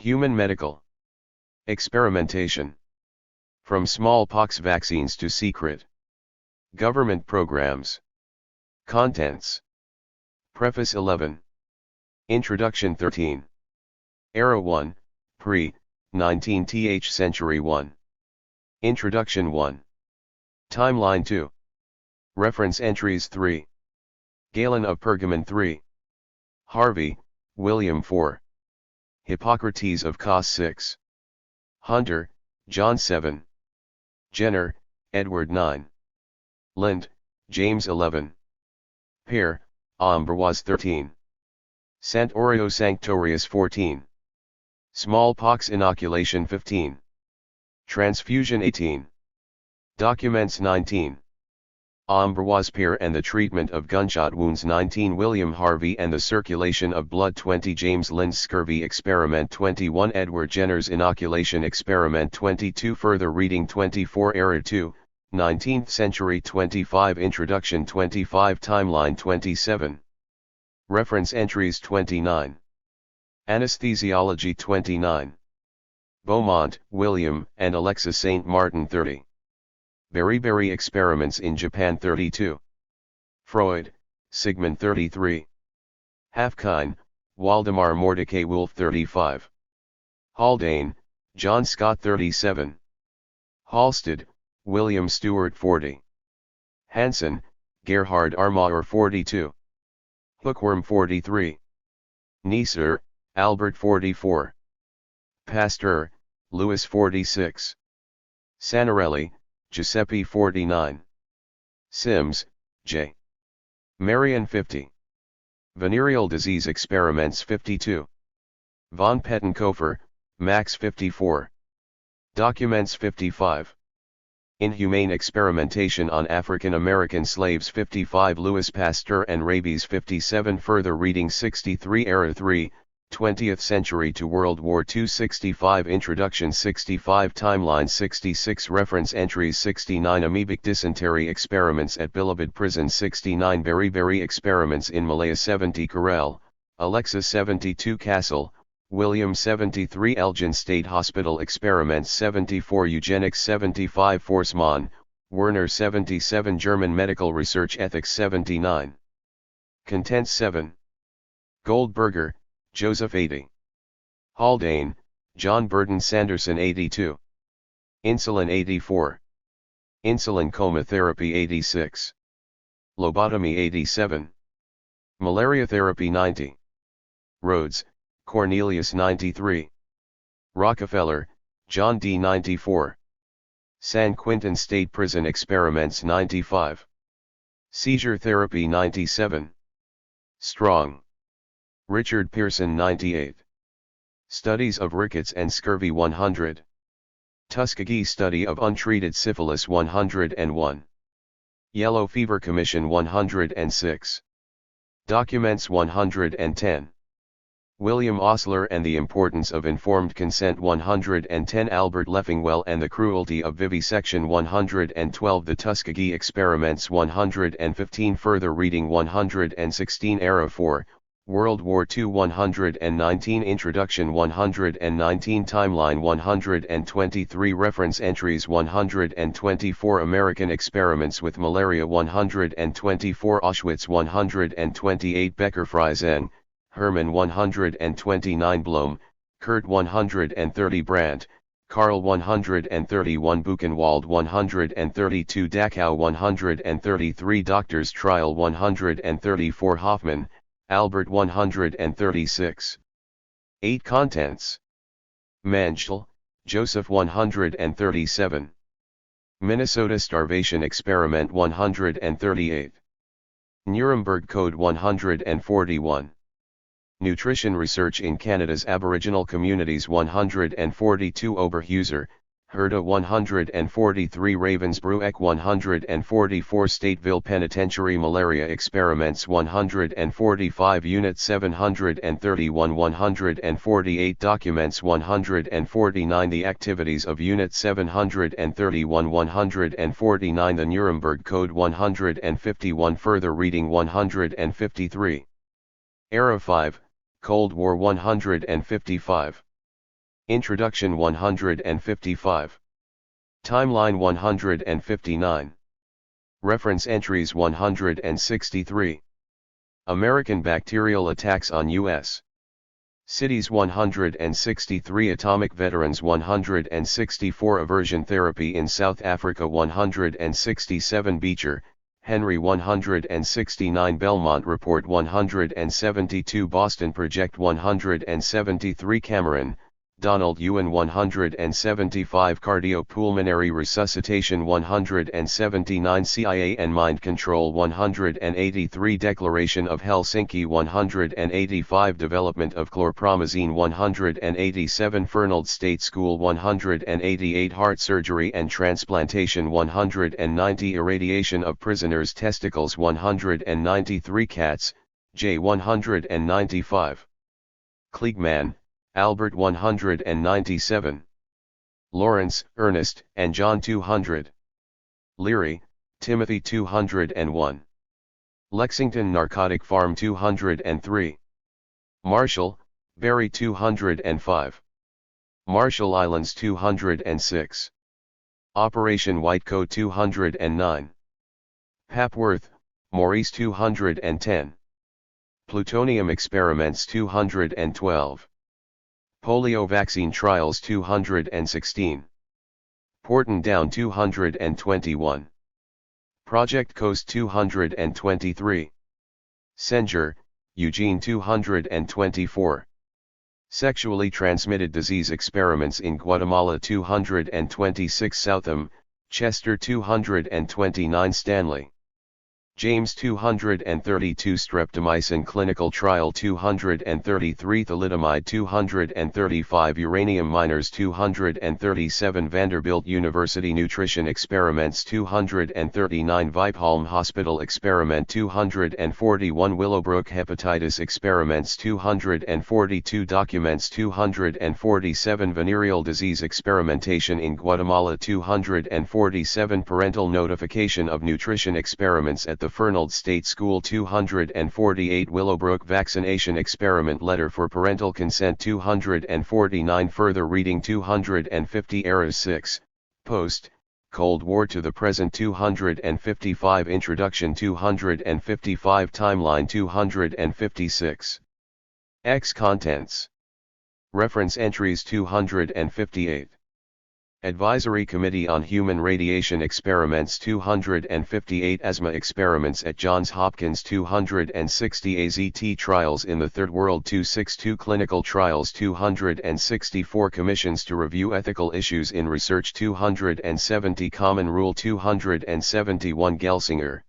Human medical experimentation. From smallpox vaccines to secret government programs. Contents. Preface 11. Introduction 13. Era 1, Pre-19th Century 1. Introduction 1. Timeline 2. Reference entries 3. Galen of Pergamon 3. Harvey, William 4. Hippocrates of Cos 6. Hunter, John 7. Jenner, Edward 9. Lind, James 11. Pear, Ambroise 13. Santorio Sanctorius 14. Smallpox inoculation 15. Transfusion 18. Documents 19. Ambroise Pear and the treatment of gunshot wounds 19. William Harvey and the circulation of blood 20. James Lind's scurvy experiment 21. Edward Jenner's inoculation experiment 22. Further reading 24. Era 2, 19th century 25. Introduction 25. Timeline 27. Reference entries 29. Anesthesiology 29. Beaumont, William, and Alexa St. Martin 30. Beriberi experiments in Japan 32. Freud, Sigmund 33. Hafkine, Waldemar Mordecai Wolff 35. Haldane, John Scott 37. Halsted, William Stewart 40. Hansen, Gerhard Armauer 42. Hookworm 43. Neisser, Albert 44. Pasteur, Louis 46. Sanarelli, Giuseppe 49. Sims, J. Marion 50. Venereal disease experiments 52. Von Pettenkofer, Max 54. Documents 55. Inhumane experimentation on African American slaves 55. Louis Pasteur and rabies 57. Further reading 63. Era 3, 20th century to World War II 65. Introduction 65. Timeline 66. Reference entries 69. Amoebic dysentery experiments at Bilibid prison 69. Beriberi experiments in Malaya 70. Carrel, Alexa 72. Castle, William 73. Elgin State Hospital experiments 74. Eugenics 75. Forsman, Werner 77. German Medical Research Ethics 79. Contents 7. Goldberger, Joseph 80. Haldane, John Burton Sanderson 82. Insulin 84. Insulin coma therapy 86. Lobotomy 87. Malaria therapy 90. Rhodes, Cornelius 93. Rockefeller, John D 94. San Quentin State Prison experiments 95. Seizure therapy 97. Strong, Richard Pearson 98. Studies of rickets and scurvy 100. Tuskegee study of untreated syphilis 101. Yellow Fever Commission 106. Documents 110. William Osler and the Importance of Informed Consent 110. Albert Leffingwell and the Cruelty of Vivisection 112. The Tuskegee Experiments 115. Further reading 116. Era 4, World War II 119. Introduction 119. Timeline 123. Reference entries 124. American experiments with malaria 124. Auschwitz 128. Becker Friesen, Herman 129. Blom, Kurt 130. Brandt, Karl 131. Buchenwald 132. Dachau 133. Doctors Trial 134. Hoffman, Albert 136. 8. Contents. Menschel, Joseph 137. Minnesota Starvation Experiment 138. Nuremberg Code 141. Nutrition Research in Canada's Aboriginal Communities 142. Oberhuser, Herda 143. Ravensbrück 144. Stateville Penitentiary Malaria Experiments 145. Unit 731 148. Documents 149. The activities of Unit 731 149. The Nuremberg Code 151. Further reading 153. Era 5, Cold War 155. Introduction 155. Timeline 159. Reference entries 163. American bacterial attacks on U.S. cities 163. Atomic veterans 164. Aversion therapy in South Africa 167. Beecher, Henry 169. Belmont Report 172. Boston Project 173. Cameron, Donald Ewan 175. Cardiopulmonary resuscitation 179. CIA and mind control 183. Declaration of Helsinki 185. Development of chlorpromazine 187. Fernald State School 188. Heart surgery and transplantation 190. Irradiation of prisoners' testicles 193. Katz, J. 195. Kliegman, Albert 197. Lawrence, Ernest, and John 200. Leary, Timothy 201. Lexington Narcotic Farm 203. Marshall, Barry 205. Marshall Islands 206. Operation Whitecoat 209. Papworth, Maurice 210. Plutonium experiments 212. Polio vaccine trials 216. Porton Down 221. Project Coast 223. Senger, Eugene 224. Sexually transmitted disease experiments in Guatemala 226. Southam, Chester 229. Stanley, James 232. Streptomycin clinical trial 233. Thalidomide 235. Uranium miners 237. Vanderbilt University nutrition experiments 239. Vipalm Hospital experiment 241. Willowbrook hepatitis experiments 242. Documents 247. Venereal disease experimentation in Guatemala 247. Parental notification of nutrition experiments at the Fernald State School 248. Willowbrook vaccination experiment letter for parental consent 249. Further reading 250. Eras 6, Post, Cold War to the present 255. Introduction 255. Timeline 256. X contents. Reference entries 258. Advisory Committee on Human Radiation Experiments 258. Asthma experiments at Johns Hopkins 260. AZT trials in the Third World 262. Clinical trials 264. Commissions to review ethical issues in research 270. Common Rule 271. Gelsinger,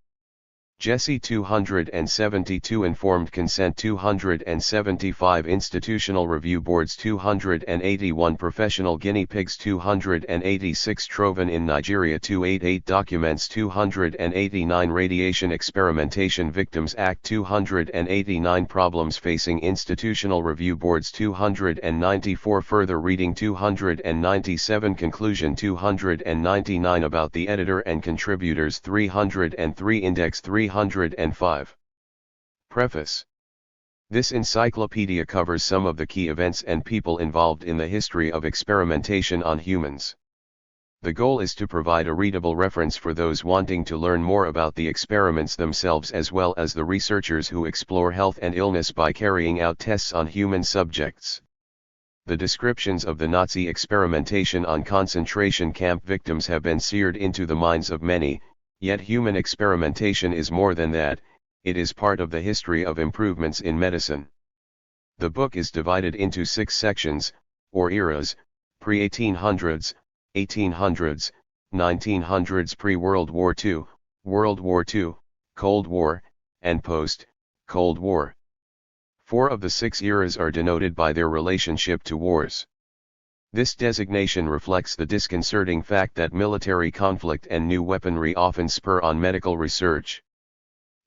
Jesse 272. Informed Consent 275. Institutional Review Boards 281. Professional Guinea Pigs 286. Trovan in Nigeria 288. Documents 289. Radiation Experimentation Victims Act 289. Problems facing Institutional Review Boards 294. Further reading 297. Conclusion 299. About the editor and contributors 303. Index 305. Preface. This encyclopedia covers some of the key events and people involved in the history of experimentation on humans. The goal is to provide a readable reference for those wanting to learn more about the experiments themselves as well as the researchers who explore health and illness by carrying out tests on human subjects. The descriptions of the Nazi experimentation on concentration camp victims have been seared into the minds of many. Yet human experimentation is more than that, it is part of the history of improvements in medicine. The book is divided into 6 sections, or eras: pre-1800s, 1800s, 1900s, pre-World War II, World War II, Cold War, and post-Cold War. 4 of the 6 eras are denoted by their relationship to wars. This designation reflects the disconcerting fact that military conflict and new weaponry often spur on medical research.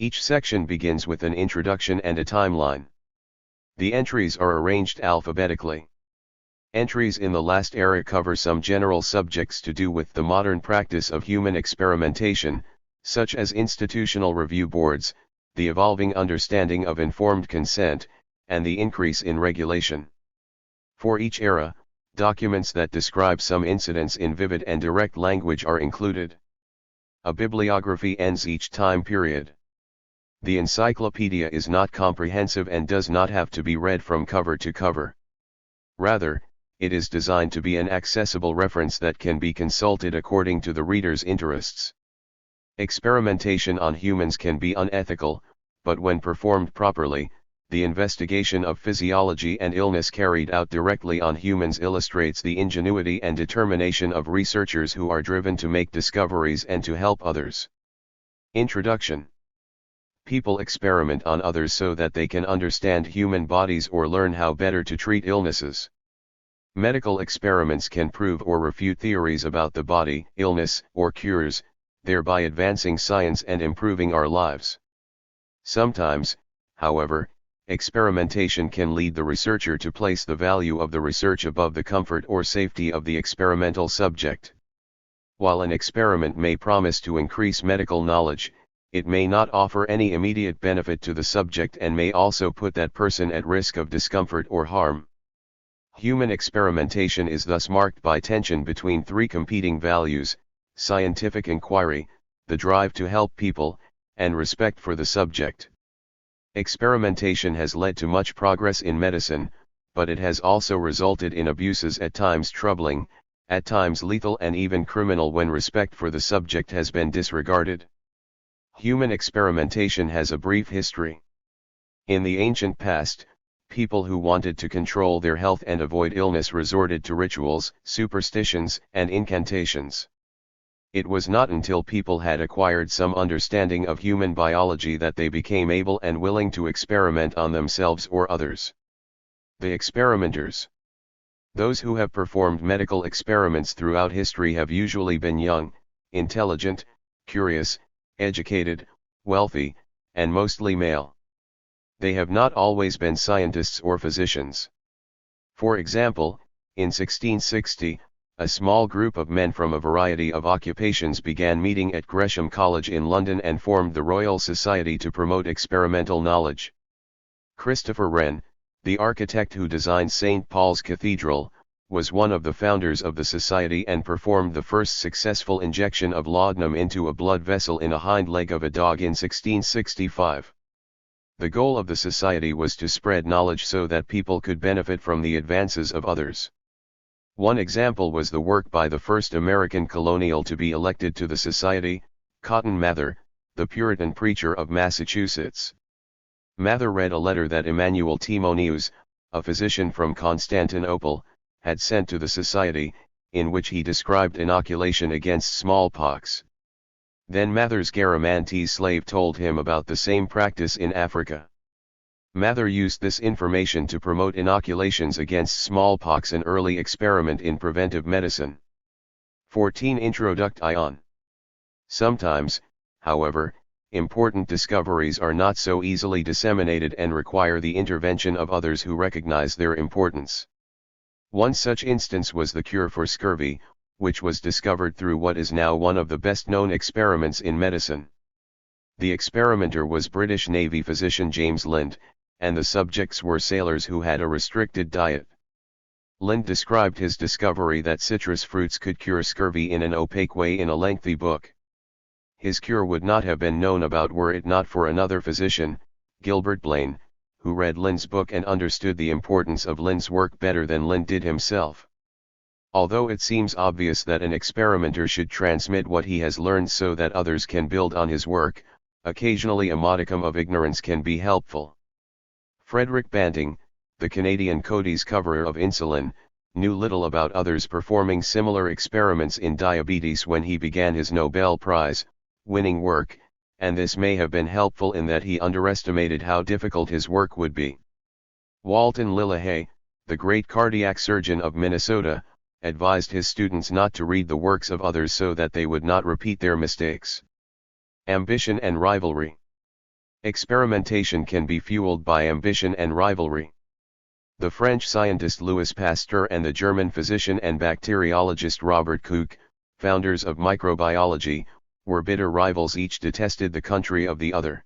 Each section begins with an introduction and a timeline. The entries are arranged alphabetically. Entries in the last era cover some general subjects to do with the modern practice of human experimentation, such as institutional review boards, the evolving understanding of informed consent, and the increase in regulation. For each era, Documents that describe some incidents in vivid and direct language are included. A bibliography ends each time period. The encyclopedia is not comprehensive and does not have to be read from cover to cover. Rather, it is designed to be an accessible reference that can be consulted according to the reader's interests. Experimentation on humans can be unethical, but when performed properly, the investigation of physiology and illness carried out directly on humans illustrates the ingenuity and determination of researchers who are driven to make discoveries and to help others. Introduction. People experiment on others so that they can understand human bodies or learn how better to treat illnesses. Medical experiments can prove or refute theories about the body, illness, or cures, thereby advancing science and improving our lives. Sometimes, however, experimentation can lead the researcher to place the value of the research above the comfort or safety of the experimental subject. While an experiment may promise to increase medical knowledge, it may not offer any immediate benefit to the subject and may also put that person at risk of discomfort or harm. Human experimentation is thus marked by tension between three competing values: scientific inquiry, the drive to help people, and respect for the subject. Experimentation has led to much progress in medicine, but it has also resulted in abuses at times troubling, at times lethal and even criminal when respect for the subject has been disregarded. Human experimentation has a brief history. In the ancient past, people who wanted to control their health and avoid illness resorted to rituals, superstitions, and incantations. It was not until people had acquired some understanding of human biology that they became able and willing to experiment on themselves or others. The experimenters. Those who have performed medical experiments throughout history have usually been young, intelligent, curious, educated, wealthy, and mostly male. They have not always been scientists or physicians. For example, in 1660, a small group of men from a variety of occupations began meeting at Gresham College in London and formed the Royal Society to promote experimental knowledge. Christopher Wren, the architect who designed St. Paul's Cathedral, was one of the founders of the society and performed the first successful injection of laudanum into a blood vessel in a hind leg of a dog in 1665. The goal of the society was to spread knowledge so that people could benefit from the advances of others. One example was the work by the first American colonial to be elected to the society, Cotton Mather, the Puritan preacher of Massachusetts. Mather read a letter that Emmanuel Timonius, a physician from Constantinople, had sent to the society, in which he described inoculation against smallpox. Then Mather's Garamantes slave told him about the same practice in Africa. Mather used this information to promote inoculations against smallpox, an early experiment in preventive medicine. 14. Introduction. Sometimes, however, important discoveries are not so easily disseminated and require the intervention of others who recognize their importance. One such instance was the cure for scurvy, which was discovered through what is now one of the best-known experiments in medicine. The experimenter was British Navy physician James Lind, and the subjects were sailors who had a restricted diet. Lind described his discovery that citrus fruits could cure scurvy in an opaque way in a lengthy book. His cure would not have been known about were it not for another physician, Gilbert Blaine, who read Lind's book and understood the importance of Lind's work better than Lind did himself. Although it seems obvious that an experimenter should transmit what he has learned so that others can build on his work, occasionally a modicum of ignorance can be helpful. Frederick Banting, the Canadian Cody's coverer of insulin, knew little about others performing similar experiments in diabetes when he began his Nobel Prize-winning work, and this may have been helpful in that he underestimated how difficult his work would be. Walton Lillehei, the great cardiac surgeon of Minnesota, advised his students not to read the works of others so that they would not repeat their mistakes. Ambition and rivalry. Experimentation can be fueled by ambition and rivalry. The French scientist Louis Pasteur and the German physician and bacteriologist Robert Koch, founders of microbiology, were bitter rivals. Each detested the country of the other.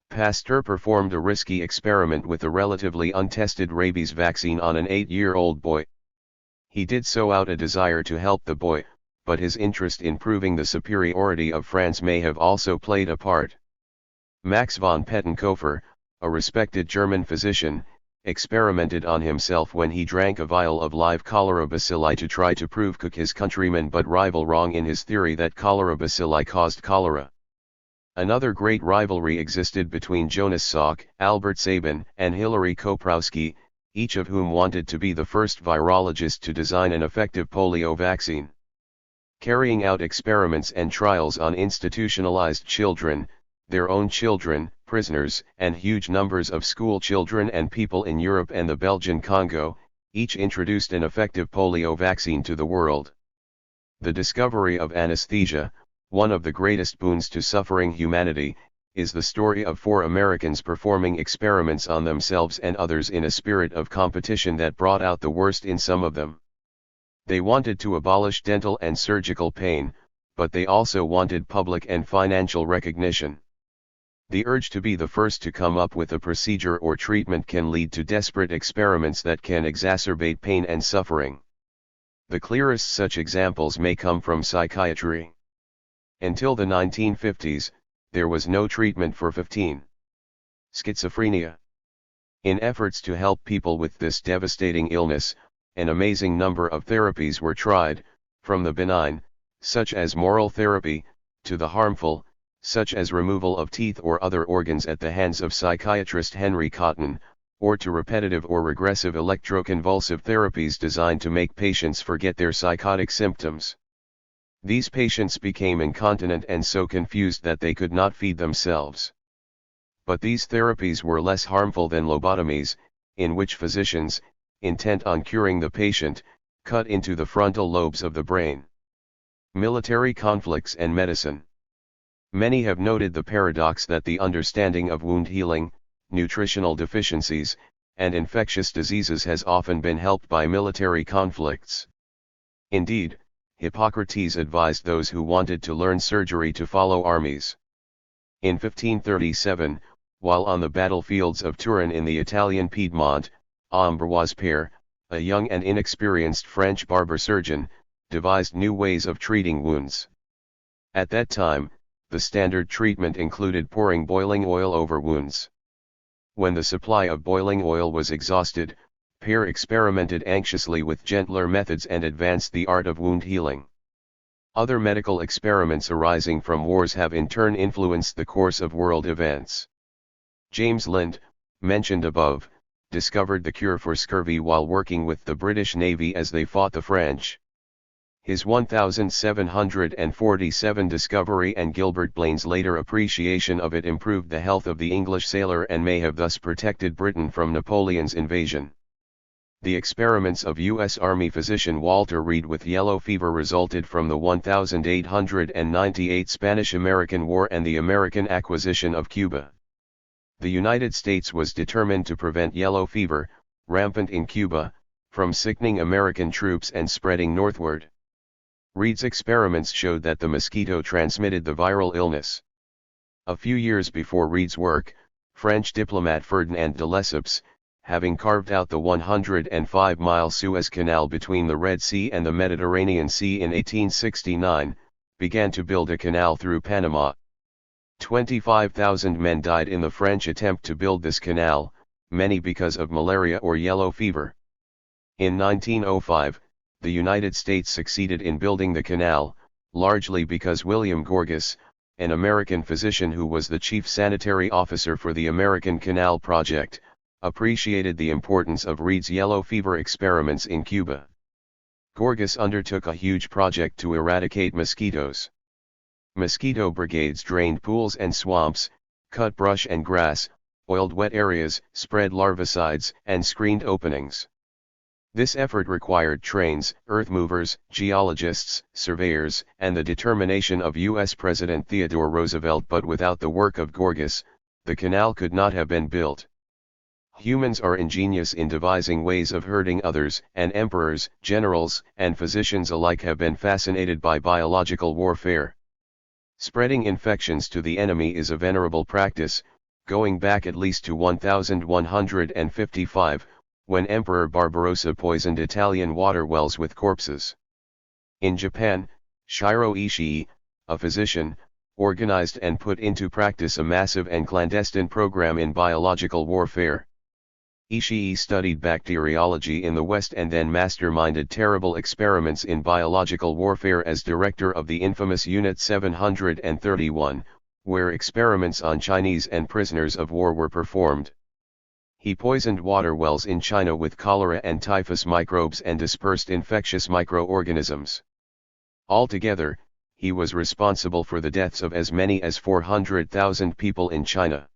Pasteur performed a risky experiment with a relatively untested rabies vaccine on an 8-year-old boy. He did so out a desire to help the boy, but his interest in proving the superiority of France may have also played a part. Max von Pettenkofer, a respected German physician, experimented on himself when he drank a vial of live cholera bacilli to try to prove Koch his countryman but rival wrong in his theory that cholera bacilli caused cholera. Another great rivalry existed between Jonas Salk, Albert Sabin, and Hilary Koprowski, each of whom wanted to be the first virologist to design an effective polio vaccine. Carrying out experiments and trials on institutionalized children, their own children, prisoners, and huge numbers of school children and people in Europe and the Belgian Congo, each introduced an effective polio vaccine to the world. The discovery of anesthesia, one of the greatest boons to suffering humanity, is the story of 4 Americans performing experiments on themselves and others in a spirit of competition that brought out the worst in some of them. They wanted to abolish dental and surgical pain, but they also wanted public and financial recognition. The urge to be the first to come up with a procedure or treatment can lead to desperate experiments that can exacerbate pain and suffering. The clearest such examples may come from psychiatry. Until the 1950s, there was no treatment for 15. Schizophrenia. In efforts to help people with this devastating illness, an amazing number of therapies were tried, from the benign, such as moral therapy, to the harmful, such as removal of teeth or other organs at the hands of psychiatrist Henry Cotton, or to repetitive or regressive electroconvulsive therapies designed to make patients forget their psychotic symptoms. These patients became incontinent and so confused that they could not feed themselves. But these therapies were less harmful than lobotomies, in which physicians, intent on curing the patient, cut into the frontal lobes of the brain. Military conflicts and medicine. Many have noted the paradox that the understanding of wound healing, nutritional deficiencies, and infectious diseases has often been helped by military conflicts. Indeed, Hippocrates advised those who wanted to learn surgery to follow armies. In 1537, while on the battlefields of Turin in the Italian Piedmont, Ambroise Paré, a young and inexperienced French barber surgeon, devised new ways of treating wounds. At that time, the standard treatment included pouring boiling oil over wounds. When the supply of boiling oil was exhausted, Paré experimented anxiously with gentler methods and advanced the art of wound healing. Other medical experiments arising from wars have in turn influenced the course of world events. James Lind, mentioned above, discovered the cure for scurvy while working with the British Navy as they fought the French. His 1747 discovery and Gilbert Blaine's later appreciation of it improved the health of the English sailor and may have thus protected Britain from Napoleon's invasion. The experiments of U.S. Army physician Walter Reed with yellow fever resulted from the 1898 Spanish-American War and the American acquisition of Cuba. The United States was determined to prevent yellow fever, rampant in Cuba, from sickening American troops and spreading northward. Reed's experiments showed that the mosquito transmitted the viral illness. A few years before Reed's work, French diplomat Ferdinand de Lesseps, having carved out the 105-mile Suez Canal between the Red Sea and the Mediterranean Sea in 1869, began to build a canal through Panama. 25,000 men died in the French attempt to build this canal, many because of malaria or yellow fever. In 1905, the United States succeeded in building the canal, largely because William Gorgas, an American physician who was the chief sanitary officer for the American Canal Project, appreciated the importance of Reed's yellow fever experiments in Cuba. Gorgas undertook a huge project to eradicate mosquitoes. Mosquito brigades drained pools and swamps, cut brush and grass, oiled wet areas, spread larvicides, and screened openings. This effort required trains, earth movers, geologists, surveyors, and the determination of U.S. President Theodore Roosevelt, but without the work of Gorgas, the canal could not have been built. Humans are ingenious in devising ways of hurting others, and emperors, generals, and physicians alike have been fascinated by biological warfare. Spreading infections to the enemy is a venerable practice, going back at least to 1155, when Emperor Barbarossa poisoned Italian water wells with corpses. In Japan, Shiro Ishii, a physician, organized and put into practice a massive and clandestine program in biological warfare. Ishii studied bacteriology in the West and then masterminded terrible experiments in biological warfare as director of the infamous Unit 731, where experiments on Chinese and prisoners of war were performed. He poisoned water wells in China with cholera and typhus microbes and dispersed infectious microorganisms. Altogether, he was responsible for the deaths of as many as 400,000 people in China.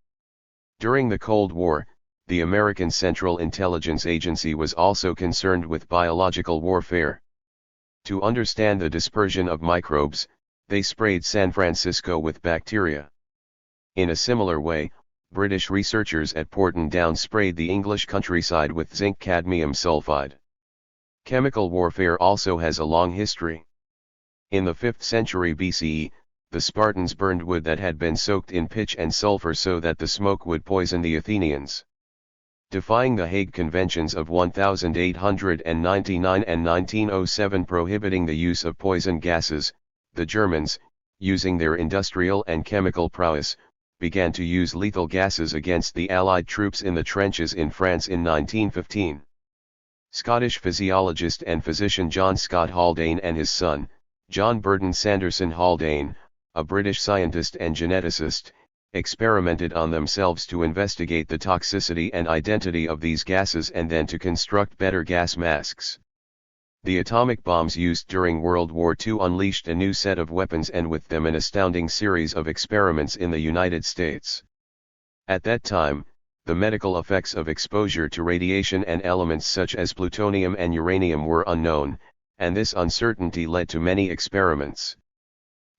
During the Cold War, the American Central Intelligence Agency was also concerned with biological warfare. To understand the dispersion of microbes, they sprayed San Francisco with bacteria. In a similar way, British researchers at Porton Down sprayed the English countryside with zinc cadmium sulfide. Chemical warfare also has a long history. In the 5th century BCE, the Spartans burned wood that had been soaked in pitch and sulfur so that the smoke would poison the Athenians. Defying the Hague Conventions of 1899 and 1907 prohibiting the use of poison gases, the Germans, using their industrial and chemical prowess, began to use lethal gases against the Allied troops in the trenches in France in 1915. Scottish physiologist and physician John Scott Haldane and his son, John Burton Sanderson Haldane, a British scientist and geneticist, experimented on themselves to investigate the toxicity and identity of these gases and then to construct better gas masks. The atomic bombs used during World War II unleashed a new set of weapons and with them an astounding series of experiments in the United States. At that time, the medical effects of exposure to radiation and elements such as plutonium and uranium were unknown, and this uncertainty led to many experiments.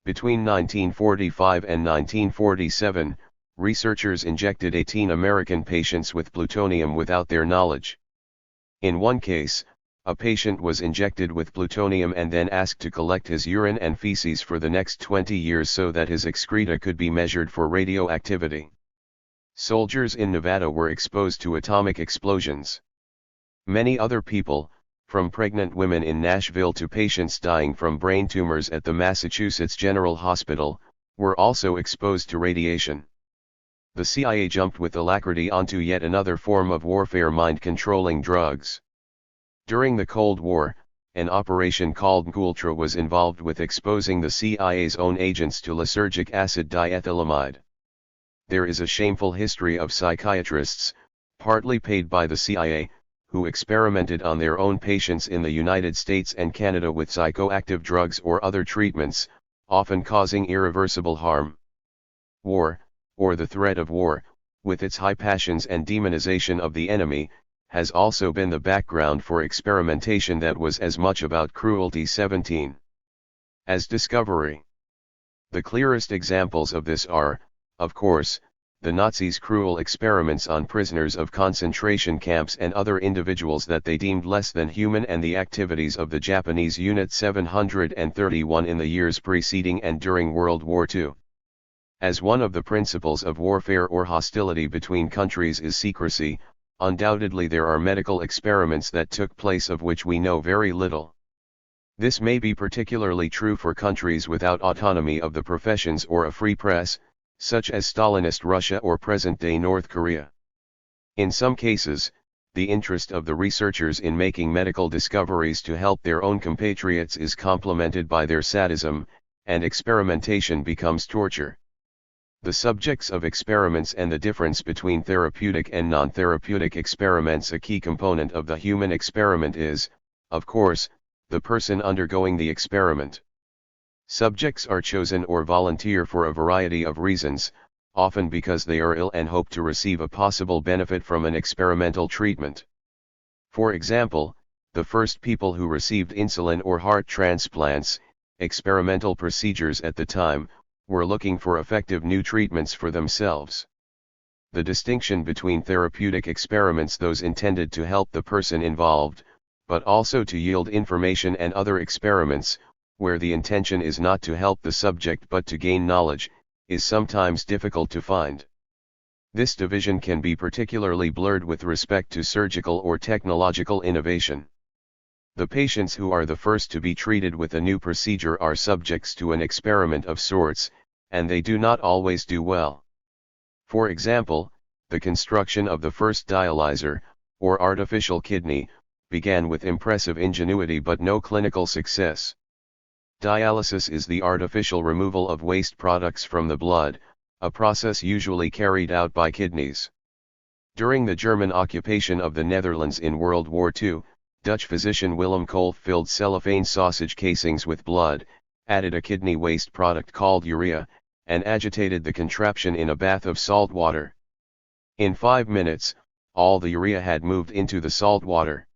Between 1945 and 1947, researchers injected 18 American patients with plutonium without their knowledge. In one case, a patient was injected with plutonium and then asked to collect his urine and feces for the next 20 years so that his excreta could be measured for radioactivity. Soldiers in Nevada were exposed to atomic explosions. Many other people, from pregnant women in Nashville to patients dying from brain tumors at the Massachusetts General Hospital, were also exposed to radiation. The CIA jumped with alacrity onto yet another form of warfare: mind-controlling drugs. During the Cold War, an operation called Gultra was involved with exposing the CIA's own agents to lysergic acid diethylamide. There is a shameful history of psychiatrists, partly paid by the CIA, who experimented on their own patients in the United States and Canada with psychoactive drugs or other treatments, often causing irreversible harm. War, or the threat of war, with its high passions and demonization of the enemy, has also been the background for experimentation that was as much about cruelty 17 as discovery. The clearest examples of this are, of course, the Nazis' cruel experiments on prisoners of concentration camps and other individuals that they deemed less than human, and the activities of the Japanese Unit 731 in the years preceding and during World War II. As one of the principles of warfare or hostility between countries is secrecy, undoubtedly there are medical experiments that took place of which we know very little. This may be particularly true for countries without autonomy of the professions or a free press, such as Stalinist Russia or present-day North Korea. In some cases, the interest of the researchers in making medical discoveries to help their own compatriots is complemented by their sadism, and experimentation becomes torture. The subjects of experiments and the difference between therapeutic and non-therapeutic experiments. A key component of the human experiment is, of course, the person undergoing the experiment. Subjects are chosen or volunteer for a variety of reasons, often because they are ill and hope to receive a possible benefit from an experimental treatment. For example, the first people who received insulin or heart transplants, experimental procedures at the time, were looking for effective new treatments for themselves. The distinction between therapeutic experiments, those intended to help the person involved, but also to yield information, and other experiments, where the intention is not to help the subject but to gain knowledge, is sometimes difficult to find. This division can be particularly blurred with respect to surgical or technological innovation. The patients who are the first to be treated with a new procedure are subjects to an experiment of sorts, and they do not always do well. For example, the construction of the first dialyzer, or artificial kidney, began with impressive ingenuity but no clinical success. Dialysis is the artificial removal of waste products from the blood, a process usually carried out by kidneys. During the German occupation of the Netherlands in World War II, Dutch physician Willem Kolff filled cellophane sausage casings with blood, added a kidney waste product called urea, and agitated the contraption in a bath of salt water. In 5 minutes, all the urea had moved into the salt water.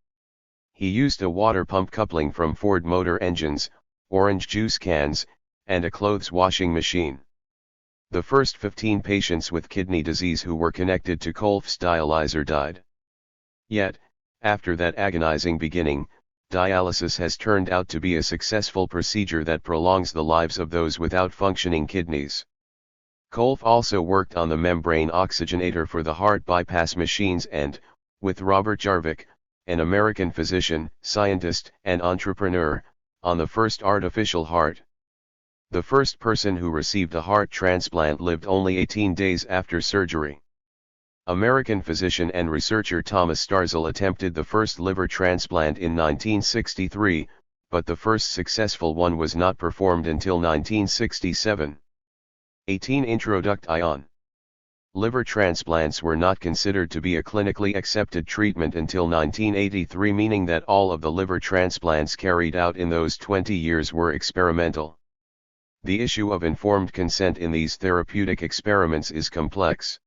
He used a water pump coupling from Ford motor engines, orange juice cans, and a clothes washing machine. The first 15 patients with kidney disease who were connected to Kolff's dialyzer died. Yet, after that agonizing beginning, dialysis has turned out to be a successful procedure that prolongs the lives of those without functioning kidneys. Kolff also worked on the membrane oxygenator for the heart bypass machines and, with Robert Jarvik, an American physician, scientist, and entrepreneur, on the first artificial heart. The first person who received a heart transplant lived only 18 days after surgery. American physician and researcher Thomas Starzl attempted the first liver transplant in 1963, but the first successful one was not performed until 1967. 18 Introduction. Liver transplants were not considered to be a clinically accepted treatment until 1983, meaning that all of the liver transplants carried out in those 20 years were experimental. The issue of informed consent in these therapeutic experiments is complex.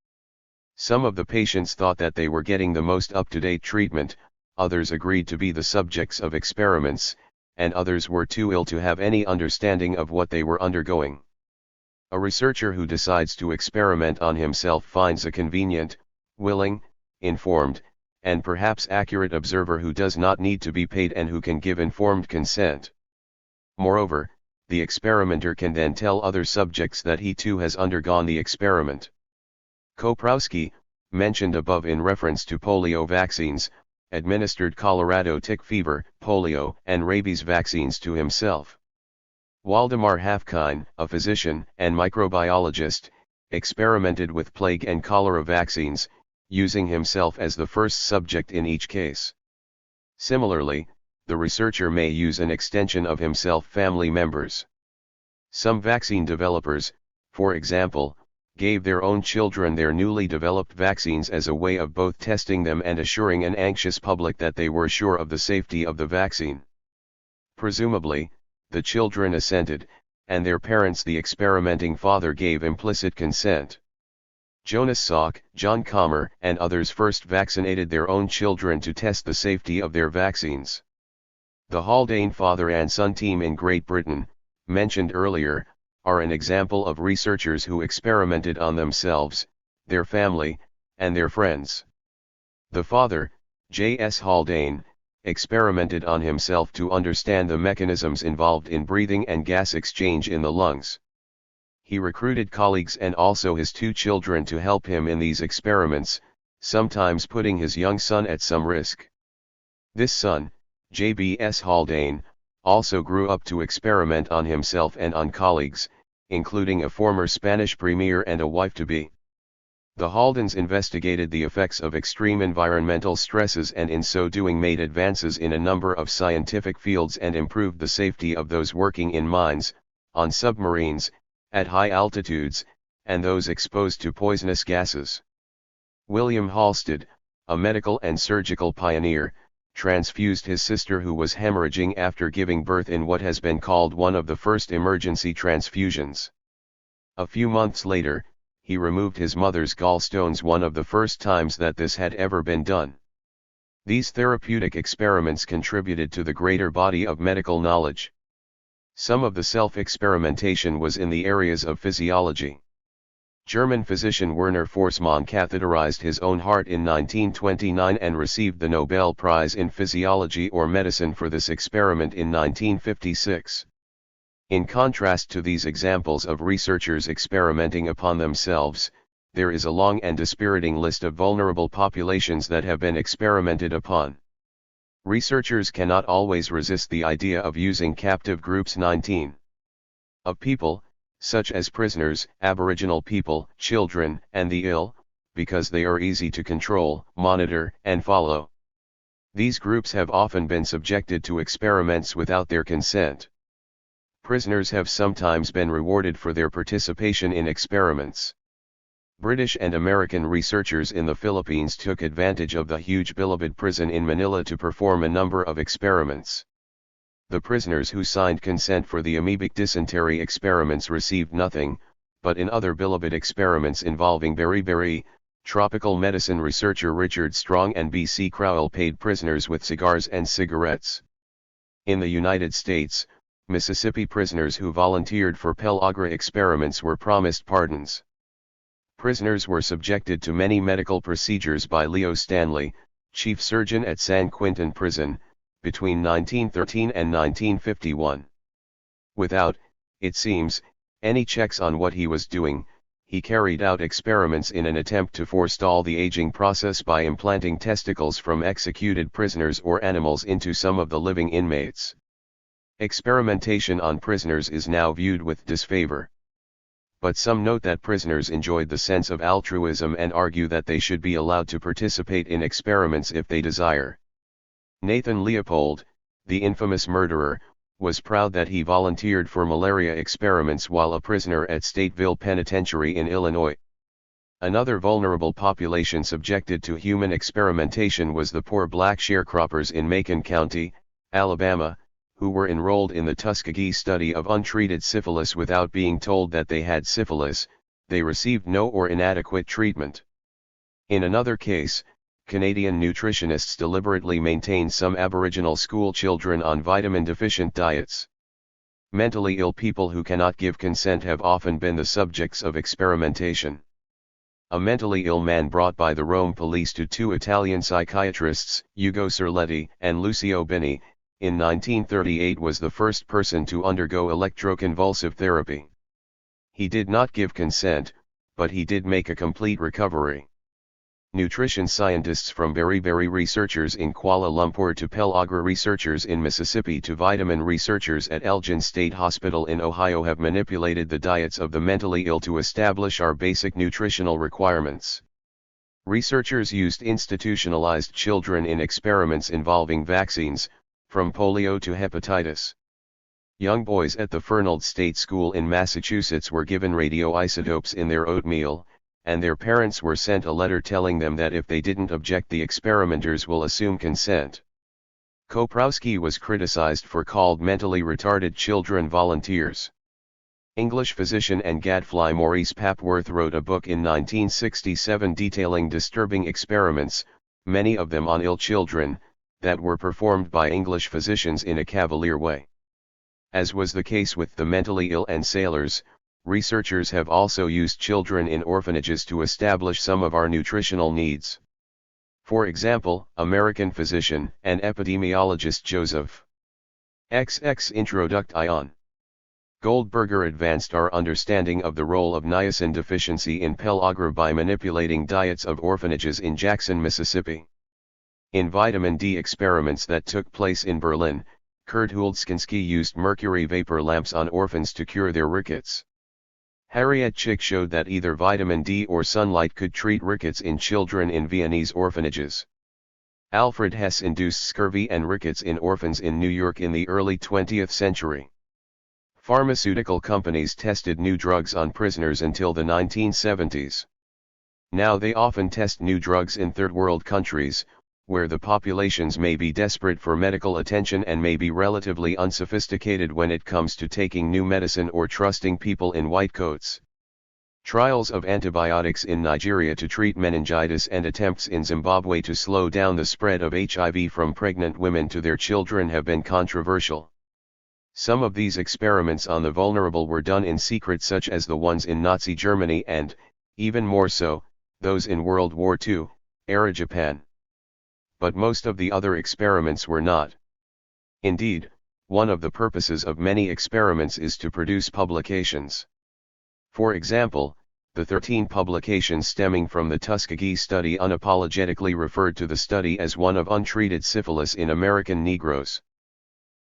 Some of the patients thought that they were getting the most up-to-date treatment, others agreed to be the subjects of experiments, and others were too ill to have any understanding of what they were undergoing. A researcher who decides to experiment on himself finds a convenient, willing, informed, and perhaps accurate observer who does not need to be paid and who can give informed consent. Moreover, the experimenter can then tell other subjects that he too has undergone the experiment. Koprowski, mentioned above in reference to polio vaccines, administered Colorado tick fever, polio, and rabies vaccines to himself. Waldemar Hafkine, a physician and microbiologist, experimented with plague and cholera vaccines, using himself as the first subject in each case. Similarly, the researcher may use an extension of himself family members. Some vaccine developers, for example, gave their own children their newly developed vaccines as a way of both testing them and assuring an anxious public that they were sure of the safety of the vaccine. Presumably, the children assented, and their parents, the experimenting father, gave implicit consent. Jonas Salk, John Commer, and others first vaccinated their own children to test the safety of their vaccines. The Haldane father and son team in Great Britain, mentioned earlier, are an example of researchers who experimented on themselves, their family, and their friends. The father, J.S. Haldane, experimented on himself to understand the mechanisms involved in breathing and gas exchange in the lungs. He recruited colleagues and also his 2 children to help him in these experiments, sometimes putting his young son at some risk. This son, J.B.S. Haldane, also grew up to experiment on himself and on colleagues, including a former Spanish premier and a wife-to-be. The Haldanes investigated the effects of extreme environmental stresses and in so doing made advances in a number of scientific fields and improved the safety of those working in mines, on submarines, at high altitudes, and those exposed to poisonous gases. William Halsted, a medical and surgical pioneer, transfused his sister who was hemorrhaging after giving birth in what has been called one of the first emergency transfusions. A few months later, he removed his mother's gallstones, one of the first times that this had ever been done. These therapeutic experiments contributed to the greater body of medical knowledge. Some of the self-experimentation was in the areas of physiology. German physician Werner Forssmann catheterized his own heart in 1929 and received the Nobel Prize in Physiology or Medicine for this experiment in 1956. In contrast to these examples of researchers experimenting upon themselves, there is a long and dispiriting list of vulnerable populations that have been experimented upon. Researchers cannot always resist the idea of using captive groups 19 of people, such as prisoners, Aboriginal people, children, and the ill, because they are easy to control, monitor, and follow. These groups have often been subjected to experiments without their consent. Prisoners have sometimes been rewarded for their participation in experiments. British and American researchers in the Philippines took advantage of the huge Bilibid prison in Manila to perform a number of experiments. The prisoners who signed consent for the amoebic dysentery experiments received nothing, but in other Bilibid experiments involving beriberi, tropical medicine researcher Richard Strong and B.C. Crowell paid prisoners with cigars and cigarettes. In the United States, Mississippi prisoners who volunteered for pellagra experiments were promised pardons. Prisoners were subjected to many medical procedures by Leo Stanley, chief surgeon at San Quentin Prison, between 1913 and 1951. Without, it seems, any checks on what he was doing, he carried out experiments in an attempt to forestall the aging process by implanting testicles from executed prisoners or animals into some of the living inmates. Experimentation on prisoners is now viewed with disfavor. But some note that prisoners enjoyed the sense of altruism and argue that they should be allowed to participate in experiments if they desire. Nathan Leopold, the infamous murderer, was proud that he volunteered for malaria experiments while a prisoner at Stateville Penitentiary in Illinois. Another vulnerable population subjected to human experimentation was the poor black sharecroppers in Macon County, Alabama, who were enrolled in the Tuskegee study of untreated syphilis without being told that they had syphilis. They received no or inadequate treatment. In another case, Canadian nutritionists deliberately maintained some Aboriginal school children on vitamin-deficient diets. Mentally ill people who cannot give consent have often been the subjects of experimentation. A mentally ill man brought by the Rome police to two Italian psychiatrists, Ugo Cerletti and Lucio Bini, in 1938 was the first person to undergo electroconvulsive therapy. He did not give consent, but he did make a complete recovery. Nutrition scientists from beriberi researchers in Kuala Lumpur to pellagra researchers in Mississippi to vitamin researchers at Elgin State Hospital in Ohio have manipulated the diets of the mentally ill to establish our basic nutritional requirements. Researchers used institutionalized children in experiments involving vaccines, from polio to hepatitis. Young boys at the Fernald State School in Massachusetts were given radioisotopes in their oatmeal, and their parents were sent a letter telling them that if they didn't object the experimenters will assume consent. Koprowski was criticized for called mentally retarded children volunteers. English physician and gadfly Maurice Papworth wrote a book in 1967 detailing disturbing experiments, many of them on ill children, that were performed by English physicians in a cavalier way. As was the case with the mentally ill and sailors, researchers have also used children in orphanages to establish some of our nutritional needs. For example, American physician and epidemiologist Joseph XX Introduction Goldberger advanced our understanding of the role of niacin deficiency in pellagra by manipulating diets of orphanages in Jackson, Mississippi. In vitamin D experiments that took place in Berlin, Kurt Huldskinski used mercury vapor lamps on orphans to cure their rickets. Harriet Chick showed that either vitamin D or sunlight could treat rickets in children in Viennese orphanages. Alfred Hess induced scurvy and rickets in orphans in New York in the early 20th century. Pharmaceutical companies tested new drugs on prisoners until the 1970s. Now they often test new drugs in third-world countries, where the populations may be desperate for medical attention and may be relatively unsophisticated when it comes to taking new medicine or trusting people in white coats. Trials of antibiotics in Nigeria to treat meningitis and attempts in Zimbabwe to slow down the spread of HIV from pregnant women to their children have been controversial. Some of these experiments on the vulnerable were done in secret, such as the ones in Nazi Germany and, even more so, those in World War II, era Japan. But most of the other experiments were not. Indeed, one of the purposes of many experiments is to produce publications. For example, The 13 publications stemming from the Tuskegee study unapologetically referred to the study as one of untreated syphilis in American Negroes.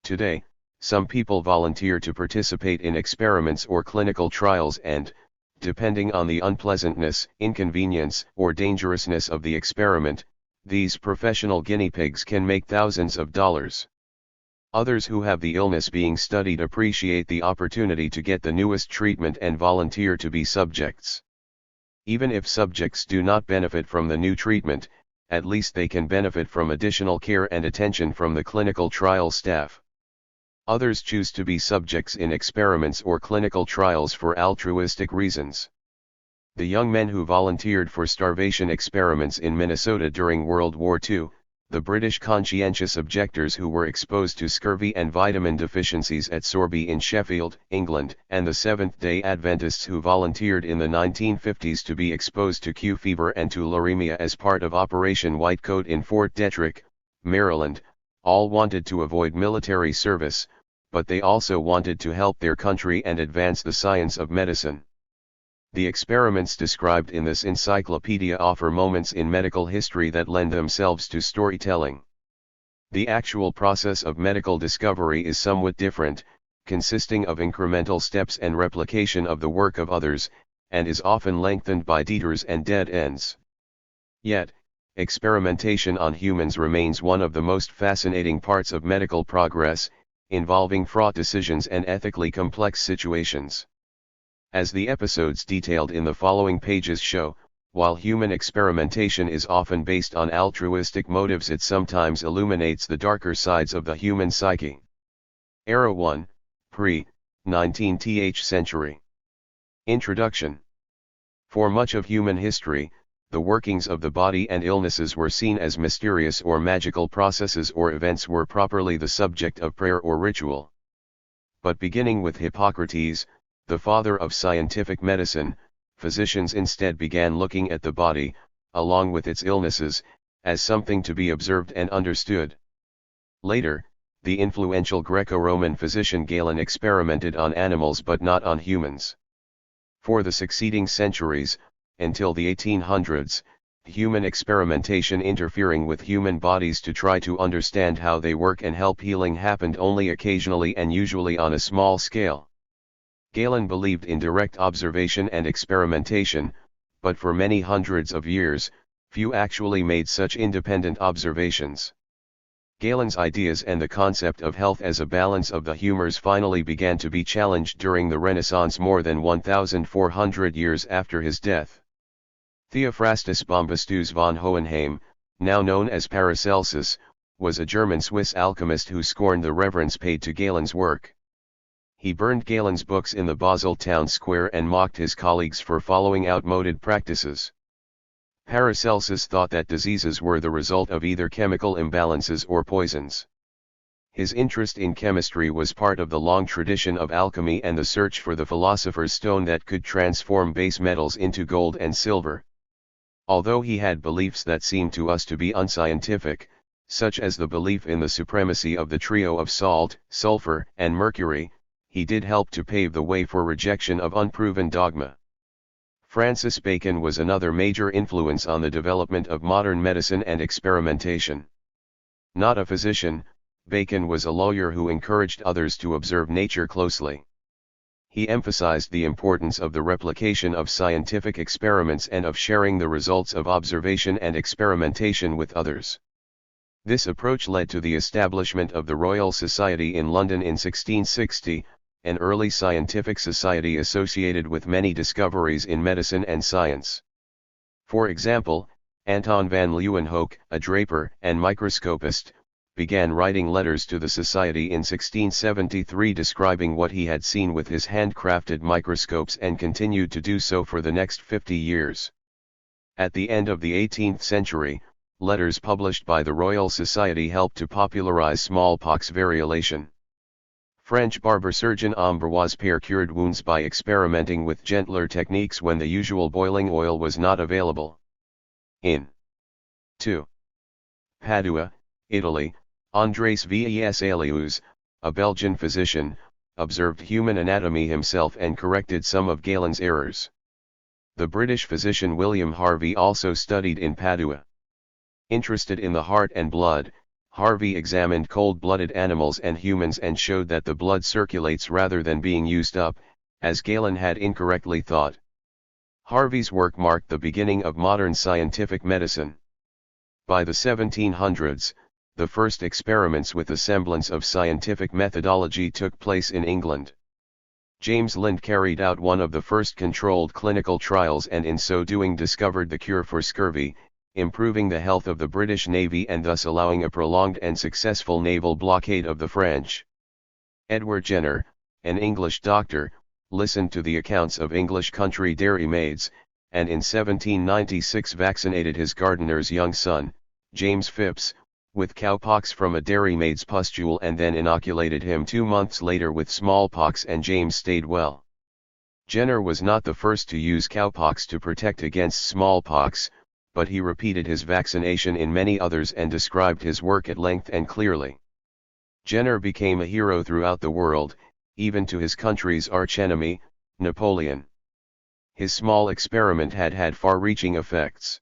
Today, some people volunteer to participate in experiments or clinical trials and, depending on the unpleasantness, inconvenience, or dangerousness of the experiment, these professional guinea pigs can make thousands of dollars. Others who have the illness being studied appreciate the opportunity to get the newest treatment and volunteer to be subjects. Even if subjects do not benefit from the new treatment, at least they can benefit from additional care and attention from the clinical trial staff. Others choose to be subjects in experiments or clinical trials for altruistic reasons. The young men who volunteered for starvation experiments in Minnesota during World War II, the British conscientious objectors who were exposed to scurvy and vitamin deficiencies at Sorby in Sheffield, England, and the Seventh-day Adventists who volunteered in the 1950s to be exposed to Q fever and tularemia as part of Operation Whitecoat in Fort Detrick, Maryland, all wanted to avoid military service, but they also wanted to help their country and advance the science of medicine. The experiments described in this encyclopedia offer moments in medical history that lend themselves to storytelling. The actual process of medical discovery is somewhat different, consisting of incremental steps and replication of the work of others, and is often lengthened by detours and dead ends. Yet, experimentation on humans remains one of the most fascinating parts of medical progress, involving fraught decisions and ethically complex situations. As the episodes detailed in the following pages show, while human experimentation is often based on altruistic motives, it sometimes illuminates the darker sides of the human psyche. Era 1, pre-19th century. Introduction. For much of human history, the workings of the body and illnesses were seen as mysterious or magical processes, or events were properly the subject of prayer or ritual. But beginning with Hippocrates, the father of scientific medicine, physicians instead began looking at the body, along with its illnesses, as something to be observed and understood. Later, the influential Greco-Roman physician Galen experimented on animals but not on humans. For the succeeding centuries, until the 1800s, human experimentation interfering with human bodies to try to understand how they work and help healing happened only occasionally and usually on a small scale. Galen believed in direct observation and experimentation, but for many hundreds of years, few actually made such independent observations. Galen's ideas and the concept of health as a balance of the humors finally began to be challenged during the Renaissance more than 1,400 years after his death. Theophrastus Bombastus von Hohenheim, now known as Paracelsus, was a German-Swiss alchemist who scorned the reverence paid to Galen's work. He burned Galen's books in the Basel town square and mocked his colleagues for following outmoded practices. Paracelsus thought that diseases were the result of either chemical imbalances or poisons. His interest in chemistry was part of the long tradition of alchemy and the search for the philosopher's stone that could transform base metals into gold and silver. Although he had beliefs that seemed to us to be unscientific, such as the belief in the supremacy of the trio of salt, sulfur, and mercury, he did help to pave the way for rejection of unproven dogma. Francis Bacon was another major influence on the development of modern medicine and experimentation. Not a physician, Bacon was a lawyer who encouraged others to observe nature closely. He emphasized the importance of the replication of scientific experiments and of sharing the results of observation and experimentation with others. This approach led to the establishment of the Royal Society in London in 1660, an early scientific society associated with many discoveries in medicine and science. For example, Anton van Leeuwenhoek, a draper and microscopist, began writing letters to the society in 1673 describing what he had seen with his handcrafted microscopes, and continued to do so for the next 50 years. At the end of the 18th century, letters published by the Royal Society helped to popularize smallpox variolation. French barber surgeon Ambroise Paré cured wounds by experimenting with gentler techniques when the usual boiling oil was not available. In 2. Padua, Italy, Andrés Vesalius, a Belgian physician, observed human anatomy himself and corrected some of Galen's errors. The British physician William Harvey also studied in Padua. Interested in the heart and blood, Harvey examined cold-blooded animals and humans and showed that the blood circulates rather than being used up, as Galen had incorrectly thought. Harvey's work marked the beginning of modern scientific medicine. By the 1700s, the first experiments with a semblance of scientific methodology took place in England. James Lind carried out one of the first controlled clinical trials and in so doing discovered the cure for scurvy, improving the health of the British Navy and thus allowing a prolonged and successful naval blockade of the French. Edward Jenner, an English doctor, listened to the accounts of English country dairymaids, and in 1796 vaccinated his gardener's young son, James Phipps, with cowpox from a dairymaid's pustule and then inoculated him 2 months later with smallpox, and James stayed well. Jenner was not the first to use cowpox to protect against smallpox, but he repeated his vaccination in many others and described his work at length and clearly. Jenner became a hero throughout the world, even to his country's archenemy, Napoleon. His small experiment had far-reaching effects.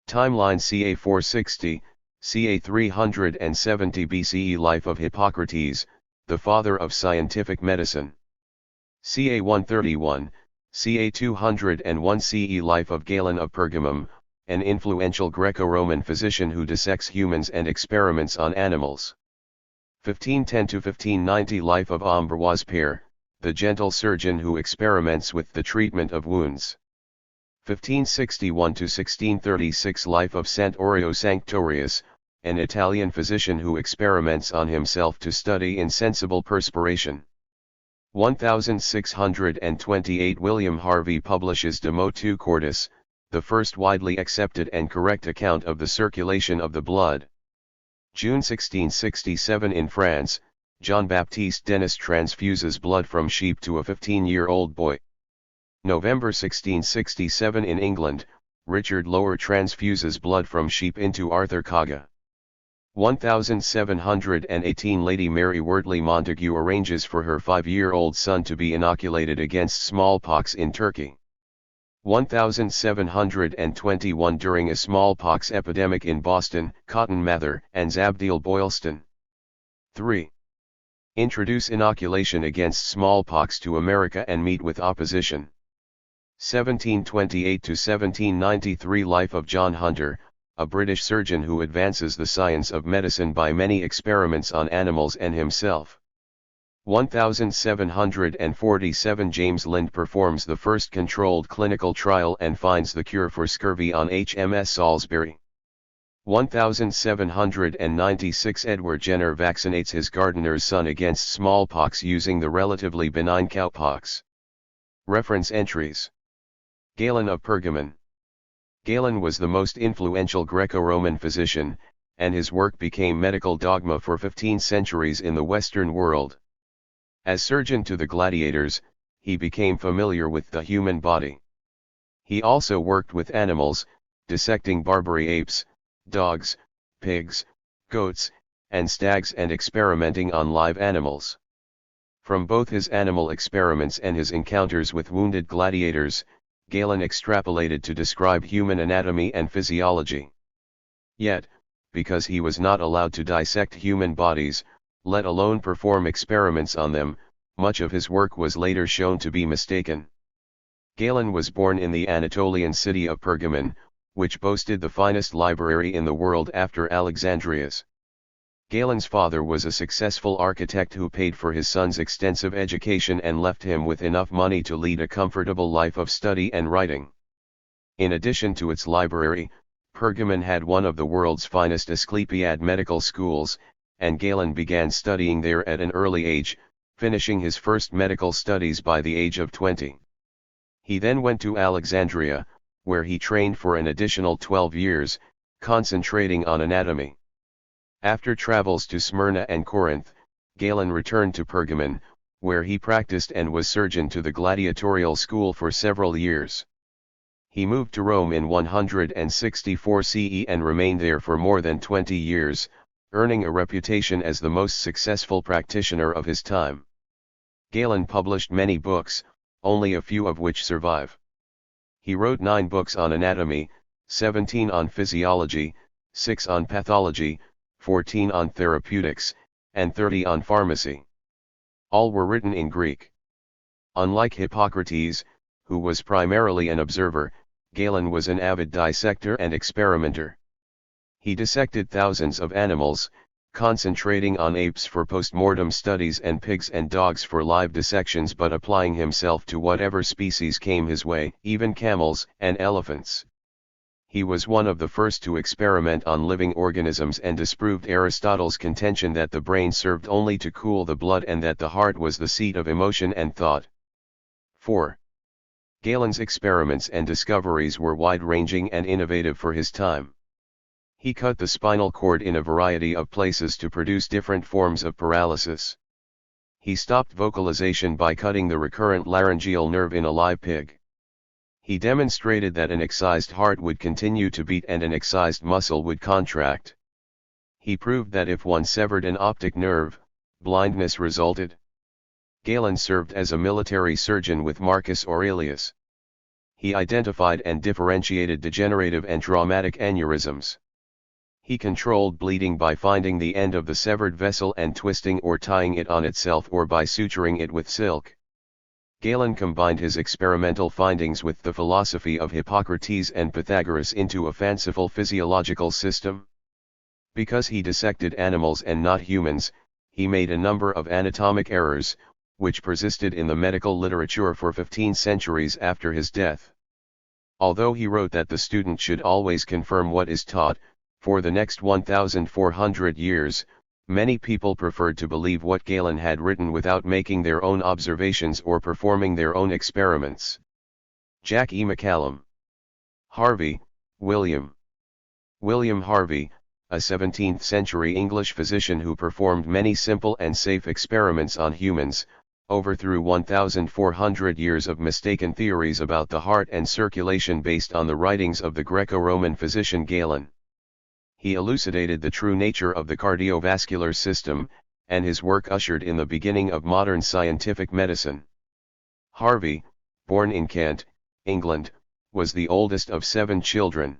Timeline ca 460, ca 370 BCE Life of Hippocrates, the father of scientific medicine. Ca 131, ca 201 CE Life of Galen of Pergamum, an influential Greco-Roman physician who dissects humans and experiments on animals. 1510–1590 Life of Ambroise Père, the gentle surgeon who experiments with the treatment of wounds. 1561–1636 Life of Sant'Oreo Sanctorius, an Italian physician who experiments on himself to study insensible perspiration. 1628 William Harvey publishes De Motu Cordis, the first widely accepted and correct account of the circulation of the blood. June 1667 in France, Jean-Baptiste Denis transfuses blood from sheep to a 15-year-old boy. November 1667 in England, Richard Lower transfuses blood from sheep into Arthur Kaga. 1718 Lady Mary Wortley Montagu arranges for her 5-year-old son to be inoculated against smallpox in Turkey. 1721 During a smallpox epidemic in Boston, Cotton Mather and Zabdiel Boylston. 3. Introduce inoculation against smallpox to America and meet with opposition. 1728–1793 Life of John Hunter, a British surgeon who advances the science of medicine by many experiments on animals and himself. 1747 James Lind performs the first controlled clinical trial and finds the cure for scurvy on HMS Salisbury. 1796 Edward Jenner vaccinates his gardener's son against smallpox using the relatively benign cowpox. Reference entries. Galen of Pergamon. Galen was the most influential Greco-Roman physician, and his work became medical dogma for 15 centuries in the Western world. As surgeon to the gladiators, he became familiar with the human body. He also worked with animals, dissecting Barbary apes, dogs, pigs, goats, and stags and experimenting on live animals. From both his animal experiments and his encounters with wounded gladiators, Galen extrapolated to describe human anatomy and physiology. Yet, because he was not allowed to dissect human bodies, let alone perform experiments on them, much of his work was later shown to be mistaken. Galen was born in the Anatolian city of Pergamon, which boasted the finest library in the world after Alexandria's. Galen's father was a successful architect who paid for his son's extensive education and left him with enough money to lead a comfortable life of study and writing. In addition to its library, Pergamon had one of the world's finest Asclepiad medical schools, and Galen began studying there at an early age, finishing his first medical studies by the age of 20. He then went to Alexandria, where he trained for an additional 12 years, concentrating on anatomy. After travels to Smyrna and Corinth, Galen returned to Pergamon, where he practiced and was surgeon to the gladiatorial school for several years. He moved to Rome in 164 CE and remained there for more than 20 years, earning a reputation as the most successful practitioner of his time. Galen published many books, only a few of which survive. He wrote 9 books on anatomy, 17 on physiology, 6 on pathology, 14 on therapeutics, and 30 on pharmacy. All were written in Greek. Unlike Hippocrates, who was primarily an observer, Galen was an avid dissector and experimenter. He dissected thousands of animals, concentrating on apes for post-mortem studies and pigs and dogs for live dissections, but applying himself to whatever species came his way, even camels and elephants. He was one of the first to experiment on living organisms and disproved Aristotle's contention that the brain served only to cool the blood and that the heart was the seat of emotion and thought. 4. Galen's experiments and discoveries were wide-ranging and innovative for his time. He cut the spinal cord in a variety of places to produce different forms of paralysis. He stopped vocalization by cutting the recurrent laryngeal nerve in a live pig. He demonstrated that an excised heart would continue to beat and an excised muscle would contract. He proved that if one severed an optic nerve, blindness resulted. Galen served as a military surgeon with Marcus Aurelius. He identified and differentiated degenerative and traumatic aneurysms. He controlled bleeding by finding the end of the severed vessel and twisting or tying it on itself or by suturing it with silk. Galen combined his experimental findings with the philosophy of Hippocrates and Pythagoras into a fanciful physiological system. Because he dissected animals and not humans, he made a number of anatomic errors, which persisted in the medical literature for 15 centuries after his death. Although he wrote that the student should always confirm what is taught, for the next 1,400 years, many people preferred to believe what Galen had written without making their own observations or performing their own experiments. Jack E. McCallum. Harvey, William. William Harvey, a 17th-century English physician who performed many simple and safe experiments on humans, overthrew 1,400 years of mistaken theories about the heart and circulation based on the writings of the Greco-Roman physician Galen. He elucidated the true nature of the cardiovascular system, and his work ushered in the beginning of modern scientific medicine. Harvey, born in Kent, England, was the oldest of 7 children.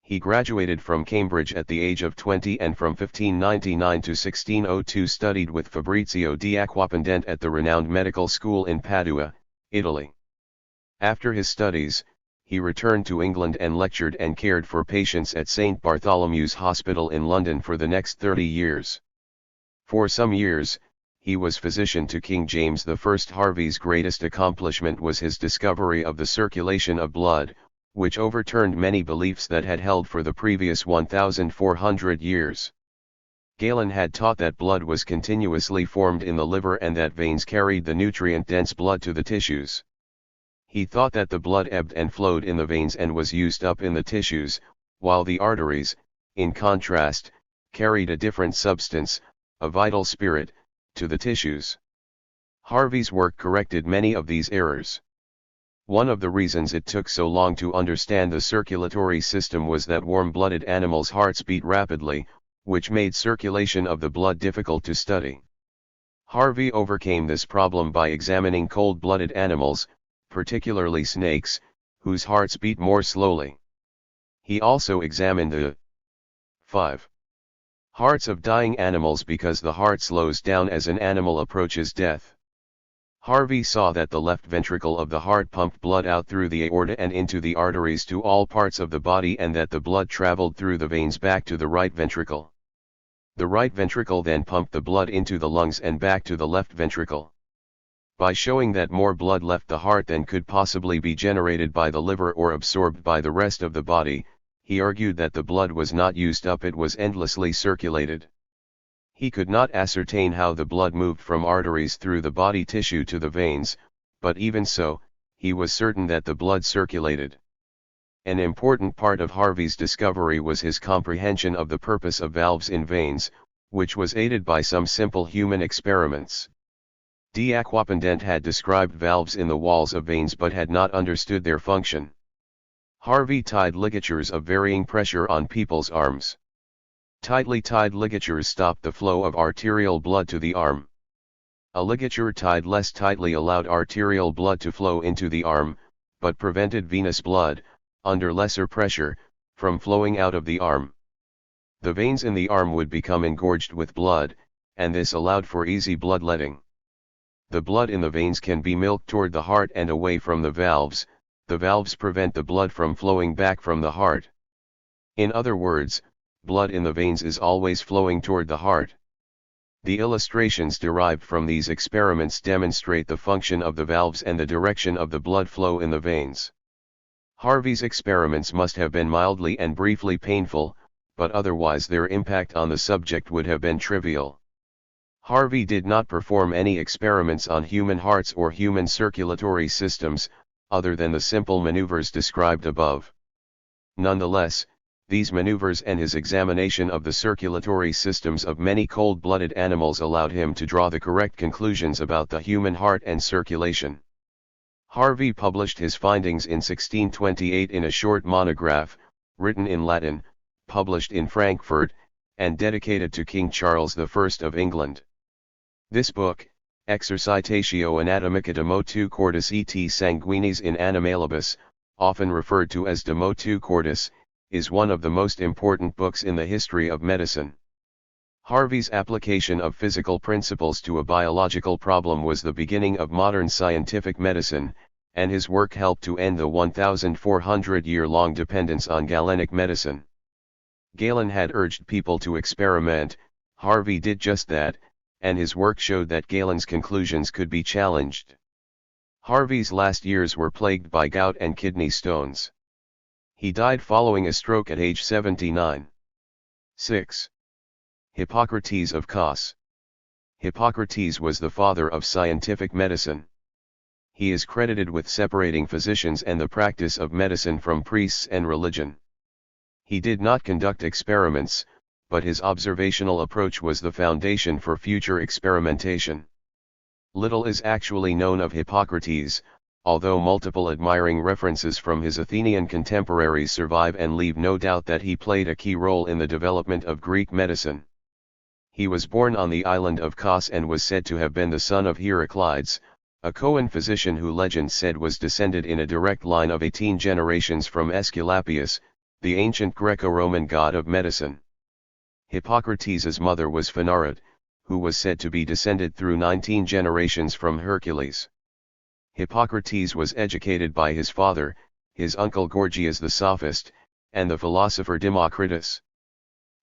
He graduated from Cambridge at the age of 20 and from 1599 to 1602 studied with Fabrizio di Acquapendente at the renowned medical school in Padua, Italy. After his studies, he returned to England and lectured and cared for patients at St. Bartholomew's Hospital in London for the next 30 years. For some years, he was physician to King James I. Harvey's greatest accomplishment was his discovery of the circulation of blood, which overturned many beliefs that had held for the previous 1,400 years. Galen had taught that blood was continuously formed in the liver and that veins carried the nutrient-dense blood to the tissues. He thought that the blood ebbed and flowed in the veins and was used up in the tissues, while the arteries, in contrast, carried a different substance, a vital spirit, to the tissues. Harvey's work corrected many of these errors. One of the reasons it took so long to understand the circulatory system was that warm-blooded animals' hearts beat rapidly, which made circulation of the blood difficult to study. Harvey overcame this problem by examining cold-blooded animals, particularly snakes, whose hearts beat more slowly. He also examined the 5. hearts of dying animals because the heart slows down as an animal approaches death. Harvey saw that the left ventricle of the heart pumped blood out through the aorta and into the arteries to all parts of the body and that the blood traveled through the veins back to the right ventricle. The right ventricle then pumped the blood into the lungs and back to the left ventricle. By showing that more blood left the heart than could possibly be generated by the liver or absorbed by the rest of the body, he argued that the blood was not used up, it was endlessly circulated. He could not ascertain how the blood moved from arteries through the body tissue to the veins, but even so, he was certain that the blood circulated. An important part of Harvey's discovery was his comprehension of the purpose of valves in veins, which was aided by some simple human experiments. D. Acquapendente had described valves in the walls of veins but had not understood their function. Harvey tied ligatures of varying pressure on people's arms. Tightly tied ligatures stopped the flow of arterial blood to the arm. A ligature tied less tightly allowed arterial blood to flow into the arm, but prevented venous blood, under lesser pressure, from flowing out of the arm. The veins in the arm would become engorged with blood, and this allowed for easy bloodletting. The blood in the veins can be milked toward the heart and away from the valves. The valves prevent the blood from flowing back from the heart. In other words, blood in the veins is always flowing toward the heart. The illustrations derived from these experiments demonstrate the function of the valves and the direction of the blood flow in the veins. Harvey's experiments must have been mildly and briefly painful, but otherwise their impact on the subject would have been trivial. Harvey did not perform any experiments on human hearts or human circulatory systems, other than the simple maneuvers described above. Nonetheless, these maneuvers and his examination of the circulatory systems of many cold-blooded animals allowed him to draw the correct conclusions about the human heart and circulation. Harvey published his findings in 1628 in a short monograph, written in Latin, published in Frankfurt, and dedicated to King Charles I of England. This book, Exercitatio Anatomica de motu cordis et sanguinis in animalibus, often referred to as de motu cordis, is one of the most important books in the history of medicine. Harvey's application of physical principles to a biological problem was the beginning of modern scientific medicine, and his work helped to end the 1,400-year-long dependence on Galenic medicine. Galen had urged people to experiment. Harvey did just that, and his work showed that Galen's conclusions could be challenged. Harvey's last years were plagued by gout and kidney stones. He died following a stroke at age 79. 6. Hippocrates of Kos. Hippocrates was the father of scientific medicine. He is credited with separating physicians and the practice of medicine from priests and religion. He did not conduct experiments, but his observational approach was the foundation for future experimentation. Little is actually known of Hippocrates, although multiple admiring references from his Athenian contemporaries survive and leave no doubt that he played a key role in the development of Greek medicine. He was born on the island of Kos and was said to have been the son of Heraclides, a Choan physician who legend said was descended in a direct line of 18 generations from Aesculapius, the ancient Greco-Roman god of medicine. Hippocrates' mother was Phaneronte, who was said to be descended through 19 generations from Hercules. Hippocrates was educated by his father, his uncle Gorgias the sophist, and the philosopher Democritus.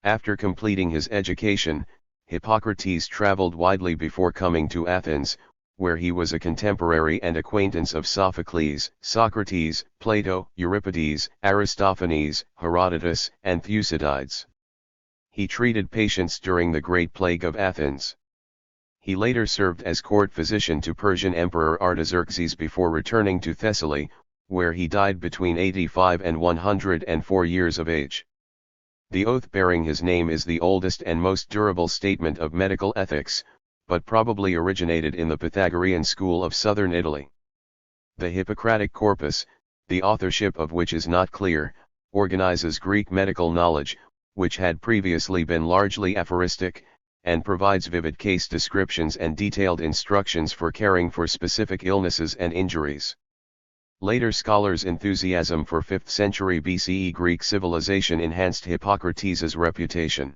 After completing his education, Hippocrates traveled widely before coming to Athens, where he was a contemporary and acquaintance of Sophocles, Socrates, Plato, Euripides, Aristophanes, Herodotus, and Thucydides. He treated patients during the Great Plague of Athens. He later served as court physician to Persian Emperor Artaxerxes before returning to Thessaly, where he died between 85 and 104 years of age. The oath bearing his name is the oldest and most durable statement of medical ethics, but probably originated in the Pythagorean school of southern Italy. The Hippocratic Corpus, the authorship of which is not clear, organizes Greek medical knowledge, which had previously been largely aphoristic, and provides vivid case descriptions and detailed instructions for caring for specific illnesses and injuries. Later scholars' enthusiasm for 5th century BCE Greek civilization enhanced Hippocrates' reputation.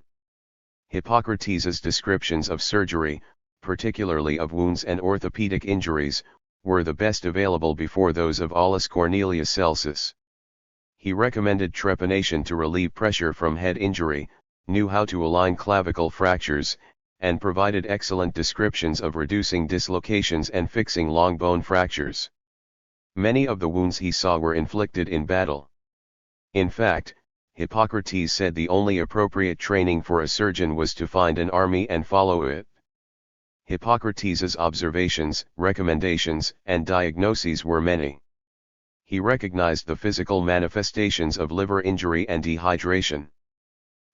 Hippocrates' descriptions of surgery, particularly of wounds and orthopedic injuries, were the best available before those of Aulus Cornelius Celsus. He recommended trepanation to relieve pressure from head injury, knew how to align clavicle fractures, and provided excellent descriptions of reducing dislocations and fixing long bone fractures. Many of the wounds he saw were inflicted in battle. In fact, Hippocrates said the only appropriate training for a surgeon was to find an army and follow it. Hippocrates' observations, recommendations, and diagnoses were many. He recognized the physical manifestations of liver injury and dehydration.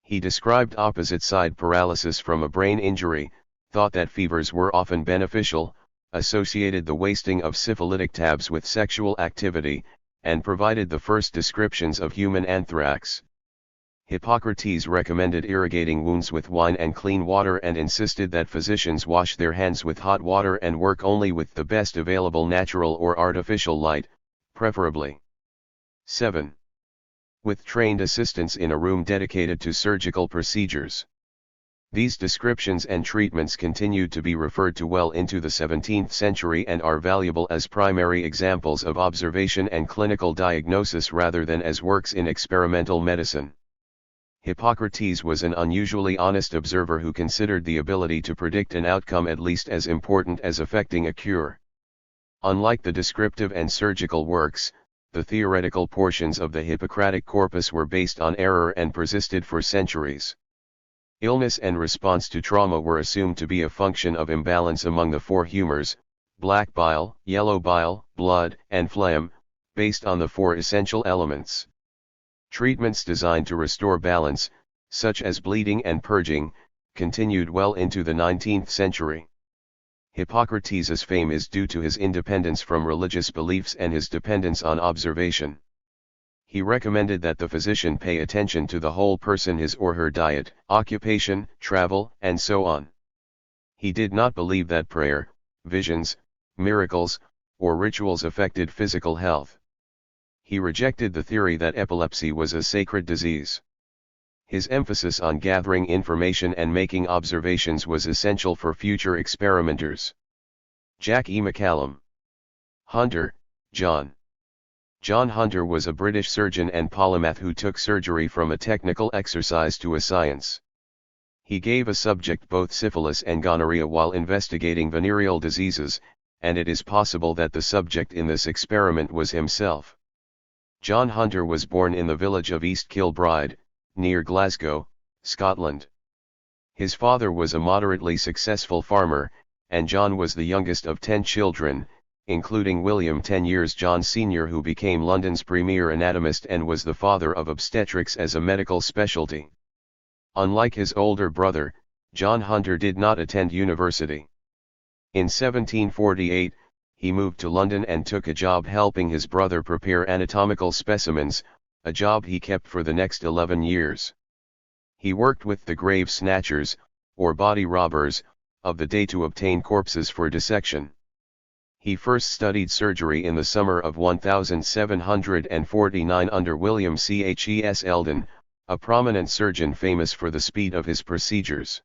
He described opposite-side paralysis from a brain injury, thought that fevers were often beneficial, associated the wasting of syphilitic tabs with sexual activity, and provided the first descriptions of human anthrax. Hippocrates recommended irrigating wounds with wine and clean water and insisted that physicians wash their hands with hot water and work only with the best available natural or artificial light, preferably. 7. With trained assistants in a room dedicated to surgical procedures. These descriptions and treatments continued to be referred to well into the 17th century and are valuable as primary examples of observation and clinical diagnosis rather than as works in experimental medicine. Hippocrates was an unusually honest observer who considered the ability to predict an outcome at least as important as effecting a cure. Unlike the descriptive and surgical works, the theoretical portions of the Hippocratic corpus were based on error and persisted for centuries. Illness and response to trauma were assumed to be a function of imbalance among the four humors, black bile, yellow bile, blood, and phlegm, based on the four essential elements. Treatments designed to restore balance, such as bleeding and purging, continued well into the 19th century. Hippocrates' fame is due to his independence from religious beliefs and his dependence on observation. He recommended that the physician pay attention to the whole person, his or her diet, occupation, travel, and so on. He did not believe that prayer, visions, miracles, or rituals affected physical health. He rejected the theory that epilepsy was a sacred disease. His emphasis on gathering information and making observations was essential for future experimenters. Jack E. McCallum. Hunter, John. John Hunter was a British surgeon and polymath who took surgery from a technical exercise to a science. He gave a subject both syphilis and gonorrhea while investigating venereal diseases, and it is possible that the subject in this experiment was himself. John Hunter was born in the village of East Kilbride, near Glasgow, Scotland. His father was a moderately successful farmer, and John was the youngest of 10 children, including William 10 years John Sr., who became London's premier anatomist and was the father of obstetrics as a medical specialty. Unlike his older brother, John Hunter did not attend university. In 1748, he moved to London and took a job helping his brother prepare anatomical specimens, a job he kept for the next 11 years. He worked with the grave snatchers, or body robbers, of the day to obtain corpses for dissection. He first studied surgery in the summer of 1749 under William Ches Eldon, a prominent surgeon famous for the speed of his procedures.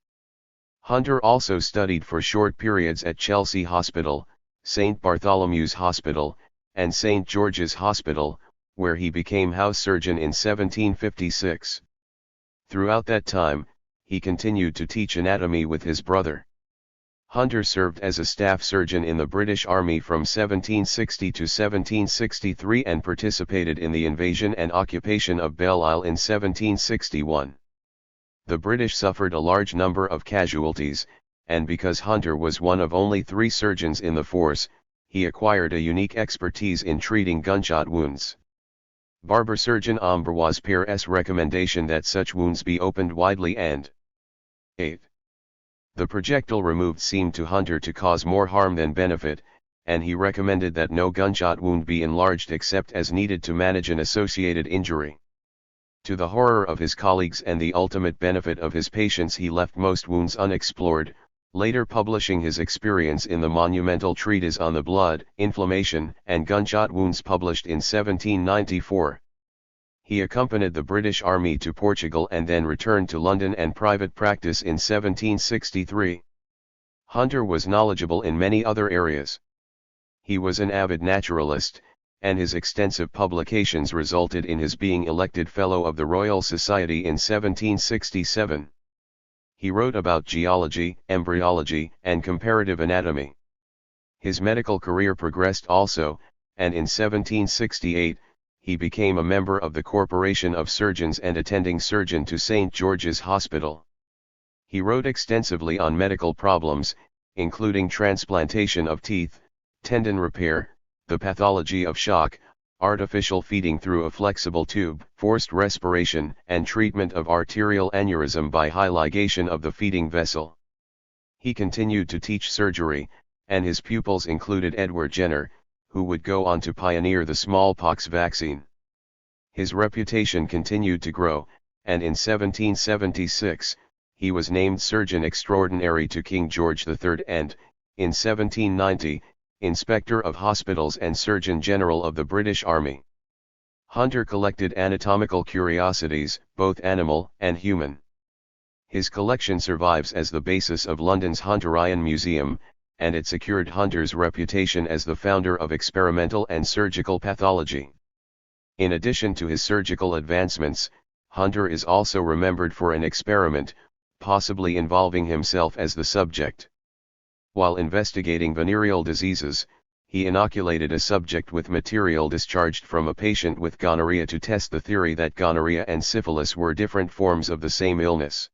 Hunter also studied for short periods at Chelsea Hospital, St. Bartholomew's Hospital, and St. George's Hospital, where he became house surgeon in 1756. Throughout that time, he continued to teach anatomy with his brother. Hunter served as a staff surgeon in the British Army from 1760 to 1763 and participated in the invasion and occupation of Belle Isle in 1761. The British suffered a large number of casualties, and because Hunter was one of only 3 surgeons in the force, he acquired a unique expertise in treating gunshot wounds. Barber surgeon Ambroise Pare's recommendation that such wounds be opened widely and 8. The projectile removed seemed to Hunter to cause more harm than benefit, and he recommended that no gunshot wound be enlarged except as needed to manage an associated injury. To the horror of his colleagues and the ultimate benefit of his patients, he left most wounds unexplored, later publishing his experience in the monumental treatise on the blood, inflammation, and gunshot wounds published in 1794. He accompanied the British Army to Portugal and then returned to London and private practice in 1763. Hunter was knowledgeable in many other areas. He was an avid naturalist, and his extensive publications resulted in his being elected Fellow of the Royal Society in 1767. He wrote about geology, embryology, and comparative anatomy. His medical career progressed also, and in 1768, he became a member of the Corporation of Surgeons and attending surgeon to St. George's Hospital. He wrote extensively on medical problems, including transplantation of teeth, tendon repair, the pathology of shock, artificial feeding through a flexible tube, forced respiration, and treatment of arterial aneurysm by high ligation of the feeding vessel. He continued to teach surgery, and his pupils included Edward Jenner, who would go on to pioneer the smallpox vaccine. His reputation continued to grow, and in 1776, he was named Surgeon Extraordinary to King George III and, in 1790, Inspector of Hospitals and Surgeon General of the British Army. Hunter collected anatomical curiosities, both animal and human. His collection survives as the basis of London's Hunterian Museum, and it secured Hunter's reputation as the founder of experimental and surgical pathology. In addition to his surgical advancements, Hunter is also remembered for an experiment, possibly involving himself as the subject. While investigating venereal diseases, he inoculated a subject with material discharged from a patient with gonorrhea to test the theory that gonorrhea and syphilis were different forms of the same illness.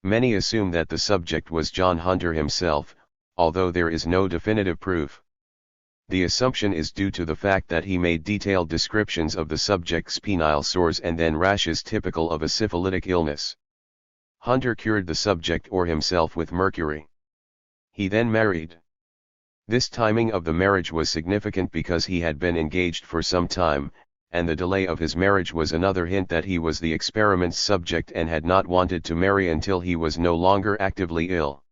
Many assume that the subject was John Hunter himself, although there is no definitive proof. The assumption is due to the fact that he made detailed descriptions of the subject's penile sores and then rashes typical of a syphilitic illness. Hunter cured the subject or himself with mercury. He then married. This timing of the marriage was significant because he had been engaged for some time, and the delay of his marriage was another hint that he was the experiment's subject and had not wanted to marry until he was no longer actively ill.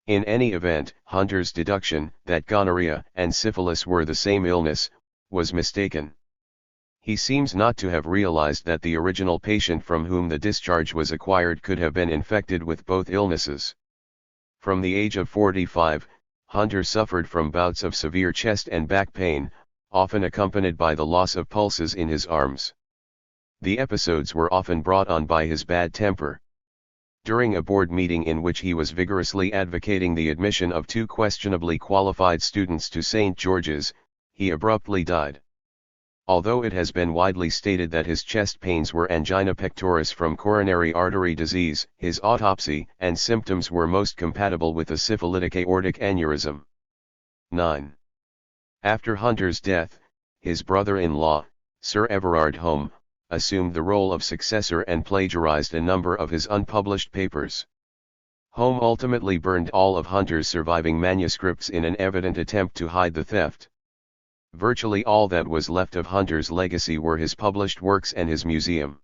In any event, Hunter's deduction, that gonorrhea and syphilis were the same illness, was mistaken. He seems not to have realized that the original patient from whom the discharge was acquired could have been infected with both illnesses. From the age of 45, Hunter suffered from bouts of severe chest and back pain, often accompanied by the loss of pulses in his arms. The episodes were often brought on by his bad temper. During a board meeting in which he was vigorously advocating the admission of 2 questionably qualified students to St. George's, he abruptly died. Although it has been widely stated that his chest pains were angina pectoris from coronary artery disease, his autopsy and symptoms were most compatible with a syphilitic aortic aneurysm. 9. After Hunter's death, his brother-in-law, Sir Everard Home, assumed the role of successor and plagiarized a number of his unpublished papers. Home ultimately burned all of Hunter's surviving manuscripts in an evident attempt to hide the theft. Virtually all that was left of Hunter's legacy were his published works and his museum.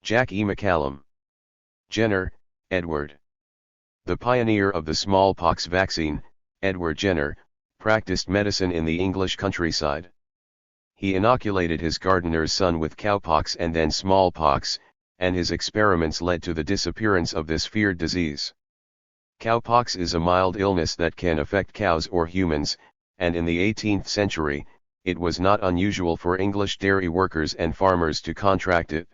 Jack E. McCallum. Jenner, Edward. The pioneer of the smallpox vaccine, Edward Jenner, practiced medicine in the English countryside. He inoculated his gardener's son with cowpox and then smallpox, and his experiments led to the disappearance of this feared disease. Cowpox is a mild illness that can affect cows or humans, and in the 18th century, it was not unusual for English dairy workers and farmers to contract it.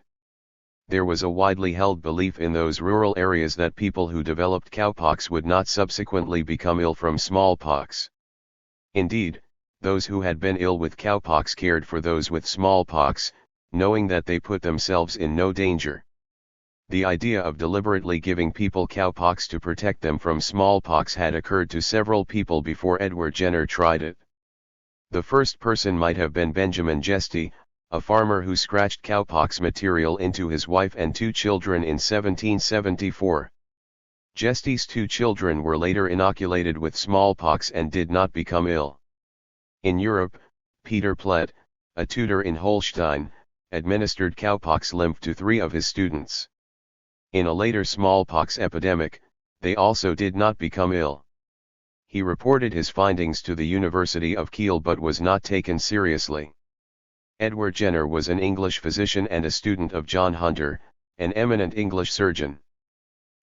There was a widely held belief in those rural areas that people who developed cowpox would not subsequently become ill from smallpox. Indeed, those who had been ill with cowpox cared for those with smallpox, knowing that they put themselves in no danger. The idea of deliberately giving people cowpox to protect them from smallpox had occurred to several people before Edward Jenner tried it. The first person might have been Benjamin Jesty, a farmer who scratched cowpox material into his wife and 2 children in 1774. Jesty's 2 children were later inoculated with smallpox and did not become ill. In Europe, Peter Plett, a tutor in Holstein, administered cowpox lymph to 3 of his students. In a later smallpox epidemic, they also did not become ill. He reported his findings to the University of Kiel but was not taken seriously. Edward Jenner was an English physician and a student of John Hunter, an eminent English surgeon.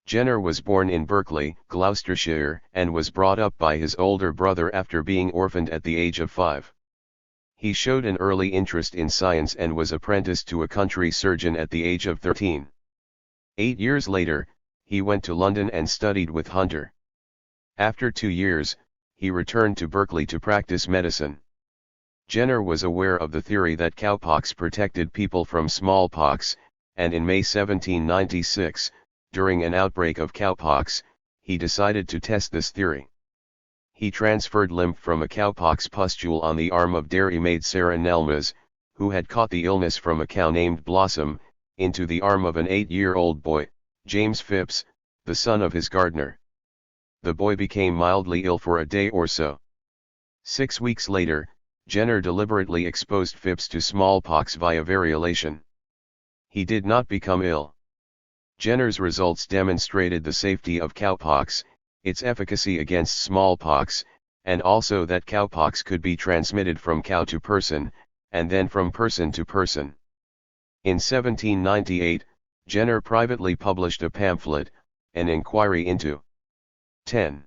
Jenner was born in Berkeley, Gloucestershire, and was brought up by his older brother after being orphaned at the age of 5. He showed an early interest in science and was apprenticed to a country surgeon at the age of 13. 8 years later, he went to London and studied with Hunter. After 2 years, he returned to Berkeley to practice medicine. Jenner was aware of the theory that cowpox protected people from smallpox, and in May 1796, during an outbreak of cowpox, he decided to test this theory. He transferred lymph from a cowpox pustule on the arm of dairymaid Sarah Nelmes, who had caught the illness from a cow named Blossom, into the arm of an 8-year-old boy, James Phipps, the son of his gardener. The boy became mildly ill for a day or so. 6 weeks later, Jenner deliberately exposed Phipps to smallpox via variolation. He did not become ill. Jenner's results demonstrated the safety of cowpox, its efficacy against smallpox, and also that cowpox could be transmitted from cow to person, and then from person to person. In 1798, Jenner privately published a pamphlet, An Inquiry into 10.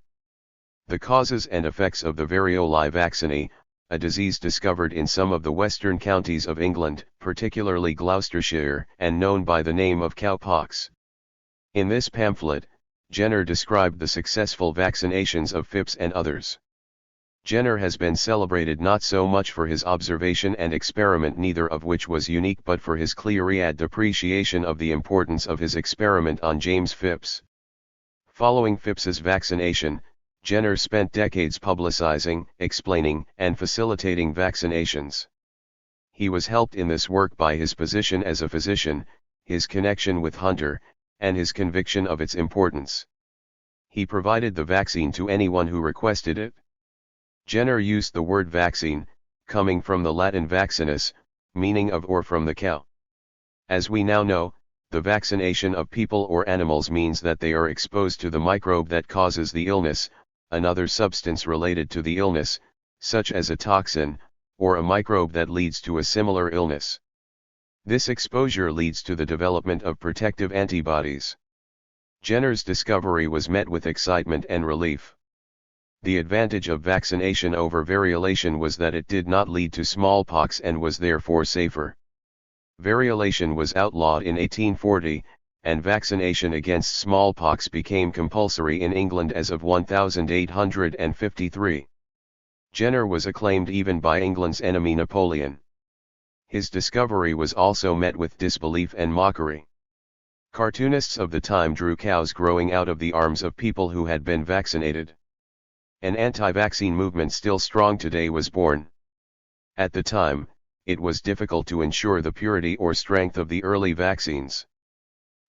The causes and effects of the variolae vaccinae, a disease discovered in some of the western counties of England, particularly Gloucestershire, and known by the name of cowpox. In this pamphlet, Jenner described the successful vaccinations of Phipps and others. Jenner has been celebrated not so much for his observation and experiment, neither of which was unique, but for his clear-eyed appreciation of the importance of his experiment on James Phipps. Following Phipps's vaccination, Jenner spent decades publicizing, explaining, and facilitating vaccinations. He was helped in this work by his position as a physician, his connection with Hunter, and his conviction of its importance. He provided the vaccine to anyone who requested it. Jenner used the word vaccine, coming from the Latin vaccinus, meaning of or from the cow. As we now know, the vaccination of people or animals means that they are exposed to the microbe that causes the illness, another substance related to the illness, such as a toxin, or a microbe that leads to a similar illness. This exposure leads to the development of protective antibodies. Jenner's discovery was met with excitement and relief. The advantage of vaccination over variolation was that it did not lead to smallpox and was therefore safer. Variolation was outlawed in 1840, and vaccination against smallpox became compulsory in England as of 1853. Jenner was acclaimed even by England's enemy Napoleon. His discovery was also met with disbelief and mockery. Cartoonists of the time drew cows growing out of the arms of people who had been vaccinated. An anti-vaccine movement still strong today was born. At the time, it was difficult to ensure the purity or strength of the early vaccines.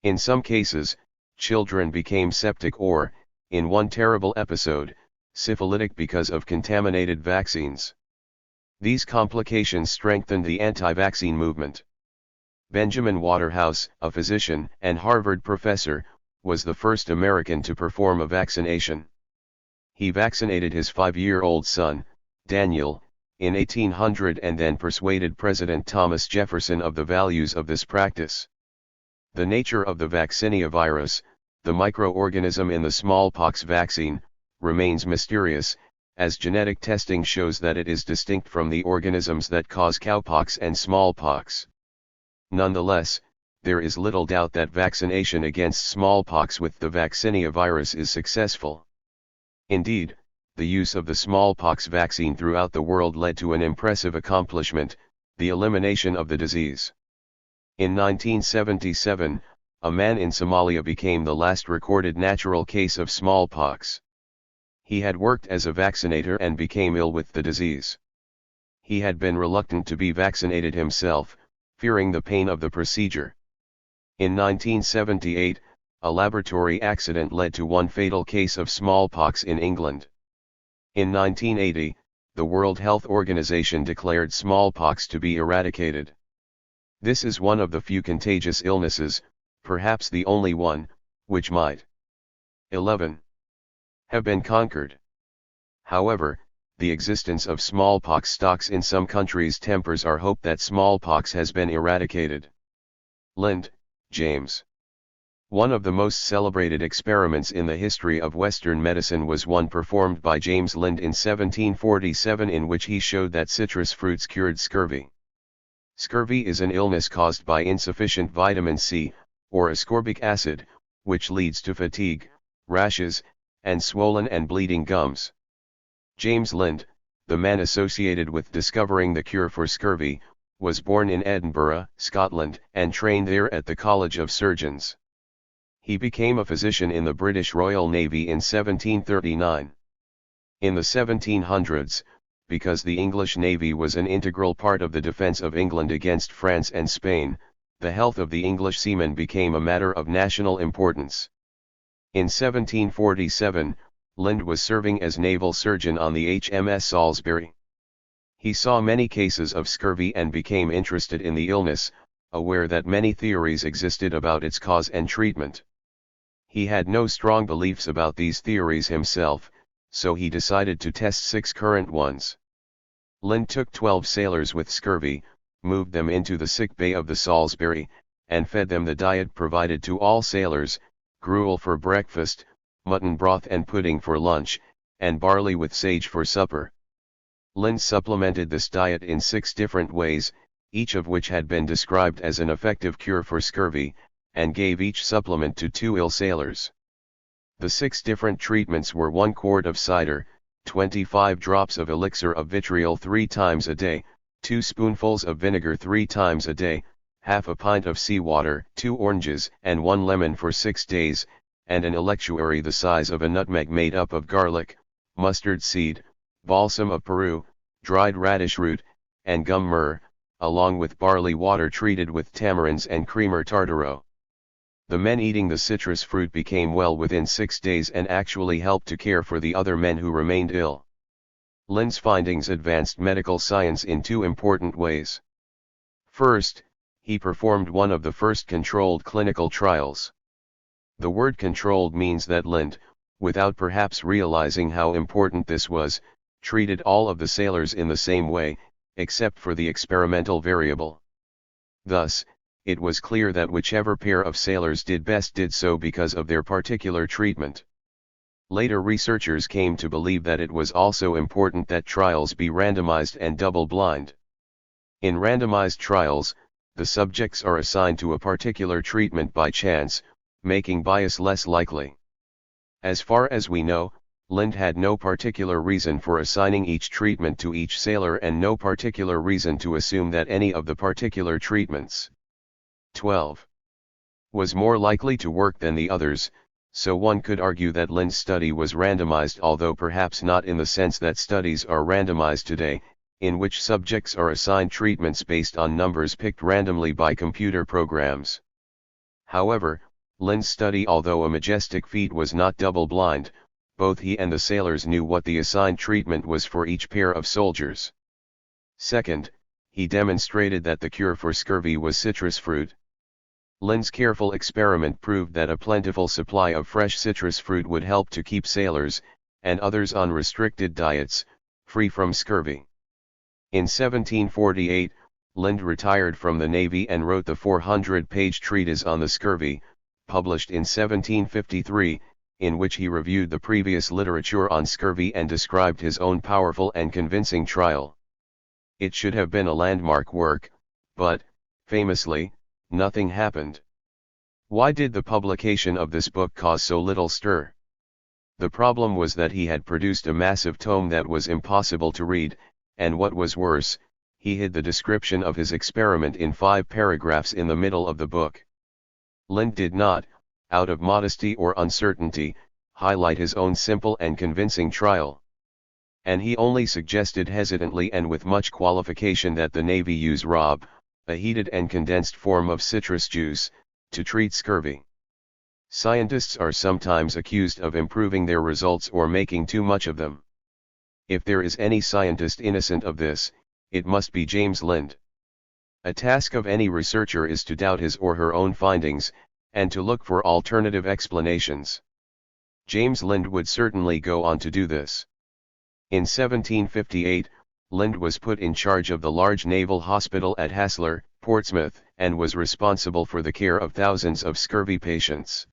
In some cases, children became septic or, in one terrible episode, syphilitic because of contaminated vaccines. These complications strengthened the anti-vaccine movement. Benjamin Waterhouse, a physician and Harvard professor, was the first American to perform a vaccination. He vaccinated his 5-year-old son, Daniel, in 1800 and then persuaded President Thomas Jefferson of the values of this practice. The nature of the vaccinia virus, the microorganism in the smallpox vaccine, remains mysterious, as genetic testing shows that it is distinct from the organisms that cause cowpox and smallpox. Nonetheless, there is little doubt that vaccination against smallpox with the vaccinia virus is successful. Indeed, the use of the smallpox vaccine throughout the world led to an impressive accomplishment, the elimination of the disease. In 1977, a man in Somalia became the last recorded natural case of smallpox. He had worked as a vaccinator and became ill with the disease. He had been reluctant to be vaccinated himself, fearing the pain of the procedure. In 1978, a laboratory accident led to one fatal case of smallpox in England. In 1980, the World Health Organization declared smallpox to be eradicated. This is one of the few contagious illnesses, perhaps the only one, which might 11. Have been conquered. However, the existence of smallpox stocks in some countries tempers our hope that smallpox has been eradicated. Lind, James. One of the most celebrated experiments in the history of Western medicine was one performed by James Lind in 1747, in which he showed that citrus fruits cured scurvy. Scurvy is an illness caused by insufficient vitamin C, or ascorbic acid, which leads to fatigue, rashes, and swollen and bleeding gums. James Lind, the man associated with discovering the cure for scurvy, was born in Edinburgh, Scotland, and trained there at the College of Surgeons. He became a physician in the British Royal Navy in 1739. In the 1700s, because the English Navy was an integral part of the defense of England against France and Spain, the health of the English seamen became a matter of national importance. In 1747, Lind was serving as naval surgeon on the HMS Salisbury. He saw many cases of scurvy and became interested in the illness, aware that many theories existed about its cause and treatment. He had no strong beliefs about these theories himself, so he decided to test 6 current ones. Lind took 12 sailors with scurvy, moved them into the sick bay of the Salisbury, and fed them the diet provided to all sailors: gruel for breakfast, mutton broth and pudding for lunch, and barley with sage for supper. Lind supplemented this diet in 6 different ways, each of which had been described as an effective cure for scurvy, and gave each supplement to 2 ill sailors. The 6 different treatments were 1 quart of cider, 25 drops of elixir of vitriol 3 times a day, 2 spoonfuls of vinegar 3 times a day, half a pint of seawater, 2 oranges and 1 lemon for 6 days, and an electuary the size of a nutmeg made up of garlic, mustard seed, balsam of Peru, dried radish root, and gum myrrh, along with barley water treated with tamarinds and creamer tartaro. The men eating the citrus fruit became well within 6 days and actually helped to care for the other men who remained ill. Lind's findings advanced medical science in 2 important ways. First, he performed one of the first controlled clinical trials. The word controlled means that Lind, without perhaps realizing how important this was, treated all of the sailors in the same way, except for the experimental variable. Thus, it was clear that whichever pair of sailors did best did so because of their particular treatment. Later researchers came to believe that it was also important that trials be randomized and double-blind. In randomized trials, the subjects are assigned to a particular treatment by chance, making bias less likely. As far as we know, Lind had no particular reason for assigning each treatment to each sailor and no particular reason to assume that any of the particular treatments 12 was more likely to work than the others, so one could argue that Lind's study was randomized, although perhaps not in the sense that studies are randomized today, in which subjects are assigned treatments based on numbers picked randomly by computer programs. However, Lind's study, although a majestic feat, was not double-blind. Both he and the sailors knew what the assigned treatment was for each pair of soldiers. Second, he demonstrated that the cure for scurvy was citrus fruit. Lind's careful experiment proved that a plentiful supply of fresh citrus fruit would help to keep sailors, and others on restricted diets, free from scurvy. In 1748, Lind retired from the Navy and wrote the 400-page treatise on the scurvy, published in 1753, in which he reviewed the previous literature on scurvy and described his own powerful and convincing trial. It should have been a landmark work, but, famously, nothing happened. Why did the publication of this book cause so little stir? The problem was that he had produced a massive tome that was impossible to read, and what was worse, he hid the description of his experiment in 5 paragraphs in the middle of the book. Lind did not, out of modesty or uncertainty, highlight his own simple and convincing trial. And he only suggested hesitantly and with much qualification that the Navy use rob, a heated and condensed form of citrus juice, to treat scurvy. Scientists are sometimes accused of improving their results or making too much of them. If there is any scientist innocent of this, it must be James Lind. A task of any researcher is to doubt his or her own findings, and to look for alternative explanations. James Lind would certainly go on to do this. In 1758, Lind was put in charge of the large naval hospital at Haslar, Portsmouth, and was responsible for the care of thousands of scurvy patients.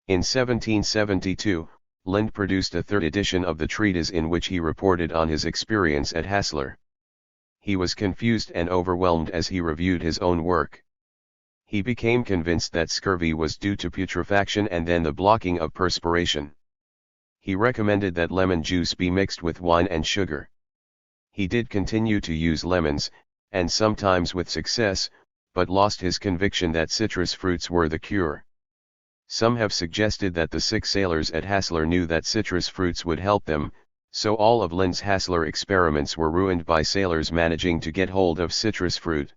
In 1772, Lind produced a 3rd edition of the treatise in which he reported on his experience at Haslar. He was confused and overwhelmed as he reviewed his own work. He became convinced that scurvy was due to putrefaction and then the blocking of perspiration. He recommended that lemon juice be mixed with wine and sugar. He did continue to use lemons, and sometimes with success, but lost his conviction that citrus fruits were the cure. Some have suggested that the 6 sailors at Haslar knew that citrus fruits would help them, so all of Lind's Haslar experiments were ruined by sailors managing to get hold of citrus fruit.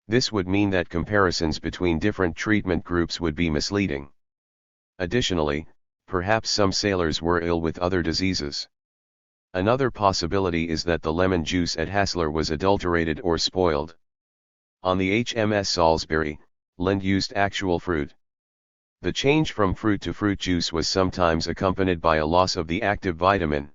This would mean that comparisons between different treatment groups would be misleading. Additionally, perhaps some sailors were ill with other diseases. Another possibility is that the lemon juice at Haslar was adulterated or spoiled. On the HMS Salisbury, Lind used actual fruit. The change from fruit to fruit juice was sometimes accompanied by a loss of the active vitamin.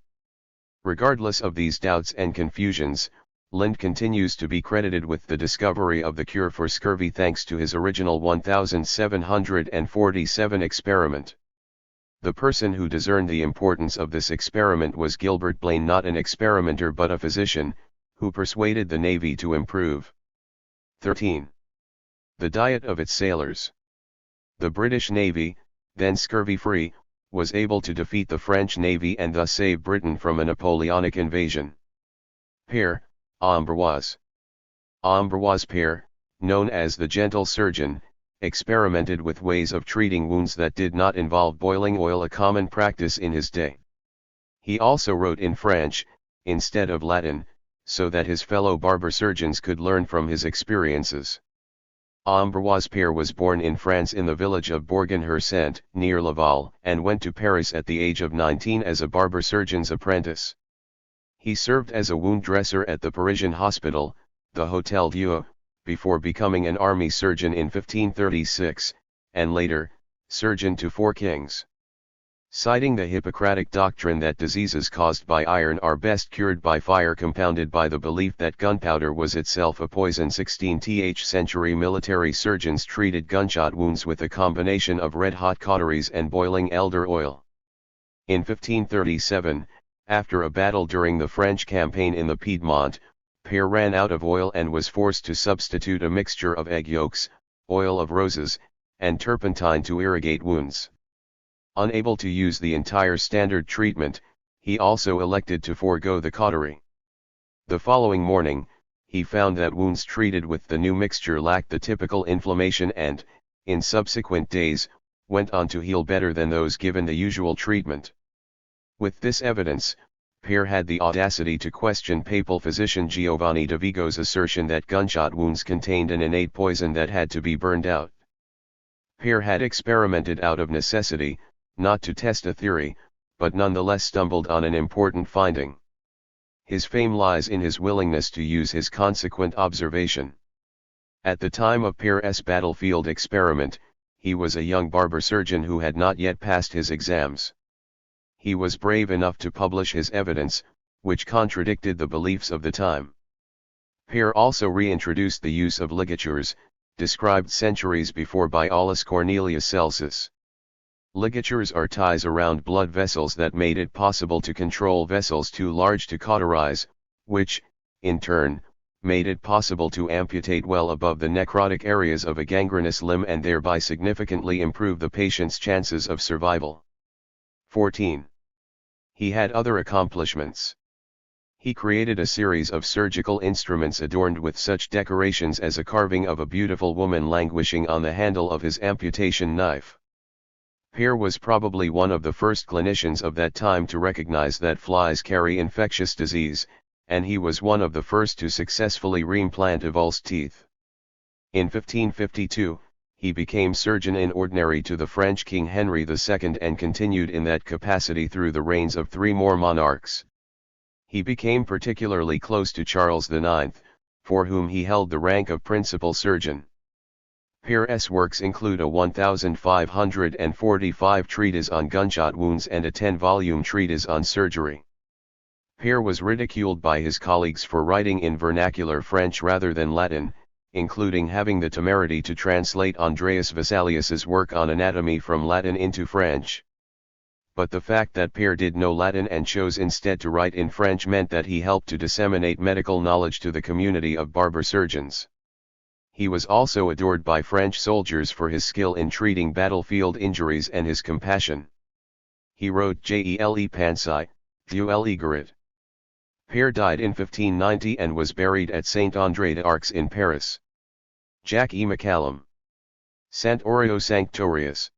Regardless of these doubts and confusions, Lind continues to be credited with the discovery of the cure for scurvy thanks to his original 1747 experiment. The person who discerned the importance of this experiment was Gilbert Blaine, not an experimenter but a physician, who persuaded the Navy to improve. 13. The diet of its sailors. The British Navy, then scurvy-free, was able to defeat the French Navy and thus save Britain from a Napoleonic invasion. Père Ambroise Père, known as the Gentle Surgeon, experimented with ways of treating wounds that did not involve boiling oil, a common practice in his day. He also wrote in French, instead of Latin, so that his fellow barber surgeons could learn from his experiences. Ambroise Père was born in France in the village of Bourg-en-Hersent, near Laval, and went to Paris at the age of 19 as a barber surgeon's apprentice. He served as a wound dresser at the Parisian hospital, the Hôtel Dieu, before becoming an army surgeon in 1536, and later, surgeon to 4 kings. Citing the Hippocratic doctrine that diseases caused by iron are best cured by fire, compounded by the belief that gunpowder was itself a poison, 16th century military surgeons treated gunshot wounds with a combination of red-hot cauteries and boiling elder oil. In 1537, after a battle during the French campaign in the Piedmont, Père ran out of oil and was forced to substitute a mixture of egg yolks, oil of roses, and turpentine to irrigate wounds. Unable to use the entire standard treatment, he also elected to forego the cautery. The following morning, he found that wounds treated with the new mixture lacked the typical inflammation and, in subsequent days, went on to heal better than those given the usual treatment. With this evidence, Père had the audacity to question papal physician Giovanni de Vigo's assertion that gunshot wounds contained an innate poison that had to be burned out. Père had experimented out of necessity, not to test a theory, but nonetheless stumbled on an important finding. His fame lies in his willingness to use his consequent observation. At the time of Père's battlefield experiment, he was a young barber surgeon who had not yet passed his exams. He was brave enough to publish his evidence, which contradicted the beliefs of the time. Père also reintroduced the use of ligatures, described centuries before by Aulus Cornelius Celsus. Ligatures are ties around blood vessels that made it possible to control vessels too large to cauterize, which, in turn, made it possible to amputate well above the necrotic areas of a gangrenous limb and thereby significantly improve the patient's chances of survival. 14. He had other accomplishments. He created a series of surgical instruments adorned with such decorations as a carving of a beautiful woman languishing on the handle of his amputation knife. Père was probably one of the first clinicians of that time to recognize that flies carry infectious disease, and he was one of the first to successfully reimplant avulsed teeth. In 1552, he became surgeon in ordinary to the French King Henry II and continued in that capacity through the reigns of 3 more monarchs. He became particularly close to Charles IX, for whom he held the rank of principal surgeon. Père's works include a 1,545 treatise on gunshot wounds and a 10-volume treatise on surgery. Père was ridiculed by his colleagues for writing in vernacular French rather than Latin, including having the temerity to translate Andreas Vesalius's work on anatomy from Latin into French. But the fact that Père did know Latin and chose instead to write in French meant that he helped to disseminate medical knowledge to the community of barber surgeons. He was also adored by French soldiers for his skill in treating battlefield injuries and his compassion. He wrote Gele Pensée, Duel Egarit. Père died in 1590 and was buried at Saint-André d'Arcs in Paris. Jack E. McCallum. Sant'Oreo Sanctorius.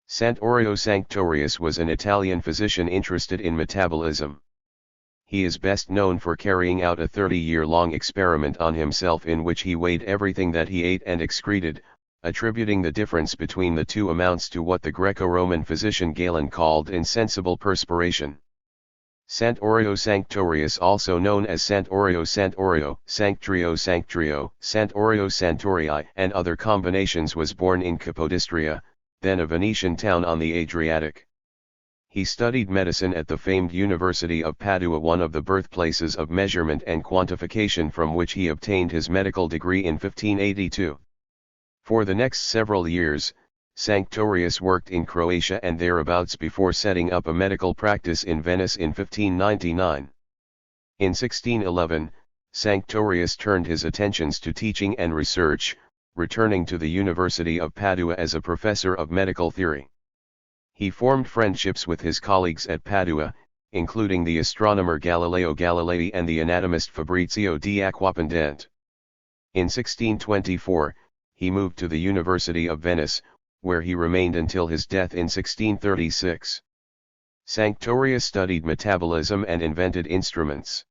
Sant'Oreo Sanctorius was an Italian physician interested in metabolism. He is best known for carrying out a 30-year-long experiment on himself in which he weighed everything that he ate and excreted, attributing the difference between the two amounts to what the Greco-Roman physician Galen called insensible perspiration. Sant'Oreo Sanctorius, also known as Sant'Oreo Sant'Oreo, Sanctrio Sanctrio, Sant'Oreo Santorii and other combinations, was born in Capodistria, then a Venetian town on the Adriatic. He studied medicine at the famed University of Padua, one of the birthplaces of measurement and quantification, from which he obtained his medical degree in 1582. For the next several years, Sanctorius worked in Croatia and thereabouts before setting up a medical practice in Venice in 1599. In 1611, Sanctorius turned his attentions to teaching and research, returning to the University of Padua as a professor of medical theory. He formed friendships with his colleagues at Padua, including the astronomer Galileo Galilei and the anatomist Fabrizio di Aquapendente. In 1624, he moved to the University of Venice, where he remained until his death in 1636. Sanctorius studied metabolism and invented instruments.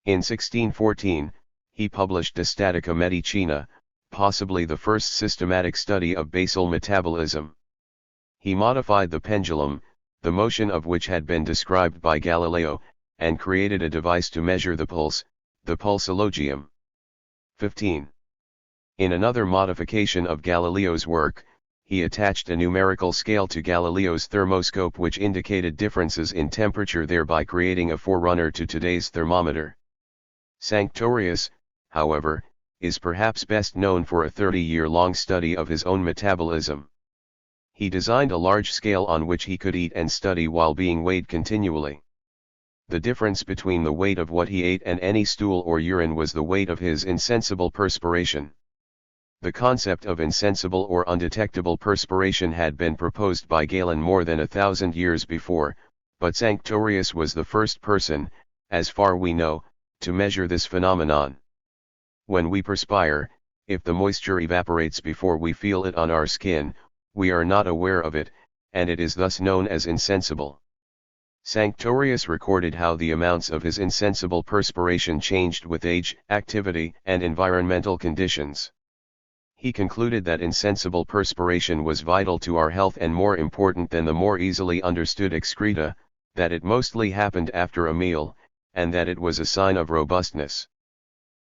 In 1614, he published De Statica Medicina, possibly the first systematic study of basal metabolism. He modified the pendulum, the motion of which had been described by Galileo, and created a device to measure the pulse, the pulsologium. 15. In another modification of Galileo's work, he attached a numerical scale to Galileo's thermoscope which indicated differences in temperature, thereby creating a forerunner to today's thermometer. Sanctorius, however, is perhaps best known for a 30-year-long study of his own metabolism. He designed a large scale on which he could eat and study while being weighed continually. The difference between the weight of what he ate and any stool or urine was the weight of his insensible perspiration. The concept of insensible or undetectable perspiration had been proposed by Galen more than 1,000 years before, but Sanctorius was the first person, as far we know, to measure this phenomenon. When we perspire, if the moisture evaporates before we feel it on our skin, we are not aware of it, and it is thus known as insensible. Sanctorius recorded how the amounts of his insensible perspiration changed with age, activity, and environmental conditions. He concluded that insensible perspiration was vital to our health and more important than the more easily understood excreta, that it mostly happened after a meal, and that it was a sign of robustness.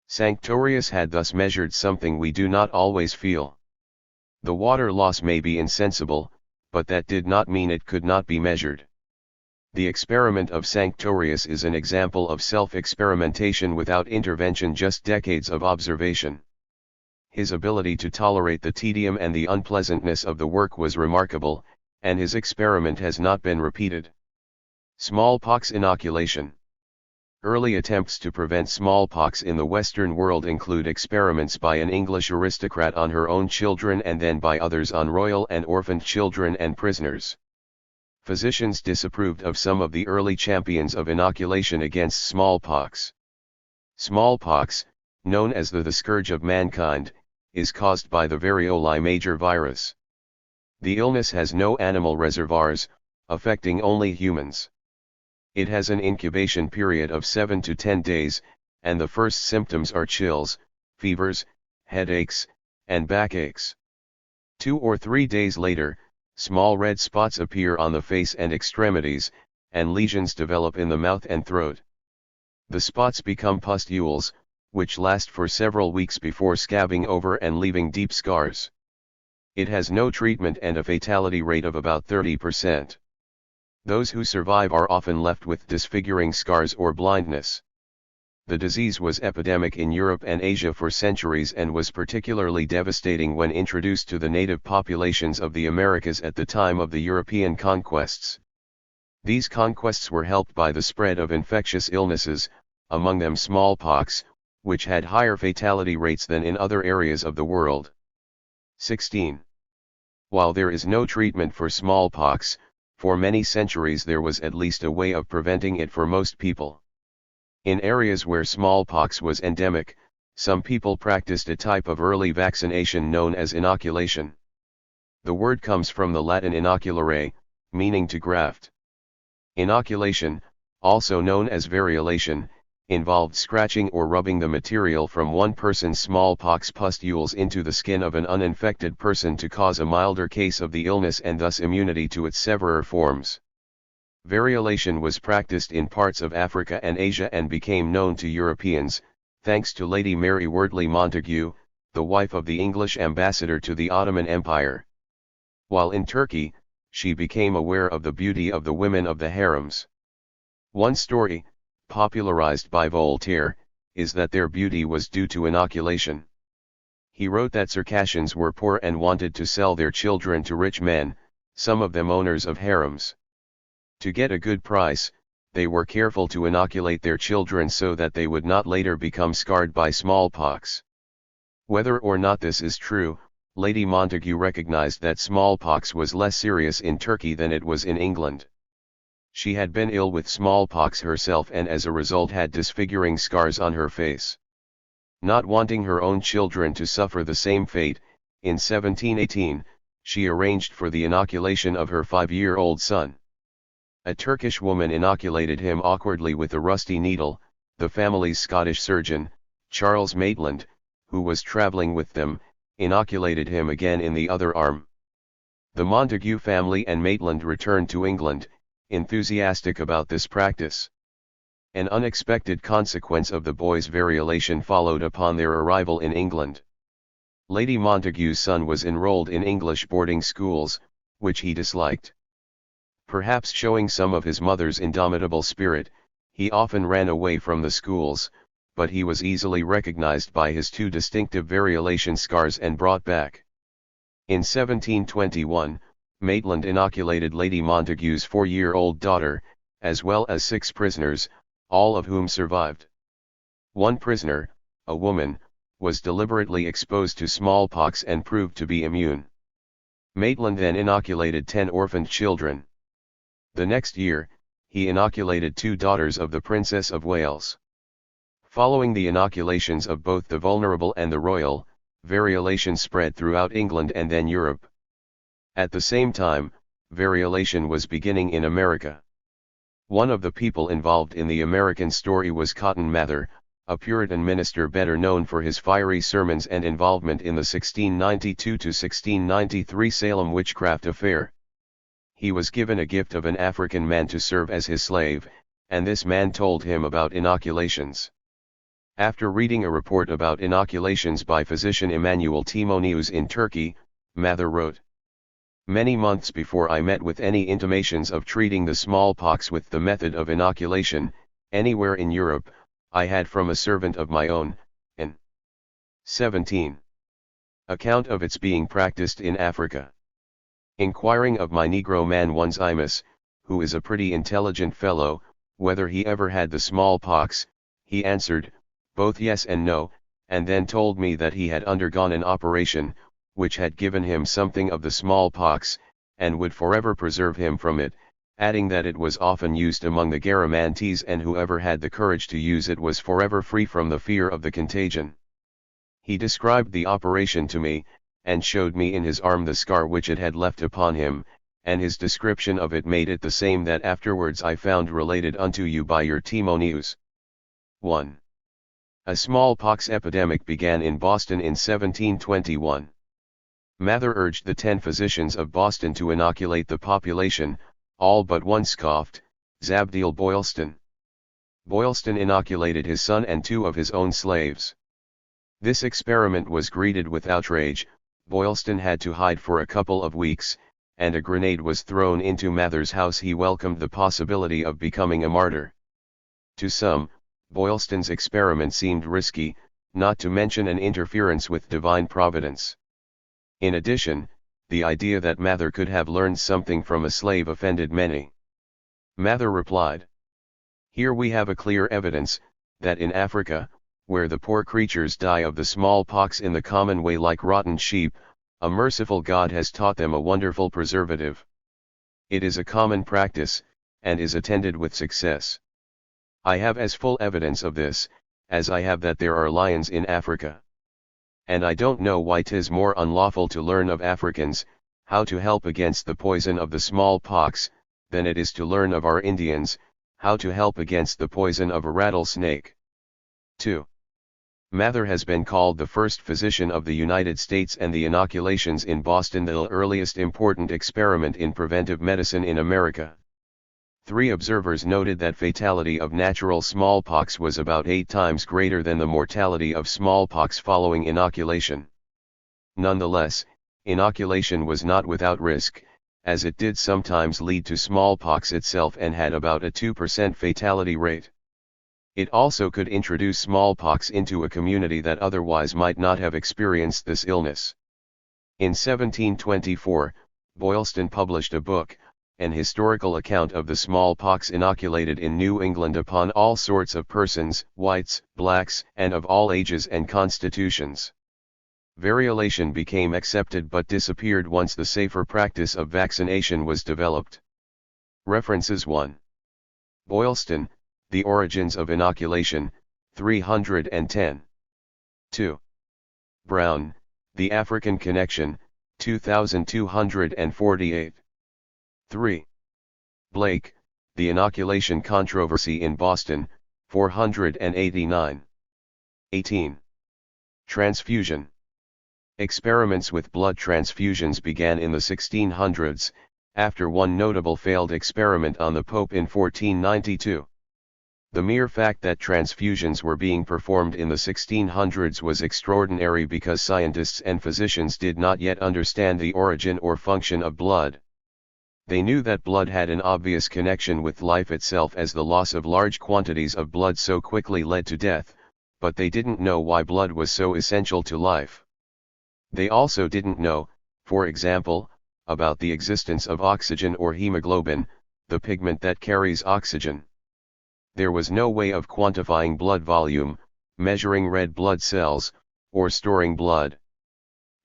Sanctorius had thus measured something we do not always feel. The water loss may be insensible, but that did not mean it could not be measured. The experiment of Sanctorius is an example of self-experimentation without intervention, just decades of observation. His ability to tolerate the tedium and the unpleasantness of the work was remarkable, and his experiment has not been repeated. Smallpox inoculation. Early attempts to prevent smallpox in the Western world include experiments by an English aristocrat on her own children and then by others on royal and orphaned children and prisoners. Physicians disapproved of some of the early champions of inoculation against smallpox. Smallpox, known as the scourge of mankind, is caused by the varioli major virus. The illness has no animal reservoirs, affecting only humans. It has an incubation period of 7 to 10 days, and the first symptoms are chills, fevers, headaches, and backaches. 2 or 3 days later, small red spots appear on the face and extremities, and lesions develop in the mouth and throat. The spots become pustules, which last for several weeks before scabbing over and leaving deep scars. It has no treatment and a fatality rate of about 30%. Those who survive are often left with disfiguring scars or blindness. The disease was epidemic in Europe and Asia for centuries and was particularly devastating when introduced to the native populations of the Americas at the time of the European conquests. These conquests were helped by the spread of infectious illnesses, among them smallpox, which had higher fatality rates than in other areas of the world. 16. While there is no treatment for smallpox, for many centuries there was at least a way of preventing it for most people. In areas where smallpox was endemic, some people practiced a type of early vaccination known as inoculation. The word comes from the Latin inoculare, meaning to graft. Inoculation, also known as variolation, involved scratching or rubbing the material from one person's smallpox pustules into the skin of an uninfected person to cause a milder case of the illness and thus immunity to its severer forms. Variolation was practiced in parts of Africa and Asia and became known to Europeans, thanks to Lady Mary Wortley Montagu, the wife of the English ambassador to the Ottoman Empire. While in Turkey, she became aware of the beauty of the women of the harems. One story, popularized by Voltaire, is that their beauty was due to inoculation. He wrote that Circassians were poor and wanted to sell their children to rich men, some of them owners of harems. To get a good price, they were careful to inoculate their children so that they would not later become scarred by smallpox. Whether or not this is true, Lady Montagu recognized that smallpox was less serious in Turkey than it was in England. She had been ill with smallpox herself and as a result had disfiguring scars on her face. Not wanting her own children to suffer the same fate, in 1718, she arranged for the inoculation of her 5-year-old son. A Turkish woman inoculated him awkwardly with a rusty needle. The family's Scottish surgeon, Charles Maitland, who was traveling with them, inoculated him again in the other arm. The Montagu family and Maitland returned to England, enthusiastic about this practice. An unexpected consequence of the boys' variolation followed upon their arrival in England. Lady Montagu's son was enrolled in English boarding schools, which he disliked. Perhaps showing some of his mother's indomitable spirit, he often ran away from the schools, but he was easily recognized by his 2 distinctive variolation scars and brought back. In 1721, Maitland inoculated Lady Montagu's 4-year-old daughter, as well as 6 prisoners, all of whom survived. One prisoner, a woman, was deliberately exposed to smallpox and proved to be immune. Maitland then inoculated 10 orphaned children. The next year, he inoculated 2 daughters of the Princess of Wales. Following the inoculations of both the vulnerable and the royal, variolation spread throughout England and then Europe. At the same time, variolation was beginning in America. One of the people involved in the American story was Cotton Mather, a Puritan minister better known for his fiery sermons and involvement in the 1692–1693 Salem witchcraft affair. He was given a gift of an African man to serve as his slave, and this man told him about inoculations. After reading a report about inoculations by physician Emanuel Timonius in Turkey, Mather wrote, "Many months before I met with any intimations of treating the smallpox with the method of inoculation, anywhere in Europe, I had from a servant of my own, an 17. account of its being practiced in Africa. Inquiring of my Negro man Ones Imus, who is a pretty intelligent fellow, whether he ever had the smallpox, he answered, both yes and no, and then told me that he had undergone an operation, which had given him something of the smallpox, and would forever preserve him from it, adding that it was often used among the Garamantes and whoever had the courage to use it was forever free from the fear of the contagion. He described the operation to me, and showed me in his arm the scar which it had left upon him, and his description of it made it the same that afterwards I found related unto you by your Timonius. 1. A smallpox epidemic began in Boston in 1721. Mather urged the 10 physicians of Boston to inoculate the population, all but one scoffed, Zabdiel Boylston. Boylston inoculated his son and 2 of his own slaves. This experiment was greeted with outrage. Boylston had to hide for a couple of weeks, and a grenade was thrown into Mather's house. He welcomed the possibility of becoming a martyr. To some, Boylston's experiment seemed risky, not to mention an interference with divine providence. In addition, the idea that Mather could have learned something from a slave offended many. Mather replied, "Here we have a clear evidence, that in Africa, where the poor creatures die of the smallpox in the common way like rotten sheep, a merciful God has taught them a wonderful preservative. It is a common practice, and is attended with success. I have as full evidence of this, as I have that there are lions in Africa. And I don't know why 'tis more unlawful to learn of Africans, how to help against the poison of the smallpox, than it is to learn of our Indians, how to help against the poison of a rattlesnake." 2. Mather has been called the first physician of the United States and the inoculations in Boston the earliest important experiment in preventive medicine in America. 3 observers noted that fatality of natural smallpox was about 8 times greater than the mortality of smallpox following inoculation. Nonetheless, Inoculation was not without risk, as it did sometimes lead to smallpox itself and had about a 2% fatality rate. It also could introduce smallpox into a community that otherwise might not have experienced this illness. In 1724, Boylston published a book, an historical account of the smallpox inoculated in New England upon all sorts of persons, whites, blacks, and of all ages and constitutions. Variolation became accepted but disappeared once the safer practice of vaccination was developed. References 1. Boylston, The Origins of Inoculation, 310. 2. Brown, The African Connection, 2248. 3. Blake, The Inoculation Controversy in Boston, 489. 18. Transfusion. Experiments with blood transfusions began in the 1600s, after one notable failed experiment on the Pope in 1492. The mere fact that transfusions were being performed in the 1600s was extraordinary because scientists and physicians did not yet understand the origin or function of blood. They knew that blood had an obvious connection with life itself, as the loss of large quantities of blood so quickly led to death, but they didn't know why blood was so essential to life. They also didn't know, for example, about the existence of oxygen or hemoglobin, the pigment that carries oxygen. There was no way of quantifying blood volume, measuring red blood cells, or storing blood.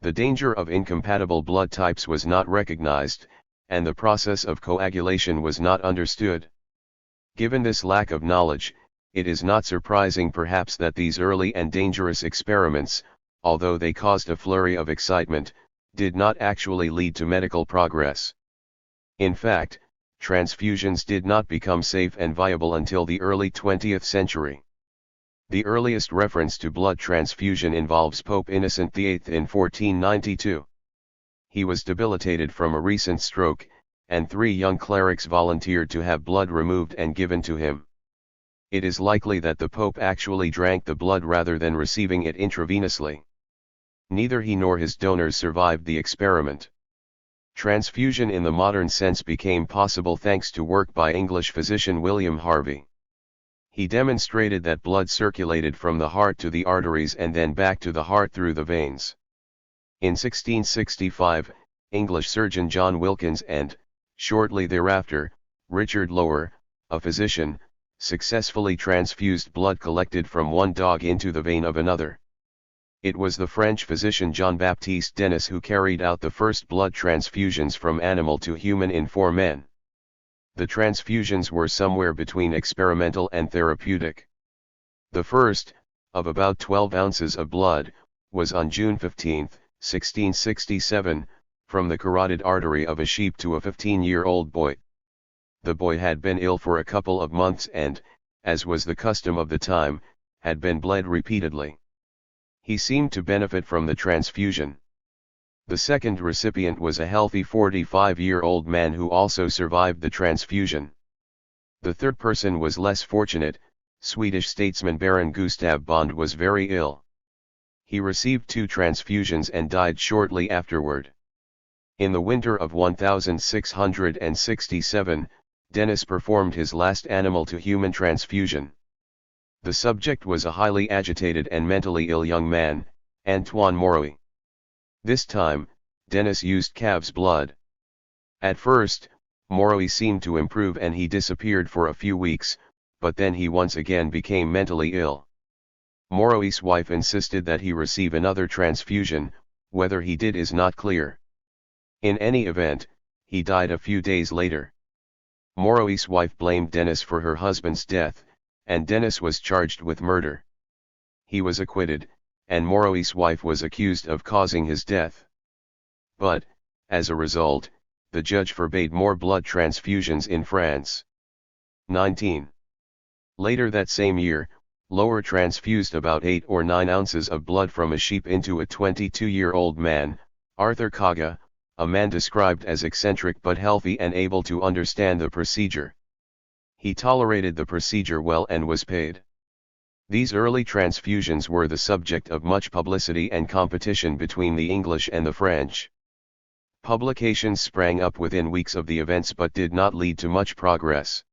The danger of incompatible blood types was not recognized, and the process of coagulation was not understood. Given this lack of knowledge, it is not surprising perhaps that these early and dangerous experiments, although they caused a flurry of excitement, did not actually lead to medical progress. In fact, transfusions did not become safe and viable until the early 20th century. The earliest reference to blood transfusion involves Pope Innocent VIII in 1492. He was debilitated from a recent stroke, and 3 young clerics volunteered to have blood removed and given to him. It is likely that the Pope actually drank the blood rather than receiving it intravenously. Neither he nor his donors survived the experiment. Transfusion in the modern sense became possible thanks to work by English physician William Harvey. He demonstrated that blood circulated from the heart to the arteries and then back to the heart through the veins. In 1665, English surgeon John Wilkins and, shortly thereafter, Richard Lower, a physician, successfully transfused blood collected from one dog into the vein of another. It was the French physician Jean-Baptiste Denis who carried out the first blood transfusions from animal to human in 4 men. The transfusions were somewhere between experimental and therapeutic. The first, of about 12 ounces of blood, was on June 15, 1667, from the carotid artery of a sheep to a 15-year-old boy. The boy had been ill for a couple of months and, as was the custom of the time, had been bled repeatedly. He seemed to benefit from the transfusion. The second recipient was a healthy 45-year-old man who also survived the transfusion. The third person was less fortunate. Swedish statesman Baron Gustav Bond was very ill. He received 2 transfusions and died shortly afterward. In the winter of 1667, Denis performed his last animal-to-human transfusion. The subject was a highly agitated and mentally ill young man, Antoine Moroy. This time, Denis used calf's blood. At first, Moroy seemed to improve and he disappeared for a few weeks, but then he once again became mentally ill. Moroy's wife insisted that he receive another transfusion. Whether he did is not clear. In any event, he died a few days later. Moroy's wife blamed Denis for her husband's death, and Denis was charged with murder. He was acquitted, and Moroy's wife was accused of causing his death. But, as a result, the judge forbade more blood transfusions in France. 19. Later that same year, Lower transfused about 8 or 9 ounces of blood from a sheep into a 22-year-old man, Arthur Kaga, a man described as eccentric but healthy and able to understand the procedure. He tolerated the procedure well and was paid. These early transfusions were the subject of much publicity and competition between the English and the French. Publications sprang up within weeks of the events but did not lead to much progress.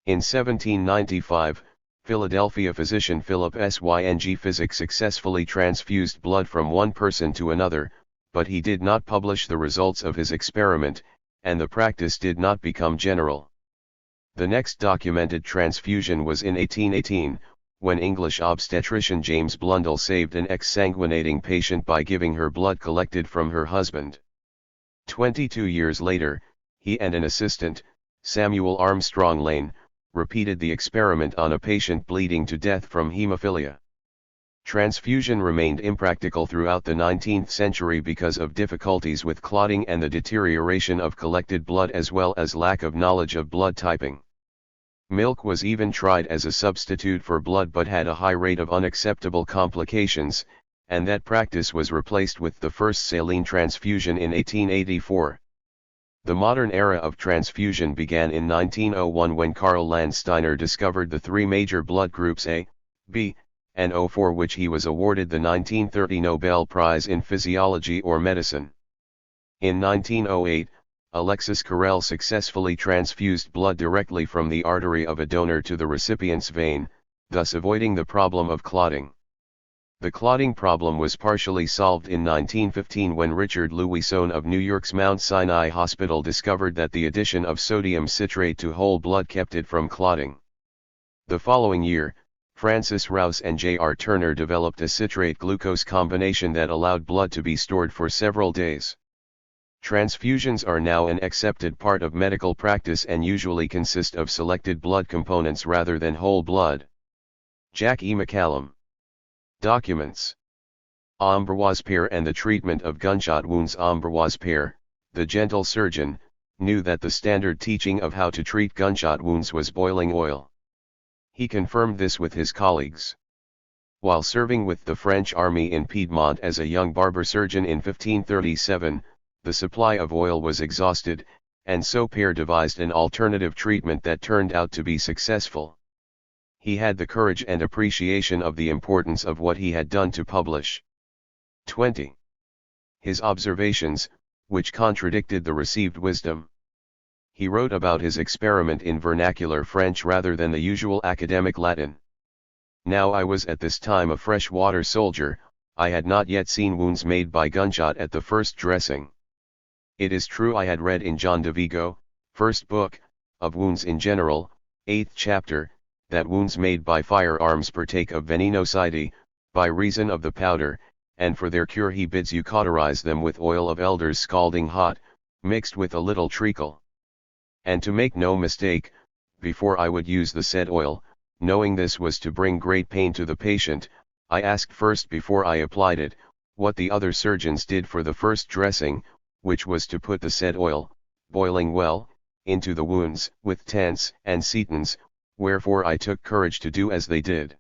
In 1795, Philadelphia physician Philip Syng Physic successfully transfused blood from one person to another, but he did not publish the results of his experiment, and the practice did not become general. The next documented transfusion was in 1818, when English obstetrician James Blundell saved an exsanguinating patient by giving her blood collected from her husband. 22 years later, he and an assistant, Samuel Armstrong Lane, repeated the experiment on a patient bleeding to death from hemophilia. Transfusion remained impractical throughout the 19th century because of difficulties with clotting and the deterioration of collected blood as well as lack of knowledge of blood typing. Milk was even tried as a substitute for blood but had a high rate of unacceptable complications, and that practice was replaced with the first saline transfusion in 1884. The modern era of transfusion began in 1901 when Karl Landsteiner discovered the three major blood groups A, B, and O, for which he was awarded the 1930 Nobel Prize in Physiology or Medicine. In 1908, Alexis Carrel successfully transfused blood directly from the artery of a donor to the recipient's vein, thus avoiding the problem of clotting. The clotting problem was partially solved in 1915 when Richard Louison of New York's Mount Sinai Hospital discovered that the addition of sodium citrate to whole blood kept it from clotting. The following year, Francis Rouse and J.R. Turner developed a citrate-glucose combination that allowed blood to be stored for several days. Transfusions are now an accepted part of medical practice and usually consist of selected blood components rather than whole blood. Jack E. McCallum. Documents. Ambroise Paré and the treatment of gunshot wounds. Ambroise Paré, the gentle surgeon, knew that the standard teaching of how to treat gunshot wounds was boiling oil. He confirmed this with his colleagues. While serving with the French army in Piedmont as a young barber surgeon in 1537, the supply of oil was exhausted, and so Paré devised an alternative treatment that turned out to be successful. He had the courage and appreciation of the importance of what he had done to publish. 20. His observations, which contradicted the received wisdom. He wrote about his experiment in vernacular French rather than the usual academic Latin. Now I was at this time a freshwater soldier, I had not yet seen wounds made by gunshot at the first dressing. It is true I had read in John de Vigo, first book, of wounds in general, 8th chapter, that wounds made by firearms partake of venenosity, by reason of the powder, and for their cure he bids you cauterize them with oil of elders scalding hot, mixed with a little treacle. And to make no mistake, before I would use the said oil, knowing this was to bring great pain to the patient, I asked first before I applied it, what the other surgeons did for the first dressing, which was to put the said oil, boiling well, into the wounds, with tents and setons, wherefore I took courage to do as they did.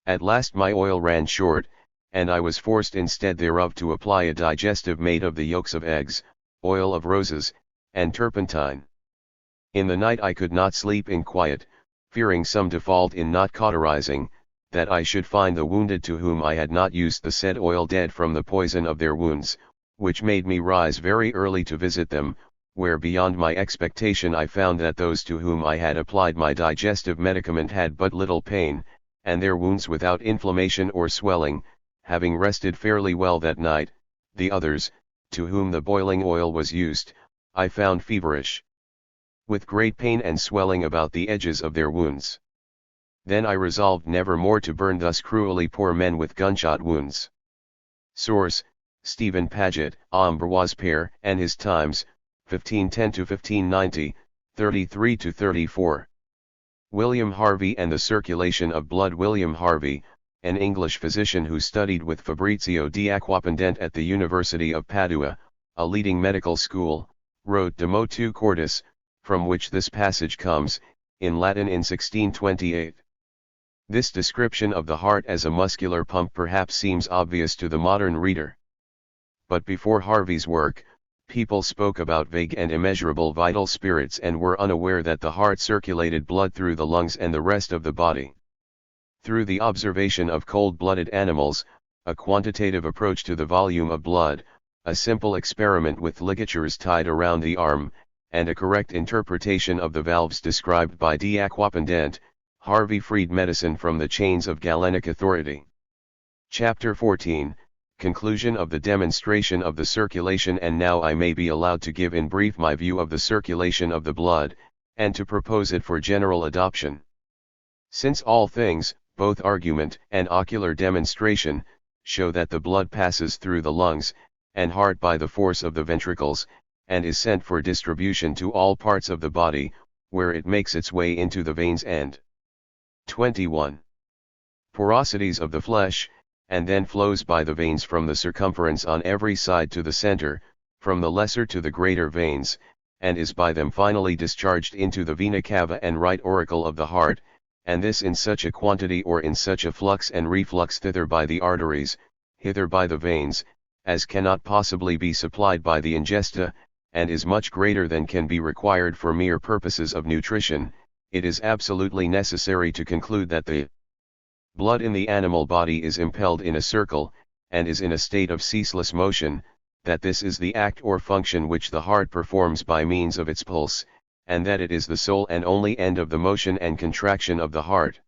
At last my oil ran short, and I was forced instead thereof to apply a digestive made of the yolks of eggs, oil of roses, and turpentine. In the night I could not sleep in quiet, fearing some default in not cauterizing, that I should find the wounded to whom I had not used the said oil dead from the poison of their wounds, which made me rise very early to visit them, where beyond my expectation I found that those to whom I had applied my digestive medicament had but little pain, and their wounds without inflammation or swelling, having rested fairly well that night. The others, to whom the boiling oil was used, I found feverish, with great pain and swelling about the edges of their wounds. Then I resolved never more to burn thus cruelly poor men with gunshot wounds. Source: Stephen Paget, Ambroise Paré and His Times, 1510–1590, 33–34. William Harvey and the Circulation of Blood. William Harvey, an English physician who studied with Fabrizio di Aquapendente at the University of Padua, a leading medical school, wrote De Motu Cordis, from which this passage comes, in Latin in 1628. This description of the heart as a muscular pump perhaps seems obvious to the modern reader. But before Harvey's work, people spoke about vague and immeasurable vital spirits and were unaware that the heart circulated blood through the lungs and the rest of the body. Through the observation of cold-blooded animals, a quantitative approach to the volume of blood, a simple experiment with ligatures tied around the arm, and a correct interpretation of the valves described by D'Aquapendent, Harvey freed medicine from the chains of Galenic authority. Chapter 14, Conclusion of the demonstration of the circulation. And now I may be allowed to give in brief my view of the circulation of the blood, and to propose it for general adoption. Since all things, both argument and ocular demonstration, show that the blood passes through the lungs and heart by the force of the ventricles, and is sent for distribution to all parts of the body, where it makes its way into the veins and 21. Porosities of the flesh, and then flows by the veins from the circumference on every side to the center, from the lesser to the greater veins, and is by them finally discharged into the vena cava and right auricle of the heart, and this in such a quantity or in such a flux and reflux thither by the arteries, hither by the veins, as cannot possibly be supplied by the ingesta, and is much greater than can be required for mere purposes of nutrition. It is absolutely necessary to conclude that the blood in the animal body is impelled in a circle, and is in a state of ceaseless motion, that this is the act or function which the heart performs by means of its pulse, and that it is the sole and only end of the motion and contraction of the heart.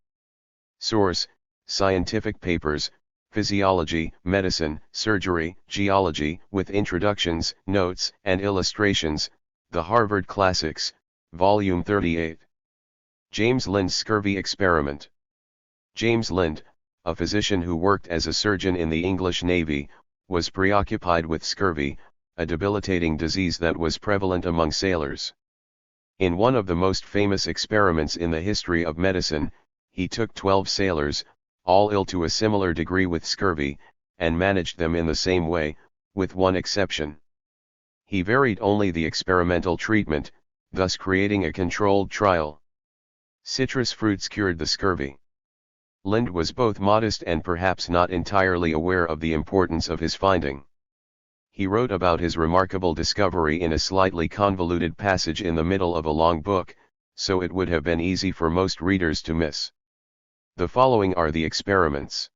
Source: Scientific Papers, Physiology, Medicine, Surgery, Geology, with introductions, notes, and illustrations, The Harvard Classics, Volume 38. James Lind's Scurvy Experiment. James Lind, a physician who worked as a surgeon in the English Navy, was preoccupied with scurvy, a debilitating disease that was prevalent among sailors. In one of the most famous experiments in the history of medicine, he took 12 sailors, all ill to a similar degree with scurvy, and managed them in the same way, with one exception. He varied only the experimental treatment, thus creating a controlled trial. Citrus fruits cured the scurvy. Lind was both modest and perhaps not entirely aware of the importance of his finding. He wrote about his remarkable discovery in a slightly convoluted passage in the middle of a long book, so it would have been easy for most readers to miss. The following are the experiments.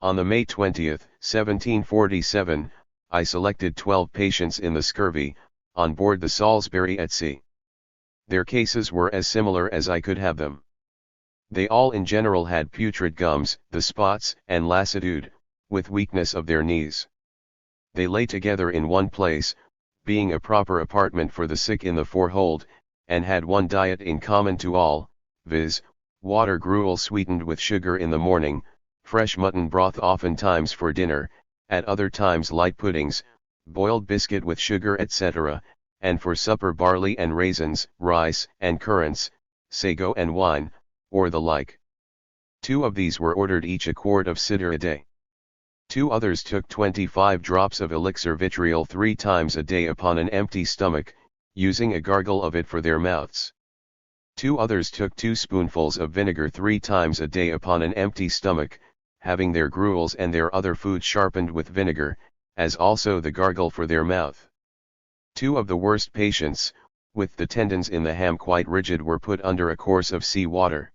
On the May 20, 1747, I selected 12 patients in the scurvy, on board the Salisbury at sea. Their cases were as similar as I could have them. They all in general had putrid gums, the spots, and lassitude, with weakness of their knees. They lay together in one place, being a proper apartment for the sick in the forehold, and had one diet in common to all, viz., water gruel sweetened with sugar in the morning, fresh mutton broth oftentimes for dinner, at other times light puddings, boiled biscuit with sugar etc., and for supper barley and raisins, rice and currants, sago and wine, or the like. 2 of these were ordered each a quart of cider a day. 2 others took 25 drops of elixir vitriol 3 times a day upon an empty stomach, using a gargle of it for their mouths. 2 others took 2 spoonfuls of vinegar 3 times a day upon an empty stomach, having their gruels and their other food sharpened with vinegar, as also the gargle for their mouth. 2 of the worst patients, with the tendons in the ham quite rigid, were put under a course of sea water.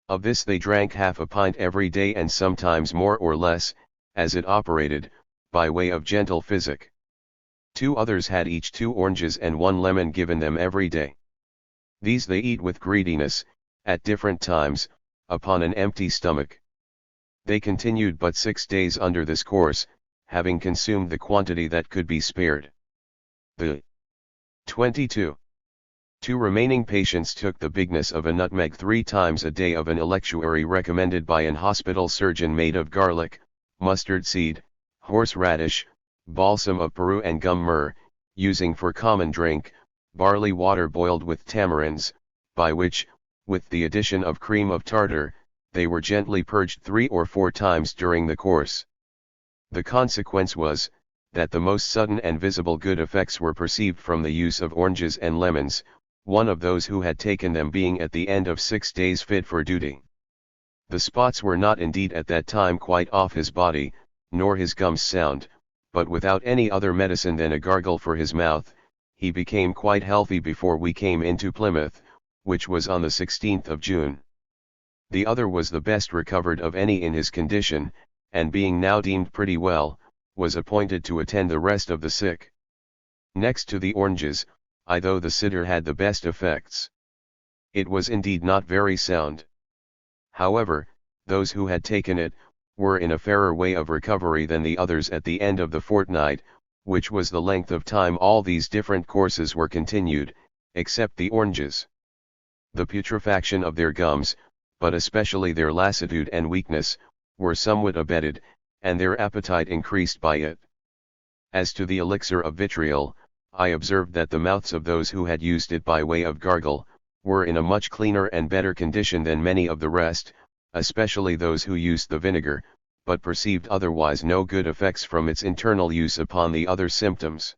Of this they drank half a pint every day, and sometimes more or less, as it operated, by way of gentle physic. 2 others had each 2 oranges and 1 lemon given them every day. These they eat with greediness, at different times, upon an empty stomach. They continued but 6 days under this course, having consumed the quantity that could be spared. The 22. 2 remaining patients took the bigness of a nutmeg 3 times a day of an electuary recommended by an hospital surgeon, made of garlic, mustard seed, horseradish, balsam of Peru and gum myrrh, using for common drink, barley water boiled with tamarinds, by which, with the addition of cream of tartar, they were gently purged 3 or 4 times during the course. The consequence was, that the most sudden and visible good effects were perceived from the use of oranges and lemons, one of those who had taken them being at the end of 6 days fit for duty. The spots were not indeed at that time quite off his body, nor his gums sound, but without any other medicine than a gargle for his mouth, he became quite healthy before we came into Plymouth, which was on the 16th of June. The other was the best recovered of any in his condition, and being now deemed pretty well, was appointed to attend the rest of the sick. Next to the oranges, though the cider had the best effects. It was indeed not very sound. However, those who had taken it, were in a fairer way of recovery than the others at the end of the fortnight, which was the length of time all these different courses were continued, except the oranges. The putrefaction of their gums, but especially their lassitude and weakness, were somewhat abated, and their appetite increased by it. As to the elixir of vitriol, I observed that the mouths of those who had used it by way of gargle, were in a much cleaner and better condition than many of the rest, especially those who used the vinegar, but perceived otherwise no good effects from its internal use upon the other symptoms.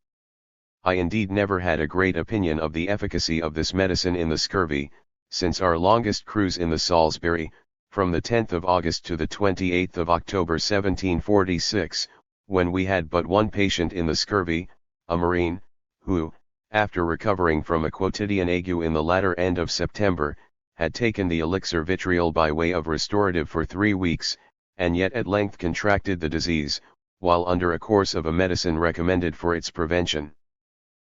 I indeed never had a great opinion of the efficacy of this medicine in the scurvy, since our longest cruise in the Salisbury, from the 10th of August to the 28th of October 1746, when we had but one patient in the scurvy, a marine, who, after recovering from a quotidian ague in the latter end of September, had taken the elixir vitriol by way of restorative for 3 weeks, and yet at length contracted the disease, while under a course of a medicine recommended for its prevention.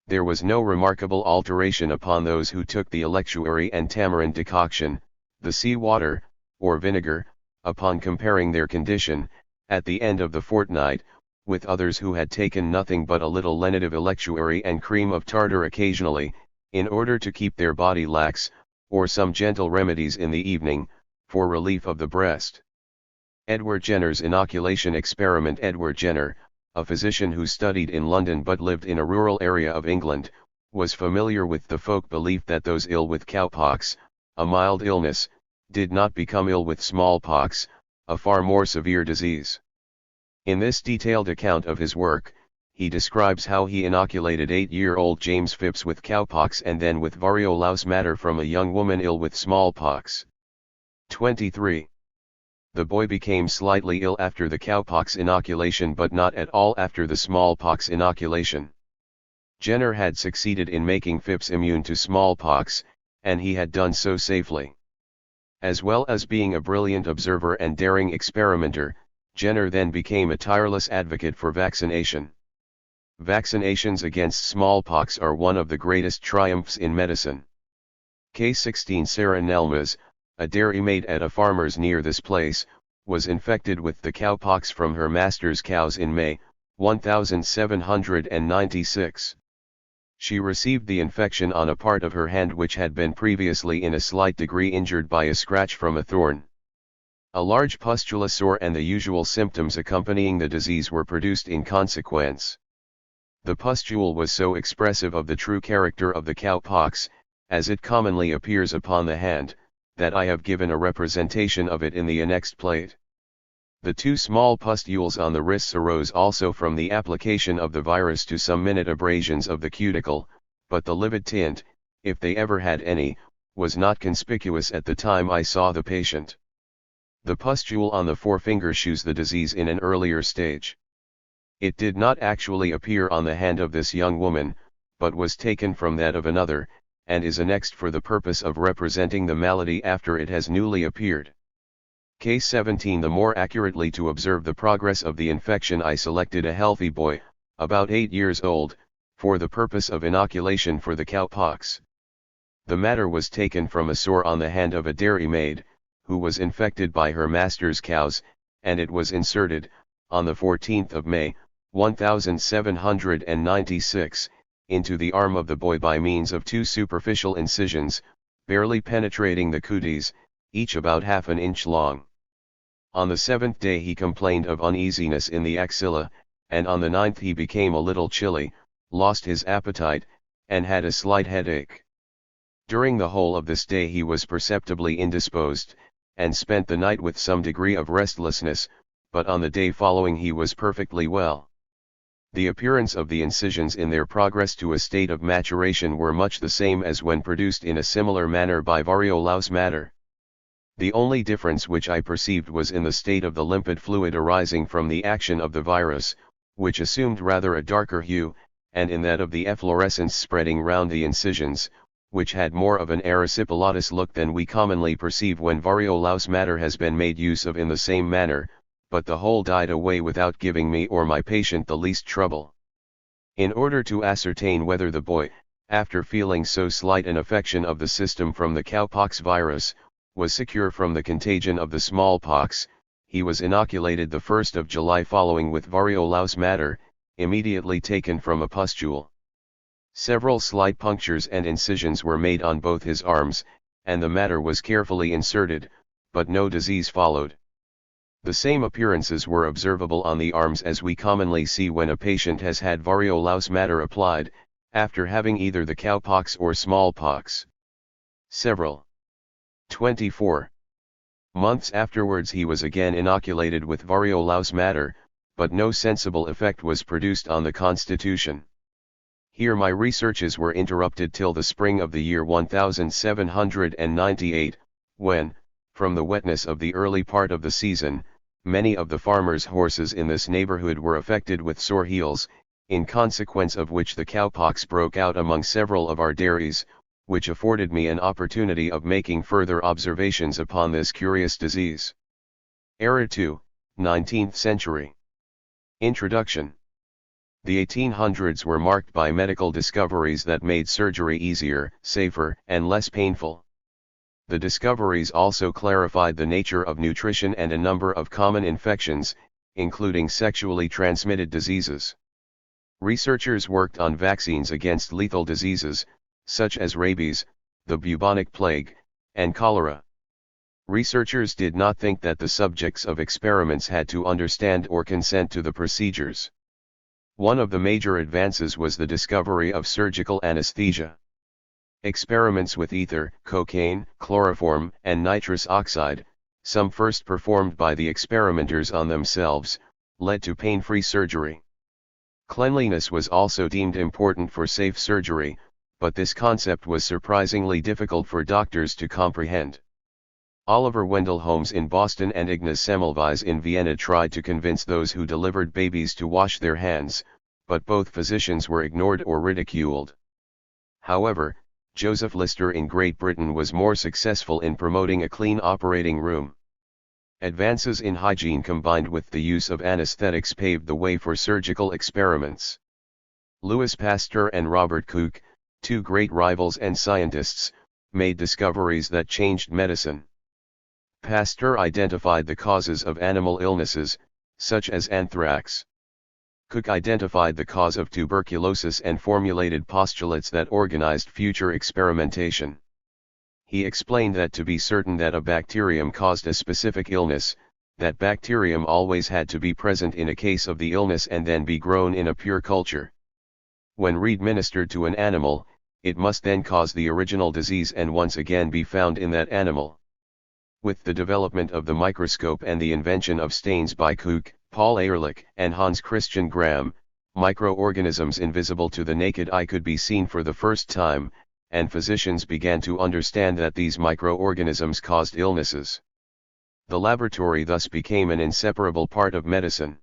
There was no remarkable alteration upon those who took the electuary and tamarind decoction, the sea water, or vinegar, upon comparing their condition, at the end of the fortnight, with others who had taken nothing but a little lenitive electuary and cream of tartar occasionally, in order to keep their body lax, or some gentle remedies in the evening, for relief of the breast. Edward Jenner's inoculation experiment. Edward Jenner, a physician who studied in London but lived in a rural area of England, was familiar with the folk belief that those ill with cowpox, a mild illness, did not become ill with smallpox, a far more severe disease. In this detailed account of his work, he describes how he inoculated 8-year-old James Phipps with cowpox and then with variolaus mater from a young woman ill with smallpox. 23. The boy became slightly ill after the cowpox inoculation but not at all after the smallpox inoculation. Jenner had succeeded in making Phipps immune to smallpox, and he had done so safely. As well as being a brilliant observer and daring experimenter, Jenner then became a tireless advocate for vaccination. Vaccinations against smallpox are one of the greatest triumphs in medicine. Case 16. Sarah Nelmas, a dairymaid at a farmer's near this place, was infected with the cowpox from her master's cows in May, 1796. She received the infection on a part of her hand which had been previously in a slight degree injured by a scratch from a thorn. A large pustula sore and the usual symptoms accompanying the disease were produced in consequence. The pustule was so expressive of the true character of the cowpox, as it commonly appears upon the hand, that I have given a representation of it in the annexed plate. The 2 small pustules on the wrists arose also from the application of the virus to some minute abrasions of the cuticle, but the livid tint, if they ever had any, was not conspicuous at the time I saw the patient. The pustule on the forefinger shews the disease in an earlier stage. It did not actually appear on the hand of this young woman, but was taken from that of another, and is annexed for the purpose of representing the malady after it has newly appeared. Case 17. The more accurately to observe the progress of the infection, I selected a healthy boy, about 8 years old, for the purpose of inoculation for the cowpox. The matter was taken from a sore on the hand of a dairymaid, who was infected by her master's cows, and it was inserted, on the 14th of May, 1796, into the arm of the boy by means of 2 superficial incisions, barely penetrating the cutis, each about half an inch long. On the 7th day he complained of uneasiness in the axilla, and on the 9th he became a little chilly, lost his appetite, and had a slight headache. During the whole of this day he was perceptibly indisposed, and spent the night with some degree of restlessness, but on the day following he was perfectly well. The appearance of the incisions in their progress to a state of maturation were much the same as when produced in a similar manner by variolaus mater. The only difference which I perceived was in the state of the limpid fluid arising from the action of the virus, which assumed rather a darker hue, and in that of the efflorescence spreading round the incisions, which had more of an erysipelatous look than we commonly perceive when variolaus mater has been made use of in the same manner, but the whole died away without giving me or my patient the least trouble. In order to ascertain whether the boy, after feeling so slight an affection of the system from the cowpox virus, was secure from the contagion of the smallpox, he was inoculated the 1st of July following with variolaus matter, immediately taken from a pustule. Several slight punctures and incisions were made on both his arms, and the matter was carefully inserted, but no disease followed. The same appearances were observable on the arms as we commonly see when a patient has had variolaus matter applied, after having either the cowpox or smallpox. Several 24 months afterwards he was again inoculated with variolaus matter, but no sensible effect was produced on the constitution. Here my researches were interrupted till the spring of the year 1798, when, from the wetness of the early part of the season, many of the farmers' horses in this neighborhood were affected with sore heels, in consequence of which the cowpox broke out among several of our dairies, which afforded me an opportunity of making further observations upon this curious disease. Era 2, 19th century. Introduction. The 1800s were marked by medical discoveries that made surgery easier, safer, and less painful. The discoveries also clarified the nature of nutrition and a number of common infections, including sexually transmitted diseases. Researchers worked on vaccines against lethal diseases, such as rabies, the bubonic plague, and cholera. Researchers did not think that the subjects of experiments had to understand or consent to the procedures. One of the major advances was the discovery of surgical anesthesia. Experiments with ether, cocaine, chloroform, and nitrous oxide, some first performed by the experimenters on themselves, led to pain-free surgery. Cleanliness was also deemed important for safe surgery, but this concept was surprisingly difficult for doctors to comprehend. Oliver Wendell Holmes in Boston and Ignaz Semmelweis in Vienna tried to convince those who delivered babies to wash their hands, but both physicians were ignored or ridiculed. However, Joseph Lister in Great Britain was more successful in promoting a clean operating room. Advances in hygiene combined with the use of anesthetics paved the way for surgical experiments. Louis Pasteur and Robert Koch, two great rivals and scientists, made discoveries that changed medicine. Pasteur identified the causes of animal illnesses, such as anthrax. Koch identified the cause of tuberculosis and formulated postulates that organized future experimentation. He explained that to be certain that a bacterium caused a specific illness, that bacterium always had to be present in a case of the illness and then be grown in a pure culture. When re-administered to an animal, it must then cause the original disease and once again be found in that animal. With the development of the microscope and the invention of stains by Koch, Paul Ehrlich, and Hans Christian Graham, microorganisms invisible to the naked eye could be seen for the first time, and physicians began to understand that these microorganisms caused illnesses. The laboratory thus became an inseparable part of medicine.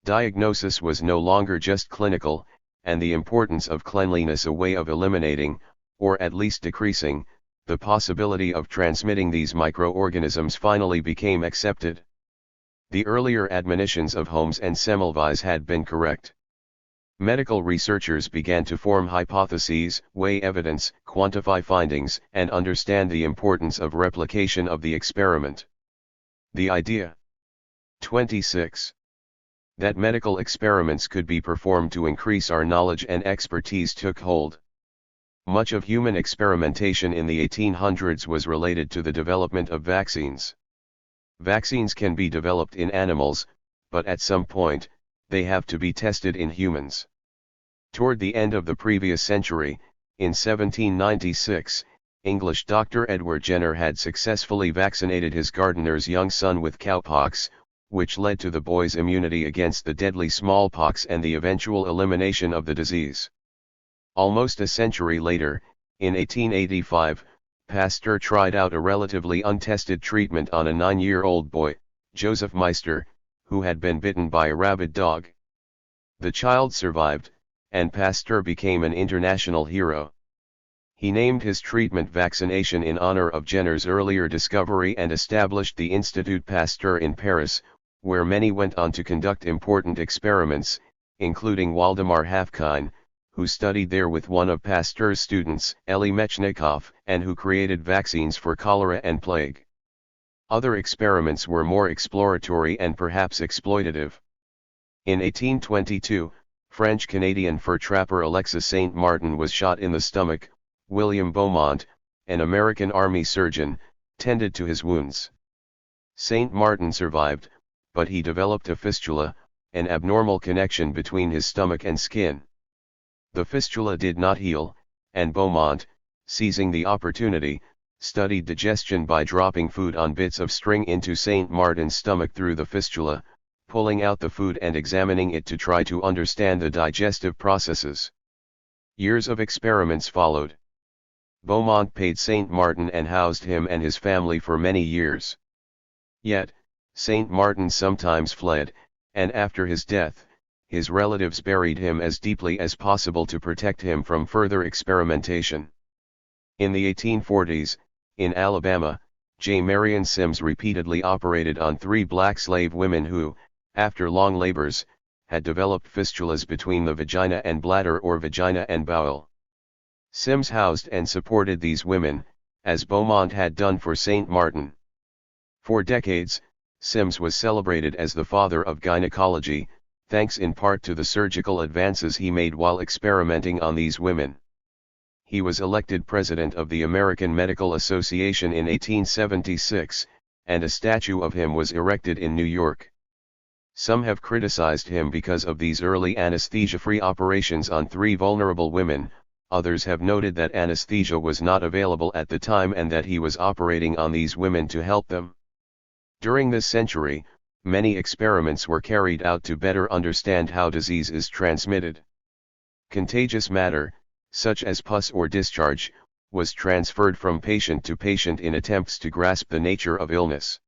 Diagnosis was no longer just clinical, and the importance of cleanliness a way of eliminating, or at least decreasing, the possibility of transmitting these microorganisms finally became accepted. The earlier admonitions of Holmes and Semmelweis had been correct. Medical researchers began to form hypotheses, weigh evidence, quantify findings, and understand the importance of replication of the experiment. The idea 26. That medical experiments could be performed to increase our knowledge and expertise took hold. Much of human experimentation in the 1800s was related to the development of vaccines. Vaccines can be developed in animals, but at some point, they have to be tested in humans. Toward the end of the previous century, in 1796, English Dr. Edward Jenner had successfully vaccinated his gardener's young son with cowpox, which led to the boy's immunity against the deadly smallpox and the eventual elimination of the disease. Almost a century later, in 1885, Pasteur tried out a relatively untested treatment on a 9-year-old boy, Joseph Meister, who had been bitten by a rabid dog. The child survived, and Pasteur became an international hero. He named his treatment vaccination in honor of Jenner's earlier discovery and established the Institut Pasteur in Paris, where many went on to conduct important experiments, including Waldemar Hafkine, who studied there with one of Pasteur's students, Elie Metchnikoff, and who created vaccines for cholera and plague. Other experiments were more exploratory and perhaps exploitative. In 1822, French-Canadian fur trapper Alexis Saint Martin was shot in the stomach. William Beaumont, an American Army surgeon, tended to his wounds. Saint Martin survived, but he developed a fistula, an abnormal connection between his stomach and skin. The fistula did not heal, and Beaumont, seizing the opportunity, studied digestion by dropping food on bits of string into Saint Martin's stomach through the fistula, pulling out the food and examining it to try to understand the digestive processes. Years of experiments followed. Beaumont paid Saint Martin and housed him and his family for many years. Yet, Saint Martin sometimes fled, and after his death, his relatives buried him as deeply as possible to protect him from further experimentation. In the 1840s, in Alabama, J. Marion Sims repeatedly operated on 3 black slave women who, after long labors, had developed fistulas between the vagina and bladder or vagina and bowel. Sims housed and supported these women, as Beaumont had done for Saint Martin. For decades, Sims was celebrated as the father of gynecology, thanks in part to the surgical advances he made while experimenting on these women. He was elected president of the American Medical Association in 1876, and a statue of him was erected in New York. Some have criticized him because of these early anesthesia-free operations on 3 vulnerable women. Others have noted that anesthesia was not available at the time and that he was operating on these women to help them. During this century, many experiments were carried out to better understand how disease is transmitted. Contagious matter, such as pus or discharge, was transferred from patient to patient in attempts to grasp the nature of illness.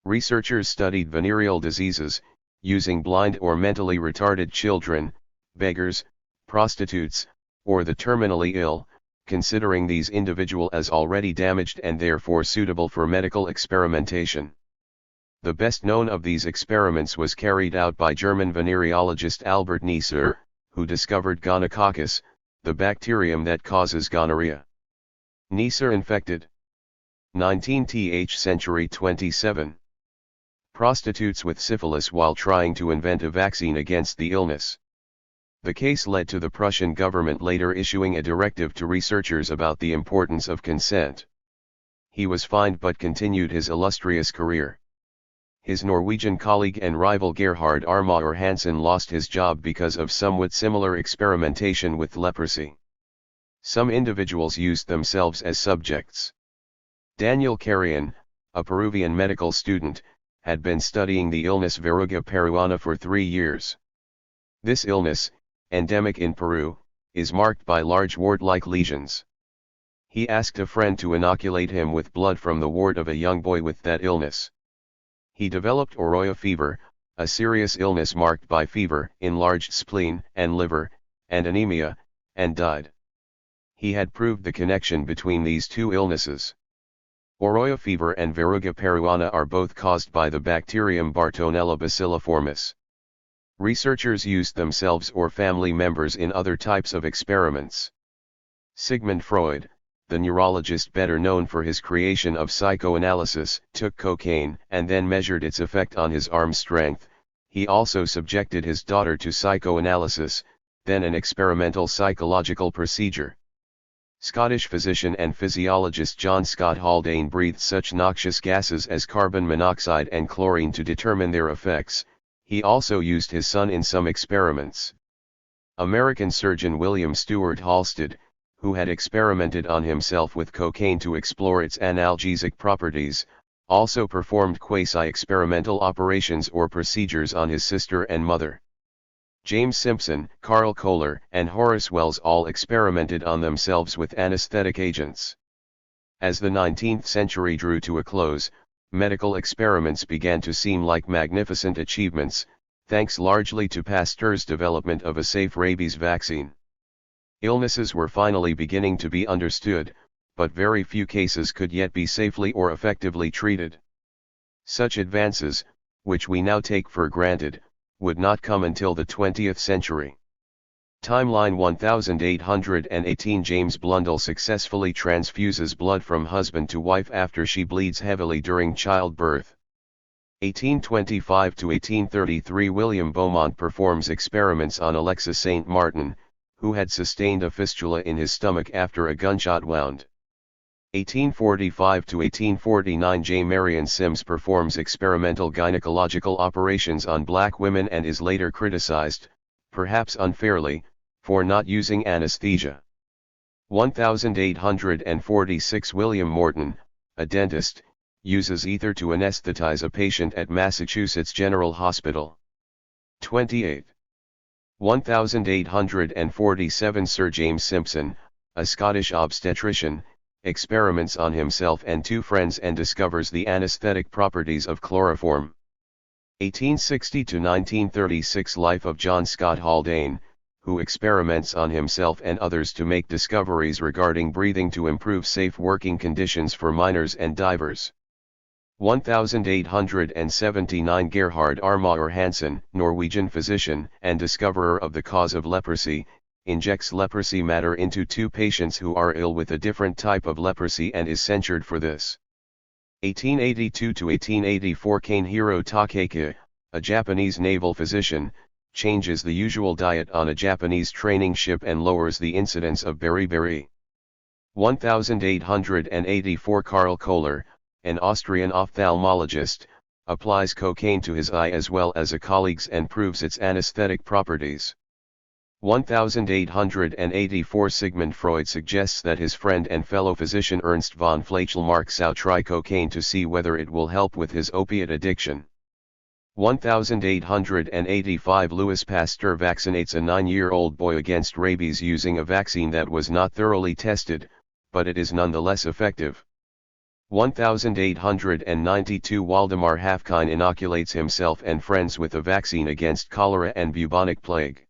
Researchers studied venereal diseases, using blind or mentally retarded children, beggars, prostitutes, or the terminally ill, considering these individuals as already damaged and therefore suitable for medical experimentation. The best known of these experiments was carried out by German venereologist Albert Neisser, who discovered gonococcus, the bacterium that causes gonorrhea. Neisser infected 19th century 27 prostitutes with syphilis while trying to invent a vaccine against the illness. The case led to the Prussian government later issuing a directive to researchers about the importance of consent. He was fined but continued his illustrious career. His Norwegian colleague and rival Gerhard Armauer Hansen lost his job because of somewhat similar experimentation with leprosy. Some individuals used themselves as subjects. Daniel Carrion, a Peruvian medical student, had been studying the illness Verruga peruana for 3 years. This illness, endemic in Peru, is marked by large wart-like lesions. He asked a friend to inoculate him with blood from the wart of a young boy with that illness. He developed Oroya fever, a serious illness marked by fever, enlarged spleen and liver, and anemia, and died. He had proved the connection between these 2 illnesses. Oroya fever and Verruga peruana are both caused by the bacterium Bartonella bacilliformis. Researchers used themselves or family members in other types of experiments. Sigmund Freud, the neurologist better known for his creation of psychoanalysis, took cocaine and then measured its effect on his arm strength. He also subjected his daughter to psychoanalysis, then an experimental psychological procedure. Scottish physician and physiologist John Scott Haldane breathed such noxious gases as carbon monoxide and chlorine to determine their effects. He also used his son in some experiments. American surgeon William Stewart Halsted, who had experimented on himself with cocaine to explore its analgesic properties, also performed quasi-experimental operations or procedures on his sister and mother. James Simpson, Carl Kohler, and Horace Wells all experimented on themselves with anesthetic agents. As the 19th century drew to a close, medical experiments began to seem like magnificent achievements, thanks largely to Pasteur's development of a safe rabies vaccine. Illnesses were finally beginning to be understood, but very few cases could yet be safely or effectively treated. Such advances, which we now take for granted, would not come until the 20th century. Timeline 1818 James Blundell successfully transfuses blood from husband to wife after she bleeds heavily during childbirth. 1825 to 1833 William Beaumont performs experiments on Alexa St. Martin, who had sustained a fistula in his stomach after a gunshot wound. 1845 to 1849 J. Marion Sims performs experimental gynecological operations on black women and is later criticized, perhaps unfairly, for not using anesthesia. 1846 William Morton, a dentist, uses ether to anesthetize a patient at Massachusetts General Hospital. 28. 1847 Sir James Simpson, a Scottish obstetrician, experiments on himself and two friends and discovers the anesthetic properties of chloroform. 1860 to 1936 Life of John Scott Haldane, who experiments on himself and others to make discoveries regarding breathing to improve safe working conditions for miners and divers. 1879 Gerhard Armauer Hansen, Norwegian physician and discoverer of the cause of leprosy, injects leprosy matter into two patients who are ill with a different type of leprosy and is censured for this. 1882 to 1884 Kanehiro Takeki, a Japanese naval physician, changes the usual diet on a Japanese training ship and lowers the incidence of beriberi. 1884 Karl Kohler, an Austrian ophthalmologist, applies cocaine to his eye as well as a colleague's and proves its anesthetic properties. 1884 Sigmund Freud suggests that his friend and fellow physician Ernst von Flachelmarksau try cocaine to see whether it will help with his opiate addiction. 1885 Louis Pasteur vaccinates a 9-year-old boy against rabies using a vaccine that was not thoroughly tested, but it is nonetheless effective. 1892 Waldemar Hafkine inoculates himself and friends with a vaccine against cholera and bubonic plague.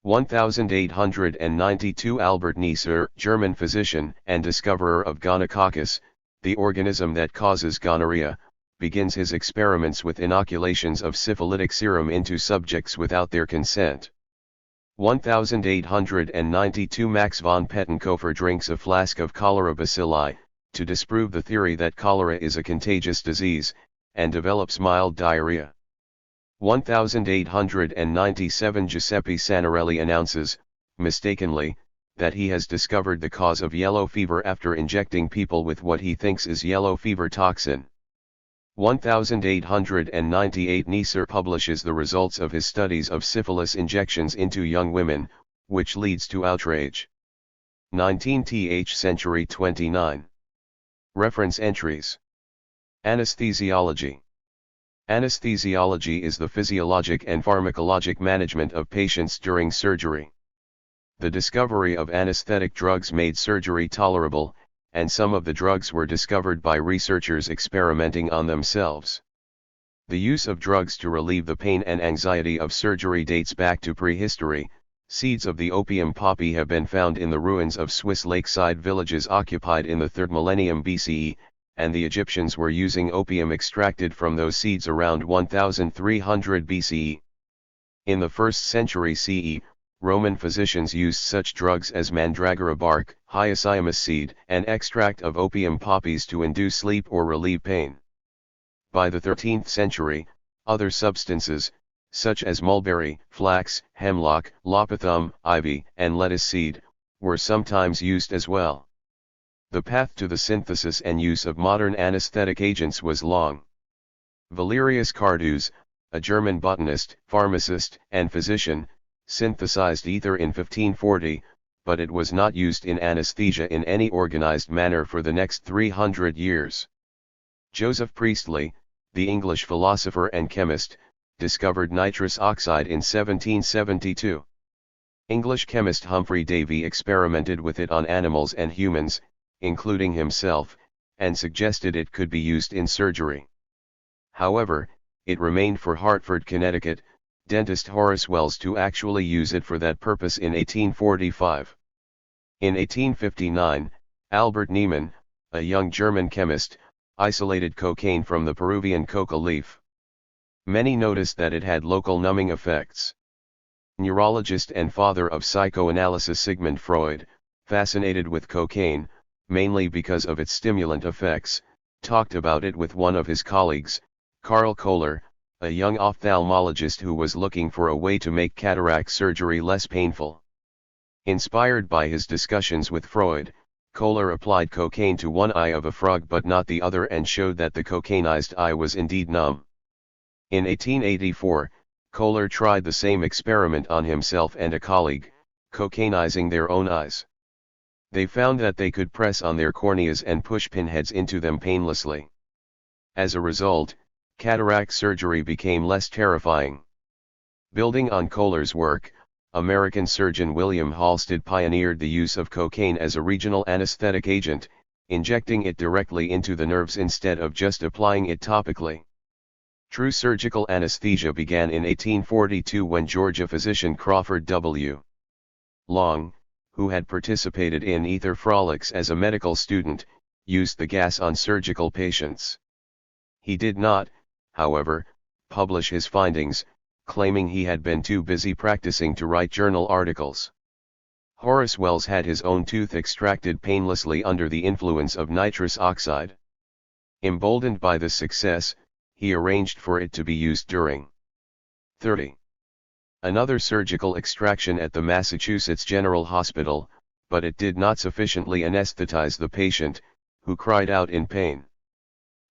1892 Albert Neisser, German physician and discoverer of gonococcus, the organism that causes gonorrhea, begins his experiments with inoculations of syphilitic serum into subjects without their consent. 1892 Max von Pettenkofer drinks a flask of cholera bacilli, to disprove the theory that cholera is a contagious disease, and develops mild diarrhea. 1897 Giuseppe Sanarelli announces, mistakenly, that he has discovered the cause of yellow fever after injecting people with what he thinks is yellow fever toxin. 1898 Neisser publishes the results of his studies of syphilis injections into young women, which leads to outrage. 19th century 29. Reference entries. Anesthesiology. Anesthesiology is the physiologic and pharmacologic management of patients during surgery. The discovery of anesthetic drugs made surgery tolerable, and some of the drugs were discovered by researchers experimenting on themselves. The use of drugs to relieve the pain and anxiety of surgery dates back to prehistory. Seeds of the opium poppy have been found in the ruins of Swiss lakeside villages occupied in the 3rd millennium BCE, and the Egyptians were using opium extracted from those seeds around 1300 BCE. In the 1st century CE, Roman physicians used such drugs as mandragora bark, hyoscyamus seed, and extract of opium poppies to induce sleep or relieve pain. By the 13th century, other substances, such as mulberry, flax, hemlock, lopathum, ivy, and lettuce seed, were sometimes used as well. The path to the synthesis and use of modern anesthetic agents was long. Valerius Cardus, a German botanist, pharmacist, and physician, synthesized ether in 1540, but it was not used in anesthesia in any organized manner for the next 300 years. Joseph Priestley, the English philosopher and chemist, discovered nitrous oxide in 1772. English chemist Humphrey Davy experimented with it on animals and humans, including himself, and suggested it could be used in surgery. However, it remained for Hartford, Connecticut, dentist Horace Wells to actually use it for that purpose in 1845. In 1859, Albert Niemann, a young German chemist, isolated cocaine from the Peruvian coca leaf. Many noticed that it had local numbing effects. Neurologist and father of psychoanalysis Sigmund Freud, fascinated with cocaine, mainly because of its stimulant effects, talked about it with one of his colleagues, Karl Kohler, a young ophthalmologist who was looking for a way to make cataract surgery less painful. Inspired by his discussions with Freud, Kohler applied cocaine to one eye of a frog but not the other and showed that the cocainized eye was indeed numb. In 1884, Kohler tried the same experiment on himself and a colleague, cocainizing their own eyes. They found that they could press on their corneas and push pinheads into them painlessly. As a result, cataract surgery became less terrifying. Building on Kohler's work, American surgeon William Halsted pioneered the use of cocaine as a regional anesthetic agent, injecting it directly into the nerves instead of just applying it topically. True surgical anesthesia began in 1842 when Georgia physician Crawford W. Long, who had participated in ether frolics as a medical student, used the gas on surgical patients. He did not, however, publish his findings, claiming he had been too busy practicing to write journal articles. Horace Wells had his own tooth extracted painlessly under the influence of nitrous oxide. Emboldened by this success, he arranged for it to be used during 30. Another surgical extraction at the Massachusetts General Hospital, but it did not sufficiently anesthetize the patient, who cried out in pain.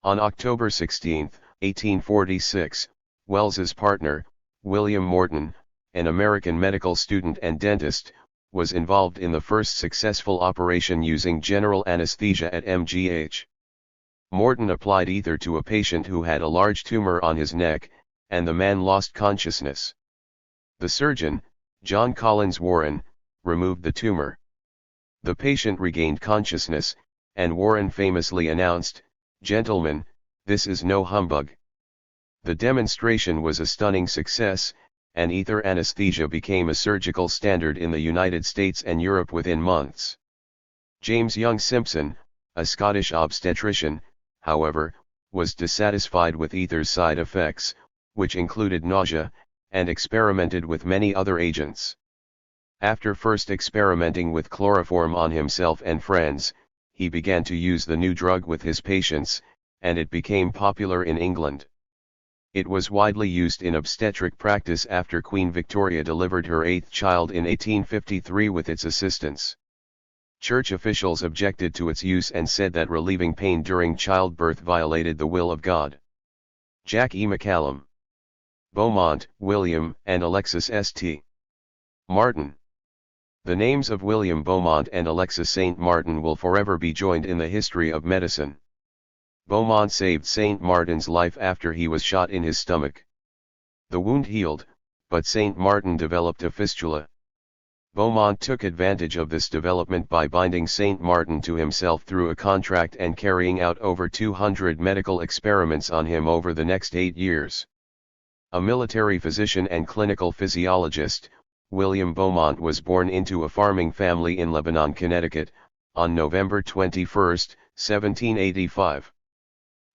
On October 16, 1846, Wells's partner, William Morton, an American medical student and dentist, was involved in the first successful operation using general anesthesia at MGH. Morton applied ether to a patient who had a large tumor on his neck, and the man lost consciousness. The surgeon, John Collins Warren, removed the tumor. The patient regained consciousness, and Warren famously announced, "Gentlemen, this is no humbug." The demonstration was a stunning success, and ether anesthesia became a surgical standard in the United States and Europe within months. James Young Simpson, a Scottish obstetrician, however, was dissatisfied with ether's side effects, which included nausea, and experimented with many other agents. After first experimenting with chloroform on himself and friends, he began to use the new drug with his patients, and it became popular in England. It was widely used in obstetric practice after Queen Victoria delivered her 8th child in 1853 with its assistance. Church officials objected to its use and said that relieving pain during childbirth violated the will of God. Jack E. McCallum, Beaumont, William, and Alexis St. Martin. The names of William Beaumont and Alexis St. Martin will forever be joined in the history of medicine. Beaumont saved St. Martin's life after he was shot in his stomach. The wound healed, but St. Martin developed a fistula. Beaumont took advantage of this development by binding St. Martin to himself through a contract and carrying out over 200 medical experiments on him over the next 8 years. A military physician and clinical physiologist, William Beaumont was born into a farming family in Lebanon, Connecticut, on November 21, 1785.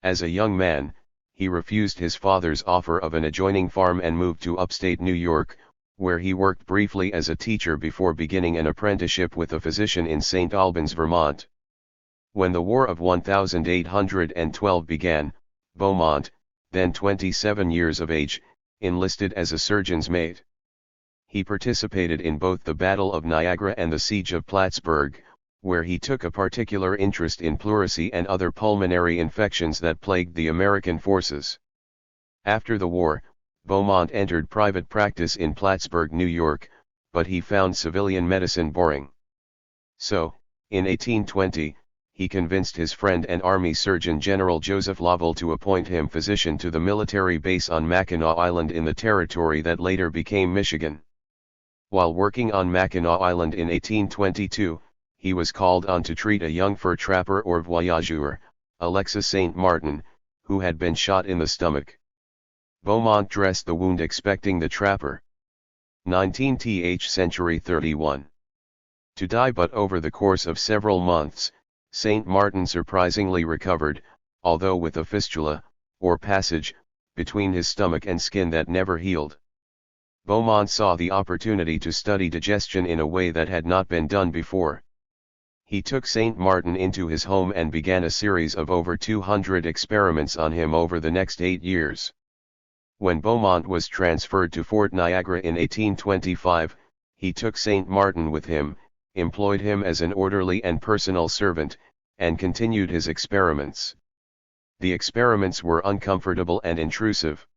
As a young man, he refused his father's offer of an adjoining farm and moved to upstate New York, where he worked briefly as a teacher before beginning an apprenticeship with a physician in St. Albans, Vermont. When the War of 1812 began, Beaumont, then 27 years of age, enlisted as a surgeon's mate. He participated in both the Battle of Niagara and the Siege of Plattsburgh, where he took a particular interest in pleurisy and other pulmonary infections that plagued the American forces. After the war, Beaumont entered private practice in Plattsburgh, New York, but he found civilian medicine boring. So, in 1820, he convinced his friend and Army Surgeon General Joseph Lovell to appoint him physician to the military base on Mackinac Island in the territory that later became Michigan. While working on Mackinac Island in 1822, he was called on to treat a young fur trapper or voyageur, Alexis St. Martin, who had been shot in the stomach. Beaumont dressed the wound expecting the trapper. 19th century 31. To die, but over the course of several months, St. Martin surprisingly recovered, although with a fistula, or passage, between his stomach and skin that never healed. Beaumont saw the opportunity to study digestion in a way that had not been done before. He took St. Martin into his home and began a series of over 200 experiments on him over the next 8 years. When Beaumont was transferred to Fort Niagara in 1825, he took St. Martin with him, employed him as an orderly and personal servant, and continued his experiments. The experiments were uncomfortable and intrusive.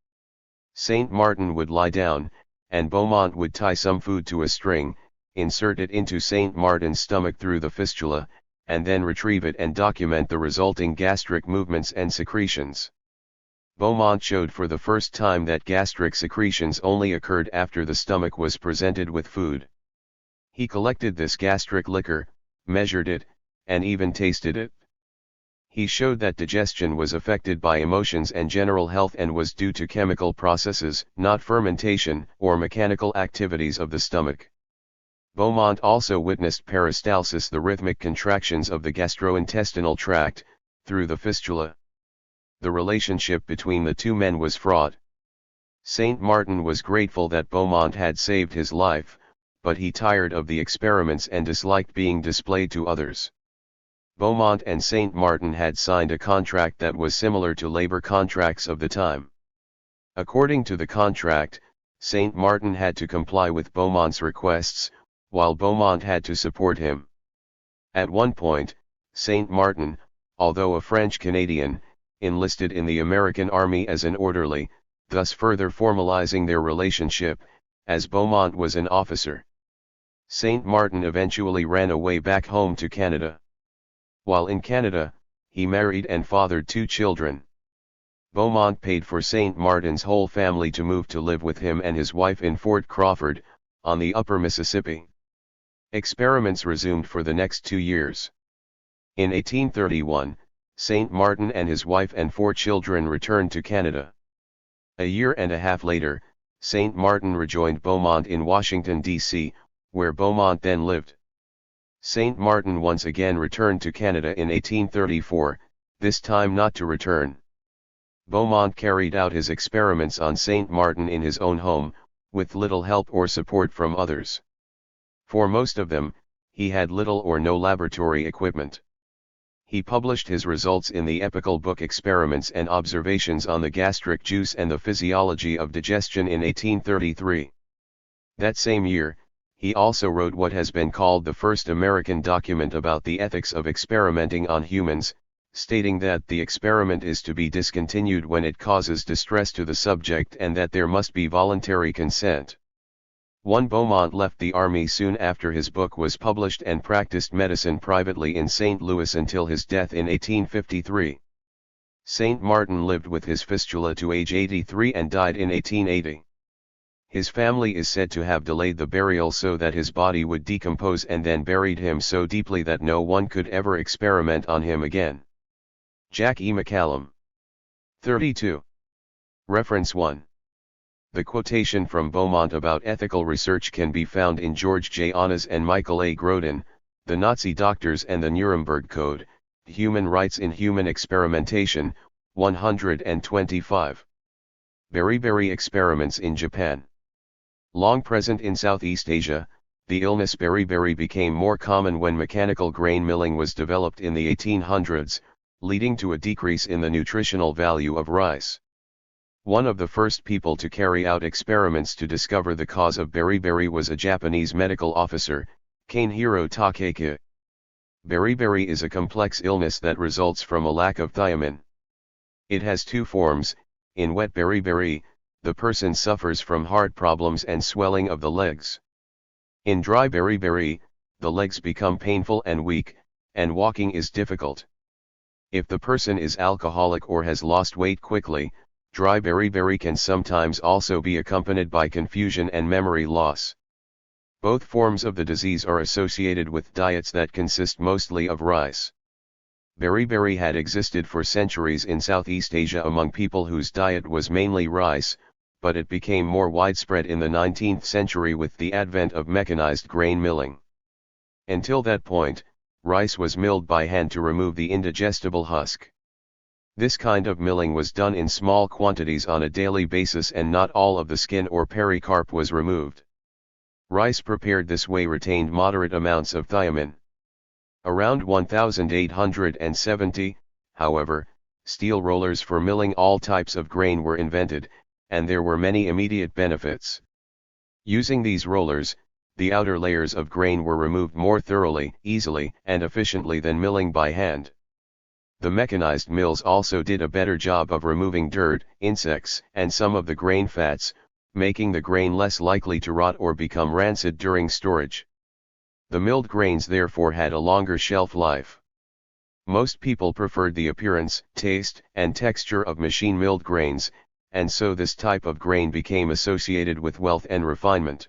St. Martin would lie down, and Beaumont would tie some food to a string, insert it into St. Martin's stomach through the fistula, and then retrieve it and document the resulting gastric movements and secretions. Beaumont showed for the first time that gastric secretions only occurred after the stomach was presented with food. He collected this gastric liquor, measured it, and even tasted it. He showed that digestion was affected by emotions and general health and was due to chemical processes, not fermentation or mechanical activities of the stomach. Beaumont also witnessed peristalsis, the rhythmic contractions of the gastrointestinal tract, through the fistula. The relationship between the two men was fraught. St. Martin was grateful that Beaumont had saved his life, but he tired of the experiments and disliked being displayed to others. Beaumont and St. Martin had signed a contract that was similar to labor contracts of the time. According to the contract, St. Martin had to comply with Beaumont's requests, while Beaumont had to support him. At one point, St. Martin, although a French-Canadian, enlisted in the American Army as an orderly, thus further formalizing their relationship, as Beaumont was an officer. St. Martin eventually ran away back home to Canada. While in Canada, he married and fathered 2 children. Beaumont paid for St. Martin's whole family to move to live with him and his wife in Fort Crawford, on the upper Mississippi. Experiments resumed for the next 2 years. In 1831, St. Martin and his wife and 4 children returned to Canada. A year and a half later, St. Martin rejoined Beaumont in Washington, D.C., where Beaumont then lived. St. Martin once again returned to Canada in 1834, this time not to return. Beaumont carried out his experiments on St. Martin in his own home, with little help or support from others. For most of them, he had little or no laboratory equipment. He published his results in the epical book Experiments and Observations on the Gastric Juice and the Physiology of Digestion in 1833. That same year, he also wrote what has been called the first American document about the ethics of experimenting on humans, stating that the experiment is to be discontinued when it causes distress to the subject and that there must be voluntary consent. Beaumont left the Army soon after his book was published and practiced medicine privately in St. Louis until his death in 1853. St. Martin lived with his fistula to age 83 and died in 1880. His family is said to have delayed the burial so that his body would decompose and then buried him so deeply that no one could ever experiment on him again. Jack E. McCallum. 32. Reference 1. The quotation from Beaumont about ethical research can be found in George J. Onnes and Michael A. Grodin, The Nazi Doctors and the Nuremberg Code, Human Rights in Human Experimentation, 125. Beriberi experiments in Japan. Long present in Southeast Asia, the illness beriberi became more common when mechanical grain milling was developed in the 1800s, leading to a decrease in the nutritional value of rice. One of the first people to carry out experiments to discover the cause of beriberi was a Japanese medical officer, Kanehiro Takeki. Beriberi is a complex illness that results from a lack of thiamine. It has 2 forms. In wet beriberi, the person suffers from heart problems and swelling of the legs. In dry beriberi, the legs become painful and weak, and walking is difficult. If the person is alcoholic or has lost weight quickly, dry beriberi can sometimes also be accompanied by confusion and memory loss. Both forms of the disease are associated with diets that consist mostly of rice. Beriberi had existed for centuries in Southeast Asia among people whose diet was mainly rice, but it became more widespread in the 19th century with the advent of mechanized grain milling. Until that point, rice was milled by hand to remove the indigestible husk. This kind of milling was done in small quantities on a daily basis, and not all of the skin or pericarp was removed. Rice prepared this way retained moderate amounts of thiamine. Around 1870, however, steel rollers for milling all types of grain were invented, and there were many immediate benefits. Using these rollers, the outer layers of grain were removed more thoroughly, easily, and efficiently than milling by hand. The mechanized mills also did a better job of removing dirt, insects, and some of the grain fats, making the grain less likely to rot or become rancid during storage. The milled grains therefore had a longer shelf life. Most people preferred the appearance, taste, and texture of machine-milled grains, and so this type of grain became associated with wealth and refinement.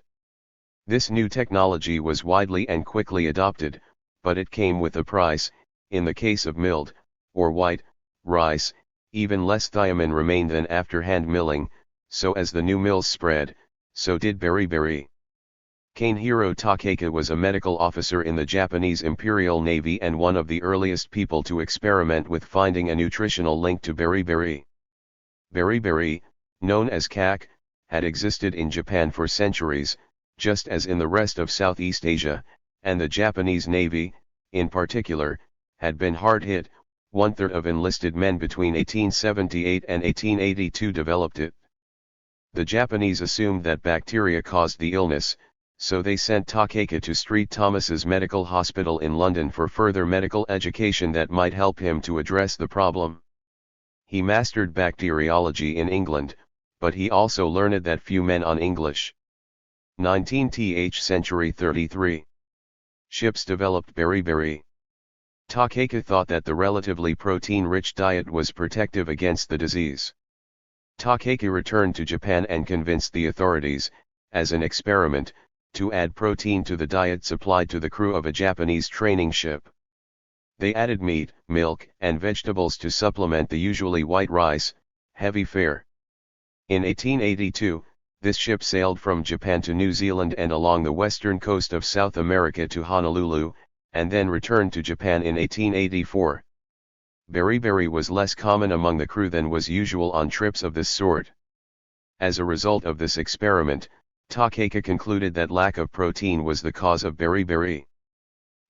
This new technology was widely and quickly adopted, but it came with a price. In the case of milled, or white, rice, even less thiamine remained than after hand milling, so as the new mills spread, so did beriberi. Kanehiro Takeka was a medical officer in the Japanese Imperial Navy and one of the earliest people to experiment with finding a nutritional link to beriberi. Beriberi, known as kak, had existed in Japan for centuries, just as in the rest of Southeast Asia, and the Japanese Navy, in particular, had been hard hit. One-third of enlisted men between 1878 and 1882 developed it. The Japanese assumed that bacteria caused the illness, so they sent Takeka to St. Thomas's Medical Hospital in London for further medical education that might help him to address the problem. He mastered bacteriology in England, but he also learned that few men on English. 19th century 33. Ships developed beriberi. Takeka thought that the relatively protein-rich diet was protective against the disease. Takeka returned to Japan and convinced the authorities, as an experiment, to add protein to the diet supplied to the crew of a Japanese training ship. They added meat, milk, and vegetables to supplement the usually white rice, heavy fare. In 1882, this ship sailed from Japan to New Zealand and along the western coast of South America to Honolulu, and then returned to Japan in 1884. Beriberi was less common among the crew than was usual on trips of this sort. As a result of this experiment, Takeka concluded that lack of protein was the cause of beriberi.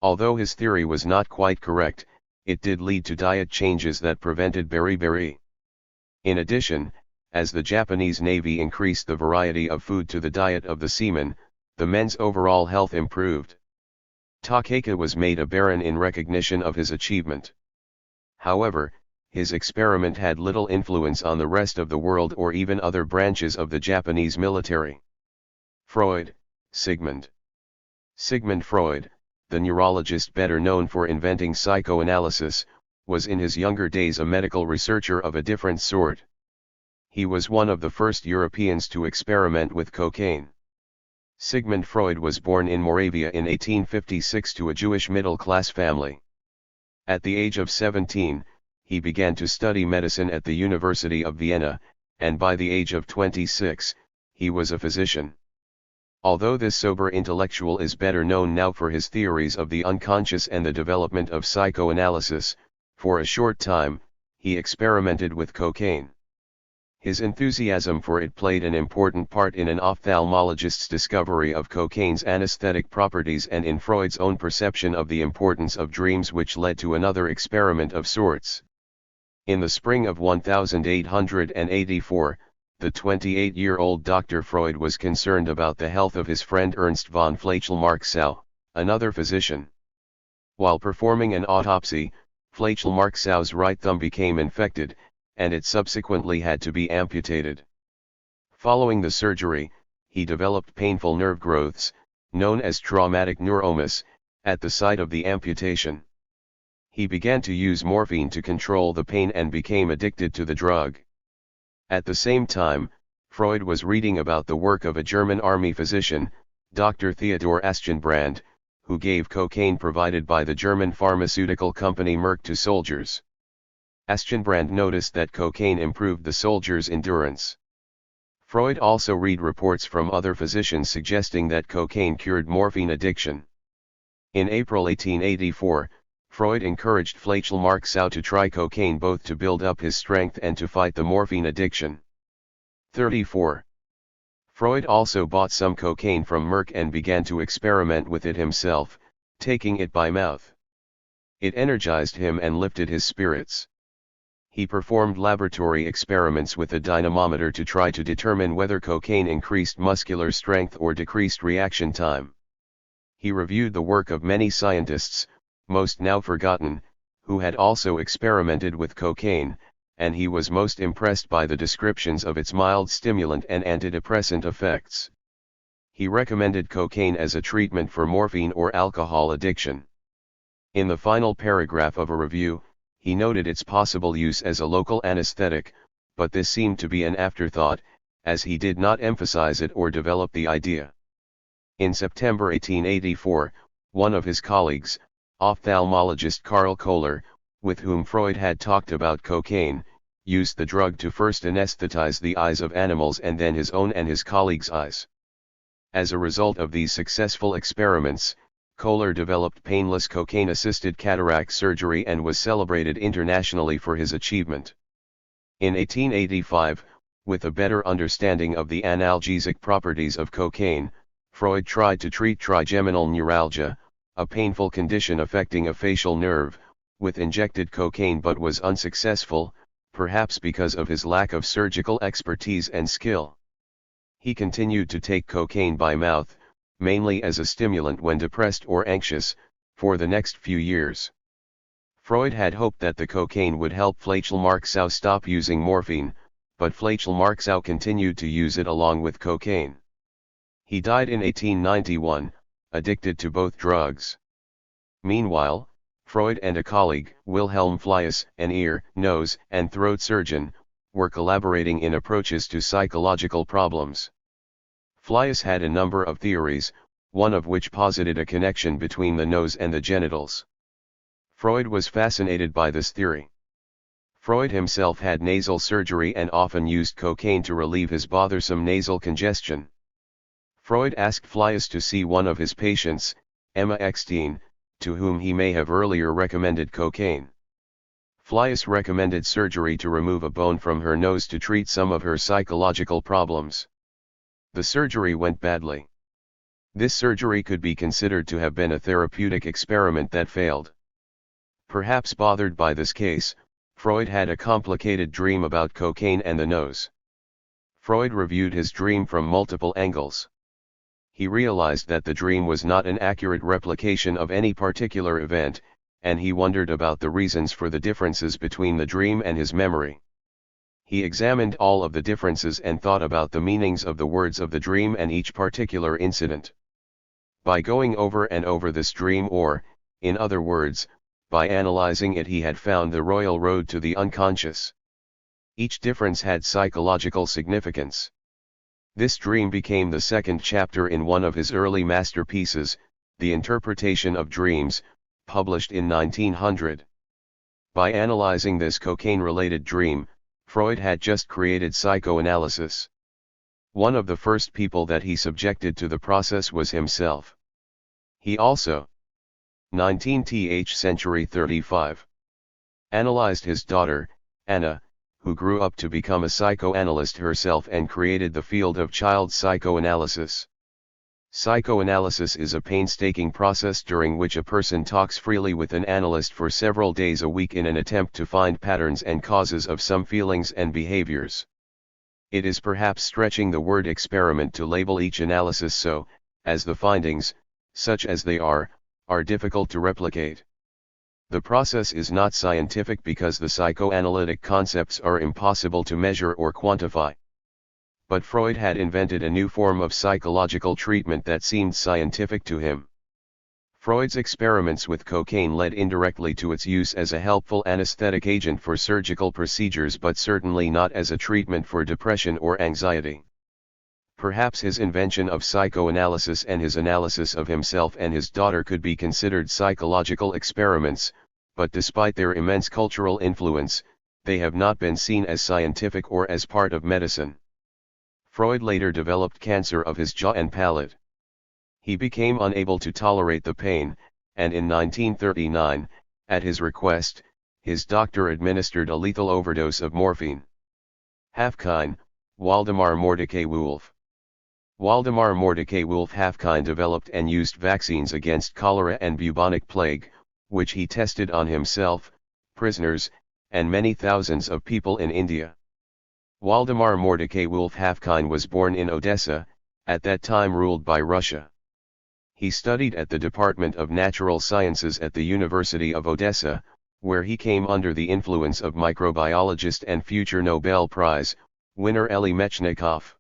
Although his theory was not quite correct, it did lead to diet changes that prevented beriberi. In addition, as the Japanese Navy increased the variety of food to the diet of the seamen, the men's overall health improved. Takeka was made a baron in recognition of his achievement. However, his experiment had little influence on the rest of the world or even other branches of the Japanese military. Freud, Sigmund. Sigmund Freud, the neurologist better known for inventing psychoanalysis, was in his younger days a medical researcher of a different sort. He was one of the first Europeans to experiment with cocaine. Sigmund Freud was born in Moravia in 1856 to a Jewish middle-class family. At the age of 17, he began to study medicine at the University of Vienna, and by the age of 26, he was a physician. Although this sober intellectual is better known now for his theories of the unconscious and the development of psychoanalysis, for a short time, he experimented with cocaine. His enthusiasm for it played an important part in an ophthalmologist's discovery of cocaine's anesthetic properties and in Freud's own perception of the importance of dreams, which led to another experiment of sorts. In the spring of 1884, the 28-year-old Dr. Freud was concerned about the health of his friend Ernst von Flachelmarksau, another physician. While performing an autopsy, Flachelmarksau's right thumb became infected, and it subsequently had to be amputated. Following the surgery, he developed painful nerve growths, known as traumatic neuromas, at the site of the amputation. He began to use morphine to control the pain and became addicted to the drug. At the same time, Freud was reading about the work of a German army physician, Dr. Theodor Aschenbrand, who gave cocaine provided by the German pharmaceutical company Merck to soldiers. Aschenbrand noticed that cocaine improved the soldiers' endurance. Freud also read reports from other physicians suggesting that cocaine cured morphine addiction. In April 1884, Freud encouraged Flechelmarksau to try cocaine both to build up his strength and to fight the morphine addiction. 34. Freud also bought some cocaine from Merck and began to experiment with it himself, taking it by mouth. It energized him and lifted his spirits. He performed laboratory experiments with a dynamometer to try to determine whether cocaine increased muscular strength or decreased reaction time. He reviewed the work of many scientists, most now forgotten, who had also experimented with cocaine, and he was most impressed by the descriptions of its mild stimulant and antidepressant effects. He recommended cocaine as a treatment for morphine or alcohol addiction. In the final paragraph of a review, he noted its possible use as a local anesthetic, but this seemed to be an afterthought, as he did not emphasize it or develop the idea. In September 1884, one of his colleagues, ophthalmologist Karl Kohler, with whom Freud had talked about cocaine, used the drug to first anesthetize the eyes of animals and then his own and his colleagues' eyes. As a result of these successful experiments, Kohler developed painless cocaine-assisted cataract surgery and was celebrated internationally for his achievement. In 1885, with a better understanding of the analgesic properties of cocaine, Freud tried to treat trigeminal neuralgia, a painful condition affecting a facial nerve, with injected cocaine but was unsuccessful, perhaps because of his lack of surgical expertise and skill. He continued to take cocaine by mouth, mainly as a stimulant when depressed or anxious, for the next few years. Freud had hoped that the cocaine would help Flechelmarksau stop using morphine, but Flechelmarksau continued to use it along with cocaine. He died in 1891, addicted to both drugs. Meanwhile, Freud and a colleague, Wilhelm Fliess, an ear, nose, and throat surgeon, were collaborating in approaches to psychological problems. Fliess had a number of theories, one of which posited a connection between the nose and the genitals. Freud was fascinated by this theory. Freud himself had nasal surgery and often used cocaine to relieve his bothersome nasal congestion. Freud asked Fliess to see one of his patients, Emma Eckstein, to whom he may have earlier recommended cocaine. Fliess recommended surgery to remove a bone from her nose to treat some of her psychological problems. The surgery went badly. This surgery could be considered to have been a therapeutic experiment that failed. Perhaps bothered by this case, Freud had a complicated dream about cocaine and the nose. Freud reviewed his dream from multiple angles. He realized that the dream was not an accurate replication of any particular event, and he wondered about the reasons for the differences between the dream and his memory. He examined all of the differences and thought about the meanings of the words of the dream and each particular incident. By going over and over this dream, or, in other words, by analyzing it, he had found the royal road to the unconscious. Each difference had psychological significance. This dream became the second chapter in one of his early masterpieces, The Interpretation of Dreams, published in 1900. By analyzing this cocaine-related dream, Freud had just created psychoanalysis. One of the first people that he subjected to the process was himself. He also, 19th century 35, analyzed his daughter, Anna, who grew up to become a psychoanalyst herself and created the field of child psychoanalysis. Psychoanalysis is a painstaking process during which a person talks freely with an analyst for several days a week in an attempt to find patterns and causes of some feelings and behaviors. It is perhaps stretching the word experiment to label each analysis so, as the findings, such as they are difficult to replicate. The process is not scientific because the psychoanalytic concepts are impossible to measure or quantify. But Freud had invented a new form of psychological treatment that seemed scientific to him. Freud's experiments with cocaine led indirectly to its use as a helpful anesthetic agent for surgical procedures, but certainly not as a treatment for depression or anxiety. Perhaps his invention of psychoanalysis and his analysis of himself and his daughter could be considered psychological experiments, but despite their immense cultural influence, they have not been seen as scientific or as part of medicine. Freud later developed cancer of his jaw and palate. He became unable to tolerate the pain, and in 1939, At his request, his doctor administered a lethal overdose of morphine. Haffkine, Waldemar Mordecai Wolff. Waldemar Mordecai Wolff Haffkine developed and used vaccines against cholera and bubonic plague, which he tested on himself, prisoners, and many thousands of people in India. Waldemar Mordecai Wolff Haffkine was born in Odessa, at that time ruled by Russia. He studied at the Department of Natural Sciences at the University of Odessa, where he came under the influence of microbiologist and future Nobel Prize winner Elie Mechnikov.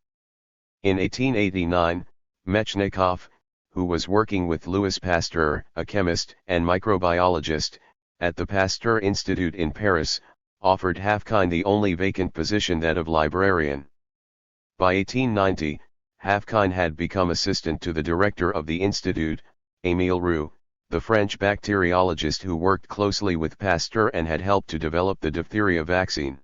In 1889, Mechnikov, who was working with Louis Pasteur, a chemist and microbiologist, at the Pasteur Institute in Paris, offered Haffkine the only vacant position, that of librarian. By 1890, Haffkine had become assistant to the director of the institute, Émile Roux, the French bacteriologist who worked closely with Pasteur and had helped to develop the diphtheria vaccine.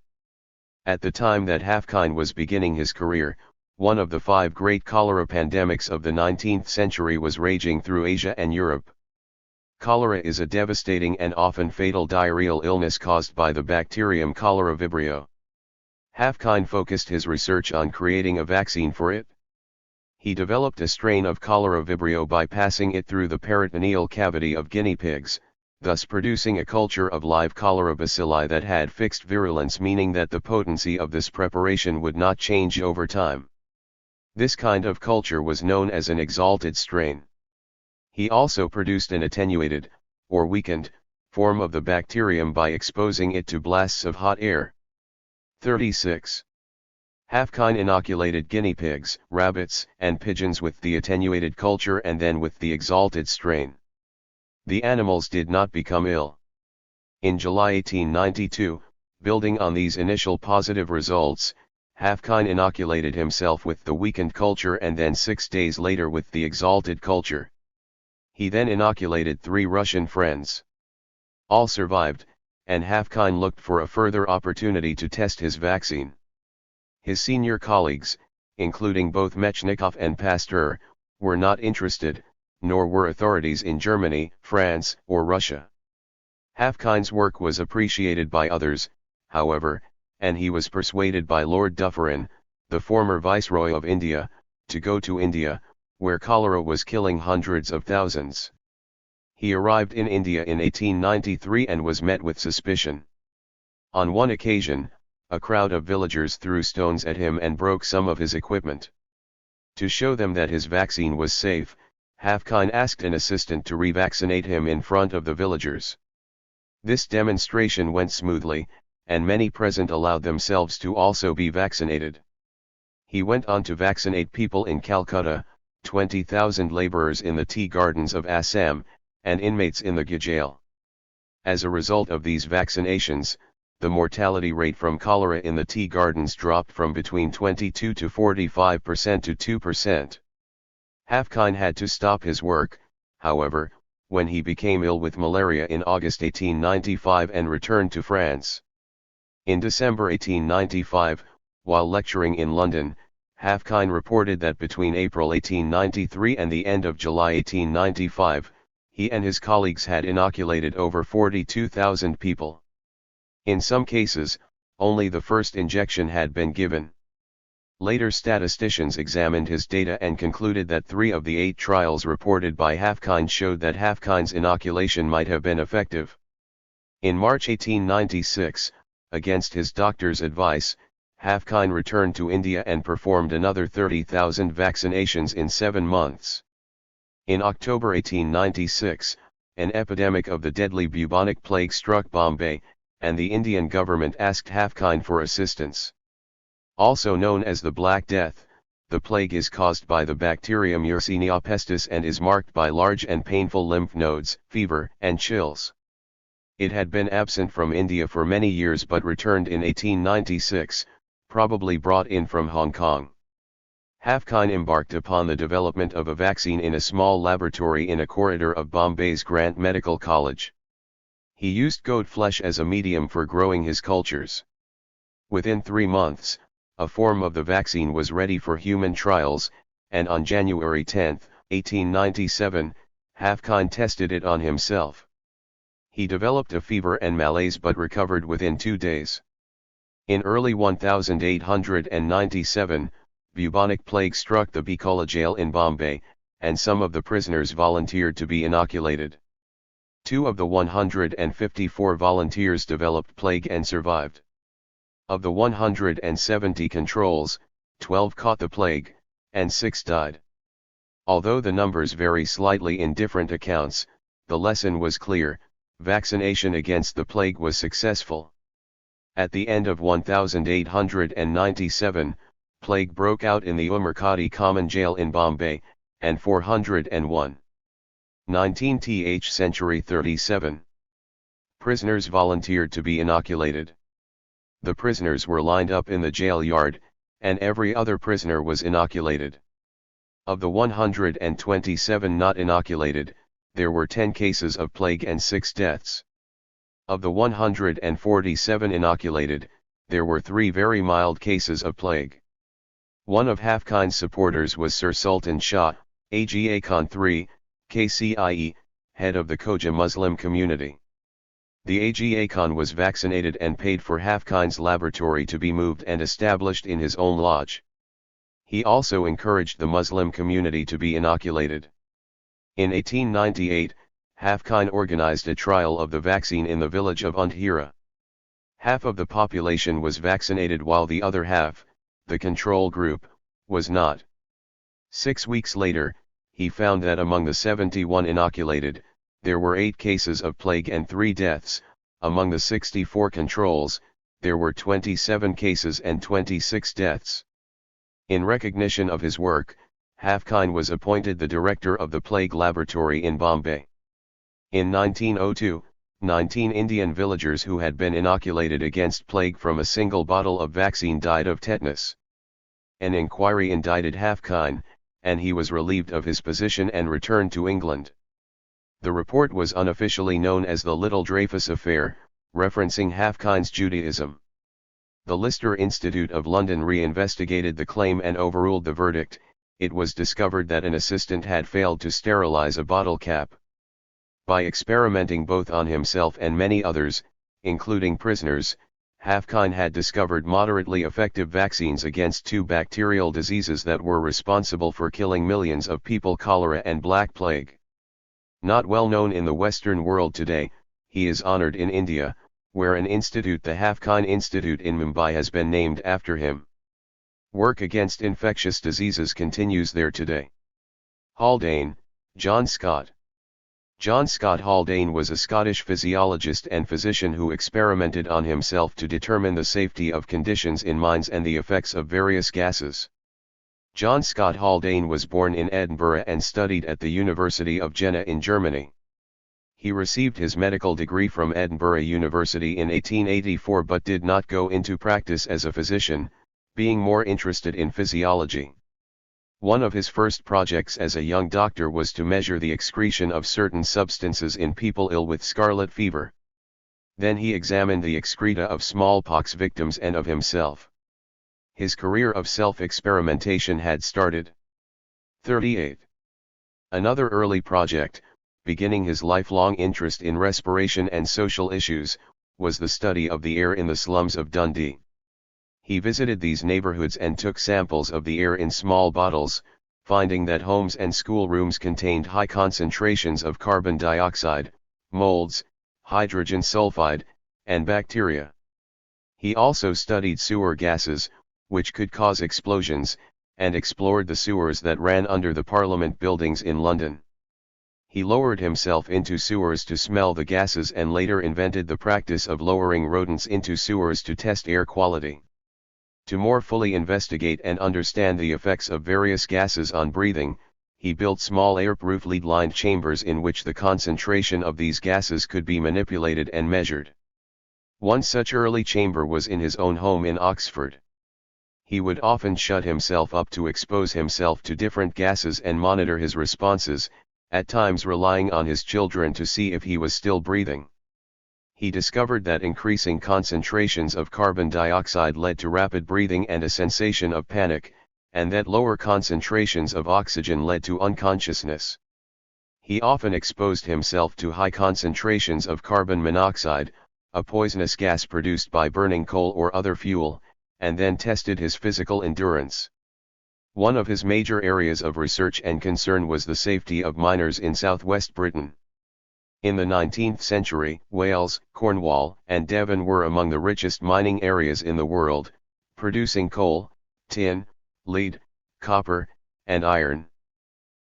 At the time that Haffkine was beginning his career, one of the 5 great cholera pandemics of the 19th century was raging through Asia and Europe. Cholera is a devastating and often fatal diarrheal illness caused by the bacterium Cholera vibrio. Haffkine focused his research on creating a vaccine for it. He developed a strain of Cholera vibrio by passing it through the peritoneal cavity of guinea pigs, thus producing a culture of live cholera bacilli that had fixed virulence, meaning that the potency of this preparation would not change over time. This kind of culture was known as an exalted strain. He also produced an attenuated, or weakened, form of the bacterium by exposing it to blasts of hot air. 36. Haffkine inoculated guinea pigs, rabbits, and pigeons with the attenuated culture and then with the exalted strain. The animals did not become ill. In July 1892, building on these initial positive results, Haffkine inoculated himself with the weakened culture and then 6 days later with the exalted culture. He then inoculated 3 Russian friends. All survived, and Haffkine looked for a further opportunity to test his vaccine. His senior colleagues, including both Mechnikov and Pasteur, were not interested, nor were authorities in Germany, France, or Russia. Haffkine's work was appreciated by others, however, and he was persuaded by Lord Dufferin, the former Viceroy of India, to go to India, where cholera was killing hundreds of thousands. He arrived in India in 1893 and was met with suspicion. On one occasion, a crowd of villagers threw stones at him and broke some of his equipment. To show them that his vaccine was safe, Haffkine asked an assistant to revaccinate him in front of the villagers. This demonstration went smoothly, and many present allowed themselves to also be vaccinated. He went on to vaccinate people in Calcutta, 20,000 laborers in the tea gardens of Assam, and inmates in the jail. As a result of these vaccinations, the mortality rate from cholera in the tea gardens dropped from between 22 to 45% to 2%. Haffkine had to stop his work, however, when he became ill with malaria in August 1895 and returned to France. In December 1895, while lecturing in London, Haffkine reported that between April 1893 and the end of July 1895, he and his colleagues had inoculated over 42,000 people. In some cases, only the first injection had been given. Later statisticians examined his data and concluded that 3 of the 8 trials reported by Haffkine showed that Haffkine's inoculation might have been effective. In March 1896, against his doctor's advice, Haffkine returned to India and performed another 30,000 vaccinations in 7 months. In October 1896, an epidemic of the deadly bubonic plague struck Bombay, and the Indian government asked Haffkine for assistance. Also known as the Black Death, the plague is caused by the bacterium Yersinia pestis and is marked by large and painful lymph nodes, fever, and chills. It had been absent from India for many years but returned in 1896, probably brought in from Hong Kong. Haffkine embarked upon the development of a vaccine in a small laboratory in a corridor of Bombay's Grant Medical College. He used goat flesh as a medium for growing his cultures. Within 3 months, a form of the vaccine was ready for human trials, and on January 10, 1897, Haffkine tested it on himself. He developed a fever and malaise but recovered within 2 days. In early 1897, bubonic plague struck the Bikola jail in Bombay, and some of the prisoners volunteered to be inoculated. 2 of the 154 volunteers developed plague and survived. Of the 170 controls, 12 caught the plague, and 6 died. Although the numbers vary slightly in different accounts, the lesson was clear: vaccination against the plague was successful. At the end of 1897, plague broke out in the Umarkoti Common Jail in Bombay, and 401. 19th century 37. Prisoners volunteered to be inoculated. The prisoners were lined up in the jail yard, and every other prisoner was inoculated. Of the 127 not inoculated, there were 10 cases of plague and 6 deaths. Of the 147 inoculated, there were 3 very mild cases of plague. One of Hafkine's supporters was Sir Sultan Shah, Aga Khan III, KCIE, head of the Khoja Muslim community. The Aga Khan was vaccinated and paid for Hafkine's laboratory to be moved and established in his own lodge. He also encouraged the Muslim community to be inoculated. In 1898, Hafkine organized a trial of the vaccine in the village of Undhira. Half of the population was vaccinated while the other half, the control group, was not. 6 weeks later, he found that among the 71 inoculated, there were 8 cases of plague and 3 deaths. Among the 64 controls, there were 27 cases and 26 deaths. In recognition of his work, Hafkine was appointed the director of the plague laboratory in Bombay. In 1902, 19 Indian villagers who had been inoculated against plague from a single bottle of vaccine died of tetanus. An inquiry indicted Hafkine, and he was relieved of his position and returned to England. The report was unofficially known as the Little Dreyfus Affair, referencing Hafkine's Judaism. The Lister Institute of London re-investigated the claim and overruled the verdict. It was discovered that an assistant had failed to sterilize a bottle cap. By experimenting both on himself and many others, including prisoners, Hafkine had discovered moderately effective vaccines against 2 bacterial diseases that were responsible for killing millions of people: cholera and Black Plague. Not well known in the Western world today, he is honored in India, where an institute, the Hafkine Institute in Mumbai, has been named after him. Work against infectious diseases continues there today. Haldane, John Scott. John Scott Haldane was a Scottish physiologist and physician who experimented on himself to determine the safety of conditions in mines and the effects of various gases. John Scott Haldane was born in Edinburgh and studied at the University of Jena in Germany. He received his medical degree from Edinburgh University in 1884 but did not go into practice as a physician, being more interested in physiology. One of his first projects as a young doctor was to measure the excretion of certain substances in people ill with scarlet fever. Then he examined the excreta of smallpox victims and of himself. His career of self-experimentation had started. 38. Another early project, beginning his lifelong interest in respiration and social issues, was the study of the air in the slums of Dundee. He visited these neighborhoods and took samples of the air in small bottles, finding that homes and schoolrooms contained high concentrations of carbon dioxide, molds, hydrogen sulfide, and bacteria. He also studied sewer gases, which could cause explosions, and explored the sewers that ran under the Parliament buildings in London. He lowered himself into sewers to smell the gases and later invented the practice of lowering rodents into sewers to test air quality. To more fully investigate and understand the effects of various gases on breathing, he built small airproof lead-lined chambers in which the concentration of these gases could be manipulated and measured. One such early chamber was in his own home in Oxford. He would often shut himself up to expose himself to different gases and monitor his responses, at times relying on his children to see if he was still breathing. He discovered that increasing concentrations of carbon dioxide led to rapid breathing and a sensation of panic, and that lower concentrations of oxygen led to unconsciousness. He often exposed himself to high concentrations of carbon monoxide, a poisonous gas produced by burning coal or other fuel, and then tested his physical endurance. One of his major areas of research and concern was the safety of miners in southwest Britain. In the 19th century, Wales, Cornwall, and Devon were among the richest mining areas in the world, producing coal, tin, lead, copper, and iron.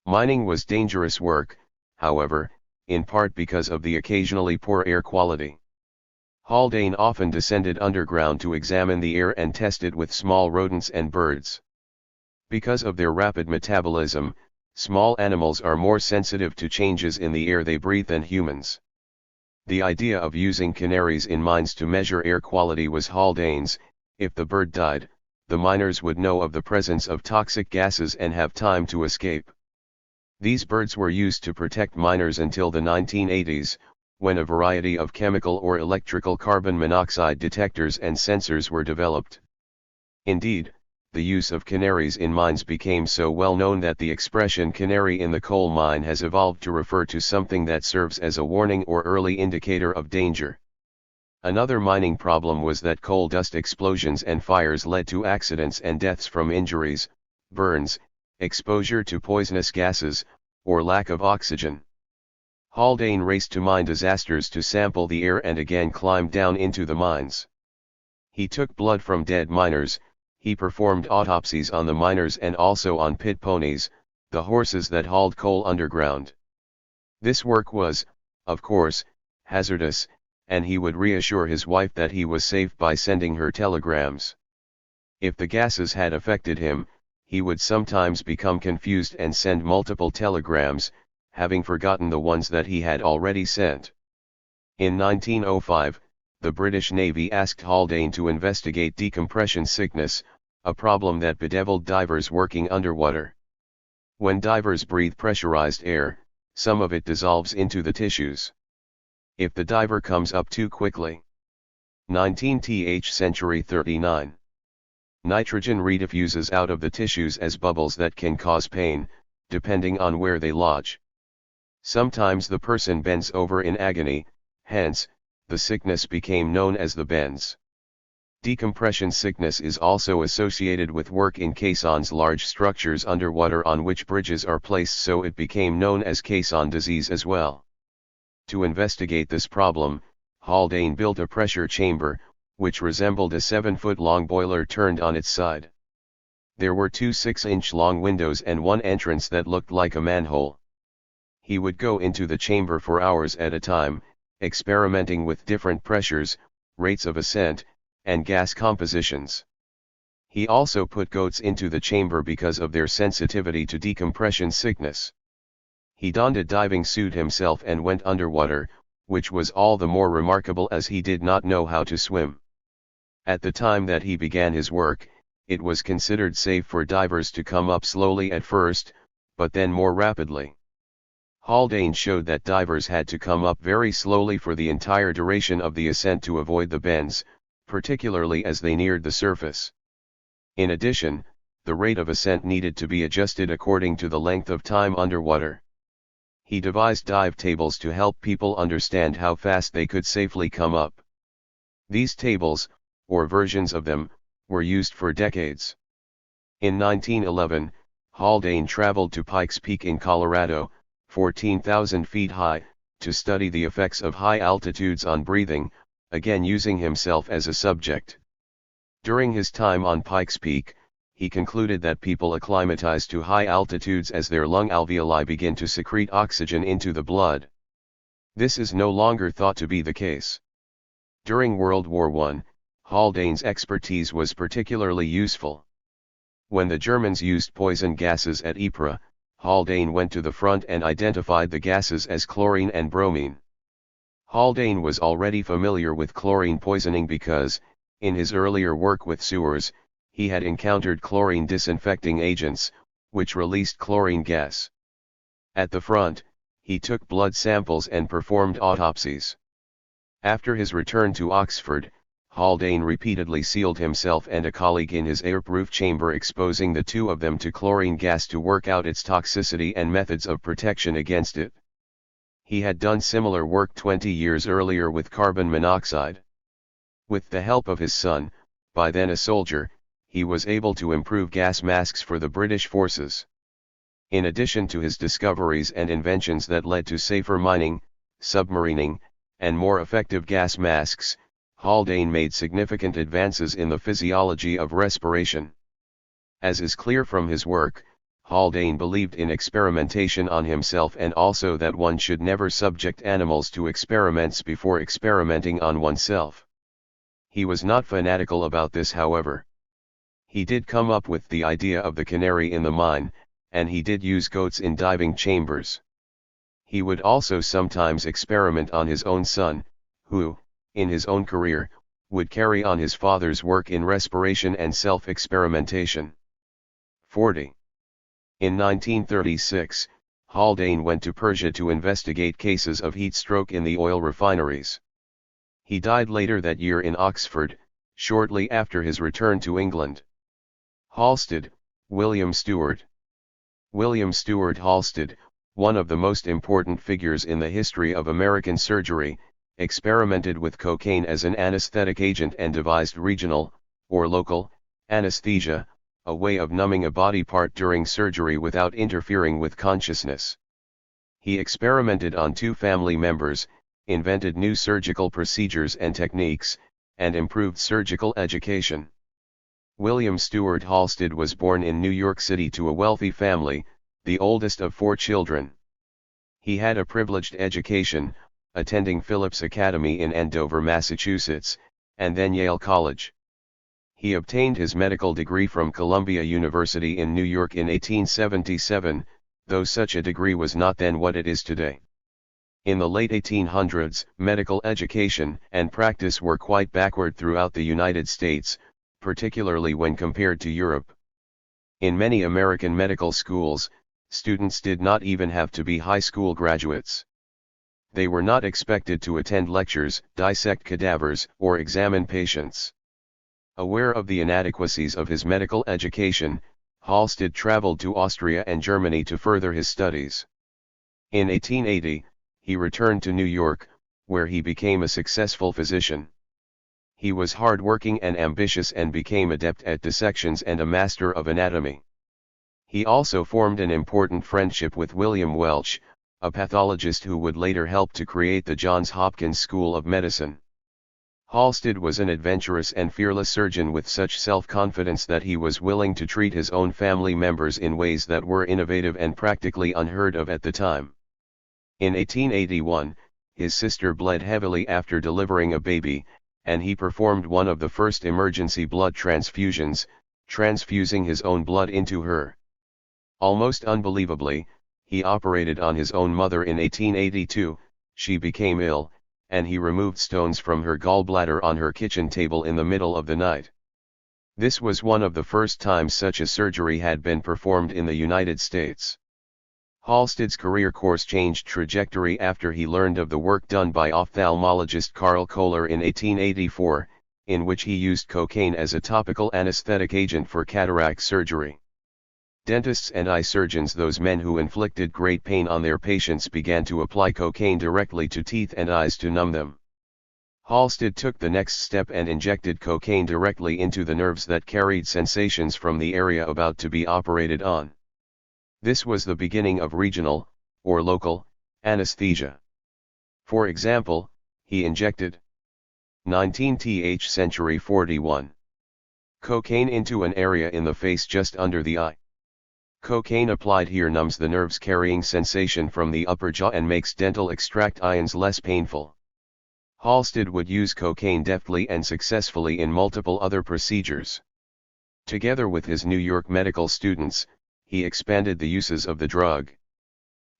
Mining was dangerous work, however, in part because of the occasionally poor air quality. Haldane often descended underground to examine the air and test it with small rodents and birds. Because of their rapid metabolism, small animals are more sensitive to changes in the air they breathe than humans. The idea of using canaries in mines to measure air quality was Haldane's. If the bird died, the miners would know of the presence of toxic gases and have time to escape. These birds were used to protect miners until the 1980s, when a variety of chemical or electrical carbon monoxide detectors and sensors were developed. Indeed, the use of canaries in mines became so well known that the expression canary in the coal mine has evolved to refer to something that serves as a warning or early indicator of danger. Another mining problem was that coal dust explosions and fires led to accidents and deaths from injuries, burns, exposure to poisonous gases, or lack of oxygen. Haldane raced to mine disasters to sample the air and again climbed down into the mines. He took blood from dead miners. He performed autopsies on the miners and also on pit ponies, the horses that hauled coal underground. This work was, of course, hazardous, and he would reassure his wife that he was safe by sending her telegrams. If the gases had affected him, he would sometimes become confused and send multiple telegrams, having forgotten the ones that he had already sent. In 1905, the British Navy asked Haldane to investigate decompression sickness, a problem that bedeviled divers working underwater. When divers breathe pressurized air, some of it dissolves into the tissues. If the diver comes up too quickly. 19th century 39. Nitrogen rediffuses out of the tissues as bubbles that can cause pain, depending on where they lodge. Sometimes the person bends over in agony, hence, the sickness became known as the bends. Decompression sickness is also associated with work in caissons, large structures underwater on which bridges are placed, so it became known as caisson disease as well. To investigate this problem, Haldane built a pressure chamber, which resembled a 7-foot-long boiler turned on its side. There were two 6-inch-long windows and one entrance that looked like a manhole. He would go into the chamber for hours at a time, experimenting with different pressures, rates of ascent, and gas compositions. He also put goats into the chamber because of their sensitivity to decompression sickness. He donned a diving suit himself and went underwater, which was all the more remarkable as he did not know how to swim. At the time that he began his work, it was considered safe for divers to come up slowly at first, but then more rapidly. Haldane showed that divers had to come up very slowly for the entire duration of the ascent to avoid the bends, particularly as they neared the surface. In addition, the rate of ascent needed to be adjusted according to the length of time underwater. He devised dive tables to help people understand how fast they could safely come up. These tables, or versions of them, were used for decades. In 1911, Haldane traveled to Pikes Peak in Colorado, 14,000 feet high, to study the effects of high altitudes on breathing, again using himself as a subject. During his time on Pikes Peak, he concluded that people acclimatize to high altitudes as their lung alveoli begin to secrete oxygen into the blood. This is no longer thought to be the case. During World War I, Haldane's expertise was particularly useful. When the Germans used poison gases at Ypres, Haldane went to the front and identified the gases as chlorine and bromine. Haldane was already familiar with chlorine poisoning because, in his earlier work with sewers, he had encountered chlorine disinfecting agents, which released chlorine gas. At the front, he took blood samples and performed autopsies. After his return to Oxford, Haldane repeatedly sealed himself and a colleague in his airproof chamber, exposing the two of them to chlorine gas to work out its toxicity and methods of protection against it. He had done similar work 20 years earlier with carbon monoxide. With the help of his son, by then a soldier, he was able to improve gas masks for the British forces. In addition to his discoveries and inventions that led to safer mining, submarining, and more effective gas masks, Haldane made significant advances in the physiology of respiration. As is clear from his work, Haldane believed in experimentation on himself and also that one should never subject animals to experiments before experimenting on oneself. He was not fanatical about this, however. He did come up with the idea of the canary in the mine, and he did use goats in diving chambers. He would also sometimes experiment on his own son, who, in his own career, would carry on his father's work in respiration and self-experimentation. 40. In 1936, Haldane went to Persia to investigate cases of heat stroke in the oil refineries. He died later that year in Oxford, shortly after his return to England. Halsted, William Stewart. William Stewart Halsted, one of the most important figures in the history of American surgery, experimented with cocaine as an anesthetic agent and devised regional, or local, anesthesia, a way of numbing a body part during surgery without interfering with consciousness. He experimented on 2 family members, invented new surgical procedures and techniques, and improved surgical education. William Stewart Halsted was born in New York City to a wealthy family, the oldest of 4 children. He had a privileged education, attending Phillips Academy in Andover, Massachusetts, and then Yale College. He obtained his medical degree from Columbia University in New York in 1877, though such a degree was not then what it is today. In the late 1800s, medical education and practice were quite backward throughout the United States, particularly when compared to Europe. In many American medical schools, students did not even have to be high school graduates. They were not expected to attend lectures, dissect cadavers, or examine patients. Aware of the inadequacies of his medical education, Halsted traveled to Austria and Germany to further his studies. In 1880, he returned to New York, where he became a successful physician. He was hard-working and ambitious and became adept at dissections and a master of anatomy. He also formed an important friendship with William Welch, a pathologist who would later help to create the Johns Hopkins School of Medicine. Halsted was an adventurous and fearless surgeon with such self-confidence that he was willing to treat his own family members in ways that were innovative and practically unheard of at the time. In 1881, his sister bled heavily after delivering a baby, and he performed one of the first emergency blood transfusions, transfusing his own blood into her. Almost unbelievably, he operated on his own mother in 1882, she became ill, and he removed stones from her gallbladder on her kitchen table in the middle of the night. This was one of the first times such a surgery had been performed in the United States. Halsted's career course changed trajectory after he learned of the work done by ophthalmologist Carl Kohler in 1884, in which he used cocaine as a topical anesthetic agent for cataract surgery. Dentists and eye surgeons, those men who inflicted great pain on their patients, began to apply cocaine directly to teeth and eyes to numb them. Halsted took the next step and injected cocaine directly into the nerves that carried sensations from the area about to be operated on. This was the beginning of regional, or local, anesthesia. For example, he injected 19th century 41 cocaine into an area in the face just under the eye. Cocaine applied here numbs the nerves carrying sensation from the upper jaw and makes dental extract ions less painful. Halsted would use cocaine deftly and successfully in multiple other procedures. Together with his New York medical students, he expanded the uses of the drug.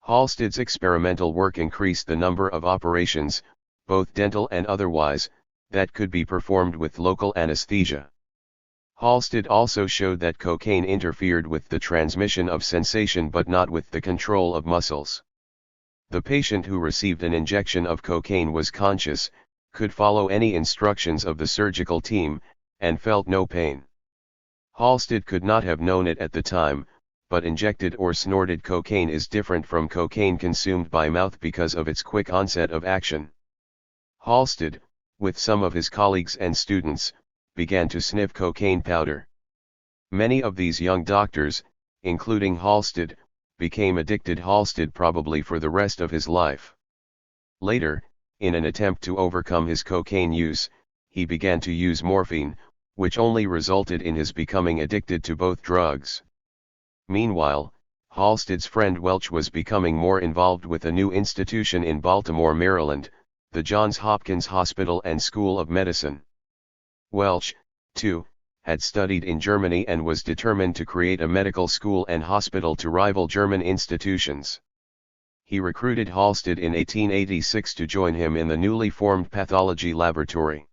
Halsted's experimental work increased the number of operations, both dental and otherwise, that could be performed with local anesthesia. Halsted also showed that cocaine interfered with the transmission of sensation but not with the control of muscles. The patient who received an injection of cocaine was conscious, could follow any instructions of the surgical team, and felt no pain. Halsted could not have known it at the time, but injected or snorted cocaine is different from cocaine consumed by mouth because of its quick onset of action. Halsted, with some of his colleagues and students, began to sniff cocaine powder. Many of these young doctors, including Halsted, became addicted. Halsted probably for the rest of his life. Later, in an attempt to overcome his cocaine use, he began to use morphine, which only resulted in his becoming addicted to both drugs. Meanwhile, Halsted's friend Welch was becoming more involved with a new institution in Baltimore, Maryland, the Johns Hopkins Hospital and School of Medicine. Welch, too, had studied in Germany and was determined to create a medical school and hospital to rival German institutions. He recruited Halsted in 1886 to join him in the newly formed pathology laboratory.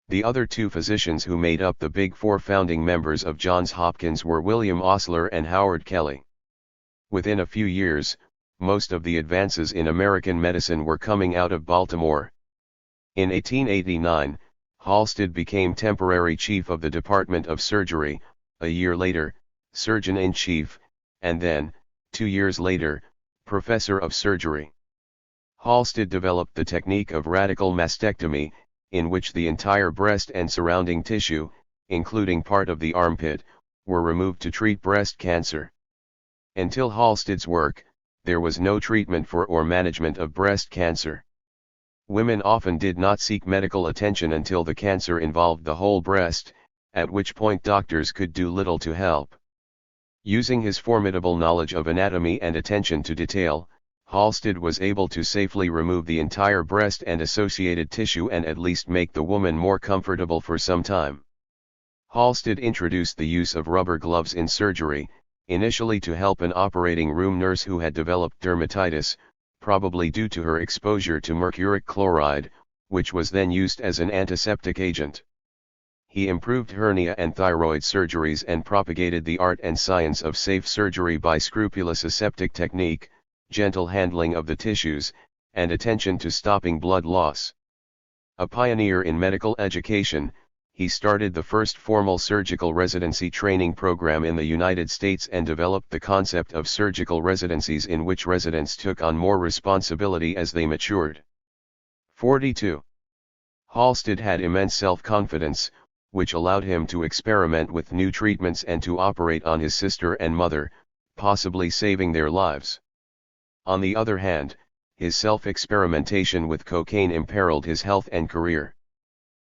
The other two physicians who made up the Big Four founding members of Johns Hopkins were William Osler and Howard Kelly. Within a few years, most of the advances in American medicine were coming out of Baltimore. In 1889, Halsted became temporary chief of the Department of Surgery, a year later, surgeon-in-chief, and then, 2 years later, professor of surgery. Halsted developed the technique of radical mastectomy, in which the entire breast and surrounding tissue, including part of the armpit, were removed to treat breast cancer. Until Halsted's work, there was no treatment for or management of breast cancer. Women often did not seek medical attention until the cancer involved the whole breast, at which point doctors could do little to help. Using his formidable knowledge of anatomy and attention to detail, Halsted was able to safely remove the entire breast and associated tissue and at least make the woman more comfortable for some time. Halsted introduced the use of rubber gloves in surgery, initially to help an operating room nurse who had developed dermatitis, probably due to her exposure to mercuric chloride, which was then used as an antiseptic agent. He improved hernia and thyroid surgeries and propagated the art and science of safe surgery by scrupulous aseptic technique, gentle handling of the tissues, and attention to stopping blood loss. A pioneer in medical education, he started the first formal surgical residency training program in the United States and developed the concept of surgical residencies in which residents took on more responsibility as they matured. 42. Halsted had immense self-confidence, which allowed him to experiment with new treatments and to operate on his sister and mother, possibly saving their lives. On the other hand, his self-experimentation with cocaine imperiled his health and career.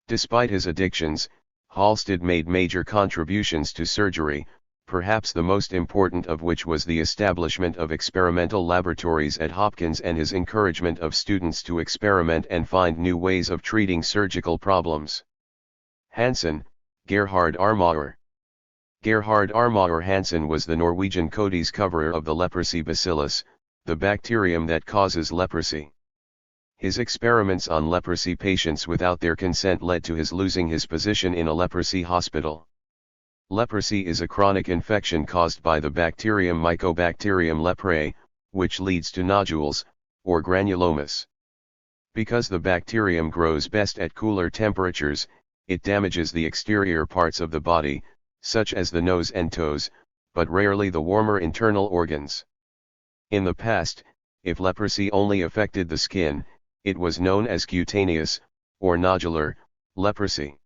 Despite his addictions, Halsted made major contributions to surgery, perhaps the most important of which was the establishment of experimental laboratories at Hopkins and his encouragement of students to experiment and find new ways of treating surgical problems. Hansen, Gerhard Armauer. Gerhard Armauer Hansen was the Norwegian Cody's coverer of the leprosy bacillus, the bacterium that causes leprosy. His experiments on leprosy patients without their consent led to his losing his position in a leprosy hospital. Leprosy is a chronic infection caused by the bacterium Mycobacterium leprae, which leads to nodules, or granulomas. Because the bacterium grows best at cooler temperatures, it damages the exterior parts of the body, such as the nose and toes, but rarely the warmer internal organs. In the past, if leprosy only affected the skin, it was known as cutaneous, or nodular, leprosy.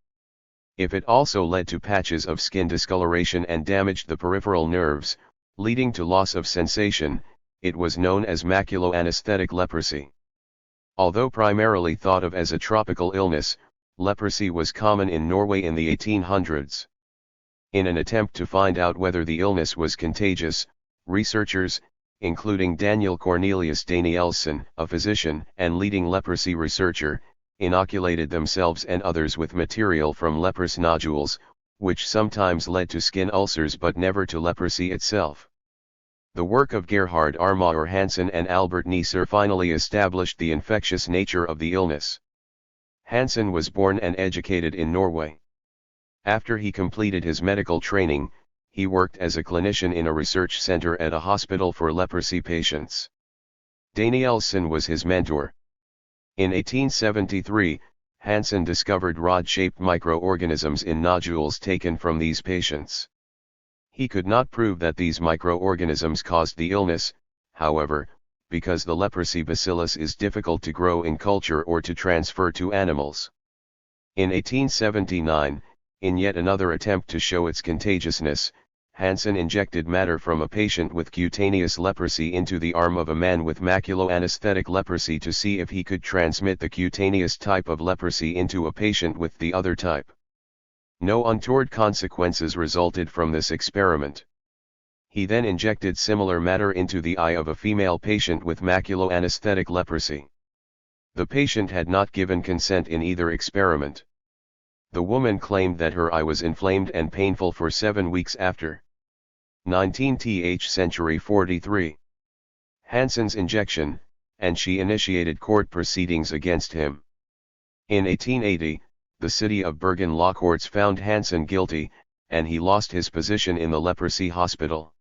If it also led to patches of skin discoloration and damaged the peripheral nerves, leading to loss of sensation, it was known as maculoanesthetic leprosy. Although primarily thought of as a tropical illness, leprosy was common in Norway in the 1800s. In an attempt to find out whether the illness was contagious, researchers, including Daniel Cornelius Danielsen, a physician and leading leprosy researcher, inoculated themselves and others with material from leprous nodules, which sometimes led to skin ulcers but never to leprosy itself. The work of Gerhard Armauer Hansen and Albert Neisser finally established the infectious nature of the illness. Hansen was born and educated in Norway. After he completed his medical training, he worked as a clinician in a research center at a hospital for leprosy patients. Danielsen was his mentor. In 1873, Hansen discovered rod-shaped microorganisms in nodules taken from these patients. He could not prove that these microorganisms caused the illness, however, because the leprosy bacillus is difficult to grow in culture or to transfer to animals. In 1879, in yet another attempt to show its contagiousness, Hansen injected matter from a patient with cutaneous leprosy into the arm of a man with maculoanesthetic leprosy to see if he could transmit the cutaneous type of leprosy into a patient with the other type. No untoward consequences resulted from this experiment. He then injected similar matter into the eye of a female patient with maculoanesthetic leprosy. The patient had not given consent in either experiment. The woman claimed that her eye was inflamed and painful for 7 weeks after. 19th century 43. Hansen's injection, and she initiated court proceedings against him. In 1880, the city of Bergen law courts found Hansen guilty, and he lost his position in the leprosy hospital.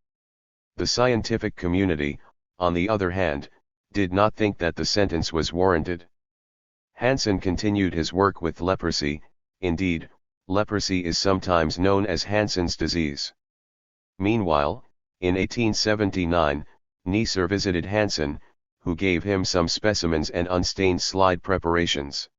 The scientific community, on the other hand, did not think that the sentence was warranted. Hansen continued his work with leprosy. Indeed, leprosy is sometimes known as Hansen's disease. Meanwhile, in 1879, Neisser visited Hansen, who gave him some specimens and unstained slide preparations.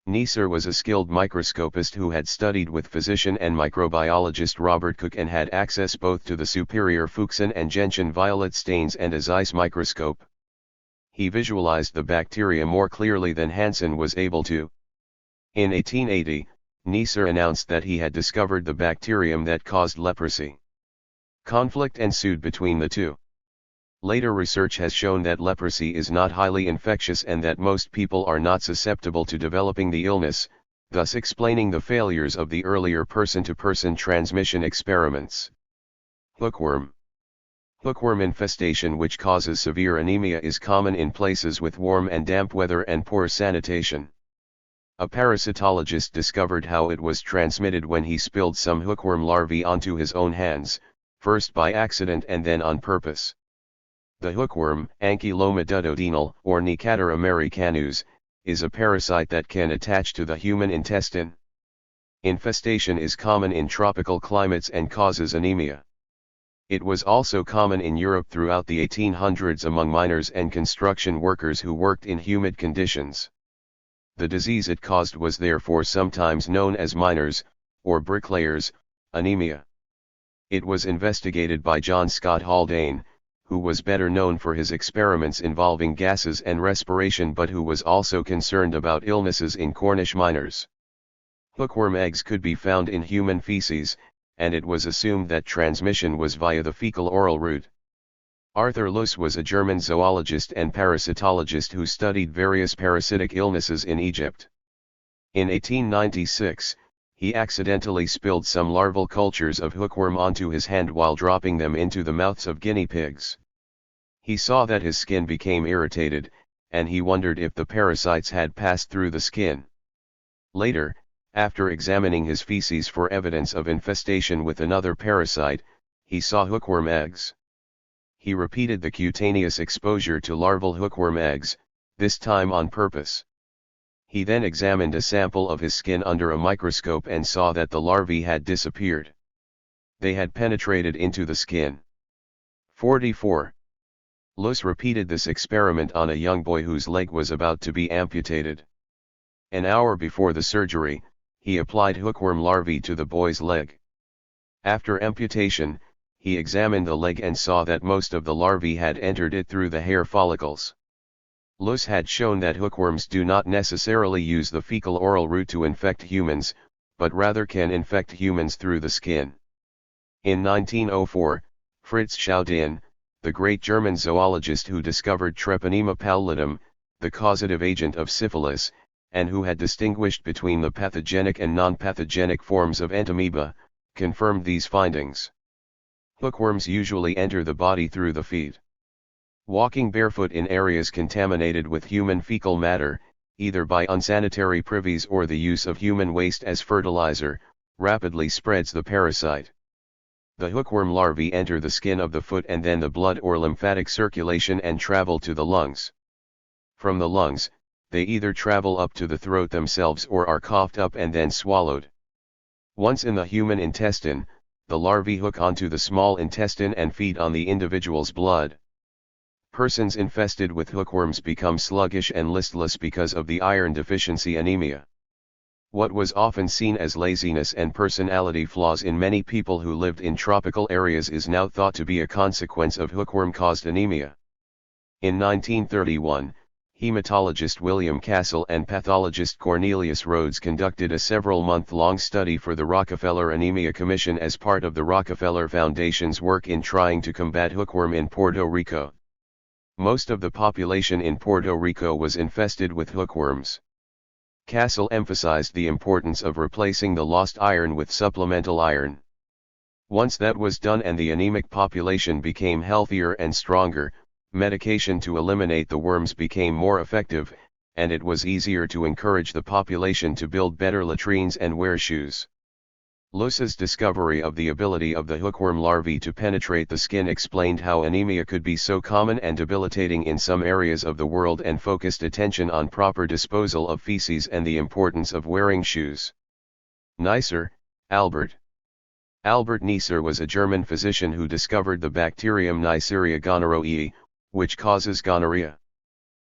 Neisser was a skilled microscopist who had studied with physician and microbiologist Robert Koch and had access both to the superior Fuchsin and gentian violet stains and a Zeiss microscope. He visualized the bacteria more clearly than Hansen was able to. In 1880, Neisser announced that he had discovered the bacterium that caused leprosy. Conflict ensued between the two. Later research has shown that leprosy is not highly infectious and that most people are not susceptible to developing the illness, thus explaining the failures of the earlier person-to-person transmission experiments. Hookworm. Hookworm infestation, which causes severe anemia, is common in places with warm and damp weather and poor sanitation. A parasitologist discovered how it was transmitted when he spilled some hookworm larvae onto his own hands, first by accident and then on purpose. The hookworm, Ankyloma duodenale, or Necator americanus, is a parasite that can attach to the human intestine. Infestation is common in tropical climates and causes anemia. It was also common in Europe throughout the 1800s among miners and construction workers who worked in humid conditions. The disease it caused was therefore sometimes known as miners', or bricklayers', anemia. It was investigated by John Scott Haldane, who was better known for his experiments involving gases and respiration but who was also concerned about illnesses in Cornish miners. Hookworm eggs could be found in human feces, and it was assumed that transmission was via the fecal-oral route. Arthur Luss was a German zoologist and parasitologist who studied various parasitic illnesses in Egypt. In 1896, he accidentally spilled some larval cultures of hookworm onto his hand while dropping them into the mouths of guinea pigs. He saw that his skin became irritated, and he wondered if the parasites had passed through the skin. Later, after examining his feces for evidence of infestation with another parasite, he saw hookworm eggs. He repeated the cutaneous exposure to larval hookworm eggs, this time on purpose. He then examined a sample of his skin under a microscope and saw that the larvae had disappeared. They had penetrated into the skin. 44. Luss repeated this experiment on a young boy whose leg was about to be amputated. An hour before the surgery, he applied hookworm larvae to the boy's leg. After amputation, he examined the leg and saw that most of the larvae had entered it through the hair follicles. Luss had shown that hookworms do not necessarily use the fecal-oral route to infect humans, but rather can infect humans through the skin. In 1904, Fritz Schaudin, the great German zoologist who discovered Treponema pallidum, the causative agent of syphilis, and who had distinguished between the pathogenic and non-pathogenic forms of entamoeba, confirmed these findings. Hookworms usually enter the body through the feet. Walking barefoot in areas contaminated with human fecal matter, either by unsanitary privies or the use of human waste as fertilizer, rapidly spreads the parasite. The hookworm larvae enter the skin of the foot and then the blood or lymphatic circulation and travel to the lungs. From the lungs, they either travel up to the throat themselves or are coughed up and then swallowed. Once in the human intestine, the larvae hook onto the small intestine and feed on the individual's blood. Persons infested with hookworms become sluggish and listless because of the iron deficiency anemia. What was often seen as laziness and personality flaws in many people who lived in tropical areas is now thought to be a consequence of hookworm-caused anemia. In 1931, hematologist William Castle and pathologist Cornelius Rhodes conducted a several-month-long study for the Rockefeller Anemia Commission as part of the Rockefeller Foundation's work in trying to combat hookworm in Puerto Rico. Most of the population in Puerto Rico was infested with hookworms. Castle emphasized the importance of replacing the lost iron with supplemental iron. Once that was done and the anemic population became healthier and stronger, medication to eliminate the worms became more effective, and it was easier to encourage the population to build better latrines and wear shoes. Luce's discovery of the ability of the hookworm larvae to penetrate the skin explained how anemia could be so common and debilitating in some areas of the world and focused attention on proper disposal of feces and the importance of wearing shoes. Neisser, Albert. Albert Neisser was a German physician who discovered the bacterium Neisseria gonorrhoeae, which causes gonorrhea.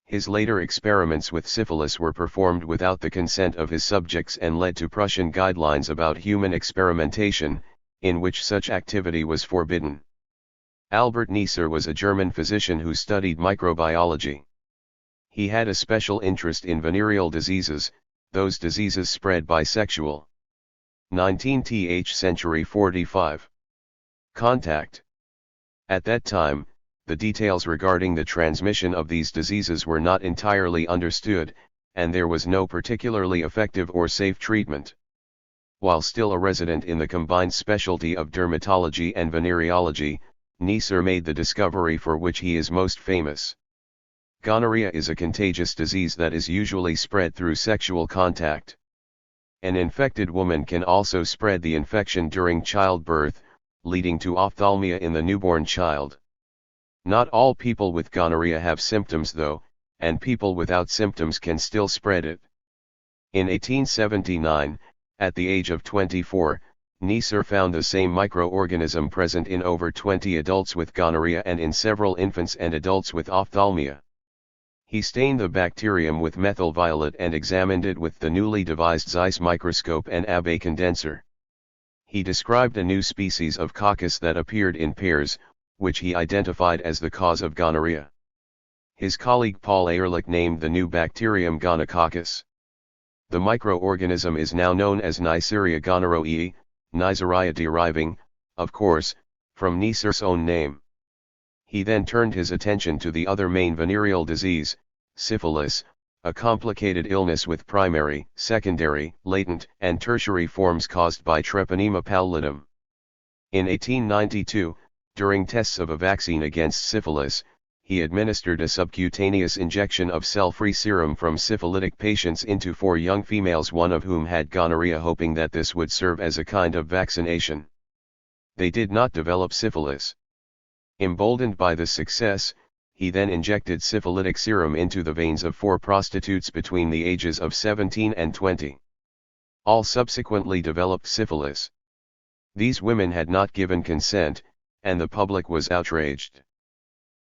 His later experiments with syphilis were performed without the consent of his subjects and led to Prussian guidelines about human experimentation, in which such activity was forbidden. Albert Neisser was a German physician who studied microbiology. He had a special interest in venereal diseases, those diseases spread by sexual. 19th century 45. Contact. At that time, the details regarding the transmission of these diseases were not entirely understood, and there was no particularly effective or safe treatment. While still a resident in the combined specialty of dermatology and venereology, Neisser made the discovery for which he is most famous. Gonorrhea is a contagious disease that is usually spread through sexual contact. An infected woman can also spread the infection during childbirth, leading to ophthalmia in the newborn child. Not all people with gonorrhea have symptoms though, and people without symptoms can still spread it. In 1879, at the age of 24, Neisser found the same microorganism present in over 20 adults with gonorrhea and in several infants and adults with ophthalmia. He stained the bacterium with methyl violet and examined it with the newly devised Zeiss microscope and Abbe condenser. He described a new species of coccus that appeared in pairs, which he identified as the cause of gonorrhea. His colleague Paul Ehrlich named the new bacterium gonococcus. The microorganism is now known as Neisseria gonorrhoeae, Neisseria deriving, of course, from Neisser's own name. He then turned his attention to the other main venereal disease, syphilis, a complicated illness with primary, secondary, latent, and tertiary forms caused by Treponema pallidum. In 1892, during tests of a vaccine against syphilis, he administered a subcutaneous injection of cell-free serum from syphilitic patients into 4 young females, one of whom had gonorrhea, hoping that this would serve as a kind of vaccination. They did not develop syphilis. Emboldened by this success, he then injected syphilitic serum into the veins of 4 prostitutes between the ages of 17 and 20. All subsequently developed syphilis. These women had not given consent, and the public was outraged.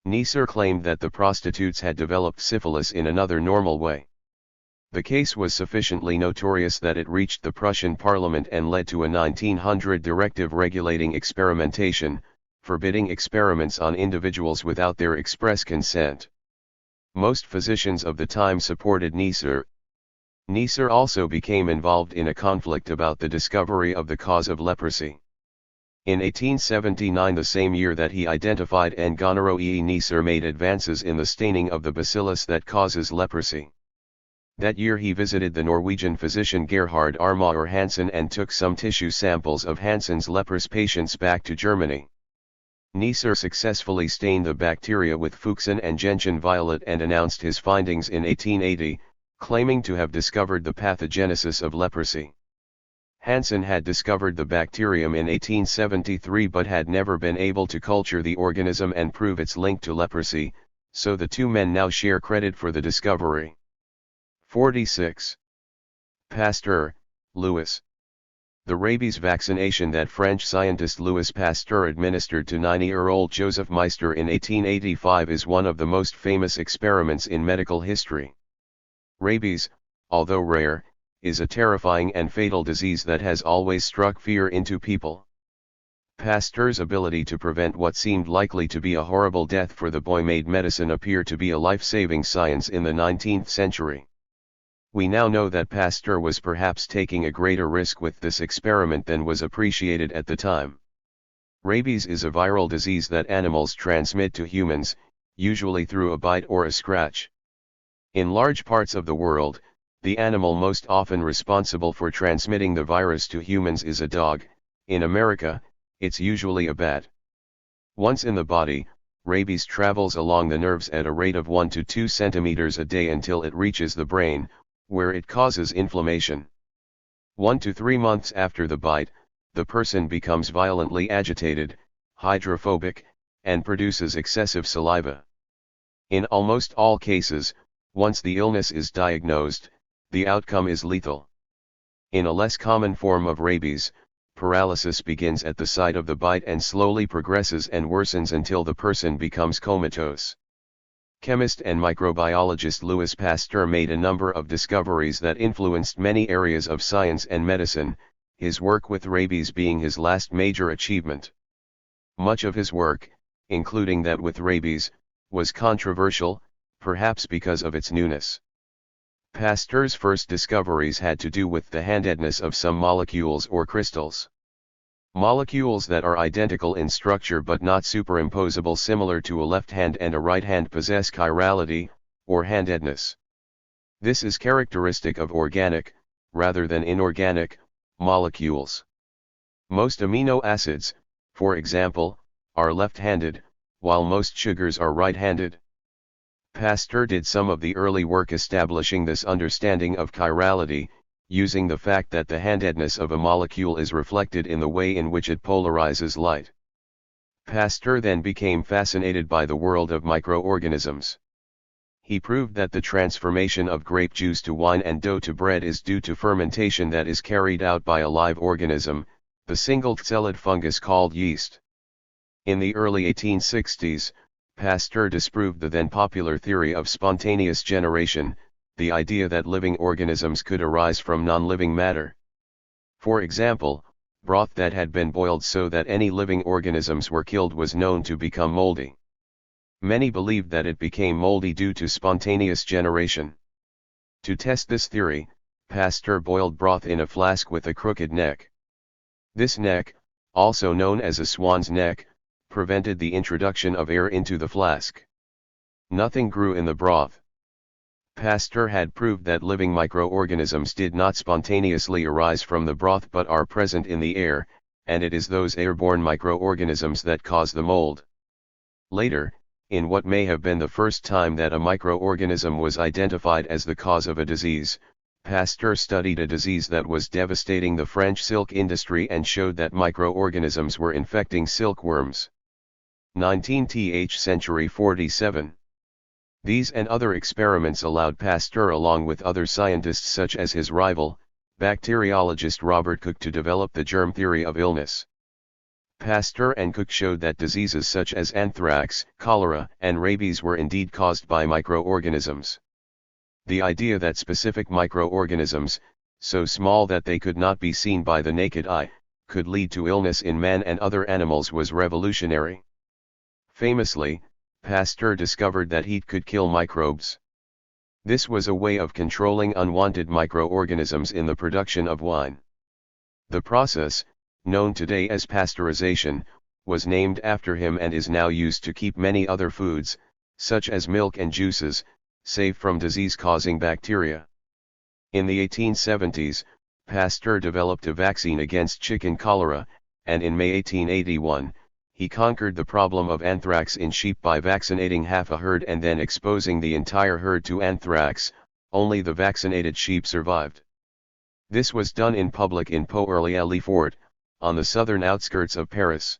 Neisser claimed that the prostitutes had developed syphilis in another normal way. The case was sufficiently notorious that it reached the Prussian parliament and led to a 1900 directive regulating experimentation, forbidding experiments on individuals without their express consent. Most physicians of the time supported Neisser. Neisser also became involved in a conflict about the discovery of the cause of leprosy. In 1879, the same year that he identified N. gonorrhoeae, Neisser made advances in the staining of the bacillus that causes leprosy. That year he visited the Norwegian physician Gerhard Armauer Hansen and took some tissue samples of Hansen's leprous patients back to Germany. Neisser successfully stained the bacteria with fuchsin and gentian violet and announced his findings in 1880, claiming to have discovered the pathogenesis of leprosy. Hansen had discovered the bacterium in 1873 but had never been able to culture the organism and prove its link to leprosy, so the two men now share credit for the discovery. 46. Pasteur, Louis. The rabies vaccination that French scientist Louis Pasteur administered to 90-year-old Joseph Meister in 1885 is one of the most famous experiments in medical history. Rabies, although rare, is a terrifying and fatal disease that has always struck fear into people. Pasteur's ability to prevent what seemed likely to be a horrible death for the boy made medicine appear to be a life-saving science in the 19th century. We now know that Pasteur was perhaps taking a greater risk with this experiment than was appreciated at the time. Rabies is a viral disease that animals transmit to humans, usually through a bite or a scratch. In large parts of the world, the animal most often responsible for transmitting the virus to humans is a dog. In America, it's usually a bat. Once in the body, rabies travels along the nerves at a rate of 1 to 2 centimeters a day until it reaches the brain, where it causes inflammation. 1 to 3 months after the bite, the person becomes violently agitated, hydrophobic, and produces excessive saliva. In almost all cases, once the illness is diagnosed, the outcome is lethal. In a less common form of rabies, paralysis begins at the site of the bite and slowly progresses and worsens until the person becomes comatose. Chemist and microbiologist Louis Pasteur made a number of discoveries that influenced many areas of science and medicine, his work with rabies being his last major achievement. Much of his work, including that with rabies, was controversial, perhaps because of its newness. Pasteur's first discoveries had to do with the handedness of some molecules or crystals. Molecules that are identical in structure but not superimposable, similar to a left hand and a right hand, possess chirality, or handedness. This is characteristic of organic, rather than inorganic, molecules. Most amino acids, for example, are left-handed, while most sugars are right-handed. Pasteur did some of the early work establishing this understanding of chirality, using the fact that the handedness of a molecule is reflected in the way in which it polarizes light. Pasteur then became fascinated by the world of microorganisms. He proved that the transformation of grape juice to wine and dough to bread is due to fermentation that is carried out by a live organism, the single-celled fungus called yeast. In the early 1860s, Pasteur disproved the then popular theory of spontaneous generation, the idea that living organisms could arise from non-living matter. For example, broth that had been boiled so that any living organisms were killed was known to become moldy. Many believed that it became moldy due to spontaneous generation. To test this theory, Pasteur boiled broth in a flask with a crooked neck. This neck, also known as a swan's neck, prevented the introduction of air into the flask. Nothing grew in the broth. Pasteur had proved that living microorganisms did not spontaneously arise from the broth but are present in the air, and it is those airborne microorganisms that cause the mold. Later, in what may have been the first time that a microorganism was identified as the cause of a disease, Pasteur studied a disease that was devastating the French silk industry and showed that microorganisms were infecting silkworms. 19th century 47. These and other experiments allowed Pasteur, along with other scientists such as his rival, bacteriologist Robert Koch, to develop the germ theory of illness. Pasteur and Koch showed that diseases such as anthrax, cholera, and rabies were indeed caused by microorganisms. The idea that specific microorganisms, so small that they could not be seen by the naked eye, could lead to illness in man and other animals was revolutionary. Famously, Pasteur discovered that heat could kill microbes. This was a way of controlling unwanted microorganisms in the production of wine. The process, known today as pasteurization, was named after him and is now used to keep many other foods, such as milk and juices, safe from disease-causing bacteria. In the 1870s, Pasteur developed a vaccine against chicken cholera, and in May 1881, he conquered the problem of anthrax in sheep by vaccinating half a herd and then exposing the entire herd to anthrax. Only the vaccinated sheep survived. This was done in public in Port-le-Fort, on the southern outskirts of Paris.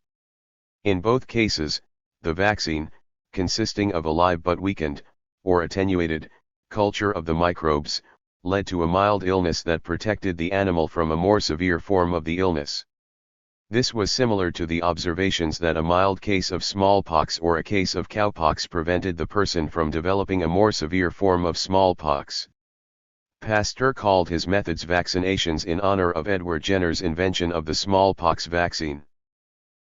In both cases, the vaccine, consisting of a live but weakened, or attenuated, culture of the microbes, led to a mild illness that protected the animal from a more severe form of the illness. This was similar to the observations that a mild case of smallpox or a case of cowpox prevented the person from developing a more severe form of smallpox. Pasteur called his methods vaccinations in honor of Edward Jenner's invention of the smallpox vaccine.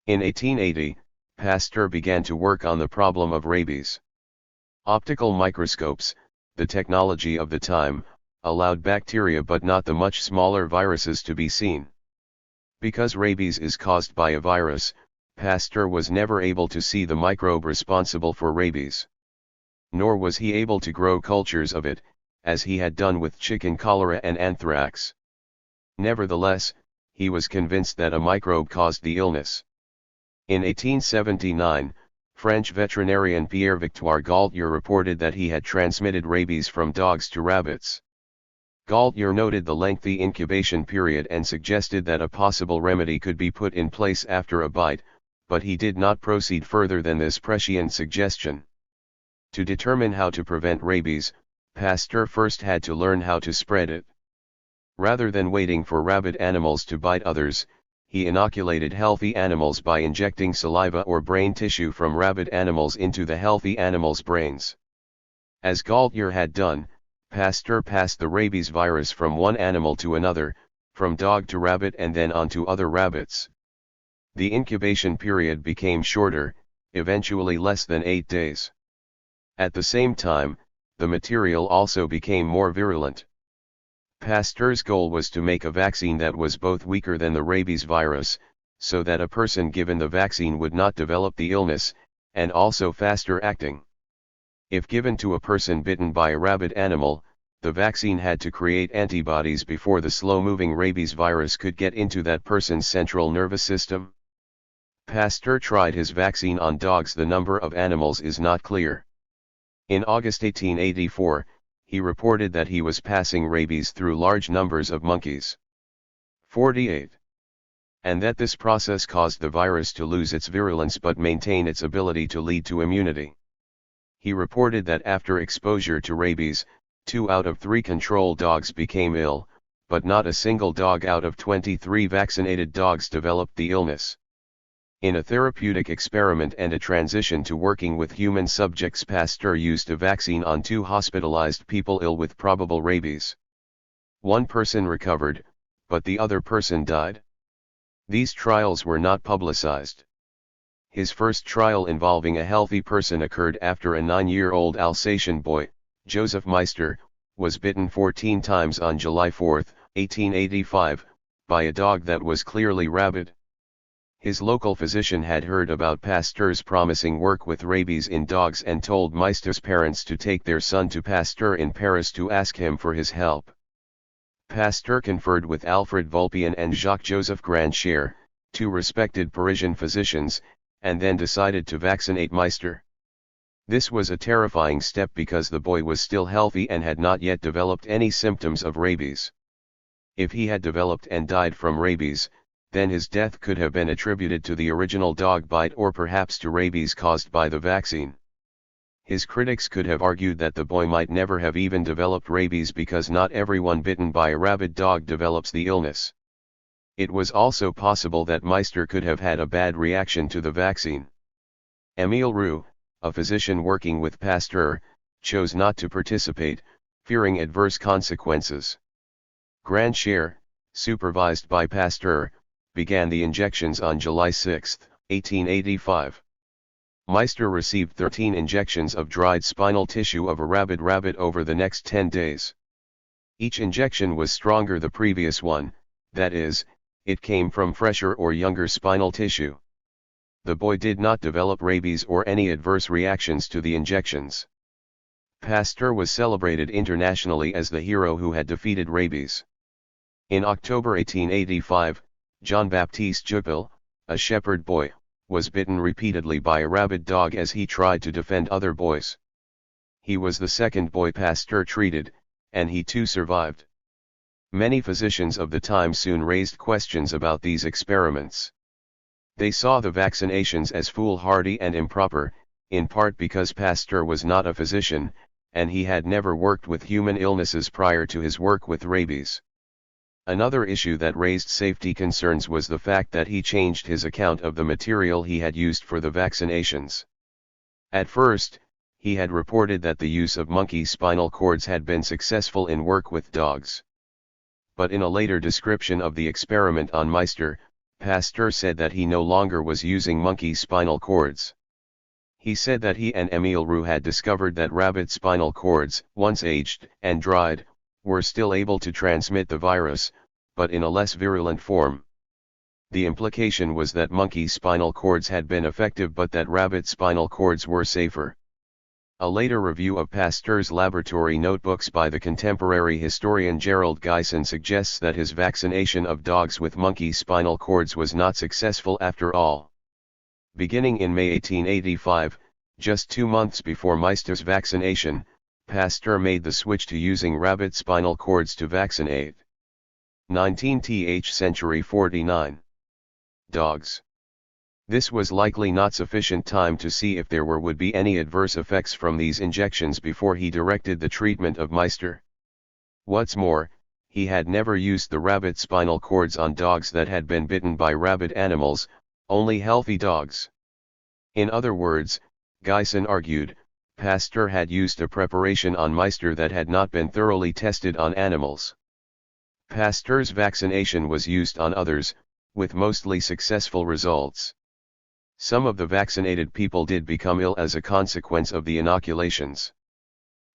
In 1880, Pasteur began to work on the problem of rabies. Optical microscopes, the technology of the time, allowed bacteria but not the much smaller viruses to be seen. Because rabies is caused by a virus, Pasteur was never able to see the microbe responsible for rabies. Nor was he able to grow cultures of it, as he had done with chicken cholera and anthrax. Nevertheless, he was convinced that a microbe caused the illness. In 1879, French veterinarian Pierre-Victoire Gaultier reported that he had transmitted rabies from dogs to rabbits. Gaultier noted the lengthy incubation period and suggested that a possible remedy could be put in place after a bite, but he did not proceed further than this prescient suggestion. To determine how to prevent rabies, Pasteur first had to learn how to spread it. Rather than waiting for rabid animals to bite others, he inoculated healthy animals by injecting saliva or brain tissue from rabid animals into the healthy animals' brains. As Gaultier had done, Pasteur passed the rabies virus from one animal to another, from dog to rabbit and then on to other rabbits. The incubation period became shorter, eventually less than 8 days. At the same time, the material also became more virulent. Pasteur's goal was to make a vaccine that was both weaker than the rabies virus, so that a person given the vaccine would not develop the illness, and also faster acting. If given to a person bitten by a rabid animal, the vaccine had to create antibodies before the slow-moving rabies virus could get into that person's central nervous system. Pasteur tried his vaccine on dogs. The number of animals is not clear. In August 1884, he reported that he was passing rabies through large numbers of monkeys. 48. And that this process caused the virus to lose its virulence but maintain its ability to lead to immunity. He reported that after exposure to rabies, 2 out of 3 control dogs became ill, but not a single dog out of 23 vaccinated dogs developed the illness. In a therapeutic experiment and a transition to working with human subjects, Pasteur used a vaccine on 2 hospitalized people ill with probable rabies. One person recovered, but the other person died. These trials were not publicized. His first trial involving a healthy person occurred after a 9-year-old Alsatian boy, Joseph Meister, was bitten 14 times on July 4, 1885, by a dog that was clearly rabid. His local physician had heard about Pasteur's promising work with rabies in dogs and told Meister's parents to take their son to Pasteur in Paris to ask him for his help. Pasteur conferred with Alfred Vulpian and Jacques-Joseph Grancher, 2 respected Parisian physicians, and then decided to vaccinate Meister. This was a terrifying step because the boy was still healthy and had not yet developed any symptoms of rabies. If he had developed and died from rabies, then his death could have been attributed to the original dog bite or perhaps to rabies caused by the vaccine. His critics could have argued that the boy might never have even developed rabies because not everyone bitten by a rabid dog develops the illness. It was also possible that Meister could have had a bad reaction to the vaccine. Émile Roux, a physician working with Pasteur, chose not to participate, fearing adverse consequences. Grancher, supervised by Pasteur, began the injections on July 6, 1885. Meister received 13 injections of dried spinal tissue of a rabid rabbit over the next 10 days. Each injection was stronger than the previous one, that is, it came from fresher or younger spinal tissue. The boy did not develop rabies or any adverse reactions to the injections. Pasteur was celebrated internationally as the hero who had defeated rabies. In October 1885, Jean-Baptiste Jupil, a shepherd boy, was bitten repeatedly by a rabid dog as he tried to defend other boys. He was the second boy Pasteur treated, and he too survived. Many physicians of the time soon raised questions about these experiments. They saw the vaccinations as foolhardy and improper, in part because Pasteur was not a physician, and he had never worked with human illnesses prior to his work with rabies. Another issue that raised safety concerns was the fact that he changed his account of the material he had used for the vaccinations. At first, he had reported that the use of monkey spinal cords had been successful in work with dogs. But in a later description of the experiment on Meister, Pasteur said that he no longer was using monkey spinal cords. He said that he and Émile Roux had discovered that rabbit spinal cords, once aged and dried, were still able to transmit the virus, but in a less virulent form. The implication was that monkey spinal cords had been effective but that rabbit spinal cords were safer. A later review of Pasteur's laboratory notebooks by the contemporary historian Gerald Guyson suggests that his vaccination of dogs with monkey spinal cords was not successful after all. Beginning in May 1885, just 2 months before Meister's vaccination, Pasteur made the switch to using rabbit spinal cords to vaccinate. 19th century 49. Dogs. This was likely not sufficient time to see if there would be any adverse effects from these injections before he directed the treatment of Meister. What's more, he had never used the rabbit spinal cords on dogs that had been bitten by rabid animals, only healthy dogs. In other words, Guyson argued, Pasteur had used a preparation on Meister that had not been thoroughly tested on animals. Pasteur's vaccination was used on others, with mostly successful results. Some of the vaccinated people did become ill as a consequence of the inoculations.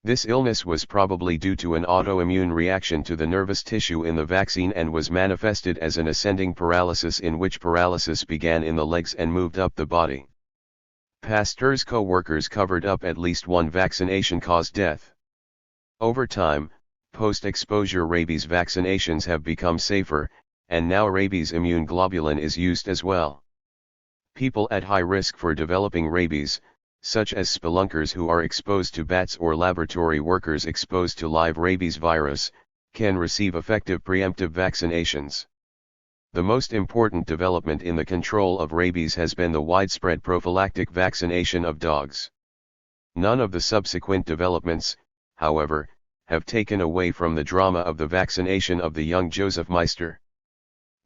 This illness was probably due to an autoimmune reaction to the nervous tissue in the vaccine and was manifested as an ascending paralysis in which paralysis began in the legs and moved up the body. Pasteur's co-workers covered up at least one vaccination-caused death. Over time, post-exposure rabies vaccinations have become safer, and now rabies immune globulin is used as well. People at high risk for developing rabies, such as spelunkers who are exposed to bats or laboratory workers exposed to live rabies virus, can receive effective preemptive vaccinations. The most important development in the control of rabies has been the widespread prophylactic vaccination of dogs. None of the subsequent developments, however, have taken away from the drama of the vaccination of the young Joseph Meister.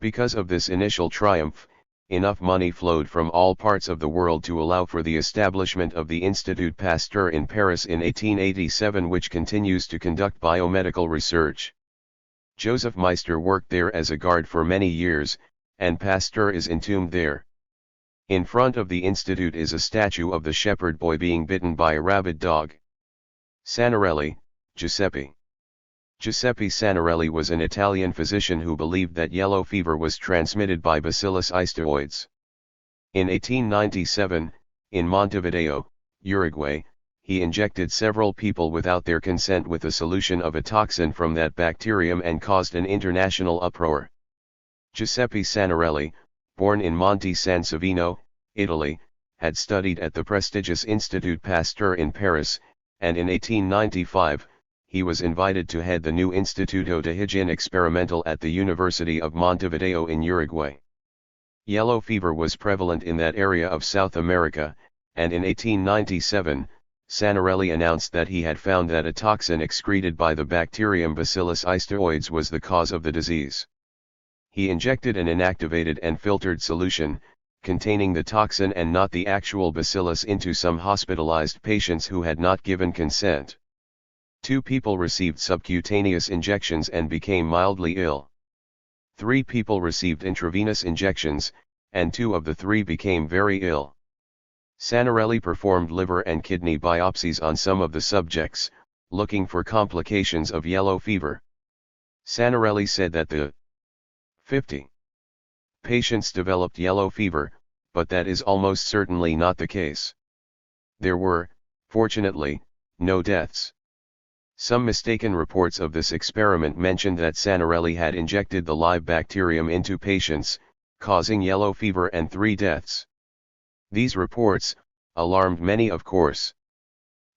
Because of this initial triumph, enough money flowed from all parts of the world to allow for the establishment of the Institut Pasteur in Paris in 1887, which continues to conduct biomedical research. Joseph Meister worked there as a guard for many years, and Pasteur is entombed there. In front of the institute is a statue of the shepherd boy being bitten by a rabid dog. Sanarelli, Giuseppe. Giuseppe Sanarelli was an Italian physician who believed that yellow fever was transmitted by Bacillus istoioides. In 1897, in Montevideo, Uruguay, he injected several people without their consent with a solution of a toxin from that bacterium and caused an international uproar. Giuseppe Sanarelli, born in Monte San Savino, Italy, had studied at the prestigious Institut Pasteur in Paris, and in 1895, he was invited to head the new Instituto de Higiene Experimental at the University of Montevideo in Uruguay. Yellow fever was prevalent in that area of South America, and in 1897, Sanarelli announced that he had found that a toxin excreted by the bacterium Bacillus istoioides was the cause of the disease. He injected an inactivated and filtered solution, containing the toxin and not the actual bacillus, into some hospitalized patients who had not given consent. 2 people received subcutaneous injections and became mildly ill. 3 people received intravenous injections, and 2 of the 3 became very ill. Sanarelli performed liver and kidney biopsies on some of the subjects, looking for complications of yellow fever. Sanarelli said that the 50 patients developed yellow fever, but that is almost certainly not the case. There were, fortunately, no deaths. Some mistaken reports of this experiment mentioned that Sanarelli had injected the live bacterium into patients, causing yellow fever and 3 deaths. These reports alarmed many, of course.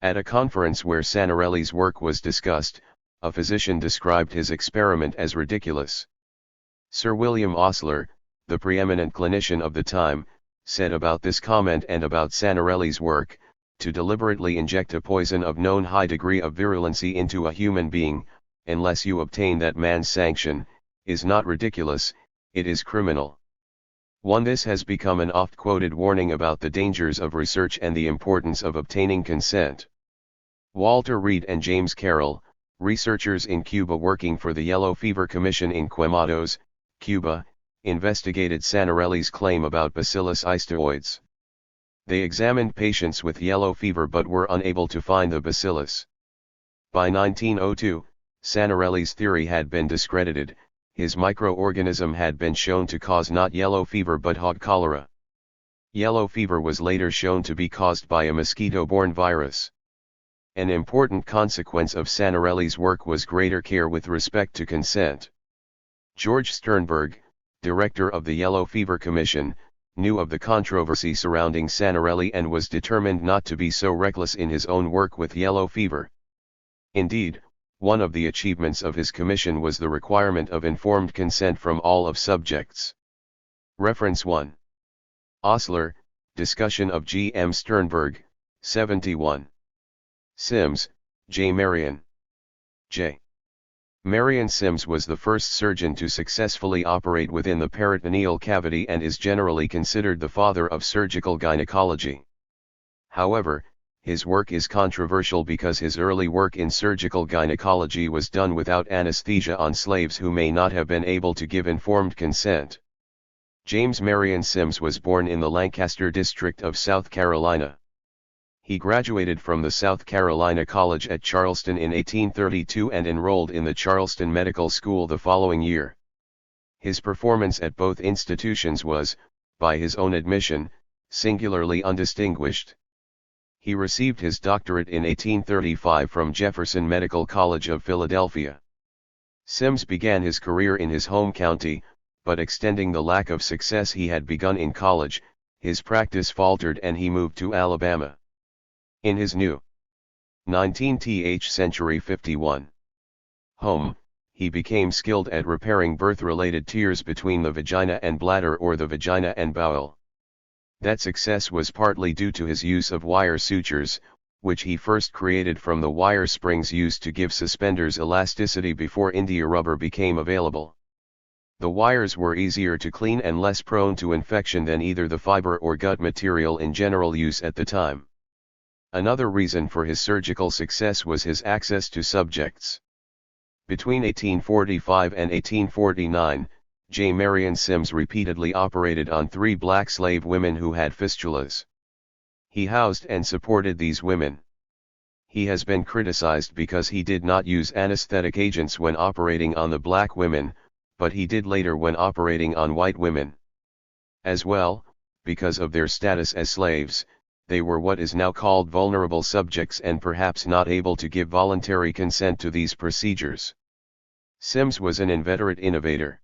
At a conference where Sanarelli's work was discussed, a physician described his experiment as ridiculous. Sir William Osler, the preeminent clinician of the time, said about this comment and about Sanarelli's work, to deliberately inject a poison of known high degree of virulency into a human being, unless you obtain that man's sanction, is not ridiculous, it is criminal. 1. This has become an oft-quoted warning about the dangers of research and the importance of obtaining consent. Walter Reed and James Carroll, researchers in Cuba working for the Yellow Fever Commission in Quemados, Cuba, investigated Santarelli's claim about Bacillus istoioides. They examined patients with yellow fever but were unable to find the bacillus. By 1902, Santarelli's theory had been discredited. His microorganism had been shown to cause not yellow fever but hog cholera. Yellow fever was later shown to be caused by a mosquito-borne virus. An important consequence of Santarelli's work was greater care with respect to consent. George Sternberg, director of the Yellow Fever Commission, knew of the controversy surrounding Santarelli and was determined not to be so reckless in his own work with yellow fever. Indeed, one of the achievements of his commission was the requirement of informed consent from all of subjects. Reference 1. Osler, Discussion of G. M. Sternberg, 71. Sims, J. Marion. J. Marion Sims was the first surgeon to successfully operate within the peritoneal cavity and is generally considered the father of surgical gynecology. However, his work is controversial because his early work in surgical gynecology was done without anesthesia on slaves who may not have been able to give informed consent. James Marion Sims was born in the Lancaster district of South Carolina. He graduated from the South Carolina College at Charleston in 1832 and enrolled in the Charleston Medical School the following year. His performance at both institutions was, by his own admission, singularly undistinguished. He received his doctorate in 1835 from Jefferson Medical College of Philadelphia. Sims began his career in his home county, but extending the lack of success he had begun in college, his practice faltered and he moved to Alabama. In his new 19th century 51 home, he became skilled at repairing birth-related tears between the vagina and bladder or the vagina and bowel. That success was partly due to his use of wire sutures, which he first created from the wire springs used to give suspenders elasticity before India rubber became available. The wires were easier to clean and less prone to infection than either the fiber or gut material in general use at the time. Another reason for his surgical success was his access to subjects. Between 1845 and 1849, J. Marion Sims repeatedly operated on 3 black slave women who had fistulas. He housed and supported these women. He has been criticized because he did not use anesthetic agents when operating on the black women, but he did later when operating on white women. As well, because of their status as slaves, they were what is now called vulnerable subjects and perhaps not able to give voluntary consent to these procedures. Sims was an inveterate innovator.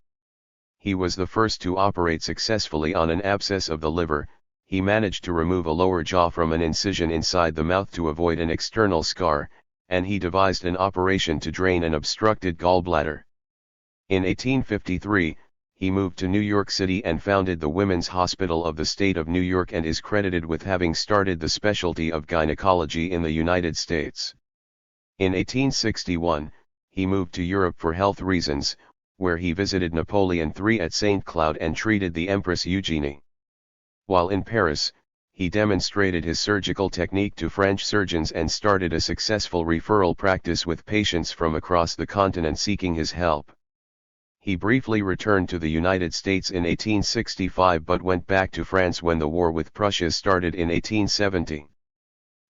He was the first to operate successfully on an abscess of the liver. He managed to remove a lower jaw from an incision inside the mouth to avoid an external scar, and he devised an operation to drain an obstructed gallbladder. In 1853, he moved to New York City and founded the Women's Hospital of the State of New York and is credited with having started the specialty of gynecology in the United States. In 1861, he moved to Europe for health reasons, where he visited Napoleon III at St. Cloud and treated the Empress Eugenie. While in Paris, he demonstrated his surgical technique to French surgeons and started a successful referral practice with patients from across the continent seeking his help. He briefly returned to the United States in 1865 but went back to France when the war with Prussia started in 1870.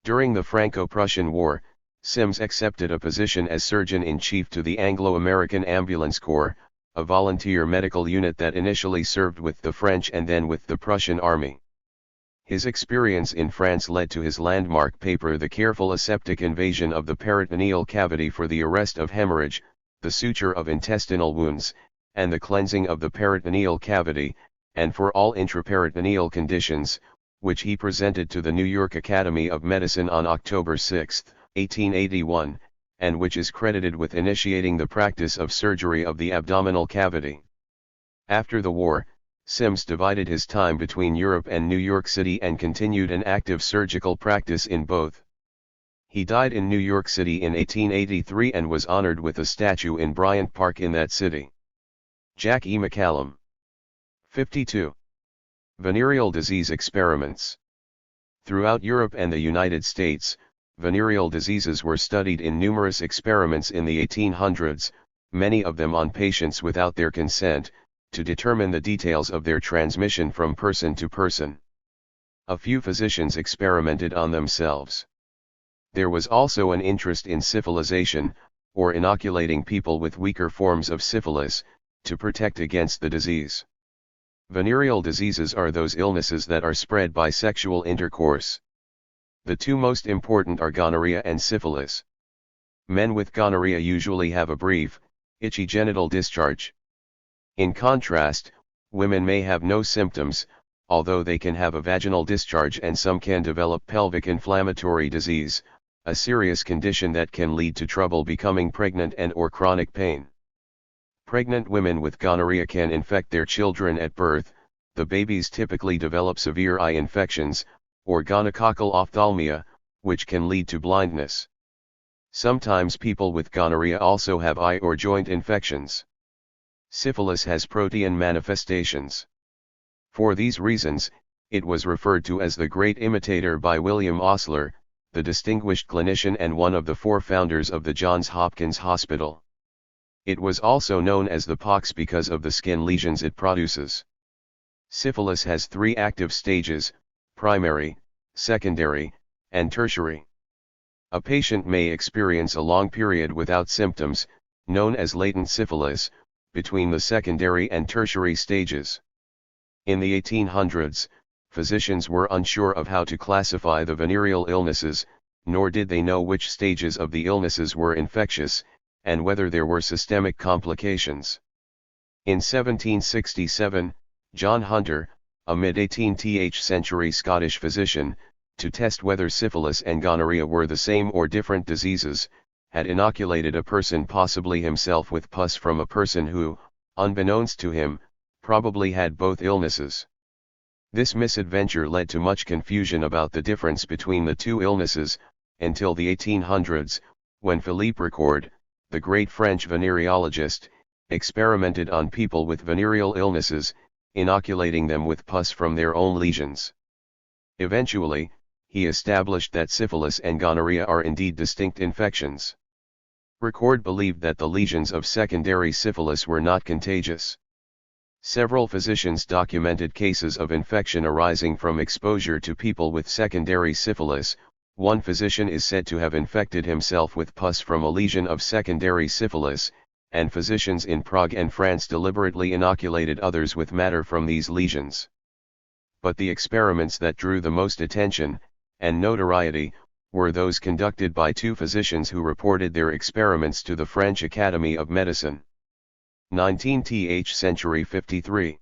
During the Franco-Prussian War, Sims accepted a position as surgeon-in-chief to the Anglo-American Ambulance Corps, a volunteer medical unit that initially served with the French and then with the Prussian army. His experience in France led to his landmark paper The Careful Aseptic Invasion of the Peritoneal Cavity for the Arrest of Hemorrhage, the Suture of Intestinal Wounds, and the Cleansing of the Peritoneal Cavity, and for all intraperitoneal conditions, which he presented to the New York Academy of Medicine on October 6, 1881, and which is credited with initiating the practice of surgery of the abdominal cavity. After the war, Sims divided his time between Europe and New York City and continued an active surgical practice in both. He died in New York City in 1883 and was honored with a statue in Bryant Park in that city. Jack E. McCallum. 52. Venereal disease experiments. Throughout Europe and the United States, venereal diseases were studied in numerous experiments in the 1800s, many of them on patients without their consent, to determine the details of their transmission from person to person. A few physicians experimented on themselves. There was also an interest in syphilization, or inoculating people with weaker forms of syphilis, to protect against the disease. Venereal diseases are those illnesses that are spread by sexual intercourse. The two most important are gonorrhea and syphilis. Men with gonorrhea usually have a brief, itchy genital discharge. In contrast, women may have no symptoms, although they can have a vaginal discharge and some can develop pelvic inflammatory disease, a serious condition that can lead to trouble becoming pregnant and/or chronic pain. Pregnant women with gonorrhea can infect their children at birth. The babies typically develop severe eye infections, or gonococcal ophthalmia, which can lead to blindness. Sometimes people with gonorrhea also have eye or joint infections. Syphilis has protean manifestations. For these reasons, it was referred to as the Great Imitator by William Osler, the distinguished clinician and one of the four founders of the Johns Hopkins Hospital. It was also known as the pox because of the skin lesions it produces. Syphilis has three active stages: primary, secondary, and tertiary. A patient may experience a long period without symptoms, known as latent syphilis, between the secondary and tertiary stages. In the 1800s, physicians were unsure of how to classify the venereal illnesses, nor did they know which stages of the illnesses were infectious, and whether there were systemic complications. In 1767, John Hunter, a mid-18th century Scottish physician, to test whether syphilis and gonorrhea were the same or different diseases, had inoculated a person, possibly himself, with pus from a person who, unbeknownst to him, probably had both illnesses. This misadventure led to much confusion about the difference between the two illnesses, until the 1800s, when Philippe Ricord, the great French venereologist, experimented on people with venereal illnesses, inoculating them with pus from their own lesions. Eventually, he established that syphilis and gonorrhea are indeed distinct infections. Ricord believed that the lesions of secondary syphilis were not contagious. Several physicians documented cases of infection arising from exposure to people with secondary syphilis. One physician is said to have infected himself with pus from a lesion of secondary syphilis, and physicians in Prague and France deliberately inoculated others with matter from these lesions. But the experiments that drew the most attention, and notoriety, were those conducted by two physicians who reported their experiments to the French Academy of Medicine. 19th century 53.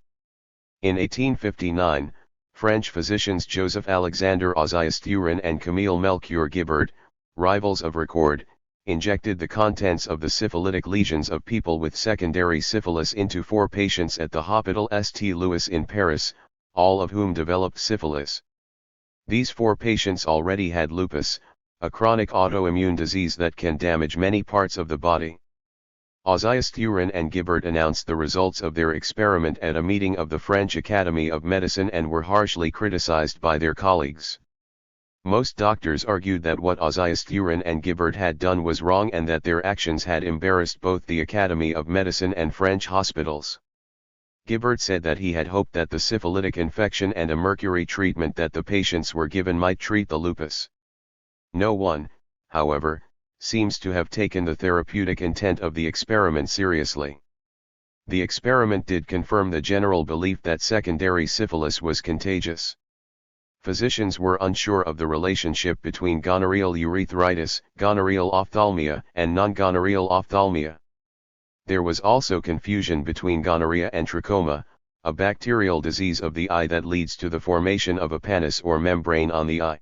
In 1859, French physicians Joseph-Alexandre Ozias-Thurin and Camille Melchior Guibert, rivals of Ricord, injected the contents of the syphilitic lesions of people with secondary syphilis into 4 patients at the Hôpital St. Louis in Paris, all of whom developed syphilis. These 4 patients already had lupus, a chronic autoimmune disease that can damage many parts of the body. Ozias-Thurin and Guibert announced the results of their experiment at a meeting of the French Academy of Medicine and were harshly criticized by their colleagues. Most doctors argued that what Ozias-Thurin and Guibert had done was wrong and that their actions had embarrassed both the Academy of Medicine and French hospitals. Guibert said that he had hoped that the syphilitic infection and a mercury treatment that the patients were given might treat the lupus. No one, however, seems to have taken the therapeutic intent of the experiment seriously. The experiment did confirm the general belief that secondary syphilis was contagious. Physicians were unsure of the relationship between gonorrheal urethritis, gonorrheal ophthalmia, and non-gonorrheal ophthalmia. There was also confusion between gonorrhea and trachoma, a bacterial disease of the eye that leads to the formation of a pannus or membrane on the eye.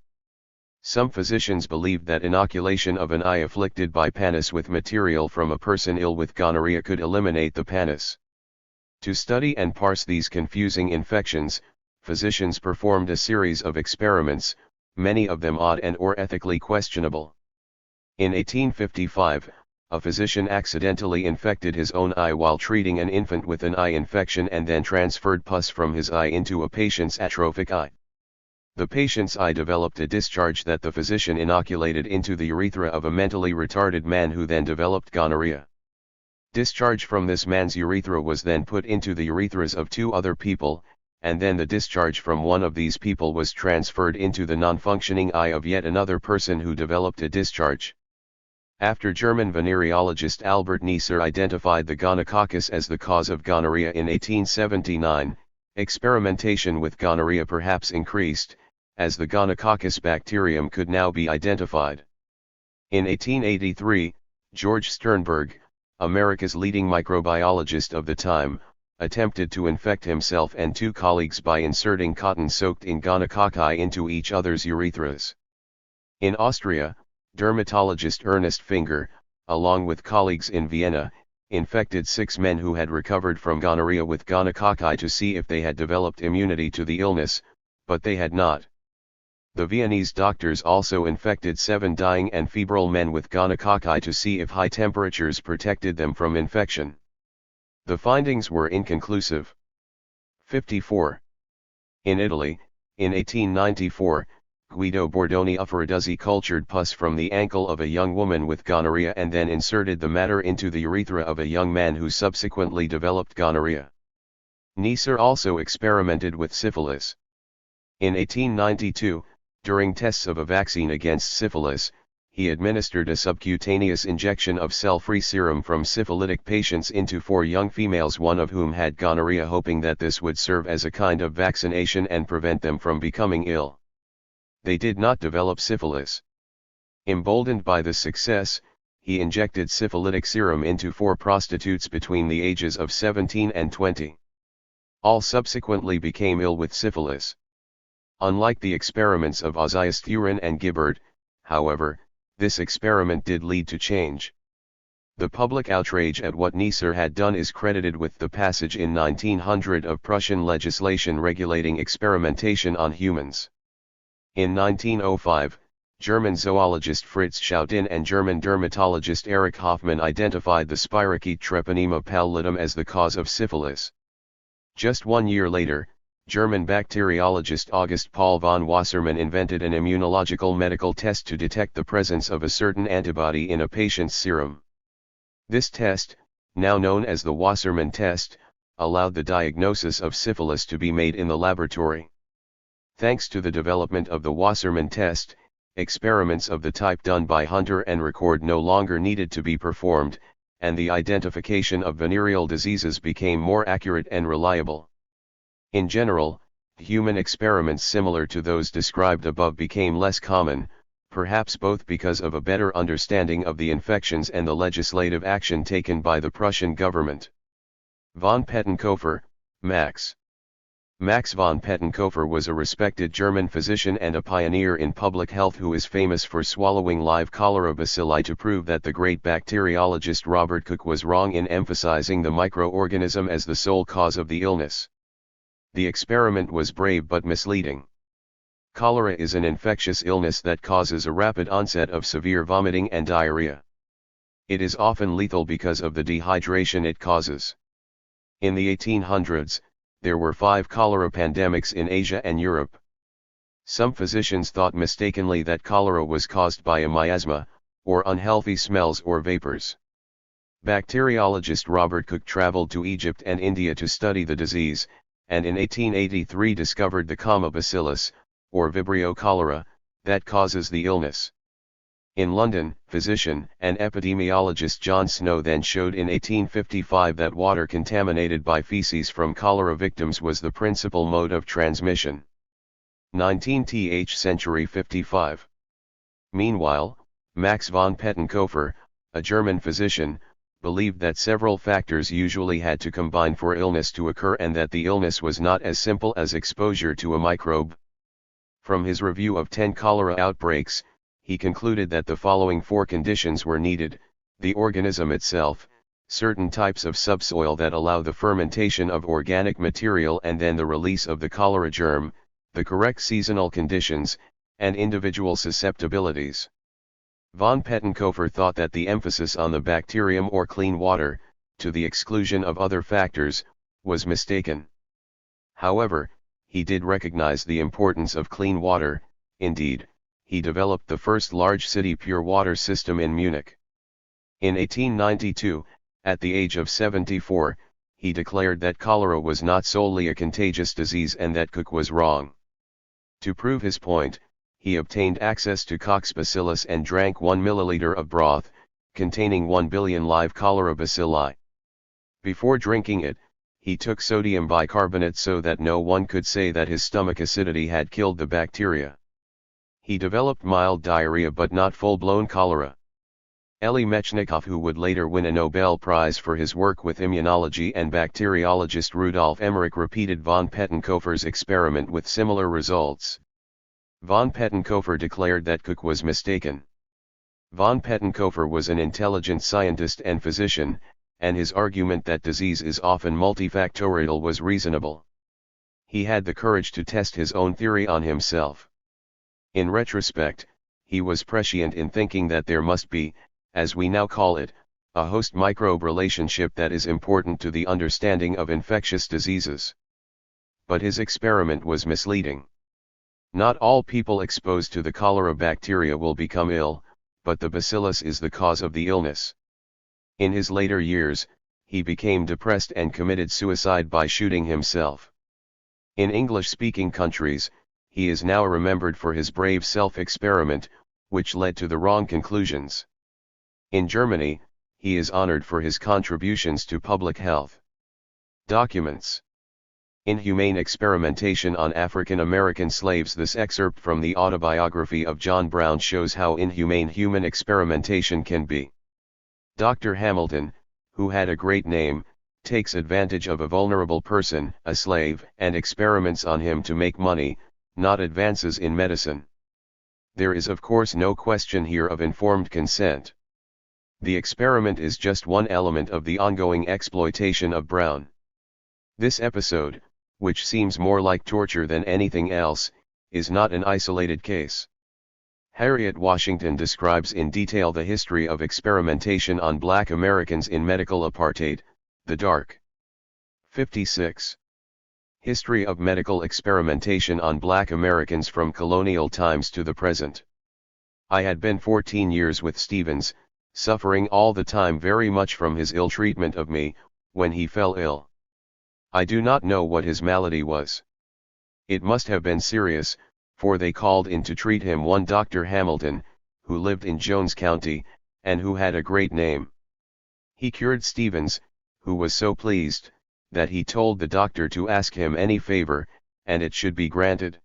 Some physicians believed that inoculation of an eye afflicted by pannus with material from a person ill with gonorrhea could eliminate the pannus. To study and parse these confusing infections, physicians performed a series of experiments, many of them odd and or ethically questionable. In 1855, a physician accidentally infected his own eye while treating an infant with an eye infection and then transferred pus from his eye into a patient's atrophic eye. The patient's eye developed a discharge that the physician inoculated into the urethra of a mentally retarded man who then developed gonorrhea. Discharge from this man's urethra was then put into the urethras of 2 other people, and then the discharge from one of these people was transferred into the non-functioning eye of yet another person who developed a discharge. After German venereologist Albert Neisser identified the gonococcus as the cause of gonorrhea in 1879, experimentation with gonorrhea perhaps increased, as the gonococcus bacterium could now be identified. In 1883, George Sternberg, America's leading microbiologist of the time, attempted to infect himself and 2 colleagues by inserting cotton soaked in gonococci into each other's urethras. In Austria, dermatologist Ernest Finger, along with colleagues in Vienna, infected 6 men who had recovered from gonorrhea with gonococci to see if they had developed immunity to the illness, but they had not. The Viennese doctors also infected 7 dying and febrile men with gonococci to see if high temperatures protected them from infection. The findings were inconclusive. 54. In Italy, in 1894, Guido Bordoni Ufaraduzzi cultured pus from the ankle of a young woman with gonorrhea and then inserted the matter into the urethra of a young man who subsequently developed gonorrhea. Neisser also experimented with syphilis. In 1892, during tests of a vaccine against syphilis, he administered a subcutaneous injection of cell-free serum from syphilitic patients into 4 young females, one of whom had gonorrhea, hoping that this would serve as a kind of vaccination and prevent them from becoming ill. They did not develop syphilis. Emboldened by the success, he injected syphilitic serum into 4 prostitutes between the ages of 17 and 20. All subsequently became ill with syphilis. Unlike the experiments of Ozias Thurin and Gibbard, however, this experiment did lead to change. The public outrage at what Neisser had done is credited with the passage in 1900 of Prussian legislation regulating experimentation on humans. In 1905, German zoologist Fritz Schaudin and German dermatologist Erich Hoffmann identified the spirochete Treponema pallidum as the cause of syphilis. Just 1 year later, German bacteriologist August Paul von Wassermann invented an immunological medical test to detect the presence of a certain antibody in a patient's serum. This test, now known as the Wassermann test, allowed the diagnosis of syphilis to be made in the laboratory. Thanks to the development of the Wassermann test, experiments of the type done by Hunter and Ricord no longer needed to be performed, and the identification of venereal diseases became more accurate and reliable. In general, human experiments similar to those described above became less common, perhaps both because of a better understanding of the infections and the legislative action taken by the Prussian government. Von Pettenkofer, Max. Max von Pettenkofer was a respected German physician and a pioneer in public health who is famous for swallowing live cholera bacilli to prove that the great bacteriologist Robert Koch was wrong in emphasizing the microorganism as the sole cause of the illness. The experiment was brave but misleading. Cholera is an infectious illness that causes a rapid onset of severe vomiting and diarrhea. It is often lethal because of the dehydration it causes. In the 1800s, there were 5 cholera pandemics in Asia and Europe. Some physicians thought mistakenly that cholera was caused by a miasma, or unhealthy smells or vapors. Bacteriologist Robert Koch traveled to Egypt and India to study the disease, and in 1883 discovered the Kama bacillus, or Vibrio cholera, that causes the illness. In London, physician and epidemiologist John Snow then showed in 1855 that water contaminated by feces from cholera victims was the principal mode of transmission. 19th century 55. Meanwhile, Max von Pettenkofer, a German physician, believed that several factors usually had to combine for illness to occur and that the illness was not as simple as exposure to a microbe. From his review of 10 cholera outbreaks, he concluded that the following 4 conditions were needed: the organism itself, certain types of subsoil that allow the fermentation of organic material and then the release of the cholera germ, the correct seasonal conditions, and individual susceptibilities. Von Pettenkofer thought that the emphasis on the bacterium or clean water, to the exclusion of other factors, was mistaken. However, he did recognize the importance of clean water. Indeed, he developed the first large city pure water system in Munich. In 1892, at the age of 74, he declared that cholera was not solely a contagious disease and that Koch was wrong. To prove his point, he obtained access to Koch's bacillus and drank 1 milliliter of broth, containing 1 billion live cholera bacilli. Before drinking it, he took sodium bicarbonate so that no one could say that his stomach acidity had killed the bacteria. He developed mild diarrhea but not full-blown cholera. Elie Mechnikov, who would later win a Nobel Prize for his work with immunology, and bacteriologist Rudolf Emmerich repeated von Pettenkofer's experiment with similar results. Von Pettenkofer declared that Koch was mistaken. Von Pettenkofer was an intelligent scientist and physician, and his argument that disease is often multifactorial was reasonable. He had the courage to test his own theory on himself. In retrospect, he was prescient in thinking that there must be, as we now call it, a host-microbe relationship that is important to the understanding of infectious diseases. But his experiment was misleading. Not all people exposed to the cholera bacteria will become ill, but the bacillus is the cause of the illness. In his later years, he became depressed and committed suicide by shooting himself. In English-speaking countries, he is now remembered for his brave self-experiment, which led to the wrong conclusions. In Germany, he is honored for his contributions to public health. Documents. Inhumane experimentation on African American slaves. This excerpt from the autobiography of John Brown shows how inhumane human experimentation can be. Dr. Hamilton, who had a great name, takes advantage of a vulnerable person, a slave, and experiments on him to make money, not advances in medicine. There is of course no question here of informed consent. The experiment is just one element of the ongoing exploitation of Brown. This episode, which seems more like torture than anything else, is not an isolated case. Harriet Washington describes in detail the history of experimentation on Black Americans in medical apartheid, the Dark. 56. History of medical experimentation on Black Americans from colonial times to the present. I had been 14 years with Stevens, suffering all the time very much from his ill treatment of me, when he fell ill. I do not know what his malady was. It must have been serious, for they called in to treat him one Dr. Hamilton, who lived in Jones County, and who had a great name. He cured Stevens, who was so pleased, that he told the doctor to ask him any favor, and it should be granted.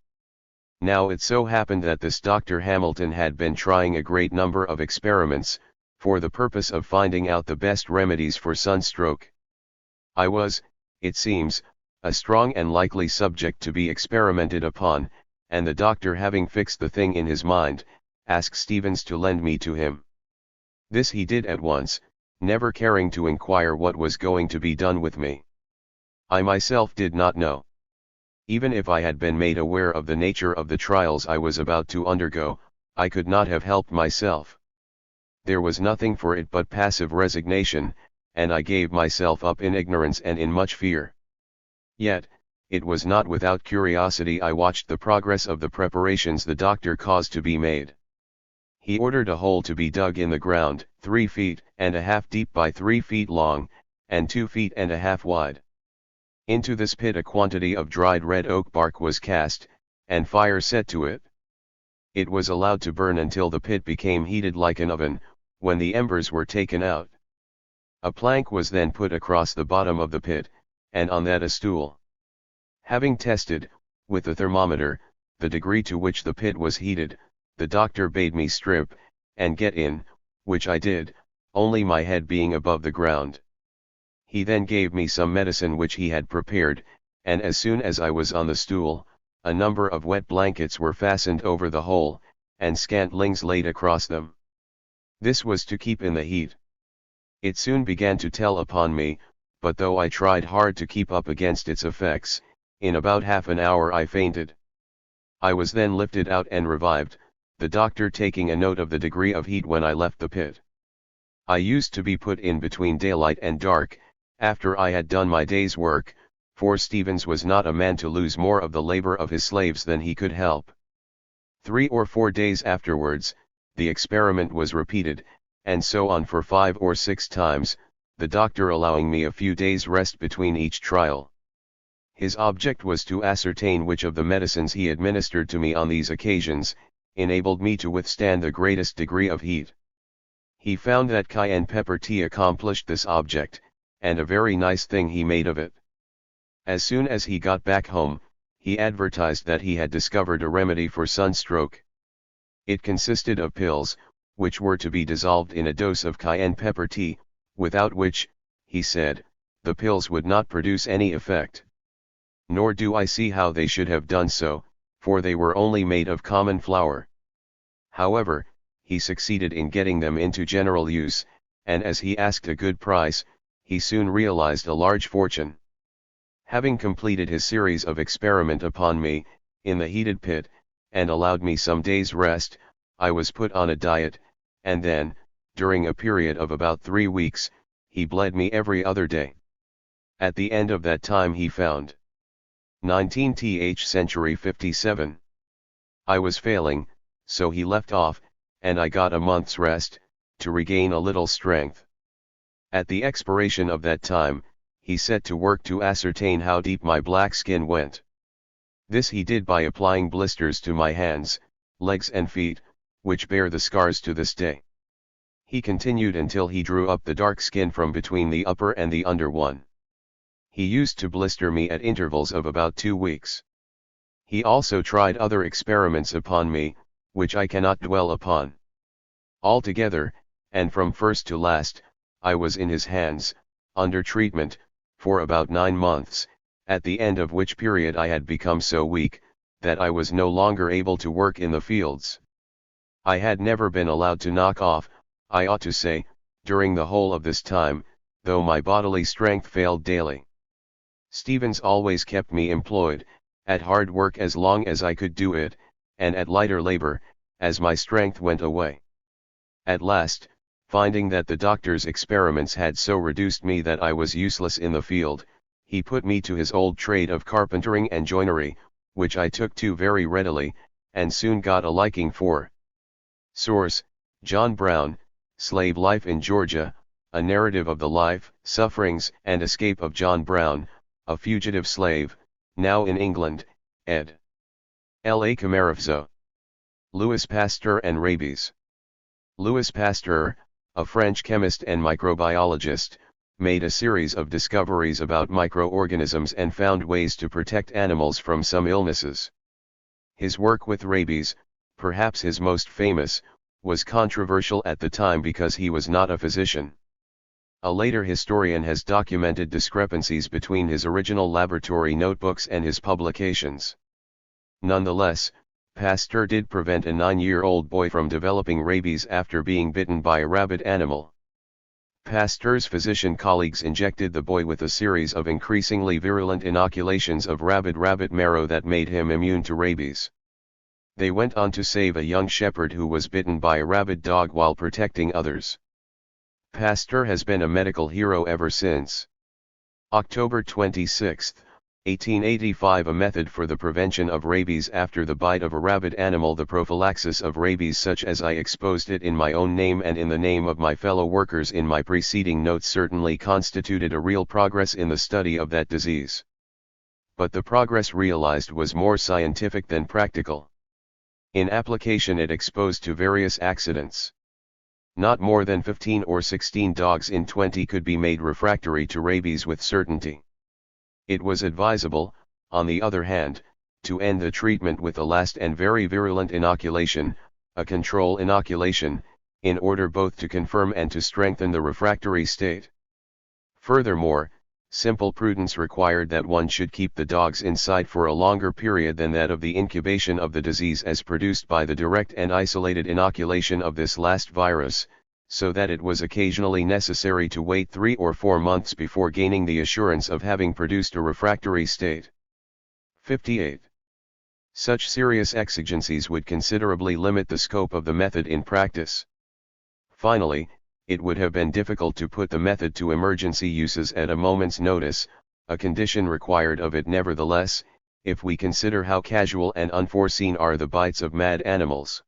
Now it so happened that this Dr. Hamilton had been trying a great number of experiments, for the purpose of finding out the best remedies for sunstroke. I was, it seems, a strong and likely subject to be experimented upon, and the doctor, having fixed the thing in his mind, asked Stevens to lend me to him. This he did at once, never caring to inquire what was going to be done with me. I myself did not know. Even if I had been made aware of the nature of the trials I was about to undergo, I could not have helped myself. There was nothing for it but passive resignation, and I gave myself up in ignorance and in much fear. Yet, it was not without curiosity I watched the progress of the preparations the doctor caused to be made. He ordered a hole to be dug in the ground, 3 feet and a half deep by 3 feet long, and 2 feet and a half wide. Into this pit a quantity of dried red oak bark was cast, and fire set to it. It was allowed to burn until the pit became heated like an oven, when the embers were taken out. A plank was then put across the bottom of the pit, and on that a stool. Having tested, with the thermometer, the degree to which the pit was heated, the doctor bade me strip, and get in, which I did, only my head being above the ground. He then gave me some medicine which he had prepared, and as soon as I was on the stool, a number of wet blankets were fastened over the hole, and scantlings laid across them. This was to keep in the heat. It soon began to tell upon me, but though I tried hard to keep up against its effects, in about half an hour I fainted. I was then lifted out and revived, the doctor taking a note of the degree of heat when I left the pit. I used to be put in between daylight and dark, after I had done my day's work, for Stevens was not a man to lose more of the labor of his slaves than he could help. 3 or 4 days afterwards, the experiment was repeated, and so on for 5 or 6 times, the doctor allowing me a few days' rest between each trial. His object was to ascertain which of the medicines he administered to me on these occasions, enabled me to withstand the greatest degree of heat. He found that cayenne pepper tea accomplished this object, and a very nice thing he made of it. As soon as he got back home, he advertised that he had discovered a remedy for sunstroke. It consisted of pills, which were to be dissolved in a dose of cayenne pepper tea, without which, he said, the pills would not produce any effect. Nor do I see how they should have done so, for they were only made of common flour. However, he succeeded in getting them into general use, and as he asked a good price, he soon realized a large fortune. Having completed his series of experiment upon me, in the heated pit, and allowed me some days' rest, I was put on a diet, and then, during a period of about 3 weeks, he bled me every other day. At the end of that time he found 19th century 57. I was failing, so he left off, and I got a month's rest, to regain a little strength. At the expiration of that time, he set to work to ascertain how deep my black skin went. This he did by applying blisters to my hands, legs and feet, which bear the scars to this day. He continued until he drew up the dark skin from between the upper and the under one. He used to blister me at intervals of about 2 weeks. He also tried other experiments upon me, which I cannot dwell upon. Altogether, and from first to last, I was in his hands, under treatment, for about 9 months, at the end of which period I had become so weak, that I was no longer able to work in the fields. I had never been allowed to knock off, I ought to say, during the whole of this time, though my bodily strength failed daily. Stevens always kept me employed, at hard work as long as I could do it, and at lighter labor, as my strength went away. At last, finding that the doctor's experiments had so reduced me that I was useless in the field, he put me to his old trade of carpentering and joinery, which I took to very readily, and soon got a liking for. Source: John Brown, Slave Life in Georgia, a narrative of the life, sufferings, and escape of John Brown, a fugitive slave, now in England, ed. L.A. Camarafzo. Louis Pasteur and rabies. Louis Pasteur, a French chemist and microbiologist, made a series of discoveries about microorganisms and found ways to protect animals from some illnesses. His work with rabies, perhaps his most famous, was controversial at the time because he was not a physician. A later historian has documented discrepancies between his original laboratory notebooks and his publications. Nonetheless, Pasteur did prevent a 9-year-old boy from developing rabies after being bitten by a rabid animal. Pasteur's physician colleagues injected the boy with a series of increasingly virulent inoculations of rabid rabbit marrow that made him immune to rabies. They went on to save a young shepherd who was bitten by a rabid dog while protecting others. Pasteur has been a medical hero ever since. October 26, 1885. A method for the prevention of rabies after the bite of a rabid animal. The prophylaxis of rabies such as I exposed it in my own name and in the name of my fellow workers in my preceding notes certainly constituted a real progress in the study of that disease. But the progress realized was more scientific than practical. In application it exposed to various accidents. Not more than 15 or 16 dogs in 20 could be made refractory to rabies with certainty. It was advisable, on the other hand, to end the treatment with a last and very virulent inoculation, a control inoculation, in order both to confirm and to strengthen the refractory state. Furthermore, simple prudence required that one should keep the dogs inside for a longer period than that of the incubation of the disease as produced by the direct and isolated inoculation of this last virus, so that it was occasionally necessary to wait 3 or 4 months before gaining the assurance of having produced a refractory state. 58. Such serious exigencies would considerably limit the scope of the method in practice. Finally, it would have been difficult to put the method to emergency uses at a moment's notice, a condition required of it nevertheless, if we consider how casual and unforeseen are the bites of mad animals.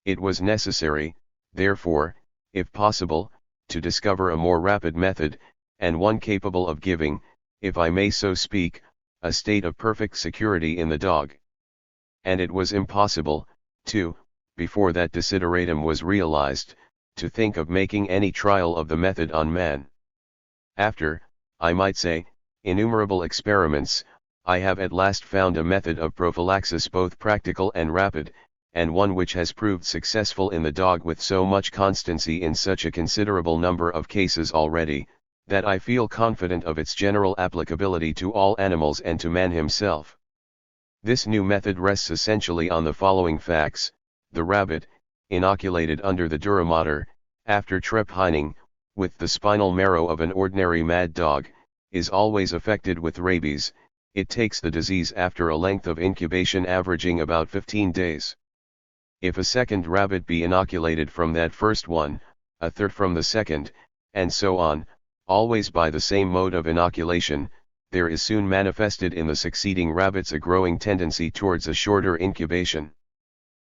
It was necessary, therefore, if possible, to discover a more rapid method, and one capable of giving, if I may so speak, a state of perfect security in the dog. And it was impossible, too, before that desideratum was realized, to think of making any trial of the method on man. After, I might say, innumerable experiments, I have at last found a method of prophylaxis both practical and rapid, and one which has proved successful in the dog with so much constancy in such a considerable number of cases already, that I feel confident of its general applicability to all animals and to man himself. This new method rests essentially on the following facts: the rabbit, inoculated under the dura mater, after trephining, with the spinal marrow of an ordinary mad dog, is always affected with rabies. It takes the disease after a length of incubation averaging about 15 days. If a second rabbit be inoculated from that first one, a third from the second, and so on, always by the same mode of inoculation, there is soon manifested in the succeeding rabbits a growing tendency towards a shorter incubation.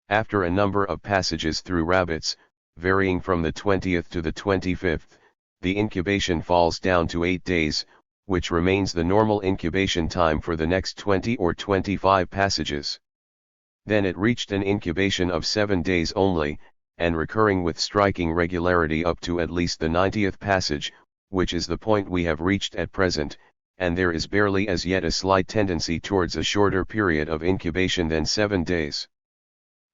After a number of passages through rabbits, varying from the 20th to the 25th, the incubation falls down to 8 days, which remains the normal incubation time for the next 20 or 25 passages. Then it reached an incubation of 7 days only, and recurring with striking regularity up to at least the 90th passage, which is the point we have reached at present, and there is barely as yet a slight tendency towards a shorter period of incubation than 7 days.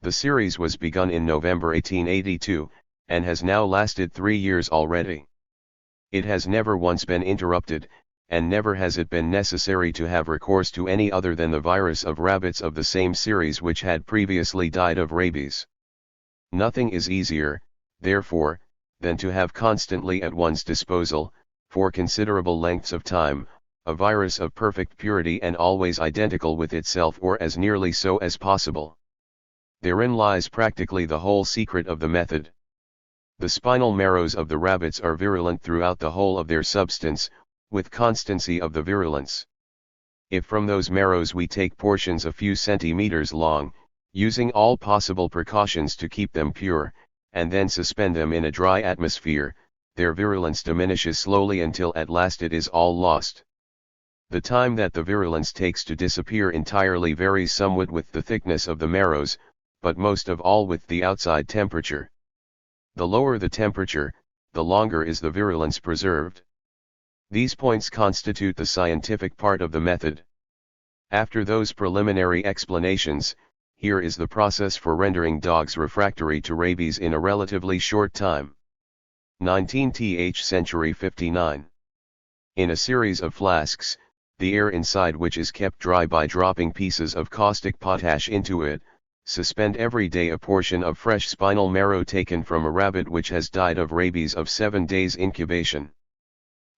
The series was begun in November 1882, and has now lasted 3 years already. It has never once been interrupted, and never has it been necessary to have recourse to any other than the virus of rabbits of the same series which had previously died of rabies. Nothing is easier, therefore, than to have constantly at one's disposal, for considerable lengths of time, a virus of perfect purity and always identical with itself or as nearly so as possible. Therein lies practically the whole secret of the method. The spinal marrows of the rabbits are virulent throughout the whole of their substance, with constancy of the virulence. If from those marrows we take portions a few centimeters long, using all possible precautions to keep them pure, and then suspend them in a dry atmosphere, their virulence diminishes slowly until at last it is all lost. The time that the virulence takes to disappear entirely varies somewhat with the thickness of the marrows, but most of all with the outside temperature. The lower the temperature, the longer is the virulence preserved. These points constitute the scientific part of the method. After those preliminary explanations, here is the process for rendering dogs refractory to rabies in a relatively short time. 19th century 59. In a series of flasks, the air inside which is kept dry by dropping pieces of caustic potash into it, suspend every day a portion of fresh spinal marrow taken from a rabbit which has died of rabies of 7 days incubation.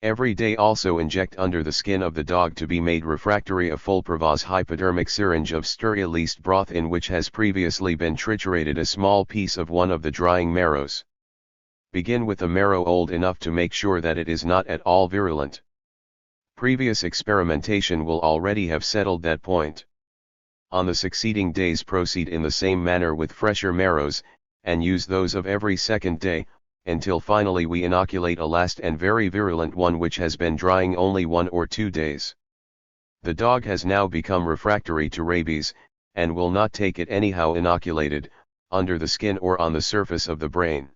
Every day also inject under the skin of the dog to be made refractory a full Provaz hypodermic syringe of stereo yeast broth in which has previously been triturated a small piece of one of the drying marrows. Begin with a marrow old enough to make sure that it is not at all virulent. Previous experimentation will already have settled that point. On the succeeding days proceed in the same manner with fresher marrows, and use those of every second day, until finally we inoculate a last and very virulent one which has been drying only 1 or 2 days. The dog has now become refractory to rabies, and will not take it anyhow inoculated, under the skin or on the surface of the brain.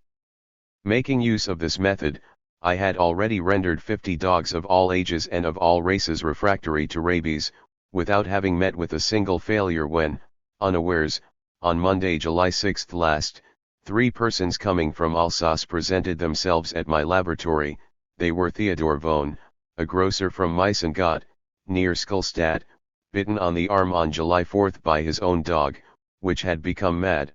Making use of this method, I had already rendered 50 dogs of all ages and of all races refractory to rabies, without having met with a single failure when, unawares, on Monday, July 6 last, 3 persons coming from Alsace presented themselves at my laboratory. They were Theodor Vohn, a grocer from Meisengat, near Skulstad, bitten on the arm on July 4 by his own dog, which had become mad.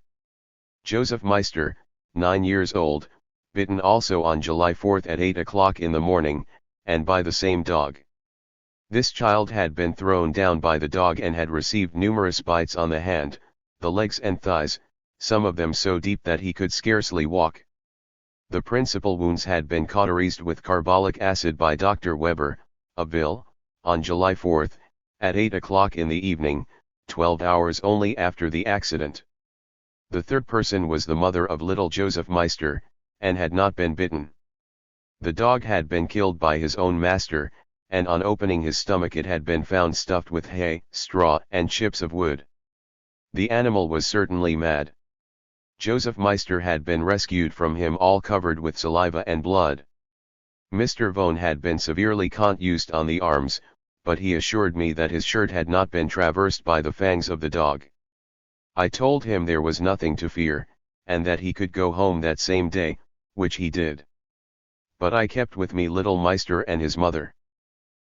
Joseph Meister, 9 years old, bitten also on July 4 at 8 o'clock in the morning, and by the same dog. This child had been thrown down by the dog and had received numerous bites on the hand, the legs and thighs, some of them so deep that he could scarcely walk. The principal wounds had been cauterized with carbolic acid by Dr. Weber, of Ville, on July 4, at 8 o'clock in the evening, 12 hours only after the accident. The third person was the mother of little Joseph Meister, and had not been bitten. The dog had been killed by his own master, and on opening his stomach it had been found stuffed with hay, straw, and chips of wood. The animal was certainly mad. Joseph Meister had been rescued from him all covered with saliva and blood. Mr. Vaughan had been severely contused on the arms, but he assured me that his shirt had not been traversed by the fangs of the dog. I told him there was nothing to fear, and that he could go home that same day, which he did. But I kept with me little Meister and his mother.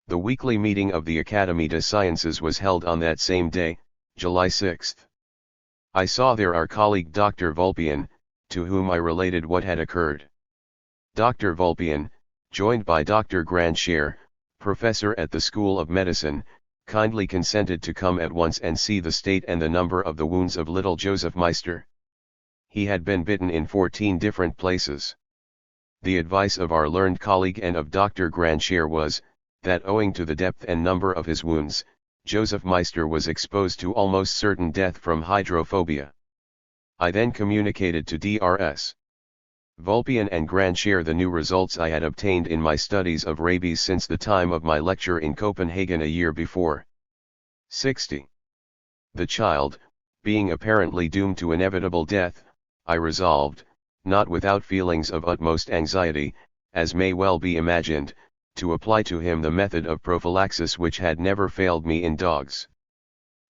The weekly meeting of the Académie des Sciences was held on that same day, July 6. I saw there our colleague Dr. Vulpian, to whom I related what had occurred. Dr. Vulpian, joined by Dr. Grandshare, professor at the School of Medicine, kindly consented to come at once and see the state and the number of the wounds of little Joseph Meister. He had been bitten in 14 different places. The advice of our learned colleague and of Dr. Grandshare was, that owing to the depth and number of his wounds, Joseph Meister was exposed to almost certain death from hydrophobia. I then communicated to Drs. Vulpian and Grandshare the new results I had obtained in my studies of rabies since the time of my lecture in Copenhagen a year before. 60. The child, being apparently doomed to inevitable death, I resolved, not without feelings of utmost anxiety, as may well be imagined, to apply to him the method of prophylaxis which had never failed me in dogs.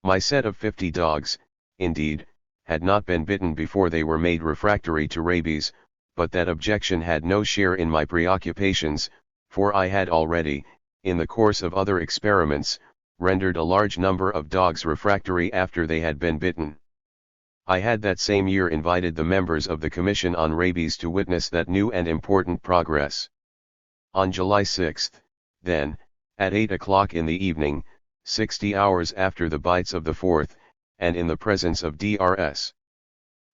My set of 50 dogs, indeed, had not been bitten before they were made refractory to rabies, but that objection had no share in my preoccupations, for I had already, in the course of other experiments, rendered a large number of dogs refractory after they had been bitten. I had that same year invited the members of the Commission on Rabies to witness that new and important progress. On July 6, then, at 8 o'clock in the evening, 60 hours after the bites of the 4th, and in the presence of Drs.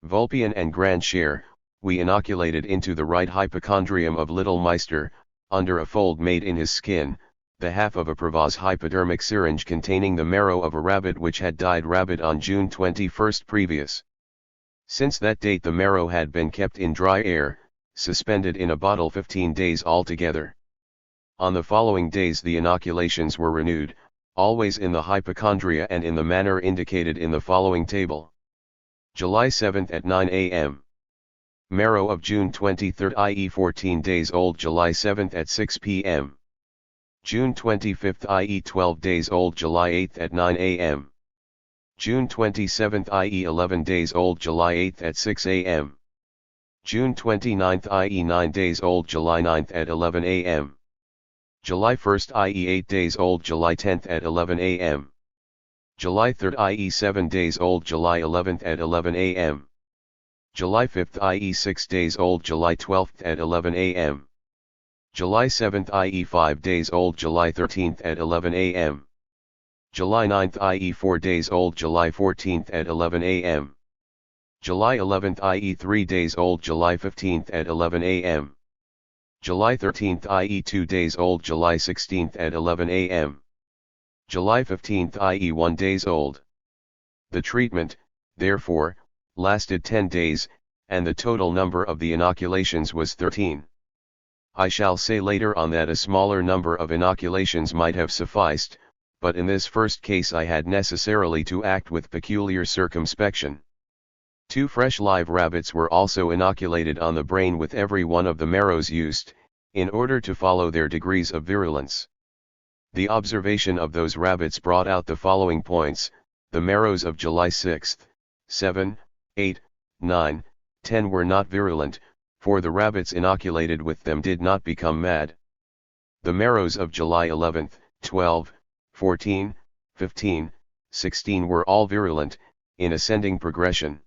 Vulpian and Grandshare, we inoculated into the right hypochondrium of little Meister, under a fold made in his skin, the half of a Prevost hypodermic syringe containing the marrow of a rabbit which had died rabid on June 21 previous. Since that date the marrow had been kept in dry air, suspended in a bottle 15 days altogether. On the following days the inoculations were renewed, always in the hypochondria and in the manner indicated in the following table. July 7 at 9 a.m. Marrow of June 23, i.e. 14 days old, July 7 at 6 p.m. June 25, i.e. 12 days old, July 8 at 9 a.m. June 27, i.e. 11 days old, July 8 at 6 a.m. June 29, i.e. 9 days old, July 9 at 11 a.m. July 1, i.e. 8 days old, July 10 at 11 a.m. July 3, i.e. 7 days old, July 11 at 11 a.m. July 5, i.e. 6 days old, July 12 at 11 a.m. July 7, i.e. 5 days old, July 13 at 11 a.m. July 9, i.e. 4 days old, July 14 at 11 a.m. July 11, i.e. 3 days old, July 15 at 11 a.m. July 13, i.e. 2 days old, July 16 at 11 a.m. July 15, i.e. 1 days old. The treatment, therefore, lasted 10 days, and the total number of the inoculations was 13. I shall say later on that a smaller number of inoculations might have sufficed, but in this first case I had necessarily to act with peculiar circumspection. 2 fresh live rabbits were also inoculated on the brain with every one of the marrows used, in order to follow their degrees of virulence. The observation of those rabbits brought out the following points: the marrows of July 6, 7, 8, 9, 10 were not virulent, for the rabbits inoculated with them did not become mad. The marrows of July 11, 12, 14, 15, 16 were all virulent, in ascending progression.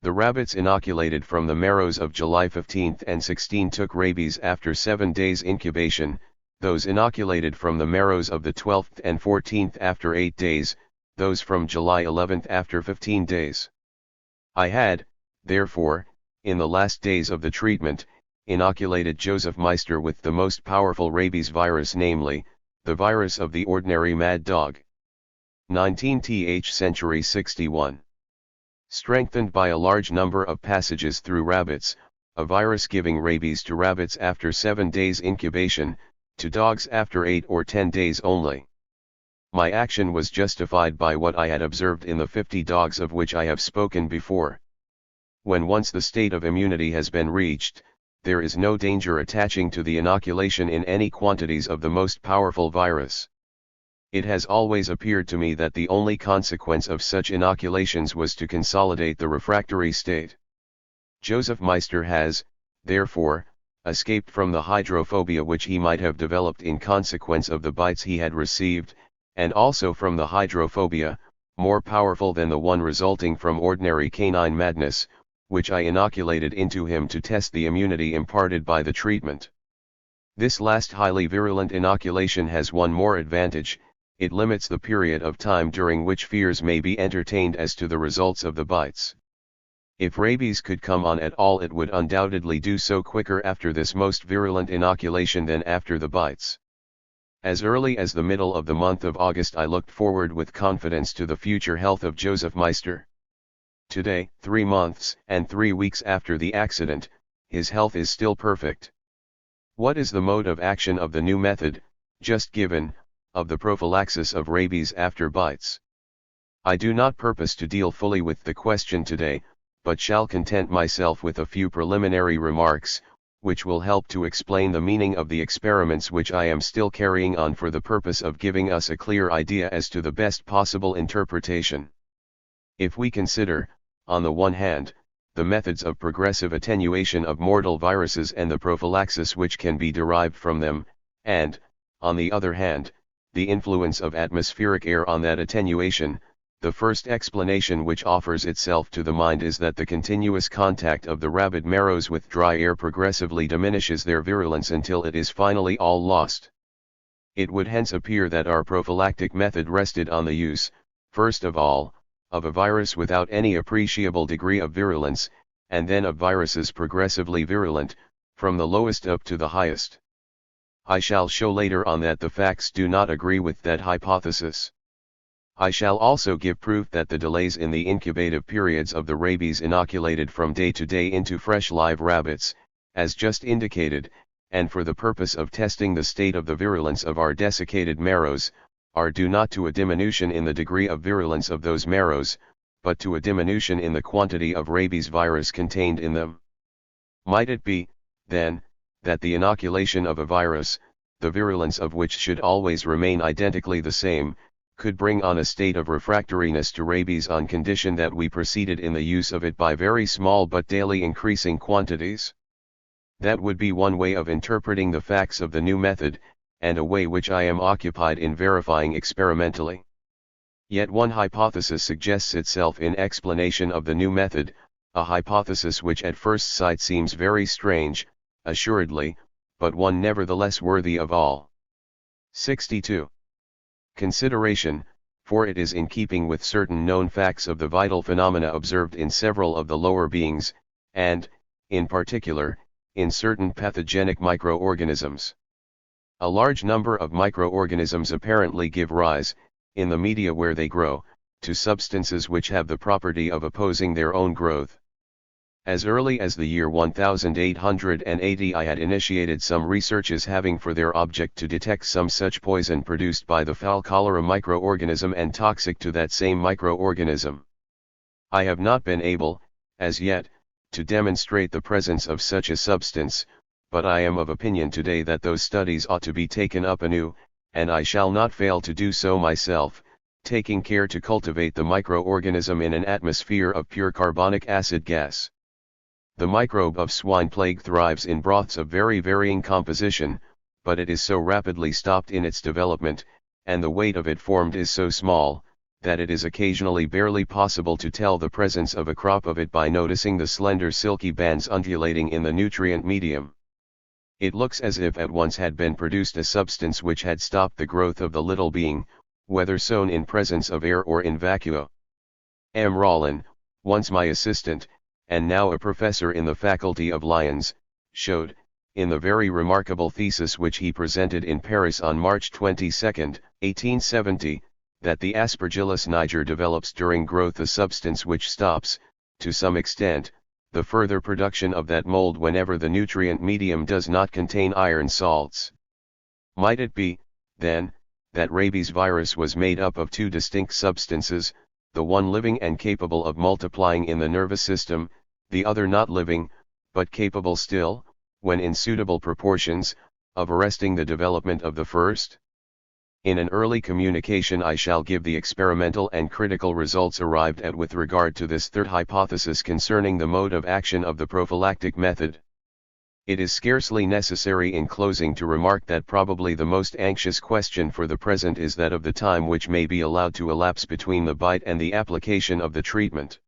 The rabbits inoculated from the marrows of July 15 and 16 took rabies after 7 days incubation, those inoculated from the marrows of the 12th and 14th after 8 days, those from July 11 after 15 days. I had, therefore, in the last days of the treatment, inoculated Joseph Meister with the most powerful rabies virus, namely, the virus of the ordinary mad dog. 19th century 61. Strengthened by a large number of passages through rabbits, a virus giving rabies to rabbits after 7 days incubation, to dogs after 8 or 10 days only. My action was justified by what I had observed in the 50 dogs of which I have spoken before. When once the state of immunity has been reached, there is no danger attaching to the inoculation in any quantities of the most powerful virus. It has always appeared to me that the only consequence of such inoculations was to consolidate the refractory state. Joseph Meister has, therefore, escaped from the hydrophobia which he might have developed in consequence of the bites he had received, and also from the hydrophobia, more powerful than the one resulting from ordinary canine madness, which I inoculated into him to test the immunity imparted by the treatment. This last highly virulent inoculation has one more advantage: it limits the period of time during which fears may be entertained as to the results of the bites. If rabies could come on at all, it would undoubtedly do so quicker after this most virulent inoculation than after the bites. As early as the middle of the month of August I looked forward with confidence to the future health of Joseph Meister. Today, 3 months and 3 weeks after the accident, his health is still perfect. What is the mode of action of the new method, just given, of the prophylaxis of rabies after bites? I do not purpose to deal fully with the question today, but shall content myself with a few preliminary remarks, which will help to explain the meaning of the experiments which I am still carrying on for the purpose of giving us a clear idea as to the best possible interpretation. If we consider, on the one hand, the methods of progressive attenuation of mortal viruses and the prophylaxis which can be derived from them, and, on the other hand, the influence of atmospheric air on that attenuation, the first explanation which offers itself to the mind is that the continuous contact of the rabbit marrows with dry air progressively diminishes their virulence until it is finally all lost. It would hence appear that our prophylactic method rested on the use, first of all, of a virus without any appreciable degree of virulence, and then of viruses progressively virulent, from the lowest up to the highest. I shall show later on that the facts do not agree with that hypothesis. I shall also give proof that the delays in the incubative periods of the rabies inoculated from day to day into fresh live rabbits, as just indicated, and for the purpose of testing the state of the virulence of our desiccated marrows, are due not to a diminution in the degree of virulence of those marrows, but to a diminution in the quantity of rabies virus contained in them. Might it be, then, that the inoculation of a virus, the virulence of which should always remain identically the same, could bring on a state of refractoriness to rabies on condition that we proceeded in the use of it by very small but daily increasing quantities? That would be one way of interpreting the facts of the new method, and a way which I am occupied in verifying experimentally. Yet one hypothesis suggests itself in explanation of the new method, a hypothesis which at first sight seems very strange, assuredly, but one nevertheless worthy of all. 62. Consideration, for it is in keeping with certain known facts of the vital phenomena observed in several of the lower beings, and, in particular, in certain pathogenic microorganisms. A large number of microorganisms apparently give rise, in the media where they grow, to substances which have the property of opposing their own growth. As early as the year 1880 I had initiated some researches having for their object to detect some such poison produced by the foul cholera microorganism and toxic to that same microorganism. I have not been able, as yet, to demonstrate the presence of such a substance, but I am of opinion today that those studies ought to be taken up anew, and I shall not fail to do so myself, taking care to cultivate the microorganism in an atmosphere of pure carbonic acid gas. The microbe of swine plague thrives in broths of very varying composition, but it is so rapidly stopped in its development, and the weight of it formed is so small, that it is occasionally barely possible to tell the presence of a crop of it by noticing the slender silky bands undulating in the nutrient medium. It looks as if at once had been produced a substance which had stopped the growth of the little being, whether sown in presence of air or in vacuo. M. Rollin, once my assistant, and now a professor in the Faculty of Lyons, showed, in the very remarkable thesis which he presented in Paris on March 22, 1870, that the Aspergillus niger develops during growth a substance which stops, to some extent, the further production of that mold whenever the nutrient medium does not contain iron salts. Might it be, then, that rabies virus was made up of two distinct substances, the one living and capable of multiplying in the nervous system, the other not living, but capable still, when in suitable proportions, of arresting the development of the first? In an early communication I shall give the experimental and critical results arrived at with regard to this third hypothesis concerning the mode of action of the prophylactic method. It is scarcely necessary in closing to remark that probably the most anxious question for the present is that of the time which may be allowed to elapse between the bite and the application of the treatment.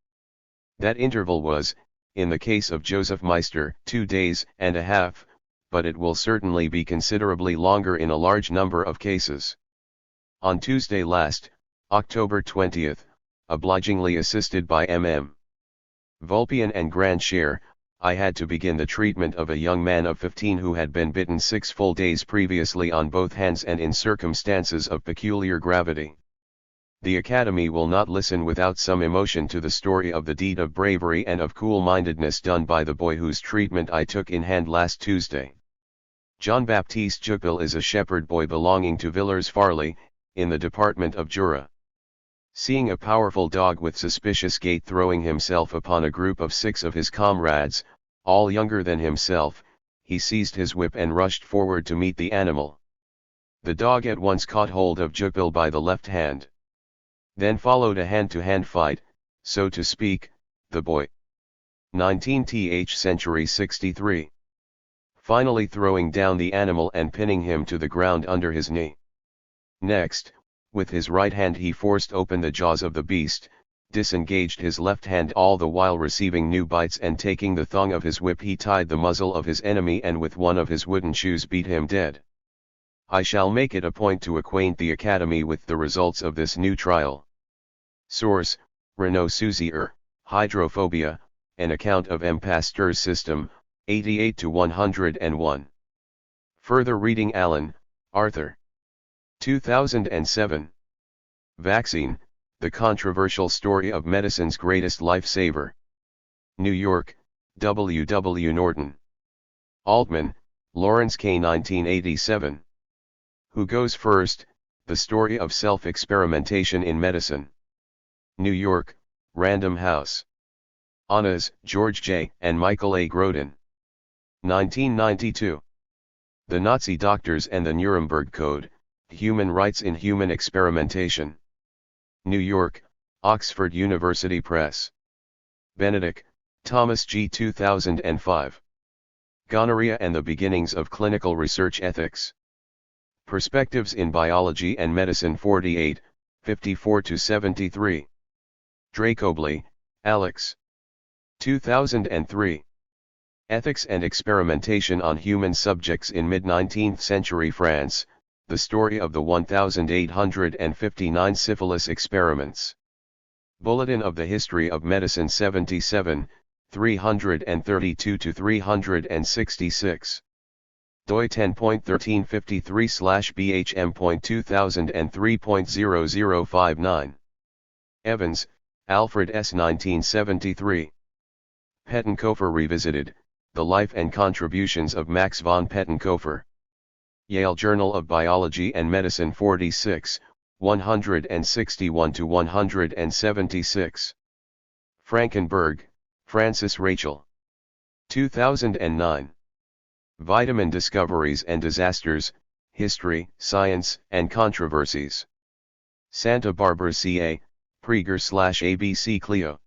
That interval was, in the case of Joseph Meister, 2 days and a half, but it will certainly be considerably longer in a large number of cases. On Tuesday last, October 20th, obligingly assisted by M.M. Vulpian and Grandshare, I had to begin the treatment of a young man of 15 who had been bitten 6 full days previously on both hands and in circumstances of peculiar gravity. The Academy will not listen without some emotion to the story of the deed of bravery and of cool-mindedness done by the boy whose treatment I took in hand last Tuesday. John Baptiste Jupil is a shepherd boy belonging to Villers-Farley, in the department of Jura. Seeing a powerful dog with suspicious gait throwing himself upon a group of 6 of his comrades, all younger than himself, he seized his whip and rushed forward to meet the animal. The dog at once caught hold of Jupil by the left hand. Then followed a hand-to-hand fight, so to speak, the boy. 19th century 63. Finally throwing down the animal and pinning him to the ground under his knee. Next, with his right hand he forced open the jaws of the beast, disengaged his left hand all the while receiving new bites, and taking the thong of his whip he tied the muzzle of his enemy and with one of his wooden shoes beat him dead. I shall make it a point to acquaint the Academy with the results of this new trial. Source: Renaud Souzier, Hydrophobia, an account of M. Pasteur's system, 88-101. Further reading: Allen, Arthur. 2007. Vaccine, The Controversial Story of Medicine's Greatest Lifesaver. New York, W. W. Norton. Altman, Lawrence K. 1987. Who Goes First? The Story of Self-Experimentation in Medicine. New York, Random House. Onnes, George J. and Michael A. Grodin. 1992. The Nazi Doctors and the Nuremberg Code, Human Rights in Human Experimentation. New York, Oxford University Press. Benedict, Thomas G. 2005. Gonorrhea and the Beginnings of Clinical Research Ethics. Perspectives in Biology and Medicine 48, 54-73. Dracobley, Alex. 2003. Ethics and Experimentation on Human Subjects in Mid-19th Century France, The Story of the 1859 Syphilis Experiments. Bulletin of the History of Medicine 77, 332-366. doi 10.1353/bhm.2003.0059. Evans, Alfred S. 1973. Pettenkofer Revisited, The Life and Contributions of Max von Pettenkofer. Yale Journal of Biology and Medicine 46, 161-176. Frankenberg, Francis Rachel. 2009. Vitamin Discoveries and Disasters, History, Science, and Controversies. Santa Barbara CA, Praeger/ABC Clio.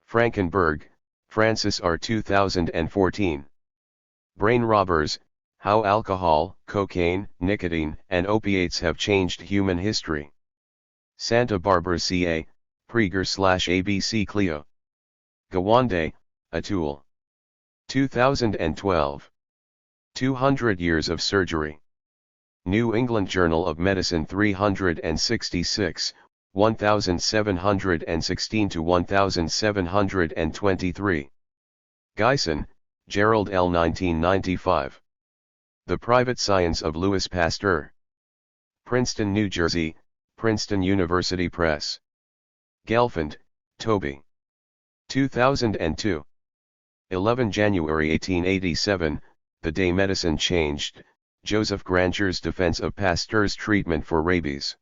Frankenberg, Francis R. 2014. Brain Robbers, How Alcohol, Cocaine, Nicotine, and Opiates Have Changed Human History. Santa Barbara CA, Prager/ABC Clio. Gawande, Atul. 2012. 200 Years of Surgery. New England Journal of Medicine 366, 1716 to 1723. Geisen, Gerald L. 1995. The Private Science of Louis Pasteur. Princeton, New Jersey, Princeton University Press. Gelfand, Toby. 2002. 11 January 1887, the day medicine changed, Joseph Granger's defense of Pasteur's treatment for rabies.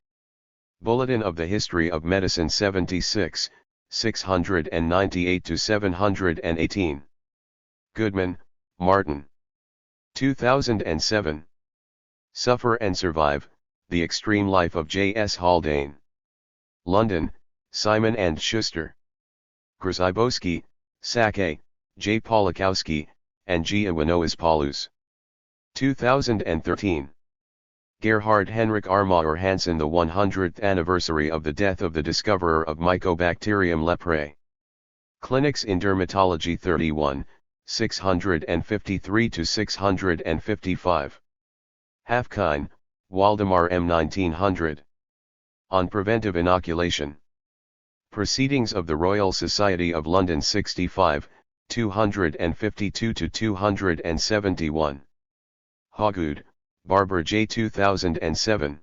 Bulletin of the History of Medicine 76, 698 to 718. Goodman, Martin. 2007. Suffer and Survive, The Extreme Life of J.S. Haldane. London, Simon & Schuster. Grzyboski, Sake, J. Polakowski, and G. Iwanoas Paulus. 2013. Gerhard Henrik Armauer Hansen, the 100th anniversary of the death of the discoverer of Mycobacterium leprae. Clinics in Dermatology 31, 653 to 655. Hafkine, Waldemar M. 1900. On Preventive Inoculation. Proceedings of the Royal Society of London 65, 252 to 271. Hoggood, Barbara J. 2007.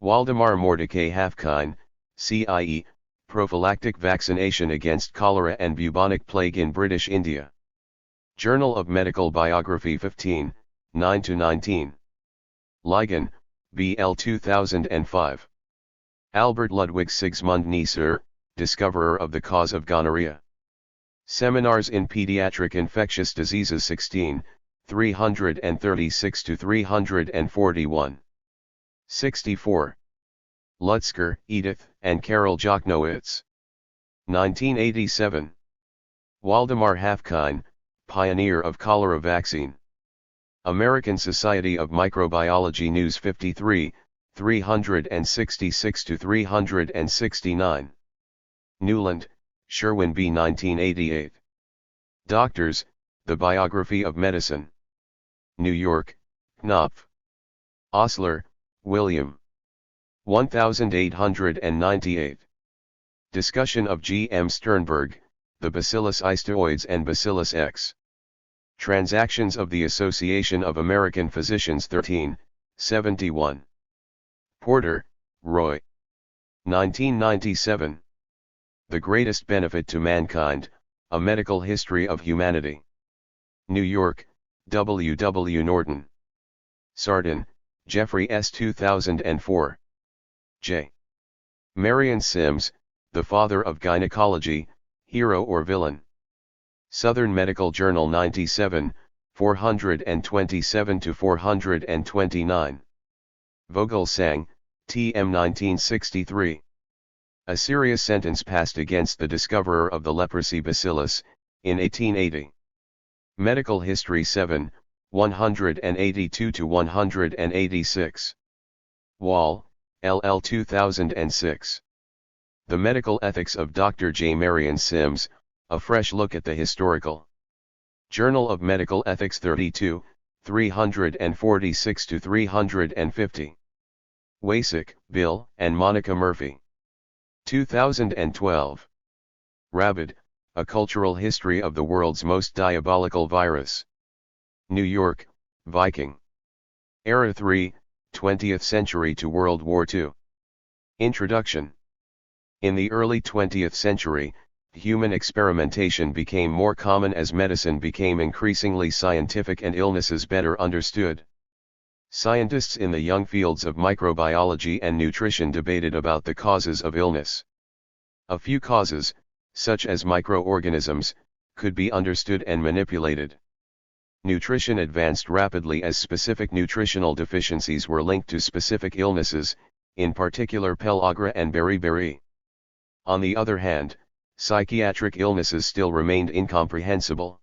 Waldemar Mordecai Hafkine, CIE, Prophylactic Vaccination Against Cholera and Bubonic Plague in British India. Journal of Medical Biography 15, 9-19. Ligon, B.L. 2005. Albert Ludwig Sigismund Neisser, discoverer of the cause of gonorrhea. Seminars in Pediatric Infectious Diseases 16, 336 to 341. 64. Lutzker, Edith, and Carol Jochnowitz. 1987. Waldemar Hafkine, pioneer of cholera vaccine. American Society of Microbiology News 53, 366 to 369. Newland, Sherwin B. 1988. Doctors, The Biography of Medicine. New York, Knopf. Osler, William. 1898. Discussion of G. M. Sternberg, The Bacillus Istoioides and Bacillus X. Transactions of the Association of American Physicians 13, 71. Porter, Roy. 1997. The Greatest Benefit to Mankind, A Medical History of Humanity. New York, W. W. Norton. Sardin, Jeffrey S. 2004. J. Marion Sims, The Father of Gynecology, Hero or Villain. Southern Medical Journal 97, 427 to 429. Vogelsang, T.M. 1963. A serious sentence passed against the discoverer of the leprosy bacillus, in 1880. Medical History 7, 182 to 186. Wall, L.L. 2006. The Medical Ethics of Dr. J. Marion Sims, A Fresh Look at the Historical. Journal of Medical Ethics 32, 346 to 350. Wasik, Bill, and Monica Murphy. 2012. Rabid, A Cultural History of the World's Most Diabolical Virus. New York, Viking. Era 3, 20th Century to World War II. Introduction. In the early 20th century, human experimentation became more common as medicine became increasingly scientific and illnesses better understood. Scientists in the young fields of microbiology and nutrition debated about the causes of illness. A few causes, such as microorganisms, could be understood and manipulated. Nutrition advanced rapidly as specific nutritional deficiencies were linked to specific illnesses, in particular pellagra and beriberi. On the other hand, psychiatric illnesses still remained incomprehensible.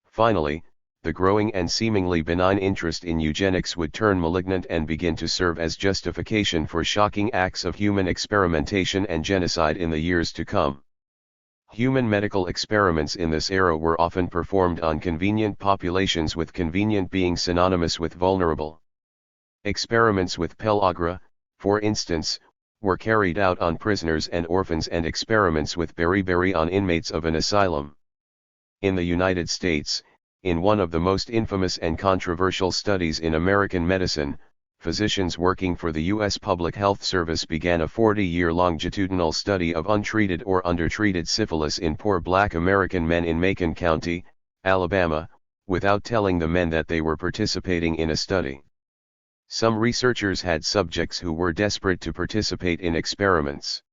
Finally, the growing and seemingly benign interest in eugenics would turn malignant and begin to serve as justification for shocking acts of human experimentation and genocide in the years to come. Human medical experiments in this era were often performed on convenient populations, with convenient being synonymous with vulnerable. Experiments with pellagra, for instance, were carried out on prisoners and orphans, and experiments with beriberi on inmates of an asylum. In the United States, in one of the most infamous and controversial studies in American medicine, physicians working for the U.S. Public Health Service began a 40-year longitudinal study of untreated or undertreated syphilis in poor black American men in Macon County, Alabama, without telling the men that they were participating in a study. Some researchers had subjects who were desperate to participate in experiments.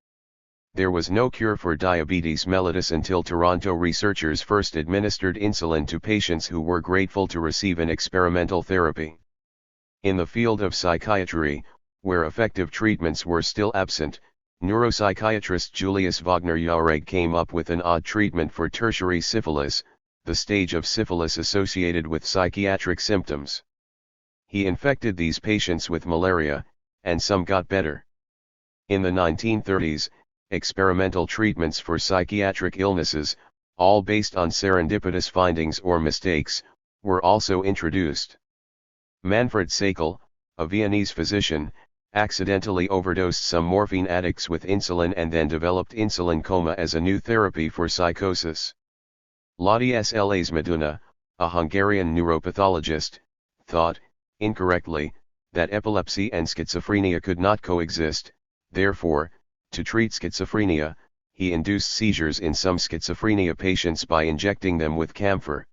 There was no cure for diabetes mellitus until Toronto researchers first administered insulin to patients who were grateful to receive an experimental therapy. In the field of psychiatry, where effective treatments were still absent, neuropsychiatrist Julius Wagner-Jauregg came up with an odd treatment for tertiary syphilis, the stage of syphilis associated with psychiatric symptoms. He infected these patients with malaria, and some got better. In the 1930s, experimental treatments for psychiatric illnesses, all based on serendipitous findings or mistakes, were also introduced. Manfred Sakel, a Viennese physician, accidentally overdosed some morphine addicts with insulin and then developed insulin coma as a new therapy for psychosis. László Meduna, a Hungarian neuropathologist, thought, incorrectly, that epilepsy and schizophrenia could not coexist. Therefore, to treat schizophrenia, he induced seizures in some schizophrenia patients by injecting them with camphor.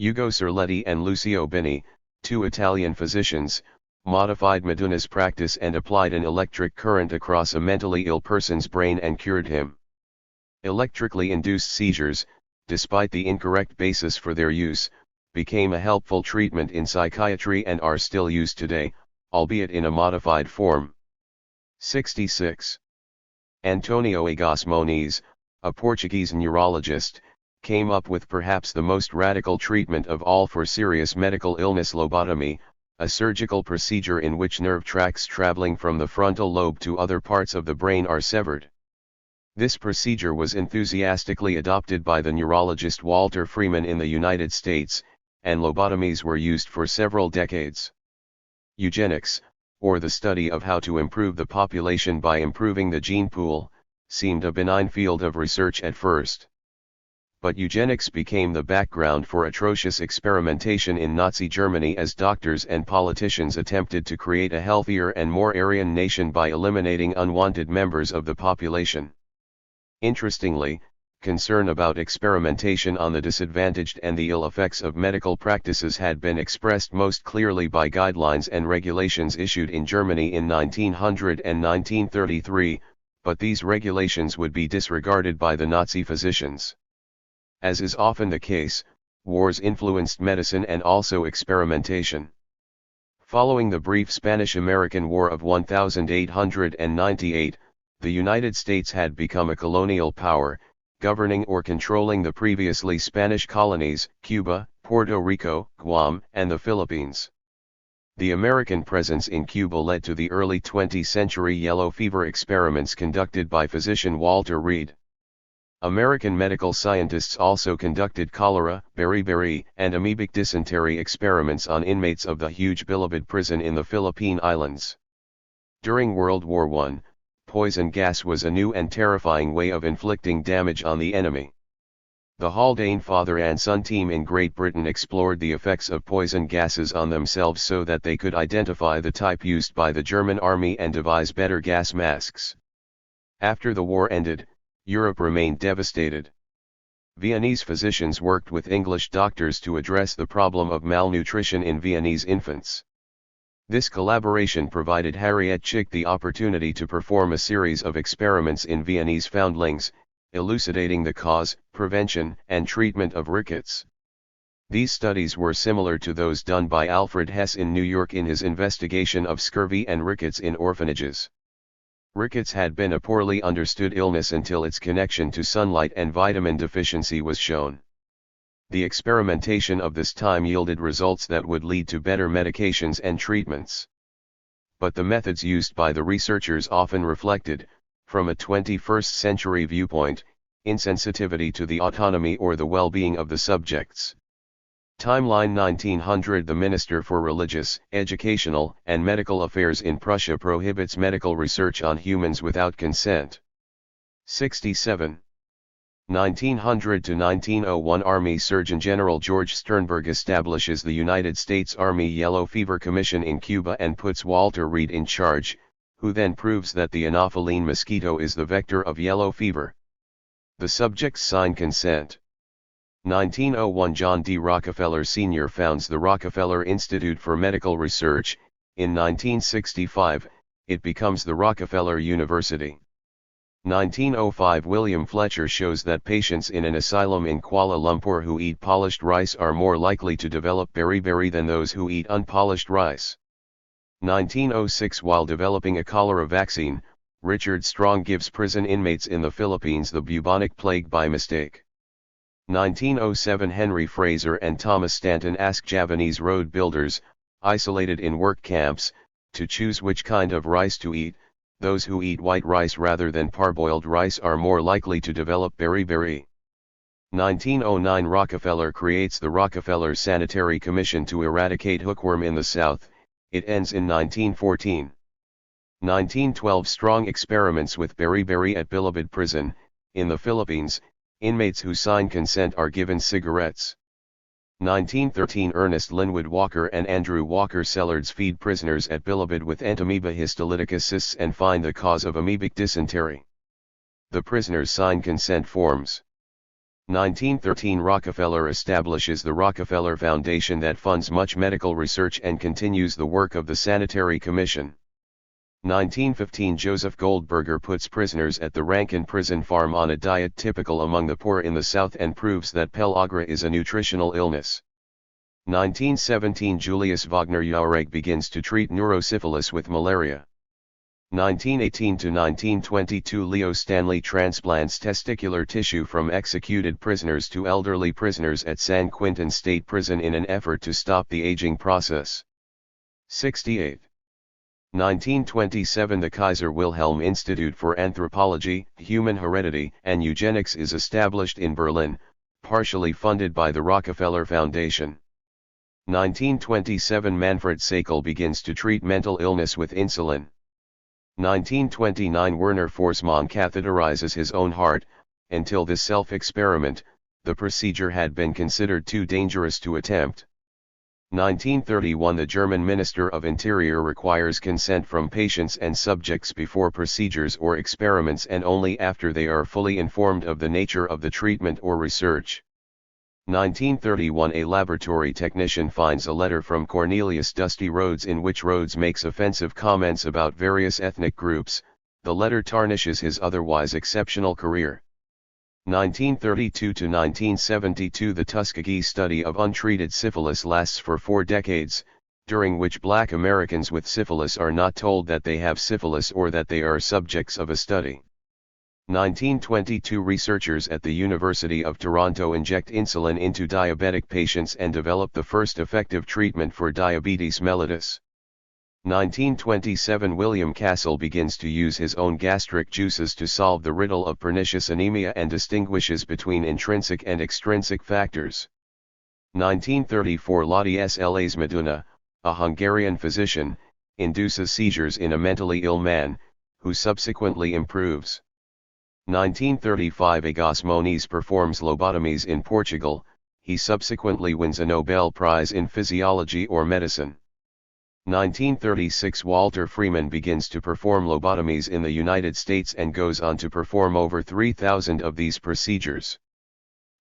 Ugo Cerletti and Lucio Bini, two Italian physicians, modified Meduna's practice and applied an electric current across a mentally ill person's brain and cured him. Electrically induced seizures, despite the incorrect basis for their use, became a helpful treatment in psychiatry and are still used today, albeit in a modified form. 66. Antonio Egas Moniz, a Portuguese neurologist, came up with perhaps the most radical treatment of all for serious medical illness: lobotomy, a surgical procedure in which nerve tracts traveling from the frontal lobe to other parts of the brain are severed. This procedure was enthusiastically adopted by the neurologist Walter Freeman in the United States, and lobotomies were used for several decades. Eugenics, or the study of how to improve the population by improving the gene pool, seemed a benign field of research at first. But eugenics became the background for atrocious experimentation in Nazi Germany as doctors and politicians attempted to create a healthier and more Aryan nation by eliminating unwanted members of the population. Interestingly, concern about experimentation on the disadvantaged and the ill effects of medical practices had been expressed most clearly by guidelines and regulations issued in Germany in 1900 and 1933, but these regulations would be disregarded by the Nazi physicians. As is often the case, wars influenced medicine and also experimentation. Following the brief Spanish-American War of 1898, the United States had become a colonial power, governing or controlling the previously Spanish colonies, Cuba, Puerto Rico, Guam, and the Philippines. The American presence in Cuba led to the early 20th century yellow fever experiments conducted by physician Walter Reed. American medical scientists also conducted cholera, beriberi, and amoebic dysentery experiments on inmates of the huge Bilibid prison in the Philippine Islands. During World War I, poison gas was a new and terrifying way of inflicting damage on the enemy. The Haldane father and son team in Great Britain explored the effects of poison gases on themselves so that they could identify the type used by the German army and devise better gas masks. After the war ended, Europe remained devastated. Viennese physicians worked with English doctors to address the problem of malnutrition in Viennese infants. This collaboration provided Harriet Chick the opportunity to perform a series of experiments in Viennese foundlings, elucidating the cause, prevention, and treatment of rickets. These studies were similar to those done by Alfred Hess in New York in his investigation of scurvy and rickets in orphanages. Rickets had been a poorly understood illness until its connection to sunlight and vitamin deficiency was shown. The experimentation of this time yielded results that would lead to better medications and treatments. But the methods used by the researchers often reflected, from a 21st century viewpoint, insensitivity to the autonomy or the well-being of the subjects. Timeline 1900. The Minister for Religious, Educational, and Medical Affairs in Prussia prohibits medical research on humans without consent. 67. 1900 to 1901. Army Surgeon General George Sternberg establishes the United States Army Yellow Fever Commission in Cuba and puts Walter Reed in charge, who then proves that the Anopheline mosquito is the vector of yellow fever. The subjects sign consent. 1901. John D. Rockefeller Sr. founds the Rockefeller Institute for Medical Research. In 1965, it becomes the Rockefeller University. 1905. William Fletcher shows that patients in an asylum in Kuala Lumpur who eat polished rice are more likely to develop beriberi than those who eat unpolished rice. 1906. While developing a cholera vaccine, Richard Strong gives prison inmates in the Philippines the bubonic plague by mistake. 1907. Henry Fraser and Thomas Stanton ask Javanese road builders, isolated in work camps, to choose which kind of rice to eat. Those who eat white rice rather than parboiled rice are more likely to develop beriberi. 1909. Rockefeller creates the Rockefeller Sanitary Commission to eradicate hookworm in the South. It ends in 1914. 1912. Strong experiments with beriberi at Bilibid Prison, in the Philippines. Inmates who sign consent are given cigarettes. 1913. Ernest Linwood Walker and Andrew Walker Sellards feed prisoners at Bilibid with entamoeba histolytica cysts and find the cause of amoebic dysentery. The prisoners sign consent forms. 1913. Rockefeller establishes the Rockefeller Foundation that funds much medical research and continues the work of the Sanitary Commission. 1915. Joseph Goldberger puts prisoners at the Rankin Prison Farm on a diet typical among the poor in the South and proves that pellagra is a nutritional illness. 1917. Julius Wagner Jauregg begins to treat neurosyphilis with malaria. 1918 to 1922. Leo Stanley transplants testicular tissue from executed prisoners to elderly prisoners at San Quentin State Prison in an effort to stop the aging process. 68. 1927. The Kaiser Wilhelm Institute for Anthropology, Human Heredity, and Eugenics is established in Berlin, partially funded by the Rockefeller Foundation. 1927. Manfred Sakel begins to treat mental illness with insulin. 1929. Werner Forsman catheterizes his own heart. Until this self-experiment, the procedure had been considered too dangerous to attempt. 1931. The German Minister of Interior requires consent from patients and subjects before procedures or experiments and only after they are fully informed of the nature of the treatment or research. 1931. A laboratory technician finds a letter from Cornelius Dusty Rhodes in which Rhodes makes offensive comments about various ethnic groups. The letter tarnishes his otherwise exceptional career. 1932 to 1972. The Tuskegee study of untreated syphilis lasts for 4 decades, during which black Americans with syphilis are not told that they have syphilis or that they are subjects of a study. 1922. Researchers at the University of Toronto inject insulin into diabetic patients and develop the first effective treatment for diabetes mellitus. 1927. William Castle begins to use his own gastric juices to solve the riddle of pernicious anemia and distinguishes between intrinsic and extrinsic factors. 1934. Lottie Sla's Meduna, a Hungarian physician, induces seizures in a mentally ill man, who subsequently improves. 1935. Egas Moniz performs lobotomies in Portugal. He subsequently wins a Nobel Prize in Physiology or Medicine. 1936. Walter Freeman begins to perform lobotomies in the United States and goes on to perform over 3,000 of these procedures.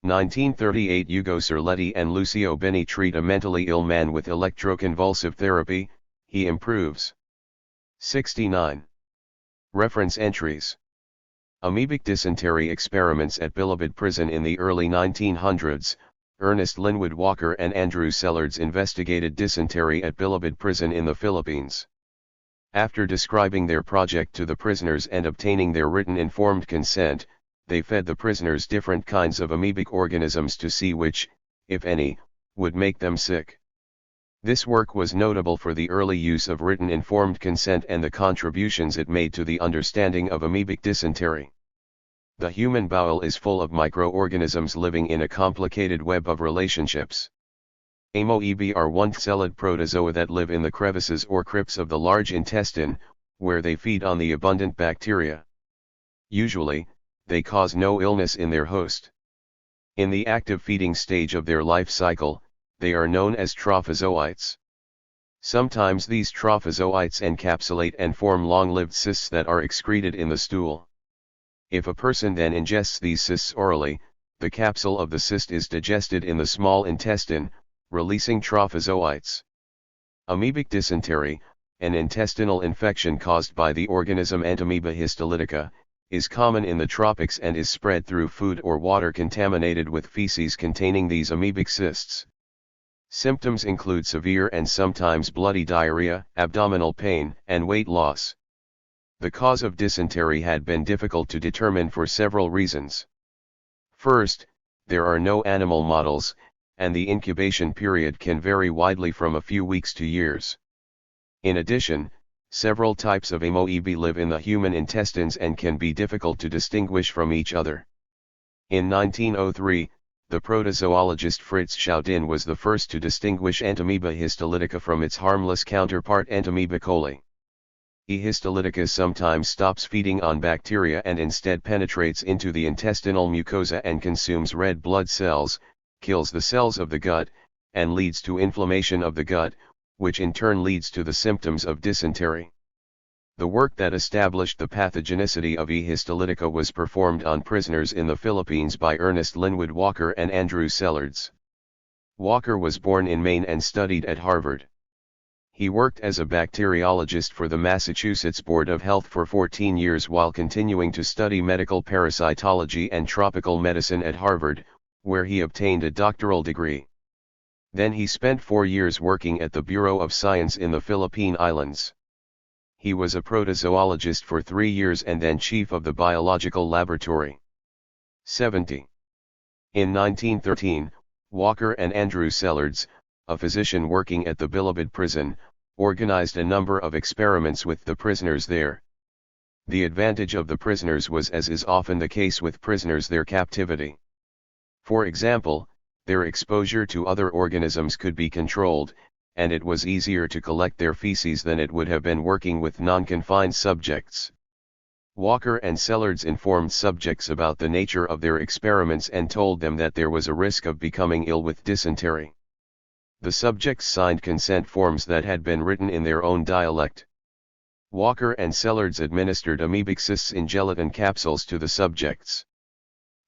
1938. Ugo Cerletti and Lucio Beni treat a mentally ill man with electroconvulsive therapy. He improves. 69. Reference entries. Amoebic dysentery experiments at Bilibid Prison in the early 1900s. Ernest Linwood Walker and Andrew Sellards investigated dysentery at Bilibid Prison in the Philippines. After describing their project to the prisoners and obtaining their written informed consent, they fed the prisoners different kinds of amoebic organisms to see which, if any, would make them sick. This work was notable for the early use of written informed consent and the contributions it made to the understanding of amoebic dysentery. The human bowel is full of microorganisms living in a complicated web of relationships. Amoebae are one-celled protozoa that live in the crevices or crypts of the large intestine, where they feed on the abundant bacteria. Usually, they cause no illness in their host. In the active feeding stage of their life cycle, they are known as trophozoites. Sometimes these trophozoites encapsulate and form long-lived cysts that are excreted in the stool. If a person then ingests these cysts orally, the capsule of the cyst is digested in the small intestine, releasing trophozoites. Amoebic dysentery, an intestinal infection caused by the organism Entamoeba histolytica, is common in the tropics and is spread through food or water contaminated with feces containing these amoebic cysts. Symptoms include severe and sometimes bloody diarrhea, abdominal pain, and weight loss. The cause of dysentery had been difficult to determine for several reasons. First, there are no animal models, and the incubation period can vary widely from a few weeks to years. In addition, several types of amoebae live in the human intestines and can be difficult to distinguish from each other. In 1903, the protozoologist Fritz Schaudin was the first to distinguish Entamoeba histolytica from its harmless counterpart Entamoeba coli. E. histolytica sometimes stops feeding on bacteria and instead penetrates into the intestinal mucosa and consumes red blood cells, kills the cells of the gut, and leads to inflammation of the gut, which in turn leads to the symptoms of dysentery. The work that established the pathogenicity of E. histolytica was performed on prisoners in the Philippines by Ernest Linwood Walker and Andrew Sellards. Walker was born in Maine and studied at Harvard. He worked as a bacteriologist for the Massachusetts Board of Health for 14 years while continuing to study medical parasitology and tropical medicine at Harvard, where he obtained a doctoral degree. Then he spent 4 years working at the Bureau of Science in the Philippine Islands. He was a protozoologist for 3 years and then chief of the biological laboratory. 70. In 1913, Walker and Andrew Sellards, a physician working at the Bilibid prison, organized a number of experiments with the prisoners there. The advantage of the prisoners was, as is often the case with prisoners, their captivity. For example, their exposure to other organisms could be controlled, and it was easier to collect their feces than it would have been working with non-confined subjects. Walker and Sellards informed subjects about the nature of their experiments and told them that there was a risk of becoming ill with dysentery. The subjects signed consent forms that had been written in their own dialect. Walker and Sellards administered amoebic cysts in gelatin capsules to the subjects.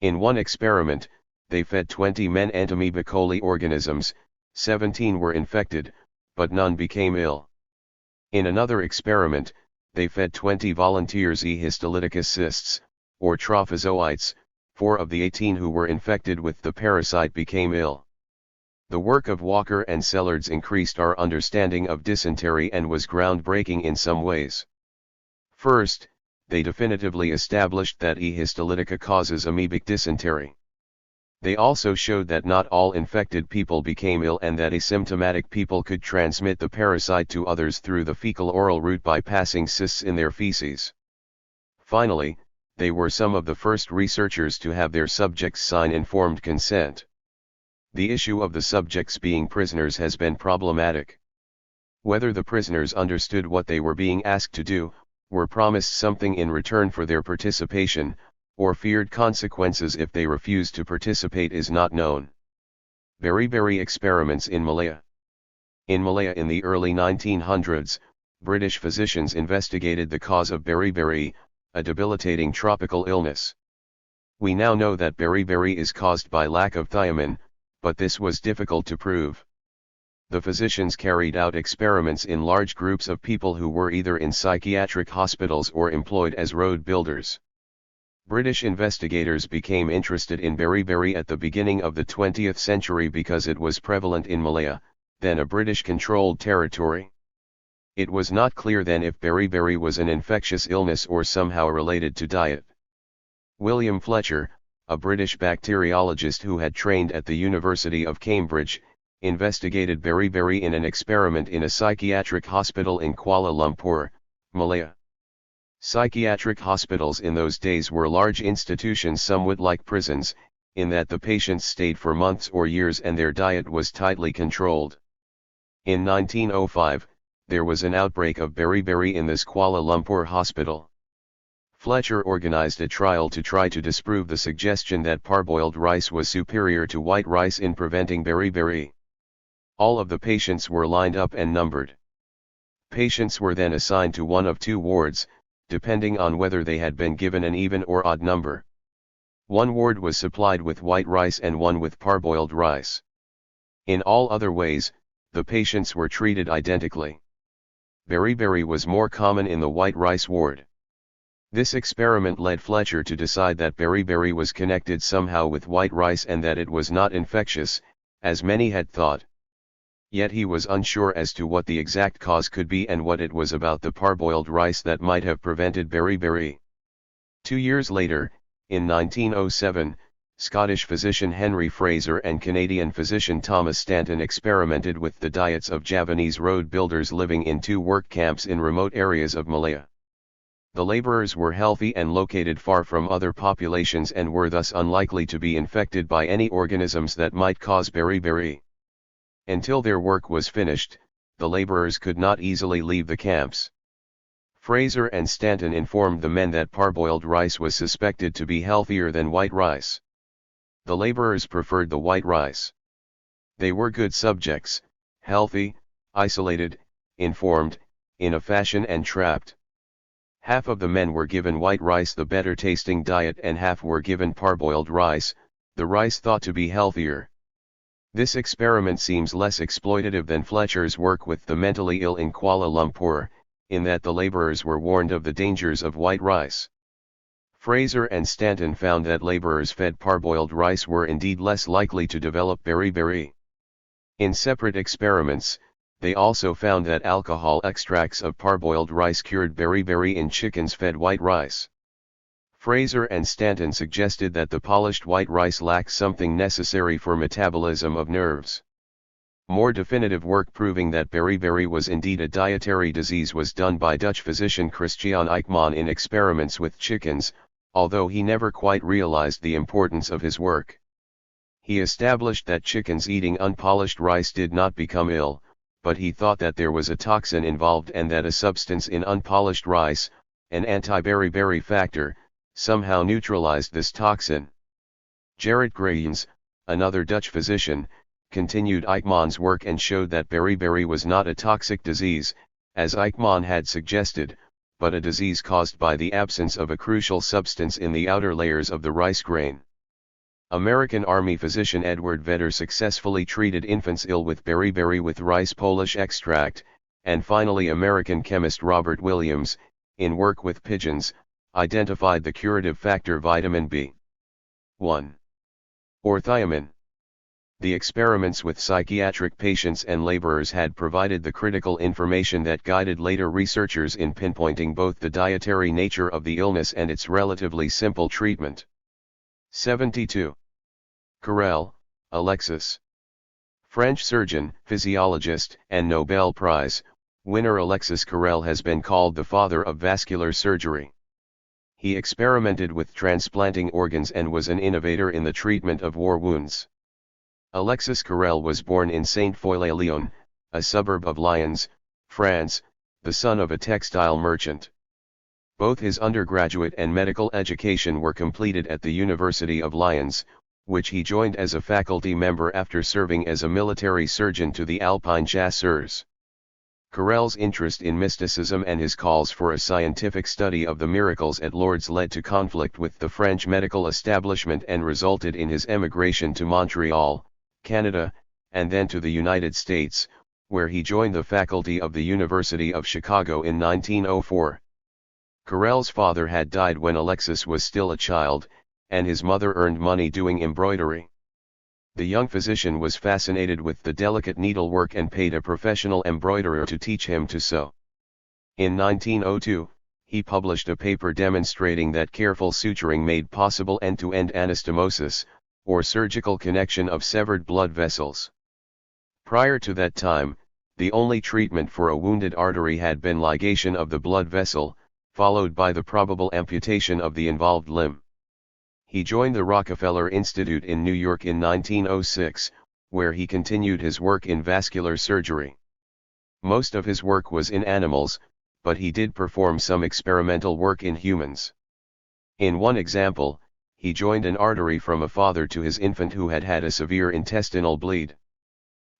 In one experiment, they fed 20 men Entamoeba coli organisms, 17 were infected, but none became ill. In another experiment, they fed 20 volunteers E. histolytica cysts, or trophozoites, 4 of the 18 who were infected with the parasite became ill. The work of Walker and Sellards increased our understanding of dysentery and was groundbreaking in some ways. First, they definitively established that E. histolytica causes amoebic dysentery. They also showed that not all infected people became ill and that asymptomatic people could transmit the parasite to others through the fecal-oral route by passing cysts in their feces. Finally, they were some of the first researchers to have their subjects sign informed consent. The issue of the subjects being prisoners has been problematic. Whether the prisoners understood what they were being asked to do, were promised something in return for their participation, or feared consequences if they refused to participate is not known. Beriberi experiments in Malaya. In Malaya in the early 1900s, British physicians investigated the cause of beriberi, a debilitating tropical illness. We now know that beriberi is caused by lack of thiamine, but this was difficult to prove. The physicians carried out experiments in large groups of people who were either in psychiatric hospitals or employed as road builders. British investigators became interested in beriberi at the beginning of the 20th century because it was prevalent in Malaya, then a British-controlled territory. It was not clear then if beriberi was an infectious illness or somehow related to diet. William Fletcher, a British bacteriologist who had trained at the University of Cambridge, investigated beriberi in an experiment in a psychiatric hospital in Kuala Lumpur, Malaya. Psychiatric hospitals in those days were large institutions somewhat like prisons, in that the patients stayed for months or years and their diet was tightly controlled. In 1905, there was an outbreak of beriberi in this Kuala Lumpur hospital. Fletcher organized a trial to try to disprove the suggestion that parboiled rice was superior to white rice in preventing beriberi. All of the patients were lined up and numbered. Patients were then assigned to one of two wards, depending on whether they had been given an even or odd number. One ward was supplied with white rice and one with parboiled rice. In all other ways, the patients were treated identically. Beriberi was more common in the white rice ward. This experiment led Fletcher to decide that beriberi was connected somehow with white rice and that it was not infectious, as many had thought. Yet he was unsure as to what the exact cause could be and what it was about the parboiled rice that might have prevented beriberi. 2 years later, in 1907, Scottish physician Henry Fraser and Canadian physician Thomas Stanton experimented with the diets of Javanese road builders living in 2 work camps in remote areas of Malaya. The laborers were healthy and located far from other populations and were thus unlikely to be infected by any organisms that might cause beriberi. Until their work was finished, the laborers could not easily leave the camps. Fraser and Stanton informed the men that parboiled rice was suspected to be healthier than white rice. The laborers preferred the white rice. They were good subjects, healthy, isolated, informed, in a fashion and trapped. Half of the men were given white rice, the better tasting diet, and half were given parboiled rice, the rice thought to be healthier. This experiment seems less exploitative than Fletcher's work with the mentally ill in Kuala Lumpur, in that the laborers were warned of the dangers of white rice. Fraser and Stanton found that laborers fed parboiled rice were indeed less likely to develop beriberi. In separate experiments, they also found that alcohol extracts of parboiled rice cured beriberi in chickens fed white rice. Fraser and Stanton suggested that the polished white rice lacks something necessary for metabolism of nerves. More definitive work proving that beriberi was indeed a dietary disease was done by Dutch physician Christian Eijkman in experiments with chickens, although he never quite realized the importance of his work. He established that chickens eating unpolished rice did not become ill, but he thought that there was a toxin involved and that a substance in unpolished rice, an anti-beriberi factor, somehow neutralized this toxin. Gerrit Greyens, another Dutch physician, continued Eijkman's work and showed that beriberi was not a toxic disease, as Eijkman had suggested, but a disease caused by the absence of a crucial substance in the outer layers of the rice grain. American Army physician Edward Vedder successfully treated infants ill with beriberi with rice Polish extract, and finally American chemist Robert Williams, in work with pigeons, identified the curative factor vitamin B. 1. Or thiamine. The experiments with psychiatric patients and laborers had provided the critical information that guided later researchers in pinpointing both the dietary nature of the illness and its relatively simple treatment. 72. Carrel, Alexis. French surgeon, physiologist, and Nobel Prize winner Alexis Carrel has been called the father of vascular surgery. He experimented with transplanting organs and was an innovator in the treatment of war wounds. Alexis Carrel was born in Saint-Foy-les-Lyons, a suburb of Lyons, France, the son of a textile merchant. Both his undergraduate and medical education were completed at the University of Lyons, which he joined as a faculty member after serving as a military surgeon to the Alpine Chasseurs. Carrel's interest in mysticism and his calls for a scientific study of the miracles at Lourdes led to conflict with the French medical establishment and resulted in his emigration to Montreal, Canada, and then to the United States, where he joined the faculty of the University of Chicago in 1904. Carrel's father had died when Alexis was still a child, and his mother earned money doing embroidery. The young physician was fascinated with the delicate needlework and paid a professional embroiderer to teach him to sew. In 1902, he published a paper demonstrating that careful suturing made possible end-to-end anastomosis, or surgical connection of severed blood vessels. Prior to that time, the only treatment for a wounded artery had been ligation of the blood vessel, followed by the probable amputation of the involved limb. He joined the Rockefeller Institute in New York in 1906, where he continued his work in vascular surgery. Most of his work was in animals, but he did perform some experimental work in humans. In one example, he joined an artery from a father to his infant who had had a severe intestinal bleed.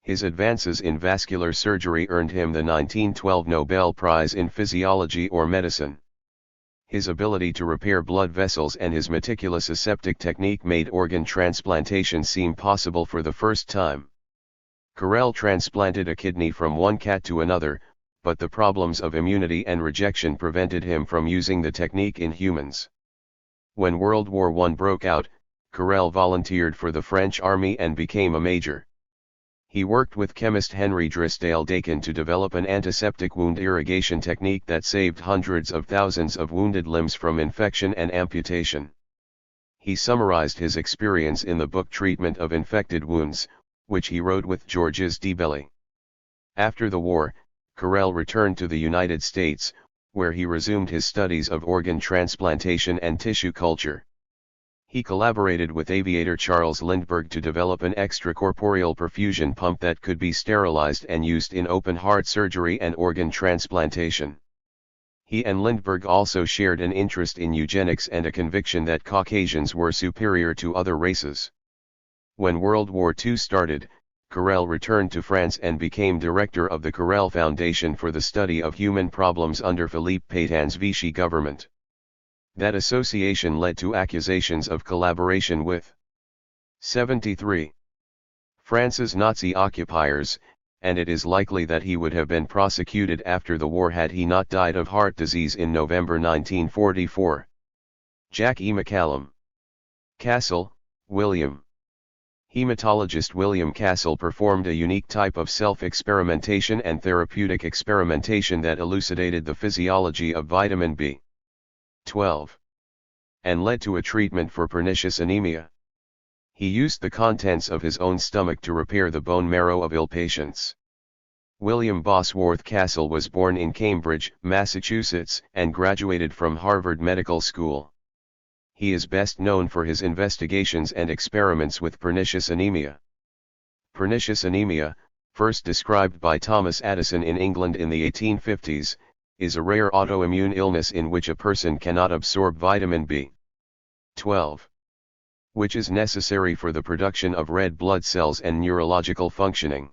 His advances in vascular surgery earned him the 1912 Nobel Prize in Physiology or Medicine. His ability to repair blood vessels and his meticulous aseptic technique made organ transplantation seem possible for the first time. Carrel transplanted a kidney from one cat to another, but the problems of immunity and rejection prevented him from using the technique in humans. When World War I broke out, Carrel volunteered for the French army and became a major. He worked with chemist Henry Drysdale-Dakin to develop an antiseptic wound irrigation technique that saved hundreds of thousands of wounded limbs from infection and amputation. He summarized his experience in the book Treatment of Infected Wounds, which he wrote with Georges Debelly. After the war, Carrel returned to the United States, where he resumed his studies of organ transplantation and tissue culture. He collaborated with aviator Charles Lindbergh to develop an extracorporeal perfusion pump that could be sterilized and used in open heart surgery and organ transplantation. He and Lindbergh also shared an interest in eugenics and a conviction that Caucasians were superior to other races. When World War II started, Carrel returned to France and became director of the Carrel Foundation for the Study of Human Problems under Philippe Pétain's Vichy government. That association led to accusations of collaboration with 73. France's Nazi occupiers, and it is likely that he would have been prosecuted after the war had he not died of heart disease in November 1944. Jack E. McCallum. Castle, William. Hematologist William Castle performed a unique type of self-experimentation and therapeutic experimentation that elucidated the physiology of vitamin B12 and led to a treatment for pernicious anemia. He used the contents of his own stomach to repair the bone marrow of ill patients. William Bosworth Castle was born in Cambridge, Massachusetts, and graduated from Harvard Medical School. He is best known for his investigations and experiments with pernicious anemia. Pernicious anemia, first described by Thomas Addison in England in the 1850s, is a rare autoimmune illness in which a person cannot absorb vitamin B12, which is necessary for the production of red blood cells and neurological functioning.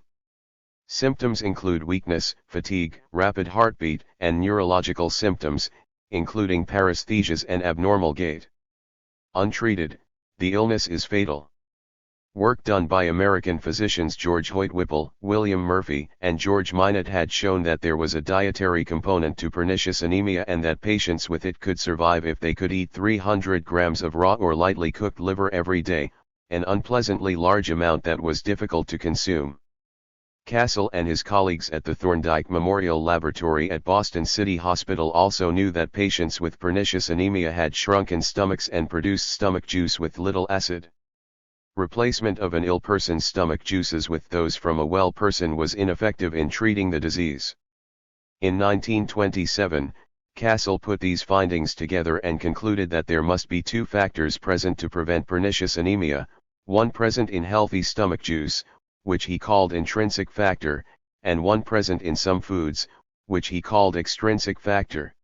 Symptoms include weakness, fatigue, rapid heartbeat, and neurological symptoms, including paresthesias and abnormal gait. Untreated, the illness is fatal. Work done by American physicians George Hoyt Whipple, William Murphy, and George Minot had shown that there was a dietary component to pernicious anemia and that patients with it could survive if they could eat 300 grams of raw or lightly cooked liver every day, an unpleasantly large amount that was difficult to consume. Castle and his colleagues at the Thorndike Memorial Laboratory at Boston City Hospital also knew that patients with pernicious anemia had shrunken stomachs and produced stomach juice with little acid. Replacement of an ill person's stomach juices with those from a well person was ineffective in treating the disease. In 1927, Castle put these findings together and concluded that there must be two factors present to prevent pernicious anemia, one present in healthy stomach juice, which he called intrinsic factor, and one present in some foods, which he called extrinsic factor.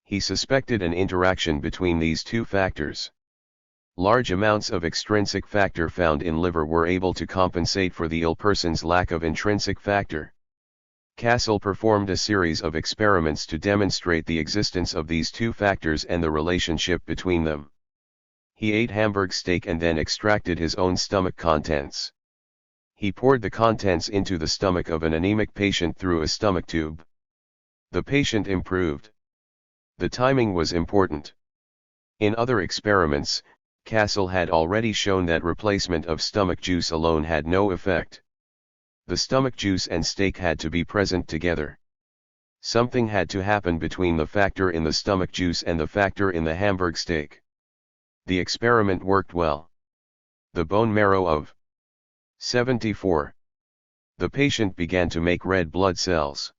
He suspected an interaction between these two factors. Large amounts of extrinsic factor found in liver were able to compensate for the ill person's lack of intrinsic factor. Castle performed a series of experiments to demonstrate the existence of these two factors and the relationship between them. He ate Hamburg steak and then extracted his own stomach contents. He poured the contents into the stomach of an anemic patient through a stomach tube. The patient improved. The timing was important. In other experiments, Castle had already shown that replacement of stomach juice alone had no effect. The stomach juice and steak had to be present together. Something had to happen between the factor in the stomach juice and the factor in the Hamburg steak. The experiment worked well. The bone marrow of 74. The patient began to make red blood cells.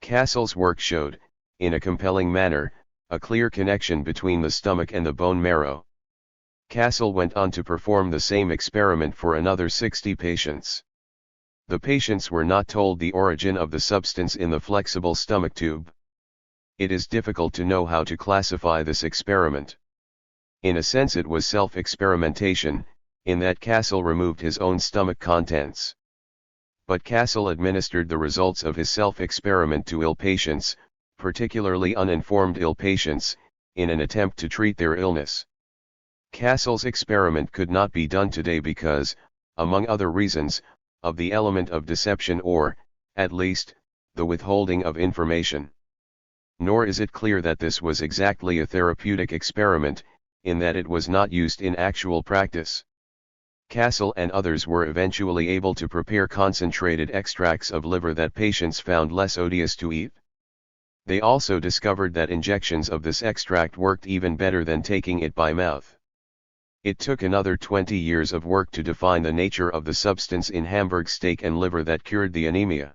Castle's work showed, in a compelling manner, a clear connection between the stomach and the bone marrow. Castle went on to perform the same experiment for another 60 patients. The patients were not told the origin of the substance in the flexible stomach tube. It is difficult to know how to classify this experiment. In a sense it was self-experimentation, in that Castle removed his own stomach contents. But Castle administered the results of his self-experiment to ill patients, particularly uninformed ill patients, in an attempt to treat their illness. Castle's experiment could not be done today because, among other reasons, of the element of deception or, at least, the withholding of information. Nor is it clear that this was exactly a therapeutic experiment, in that it was not used in actual practice. Castle and others were eventually able to prepare concentrated extracts of liver that patients found less odious to eat. They also discovered that injections of this extract worked even better than taking it by mouth. It took another 20 years of work to define the nature of the substance in Hamburg steak and liver that cured the anemia.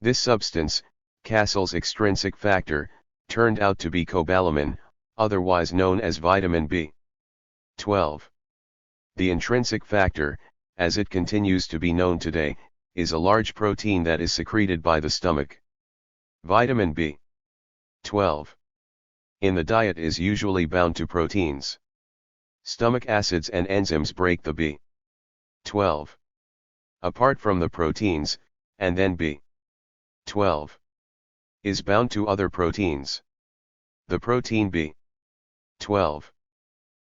This substance, Castle's extrinsic factor, turned out to be cobalamin, otherwise known as vitamin B12. The intrinsic factor, as it continues to be known today, is a large protein that is secreted by the stomach. Vitamin B12 in the diet is usually bound to proteins. Stomach acids and enzymes break the B12 apart from the proteins, and then B12 is bound to other proteins. The protein B12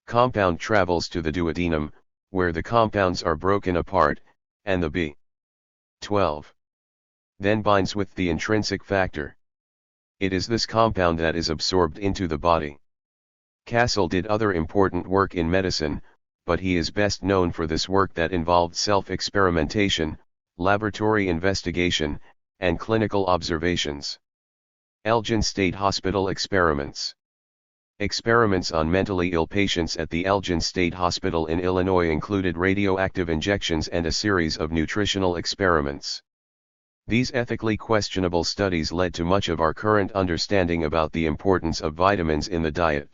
compound travels to the duodenum, where the compounds are broken apart, and the B12 then binds with the intrinsic factor. It is this compound that is absorbed into the body. Castle did other important work in medicine, but he is best known for this work that involved self-experimentation, laboratory investigation, and clinical observations. Elgin State Hospital experiments. Experiments on mentally ill patients at the Elgin State Hospital in Illinois included radioactive injections and a series of nutritional experiments. These ethically questionable studies led to much of our current understanding about the importance of vitamins in the diet.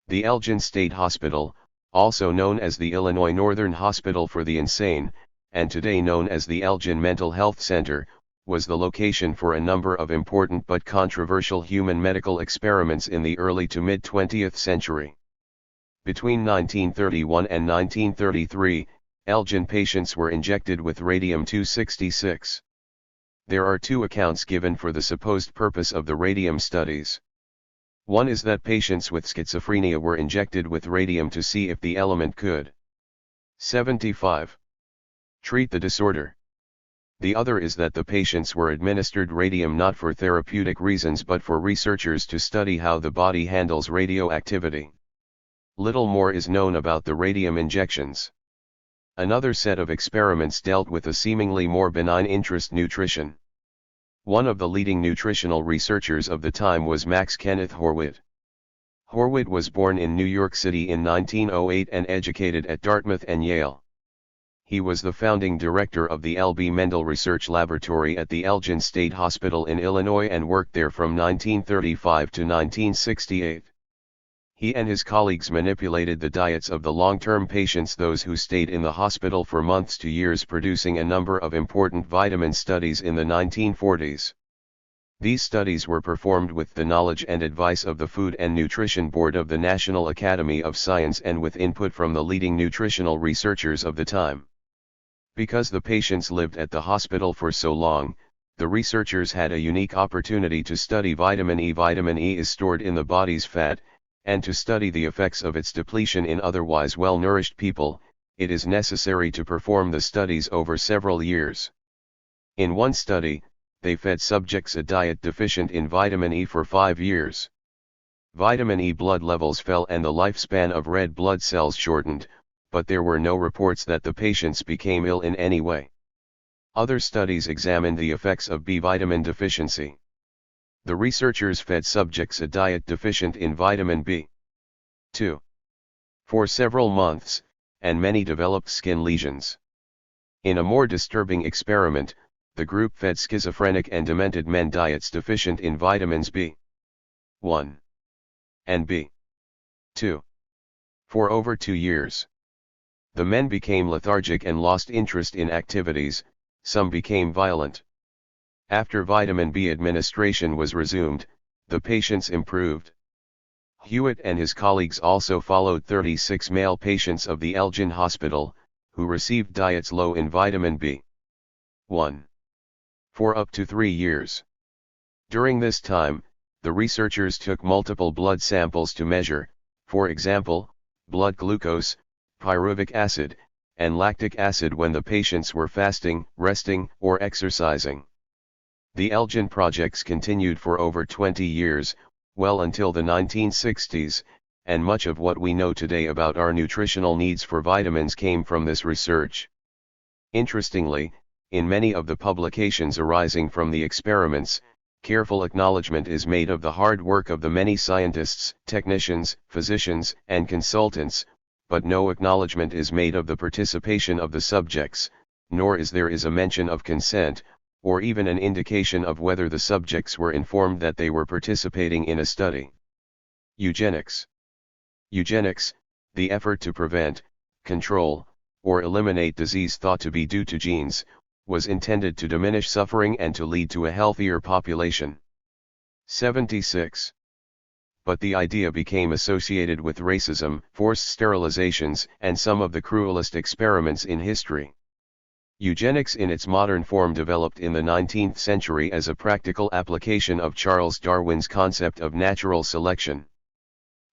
The Elgin State Hospital, also known as the Illinois Northern Hospital for the Insane, and today known as the Elgin Mental Health Center, was the location for a number of important but controversial human medical experiments in the early to mid-20th century. Between 1931 and 1933, Elgin patients were injected with radium-266. There are two accounts given for the supposed purpose of the radium studies. One is that patients with schizophrenia were injected with radium to see if the element could 75. Treat the disorder. The other is that the patients were administered radium not for therapeutic reasons but for researchers to study how the body handles radioactivity. Little more is known about the radium injections. Another set of experiments dealt with a seemingly more benign interest, nutrition. One of the leading nutritional researchers of the time was Max Kenneth Horwit. Horwit was born in New York City in 1908 and educated at Dartmouth and Yale. He was the founding director of the L.B. Mendel Research Laboratory at the Elgin State Hospital in Illinois and worked there from 1935 to 1968. He and his colleagues manipulated the diets of the long-term patients, those who stayed in the hospital for months to years, producing a number of important vitamin studies in the 1940s. These studies were performed with the knowledge and advice of the Food and Nutrition Board of the National Academy of Science and with input from the leading nutritional researchers of the time. Because the patients lived at the hospital for so long, the researchers had a unique opportunity to study vitamin E. Vitamin E is stored in the body's fat, and to study the effects of its depletion in otherwise well-nourished people, it is necessary to perform the studies over several years. In one study, they fed subjects a diet deficient in vitamin E for 5 years. Vitamin E blood levels fell and the lifespan of red blood cells shortened, but there were no reports that the patients became ill in any way. Other studies examined the effects of B vitamin deficiency. The researchers fed subjects a diet deficient in vitamin B2 for several months, and many developed skin lesions. In a more disturbing experiment, the group fed schizophrenic and demented men diets deficient in vitamins B1 and B2 for over 2 years. The men became lethargic and lost interest in activities, some became violent. After vitamin B administration was resumed, the patients improved. Hewitt and his colleagues also followed 36 male patients of the Elgin Hospital, who received diets low in vitamin B1 for up to 3 years. During this time, the researchers took multiple blood samples to measure, for example, blood glucose, pyruvic acid, and lactic acid when the patients were fasting, resting, or exercising. The Elgin projects continued for over 20 years, well until the 1960s, and much of what we know today about our nutritional needs for vitamins came from this research. Interestingly, in many of the publications arising from the experiments, careful acknowledgement is made of the hard work of the many scientists, technicians, physicians, and consultants, but no acknowledgement is made of the participation of the subjects, nor is there a mention of consent, or even an indication of whether the subjects were informed that they were participating in a study. Eugenics. Eugenics, the effort to prevent, control, or eliminate disease thought to be due to genes, was intended to diminish suffering and to lead to a healthier population. 76. But the idea became associated with racism, forced sterilizations, and some of the cruelest experiments in history. Eugenics in its modern form developed in the 19th century as a practical application of Charles Darwin's concept of natural selection.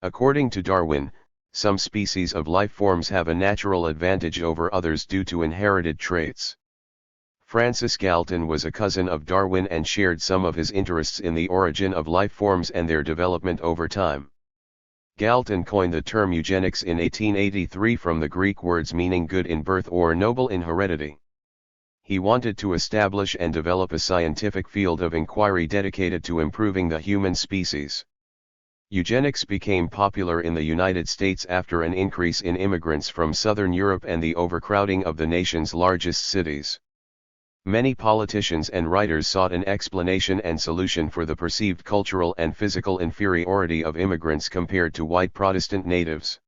According to Darwin, some species of life forms have a natural advantage over others due to inherited traits. Francis Galton was a cousin of Darwin and shared some of his interests in the origin of life forms and their development over time. Galton coined the term eugenics in 1883 from the Greek words meaning good in birth or noble in heredity. He wanted to establish and develop a scientific field of inquiry dedicated to improving the human species. Eugenics became popular in the United States after an increase in immigrants from Southern Europe and the overcrowding of the nation's largest cities. Many politicians and writers sought an explanation and solution for the perceived cultural and physical inferiority of immigrants compared to white Protestant natives.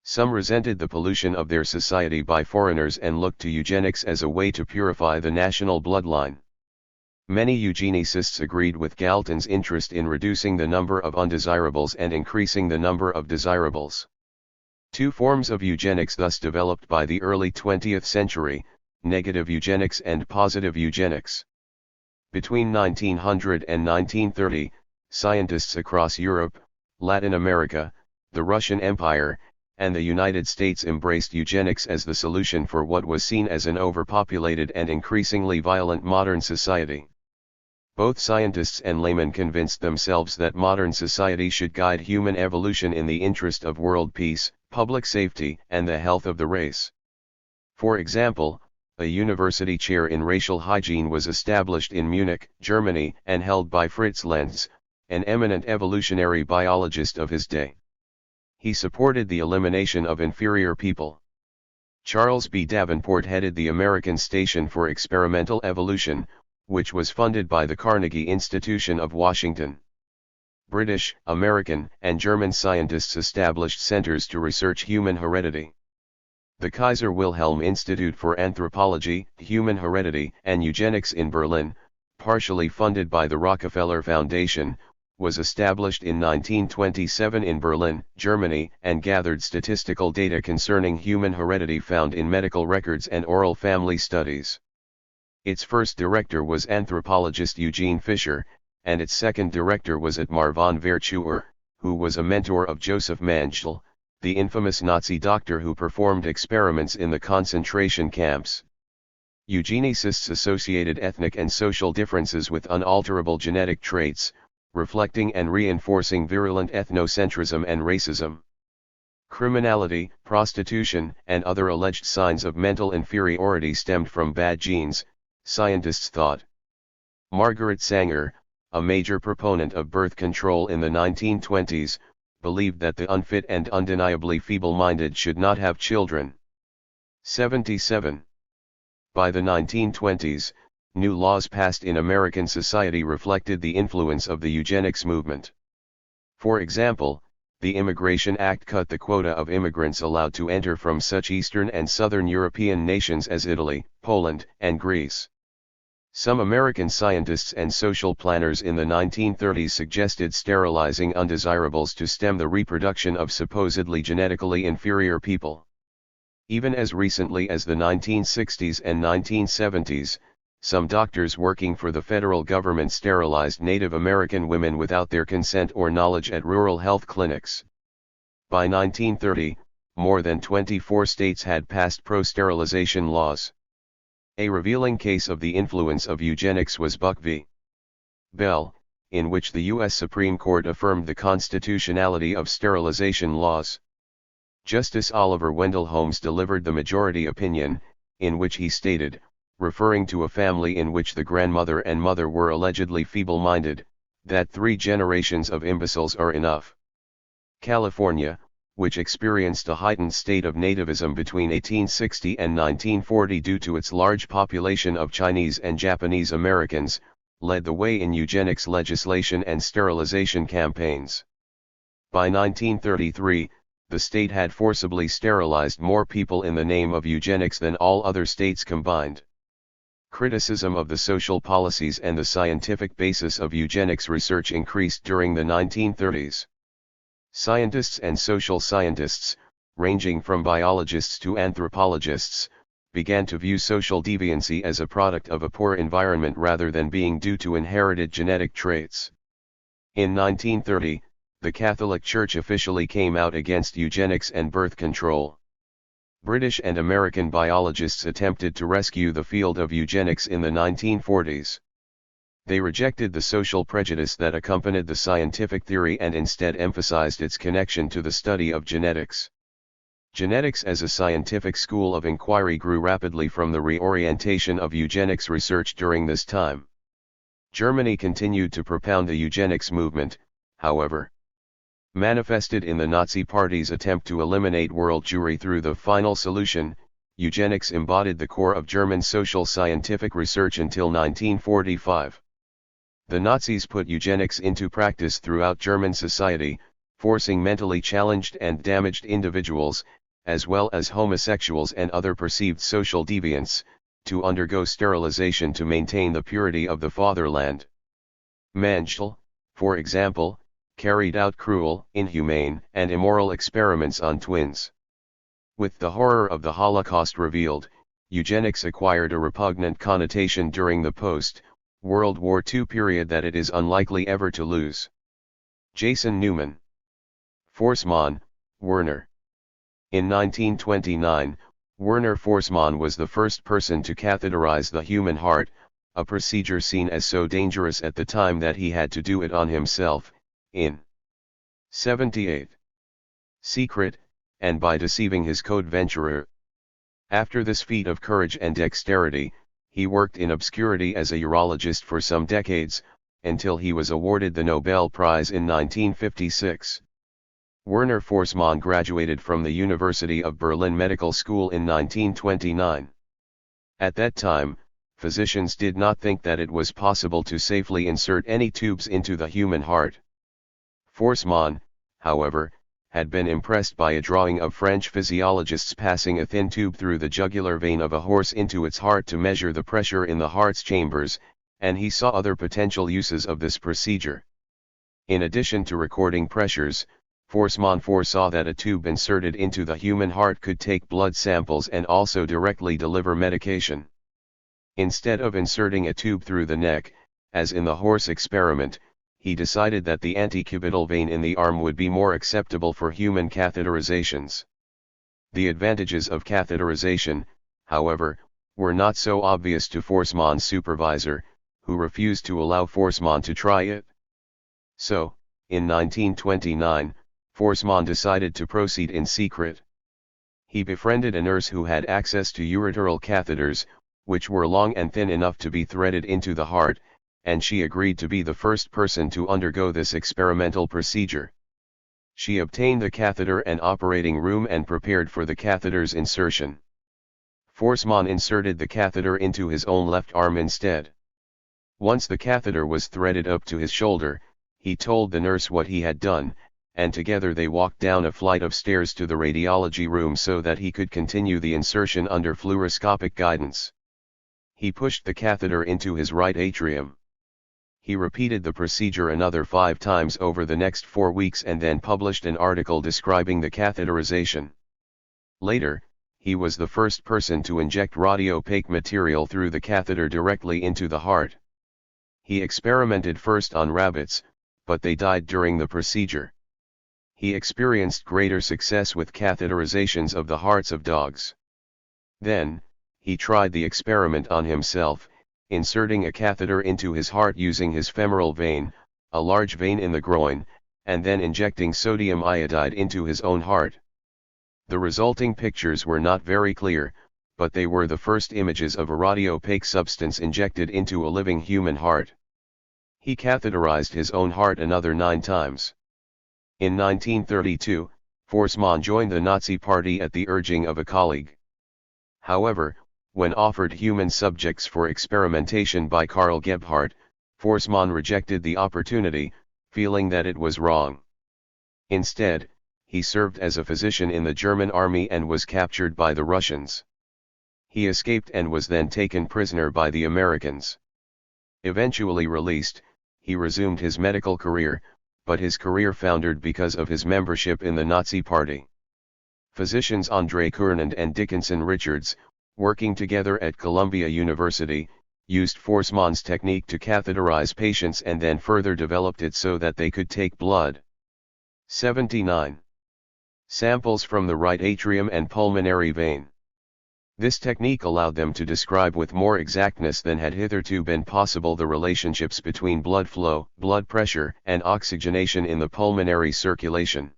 Some resented the pollution of their society by foreigners and looked to eugenics as a way to purify the national bloodline. Many eugenicists agreed with Galton's interest in reducing the number of undesirables and increasing the number of desirables. Two forms of eugenics thus developed by the early 20th century, negative eugenics and positive eugenics. Between 1900 and 1930, scientists across Europe, Latin America, the Russian Empire, and the United States embraced eugenics as the solution for what was seen as an overpopulated and increasingly violent modern society. Both scientists and laymen convinced themselves that modern society should guide human evolution in the interest of world peace, public safety, and the health of the race. For example, a university chair in racial hygiene was established in Munich, Germany, and held by Fritz Lenz, an eminent evolutionary biologist of his day. He supported the elimination of inferior people. Charles B. Davenport headed the American Station for Experimental Evolution, which was funded by the Carnegie Institution of Washington. British, American, and German scientists established centers to research human heredity. The Kaiser Wilhelm Institute for Anthropology, Human Heredity, and Eugenics in Berlin, partially funded by the Rockefeller Foundation, was established in 1927 in Berlin, Germany, and gathered statistical data concerning human heredity found in medical records and oral family studies. Its first director was anthropologist Eugene Fischer, and its second director was Ottmar von Virchow, who was a mentor of Joseph Mengele, the infamous Nazi doctor who performed experiments in the concentration camps. Eugenicists associated ethnic and social differences with unalterable genetic traits, reflecting and reinforcing virulent ethnocentrism and racism. Criminality, prostitution, and other alleged signs of mental inferiority stemmed from bad genes, scientists thought. Margaret Sanger, a major proponent of birth control in the 1920s, believed that the unfit and undeniably feeble-minded should not have children. 77. By the 1920s, new laws passed in American society reflected the influence of the eugenics movement. For example, the Immigration Act cut the quota of immigrants allowed to enter from such Eastern and Southern European nations as Italy, Poland, and Greece. Some American scientists and social planners in the 1930s suggested sterilizing undesirables to stem the reproduction of supposedly genetically inferior people. Even as recently as the 1960s and 1970s, some doctors working for the federal government sterilized Native American women without their consent or knowledge at rural health clinics. By 1930, more than 24 states had passed pro-sterilization laws. A revealing case of the influence of eugenics was Buck v. Bell, in which the U.S. Supreme Court affirmed the constitutionality of sterilization laws. Justice Oliver Wendell Holmes delivered the majority opinion, in which he stated, referring to a family in which the grandmother and mother were allegedly feeble-minded, that 3 generations of imbeciles are enough. California, which experienced a heightened state of nativism between 1860 and 1940 due to its large population of Chinese and Japanese Americans, led the way in eugenics legislation and sterilization campaigns. By 1933, the state had forcibly sterilized more people in the name of eugenics than all other states combined. Criticism of the social policies and the scientific basis of eugenics research increased during the 1930s. Scientists and social scientists, ranging from biologists to anthropologists, began to view social deviancy as a product of a poor environment rather than being due to inherited genetic traits. In 1930, the Catholic Church officially came out against eugenics and birth control. British and American biologists attempted to rescue the field of eugenics in the 1940s. They rejected the social prejudice that accompanied the scientific theory and instead emphasized its connection to the study of genetics. Genetics as a scientific school of inquiry grew rapidly from the reorientation of eugenics research during this time. Germany continued to propound the eugenics movement, however. Manifested in the Nazi Party's attempt to eliminate world Jewry through the final solution, eugenics embodied the core of German social scientific research until 1945. The Nazis put eugenics into practice throughout German society, forcing mentally challenged and damaged individuals, as well as homosexuals and other perceived social deviants, to undergo sterilization to maintain the purity of the fatherland. Mengele, for example, carried out cruel, inhumane, and immoral experiments on twins. With the horror of the Holocaust revealed, eugenics acquired a repugnant connotation during the post-World War II period that it is unlikely ever to lose. Jason Newman. Forssmann, Werner. In 1929, Werner Forssmann was the first person to catheterize the human heart, a procedure seen as so dangerous at the time that he had to do it on himself, in 78. Secret, and by deceiving his co-adventurer. After this feat of courage and dexterity, he worked in obscurity as a urologist for some decades, until he was awarded the Nobel Prize in 1956. Werner Forssmann graduated from the University of Berlin Medical School in 1929. At that time, physicians did not think that it was possible to safely insert any tubes into the human heart. Forssmann, however, had been impressed by a drawing of French physiologists passing a thin tube through the jugular vein of a horse into its heart to measure the pressure in the heart's chambers, and he saw other potential uses of this procedure. In addition to recording pressures, Forssmann foresaw that a tube inserted into the human heart could take blood samples and also directly deliver medication. Instead of inserting a tube through the neck, as in the horse experiment, he decided that the antecubital vein in the arm would be more acceptable for human catheterizations. The advantages of catheterization, however, were not so obvious to Forssmann's supervisor, who refused to allow Forssmann to try it. So, in 1929, Forssmann decided to proceed in secret. He befriended a nurse who had access to ureteral catheters, which were long and thin enough to be threaded into the heart, and she agreed to be the first person to undergo this experimental procedure. She obtained the catheter and operating room and prepared for the catheter's insertion. Forssmann inserted the catheter into his own left arm instead. Once the catheter was threaded up to his shoulder, he told the nurse what he had done, and together they walked down a flight of stairs to the radiology room so that he could continue the insertion under fluoroscopic guidance. He pushed the catheter into his right atrium. He repeated the procedure another 5 times over the next 4 weeks and then published an article describing the catheterization. Later, he was the first person to inject radiopaque material through the catheter directly into the heart. He experimented first on rabbits, but they died during the procedure. He experienced greater success with catheterizations of the hearts of dogs. Then, he tried the experiment on himself, inserting a catheter into his heart using his femoral vein, a large vein in the groin, and then injecting sodium iodide into his own heart. The resulting pictures were not very clear, but they were the first images of a radiopaque substance injected into a living human heart. He catheterized his own heart another 9 times. In 1932, Forssmann joined the Nazi Party at the urging of a colleague. However, when offered human subjects for experimentation by Karl Gebhardt, Forssmann rejected the opportunity, feeling that it was wrong. Instead, he served as a physician in the German army and was captured by the Russians. He escaped and was then taken prisoner by the Americans. Eventually released, he resumed his medical career, but his career foundered because of his membership in the Nazi Party. Physicians André Cournand and Dickinson Richards, working together at Columbia University, used Forssmann's technique to catheterize patients and then further developed it so that they could take blood. 79. Samples from the right atrium and pulmonary vein. This technique allowed them to describe with more exactness than had hitherto been possible the relationships between blood flow, blood pressure, and oxygenation in the pulmonary circulation.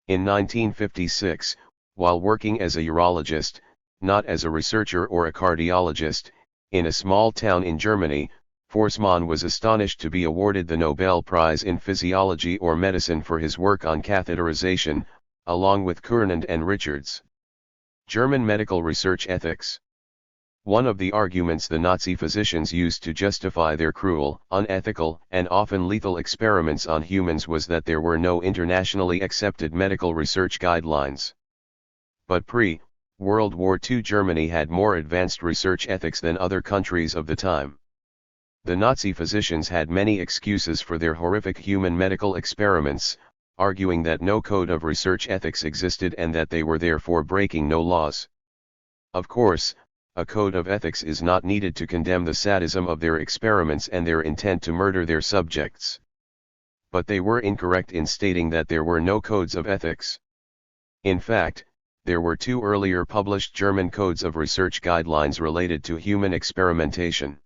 In 1956, while working as a urologist, not as a researcher or a cardiologist, in a small town in Germany, Forssmann was astonished to be awarded the Nobel Prize in Physiology or Medicine for his work on catheterization, along with Cournand and Richards. German medical research ethics. One of the arguments the Nazi physicians used to justify their cruel, unethical, and often lethal experiments on humans was that there were no internationally accepted medical research guidelines. But pre-World War II Germany had more advanced research ethics than other countries of the time. The Nazi physicians had many excuses for their horrific human medical experiments, arguing that no code of research ethics existed and that they were therefore breaking no laws. Of course, a code of ethics is not needed to condemn the sadism of their experiments and their intent to murder their subjects. But they were incorrect in stating that there were no codes of ethics. In fact, there were 2 earlier published German codes of research guidelines related to human experimentation.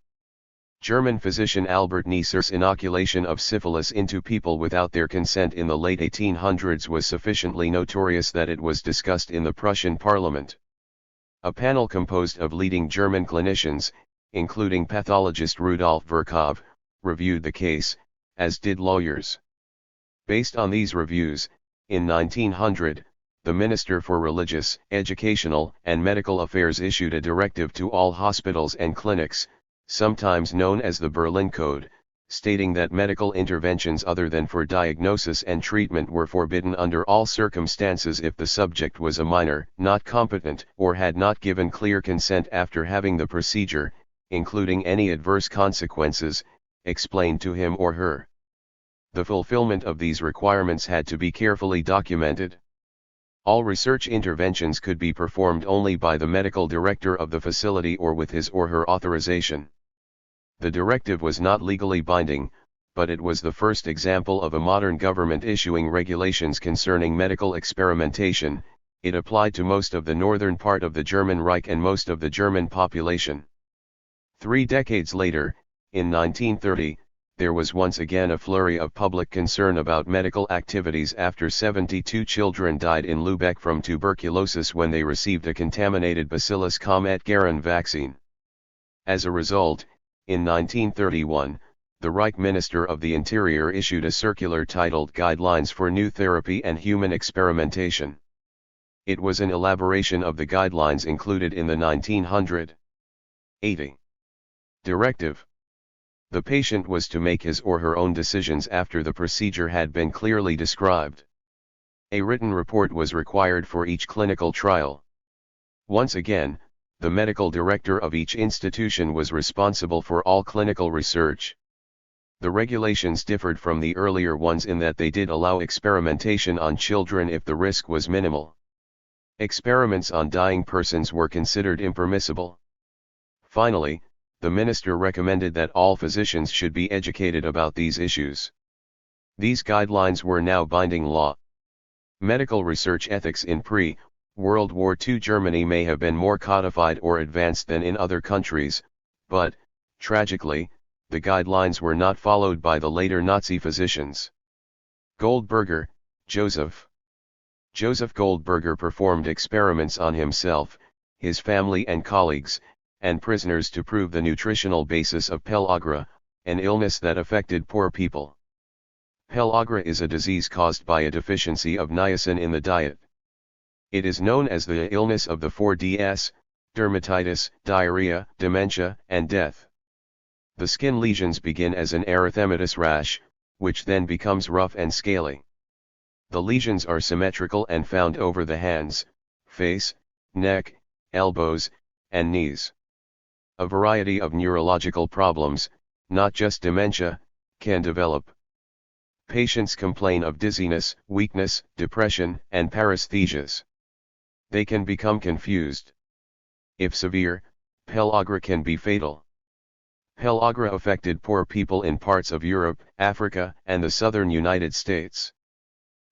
German physician Albert Neisser's inoculation of syphilis into people without their consent in the late 1800s was sufficiently notorious that it was discussed in the Prussian parliament. A panel composed of leading German clinicians, including pathologist Rudolf Virchow, reviewed the case, as did lawyers. Based on these reviews, in 1900, the Minister for Religious, Educational, and Medical Affairs issued a directive to all hospitals and clinics, sometimes known as the Berlin Code, stating that medical interventions other than for diagnosis and treatment were forbidden under all circumstances if the subject was a minor, not competent, or had not given clear consent after having the procedure, including any adverse consequences, explained to him or her. The fulfillment of these requirements had to be carefully documented. All research interventions could be performed only by the medical director of the facility or with his or her authorization. The directive was not legally binding, but it was the first example of a modern government issuing regulations concerning medical experimentation. It applied to most of the northern part of the German Reich and most of the German population. 3 decades later, in 1930, there was once again a flurry of public concern about medical activities after 72 children died in Lübeck from tuberculosis when they received a contaminated Bacillus calmette-Guerin vaccine. As a result, in 1931, the Reich Minister of the Interior issued a circular titled Guidelines for New Therapy and Human Experimentation. It was an elaboration of the guidelines included in the 1980 directive. The patient was to make his or her own decisions after the procedure had been clearly described. A written report was required for each clinical trial. Once again, the medical director of each institution was responsible for all clinical research. The regulations differed from the earlier ones in that they did allow experimentation on children if the risk was minimal. Experiments on dying persons were considered impermissible. Finally, the minister recommended that all physicians should be educated about these issues. These guidelines were now binding law. Medical research ethics in pre-World War II Germany may have been more codified or advanced than in other countries, but, tragically, the guidelines were not followed by the later Nazi physicians. Goldberger, Joseph. Joseph Goldberger performed experiments on himself, his family and colleagues, and prisoners to prove the nutritional basis of pellagra, an illness that affected poor people. Pellagra is a disease caused by a deficiency of niacin in the diet. It is known as the illness of the 4Ds, dermatitis, diarrhea, dementia, and death. The skin lesions begin as an erythematous rash, which then becomes rough and scaly. The lesions are symmetrical and found over the hands, face, neck, elbows, and knees. A variety of neurological problems, not just dementia, can develop. Patients complain of dizziness, weakness, depression, and paresthesias. They can become confused. If severe, pellagra can be fatal. Pellagra affected poor people in parts of Europe, Africa, and the southern United States.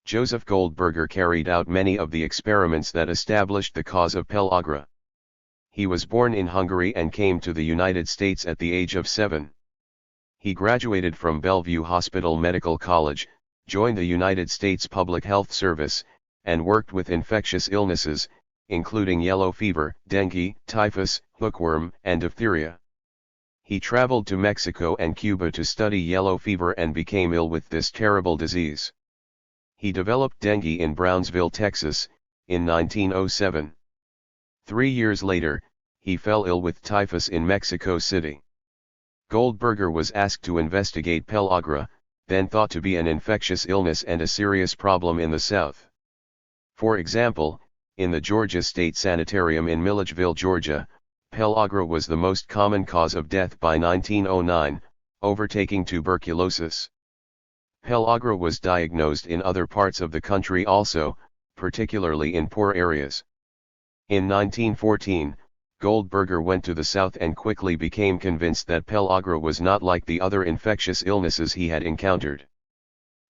Joseph Goldberger carried out many of the experiments that established the cause of pellagra. He was born in Hungary and came to the United States at the age of 7. He graduated from Bellevue Hospital Medical College, joined the United States Public Health Service, and worked with infectious illnesses, including yellow fever, dengue, typhus, hookworm, and diphtheria. He traveled to Mexico and Cuba to study yellow fever and became ill with this terrible disease. He developed dengue in Brownsville, Texas, in 1907. 3 years later, he fell ill with typhus in Mexico City. Goldberger was asked to investigate pellagra, then thought to be an infectious illness and a serious problem in the South. For example, in the Georgia State Sanitarium in Milledgeville, Georgia, pellagra was the most common cause of death by 1909, overtaking tuberculosis. Pellagra was diagnosed in other parts of the country also, particularly in poor areas. In 1914, Goldberger went to the South and quickly became convinced that pellagra was not like the other infectious illnesses he had encountered.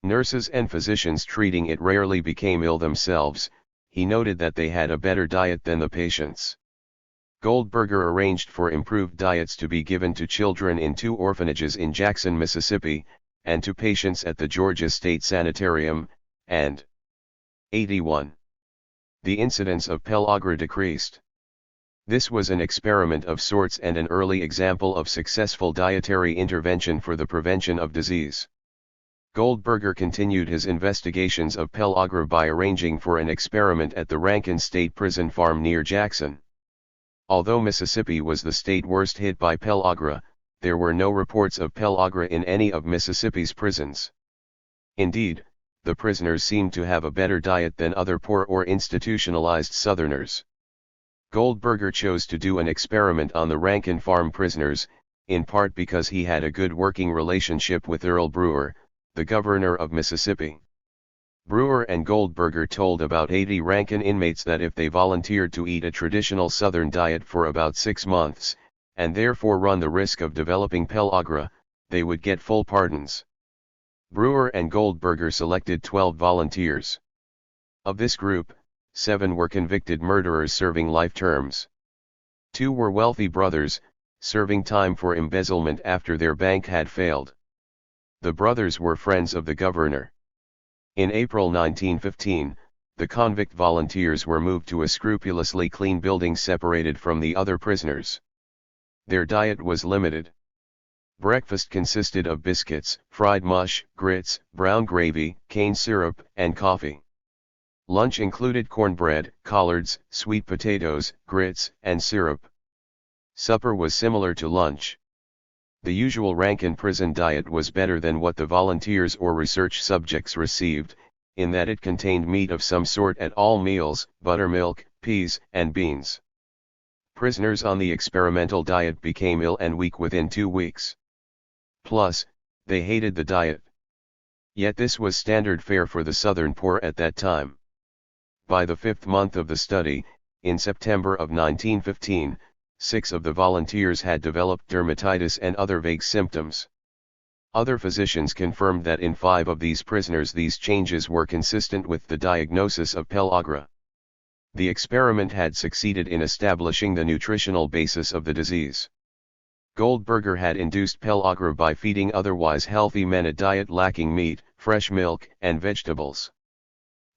Nurses and physicians treating it rarely became ill themselves. He noted that they had a better diet than the patients. Goldberger arranged for improved diets to be given to children in 2 orphanages in Jackson, Mississippi, and to patients at the Georgia State Sanitarium, and 81. The incidence of pellagra decreased. This was an experiment of sorts and an early example of successful dietary intervention for the prevention of disease. Goldberger continued his investigations of pellagra by arranging for an experiment at the Rankin State Prison Farm near Jackson. Although Mississippi was the state worst hit by pellagra, there were no reports of pellagra in any of Mississippi's prisons. Indeed, the prisoners seemed to have a better diet than other poor or institutionalized Southerners. Goldberger chose to do an experiment on the Rankin Farm prisoners, in part because he had a good working relationship with Earl Brewer, the governor of Mississippi. Brewer and Goldberger told about 80 Rankin inmates that if they volunteered to eat a traditional Southern diet for about 6 months, and therefore run the risk of developing pellagra, they would get full pardons. Brewer and Goldberger selected 12 volunteers. Of this group, 7 were convicted murderers serving life terms. 2 were wealthy brothers, serving time for embezzlement after their bank had failed. The brothers were friends of the governor. In April 1915, the convict volunteers were moved to a scrupulously clean building separated from the other prisoners. Their diet was limited. Breakfast consisted of biscuits, fried mush, grits, brown gravy, cane syrup, and coffee. Lunch included cornbread, collards, sweet potatoes, grits, and syrup. Supper was similar to lunch. The usual Rankin prison diet was better than what the volunteers or research subjects received, in that it contained meat of some sort at all meals, buttermilk, peas, and beans. Prisoners on the experimental diet became ill and weak within 2 weeks. Plus, they hated the diet. Yet this was standard fare for the Southern poor at that time. By the 5th month of the study, in September of 1915, 6 of the volunteers had developed dermatitis and other vague symptoms. Other physicians confirmed that in 5 of these prisoners these changes were consistent with the diagnosis of pellagra. The experiment had succeeded in establishing the nutritional basis of the disease. Goldberger had induced pellagra by feeding otherwise healthy men a diet lacking meat, fresh milk, and vegetables.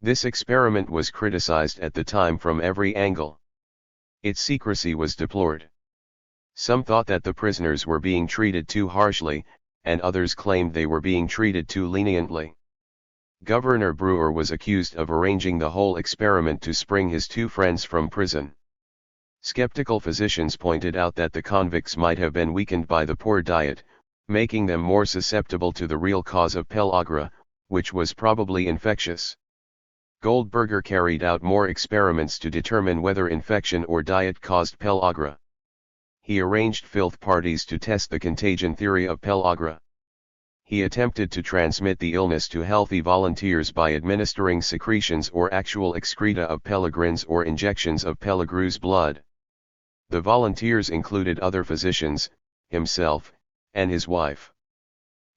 This experiment was criticized at the time from every angle. Its secrecy was deplored. Some thought that the prisoners were being treated too harshly, and others claimed they were being treated too leniently. Governor Brewer was accused of arranging the whole experiment to spring his 2 friends from prison. Skeptical physicians pointed out that the convicts might have been weakened by the poor diet, making them more susceptible to the real cause of pellagra, which was probably infectious. Goldberger carried out more experiments to determine whether infection or diet caused pellagra. He arranged filth parties to test the contagion theory of pellagra. He attempted to transmit the illness to healthy volunteers by administering secretions or actual excreta of pellagrins or injections of pellagra's blood. The volunteers included other physicians, himself, and his wife.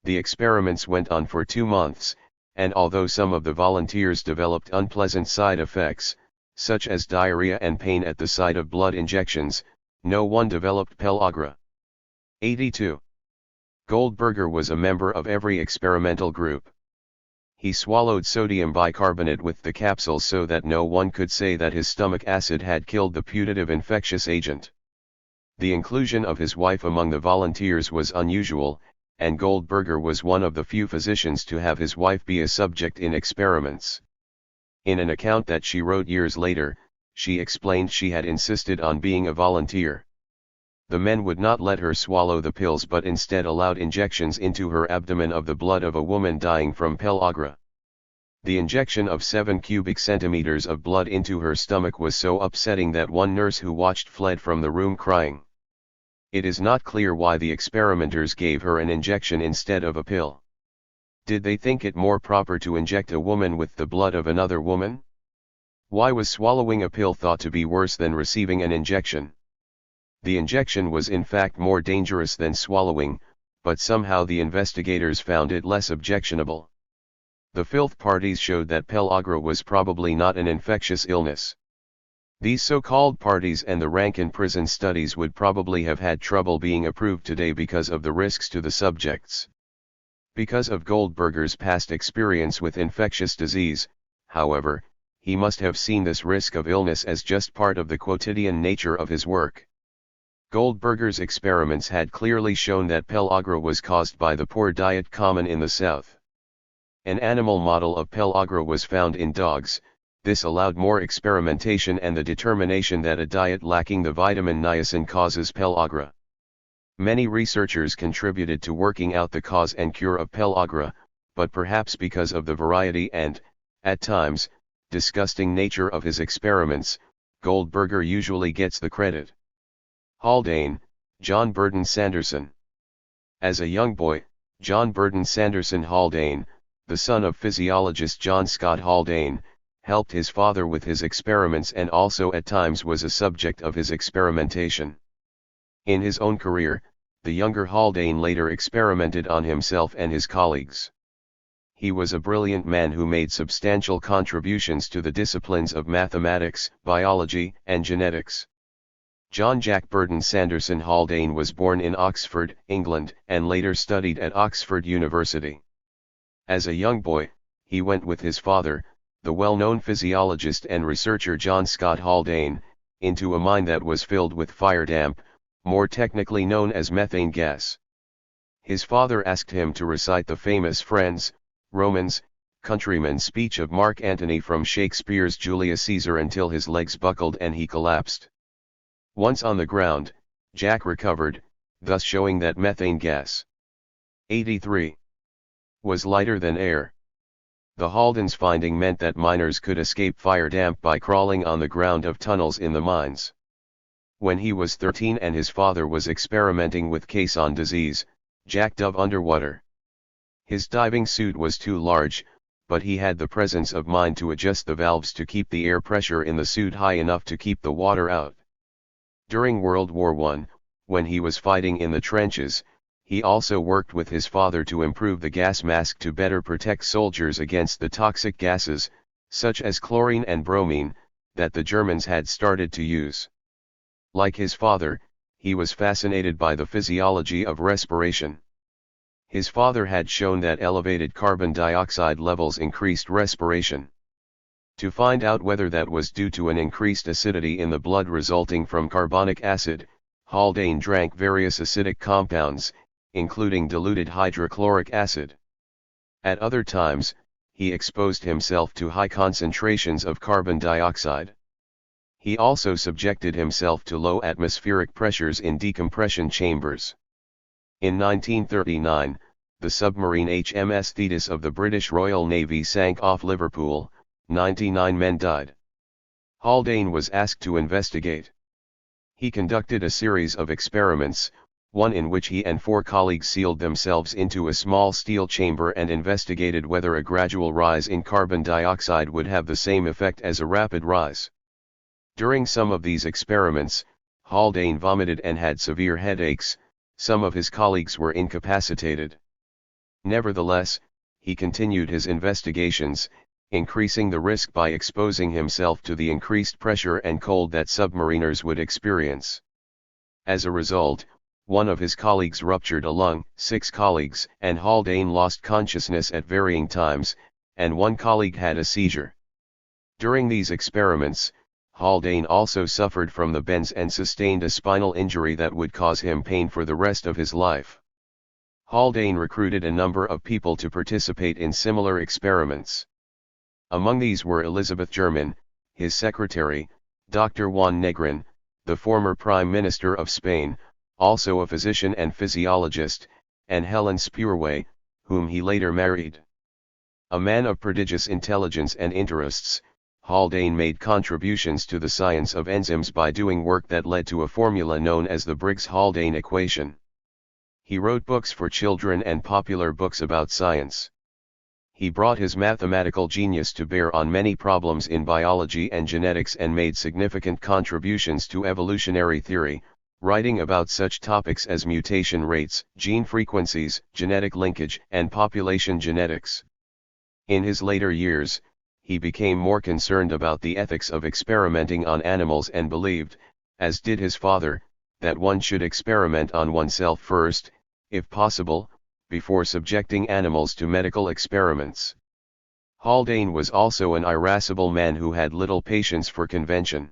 The experiments went on for 2 months, and although some of the volunteers developed unpleasant side effects, such as diarrhea and pain at the site of blood injections, no one developed pellagra. 82. Goldberger was a member of every experimental group. He swallowed sodium bicarbonate with the capsule so that no one could say that his stomach acid had killed the putative infectious agent. The inclusion of his wife among the volunteers was unusual, and Goldberger was one of the few physicians to have his wife be a subject in experiments. In an account that she wrote years later, she explained she had insisted on being a volunteer. The men would not let her swallow the pills but instead allowed injections into her abdomen of the blood of a woman dying from pellagra. The injection of 7 cubic centimeters of blood into her stomach was so upsetting that one nurse who watched fled from the room crying. It is not clear why the experimenters gave her an injection instead of a pill. Did they think it more proper to inject a woman with the blood of another woman? Why was swallowing a pill thought to be worse than receiving an injection? The injection was in fact more dangerous than swallowing, but somehow the investigators found it less objectionable. The filth parties showed that pellagra was probably not an infectious illness. These so-called parties and the Rankin prison studies would probably have had trouble being approved today because of the risks to the subjects. Because of Goldberger's past experience with infectious disease, however, he must have seen this risk of illness as just part of the quotidian nature of his work. Goldberger's experiments had clearly shown that pellagra was caused by the poor diet common in the South. An animal model of pellagra was found in dogs. This allowed more experimentation and the determination that a diet lacking the vitamin niacin causes pellagra. Many researchers contributed to working out the cause and cure of pellagra, but perhaps because of the variety and, at times, disgusting nature of his experiments, Goldberger usually gets the credit. Haldane, John Burton Sanderson. As a young boy, John Burton Sanderson Haldane, the son of physiologist John Scott Haldane, helped his father with his experiments and also at times was a subject of his experimentation. In his own career, the younger Haldane later experimented on himself and his colleagues. He was a brilliant man who made substantial contributions to the disciplines of mathematics, biology, and genetics. John Jack Burton Sanderson Haldane was born in Oxford, England, and later studied at Oxford University. As a young boy, he went with his father, the well-known physiologist and researcher John Scott Haldane, into a mine that was filled with fire damp, more technically known as methane gas. His father asked him to recite the famous Friends, Romans, Countrymen speech of Mark Antony from Shakespeare's Julius Caesar until his legs buckled and he collapsed. Once on the ground, Jack recovered, thus showing that methane gas 83 was lighter than air. The Haldane's finding meant that miners could escape fire damp by crawling on the ground of tunnels in the mines. When he was 13 and his father was experimenting with caisson disease, Jack dove underwater. His diving suit was too large, but he had the presence of mind to adjust the valves to keep the air pressure in the suit high enough to keep the water out. During World War I, when he was fighting in the trenches, he also worked with his father to improve the gas mask to better protect soldiers against the toxic gases, such as chlorine and bromine, that the Germans had started to use. Like his father, he was fascinated by the physiology of respiration. His father had shown that elevated carbon dioxide levels increased respiration. To find out whether that was due to an increased acidity in the blood resulting from carbonic acid, Haldane drank various acidic compounds, including diluted hydrochloric acid. At other times, he exposed himself to high concentrations of carbon dioxide. He also subjected himself to low atmospheric pressures in decompression chambers. In 1939, the submarine HMS Thetis of the British Royal Navy sank off Liverpool. 99 men died. Haldane was asked to investigate. He conducted a series of experiments, one in which he and 4 colleagues sealed themselves into a small steel chamber and investigated whether a gradual rise in carbon dioxide would have the same effect as a rapid rise. During some of these experiments, Haldane vomited and had severe headaches. Some of his colleagues were incapacitated. Nevertheless, he continued his investigations, increasing the risk by exposing himself to the increased pressure and cold that submariners would experience. As a result, one of his colleagues ruptured a lung, 6 colleagues, and Haldane lost consciousness at varying times, and 1 colleague had a seizure. During these experiments, Haldane also suffered from the bends and sustained a spinal injury that would cause him pain for the rest of his life. Haldane recruited a number of people to participate in similar experiments. Among these were Elizabeth German, his secretary, Dr. Juan Negrin, the former Prime Minister of Spain, also a physician and physiologist, and Helen Spurway, whom he later married. A man of prodigious intelligence and interests, Haldane made contributions to the science of enzymes by doing work that led to a formula known as the Briggs-Haldane equation. He wrote books for children and popular books about science. He brought his mathematical genius to bear on many problems in biology and genetics and made significant contributions to evolutionary theory, writing about such topics as mutation rates, gene frequencies, genetic linkage, and population genetics. In his later years, he became more concerned about the ethics of experimenting on animals and believed, as did his father, that one should experiment on oneself first, if possible, before subjecting animals to medical experiments. Haldane was also an irascible man who had little patience for convention.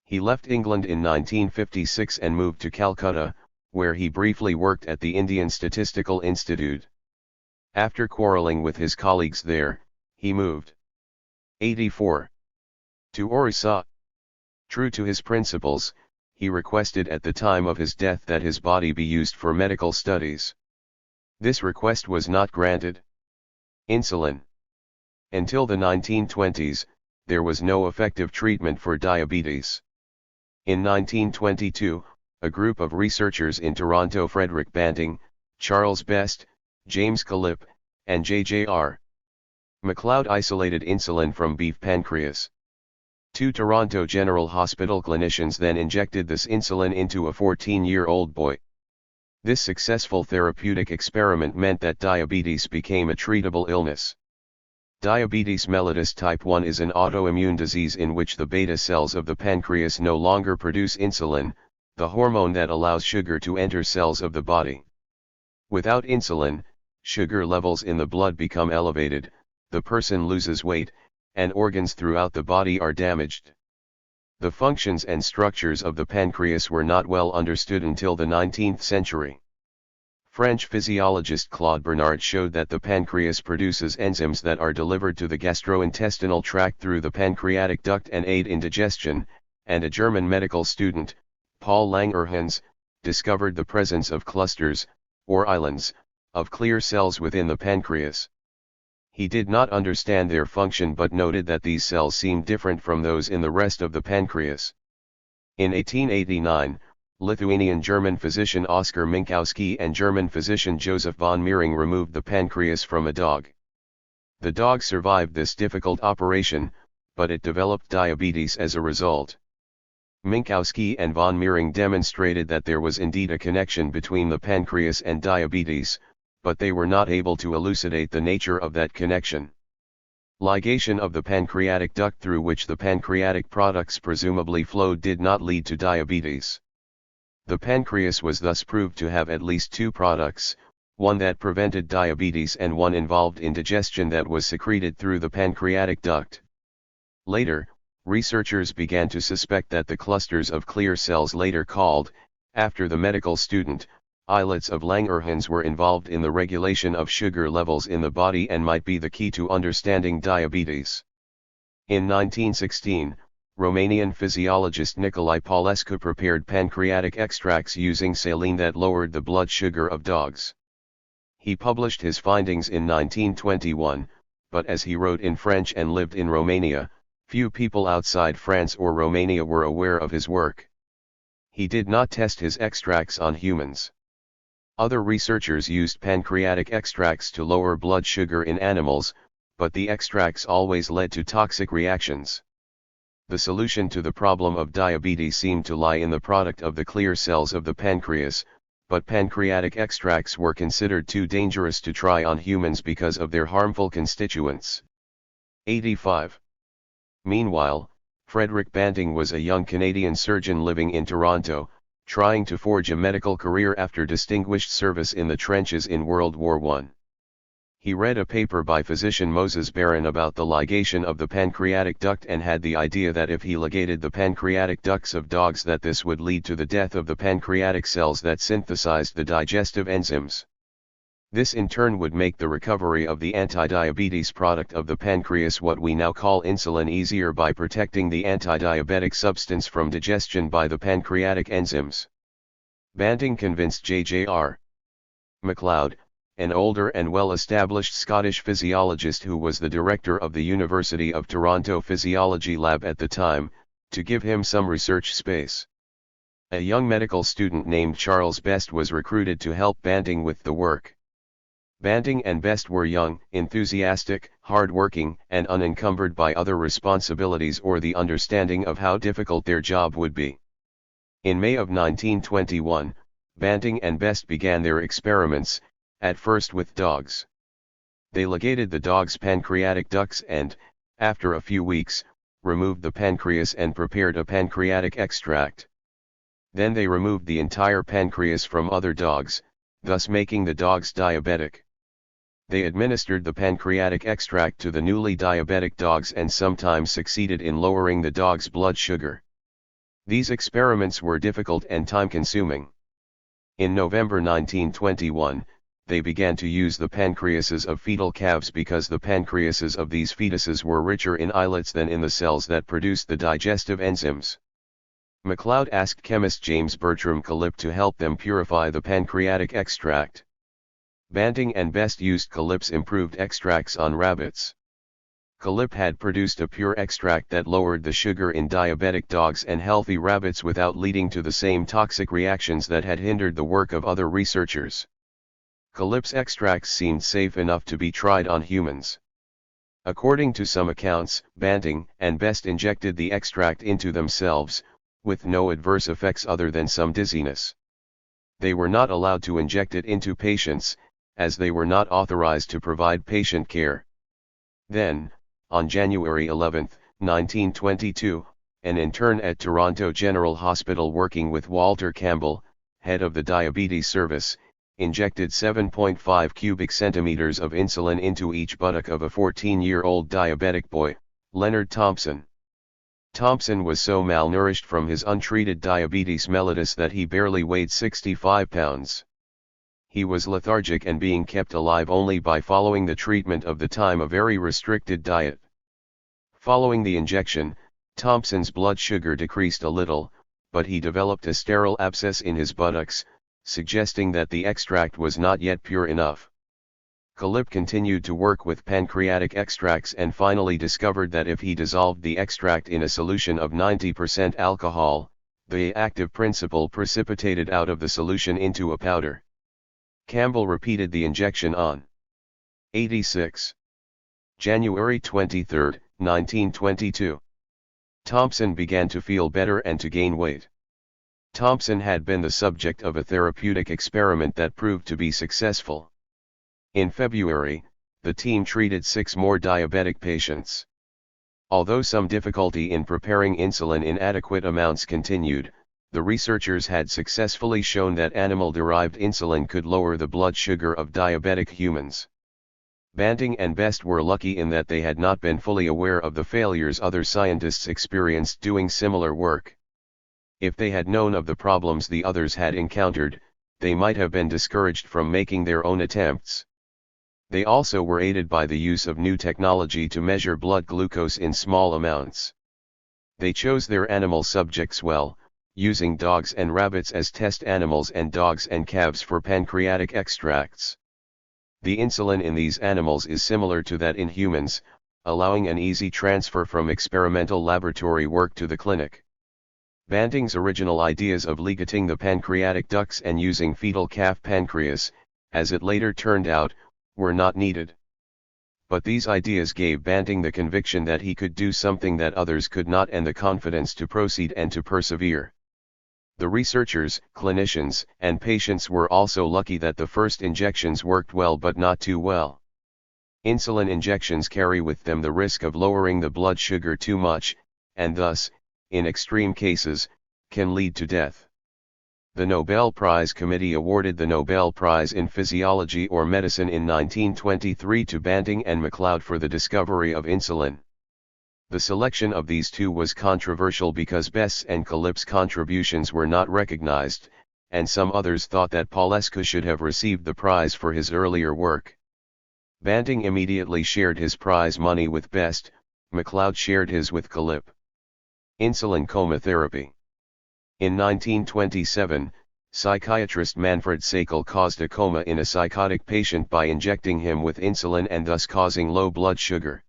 He left England in 1956 and moved to Calcutta, where he briefly worked at the Indian Statistical Institute. After quarreling with his colleagues there, he moved 84 to Orissa. True to his principles, he requested at the time of his death that his body be used for medical studies. This request was not granted. Insulin. Until the 1920s, there was no effective treatment for diabetes. In 1922, a group of researchers in Toronto, Frederick Banting, Charles Best, James Calip, and J.J.R. MacLeod isolated insulin from beef pancreas. 2 Toronto General Hospital clinicians then injected this insulin into a 14-year-old boy. This successful therapeutic experiment meant that diabetes became a treatable illness. Diabetes mellitus type 1 is an autoimmune disease in which the beta cells of the pancreas no longer produce insulin, the hormone that allows sugar to enter cells of the body. Without insulin, sugar levels in the blood become elevated, the person loses weight, and organs throughout the body are damaged. The functions and structures of the pancreas were not well understood until the 19th century. French physiologist Claude Bernard showed that the pancreas produces enzymes that are delivered to the gastrointestinal tract through the pancreatic duct and aid in digestion, and a German medical student, Paul Langerhans, discovered the presence of clusters, or islands, of clear cells within the pancreas. He did not understand their function but noted that these cells seemed different from those in the rest of the pancreas. In 1889, Lithuanian-German physician Oskar Minkowski and German physician Joseph von Mering removed the pancreas from a dog. The dog survived this difficult operation, but it developed diabetes as a result. Minkowski and von Mering demonstrated that there was indeed a connection between the pancreas and diabetes, but they were not able to elucidate the nature of that connection. Ligation of the pancreatic duct through which the pancreatic products presumably flowed did not lead to diabetes. The pancreas was thus proved to have at least two products, one that prevented diabetes and one involved in digestion that was secreted through the pancreatic duct. Later, researchers began to suspect that the clusters of clear cells later called, after the medical student, islets of Langerhans were involved in the regulation of sugar levels in the body and might be the key to understanding diabetes. In 1916, Romanian physiologist Nicolae Paulescu prepared pancreatic extracts using saline that lowered the blood sugar of dogs. He published his findings in 1921, but as he wrote in French and lived in Romania, few people outside France or Romania were aware of his work. He did not test his extracts on humans. Other researchers used pancreatic extracts to lower blood sugar in animals, but the extracts always led to toxic reactions. The solution to the problem of diabetes seemed to lie in the product of the clear cells of the pancreas, but pancreatic extracts were considered too dangerous to try on humans because of their harmful constituents. 85. Meanwhile, Frederick Banting was a young Canadian surgeon living in Toronto, trying to forge a medical career after distinguished service in the trenches in World War I. He read a paper by physician Moses Barron about the ligation of the pancreatic duct and had the idea that if he ligated the pancreatic ducts of dogs that this would lead to the death of the pancreatic cells that synthesized the digestive enzymes. This in turn would make the recovery of the anti-diabetes product of the pancreas, what we now call insulin, easier by protecting the anti-diabetic substance from digestion by the pancreatic enzymes. Banting convinced J.J.R. MacLeod, an older and well-established Scottish physiologist who was the director of the University of Toronto Physiology Lab at the time, to give him some research space. A young medical student named Charles Best was recruited to help Banting with the work. Banting and Best were young, enthusiastic, hard-working, and unencumbered by other responsibilities or the understanding of how difficult their job would be. In May of 1921, Banting and Best began their experiments, at first with dogs. They ligated the dog's pancreatic ducts and, after a few weeks, removed the pancreas and prepared a pancreatic extract. Then they removed the entire pancreas from other dogs, thus making the dogs diabetic. They administered the pancreatic extract to the newly diabetic dogs and sometimes succeeded in lowering the dog's blood sugar. These experiments were difficult and time-consuming. In November 1921, they began to use the pancreases of fetal calves because the pancreases of these fetuses were richer in islets than in the cells that produced the digestive enzymes. MacLeod asked chemist James Bertram Calip to help them purify the pancreatic extract. Banting and Best used Calip's improved extracts on rabbits. Calip had produced a pure extract that lowered the sugar in diabetic dogs and healthy rabbits without leading to the same toxic reactions that had hindered the work of other researchers. Calip's extracts seemed safe enough to be tried on humans. According to some accounts, Banting and Best injected the extract into themselves, with no adverse effects other than some dizziness. They were not allowed to inject it into patients, as they were not authorized to provide patient care. Then, on January 11, 1922, an intern at Toronto General Hospital working with Walter Campbell, head of the diabetes service, injected 7.5 cubic centimeters of insulin into each buttock of a 14-year-old diabetic boy, Leonard Thompson. Thompson was so malnourished from his untreated diabetes mellitus that he barely weighed 65 pounds. He was lethargic and being kept alive only by following the treatment of the time a very restricted diet. Following the injection, Thompson's blood sugar decreased a little, but he developed a sterile abscess in his buttocks, suggesting that the extract was not yet pure enough. Kalip continued to work with pancreatic extracts and finally discovered that if he dissolved the extract in a solution of 90% alcohol, the active principle precipitated out of the solution into a powder. Campbell repeated the injection on 86. January 23, 1922. Thompson began to feel better and to gain weight. Thompson had been the subject of a therapeutic experiment that proved to be successful. In February, the team treated 6 more diabetic patients. Although some difficulty in preparing insulin in adequate amounts continued, the researchers had successfully shown that animal-derived insulin could lower the blood sugar of diabetic humans. Banting and Best were lucky in that they had not been fully aware of the failures other scientists experienced doing similar work. If they had known of the problems the others had encountered, they might have been discouraged from making their own attempts. They also were aided by the use of new technology to measure blood glucose in small amounts. They chose their animal subjects well, using dogs and rabbits as test animals and dogs and calves for pancreatic extracts. The insulin in these animals is similar to that in humans, allowing an easy transfer from experimental laboratory work to the clinic. Banting's original ideas of ligating the pancreatic ducts and using fetal calf pancreas, as it later turned out, were not needed. But these ideas gave Banting the conviction that he could do something that others could not and the confidence to proceed and to persevere. The researchers, clinicians, and patients were also lucky that the first injections worked well but not too well. Insulin injections carry with them the risk of lowering the blood sugar too much, and thus, in extreme cases, can lead to death. The Nobel Prize Committee awarded the Nobel Prize in Physiology or Medicine in 1923 to Banting and MacLeod for the discovery of insulin. The selection of these two was controversial because Best's and Kalip's contributions were not recognized, and some others thought that Paulescu should have received the prize for his earlier work. Banting immediately shared his prize money with Best, MacLeod shared his with Kalip. Insulin coma therapy. In 1927, psychiatrist Manfred Sakel caused a coma in a psychotic patient by injecting him with insulin and thus causing low blood sugar.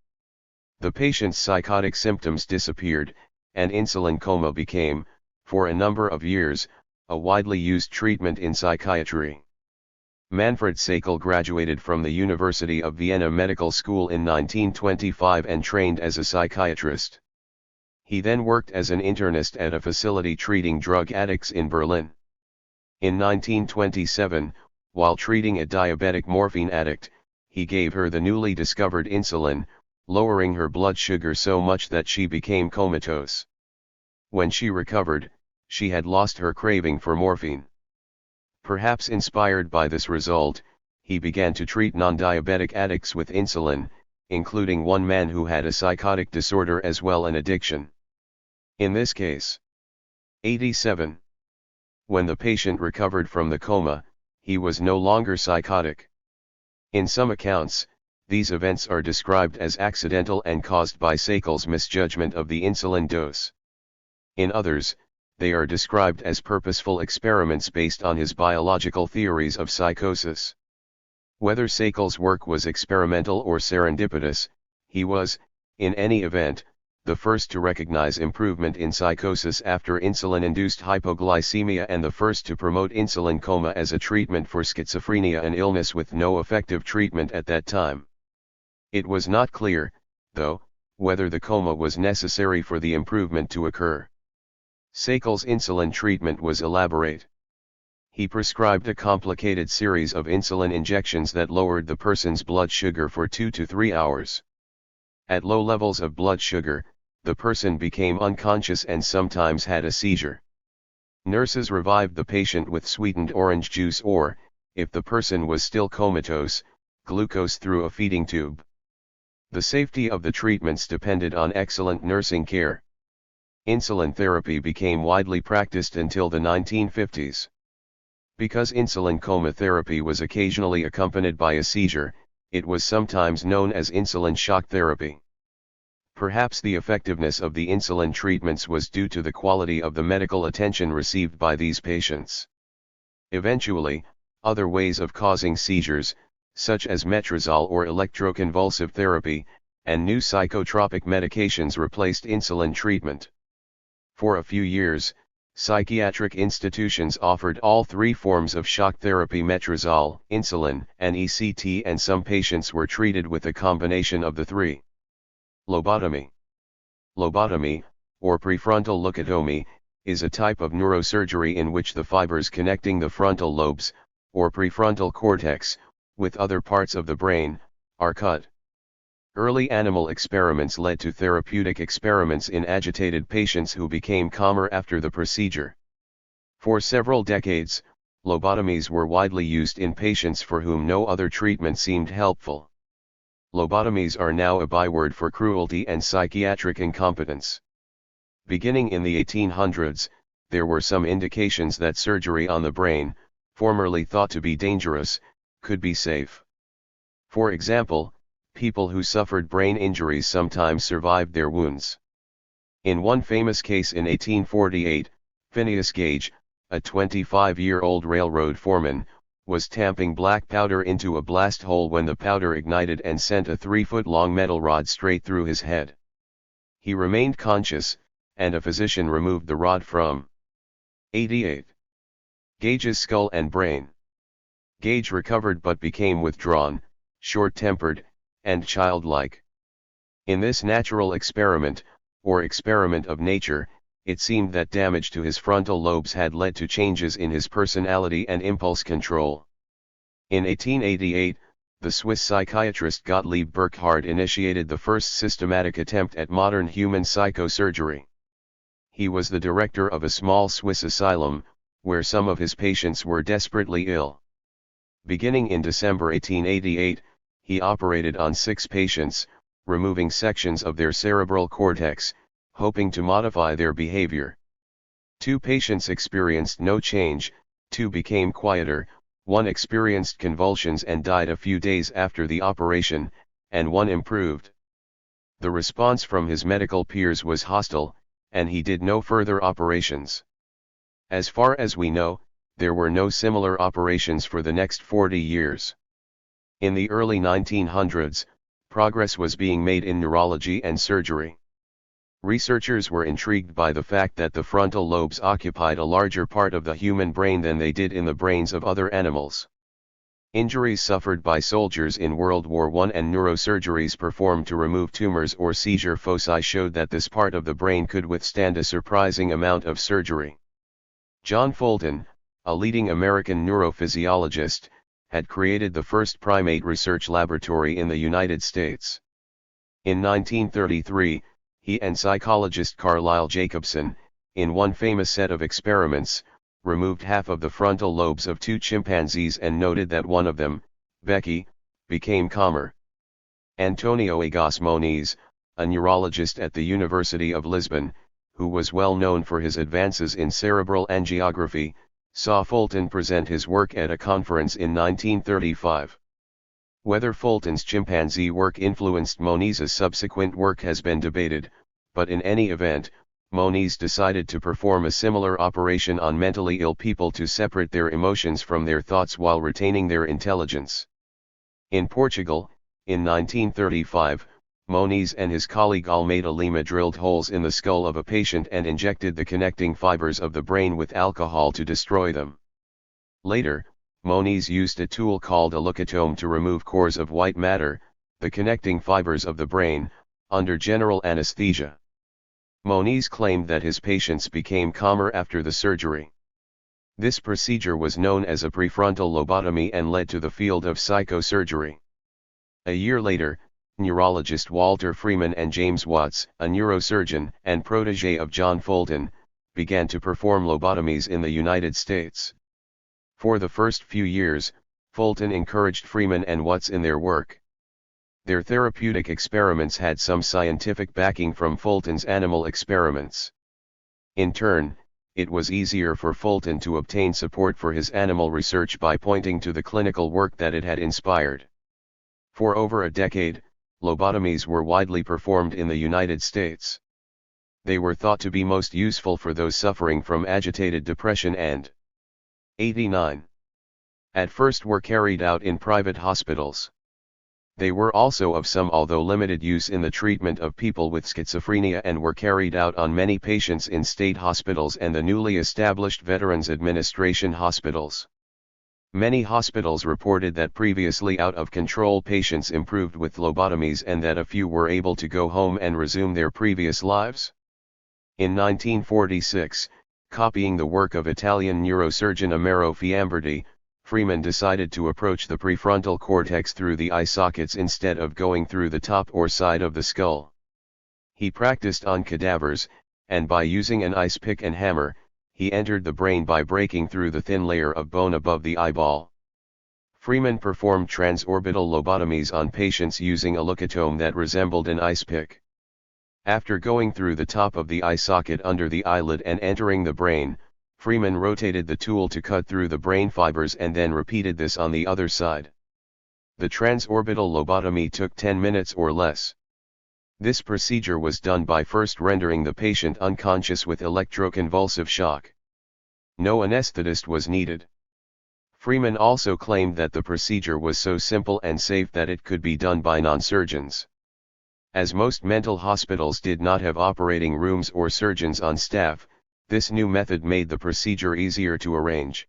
The patient's psychotic symptoms disappeared, and insulin coma became, for a number of years, a widely used treatment in psychiatry. Manfred Sakel graduated from the University of Vienna Medical School in 1925 and trained as a psychiatrist. He then worked as an internist at a facility treating drug addicts in Berlin. In 1927, while treating a diabetic morphine addict, he gave her the newly discovered insulin, lowering her blood sugar so much that she became comatose. When she recovered, she had lost her craving for morphine. Perhaps inspired by this result, he began to treat non-diabetic addicts with insulin, including one man who had a psychotic disorder as well as an addiction. In this case, 87. When the patient recovered from the coma, he was no longer psychotic. In some accounts, these events are described as accidental and caused by Sakel's misjudgment of the insulin dose. In others, they are described as purposeful experiments based on his biological theories of psychosis. Whether Sakel's work was experimental or serendipitous, he was, in any event, the first to recognize improvement in psychosis after insulin-induced hypoglycemia and the first to promote insulin coma as a treatment for schizophrenia, an illness with no effective treatment at that time. It was not clear, though, whether the coma was necessary for the improvement to occur. Sakel's insulin treatment was elaborate. He prescribed a complicated series of insulin injections that lowered the person's blood sugar for 2 to 3 hours. At low levels of blood sugar, the person became unconscious and sometimes had a seizure. Nurses revived the patient with sweetened orange juice or, if the person was still comatose, glucose through a feeding tube. The safety of the treatments depended on excellent nursing care. Insulin therapy became widely practiced until the 1950s. Because insulin coma therapy was occasionally accompanied by a seizure, it was sometimes known as insulin shock therapy. Perhaps the effectiveness of the insulin treatments was due to the quality of the medical attention received by these patients. Eventually, other ways of causing seizures, such as metrazole or electroconvulsive therapy, and new psychotropic medications replaced insulin treatment. For a few years, psychiatric institutions offered all three forms of shock therapy: metrazole, insulin, and ECT, and some patients were treated with a combination of the three. Lobotomy. Lobotomy, or prefrontal leucotomy, is a type of neurosurgery in which the fibers connecting the frontal lobes, or prefrontal cortex, with other parts of the brain, are cut. Early animal experiments led to therapeutic experiments in agitated patients who became calmer after the procedure. For several decades, lobotomies were widely used in patients for whom no other treatment seemed helpful. Lobotomies are now a byword for cruelty and psychiatric incompetence. Beginning in the 1800s, there were some indications that surgery on the brain, formerly thought to be dangerous, could be safe. For example, people who suffered brain injuries sometimes survived their wounds. In one famous case in 1848, Phineas Gage, a 25-year-old railroad foreman, was tamping black powder into a blast hole when the powder ignited and sent a 3-foot-long metal rod straight through his head. He remained conscious, and a physician removed the rod from 88. Gage's skull and brain. Gage recovered but became withdrawn, short-tempered, and childlike. In this natural experiment, or experiment of nature, it seemed that damage to his frontal lobes had led to changes in his personality and impulse control. In 1888, the Swiss psychiatrist Gottlieb Burckhardt initiated the first systematic attempt at modern human psychosurgery. He was the director of a small Swiss asylum, where some of his patients were desperately ill. Beginning in December 1888, he operated on 6 patients, removing sections of their cerebral cortex, hoping to modify their behavior. 2 patients experienced no change, 2 became quieter, 1 experienced convulsions and died a few days after the operation, and 1 improved. The response from his medical peers was hostile, and he did no further operations. As far as we know, there were no similar operations for the next 40 years. In the early 1900s, progress was being made in neurology and surgery. Researchers were intrigued by the fact that the frontal lobes occupied a larger part of the human brain than they did in the brains of other animals. Injuries suffered by soldiers in World War I and neurosurgeries performed to remove tumors or seizure foci showed that this part of the brain could withstand a surprising amount of surgery. John Fulton, a leading American neurophysiologist, had created the first primate research laboratory in the United States. In 1933, he and psychologist Carlyle Jacobson, in one famous set of experiments, removed half of the frontal lobes of 2 chimpanzees and noted that one of them, Becky, became calmer. Antonio Egas Moniz, a neurologist at the University of Lisbon, who was well known for his advances in cerebral angiography, saw Fulton present his work at a conference in 1935. Whether Fulton's chimpanzee work influenced Moniz's subsequent work has been debated, but in any event, Moniz decided to perform a similar operation on mentally ill people to separate their emotions from their thoughts while retaining their intelligence. In Portugal, in 1935, Moniz and his colleague Almeida Lima drilled holes in the skull of a patient and injected the connecting fibers of the brain with alcohol to destroy them. Later, Moniz used a tool called a leucotome to remove cores of white matter, the connecting fibers of the brain, under general anesthesia. Moniz claimed that his patients became calmer after the surgery. This procedure was known as a prefrontal lobotomy and led to the field of psychosurgery. A year later, neurologist Walter Freeman and James Watts, a neurosurgeon and protege of John Fulton, began to perform lobotomies in the United States. For the first few years, Fulton encouraged Freeman and Watts in their work. Their therapeutic experiments had some scientific backing from Fulton's animal experiments. In turn, it was easier for Fulton to obtain support for his animal research by pointing to the clinical work that it had inspired. For over a decade, lobotomies were widely performed in the United States. They were thought to be most useful for those suffering from agitated depression and 89. At first were carried out in private hospitals. They were also of some although limited use in the treatment of people with schizophrenia and were carried out on many patients in state hospitals and the newly established Veterans Administration hospitals. Many hospitals reported that previously out-of-control patients improved with lobotomies and that a few were able to go home and resume their previous lives. In 1946, copying the work of Italian neurosurgeon Amaro Fiamberti, Freeman decided to approach the prefrontal cortex through the eye sockets instead of going through the top or side of the skull. He practiced on cadavers, and by using an ice pick and hammer, he entered the brain by breaking through the thin layer of bone above the eyeball. Freeman performed transorbital lobotomies on patients using a leucotome that resembled an ice pick. After going through the top of the eye socket under the eyelid and entering the brain, Freeman rotated the tool to cut through the brain fibers and then repeated this on the other side. The transorbital lobotomy took 10 minutes or less. This procedure was done by first rendering the patient unconscious with electroconvulsive shock. No anesthetist was needed. Freeman also claimed that the procedure was so simple and safe that it could be done by non-surgeons. As most mental hospitals did not have operating rooms or surgeons on staff, this new method made the procedure easier to arrange.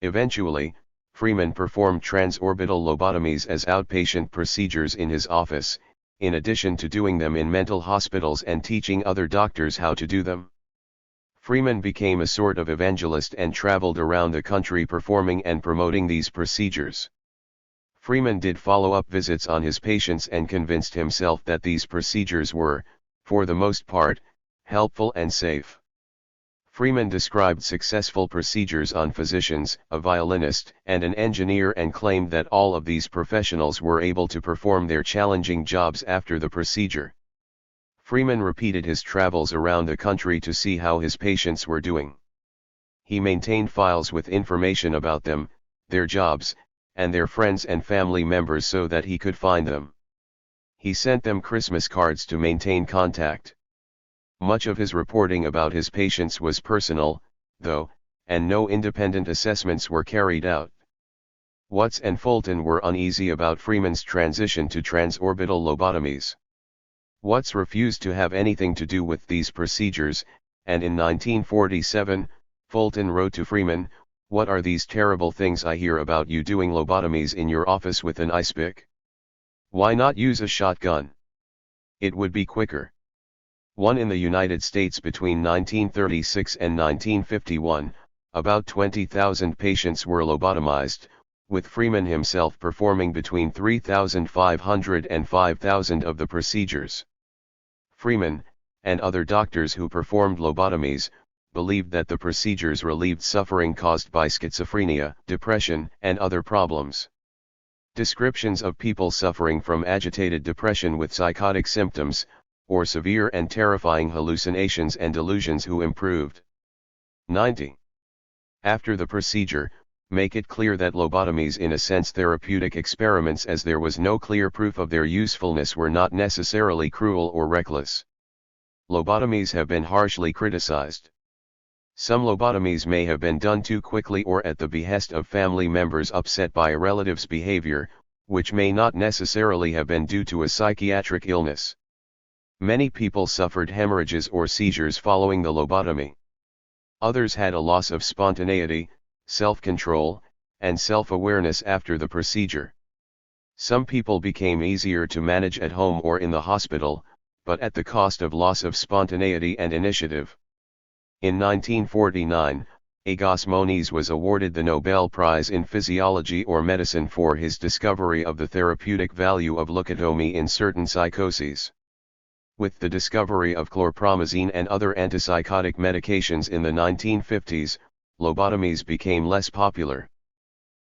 Eventually, Freeman performed transorbital lobotomies as outpatient procedures in his office, in addition to doing them in mental hospitals and teaching other doctors how to do them. Freeman became a sort of evangelist and traveled around the country performing and promoting these procedures. Freeman did follow-up visits on his patients and convinced himself that these procedures were, for the most part, helpful and safe. Freeman described successful procedures on physicians, a violinist, and an engineer and claimed that all of these professionals were able to perform their challenging jobs after the procedure. Freeman repeated his travels around the country to see how his patients were doing. He maintained files with information about them, their jobs, and their friends and family members so that he could find them. He sent them Christmas cards to maintain contact. Much of his reporting about his patients was personal, though, and no independent assessments were carried out. Watts and Fulton were uneasy about Freeman's transition to transorbital lobotomies. Watts refused to have anything to do with these procedures, and in 1947, Fulton wrote to Freeman, "What are these terrible things I hear about you doing lobotomies in your office with an ice pick? Why not use a shotgun? It would be quicker." One in the United States between 1936 and 1951, about 20,000 patients were lobotomized, with Freeman himself performing between 3,500 and 5,000 of the procedures. Freeman, and other doctors who performed lobotomies, believed that the procedures relieved suffering caused by schizophrenia, depression, and other problems. Descriptions of people suffering from agitated depression with psychotic symptoms, or severe and terrifying hallucinations and delusions who improved. 90. After the procedure, make it clear that lobotomies in a sense therapeutic experiments as there was no clear proof of their usefulness were not necessarily cruel or reckless. Lobotomies have been harshly criticized. Some lobotomies may have been done too quickly or at the behest of family members upset by a relative's behavior, which may not necessarily have been due to a psychiatric illness. Many people suffered hemorrhages or seizures following the lobotomy. Others had a loss of spontaneity, self-control, and self-awareness after the procedure. Some people became easier to manage at home or in the hospital, but at the cost of loss of spontaneity and initiative. In 1949, Agos Moniz was awarded the Nobel Prize in Physiology or Medicine for his discovery of the therapeutic value of leucotomy in certain psychoses. With the discovery of chlorpromazine and other antipsychotic medications in the 1950s, lobotomies became less popular.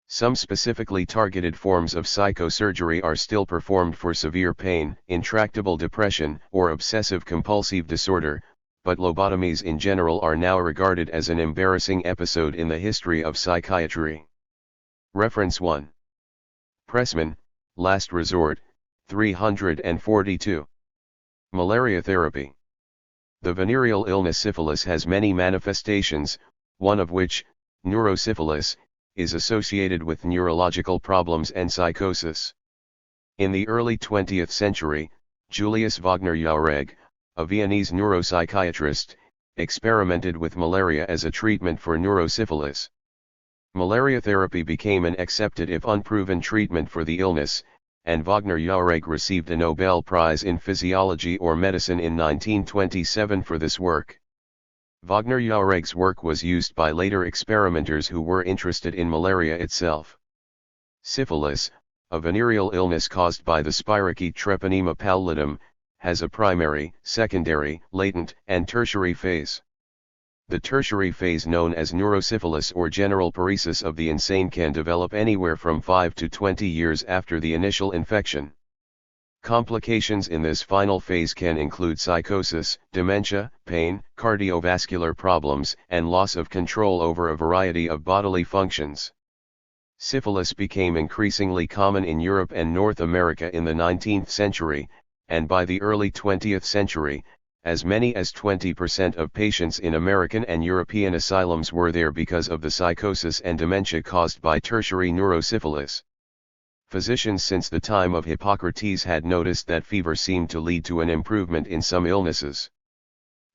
Some specifically targeted forms of psychosurgery are still performed for severe pain, intractable depression, or obsessive-compulsive disorder, but lobotomies in general are now regarded as an embarrassing episode in the history of psychiatry. Reference 1. Pressman, Last Resort, 342. Malaria therapy. The venereal illness syphilis has many manifestations, one of which, neurosyphilis, is associated with neurological problems and psychosis. In the early 20th century, Julius Wagner-Jauregg, a Viennese neuropsychiatrist, experimented with malaria as a treatment for neurosyphilis. Malaria therapy became an accepted if unproven treatment for the illness, and Wagner-Jauregg received a Nobel Prize in Physiology or Medicine in 1927 for this work. Wagner-Jauregg's work was used by later experimenters who were interested in malaria itself. Syphilis, a venereal illness caused by the spirochete Treponema pallidum, has a primary, secondary, latent, and tertiary phase. The tertiary phase, known as neurosyphilis or general paresis of the insane, can develop anywhere from 5 to 20 years after the initial infection. Complications in this final phase can include psychosis, dementia, pain, cardiovascular problems, and loss of control over a variety of bodily functions. Syphilis became increasingly common in Europe and North America in the 19th century, and by the early 20th century, as many as 20% of patients in American and European asylums were there because of the psychosis and dementia caused by tertiary neurosyphilis. Physicians since the time of Hippocrates had noticed that fever seemed to lead to an improvement in some illnesses.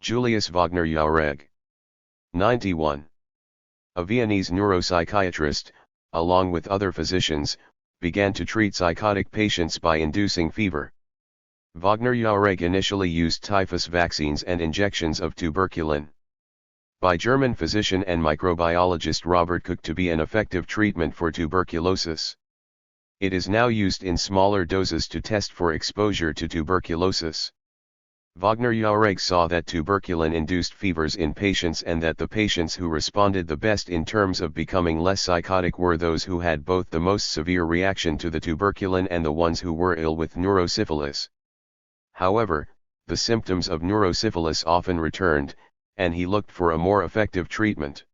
Julius Wagner-Jauregg. 91. A Viennese neuropsychiatrist, along with other physicians, began to treat psychotic patients by inducing fever. Wagner-Jauregg initially used typhus vaccines and injections of tuberculin. By German physician and microbiologist Robert Koch to be an effective treatment for tuberculosis. It is now used in smaller doses to test for exposure to tuberculosis. Wagner-Jauregg saw that tuberculin induced fevers in patients and that the patients who responded the best in terms of becoming less psychotic were those who had both the most severe reaction to the tuberculin and the ones who were ill with neurosyphilis. However, the symptoms of neurosyphilis often returned, and he looked for a more effective treatment.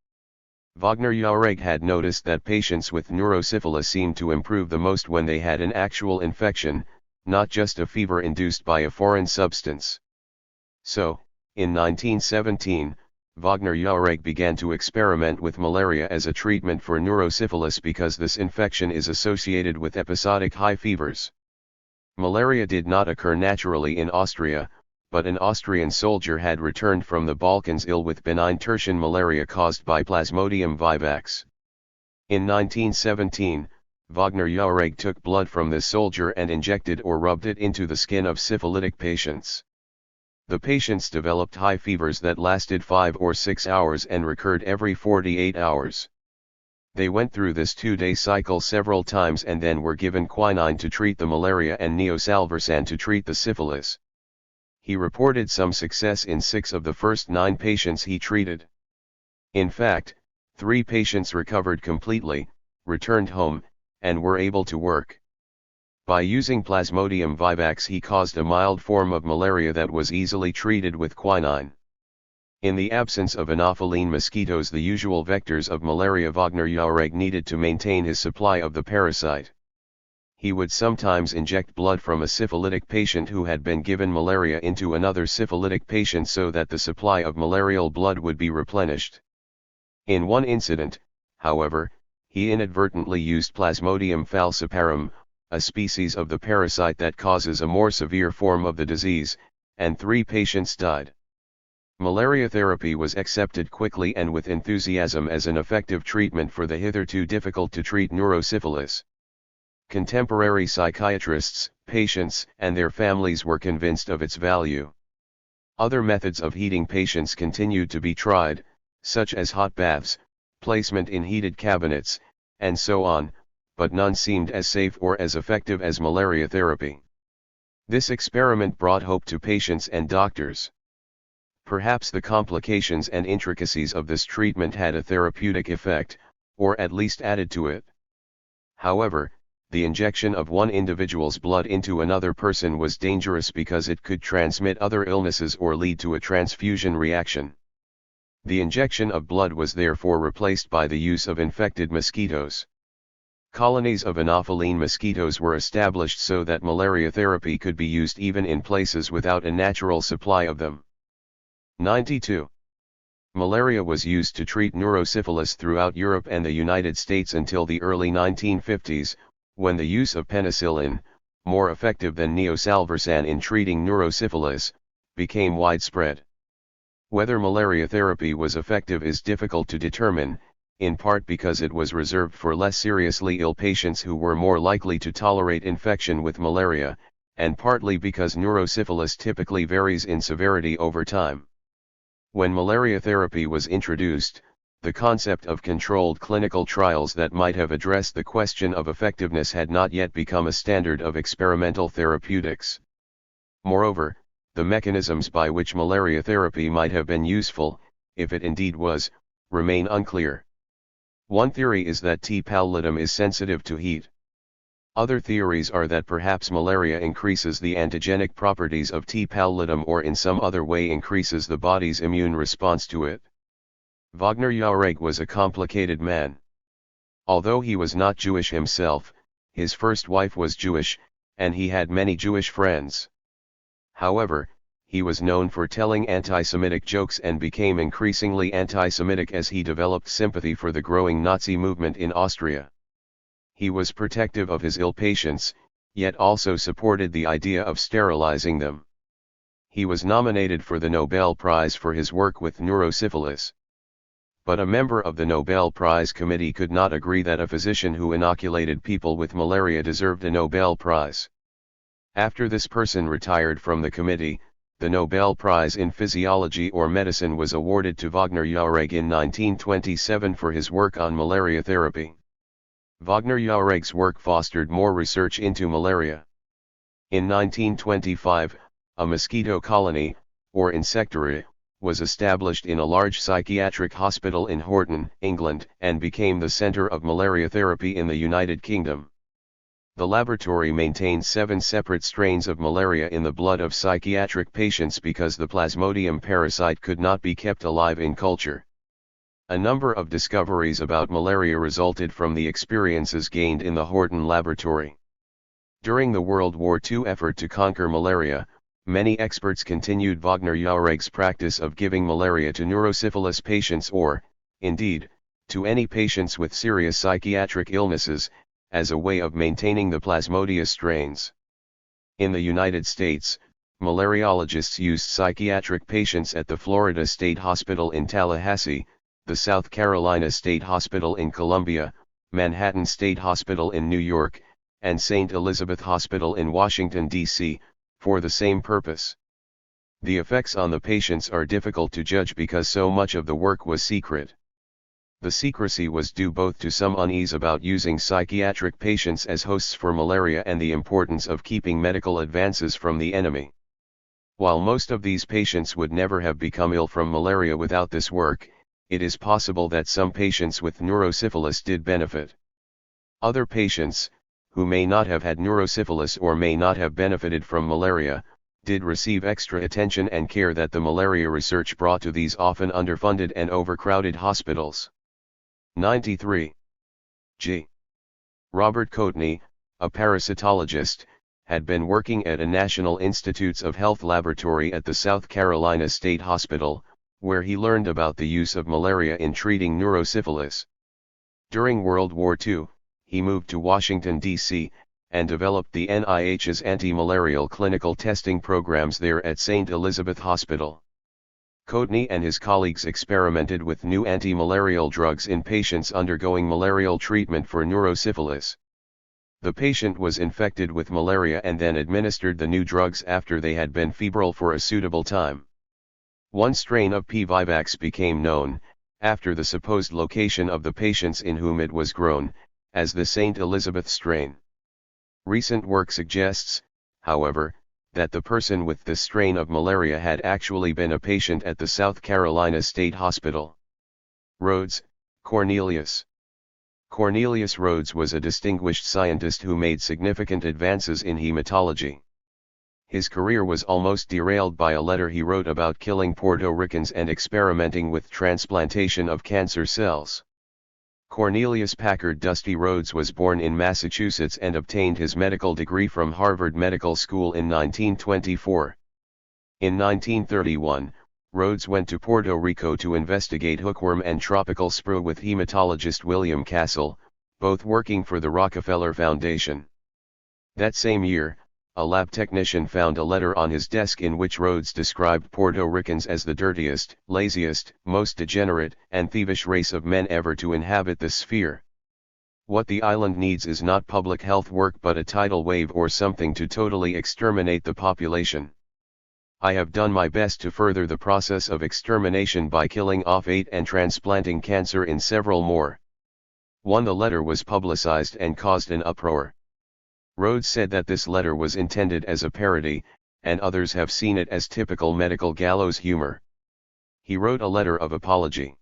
Wagner-Jauregg had noticed that patients with neurosyphilis seemed to improve the most when they had an actual infection, not just a fever induced by a foreign substance. So, in 1917, Wagner-Jauregg began to experiment with malaria as a treatment for neurosyphilis because this infection is associated with episodic high fevers. Malaria did not occur naturally in Austria, but an Austrian soldier had returned from the Balkans ill with benign tertian malaria caused by Plasmodium vivax. In 1917, Wagner-Jauregg took blood from this soldier and injected or rubbed it into the skin of syphilitic patients. The patients developed high fevers that lasted 5 or 6 hours and recurred every 48 hours. They went through this 2-day cycle several times and then were given quinine to treat the malaria and neosalvarsan to treat the syphilis. He reported some success in 6 of the first 9 patients he treated. In fact, 3 patients recovered completely, returned home, and were able to work. By using Plasmodium vivax he caused a mild form of malaria that was easily treated with quinine. In the absence of Anopheline mosquitoes, the usual vectors of malaria, Wagner-Jauregg needed to maintain his supply of the parasite. He would sometimes inject blood from a syphilitic patient who had been given malaria into another syphilitic patient so that the supply of malarial blood would be replenished. In one incident, however, he inadvertently used Plasmodium falciparum, a species of the parasite that causes a more severe form of the disease, and 3 patients died. Malaria therapy was accepted quickly and with enthusiasm as an effective treatment for the hitherto difficult-to-treat neurosyphilis. Contemporary psychiatrists, patients, and their families were convinced of its value. Other methods of heating patients continued to be tried, such as hot baths, placement in heated cabinets, and so on, but none seemed as safe or as effective as malaria therapy. This experiment brought hope to patients and doctors. Perhaps the complications and intricacies of this treatment had a therapeutic effect, or at least added to it. However, the injection of one individual's blood into another person was dangerous because it could transmit other illnesses or lead to a transfusion reaction. The injection of blood was therefore replaced by the use of infected mosquitoes. Colonies of Anopheline mosquitoes were established so that malaria therapy could be used even in places without a natural supply of them. 92. Malaria was used to treat neurosyphilis throughout Europe and the United States until the early 1950s, when the use of penicillin, more effective than neosalvarsan in treating neurosyphilis, became widespread. Whether malaria therapy was effective is difficult to determine, in part because it was reserved for less seriously ill patients who were more likely to tolerate infection with malaria, and partly because neurosyphilis typically varies in severity over time. When malaria therapy was introduced, the concept of controlled clinical trials that might have addressed the question of effectiveness had not yet become a standard of experimental therapeutics. Moreover, the mechanisms by which malaria therapy might have been useful, if it indeed was, remain unclear. One theory is that T. pallidum is sensitive to heat. Other theories are that perhaps malaria increases the antigenic properties of T. pallidum or in some other way increases the body's immune response to it. Wagner Jauregg was a complicated man. Although he was not Jewish himself, his first wife was Jewish, and he had many Jewish friends. However, he was known for telling anti-Semitic jokes and became increasingly anti-Semitic as he developed sympathy for the growing Nazi movement in Austria. He was protective of his ill patients, yet also supported the idea of sterilizing them. He was nominated for the Nobel Prize for his work with neurosyphilis. But a member of the Nobel Prize Committee could not agree that a physician who inoculated people with malaria deserved a Nobel Prize. After this person retired from the committee, the Nobel Prize in Physiology or Medicine was awarded to Wagner Jauregg in 1927 for his work on malaria therapy. Wagner Jauregg's work fostered more research into malaria. In 1925, a mosquito colony, or insectary, was established in a large psychiatric hospital in Horton, England, and became the center of malaria therapy in the United Kingdom. The laboratory maintained 7 separate strains of malaria in the blood of psychiatric patients because the Plasmodium parasite could not be kept alive in culture. A number of discoveries about malaria resulted from the experiences gained in the Horton laboratory. During the World War II effort to conquer malaria, many experts continued Wagner Jauregg's practice of giving malaria to neurosyphilis patients or, indeed, to any patients with serious psychiatric illnesses, as a way of maintaining the Plasmodia strains. In the United States, malariologists used psychiatric patients at the Florida State Hospital in Tallahassee, the South Carolina State Hospital in Columbia, Manhattan State Hospital in New York, and St. Elizabeth Hospital in Washington, D.C., for the same purpose. The effects on the patients are difficult to judge because so much of the work was secret. The secrecy was due both to some unease about using psychiatric patients as hosts for malaria and the importance of keeping medical advances from the enemy. While most of these patients would never have become ill from malaria without this work, it is possible that some patients with neurosyphilis did benefit. Other patients, who may not have had neurosyphilis or may not have benefited from malaria, did receive extra attention and care that the malaria research brought to these often underfunded and overcrowded hospitals. 93. G. Robert Coatney, a parasitologist, had been working at a National Institutes of Health laboratory at the South Carolina State Hospital, where he learned about the use of malaria in treating neurosyphilis. During World War II, he moved to Washington, D.C., and developed the NIH's anti-malarial clinical testing programs there at St. Elizabeth Hospital. Coatney and his colleagues experimented with new anti-malarial drugs in patients undergoing malarial treatment for neurosyphilis. The patient was infected with malaria and then administered the new drugs after they had been febrile for a suitable time. One strain of P. vivax became known, after the supposed location of the patients in whom it was grown, as the St. Elizabeth strain. Recent work suggests, however, that the person with this strain of malaria had actually been a patient at the South Carolina State Hospital. Rhodes, Cornelius. Cornelius Rhodes was a distinguished scientist who made significant advances in hematology. His career was almost derailed by a letter he wrote about killing Puerto Ricans and experimenting with transplantation of cancer cells. Cornelius Packard Dusty Rhodes was born in Massachusetts and obtained his medical degree from Harvard Medical School in 1924. In 1931, Rhodes went to Puerto Rico to investigate hookworm and tropical sprue with hematologist William Castle, both working for the Rockefeller Foundation. That same year, a lab technician found a letter on his desk in which Rhodes described Puerto Ricans as the dirtiest, laziest, most degenerate, and thievish race of men ever to inhabit this sphere. What the island needs is not public health work but a tidal wave or something to totally exterminate the population. I have done my best to further the process of extermination by killing off 8 and transplanting cancer in several more. The letter was publicized and caused an uproar. Rhodes said that this letter was intended as a parody, and others have seen it as typical medical gallows humor. He wrote a letter of apology.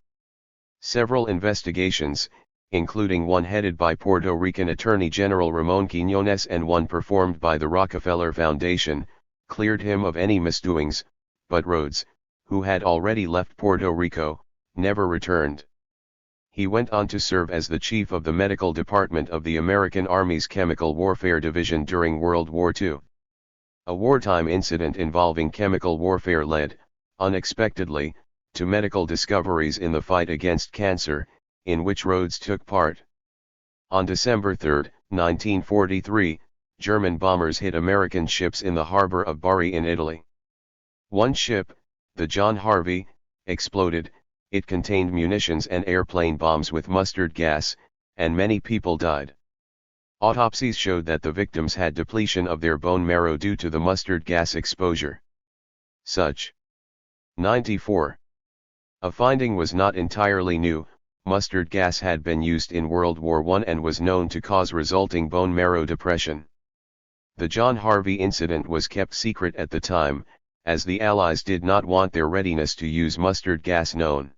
Several investigations, including one headed by Puerto Rican Attorney General Ramon Quiñones and one performed by the Rockefeller Foundation, cleared him of any misdoings, but Rhodes, who had already left Puerto Rico, never returned. He went on to serve as the chief of the medical department of the American Army's Chemical Warfare Division during World War II. A wartime incident involving chemical warfare led, unexpectedly, to medical discoveries in the fight against cancer, in which Rhodes took part. On December 3, 1943, German bombers hit American ships in the harbor of Bari in Italy. One ship, the John Harvey, exploded. It contained munitions and airplane bombs with mustard gas, and many people died. Autopsies showed that the victims had depletion of their bone marrow due to the mustard gas exposure. Such 94. A finding was not entirely new. Mustard gas had been used in World War I and was known to cause resulting bone marrow depression. The John Harvey incident was kept secret at the time, as the Allies did not want their readiness to use mustard gas known.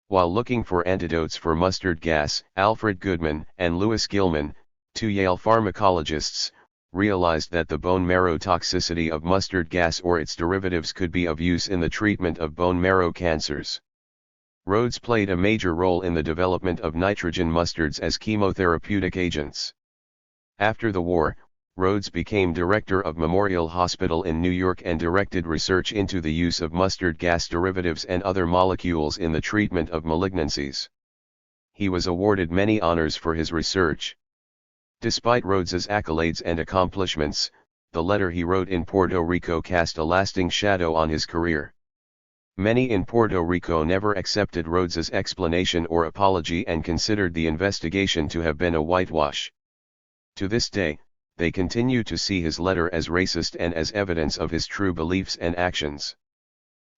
While looking for antidotes for mustard gas, Alfred Goodman and Louis Gilman, 2 Yale pharmacologists, realized that the bone marrow toxicity of mustard gas or its derivatives could be of use in the treatment of bone marrow cancers. Rhodes played a major role in the development of nitrogen mustards as chemotherapeutic agents. After the war, Rhodes became director of Memorial Hospital in New York and directed research into the use of mustard gas derivatives and other molecules in the treatment of malignancies. He was awarded many honors for his research. Despite Rhodes's accolades and accomplishments, the letter he wrote in Puerto Rico cast a lasting shadow on his career. Many in Puerto Rico never accepted Rhodes's explanation or apology and considered the investigation to have been a whitewash. To this day, they continue to see his letter as racist and as evidence of his true beliefs and actions.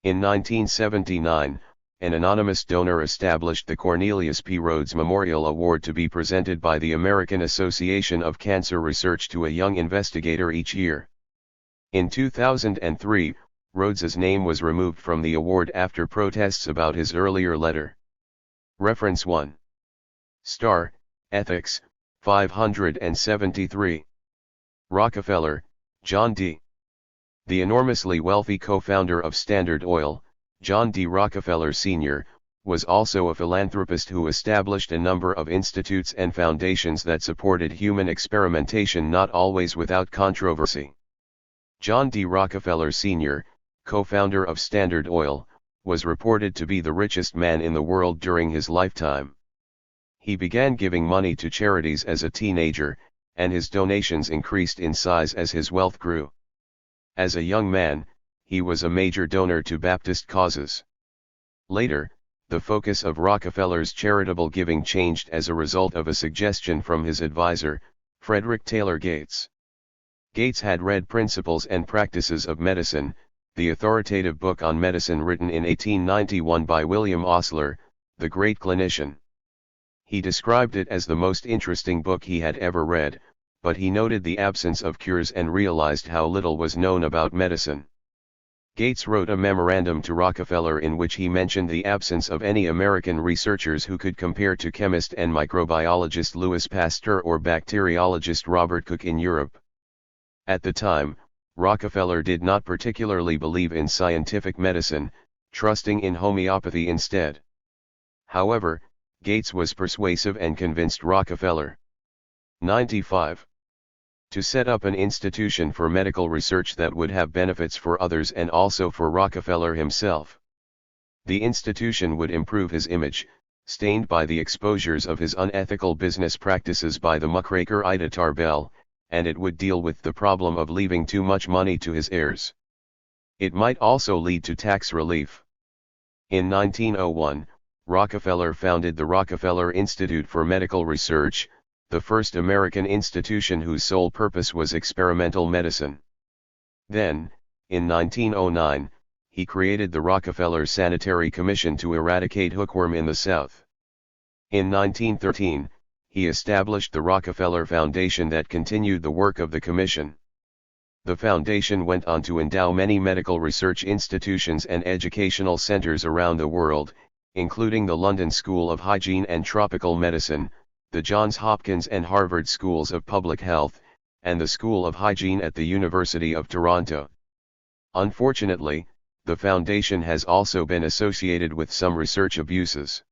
In 1979, an anonymous donor established the Cornelius P. Rhodes Memorial Award to be presented by the American Association of Cancer Research to a young investigator each year. In 2003, Rhodes's name was removed from the award after protests about his earlier letter. Reference 1. Star, Ethics, 573. Rockefeller, John D. The enormously wealthy co-founder of Standard Oil, John D. Rockefeller Sr., was also a philanthropist who established a number of institutes and foundations that supported human experimentation, not always without controversy. John D. Rockefeller Sr., co-founder of Standard Oil, was reported to be the richest man in the world during his lifetime. He began giving money to charities as a teenager, and his donations increased in size as his wealth grew. As a young man, he was a major donor to Baptist causes. Later, the focus of Rockefeller's charitable giving changed as a result of a suggestion from his advisor, Frederick Taylor Gates. Gates had read Principles and Practices of Medicine, the authoritative book on medicine written in 1891 by William Osler, the great clinician. He described it as the most interesting book he had ever read, but he noted the absence of cures and realized how little was known about medicine. Gates wrote a memorandum to Rockefeller in which he mentioned the absence of any American researchers who could compare to chemist and microbiologist Louis Pasteur or bacteriologist Robert Koch in Europe. At the time, Rockefeller did not particularly believe in scientific medicine, trusting in homeopathy instead. However, Gates was persuasive and convinced Rockefeller. 95. To set up an institution for medical research that would have benefits for others and also for Rockefeller himself. The institution would improve his image, stained by the exposures of his unethical business practices by the muckraker Ida Tarbell, and it would deal with the problem of leaving too much money to his heirs. It might also lead to tax relief. In 1901, Rockefeller founded the Rockefeller Institute for Medical Research, the first American institution whose sole purpose was experimental medicine. Then, in 1909, he created the Rockefeller Sanitary Commission to eradicate hookworm in the South. In 1913, he established the Rockefeller Foundation that continued the work of the commission. The foundation went on to endow many medical research institutions and educational centers around the world, including the London School of Hygiene and Tropical Medicine, the Johns Hopkins and Harvard Schools of Public Health, and the School of Hygiene at the University of Toronto. Unfortunately, the foundation has also been associated with some research abuses.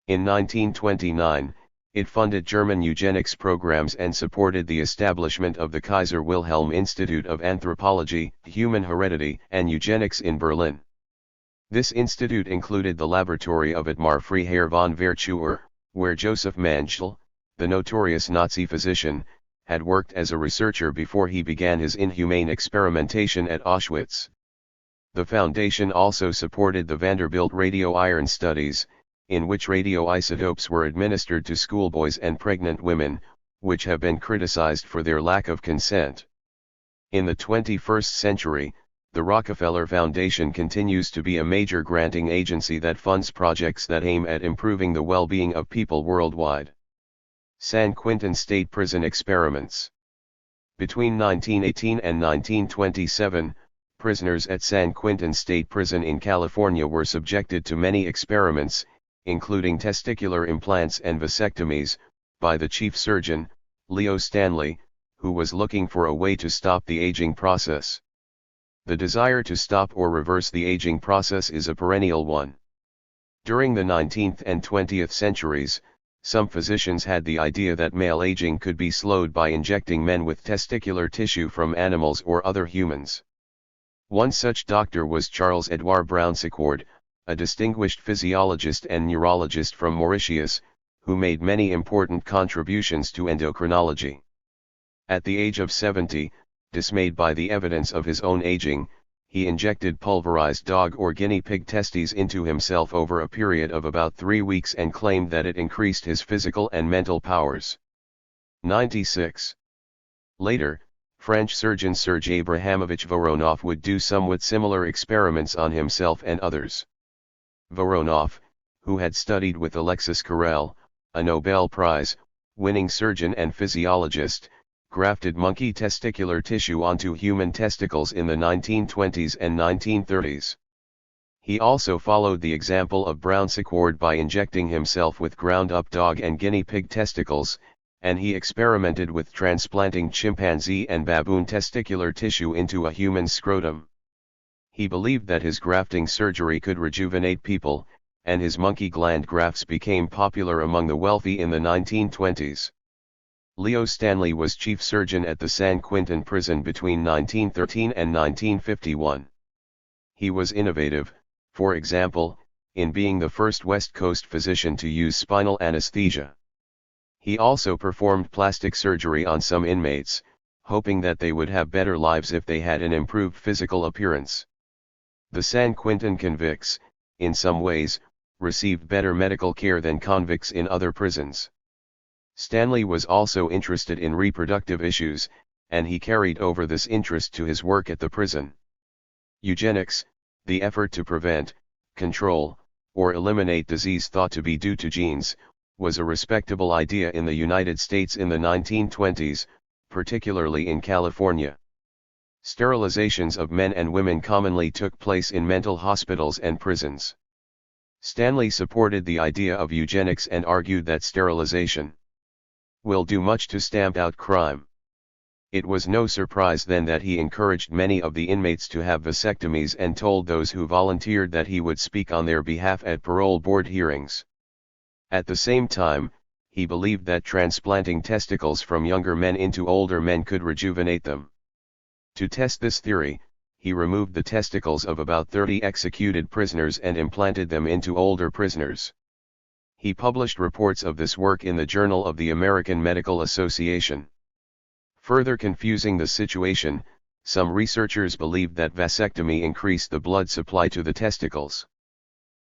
In 1929, it funded German eugenics programs and supported the establishment of the Kaiser Wilhelm Institute of Anthropology, Human Heredity and Eugenics in Berlin. This institute included the laboratory of Ottmar Freiherr von Virchow, where Joseph Mengele, the notorious Nazi physician, had worked as a researcher before he began his inhumane experimentation at Auschwitz. The foundation also supported the Vanderbilt radio-iron studies, in which radioisotopes were administered to schoolboys and pregnant women, which have been criticized for their lack of consent. In the 21st century, the Rockefeller Foundation continues to be a major granting agency that funds projects that aim at improving the well-being of people worldwide. San Quentin State Prison Experiments. Between 1918 and 1927, prisoners at San Quentin State Prison in California were subjected to many experiments, including testicular implants and vasectomies, by the chief surgeon, Leo Stanley, who was looking for a way to stop the aging process. The desire to stop or reverse the aging process is a perennial one. During the 19th and 20th centuries, some physicians had the idea that male aging could be slowed by injecting men with testicular tissue from animals or other humans. One such doctor was Charles Edouard Brown-Séquard, a distinguished physiologist and neurologist from Mauritius, who made many important contributions to endocrinology. At the age of 70, dismayed by the evidence of his own aging, he injected pulverized dog or guinea pig testes into himself over a period of about 3 weeks and claimed that it increased his physical and mental powers. 96. Later, French surgeon Serge Abrahamovich Voronov would do somewhat similar experiments on himself and others. Voronov, who had studied with Alexis Carrel, a Nobel Prize-winning surgeon and physiologist, grafted monkey testicular tissue onto human testicles in the 1920s and 1930s. He also followed the example of Brown-Séquard by injecting himself with ground-up dog and guinea pig testicles, and he experimented with transplanting chimpanzee and baboon testicular tissue into a human scrotum. He believed that his grafting surgery could rejuvenate people, and his monkey gland grafts became popular among the wealthy in the 1920s. Leo Stanley was chief surgeon at the San Quentin prison between 1913 and 1951. He was innovative, for example, in being the first West Coast physician to use spinal anesthesia. He also performed plastic surgery on some inmates, hoping that they would have better lives if they had an improved physical appearance. The San Quentin convicts, in some ways, received better medical care than convicts in other prisons. Stanley was also interested in reproductive issues, and he carried over this interest to his work at the prison. Eugenics, the effort to prevent, control, or eliminate disease thought to be due to genes, was a respectable idea in the United States in the 1920s, particularly in California. Sterilizations of men and women commonly took place in mental hospitals and prisons. Stanley supported the idea of eugenics and argued that sterilization will do much to stamp out crime. It was no surprise then that he encouraged many of the inmates to have vasectomies and told those who volunteered that he would speak on their behalf at parole board hearings. At the same time, he believed that transplanting testicles from younger men into older men could rejuvenate them. To test this theory, he removed the testicles of about 30 executed prisoners and implanted them into older prisoners. He published reports of this work in the Journal of the American Medical Association. Further confusing the situation, some researchers believed that vasectomy increased the blood supply to the testicles.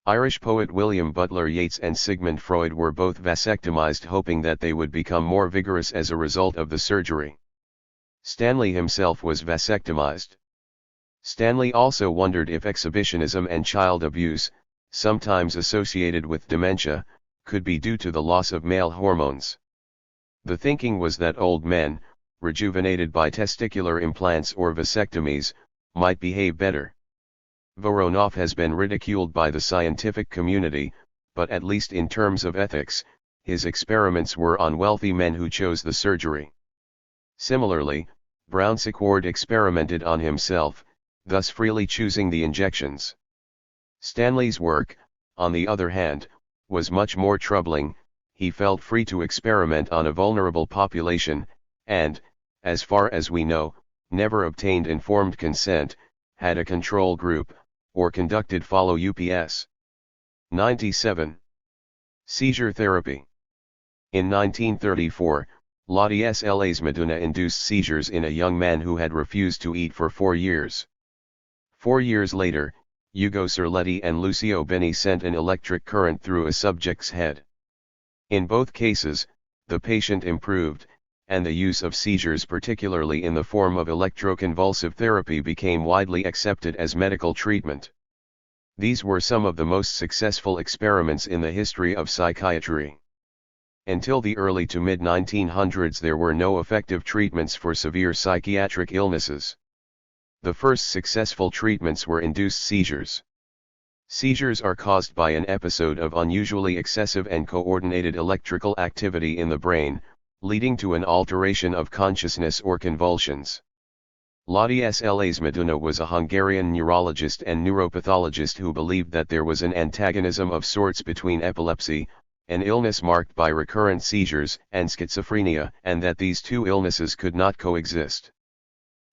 Irish poet William Butler Yeats and Sigmund Freud were both vasectomized, hoping that they would become more vigorous as a result of the surgery. Stanley himself was vasectomized. Stanley also wondered if exhibitionism and child abuse, sometimes associated with dementia, could be due to the loss of male hormones. The thinking was that old men, rejuvenated by testicular implants or vasectomies, might behave better. Voronov has been ridiculed by the scientific community, but at least in terms of ethics, his experiments were on wealthy men who chose the surgery. Similarly, Brown-Sequard experimented on himself, thus freely choosing the injections. Stanley's work, on the other hand, was much more troubling. He felt free to experiment on a vulnerable population, and, as far as we know, never obtained informed consent, had a control group, or conducted follow-ups. 97. Seizure therapy. In 1934, Lottie Sla's Meduna induced seizures in a young man who had refused to eat for 4 years. 4 years later, Ugo Cerletti and Lucio Bini sent an electric current through a subject's head. In both cases, the patient improved, and the use of seizures, particularly in the form of electroconvulsive therapy, became widely accepted as medical treatment. These were some of the most successful experiments in the history of psychiatry. Until the early to mid-1900s there were no effective treatments for severe psychiatric illnesses. The first successful treatments were induced seizures. Seizures are caused by an episode of unusually excessive and coordinated electrical activity in the brain, leading to an alteration of consciousness or convulsions. Lottie Sla's Meduna was a Hungarian neurologist and neuropathologist who believed that there was an antagonism of sorts between epilepsy, an illness marked by recurrent seizures, and schizophrenia, and that these two illnesses could not coexist.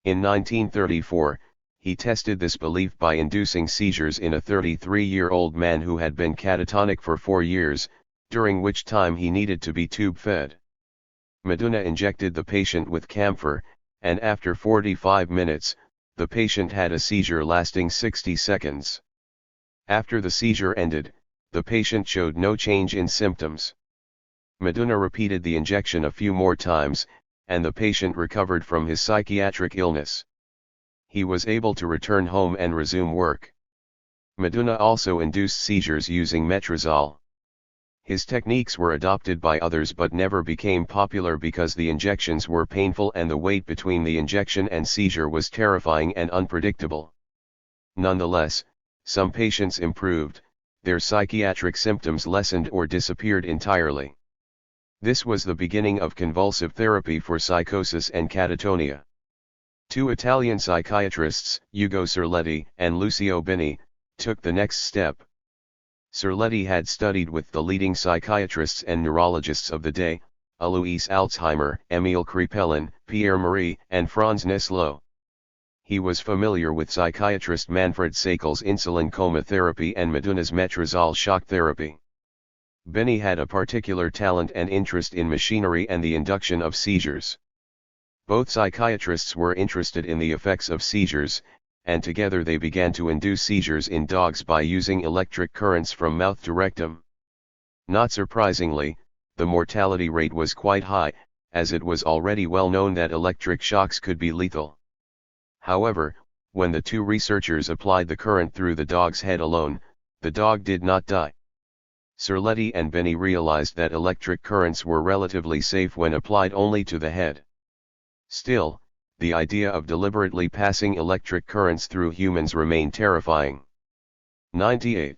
In 1934, he tested this belief by inducing seizures in a 33-year-old man who had been catatonic for 4 years, during which time he needed to be tube-fed. Meduna injected the patient with camphor, and after 45 minutes, the patient had a seizure lasting 60 seconds. After the seizure ended, the patient showed no change in symptoms. Meduna repeated the injection a few more times, and the patient recovered from his psychiatric illness. He was able to return home and resume work. Meduna also induced seizures using metrazole. His techniques were adopted by others but never became popular because the injections were painful and the wait between the injection and seizure was terrifying and unpredictable. Nonetheless, some patients improved, their psychiatric symptoms lessened or disappeared entirely. This was the beginning of convulsive therapy for psychosis and catatonia. 2 Italian psychiatrists, Ugo Cerletti and Lucio Bini, took the next step. Cerletti had studied with the leading psychiatrists and neurologists of the day, Alois Alzheimer, Emile Krepelin, Pierre Marie, and Franz Nesslo. He was familiar with psychiatrist Manfred Sakel's insulin coma therapy and Meduna's metrazole shock therapy. Bini had a particular talent and interest in machinery and the induction of seizures. Both psychiatrists were interested in the effects of seizures, and together they began to induce seizures in dogs by using electric currents from mouth to rectum. Not surprisingly, the mortality rate was quite high, as it was already well known that electric shocks could be lethal. However, when the 2 researchers applied the current through the dog's head alone, the dog did not die. Cerletti and Bini realized that electric currents were relatively safe when applied only to the head. Still, the idea of deliberately passing electric currents through humans remained terrifying. 98.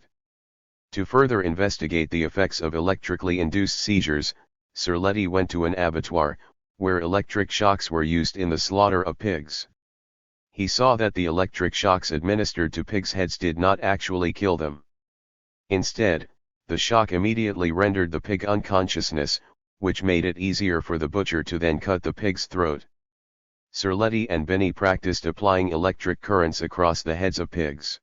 To further investigate the effects of electrically induced seizures, Serletti went to an abattoir, where electric shocks were used in the slaughter of pigs. He saw that the electric shocks administered to pigs' heads did not actually kill them. Instead, the shock immediately rendered the pig unconsciousness, which made it easier for the butcher to then cut the pig's throat. Serletti and Benny practiced applying electric currents across the heads of pigs.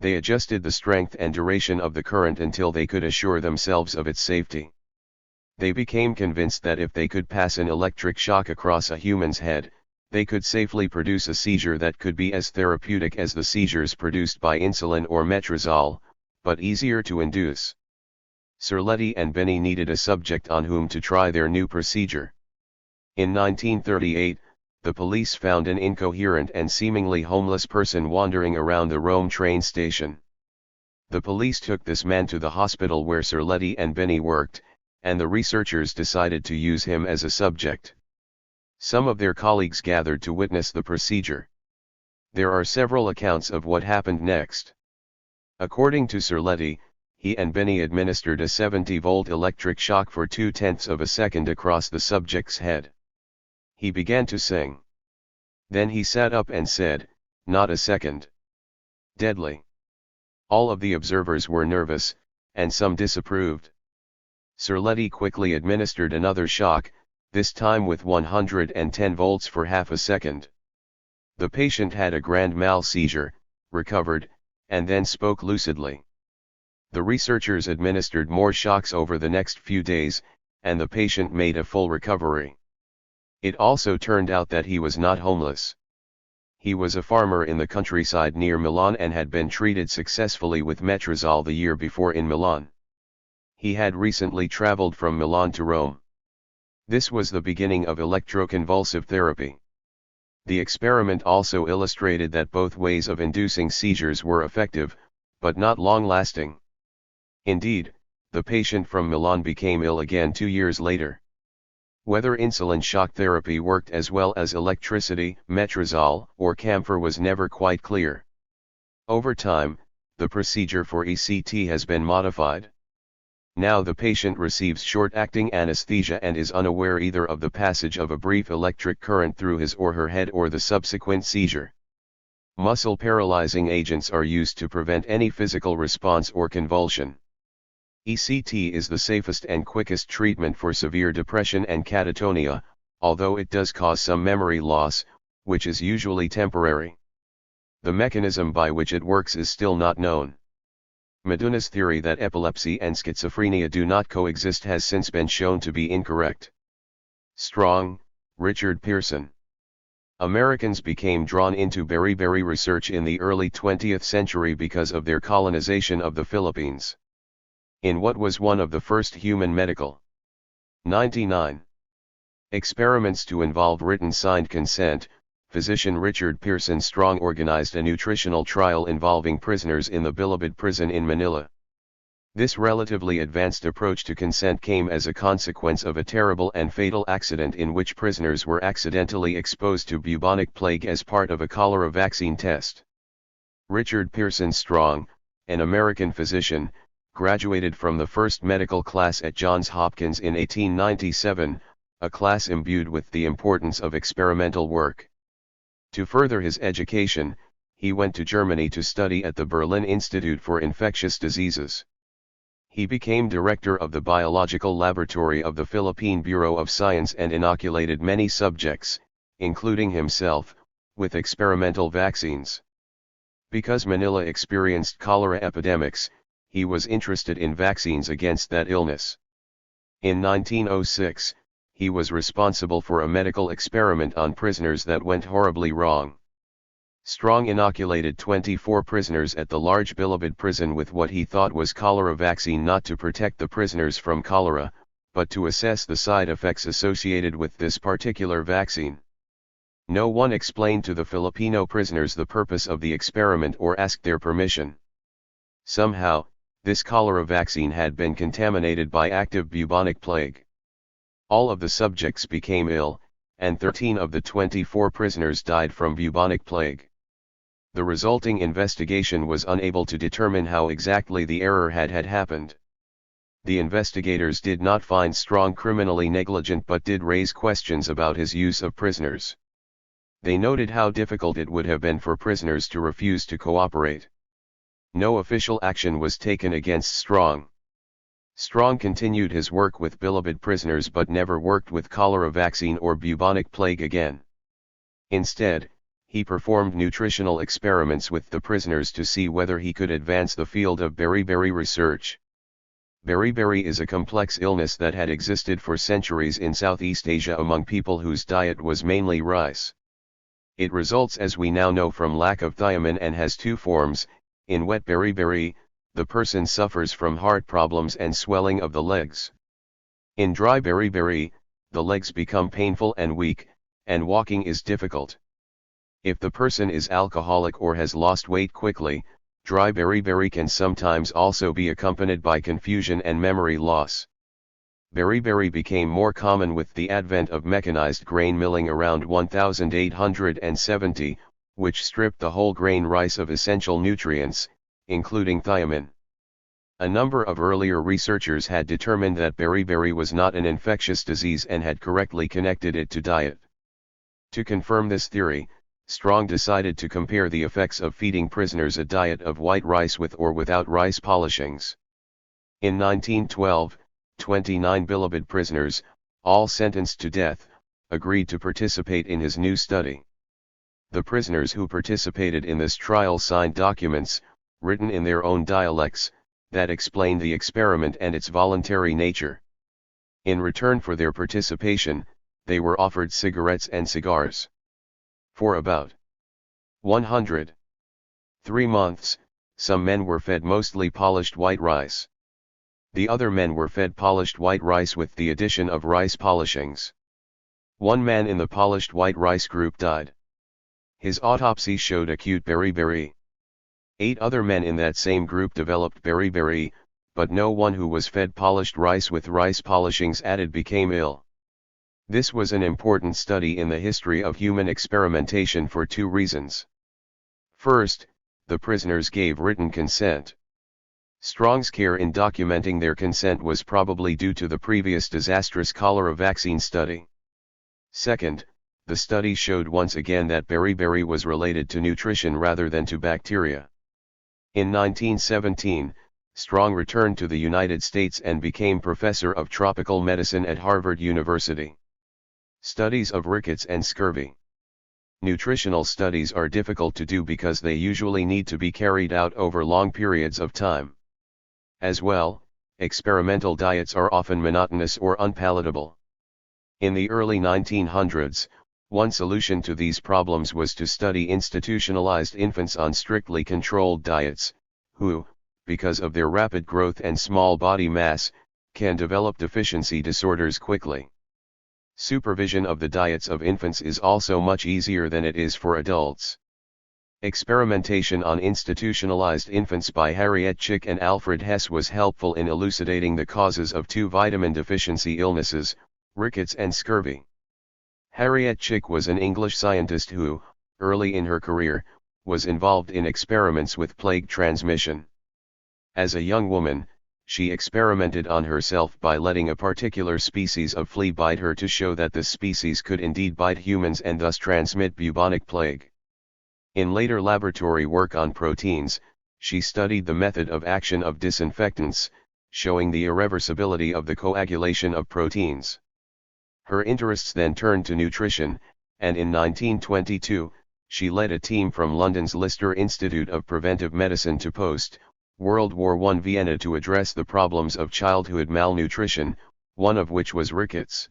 They adjusted the strength and duration of the current until they could assure themselves of its safety. They became convinced that if they could pass an electric shock across a human's head, they could safely produce a seizure that could be as therapeutic as the seizures produced by insulin or metrazole, but easier to induce. Serletti and Benny needed a subject on whom to try their new procedure. In 1938, the police found an incoherent and seemingly homeless person wandering around the Rome train station. The police took this man to the hospital where Serletti and Benny worked, and the researchers decided to use him as a subject. Some of their colleagues gathered to witness the procedure. There are several accounts of what happened next. According to Serletti, he and Benny administered a 70-volt electric shock for 0.2 of a second across the subject's head. He began to sing. Then he sat up and said, "Not a second. Deadly." All of the observers were nervous, and some disapproved. Serletti quickly administered another shock, this time with 110 volts for half a second. The patient had a grand mal seizure, recovered, and then spoke lucidly. The researchers administered more shocks over the next few days, and the patient made a full recovery. It also turned out that he was not homeless. He was a farmer in the countryside near Milan and had been treated successfully with metrazole the year before in Milan. He had recently traveled from Milan to Rome. This was the beginning of electroconvulsive therapy. The experiment also illustrated that both ways of inducing seizures were effective, but not long-lasting. Indeed, the patient from Milan became ill again 2 years later. Whether insulin shock therapy worked as well as electricity, metrazole, or camphor was never quite clear. Over time, the procedure for ECT has been modified. Now the patient receives short-acting anesthesia and is unaware either of the passage of a brief electric current through his or her head or the subsequent seizure. Muscle paralyzing agents are used to prevent any physical response or convulsion. ECT is the safest and quickest treatment for severe depression and catatonia, although it does cause some memory loss, which is usually temporary. The mechanism by which it works is still not known. Meduna's theory that epilepsy and schizophrenia do not coexist has since been shown to be incorrect. Strong, Richard Pearson. Americans became drawn into beriberi research in the early 20th century because of their colonization of the Philippines. In what was one of the first human medical 99 experiments to involve written signed consent, physician Richard Pearson Strong organized a nutritional trial involving prisoners in the Bilibid prison in Manila. This relatively advanced approach to consent came as a consequence of a terrible and fatal accident in which prisoners were accidentally exposed to bubonic plague as part of a cholera vaccine test. Richard Pearson Strong, an American physician, graduated from the first medical class at Johns Hopkins in 1897, a class imbued with the importance of experimental work. To further his education, he went to Germany to study at the Berlin Institute for Infectious Diseases. He became director of the biological laboratory of the Philippine Bureau of Science and inoculated many subjects, including himself, with experimental vaccines. Because Manila experienced cholera epidemics, he was interested in vaccines against that illness. In 1906, he was responsible for a medical experiment on prisoners that went horribly wrong. Strong inoculated 24 prisoners at the large Bilibid prison with what he thought was cholera vaccine, not to protect the prisoners from cholera, but to assess the side effects associated with this particular vaccine. No one explained to the Filipino prisoners the purpose of the experiment or asked their permission. Somehow, this cholera vaccine had been contaminated by active bubonic plague. All of the subjects became ill, and 13 of the 24 prisoners died from bubonic plague. The resulting investigation was unable to determine how exactly the error had happened. The investigators did not find Strong criminally negligent but did raise questions about his use of prisoners. They noted how difficult it would have been for prisoners to refuse to cooperate. No official action was taken against Strong. Strong continued his work with bilibid prisoners but never worked with cholera vaccine or bubonic plague again. Instead, he performed nutritional experiments with the prisoners to see whether he could advance the field of beriberi research. Beriberi is a complex illness that had existed for centuries in Southeast Asia among people whose diet was mainly rice. It results, as we now know, from lack of thiamine and has two forms. In wet beriberi, the person suffers from heart problems and swelling of the legs. In dry beriberi, the legs become painful and weak, and walking is difficult. If the person is alcoholic or has lost weight quickly, dry beriberi can sometimes also be accompanied by confusion and memory loss. Beriberi became more common with the advent of mechanized grain milling around 1870, which stripped the whole grain rice of essential nutrients, including thiamine. A number of earlier researchers had determined that beriberi was not an infectious disease and had correctly connected it to diet. To confirm this theory, Strong decided to compare the effects of feeding prisoners a diet of white rice with or without rice polishings. In 1912, 29 bilibid prisoners, all sentenced to death, agreed to participate in his new study. The prisoners who participated in this trial signed documents, written in their own dialects, that explained the experiment and its voluntary nature. In return for their participation, they were offered cigarettes and cigars. For about 103 months, some men were fed mostly polished white rice. The other men were fed polished white rice with the addition of rice polishings. One man in the polished white rice group died. His autopsy showed acute beriberi. 8 other men in that same group developed beriberi, but no one who was fed polished rice with rice polishings added became ill. This was an important study in the history of human experimentation for 2 reasons. First, the prisoners gave written consent. Strong's care in documenting their consent was probably due to the previous disastrous cholera vaccine study. Second, the study showed once again that beriberi was related to nutrition rather than to bacteria. In 1917, Strong returned to the United States and became professor of tropical medicine at Harvard University. Studies of rickets and scurvy. Nutritional studies are difficult to do because they usually need to be carried out over long periods of time. As well, experimental diets are often monotonous or unpalatable. In the early 1900s, one solution to these problems was to study institutionalized infants on strictly controlled diets, who, because of their rapid growth and small body mass, can develop deficiency disorders quickly. Supervision of the diets of infants is also much easier than it is for adults. Experimentation on institutionalized infants by Harriet Chick and Alfred Hess was helpful in elucidating the causes of 2 vitamin deficiency illnesses, rickets and scurvy. Harriet Chick was an English scientist who, early in her career, was involved in experiments with plague transmission. As a young woman, she experimented on herself by letting a particular species of flea bite her to show that this species could indeed bite humans and thus transmit bubonic plague. In later laboratory work on proteins, she studied the method of action of disinfectants, showing the irreversibility of the coagulation of proteins. Her interests then turned to nutrition, and in 1922, she led a team from London's Lister Institute of Preventive Medicine to post-World War I Vienna to address the problems of childhood malnutrition, one of which was rickets.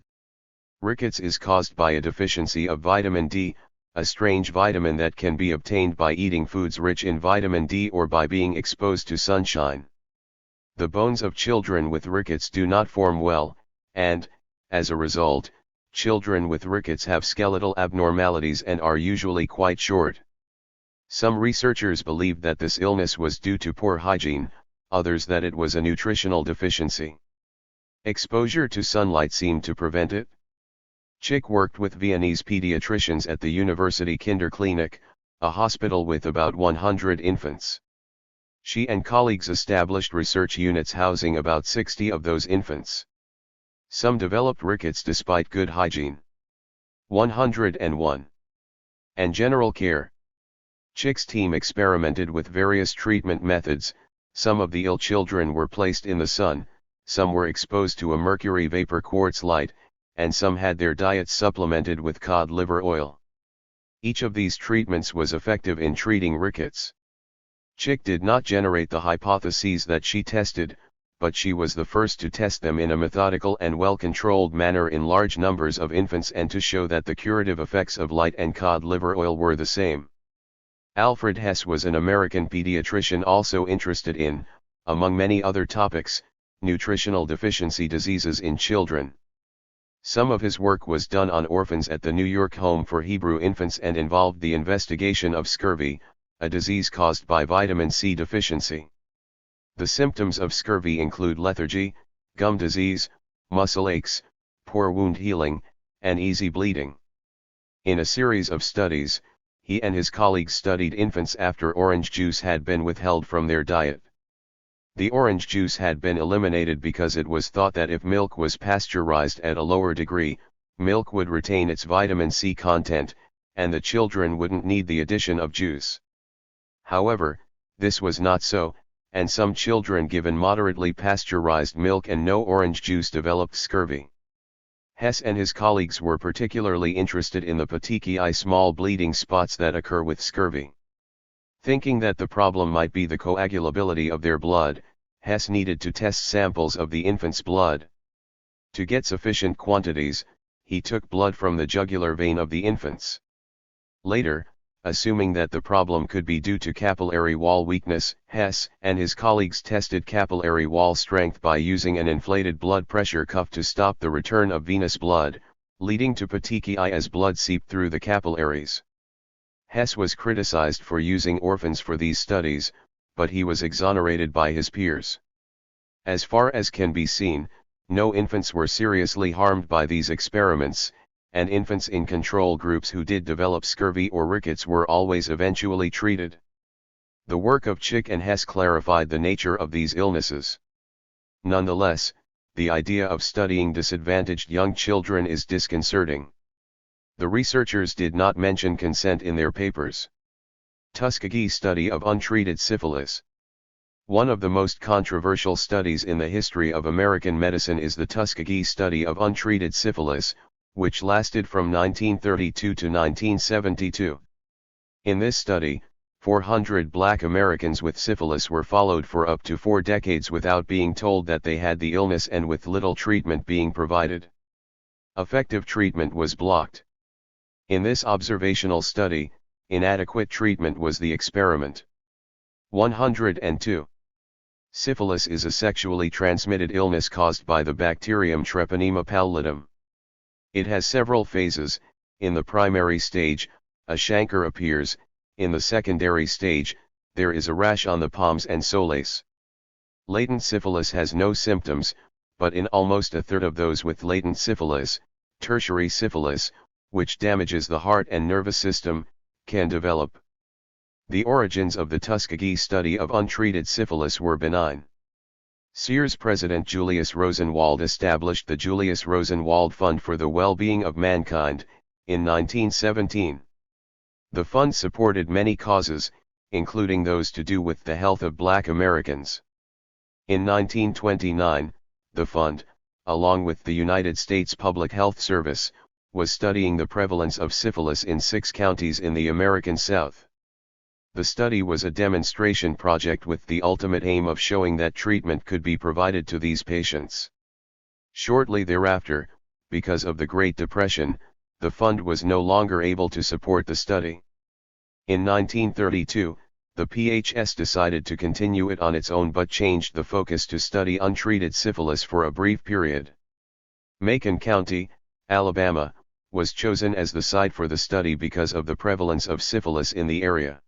Rickets is caused by a deficiency of vitamin D, a strange vitamin that can be obtained by eating foods rich in vitamin D or by being exposed to sunshine. The bones of children with rickets do not form well, and, as a result, children with rickets have skeletal abnormalities and are usually quite short. Some researchers believed that this illness was due to poor hygiene, others that it was a nutritional deficiency. Exposure to sunlight seemed to prevent it. Chick worked with Viennese pediatricians at the University Kinderklinik, a hospital with about 100 infants. She and colleagues established research units housing about 60 of those infants. Some developed rickets despite good hygiene. 101. And general care. Chick's team experimented with various treatment methods. Some of the ill children were placed in the sun, some were exposed to a mercury vapor quartz light, and some had their diets supplemented with cod liver oil. Each of these treatments was effective in treating rickets. Chick did not generate the hypotheses that she tested, but she was the first to test them in a methodical and well-controlled manner in large numbers of infants and to show that the curative effects of light and cod liver oil were the same. Alfred Hess was an American pediatrician also interested in, among many other topics, nutritional deficiency diseases in children. Some of his work was done on orphans at the New York Home for Hebrew Infants and involved the investigation of scurvy, a disease caused by vitamin C deficiency. The symptoms of scurvy include lethargy, gum disease, muscle aches, poor wound healing, and easy bleeding. In a series of studies, he and his colleagues studied infants after orange juice had been withheld from their diet. The orange juice had been eliminated because it was thought that if milk was pasteurized at a lower degree, milk would retain its vitamin C content, and the children wouldn't need the addition of juice. However, this was not so, and some children given moderately pasteurized milk and no orange juice developed scurvy. Hess and his colleagues were particularly interested in the petechiae, small bleeding spots that occur with scurvy. Thinking that the problem might be the coagulability of their blood, Hess needed to test samples of the infant's blood. To get sufficient quantities, he took blood from the jugular vein of the infants. Later, assuming that the problem could be due to capillary wall weakness, Hess and his colleagues tested capillary wall strength by using an inflated blood pressure cuff to stop the return of venous blood, leading to petechiae as blood seeped through the capillaries. Hess was criticized for using orphans for these studies, but he was exonerated by his peers. As far as can be seen, no infants were seriously harmed by these experiments, and infants in control groups who did develop scurvy or rickets were always eventually treated. The work of Chick and Hess clarified the nature of these illnesses. Nonetheless, the idea of studying disadvantaged young children is disconcerting. The researchers did not mention consent in their papers. Tuskegee study of untreated syphilis. One of the most controversial studies in the history of American medicine is the Tuskegee study of untreated syphilis, which lasted from 1932 to 1972. In this study, 400 black Americans with syphilis were followed for up to 4 decades without being told that they had the illness and with little treatment being provided. Effective treatment was blocked. In this observational study, inadequate treatment was the experiment. 102. Syphilis is a sexually transmitted illness caused by the bacterium Treponema pallidum. It has several phases. In the primary stage, a chancre appears. In the secondary stage, there is a rash on the palms and soles. Latent syphilis has no symptoms, but in almost a third of those with latent syphilis, tertiary syphilis, which damages the heart and nervous system, can develop. The origins of the Tuskegee study of untreated syphilis were benign. Sears President Julius Rosenwald established the Julius Rosenwald Fund for the Well-Being of Mankind, in 1917. The fund supported many causes, including those to do with the health of black Americans. In 1929, the fund, along with the United States Public Health Service, was studying the prevalence of syphilis in 6 counties in the American South. The study was a demonstration project with the ultimate aim of showing that treatment could be provided to these patients. Shortly thereafter, because of the Great Depression, the fund was no longer able to support the study. In 1932, the PHS decided to continue it on its own but changed the focus to study untreated syphilis for a brief period. Macon County, Alabama, was chosen as the site for the study because of the prevalence of syphilis in the area.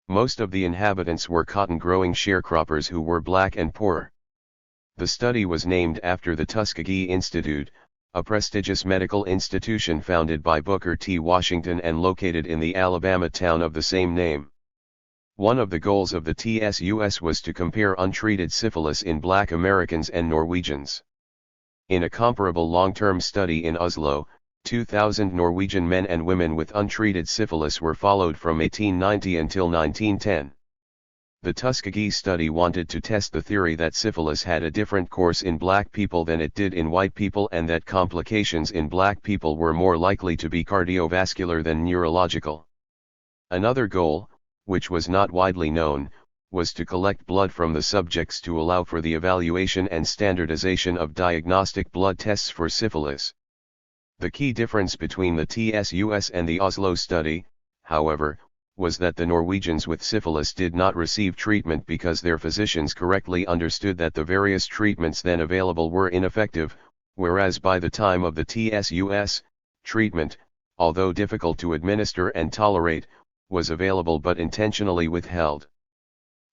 Most of the inhabitants were cotton-growing sharecroppers who were black and poor. The study was named after the Tuskegee Institute, a prestigious medical institution founded by Booker T. Washington and located in the Alabama town of the same name. One of the goals of the THUS was to compare untreated syphilis in Black Americans and Norwegians. In a comparable long-term study in Oslo, 2,000 Norwegian men and women with untreated syphilis were followed from 1890 until 1910. The Tuskegee study wanted to test the theory that syphilis had a different course in black people than it did in white people and that complications in black people were more likely to be cardiovascular than neurological. Another goal, which was not widely known, was to collect blood from the subjects to allow for the evaluation and standardization of diagnostic blood tests for syphilis. The key difference between the THUS and the Oslo study, however, was that the Norwegians with syphilis did not receive treatment because their physicians correctly understood that the various treatments then available were ineffective, whereas by the time of the THUS, treatment, although difficult to administer and tolerate, was available but intentionally withheld.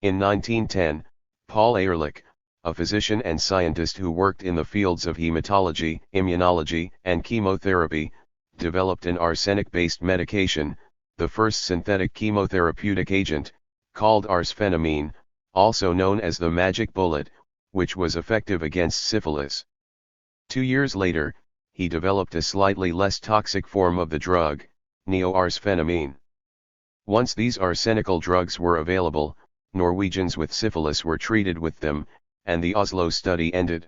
In 1910, Paul Ehrlich, a physician and scientist who worked in the fields of hematology, immunology, and chemotherapy, developed an arsenic-based medication, the first synthetic chemotherapeutic agent, called arsphenamine, also known as the magic bullet, which was effective against syphilis. 2 years later, he developed a slightly less toxic form of the drug, neo-arsphenamine. Once these arsenical drugs were available, Norwegians with syphilis were treated with them, and the Oslo study ended.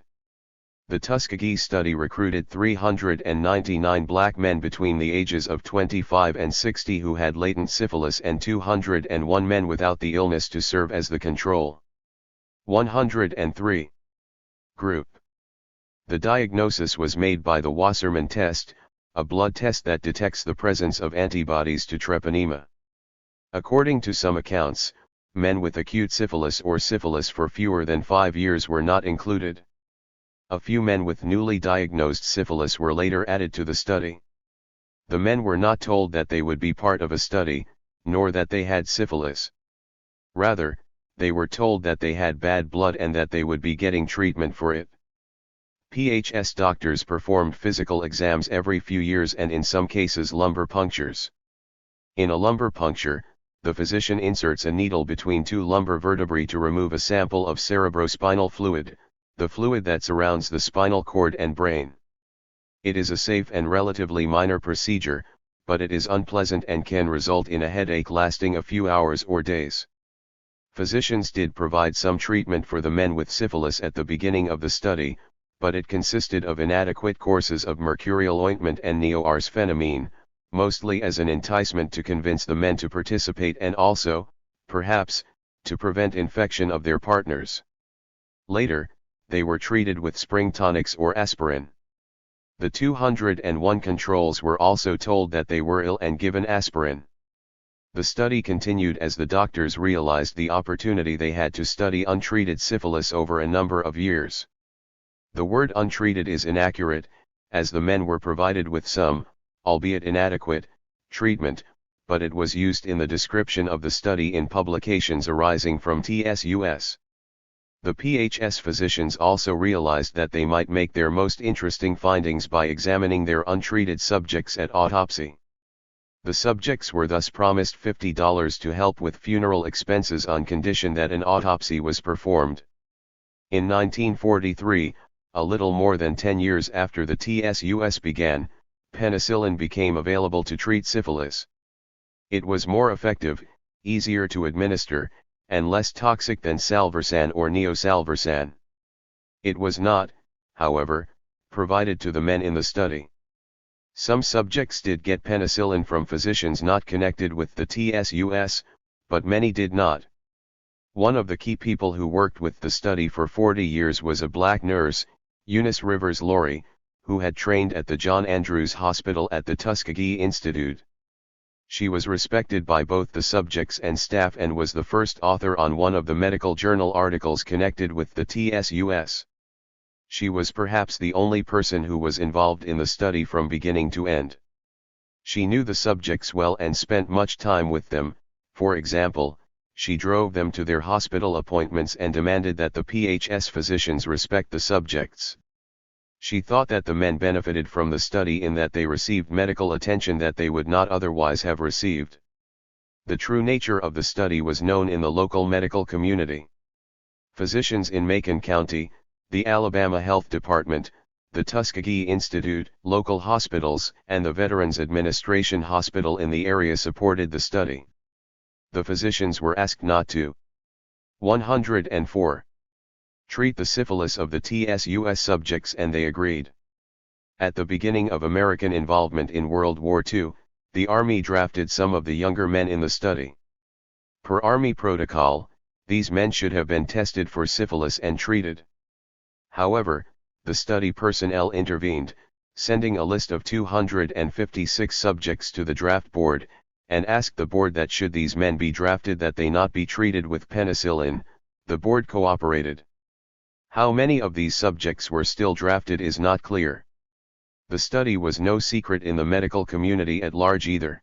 The Tuskegee study recruited 399 black men between the ages of 25 and 60 who had latent syphilis and 201 men without the illness to serve as the control. 103. Group. The diagnosis was made by the Wassermann test, a blood test that detects the presence of antibodies to treponema. According to some accounts, men with acute syphilis or syphilis for fewer than 5 years were not included. A few men with newly diagnosed syphilis were later added to the study. The men were not told that they would be part of a study, nor that they had syphilis. Rather, they were told that they had bad blood and that they would be getting treatment for it. PHS doctors performed physical exams every few years and in some cases lumbar punctures. In a lumbar puncture, the physician inserts a needle between two lumbar vertebrae to remove a sample of cerebrospinal fluid, the fluid that surrounds the spinal cord and brain. It is a safe and relatively minor procedure, but it is unpleasant and can result in a headache lasting a few hours or days. Physicians did provide some treatment for the men with syphilis at the beginning of the study, but it consisted of inadequate courses of mercurial ointment and neo-arsphenamine, mostly as an enticement to convince the men to participate and also, perhaps, to prevent infection of their partners. Later, they were treated with spring tonics or aspirin. The 201 controls were also told that they were ill and given aspirin. The study continued as the doctors realized the opportunity they had to study untreated syphilis over a number of years. The word untreated is inaccurate, as the men were provided with some, albeit inadequate, treatment, but it was used in the description of the study in publications arising from THUS. The PHS physicians also realized that they might make their most interesting findings by examining their untreated subjects at autopsy. The subjects were thus promised $50 to help with funeral expenses on condition that an autopsy was performed. In 1943, a little more than 10 years after the THUS began, penicillin became available to treat syphilis. It was more effective, easier to administer, and less toxic than salvarsan or neosalvarsan. It was not, however, provided to the men in the study. Some subjects did get penicillin from physicians not connected with the THUS, but many did not. One of the key people who worked with the study for 40 years was a black nurse, Eunice Rivers Laurie, who had trained at the John Andrews Hospital at the Tuskegee Institute. She was respected by both the subjects and staff and was the first author on one of the medical journal articles connected with the THUS. She was perhaps the only person who was involved in the study from beginning to end. She knew the subjects well and spent much time with them. For example, she drove them to their hospital appointments and demanded that the PHS physicians respect the subjects. She thought that the men benefited from the study in that they received medical attention that they would not otherwise have received. The true nature of the study was known in the local medical community. Physicians in Macon County, the Alabama Health Department, the Tuskegee Institute, local hospitals, and the Veterans Administration Hospital in the area supported the study. The physicians were asked not to 104. Treat the syphilis of the TSUS subjects, and they agreed. At the beginning of American involvement in World War II, the Army drafted some of the younger men in the study. Per Army protocol, these men should have been tested for syphilis and treated. However, the study personnel intervened, sending a list of 256 subjects to the draft board, and asked the board that should these men be drafted that they not be treated with penicillin. The board cooperated. How many of these subjects were still drafted is not clear. The study was no secret in the medical community at large either.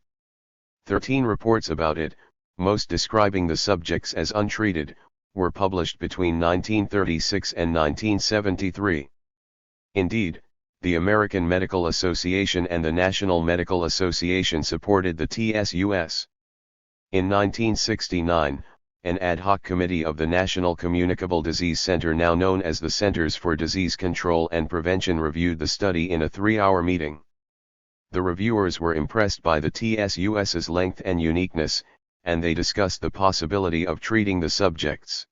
13 reports about it, most describing the subjects as untreated, were published between 1936 and 1973. Indeed, the American Medical Association and the National Medical Association supported the TSUS. In 1969, an ad hoc committee of the National Communicable Disease Center, now known as the Centers for Disease Control and Prevention, reviewed the study in a 3-hour meeting. The reviewers were impressed by the TSUS's length and uniqueness, and they discussed the possibility of treating the subjects.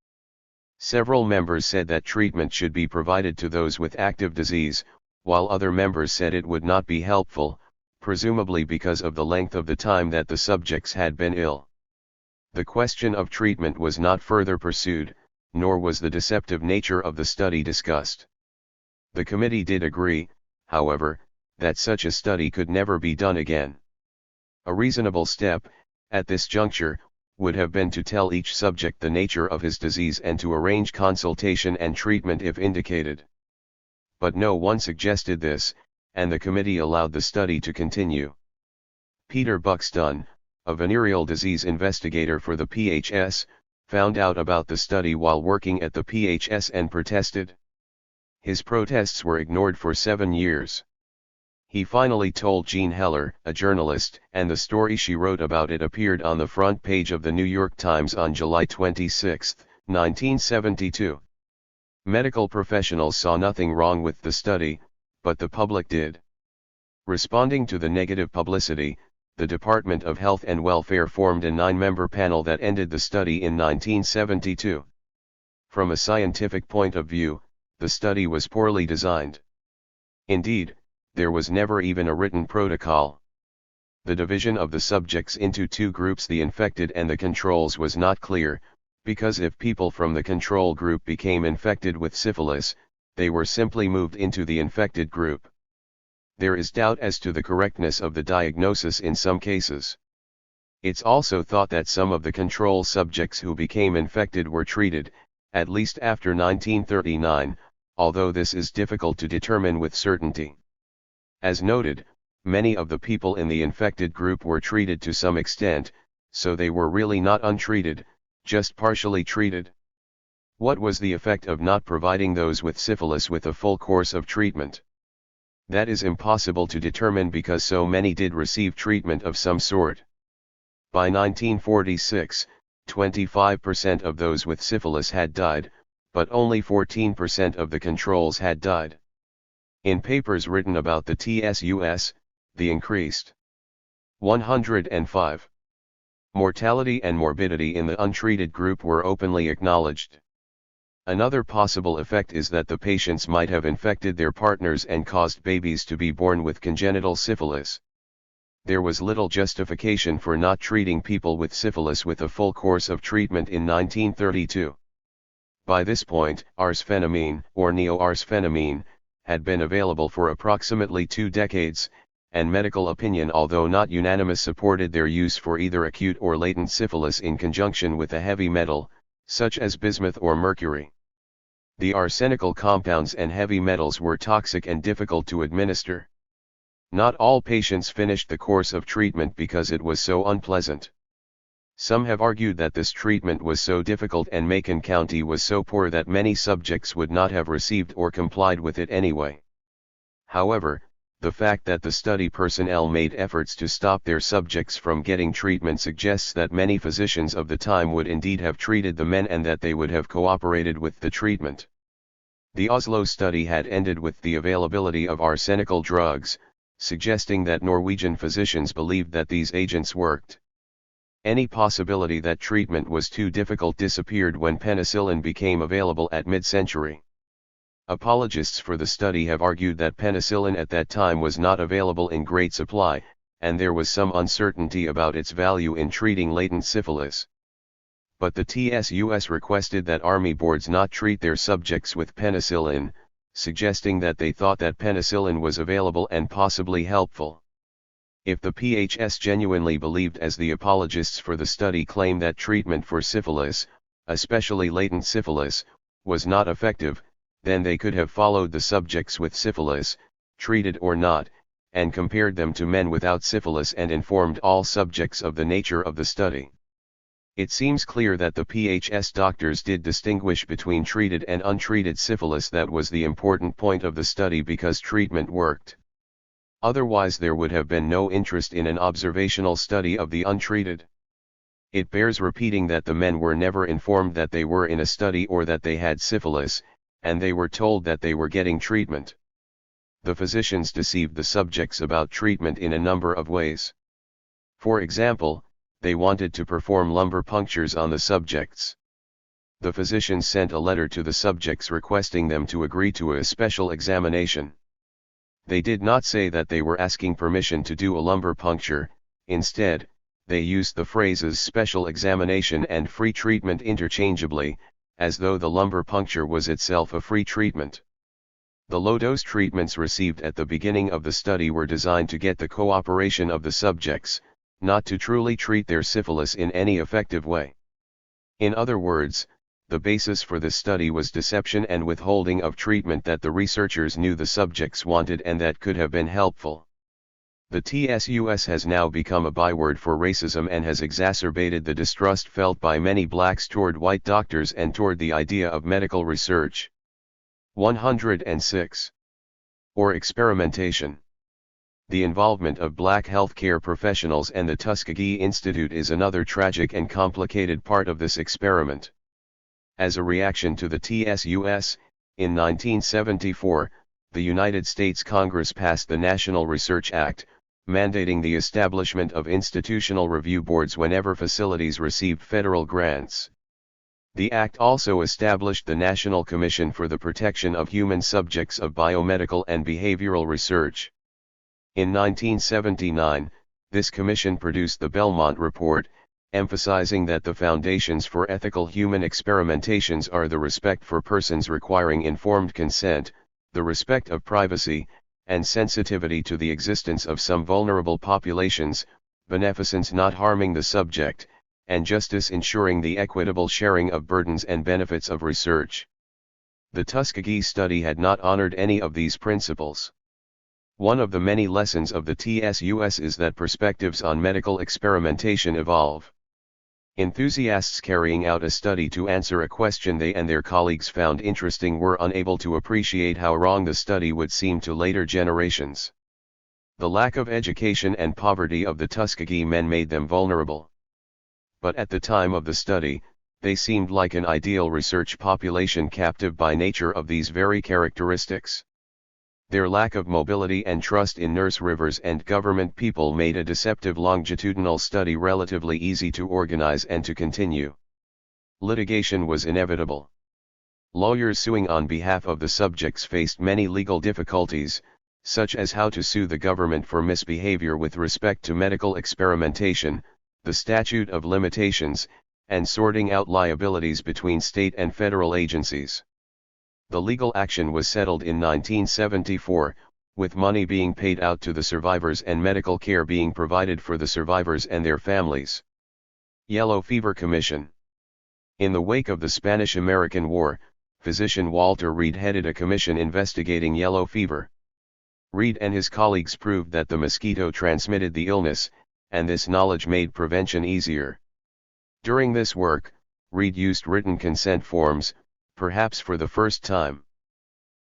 Several members said that treatment should be provided to those with active disease, while other members said it would not be helpful, presumably because of the length of the time that the subjects had been ill. The question of treatment was not further pursued, nor was the deceptive nature of the study discussed. The committee did agree, however, that such a study could never be done again. A reasonable step, at this juncture, would have been to tell each subject the nature of his disease and to arrange consultation and treatment if indicated. But no one suggested this, and the committee allowed the study to continue. Peter Buxton, a venereal disease investigator for the PHS, found out about the study while working at the PHS and protested. His protests were ignored for 7 years. He finally told Jean Heller, a journalist, and the story she wrote about it appeared on the front page of the New York Times on July 26, 1972. Medical professionals saw nothing wrong with the study, but the public did. Responding to the negative publicity, the Department of Health and Welfare formed a 9-member panel that ended the study in 1972. From a scientific point of view, the study was poorly designed. Indeed, there was never even a written protocol. The division of the subjects into 2 groups, the infected and the controls, was not clear, because if people from the control group became infected with syphilis, they were simply moved into the infected group. There is doubt as to the correctness of the diagnosis in some cases. It's also thought that some of the control subjects who became infected were treated, at least after 1939, although this is difficult to determine with certainty. As noted, many of the people in the infected group were treated to some extent, so they were really not untreated, just partially treated. What was the effect of not providing those with syphilis with a full course of treatment? That is impossible to determine because so many did receive treatment of some sort. By 1946, 25% of those with syphilis had died, but only 14% of the controls had died. In papers written about the TSUS, the increased 105. Mortality and morbidity in the untreated group were openly acknowledged. Another possible effect is that the patients might have infected their partners and caused babies to be born with congenital syphilis. There was little justification for not treating people with syphilis with a full course of treatment in 1932. By this point, arsphenamine, or neo-arsphenamine, had been available for approximately 2 decades, and medical opinion, although not unanimous, supported their use for either acute or latent syphilis in conjunction with a heavy metal, such as bismuth or mercury. The arsenical compounds and heavy metals were toxic and difficult to administer. Not all patients finished the course of treatment because it was so unpleasant. Some have argued that this treatment was so difficult and Macon County was so poor that many subjects would not have received or complied with it anyway. However, the fact that the study personnel made efforts to stop their subjects from getting treatment suggests that many physicians of the time would indeed have treated the men and that they would have cooperated with the treatment. The Oslo study had ended with the availability of arsenical drugs, suggesting that Norwegian physicians believed that these agents worked. Any possibility that treatment was too difficult disappeared when penicillin became available at mid-century. Apologists for the study have argued that penicillin at that time was not available in great supply, and there was some uncertainty about its value in treating latent syphilis. But the TSUS requested that army boards not treat their subjects with penicillin, suggesting that they thought that penicillin was available and possibly helpful. If the PHS genuinely believed, as the apologists for the study claim, that treatment for syphilis, especially latent syphilis, was not effective, then they could have followed the subjects with syphilis, treated or not, and compared them to men without syphilis and informed all subjects of the nature of the study. It seems clear that the PHS doctors did distinguish between treated and untreated syphilis. That was the important point of the study, because treatment worked. Otherwise there would have been no interest in an observational study of the untreated. It bears repeating that the men were never informed that they were in a study or that they had syphilis, and they were told that they were getting treatment. The physicians deceived the subjects about treatment in a number of ways. For example, they wanted to perform lumbar punctures on the subjects. The physicians sent a letter to the subjects requesting them to agree to a special examination. They did not say that they were asking permission to do a lumbar puncture. Instead, they used the phrases special examination and free treatment interchangeably, as though the lumbar puncture was itself a free treatment. The low-dose treatments received at the beginning of the study were designed to get the cooperation of the subjects, not to truly treat their syphilis in any effective way. In other words, the basis for this study was deception and withholding of treatment that the researchers knew the subjects wanted and that could have been helpful. The TSUS has now become a byword for racism and has exacerbated the distrust felt by many blacks toward white doctors and toward the idea of medical research. 106. Or experimentation. The involvement of black healthcare professionals and the Tuskegee Institute is another tragic and complicated part of this experiment. As a reaction to the TSUS, in 1974, the United States Congress passed the National Research Act, mandating the establishment of institutional review boards whenever facilities received federal grants. The act also established the National Commission for the Protection of Human Subjects of Biomedical and Behavioral Research. In 1979, this commission produced the Belmont Report, emphasizing that the foundations for ethical human experimentations are the respect for persons requiring informed consent, the respect of privacy, and sensitivity to the existence of some vulnerable populations, beneficence not harming the subject, and justice ensuring the equitable sharing of burdens and benefits of research. The Tuskegee study had not honored any of these principles. One of the many lessons of the TSUS is that perspectives on medical experimentation evolve. Enthusiasts carrying out a study to answer a question they and their colleagues found interesting were unable to appreciate how wrong the study would seem to later generations. The lack of education and poverty of the Tuskegee men made them vulnerable. But at the time of the study, they seemed like an ideal research population captive by nature of these very characteristics. Their lack of mobility and trust in nurse rivers and government people made a deceptive longitudinal study relatively easy to organize and to continue. Litigation was inevitable. Lawyers suing on behalf of the subjects faced many legal difficulties, such as how to sue the government for misbehavior with respect to medical experimentation, the statute of limitations, and sorting out liabilities between state and federal agencies. The legal action was settled in 1974, with money being paid out to the survivors and medical care being provided for the survivors and their families. Yellow Fever Commission. In the wake of the Spanish-American War, physician Walter Reed headed a commission investigating yellow fever. Reed and his colleagues proved that the mosquito transmitted the illness, and this knowledge made prevention easier. During this work, Reed used written consent forms, perhaps for the first time.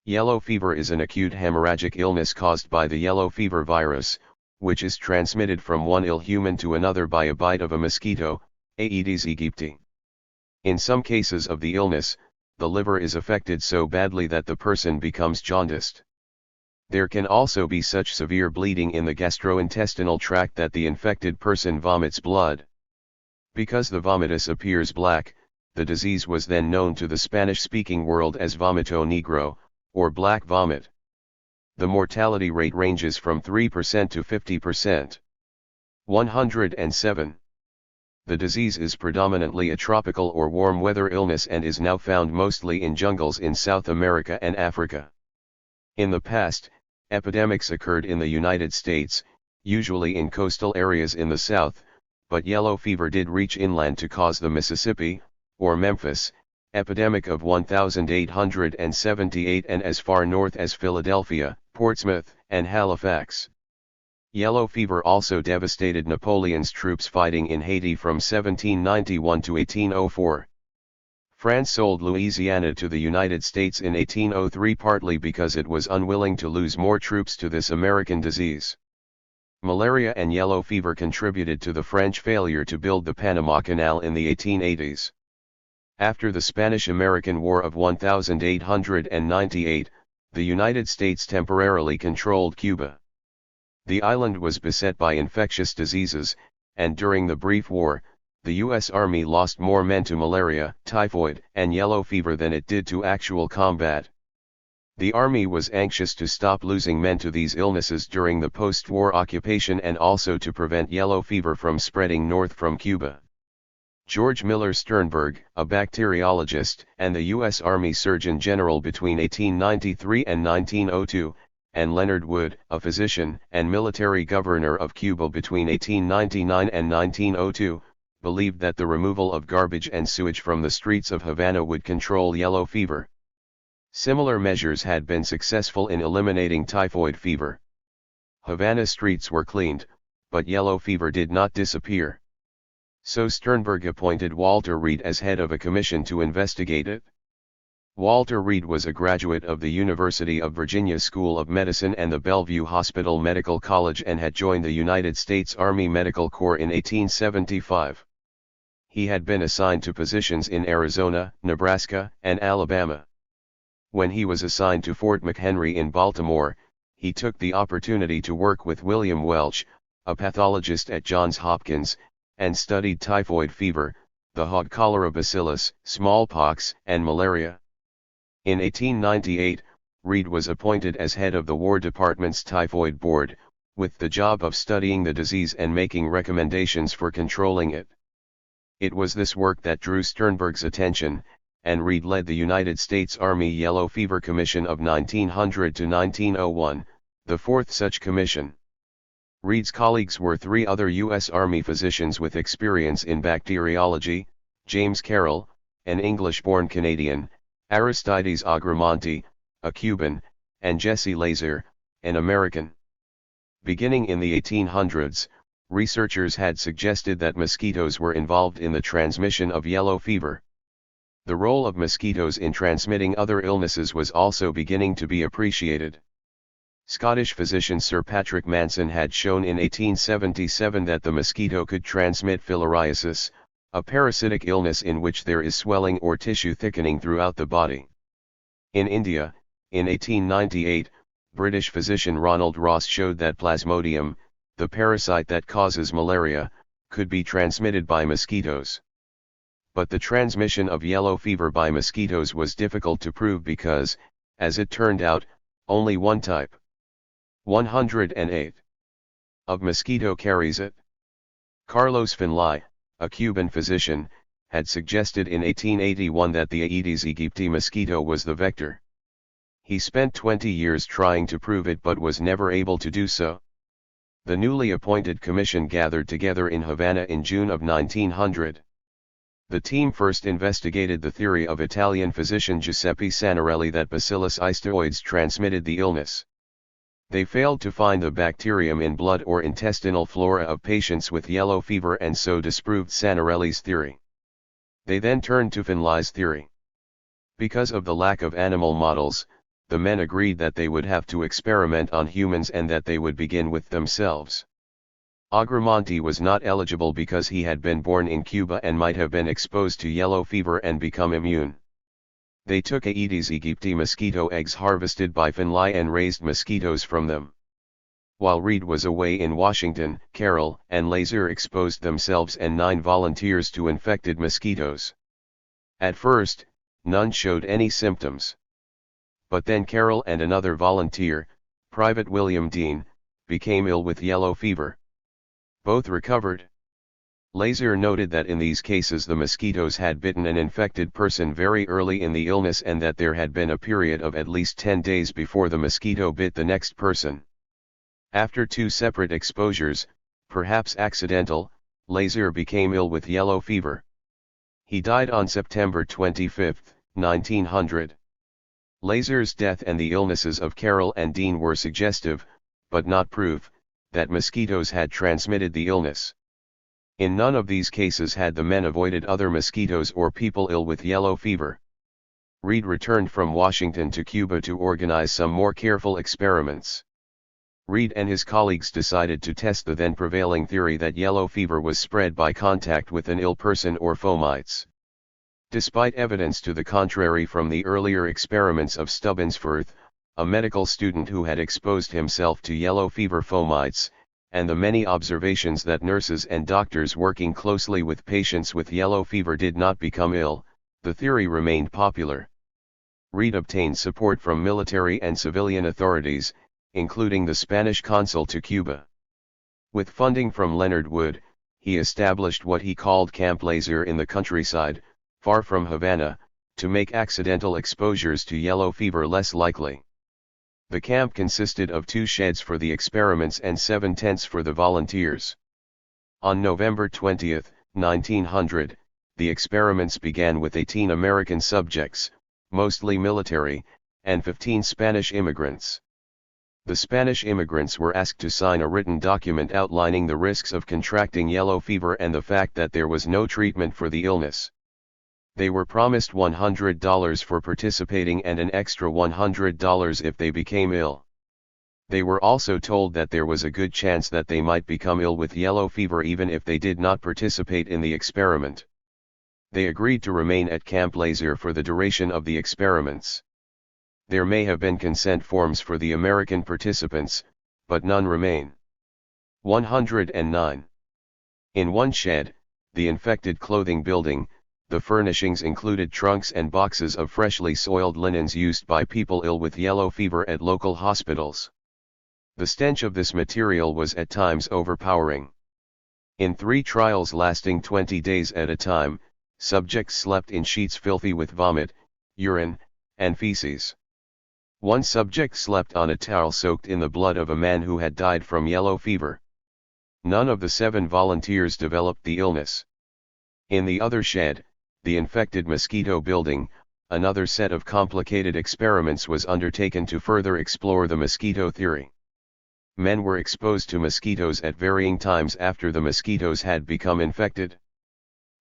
Yellow fever is an acute hemorrhagic illness caused by the yellow fever virus, which is transmitted from one ill human to another by a bite of a mosquito, Aedes aegypti. In some cases of the illness, the liver is affected so badly that the person becomes jaundiced. There can also be such severe bleeding in the gastrointestinal tract that the infected person vomits blood. Because the vomitus appears black, the disease was then known to the Spanish-speaking world as vomito negro, or black vomit. The mortality rate ranges from 3% to 50%. 107. The disease is predominantly a tropical or warm weather illness and is now found mostly in jungles in South America and Africa. In the past, epidemics occurred in the United States, usually in coastal areas in the south, but yellow fever did reach inland to cause the Mississippi, or Memphis, epidemic of 1878 and as far north as Philadelphia, Portsmouth, and Halifax. Yellow fever also devastated Napoleon's troops fighting in Haiti from 1791 to 1804. France sold Louisiana to the United States in 1803 partly because it was unwilling to lose more troops to this American disease. Malaria and yellow fever contributed to the French failure to build the Panama Canal in the 1880s. After the Spanish-American War of 1898, the United States temporarily controlled Cuba. The island was beset by infectious diseases, and during the brief war, the U.S. Army lost more men to malaria, typhoid, and yellow fever than it did to actual combat. The Army was anxious to stop losing men to these illnesses during the post-war occupation and also to prevent yellow fever from spreading north from Cuba. George Miller Sternberg, a bacteriologist and the U.S. Army Surgeon General between 1893 and 1902, and Leonard Wood, a physician and military governor of Cuba between 1899 and 1902, believed that the removal of garbage and sewage from the streets of Havana would control yellow fever. Similar measures had been successful in eliminating typhoid fever. Havana streets were cleaned, but yellow fever did not disappear. So Sternberg appointed Walter Reed as head of a commission to investigate it. Walter Reed was a graduate of the University of Virginia School of Medicine and the Bellevue Hospital Medical College and had joined the United States Army Medical Corps in 1875. He had been assigned to positions in Arizona, Nebraska, and Alabama. When he was assigned to Fort McHenry in Baltimore, he took the opportunity to work with William Welch, a pathologist at Johns Hopkins, and studied typhoid fever, the hog cholera bacillus, smallpox, and malaria. In 1898, Reed was appointed as head of the War Department's Typhoid Board, with the job of studying the disease and making recommendations for controlling it. It was this work that drew Sternberg's attention, and Reed led the United States Army Yellow Fever Commission of 1900 to 1901, the fourth such commission. Reed's colleagues were three other U.S. Army physicians with experience in bacteriology: James Carroll, an English-born Canadian, Aristides Agramonte, a Cuban, and Jesse Lazier, an American. Beginning in the 1800s, researchers had suggested that mosquitoes were involved in the transmission of yellow fever. The role of mosquitoes in transmitting other illnesses was also beginning to be appreciated. Scottish physician Sir Patrick Manson had shown in 1877 that the mosquito could transmit filariasis, a parasitic illness in which there is swelling or tissue thickening throughout the body. In India, in 1898, British physician Ronald Ross showed that Plasmodium, the parasite that causes malaria, could be transmitted by mosquitoes. But the transmission of yellow fever by mosquitoes was difficult to prove because, as it turned out, only one type, 108, of mosquito carries it. Carlos Finlay, a Cuban physician, had suggested in 1881 that the Aedes aegypti mosquito was the vector. He spent 20 years trying to prove it but was never able to do so. The newly appointed commission gathered together in Havana in June of 1900. The team first investigated the theory of Italian physician Giuseppe Sanarelli that Bacillus istoioides transmitted the illness. They failed to find the bacterium in blood or intestinal flora of patients with yellow fever and so disproved Sanarelli's theory. They then turned to Finlay's theory. Because of the lack of animal models, the men agreed that they would have to experiment on humans and that they would begin with themselves. Agramonte was not eligible because he had been born in Cuba and might have been exposed to yellow fever and become immune. They took Aedes aegypti mosquito eggs harvested by Finlay and raised mosquitoes from them. While Reed was away in Washington, Carroll and Lazier exposed themselves and 9 volunteers to infected mosquitoes. At first, none showed any symptoms. But then Carroll and another volunteer, Private William Dean, became ill with yellow fever. Both recovered. Lazier noted that in these cases the mosquitoes had bitten an infected person very early in the illness and that there had been a period of at least 10 days before the mosquito bit the next person. After 2 separate exposures, perhaps accidental, Lazier became ill with yellow fever. He died on September 25, 1900. Lazier's death and the illnesses of Carroll and Dean were suggestive, but not proof, that mosquitoes had transmitted the illness. In none of these cases had the men avoided other mosquitoes or people ill with yellow fever. Reed returned from Washington to Cuba to organize some more careful experiments. Reed and his colleagues decided to test the then prevailing theory that yellow fever was spread by contact with an ill person or fomites. Despite evidence to the contrary from the earlier experiments of Stubbinsforth, a medical student who had exposed himself to yellow fever fomites, and the many observations that nurses and doctors working closely with patients with yellow fever did not become ill, the theory remained popular. Reed obtained support from military and civilian authorities, including the Spanish consul to Cuba. With funding from Leonard Wood, he established what he called Camp Lazier in the countryside, far from Havana, to make accidental exposures to yellow fever less likely. The camp consisted of 2 sheds for the experiments and 7 tents for the volunteers. On November 20, 1900, the experiments began with 18 American subjects, mostly military, and 15 Spanish immigrants. The Spanish immigrants were asked to sign a written document outlining the risks of contracting yellow fever and the fact that there was no treatment for the illness. They were promised $100 for participating and an extra $100 if they became ill. They were also told that there was a good chance that they might become ill with yellow fever even if they did not participate in the experiment. They agreed to remain at Camp Lazier for the duration of the experiments. There may have been consent forms for the American participants, but none remain. 109. In one shed, the infected clothing building, the furnishings included trunks and boxes of freshly soiled linens used by people ill with yellow fever at local hospitals. The stench of this material was at times overpowering. In 3 trials lasting 20 days at a time, subjects slept in sheets filthy with vomit, urine, and feces. One subject slept on a towel soaked in the blood of a man who had died from yellow fever. None of the 7 volunteers developed the illness. In the other shed, the infected mosquito building, another set of complicated experiments was undertaken to further explore the mosquito theory. Men were exposed to mosquitoes at varying times after the mosquitoes had become infected.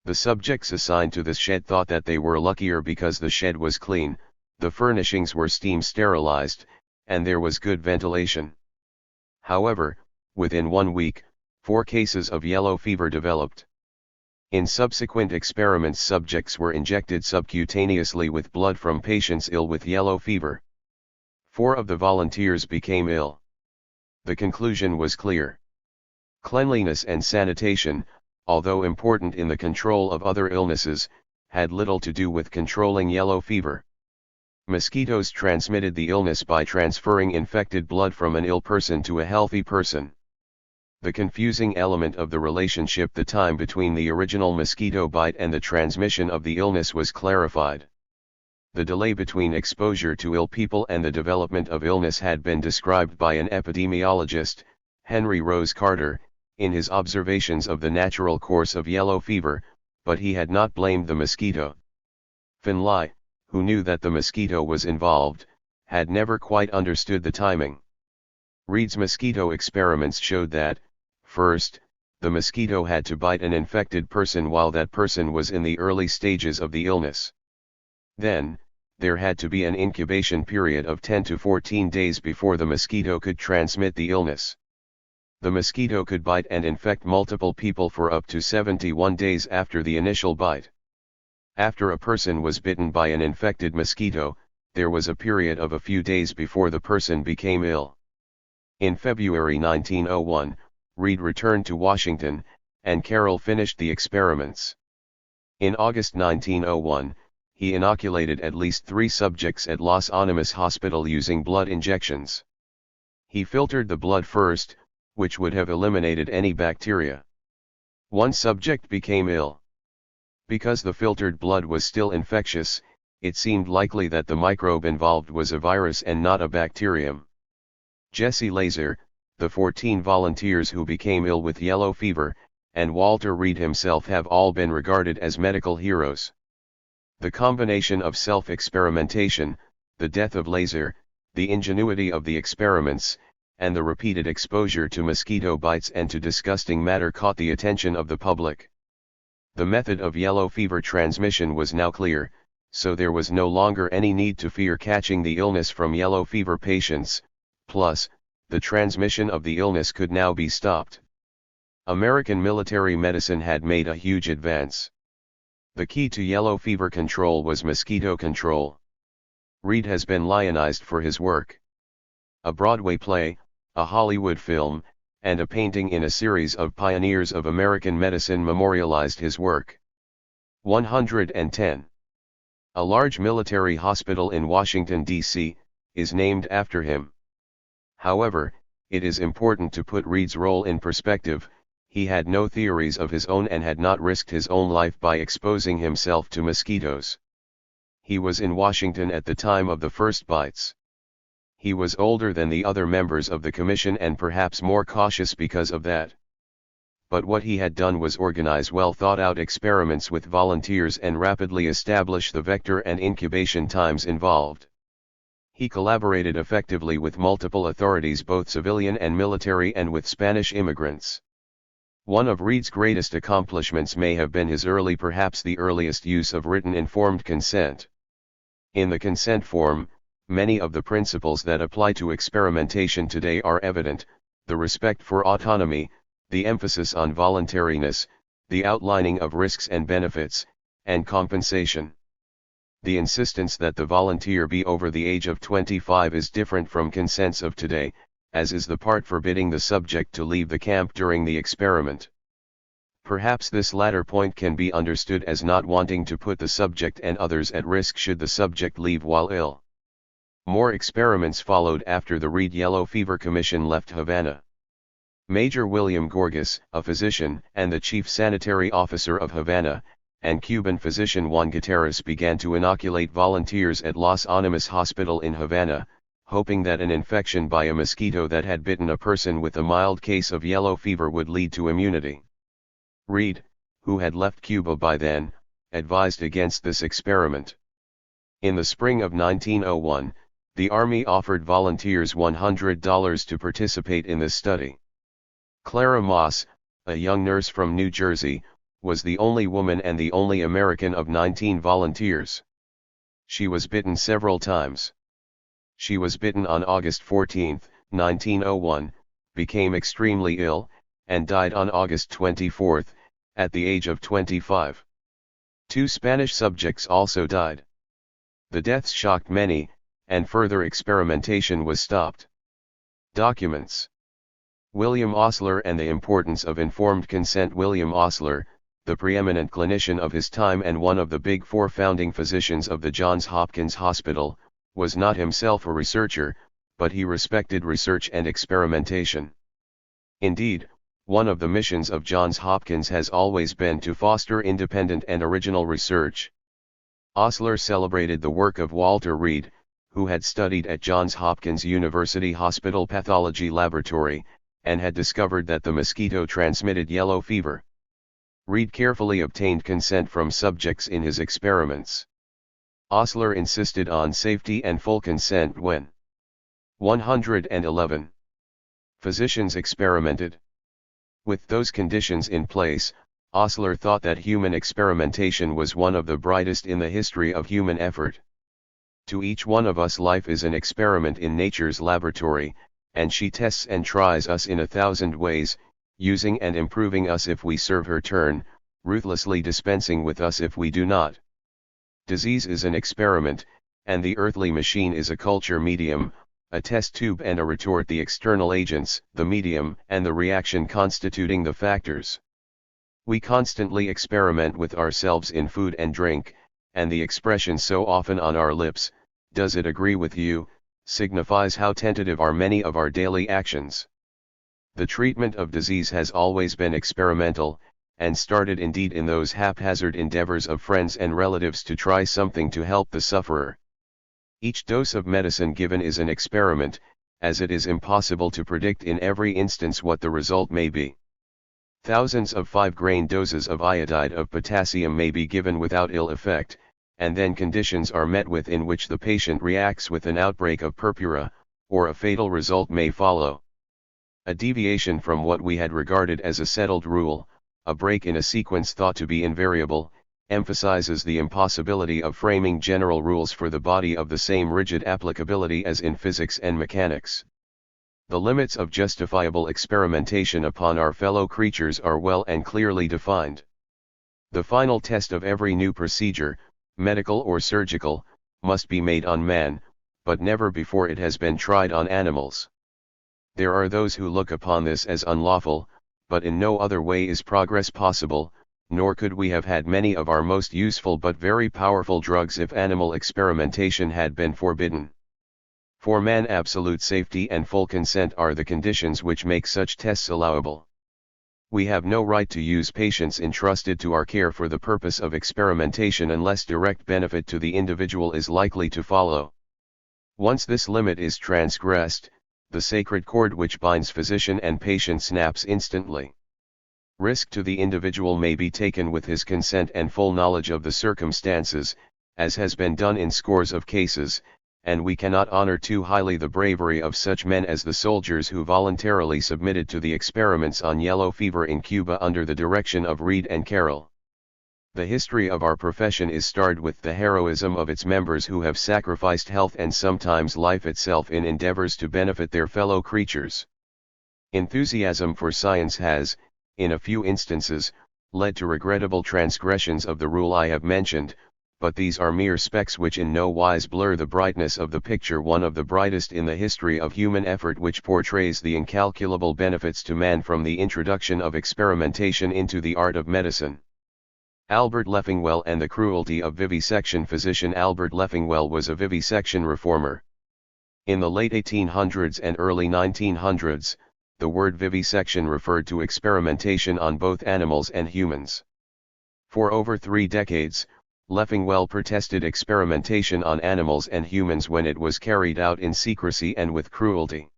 The subjects assigned to this shed thought that they were luckier because the shed was clean, the furnishings were steam sterilized, and there was good ventilation. However, within 1 week, 4 cases of yellow fever developed. In subsequent experiments, subjects were injected subcutaneously with blood from patients ill with yellow fever. 4 of the volunteers became ill. The conclusion was clear. Cleanliness and sanitation, although important in the control of other illnesses, had little to do with controlling yellow fever. Mosquitoes transmitted the illness by transferring infected blood from an ill person to a healthy person. The confusing element of the relationship, the time between the original mosquito bite and the transmission of the illness, was clarified. The delay between exposure to ill people and the development of illness had been described by an epidemiologist, Henry Rose Carter, in his observations of the natural course of yellow fever, but he had not blamed the mosquito. Finlay, who knew that the mosquito was involved, had never quite understood the timing. Reed's mosquito experiments showed that, first, the mosquito had to bite an infected person while that person was in the early stages of the illness. Then, there had to be an incubation period of 10 to 14 days before the mosquito could transmit the illness. The mosquito could bite and infect multiple people for up to 71 days after the initial bite. After a person was bitten by an infected mosquito, there was a period of a few days before the person became ill. In February 1901, Reed returned to Washington, and Carroll finished the experiments. In August 1901, he inoculated at least 3 subjects at Los Animas Hospital using blood injections. He filtered the blood first, which would have eliminated any bacteria. 1 subject became ill. Because the filtered blood was still infectious, it seemed likely that the microbe involved was a virus and not a bacterium. Jesse Laser, the 14 volunteers who became ill with yellow fever, and Walter Reed himself have all been regarded as medical heroes. The combination of self-experimentation, the death of Laser, the ingenuity of the experiments, and the repeated exposure to mosquito bites and to disgusting matter caught the attention of the public. The method of yellow fever transmission was now clear, so there was no longer any need to fear catching the illness from yellow fever patients, plus, the transmission of the illness could now be stopped. American military medicine had made a huge advance. The key to yellow fever control was mosquito control. Reed has been lionized for his work. A Broadway play, a Hollywood film, and a painting in a series of pioneers of American medicine memorialized his work. 110. A large military hospital in Washington, D.C., is named after him. However, it is important to put Reed's role in perspective. He had no theories of his own and had not risked his own life by exposing himself to mosquitoes. He was in Washington at the time of the first bites. He was older than the other members of the commission and perhaps more cautious because of that. But what he had done was organize well thought out experiments with volunteers and rapidly establish the vector and incubation times involved. He collaborated effectively with multiple authorities, both civilian and military, and with Spanish immigrants. One of Reed's greatest accomplishments may have been his early, perhaps the earliest, use of written informed consent. In the consent form, many of the principles that apply to experimentation today are evident: the respect for autonomy, the emphasis on voluntariness, the outlining of risks and benefits, and compensation. The insistence that the volunteer be over the age of 25 is different from consents of today, as is the part forbidding the subject to leave the camp during the experiment. Perhaps this latter point can be understood as not wanting to put the subject and others at risk should the subject leave while ill. More experiments followed after the Reed Yellow Fever Commission left Havana. Major William Gorgas, a physician and the chief sanitary officer of Havana, and Cuban physician Juan Gutierrez began to inoculate volunteers at Los Animas Hospital in Havana, hoping that an infection by a mosquito that had bitten a person with a mild case of yellow fever would lead to immunity. Reed, who had left Cuba by then, advised against this experiment. In the spring of 1901, the Army offered volunteers $100 to participate in this study. Clara Moss, a young nurse from New Jersey, was the only woman and the only American of 19 volunteers. She was bitten several times. She was bitten on August 14, 1901, became extremely ill, and died on August 24, at the age of 25. 2 Spanish subjects also died. The deaths shocked many, and further experimentation was stopped. Documents. William Osler and the importance of informed consent. William Osler, the preeminent clinician of his time and one of the Big Four founding physicians of the Johns Hopkins Hospital, was not himself a researcher, but he respected research and experimentation. Indeed, one of the missions of Johns Hopkins has always been to foster independent and original research. Osler celebrated the work of Walter Reed, who had studied at Johns Hopkins University Hospital Pathology Laboratory, and had discovered that the mosquito transmitted yellow fever. Reed carefully obtained consent from subjects in his experiments. Osler insisted on safety and full consent when 111 physicians experimented. With those conditions in place, Osler thought that human experimentation was one of the brightest in the history of human effort. To each one of us life is an experiment in nature's laboratory, and she tests and tries us in 1,000 ways, using and improving us if we serve her turn, ruthlessly dispensing with us if we do not. Disease is an experiment, and the earthly machine is a culture medium, a test tube and a retort, the external agents, the medium, and the reaction constituting the factors. We constantly experiment with ourselves in food and drink, and the expression so often on our lips, "Does it agree with you?" signifies how tentative are many of our daily actions. The treatment of disease has always been experimental, and started indeed in those haphazard endeavors of friends and relatives to try something to help the sufferer. Each dose of medicine given is an experiment, as it is impossible to predict in every instance what the result may be. Thousands of 5-grain doses of iodide of potassium may be given without ill effect, and then conditions are met with in which the patient reacts with an outbreak of purpura, or a fatal result may follow. A deviation from what we had regarded as a settled rule, a break in a sequence thought to be invariable, emphasizes the impossibility of framing general rules for the body of the same rigid applicability as in physics and mechanics. The limits of justifiable experimentation upon our fellow creatures are well and clearly defined. The final test of every new procedure, medical or surgical, must be made on man, but never before it has been tried on animals. There are those who look upon this as unlawful, but in no other way is progress possible, nor could we have had many of our most useful but very powerful drugs if animal experimentation had been forbidden. For man, absolute safety and full consent are the conditions which make such tests allowable. We have no right to use patients entrusted to our care for the purpose of experimentation unless direct benefit to the individual is likely to follow. Once this limit is transgressed, the sacred cord which binds physician and patient snaps instantly. Risk to the individual may be taken with his consent and full knowledge of the circumstances, as has been done in scores of cases, and we cannot honor too highly the bravery of such men as the soldiers who voluntarily submitted to the experiments on yellow fever in Cuba under the direction of Reed and Carroll. The history of our profession is starred with the heroism of its members who have sacrificed health and sometimes life itself in endeavors to benefit their fellow creatures. Enthusiasm for science has, in a few instances, led to regrettable transgressions of the rule I have mentioned, but these are mere specks which in no wise blur the brightness of the picture, one of the brightest in the history of human effort, which portrays the incalculable benefits to man from the introduction of experimentation into the art of medicine. Albert Leffingwell and the cruelty of vivisection. Physician Albert Leffingwell was a vivisection reformer. In the late 1800s and early 1900s, the word vivisection referred to experimentation on both animals and humans. For over 3 decades, Leffingwell protested experimentation on animals and humans when it was carried out in secrecy and with cruelty.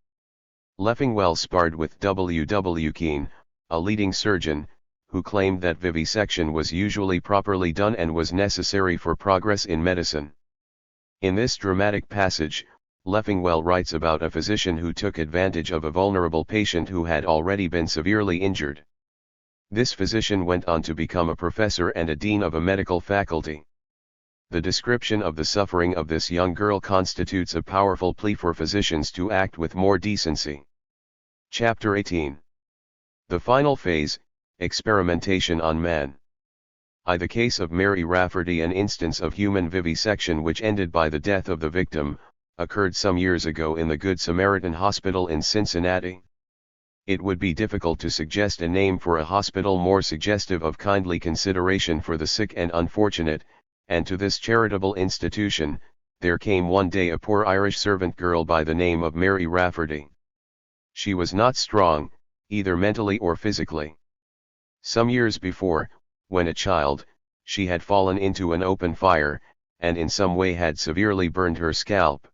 Leffingwell sparred with W. W. Keene, a leading surgeon, who claimed that vivisection was usually properly done and was necessary for progress in medicine. In this dramatic passage, Leffingwell writes about a physician who took advantage of a vulnerable patient who had already been severely injured. This physician went on to become a professor and a dean of a medical faculty. The description of the suffering of this young girl constitutes a powerful plea for physicians to act with more decency. Chapter 18. The final phase, experimentation on man. The case of Mary Rafferty, an instance of human vivisection which ended by the death of the victim, occurred some years ago in the Good Samaritan Hospital in Cincinnati. It would be difficult to suggest a name for a hospital more suggestive of kindly consideration for the sick and unfortunate, and to this charitable institution, there came one day a poor Irish servant girl by the name of Mary Rafferty. She was not strong, either mentally or physically. Some years before, when a child, she had fallen into an open fire, and in some way had severely burned her scalp.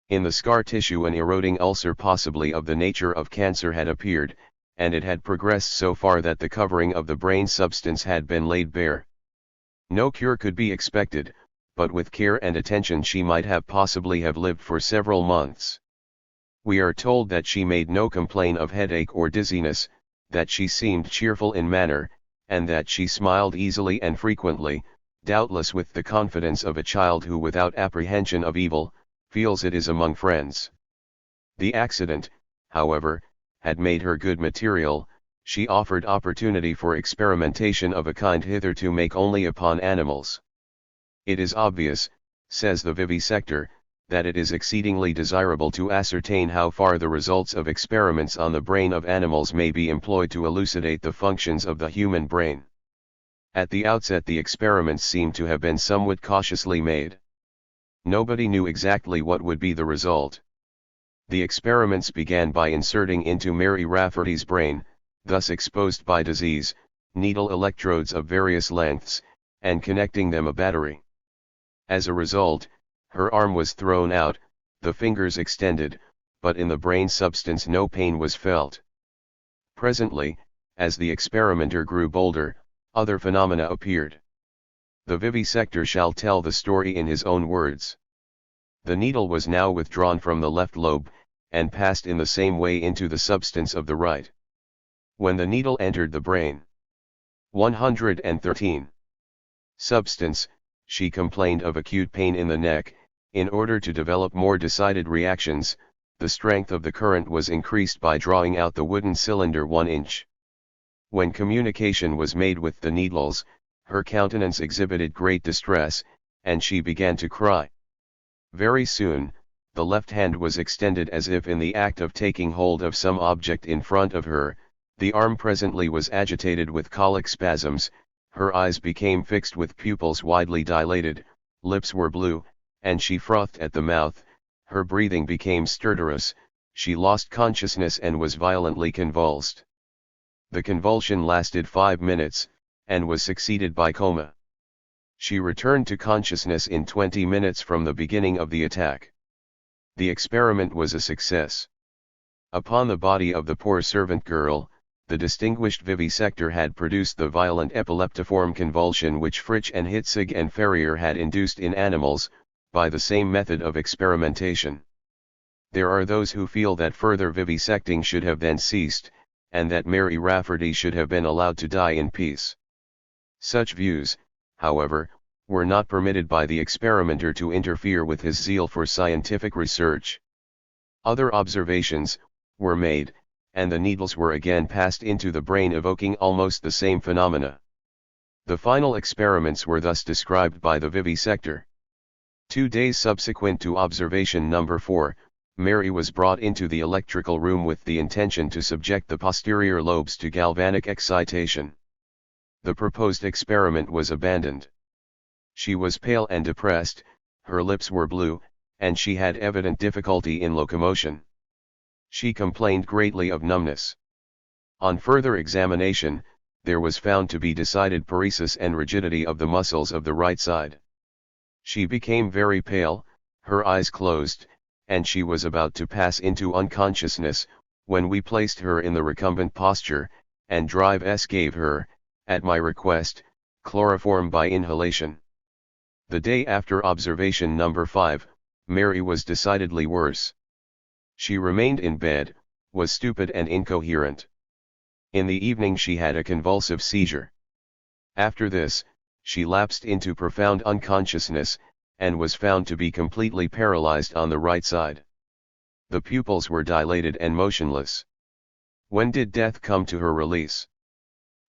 In the scar tissue an eroding ulcer, possibly of the nature of cancer, had appeared, and it had progressed so far that the covering of the brain substance had been laid bare. No cure could be expected, but with care and attention she might possibly have lived for several months. We are told that she made no complaint of headache or dizziness, that she seemed cheerful in manner, and that she smiled easily and frequently, doubtless with the confidence of a child who without apprehension of evil, feels it is among friends. The accident, however, had made her good material. She offered opportunity for experimentation of a kind hitherto made only upon animals. It is obvious, says the vivisector, that it is exceedingly desirable to ascertain how far the results of experiments on the brain of animals may be employed to elucidate the functions of the human brain. At the outset the experiments seem to have been somewhat cautiously made. Nobody knew exactly what would be the result. The experiments began by inserting into Mary Rafferty's brain, thus exposed by disease, needle electrodes of various lengths, and connecting them a battery. As a result, her arm was thrown out, the fingers extended, but in the brain substance no pain was felt. Presently, as the experimenter grew bolder, other phenomena appeared. The vivisector shall tell the story in his own words. The needle was now withdrawn from the left lobe, and passed in the same way into the substance of the right. When the needle entered the brain. 113. Substance, she complained of acute pain in the neck. In order to develop more decided reactions, the strength of the current was increased by drawing out the wooden cylinder 1 inch. When communication was made with the needles, her countenance exhibited great distress, and she began to cry. Very soon, the left hand was extended as if in the act of taking hold of some object in front of her. The arm presently was agitated with colic spasms, her eyes became fixed with pupils widely dilated, lips were blue, and she frothed at the mouth, her breathing became stertorous, she lost consciousness and was violently convulsed. The convulsion lasted 5 minutes, and was succeeded by coma. She returned to consciousness in 20 minutes from the beginning of the attack. The experiment was a success. Upon the body of the poor servant girl, the distinguished vivisector had produced the violent epileptiform convulsion which Fritsch and Hitzig and Ferrier had induced in animals, by the same method of experimentation. There are those who feel that further vivisecting should have then ceased, and that Mary Rafferty should have been allowed to die in peace. Such views, however, were not permitted by the experimenter to interfere with his zeal for scientific research. Other observations were made, and the needles were again passed into the brain evoking almost the same phenomena. The final experiments were thus described by the vivisector. 2 days subsequent to observation number 4, Mary was brought into the electrical room with the intention to subject the posterior lobes to galvanic excitation. The proposed experiment was abandoned. She was pale and depressed, her lips were blue, and she had evident difficulty in locomotion. She complained greatly of numbness. On further examination, there was found to be decided paresis and rigidity of the muscles of the right side. She became very pale, her eyes closed, and she was about to pass into unconsciousness, when we placed her in the recumbent posture, and Drive S gave her, at my request, chloroform by inhalation. The day after observation number 5, Mary was decidedly worse. She remained in bed, was stupid and incoherent. In the evening she had a convulsive seizure. After this, she lapsed into profound unconsciousness, and was found to be completely paralyzed on the right side. The pupils were dilated and motionless. When did death come to her release?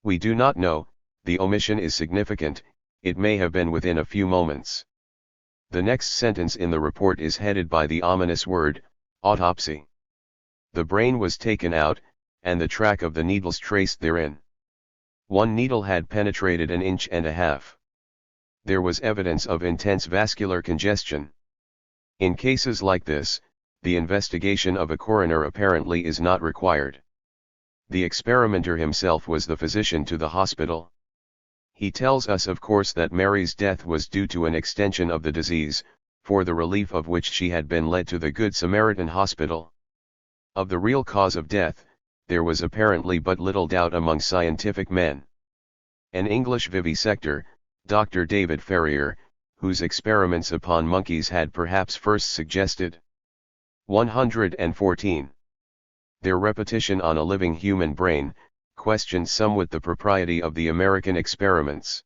We do not know, the omission is significant, it may have been within a few moments. The next sentence in the report is headed by the ominous word, autopsy. The brain was taken out, and the track of the needles traced therein. One needle had penetrated 1.5 inches. There was evidence of intense vascular congestion. In cases like this, the investigation of a coroner apparently is not required. The experimenter himself was the physician to the hospital. He tells us of course that Mary's death was due to an extension of the disease, for the relief of which she had been led to the Good Samaritan Hospital. Of the real cause of death, there was apparently but little doubt among scientific men. An English vivisector, Dr. David Ferrier, whose experiments upon monkeys had perhaps first suggested 114. Their repetition on a living human brain, questioned somewhat the propriety of the American experiments.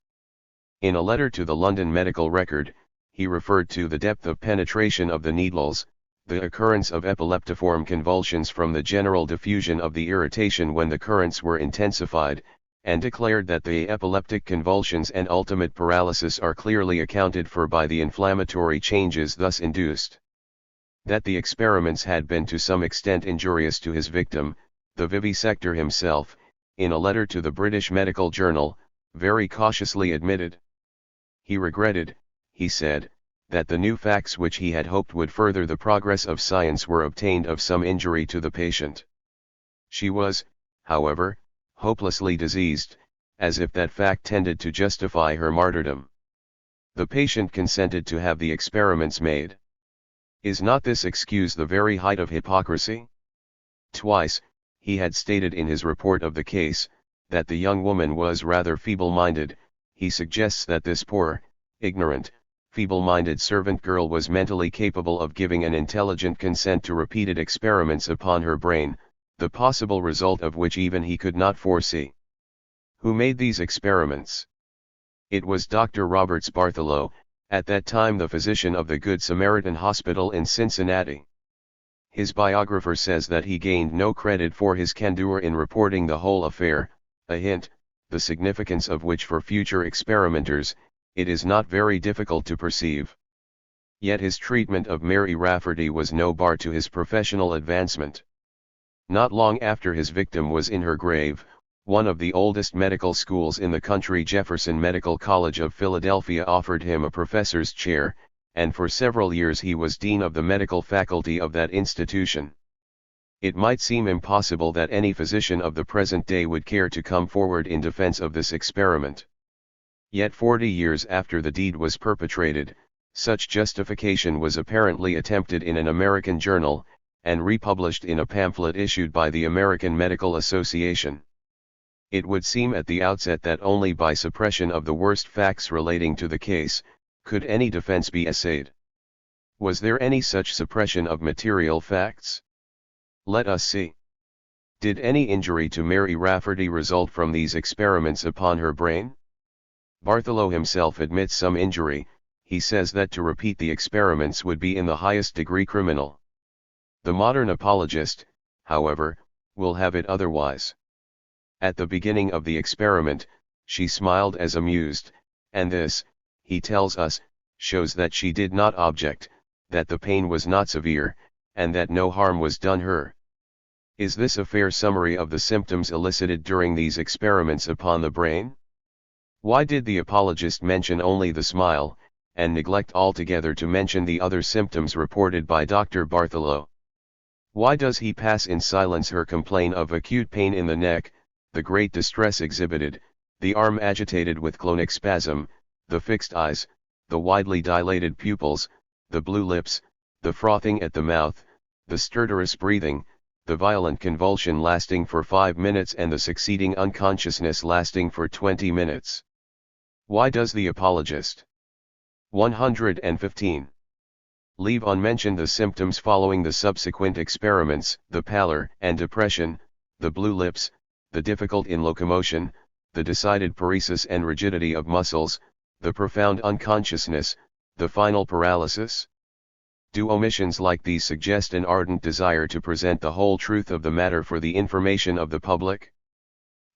In a letter to the London Medical Record, he referred to the depth of penetration of the needles, the occurrence of epileptiform convulsions from the general diffusion of the irritation when the currents were intensified, and declared that the epileptic convulsions and ultimate paralysis are clearly accounted for by the inflammatory changes thus induced. That the experiments had been to some extent injurious to his victim, the vivisector himself, in a letter to the British Medical Journal, very cautiously admitted. He regretted, he said, that the new facts which he had hoped would further the progress of science were obtained of some injury to the patient. She was, however, hopelessly diseased, as if that fact tended to justify her martyrdom. The patient consented to have the experiments made. Is not this excuse the very height of hypocrisy? Twice, he had stated in his report of the case, that the young woman was rather feeble-minded. He suggests that this poor, ignorant, feeble-minded servant girl was mentally capable of giving an intelligent consent to repeated experiments upon her brain, the possible result of which even he could not foresee. Who made these experiments? It was Dr. Roberts Bartholow, at that time the physician of the Good Samaritan Hospital in Cincinnati. His biographer says that he gained no credit for his candor in reporting the whole affair, a hint, the significance of which for future experimenters, it is not very difficult to perceive. Yet his treatment of Mary Rafferty was no bar to his professional advancement. Not long after his victim was in her grave, one of the oldest medical schools in the country, Jefferson Medical College of Philadelphia, offered him a professor's chair, and for several years he was dean of the medical faculty of that institution. It might seem impossible that any physician of the present day would care to come forward in defense of this experiment. Yet 40 years after the deed was perpetrated, such justification was apparently attempted in an American journal, and republished in a pamphlet issued by the American Medical Association. It would seem at the outset that only by suppression of the worst facts relating to the case, could any defense be essayed. Was there any such suppression of material facts? Let us see. Did any injury to Mary Rafferty result from these experiments upon her brain? Bartholow himself admits some injury. He says that to repeat the experiments would be in the highest degree criminal. The modern apologist, however, will have it otherwise. At the beginning of the experiment, she smiled as amused, and this, he tells us, shows that she did not object, that the pain was not severe, and that no harm was done her. Is this a fair summary of the symptoms elicited during these experiments upon the brain? Why did the apologist mention only the smile, and neglect altogether to mention the other symptoms reported by Dr. Bartholow? Why does he pass in silence her complaint of acute pain in the neck, the great distress exhibited, the arm agitated with clonic spasm, the fixed eyes, the widely dilated pupils, the blue lips, the frothing at the mouth, the stertorous breathing, the violent convulsion lasting for 5 minutes and the succeeding unconsciousness lasting for 20 minutes? Why does the apologist 115. Leave unmentioned the symptoms following the subsequent experiments, the pallor and depression, the blue lips, the difficult in locomotion, the decided paresis and rigidity of muscles, the profound unconsciousness, the final paralysis? Do omissions like these suggest an ardent desire to present the whole truth of the matter for the information of the public?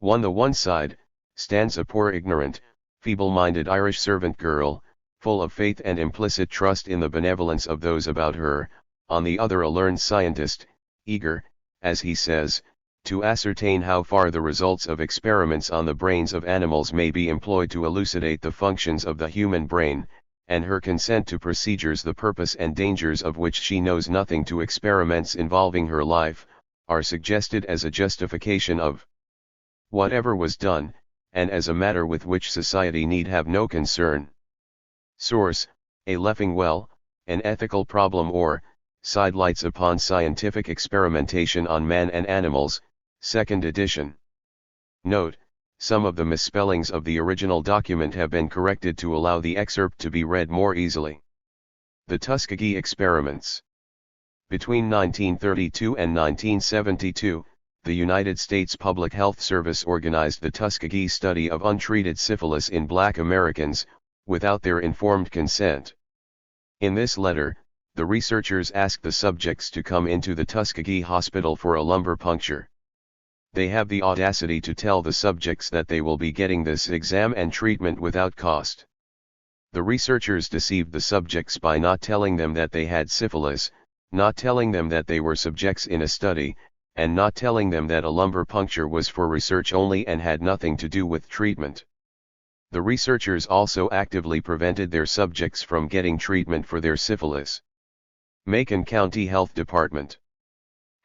On the one side, stands a poor ignorant, feeble-minded Irish servant girl, full of faith and implicit trust in the benevolence of those about her, on the other a learned scientist, eager, as he says, to ascertain how far the results of experiments on the brains of animals may be employed to elucidate the functions of the human brain, and her consent to procedures the purpose and dangers of which she knows nothing, to experiments involving her life, are suggested as a justification of whatever was done, and as a matter with which society need have no concern. Source: A Leffingwell, An Ethical Problem, or Sidelights upon Scientific Experimentation on Man and Animals, 2nd edition. Note: some of the misspellings of the original document have been corrected to allow the excerpt to be read more easily. The Tuskegee Experiments. Between 1932 and 1972, the United States Public Health Service organized the Tuskegee study of untreated syphilis in Black Americans, without their informed consent. In this letter, the researchers asked the subjects to come into the Tuskegee Hospital for a lumbar puncture. They have the audacity to tell the subjects that they will be getting this exam and treatment without cost. The researchers deceived the subjects by not telling them that they had syphilis, not telling them that they were subjects in a study, and not telling them that a lumbar puncture was for research only and had nothing to do with treatment. The researchers also actively prevented their subjects from getting treatment for their syphilis. Macon County Health Department,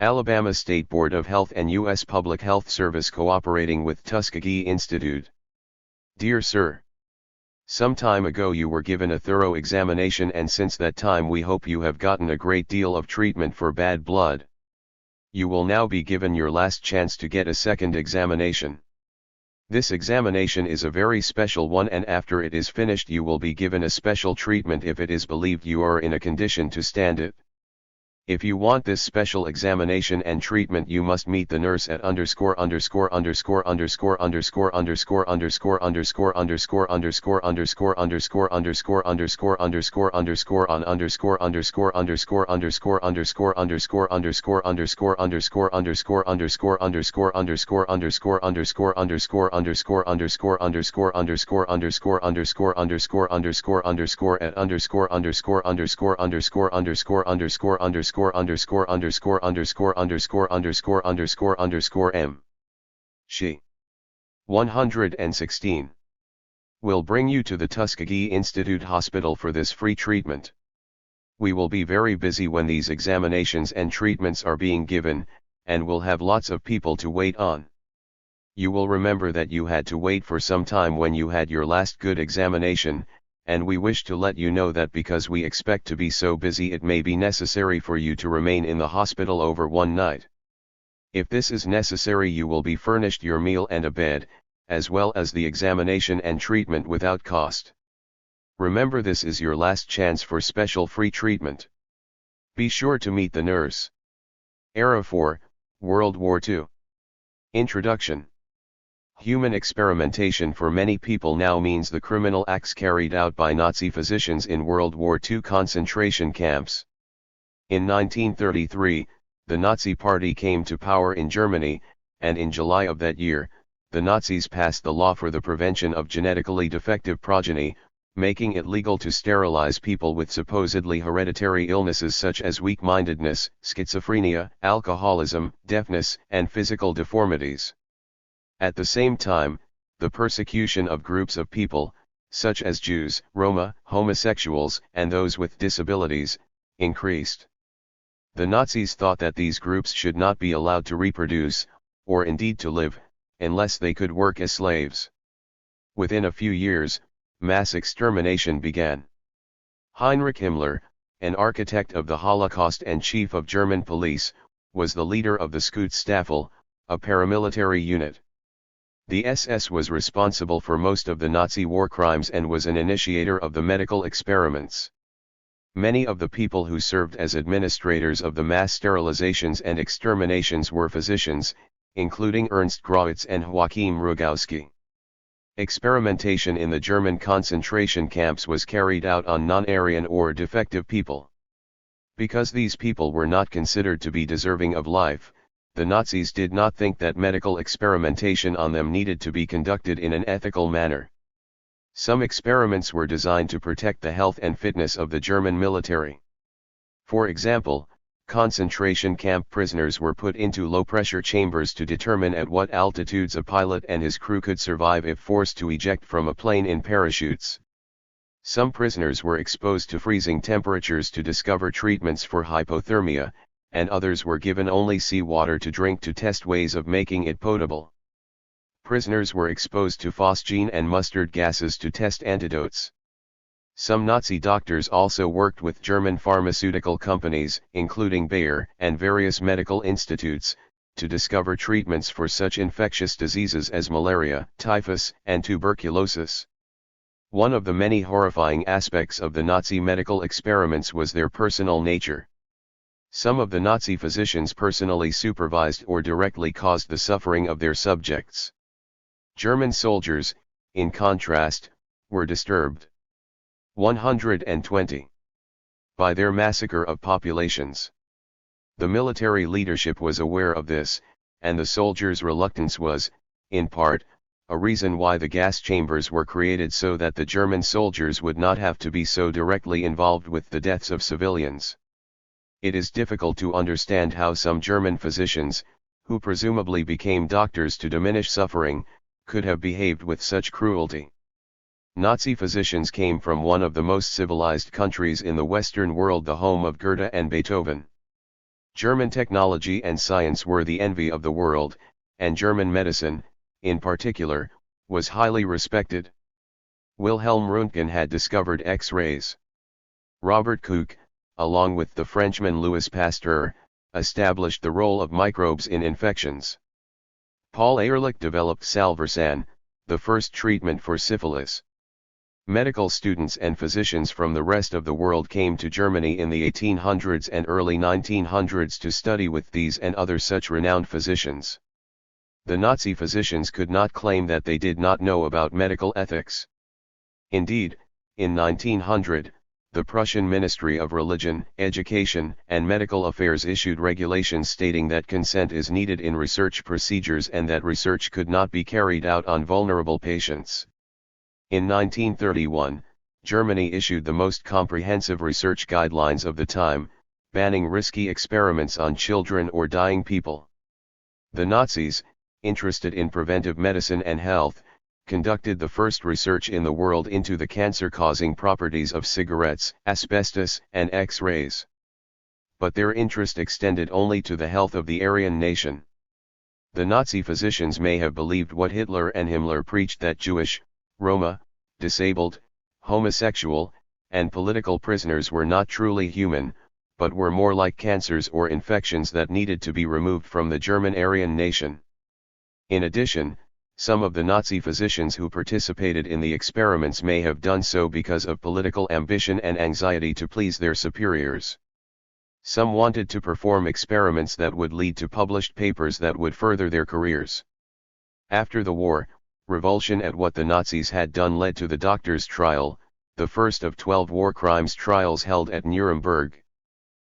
Alabama State Board of Health and U.S. Public Health Service cooperating with Tuskegee Institute. Dear Sir, some time ago you were given a thorough examination, and since that time we hope you have gotten a great deal of treatment for bad blood. You will now be given your last chance to get a second examination. This examination is a very special one, and after it is finished you will be given a special treatment if it is believed you are in a condition to stand it. If you want this special examination and treatment, you must meet the nurse at ________________________ M. She. 116. Will bring you to the Tuskegee Institute Hospital for this free treatment. We will be very busy when these examinations and treatments are being given, and will have lots of people to wait on. You will remember that you had to wait for some time when you had your last good examination, and we wish to let you know that because we expect to be so busy it may be necessary for you to remain in the hospital over one night. If this is necessary, you will be furnished your meal and a bed, as well as the examination and treatment without cost. Remember, this is your last chance for special free treatment. Be sure to meet the nurse. Era 4, World War II. Introduction. Human experimentation for many people now means the criminal acts carried out by Nazi physicians in World War II concentration camps. In 1933, the Nazi Party came to power in Germany, and in July of that year, the Nazis passed the law for the prevention of genetically defective progeny, making it legal to sterilize people with supposedly hereditary illnesses such as weak-mindedness, schizophrenia, alcoholism, deafness, and physical deformities. At the same time, the persecution of groups of people, such as Jews, Roma, homosexuals, and those with disabilities, increased. The Nazis thought that these groups should not be allowed to reproduce, or indeed to live, unless they could work as slaves. Within a few years, mass extermination began. Heinrich Himmler, an architect of the Holocaust and chief of German police, was the leader of the Schutzstaffel, a paramilitary unit. The SS was responsible for most of the Nazi war crimes and was an initiator of the medical experiments. Many of the people who served as administrators of the mass sterilizations and exterminations were physicians, including Ernst Grawitz and Joachim Rogowski. Experimentation in the German concentration camps was carried out on non-Aryan or defective people. Because these people were not considered to be deserving of life, the Nazis did not think that medical experimentation on them needed to be conducted in an ethical manner. Some experiments were designed to protect the health and fitness of the German military. For example, concentration camp prisoners were put into low-pressure chambers to determine at what altitudes a pilot and his crew could survive if forced to eject from a plane in parachutes. Some prisoners were exposed to freezing temperatures to discover treatments for hypothermia, and others were given only seawater to drink to test ways of making it potable. Prisoners were exposed to phosgene and mustard gases to test antidotes. Some Nazi doctors also worked with German pharmaceutical companies, including Bayer and various medical institutes, to discover treatments for such infectious diseases as malaria, typhus, and tuberculosis. One of the many horrifying aspects of the Nazi medical experiments was their personal nature. Some of the Nazi physicians personally supervised or directly caused the suffering of their subjects. German soldiers, in contrast, were disturbed 120 by their massacre of populations. The military leadership was aware of this, and the soldiers' reluctance was, in part, a reason why the gas chambers were created, so that the German soldiers would not have to be so directly involved with the deaths of civilians. It is difficult to understand how some German physicians, who presumably became doctors to diminish suffering, could have behaved with such cruelty. Nazi physicians came from one of the most civilized countries in the Western world, the home of Goethe and Beethoven. German technology and science were the envy of the world, and German medicine, in particular, was highly respected. Wilhelm Röntgen had discovered X-rays. Robert Koch, along with the Frenchman Louis Pasteur, established the role of microbes in infections. Paul Ehrlich developed Salvarsan, the first treatment for syphilis. Medical students and physicians from the rest of the world came to Germany in the 1800s and early 1900s to study with these and other such renowned physicians. The Nazi physicians could not claim that they did not know about medical ethics. Indeed, in 1900, the Prussian Ministry of Religion, Education, and Medical Affairs issued regulations stating that consent is needed in research procedures and that research could not be carried out on vulnerable patients. In 1931, Germany issued the most comprehensive research guidelines of the time, banning risky experiments on children or dying people. The Nazis, interested in preventive medicine and health, conducted the first research in the world into the cancer-causing properties of cigarettes, asbestos, and X-rays. But their interest extended only to the health of the Aryan nation. The Nazi physicians may have believed what Hitler and Himmler preached, that Jewish, Roma, disabled, homosexual, and political prisoners were not truly human, but were more like cancers or infections that needed to be removed from the German Aryan nation. In addition, some of the Nazi physicians who participated in the experiments may have done so because of political ambition and anxiety to please their superiors. Some wanted to perform experiments that would lead to published papers that would further their careers. After the war, revulsion at what the Nazis had done led to the doctor's trial, the first of 12 war crimes trials held at Nuremberg.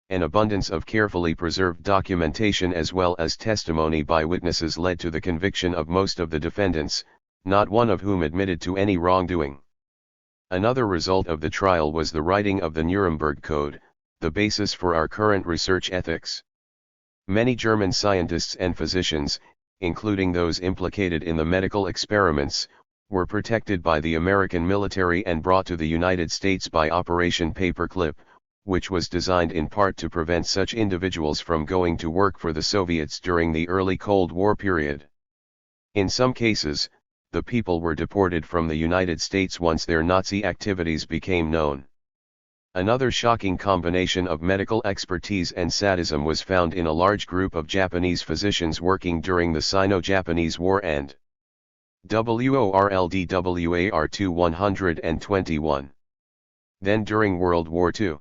An abundance of carefully preserved documentation as well as testimony by witnesses led to the conviction of most of the defendants, not one of whom admitted to any wrongdoing. Another result of the trial was the writing of the Nuremberg Code, the basis for our current research ethics. Many German scientists and physicians, including those implicated in the medical experiments, were protected by the American military and brought to the United States by Operation Paperclip, which was designed in part to prevent such individuals from going to work for the Soviets during the early Cold War period. In some cases, the people were deported from the United States once their Nazi activities became known. Another shocking combination of medical expertise and sadism was found in a large group of Japanese physicians working during the Sino-Japanese War and WORLDWAR 121. Then during World War II.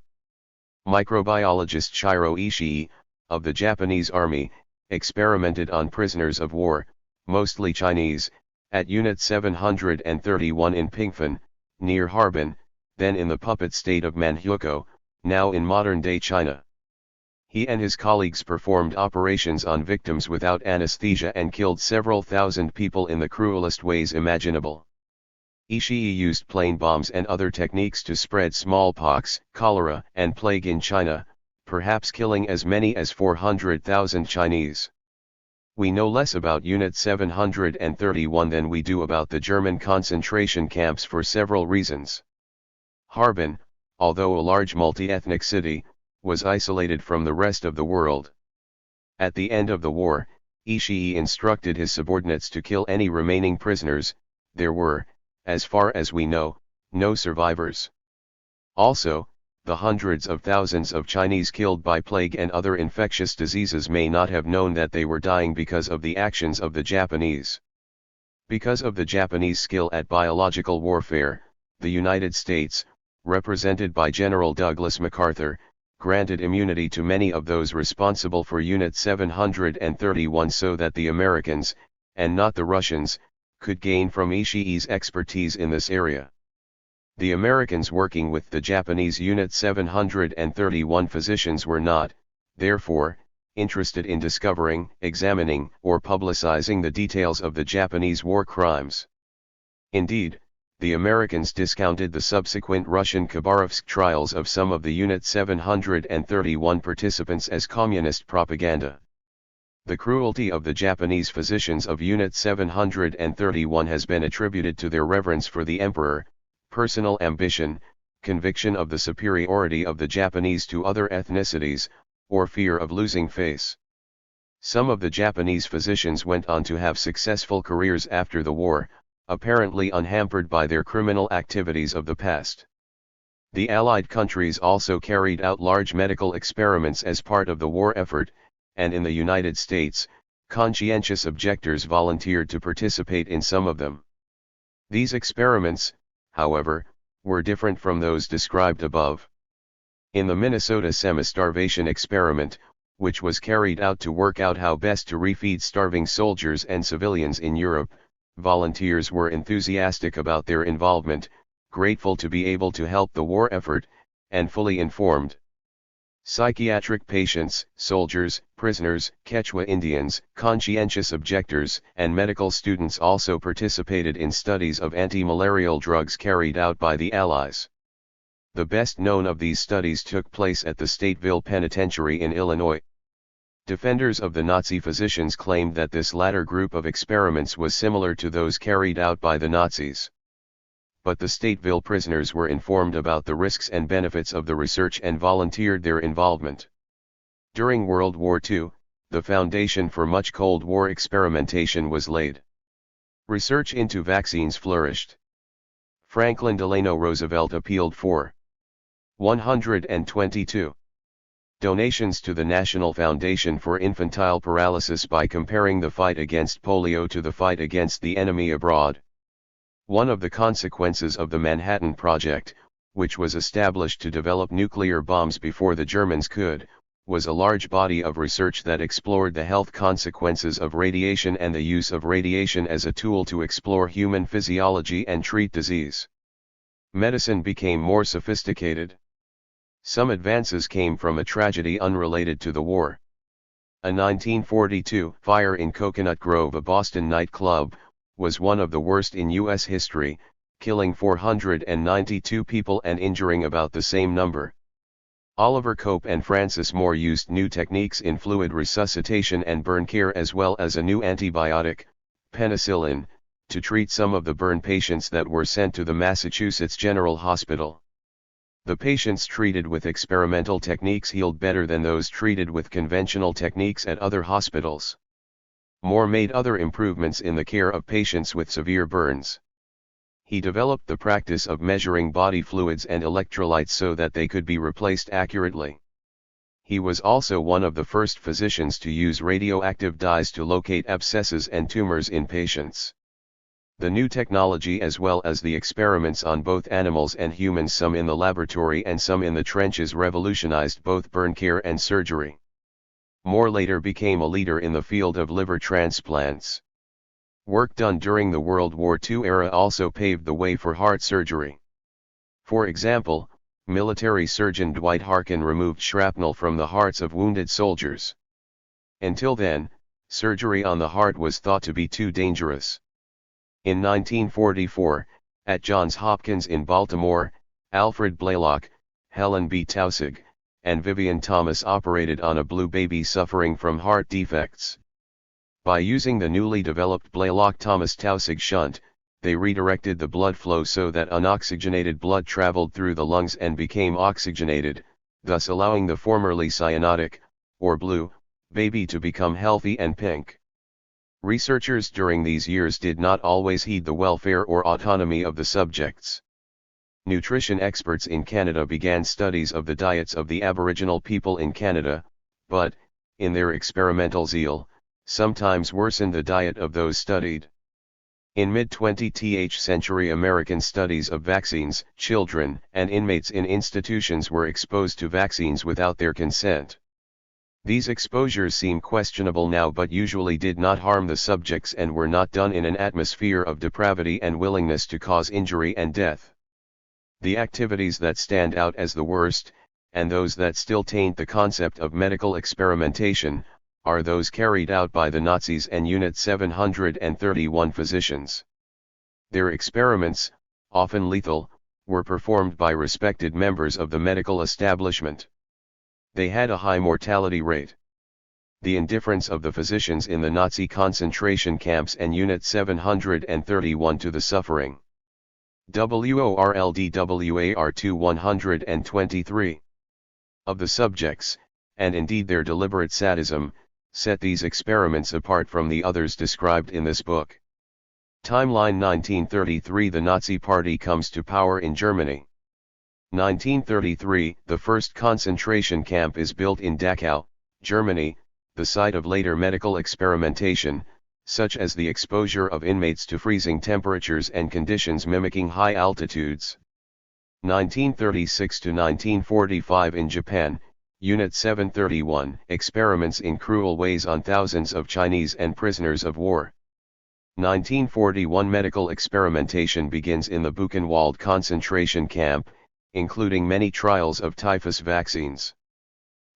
Microbiologist Shiro Ishii, of the Japanese Army, experimented on prisoners of war, mostly Chinese, at Unit 731 in Pingfen, near Harbin, then in the puppet state of Manchukuo, now in modern-day China. He and his colleagues performed operations on victims without anesthesia and killed several thousand people in the cruelest ways imaginable. Ishii used plain bombs and other techniques to spread smallpox, cholera, and plague in China, perhaps killing as many as 400,000 Chinese. We know less about Unit 731 than we do about the German concentration camps for several reasons. Harbin, although a large multi-ethnic city, was isolated from the rest of the world. At the end of the war, Ishii instructed his subordinates to kill any remaining prisoners. There were, as far as we know, no survivors. Also, the hundreds of thousands of Chinese killed by plague and other infectious diseases may not have known that they were dying because of the actions of the Japanese. Because of the Japanese skill at biological warfare, the United States, represented by General Douglas MacArthur, granted immunity to many of those responsible for Unit 731 so that the Americans, and not the Russians, could gain from Ishii's expertise in this area. The Americans working with the Japanese Unit 731 physicians were not, therefore, interested in discovering, examining, or publicizing the details of the Japanese war crimes. Indeed, the Americans discounted the subsequent Russian Khabarovsk trials of some of the Unit 731 participants as communist propaganda. The cruelty of the Japanese physicians of Unit 731 has been attributed to their reverence for the emperor, personal ambition, conviction of the superiority of the Japanese to other ethnicities, or fear of losing face. Some of the Japanese physicians went on to have successful careers after the war, apparently unhampered by their criminal activities of the past. The Allied countries also carried out large medical experiments as part of the war effort, and in the United States, conscientious objectors volunteered to participate in some of them. These experiments, however, were different from those described above. In the Minnesota semi-starvation experiment, which was carried out to work out how best to refeed starving soldiers and civilians in Europe, volunteers were enthusiastic about their involvement, grateful to be able to help the war effort, and fully informed. Psychiatric patients, soldiers, prisoners, Quechua Indians, conscientious objectors, and medical students also participated in studies of anti-malarial drugs carried out by the Allies. The best known of these studies took place at the Stateville Penitentiary in Illinois. Defenders of the Nazi physicians claimed that this latter group of experiments was similar to those carried out by the Nazis. But the Stateville prisoners were informed about the risks and benefits of the research and volunteered their involvement. During World War II, the foundation for much Cold War experimentation was laid. Research into vaccines flourished. Franklin Delano Roosevelt appealed for 122 donations to the National Foundation for Infantile Paralysis by comparing the fight against polio to the fight against the enemy abroad. One of the consequences of the Manhattan Project, which was established to develop nuclear bombs before the Germans could, was a large body of research that explored the health consequences of radiation and the use of radiation as a tool to explore human physiology and treat disease. Medicine became more sophisticated. Some advances came from a tragedy unrelated to the war. A 1942 fire in Coconut Grove, a Boston nightclub, was one of the worst in U.S. history, killing 492 people and injuring about the same number. Oliver Cope and Francis Moore used new techniques in fluid resuscitation and burn care as well as a new antibiotic, penicillin, to treat some of the burn patients that were sent to the Massachusetts General Hospital. The patients treated with experimental techniques healed better than those treated with conventional techniques at other hospitals. Moore made other improvements in the care of patients with severe burns. He developed the practice of measuring body fluids and electrolytes so that they could be replaced accurately. He was also one of the first physicians to use radioactive dyes to locate abscesses and tumors in patients. The new technology as well as the experiments on both animals and humans, some in the laboratory and some in the trenches, revolutionized both burn care and surgery. Moore later became a leader in the field of liver transplants. Work done during the World War II era also paved the way for heart surgery. For example, military surgeon Dwight Harkin removed shrapnel from the hearts of wounded soldiers. Until then, surgery on the heart was thought to be too dangerous. In 1944, at Johns Hopkins in Baltimore, Alfred Blaylock, Helen B. Taussig, and Vivian Thomas operated on a blue baby suffering from heart defects. By using the newly developed Blaylock-Thomas-Taussig shunt, they redirected the blood flow so that unoxygenated blood traveled through the lungs and became oxygenated, thus allowing the formerly cyanotic, or blue, baby to become healthy and pink. Researchers during these years did not always heed the welfare or autonomy of the subjects. Nutrition experts in Canada began studies of the diets of the Aboriginal people in Canada, but, in their experimental zeal, sometimes worsened the diet of those studied. In mid-20th century, American studies of vaccines, children and inmates in institutions were exposed to vaccines without their consent. These exposures seem questionable now, but usually did not harm the subjects and were not done in an atmosphere of depravity and willingness to cause injury and death. The activities that stand out as the worst, and those that still taint the concept of medical experimentation, are those carried out by the Nazis and Unit 731 physicians. Their experiments, often lethal, were performed by respected members of the medical establishment. They had a high mortality rate. The indifference of the physicians in the Nazi concentration camps and Unit 731 to the suffering. WORLDWAR 123 of the subjects, and indeed their deliberate sadism, set these experiments apart from the others described in this book. Timeline: 1933 – The Nazi Party comes to power in Germany. 1933 – The first concentration camp is built in Dachau, Germany, the site of later medical experimentation, such as the exposure of inmates to freezing temperatures and conditions mimicking high altitudes. 1936 to 1945 in Japan, Unit 731, experiments in cruel ways on thousands of Chinese and prisoners of war. 1941 medical experimentation begins in the Buchenwald concentration camp, including many trials of typhus vaccines.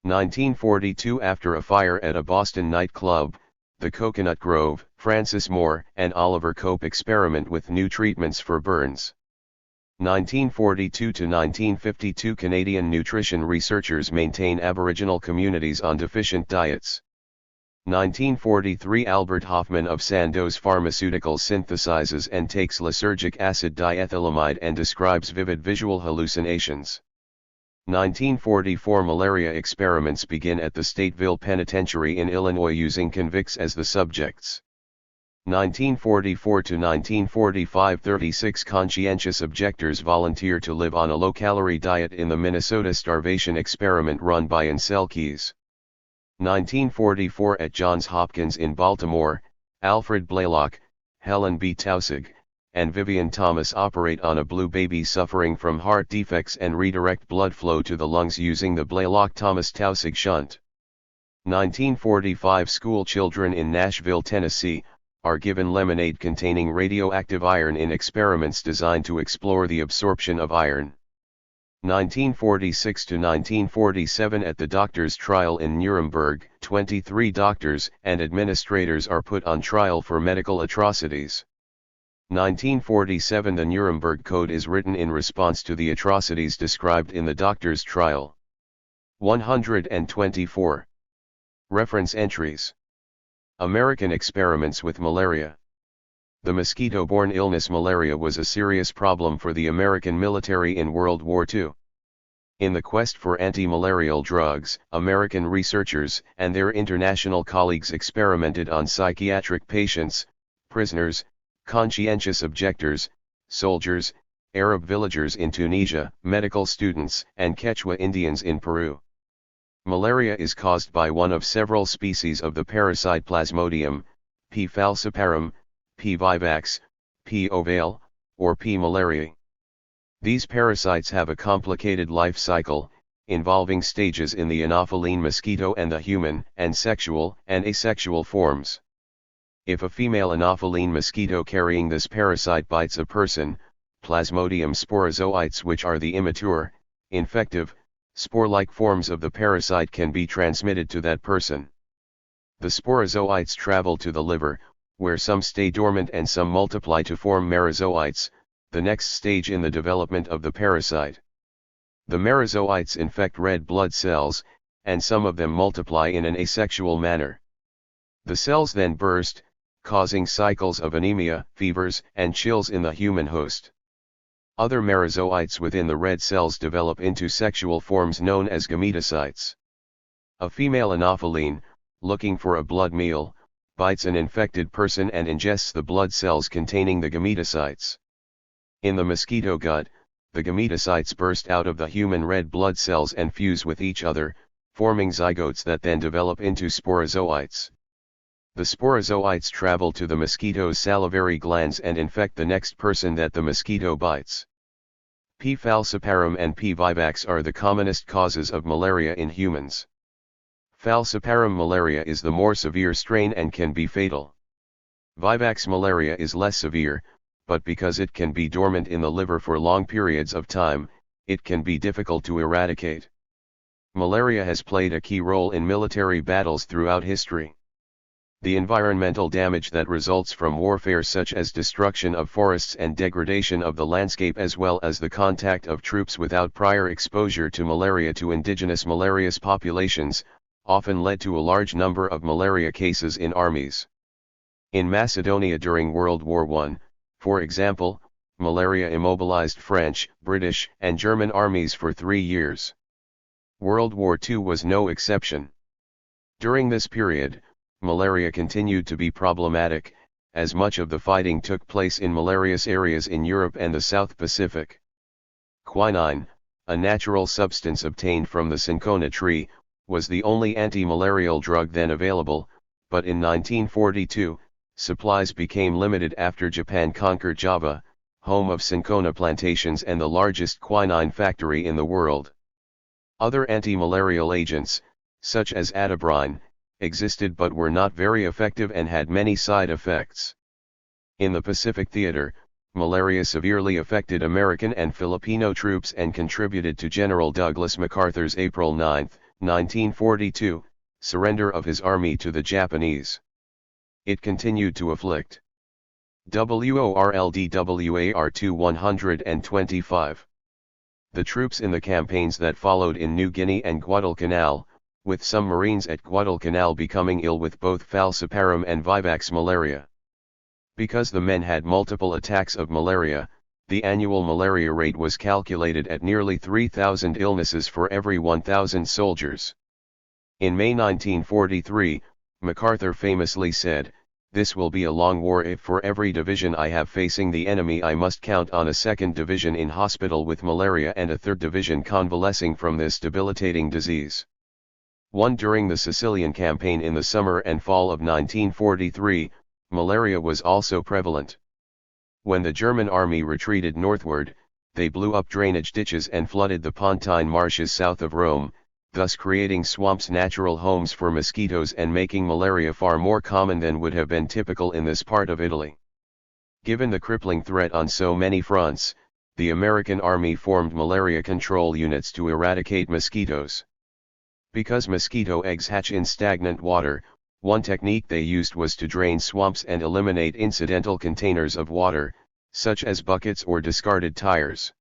1942 after a fire at a Boston nightclub, the Coconut Grove, Francis Moore and Oliver Cope experiment with new treatments for burns. 1942 to 1952 Canadian nutrition researchers maintain Aboriginal communities on deficient diets. 1943 Albert Hofmann of Sandoz Pharmaceuticals synthesizes and takes lysergic acid diethylamide and describes vivid visual hallucinations. 1944 Malaria experiments begin at the Stateville Penitentiary in Illinois using convicts as the subjects. 1944 to 1945 36 conscientious objectors volunteer to live on a low-calorie diet in the Minnesota starvation experiment run by Ansel Keys. 1944 at Johns Hopkins in Baltimore, Alfred Blaylock, Helen B. Taussig, and Vivian Thomas operate on a blue baby suffering from heart defects and redirect blood flow to the lungs using the Blaylock-Thomas-Taussig shunt. 1945 school children in Nashville, Tennessee, are given lemonade containing radioactive iron in experiments designed to explore the absorption of iron. 1946 to 1947 at the doctors' trial in Nuremberg, 23 doctors and administrators are put on trial for medical atrocities. 1947 The Nuremberg Code is written in response to the atrocities described in the doctors' trial. 124. Reference entries. American experiments with malaria. The mosquito-borne illness malaria was a serious problem for the American military in World War II. In the quest for anti-malarial drugs, American researchers and their international colleagues experimented on psychiatric patients, prisoners, conscientious objectors, soldiers, Arab villagers in Tunisia, medical students, and Quechua Indians in Peru. Malaria is caused by one of several species of the parasite Plasmodium, P. falciparum, P. vivax, P. ovale, or P. malariae. These parasites have a complicated life cycle, involving stages in the Anopheline mosquito and the human and sexual and asexual forms. If a female Anopheline mosquito carrying this parasite bites a person, Plasmodium sporozoites, which are the immature, infective, spore-like forms of the parasite, can be transmitted to that person. The sporozoites travel to the liver, where some stay dormant and some multiply to form merozoites, the next stage in the development of the parasite. The merozoites infect red blood cells, and some of them multiply in an asexual manner. The cells then burst, causing cycles of anemia, fevers, and chills in the human host. Other merozoites within the red cells develop into sexual forms known as gametocytes. A female Anopheline, looking for a blood meal, bites an infected person and ingests the blood cells containing the gametocytes. In the mosquito gut, the gametocytes burst out of the human red blood cells and fuse with each other, forming zygotes that then develop into sporozoites. The sporozoites travel to the mosquito's salivary glands and infect the next person that the mosquito bites. P. falciparum and P. vivax are the commonest causes of malaria in humans. Falciparum malaria is the more severe strain and can be fatal. Vivax malaria is less severe, but because it can be dormant in the liver for long periods of time, it can be difficult to eradicate. Malaria has played a key role in military battles throughout history. The environmental damage that results from warfare, such as destruction of forests and degradation of the landscape, as well as the contact of troops without prior exposure to malaria to indigenous malarious populations, often led to a large number of malaria cases in armies. In Macedonia during World War I, for example, malaria immobilized French, British, and German armies for 3 years. World War II was no exception. During this period, malaria continued to be problematic, as much of the fighting took place in malarious areas in Europe and the South Pacific. Quinine, a natural substance obtained from the cinchona tree, was the only anti-malarial drug then available, but in 1942, supplies became limited after Japan conquered Java, home of cinchona plantations and the largest quinine factory in the world. Other anti-malarial agents, such as atabrine, existed but were not very effective and had many side effects. In the Pacific Theater, malaria severely affected American and Filipino troops and contributed to General Douglas MacArthur's April 9, 1942, surrender of his army to the Japanese. It continued to afflict WORLDWAR 125. The troops in the campaigns that followed in New Guinea and Guadalcanal, with some Marines at Guadalcanal becoming ill with both falciparum and vivax malaria. Because the men had multiple attacks of malaria, the annual malaria rate was calculated at nearly 3,000 illnesses for every 1,000 soldiers. In May 1943, MacArthur famously said, "This will be a long war if for every division I have facing the enemy I must count on a 2nd division in hospital with malaria and a 3rd division convalescing from this debilitating disease." During the Sicilian campaign in the summer and fall of 1943, malaria was also prevalent. When the German army retreated northward, they blew up drainage ditches and flooded the Pontine marshes south of Rome, thus creating swamps, natural homes for mosquitoes, and making malaria far more common than would have been typical in this part of Italy. Given the crippling threat on so many fronts, the American army formed malaria control units to eradicate mosquitoes. Because mosquito eggs hatch in stagnant water, one technique they used was to drain swamps and eliminate incidental containers of water, such as buckets or discarded tires.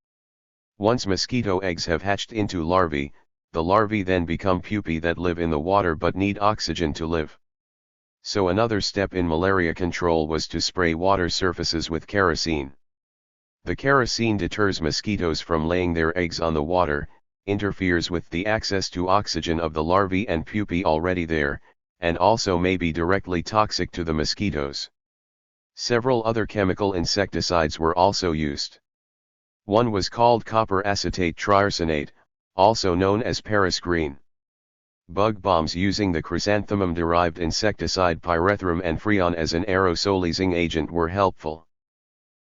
Once mosquito eggs have hatched into larvae, the larvae then become pupae that live in the water but need oxygen to live. So another step in malaria control was to spray water surfaces with kerosene. The kerosene deters mosquitoes from laying their eggs on the water, interferes with the access to oxygen of the larvae and pupae already there, and also may be directly toxic to the mosquitoes. Several other chemical insecticides were also used. One was called copper acetate triarsenate, also known as Paris green. Bug bombs using the chrysanthemum-derived insecticide pyrethrum and freon as an aerosolizing agent were helpful.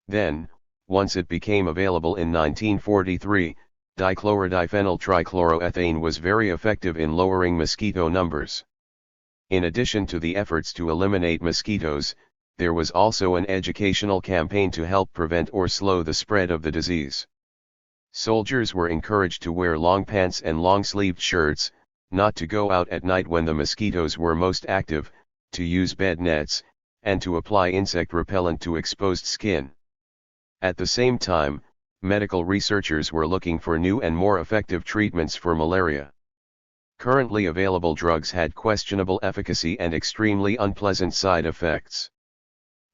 Then, once it became available in 1943, dichlorodiphenyl trichloroethane was very effective in lowering mosquito numbers. In addition to the efforts to eliminate mosquitoes, there was also an educational campaign to help prevent or slow the spread of the disease. Soldiers were encouraged to wear long pants and long-sleeved shirts, not to go out at night when the mosquitoes were most active, to use bed nets, and to apply insect repellent to exposed skin. At the same time, medical researchers were looking for new and more effective treatments for malaria. Currently available drugs had questionable efficacy and extremely unpleasant side effects.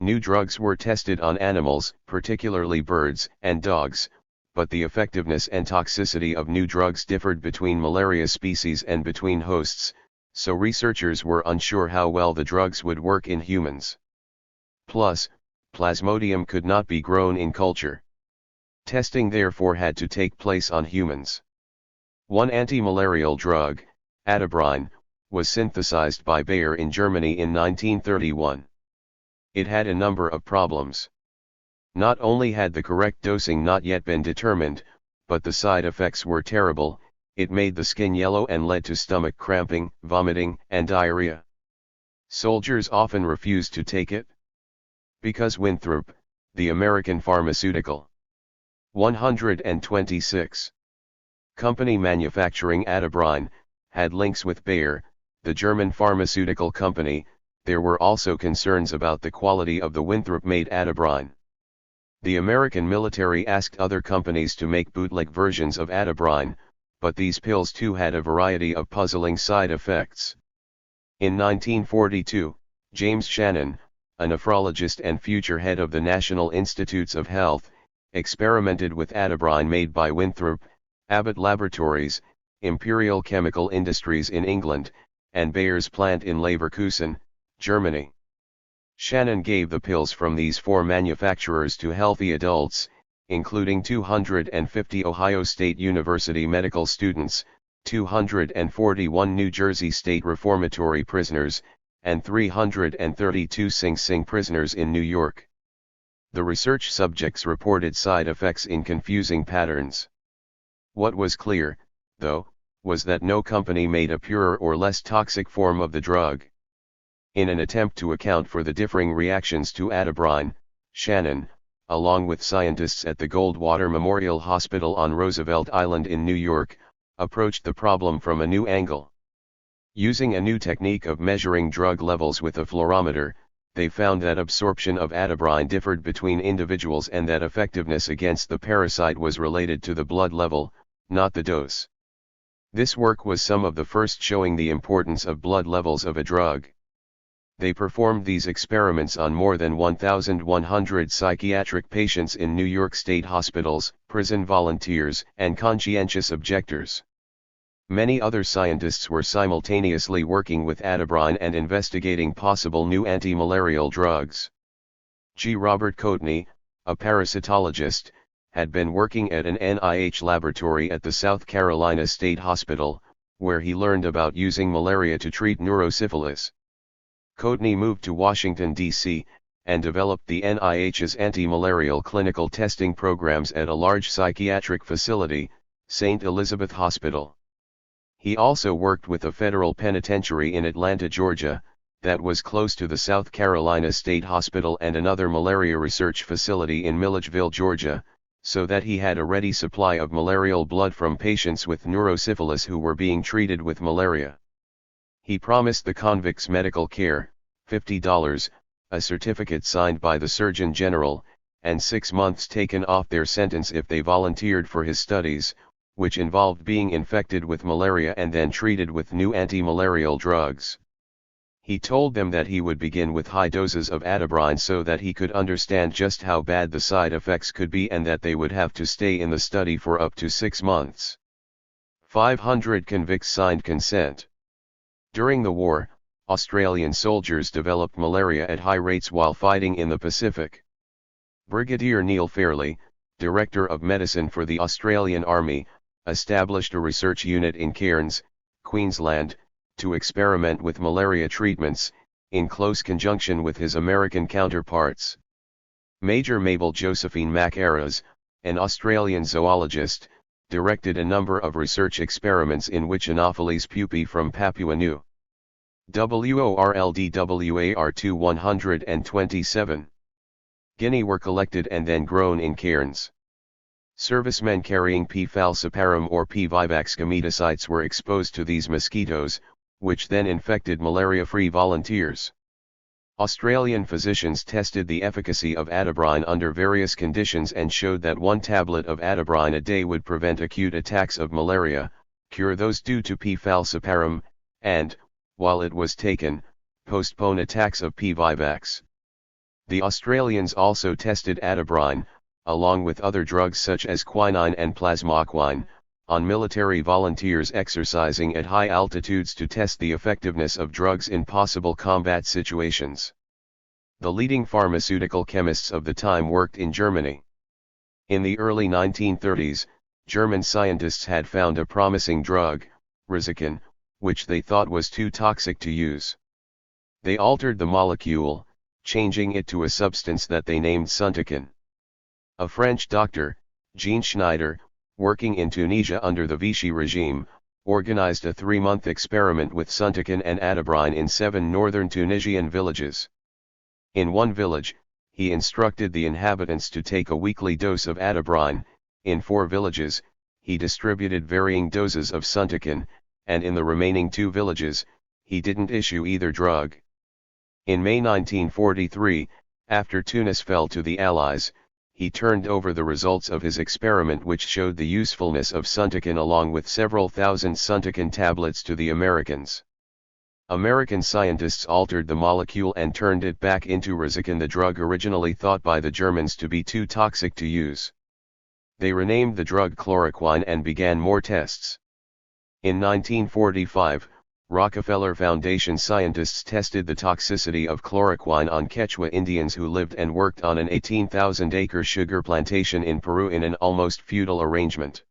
New drugs were tested on animals, particularly birds and dogs, but the effectiveness and toxicity of new drugs differed between malaria species and between hosts, so researchers were unsure how well the drugs would work in humans. Plus, Plasmodium could not be grown in culture. Testing therefore had to take place on humans. One anti-malarial drug, atabrine, was synthesized by Bayer in Germany in 1931. It had a number of problems. Not only had the correct dosing not yet been determined, but the side effects were terrible. It made the skin yellow and led to stomach cramping, vomiting, and diarrhea. Soldiers often refused to take it. Because Winthrop, the American pharmaceutical 126 company manufacturing atabrine, had links with Bayer, the German pharmaceutical company, there were also concerns about the quality of the Winthrop-made atabrine. The American military asked other companies to make bootleg versions of atabrine, but these pills too had a variety of puzzling side effects. In 1942, James Shannon, a nephrologist and future head of the National Institutes of Health, experimented with atabrine made by Winthrop, Abbott Laboratories, Imperial Chemical Industries in England, and Bayer's plant in Leverkusen, Germany. Shannon gave the pills from these four manufacturers to healthy adults, including 250 Ohio State University medical students, 241 New Jersey State reformatory prisoners, and 332 Sing Sing prisoners in New York. The research subjects reported side effects in confusing patterns. What was clear, though, was that no company made a purer or less toxic form of the drug. In an attempt to account for the differing reactions to atabrine, Shannon, along with scientists at the Goldwater Memorial Hospital on Roosevelt Island in New York, approached the problem from a new angle. Using a new technique of measuring drug levels with a fluorometer, they found that absorption of atabrine differed between individuals and that effectiveness against the parasite was related to the blood level, not the dose. This work was some of the first showing the importance of blood levels of a drug. They performed these experiments on more than 1,100 psychiatric patients in New York State hospitals, prison volunteers, and conscientious objectors. Many other scientists were simultaneously working with atabrine and investigating possible new anti-malarial drugs. G. Robert Coatney, a parasitologist, had been working at an NIH laboratory at the South Carolina State Hospital, where he learned about using malaria to treat neurosyphilis. Coatney moved to Washington, D.C., and developed the NIH's anti-malarial clinical testing programs at a large psychiatric facility, St. Elizabeth Hospital. He also worked with a federal penitentiary in Atlanta, Georgia, that was close to the South Carolina State Hospital and another malaria research facility in Milledgeville, Georgia, so that he had a ready supply of malarial blood from patients with neurosyphilis who were being treated with malaria. He promised the convicts medical care, $50, a certificate signed by the Surgeon General, and 6 months taken off their sentence if they volunteered for his studies, which involved being infected with malaria and then treated with new anti-malarial drugs. He told them that he would begin with high doses of atabrine so that he could understand just how bad the side effects could be and that they would have to stay in the study for up to 6 months. 500 convicts signed consent. During the war, Australian soldiers developed malaria at high rates while fighting in the Pacific. Brigadier Neil Fairley, Director of Medicine for the Australian Army, established a research unit in Cairns, Queensland, to experiment with malaria treatments, in close conjunction with his American counterparts. Major Mabel Josephine McArras, an Australian zoologist, directed a number of research experiments in which Anopheles pupae from Papua New WORLDWAR2 Guinea were collected and then grown in cairns. Servicemen carrying P. falciparum or P. vivax gametocytes were exposed to these mosquitoes, which then infected malaria-free volunteers. Australian physicians tested the efficacy of atabrine under various conditions and showed that 1 tablet of atabrine a day would prevent acute attacks of malaria, cure those due to P. falciparum, and, while it was taken, postpone attacks of P. vivax. The Australians also tested atabrine, along with other drugs such as quinine and plasmoquine, on military volunteers exercising at high altitudes to test the effectiveness of drugs in possible combat situations. The leading pharmaceutical chemists of the time worked in Germany. In the early 1930s, German scientists had found a promising drug, Rizakan, which they thought was too toxic to use. They altered the molecule, changing it to a substance that they named Suntican. A French doctor, Jean Schneider, working in Tunisia under the Vichy regime, organized a 3-month experiment with Suntican and atabrine in 7 northern Tunisian villages. In one village, he instructed the inhabitants to take a weekly dose of atabrine. In 4 villages, he distributed varying doses of Suntican, and in the remaining 2 villages, he didn't issue either drug. In May 1943, after Tunis fell to the Allies, he turned over the results of his experiment, which showed the usefulness of Suntican along with several thousand Suntican tablets, to the Americans. American scientists altered the molecule and turned it back into Rizacan, the drug originally thought by the Germans to be too toxic to use. They renamed the drug chloroquine and began more tests. In 1945, Rockefeller Foundation scientists tested the toxicity of chloroquine on Quechua Indians who lived and worked on an 18,000-acre sugar plantation in Peru in an almost feudal arrangement.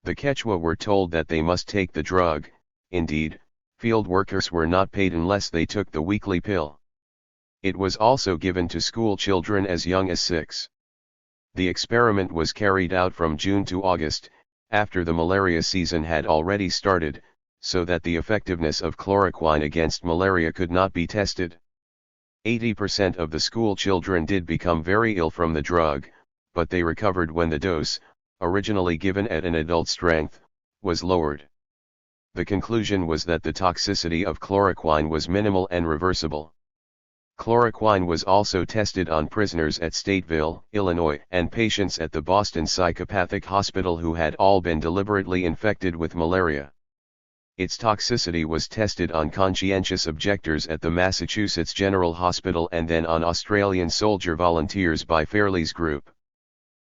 The Quechua were told that they must take the drug. Indeed, field workers were not paid unless they took the weekly pill. It was also given to school children as young as 6. The experiment was carried out from June to August, after the malaria season had already started, so that the effectiveness of chloroquine against malaria could not be tested. 80% of the school children did become very ill from the drug, but they recovered when the dose, originally given at an adult strength, was lowered. The conclusion was that the toxicity of chloroquine was minimal and reversible. Chloroquine was also tested on prisoners at Stateville, Illinois, and patients at the Boston Psychopathic Hospital who had all been deliberately infected with malaria. Its toxicity was tested on conscientious objectors at the Massachusetts General Hospital and then on Australian soldier volunteers by Fairley's group.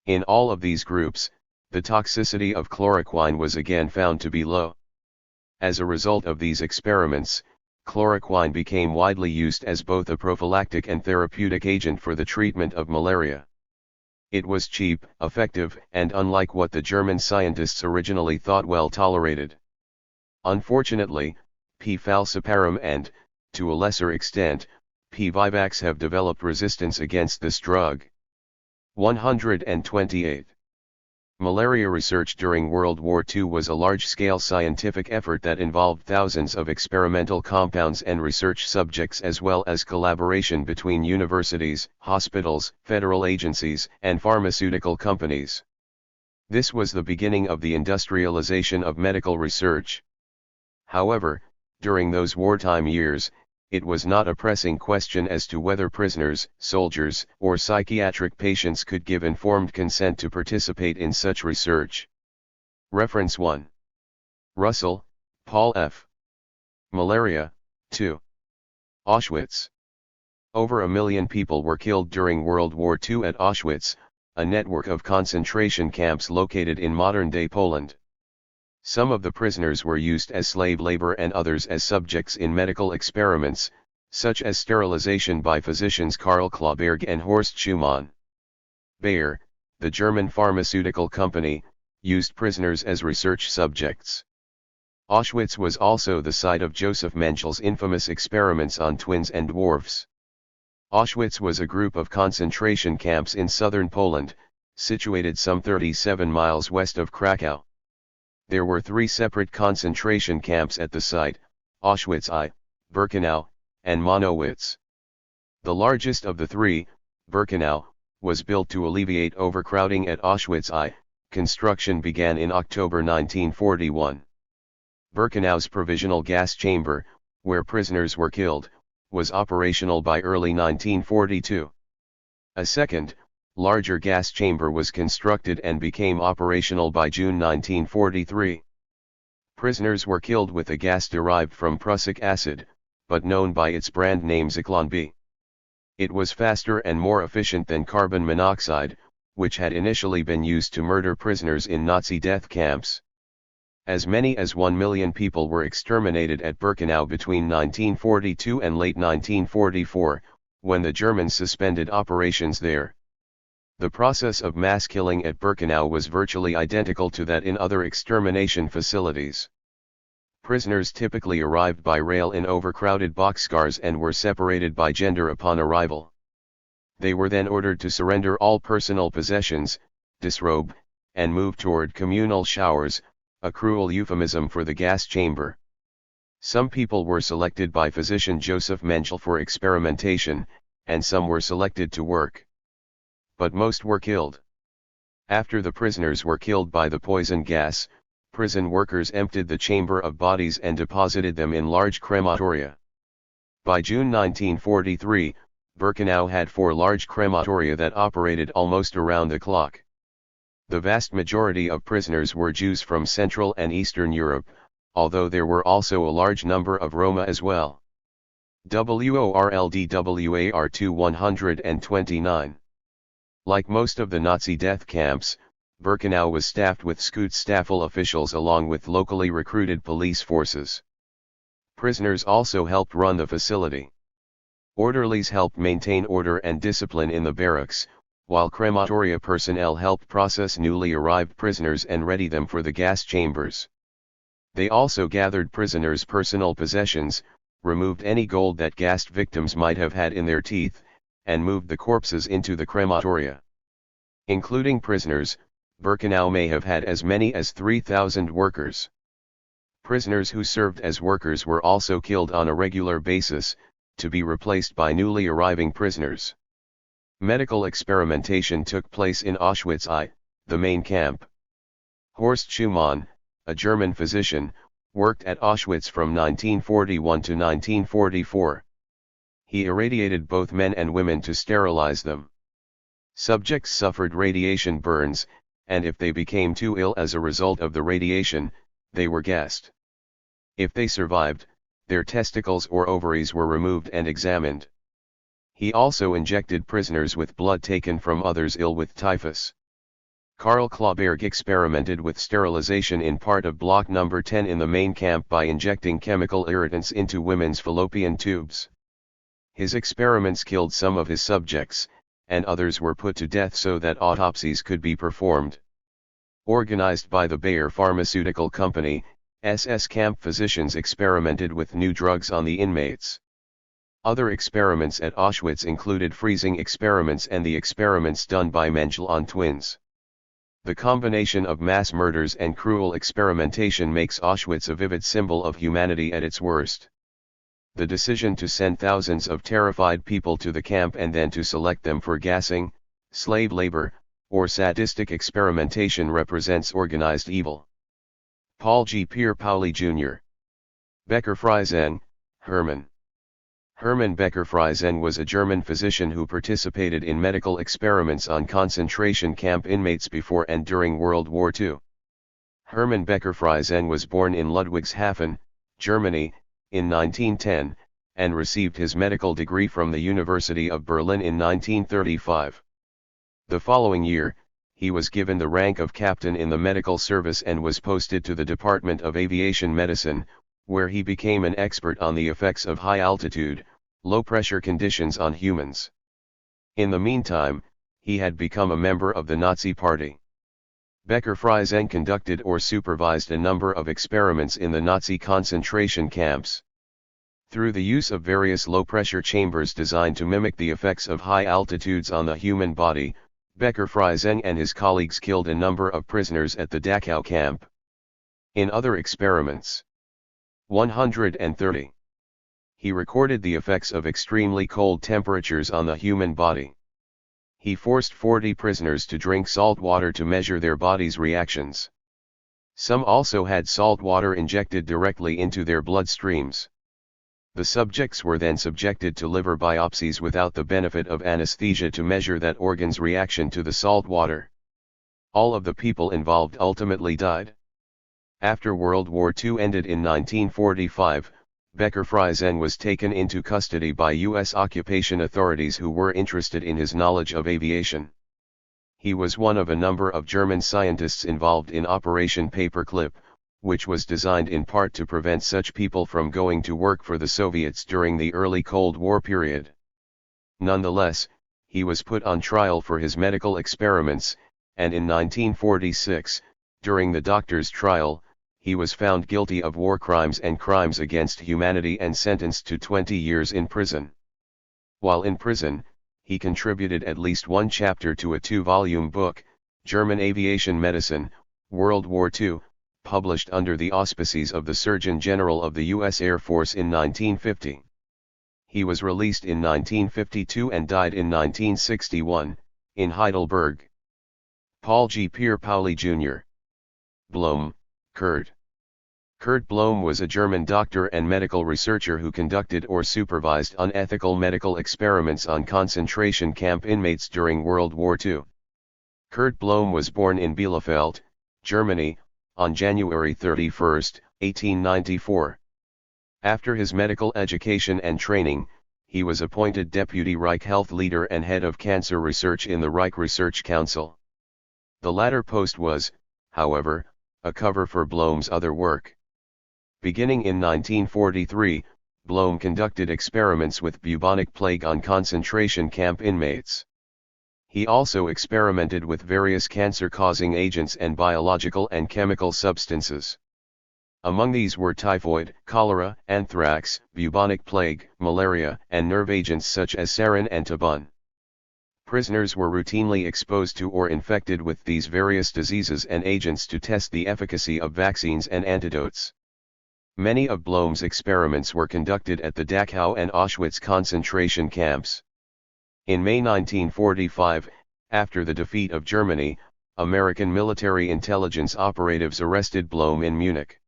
In all of these groups, the toxicity of chloroquine was again found to be low. As a result of these experiments, chloroquine became widely used as both a prophylactic and therapeutic agent for the treatment of malaria. It was cheap, effective, and unlike what the German scientists originally thought, well tolerated. Unfortunately, P. falciparum and, to a lesser extent, P. vivax have developed resistance against this drug. 128. Malaria research during World War II was a large-scale scientific effort that involved thousands of experimental compounds and research subjects, as well as collaboration between universities, hospitals, federal agencies, and pharmaceutical companies. This was the beginning of the industrialization of medical research. However, during those wartime years, it was not a pressing question as to whether prisoners, soldiers, or psychiatric patients could give informed consent to participate in such research. Reference 1. Russell, Paul F. Malaria, 2. Auschwitz. Over 1 million people were killed during World War II at Auschwitz, a network of concentration camps located in modern-day Poland. Some of the prisoners were used as slave labor and others as subjects in medical experiments, such as sterilization by physicians Karl Klauberg and Horst Schumann. Bayer, the German pharmaceutical company, used prisoners as research subjects. Auschwitz was also the site of Joseph Mengel's infamous experiments on twins and dwarfs. Auschwitz was a group of concentration camps in southern Poland, situated some 37 miles west of Krakow. There were 3 separate concentration camps at the site: Auschwitz I, Birkenau, and Monowitz. The largest of the 3, Birkenau, was built to alleviate overcrowding at Auschwitz I. Construction began in October 1941. Birkenau's provisional gas chamber, where prisoners were killed, was operational by early 1942. A second, larger gas chamber was constructed and became operational by June 1943. Prisoners were killed with a gas derived from prussic acid, but known by its brand name Zyklon B. It was faster and more efficient than carbon monoxide, which had initially been used to murder prisoners in Nazi death camps. As many as 1 million people were exterminated at Birkenau between 1942 and late 1944, when the Germans suspended operations there. The process of mass killing at Birkenau was virtually identical to that in other extermination facilities. Prisoners typically arrived by rail in overcrowded boxcars and were separated by gender upon arrival. They were then ordered to surrender all personal possessions, disrobe, and move toward communal showers, a cruel euphemism for the gas chamber. Some people were selected by physician Joseph Mengele for experimentation, and some were selected to work. But most were killed. After the prisoners were killed by the poison gas, prison workers emptied the chamber of bodies and deposited them in large crematoria. By June 1943, Birkenau had 4 large crematoria that operated almost around the clock. The vast majority of prisoners were Jews from Central and Eastern Europe, although there were also a large number of Roma as well. WORLDWAR 2129. Like most of the Nazi death camps, Birkenau was staffed with Schutzstaffel officials along with locally recruited police forces. Prisoners also helped run the facility. Orderlies helped maintain order and discipline in the barracks, while crematoria personnel helped process newly arrived prisoners and ready them for the gas chambers. They also gathered prisoners' personal possessions, removed any gold that gassed victims might have had in their teeth, and moved the corpses into the crematoria. Including prisoners, Birkenau may have had as many as 3,000 workers. Prisoners who served as workers were also killed on a regular basis, to be replaced by newly arriving prisoners. Medical experimentation took place in Auschwitz I, the main camp. Horst Schumann, a German physician, worked at Auschwitz from 1941 to 1944. He irradiated both men and women to sterilize them. Subjects suffered radiation burns, and if they became too ill as a result of the radiation, they were gassed. If they survived, their testicles or ovaries were removed and examined. He also injected prisoners with blood taken from others ill with typhus. Karl Klauberg experimented with sterilization in part of Block No. 10 in the main camp by injecting chemical irritants into women's fallopian tubes. His experiments killed some of his subjects, and others were put to death so that autopsies could be performed. Organized by the Bayer Pharmaceutical Company, SS camp physicians experimented with new drugs on the inmates. Other experiments at Auschwitz included freezing experiments and the experiments done by Mengele on twins. The combination of mass murders and cruel experimentation makes Auschwitz a vivid symbol of humanity at its worst. The decision to send thousands of terrified people to the camp and then to select them for gassing, slave labor, or sadistic experimentation represents organized evil. Paul G. Pierre-Pauli Jr. Becker-Friesen, Hermann. Hermann Becker-Friesen was a German physician who participated in medical experiments on concentration camp inmates before and during World War II. Hermann Becker-Friesen was born in Ludwigshafen, Germany, in 1910, and received his medical degree from the University of Berlin in 1935. The following year, he was given the rank of captain in the medical service and was posted to the Department of Aviation Medicine, where he became an expert on the effects of high-altitude, low-pressure conditions on humans. In the meantime, he had become a member of the Nazi Party. Becker-Friesen conducted or supervised a number of experiments in the Nazi concentration camps. Through the use of various low-pressure chambers designed to mimic the effects of high altitudes on the human body, Becker-Friesen and his colleagues killed a number of prisoners at the Dachau camp. In other experiments, 130. He recorded the effects of extremely cold temperatures on the human body. He forced 40 prisoners to drink salt water to measure their body's reactions. Some also had salt water injected directly into their bloodstreams. The subjects were then subjected to liver biopsies without the benefit of anesthesia to measure that organ's reaction to the salt water. All of the people involved ultimately died. After World War II ended in 1945, Becker-Friesen was taken into custody by U.S. occupation authorities who were interested in his knowledge of aviation. He was one of a number of German scientists involved in Operation Paperclip, which was designed in part to prevent such people from going to work for the Soviets during the early Cold War period. Nonetheless, he was put on trial for his medical experiments, and in 1946, during the doctor's trial, he was found guilty of war crimes and crimes against humanity and sentenced to 20 years in prison. While in prison, he contributed at least one chapter to a 2-volume book, German Aviation Medicine, World War II, published under the auspices of the Surgeon General of the U.S. Air Force in 1950. He was released in 1952 and died in 1961, in Heidelberg. Paul G. Pierre-Pauli Jr. Blome, Kurt. Kurt Blome was a German doctor and medical researcher who conducted or supervised unethical medical experiments on concentration camp inmates during World War II. Kurt Blome was born in Bielefeld, Germany, on January 31, 1894. After his medical education and training, he was appointed Deputy Reich Health Leader and Head of Cancer Research in the Reich Research Council. The latter post was, however, a cover for Blome's other work. Beginning in 1943, Blome conducted experiments with bubonic plague on concentration camp inmates. He also experimented with various cancer-causing agents and biological and chemical substances. Among these were typhoid, cholera, anthrax, bubonic plague, malaria, and nerve agents such as sarin and tabun. Prisoners were routinely exposed to or infected with these various diseases and agents to test the efficacy of vaccines and antidotes. Many of Blome's experiments were conducted at the Dachau and Auschwitz concentration camps. In May 1945, after the defeat of Germany, American military intelligence operatives arrested Blome in Munich.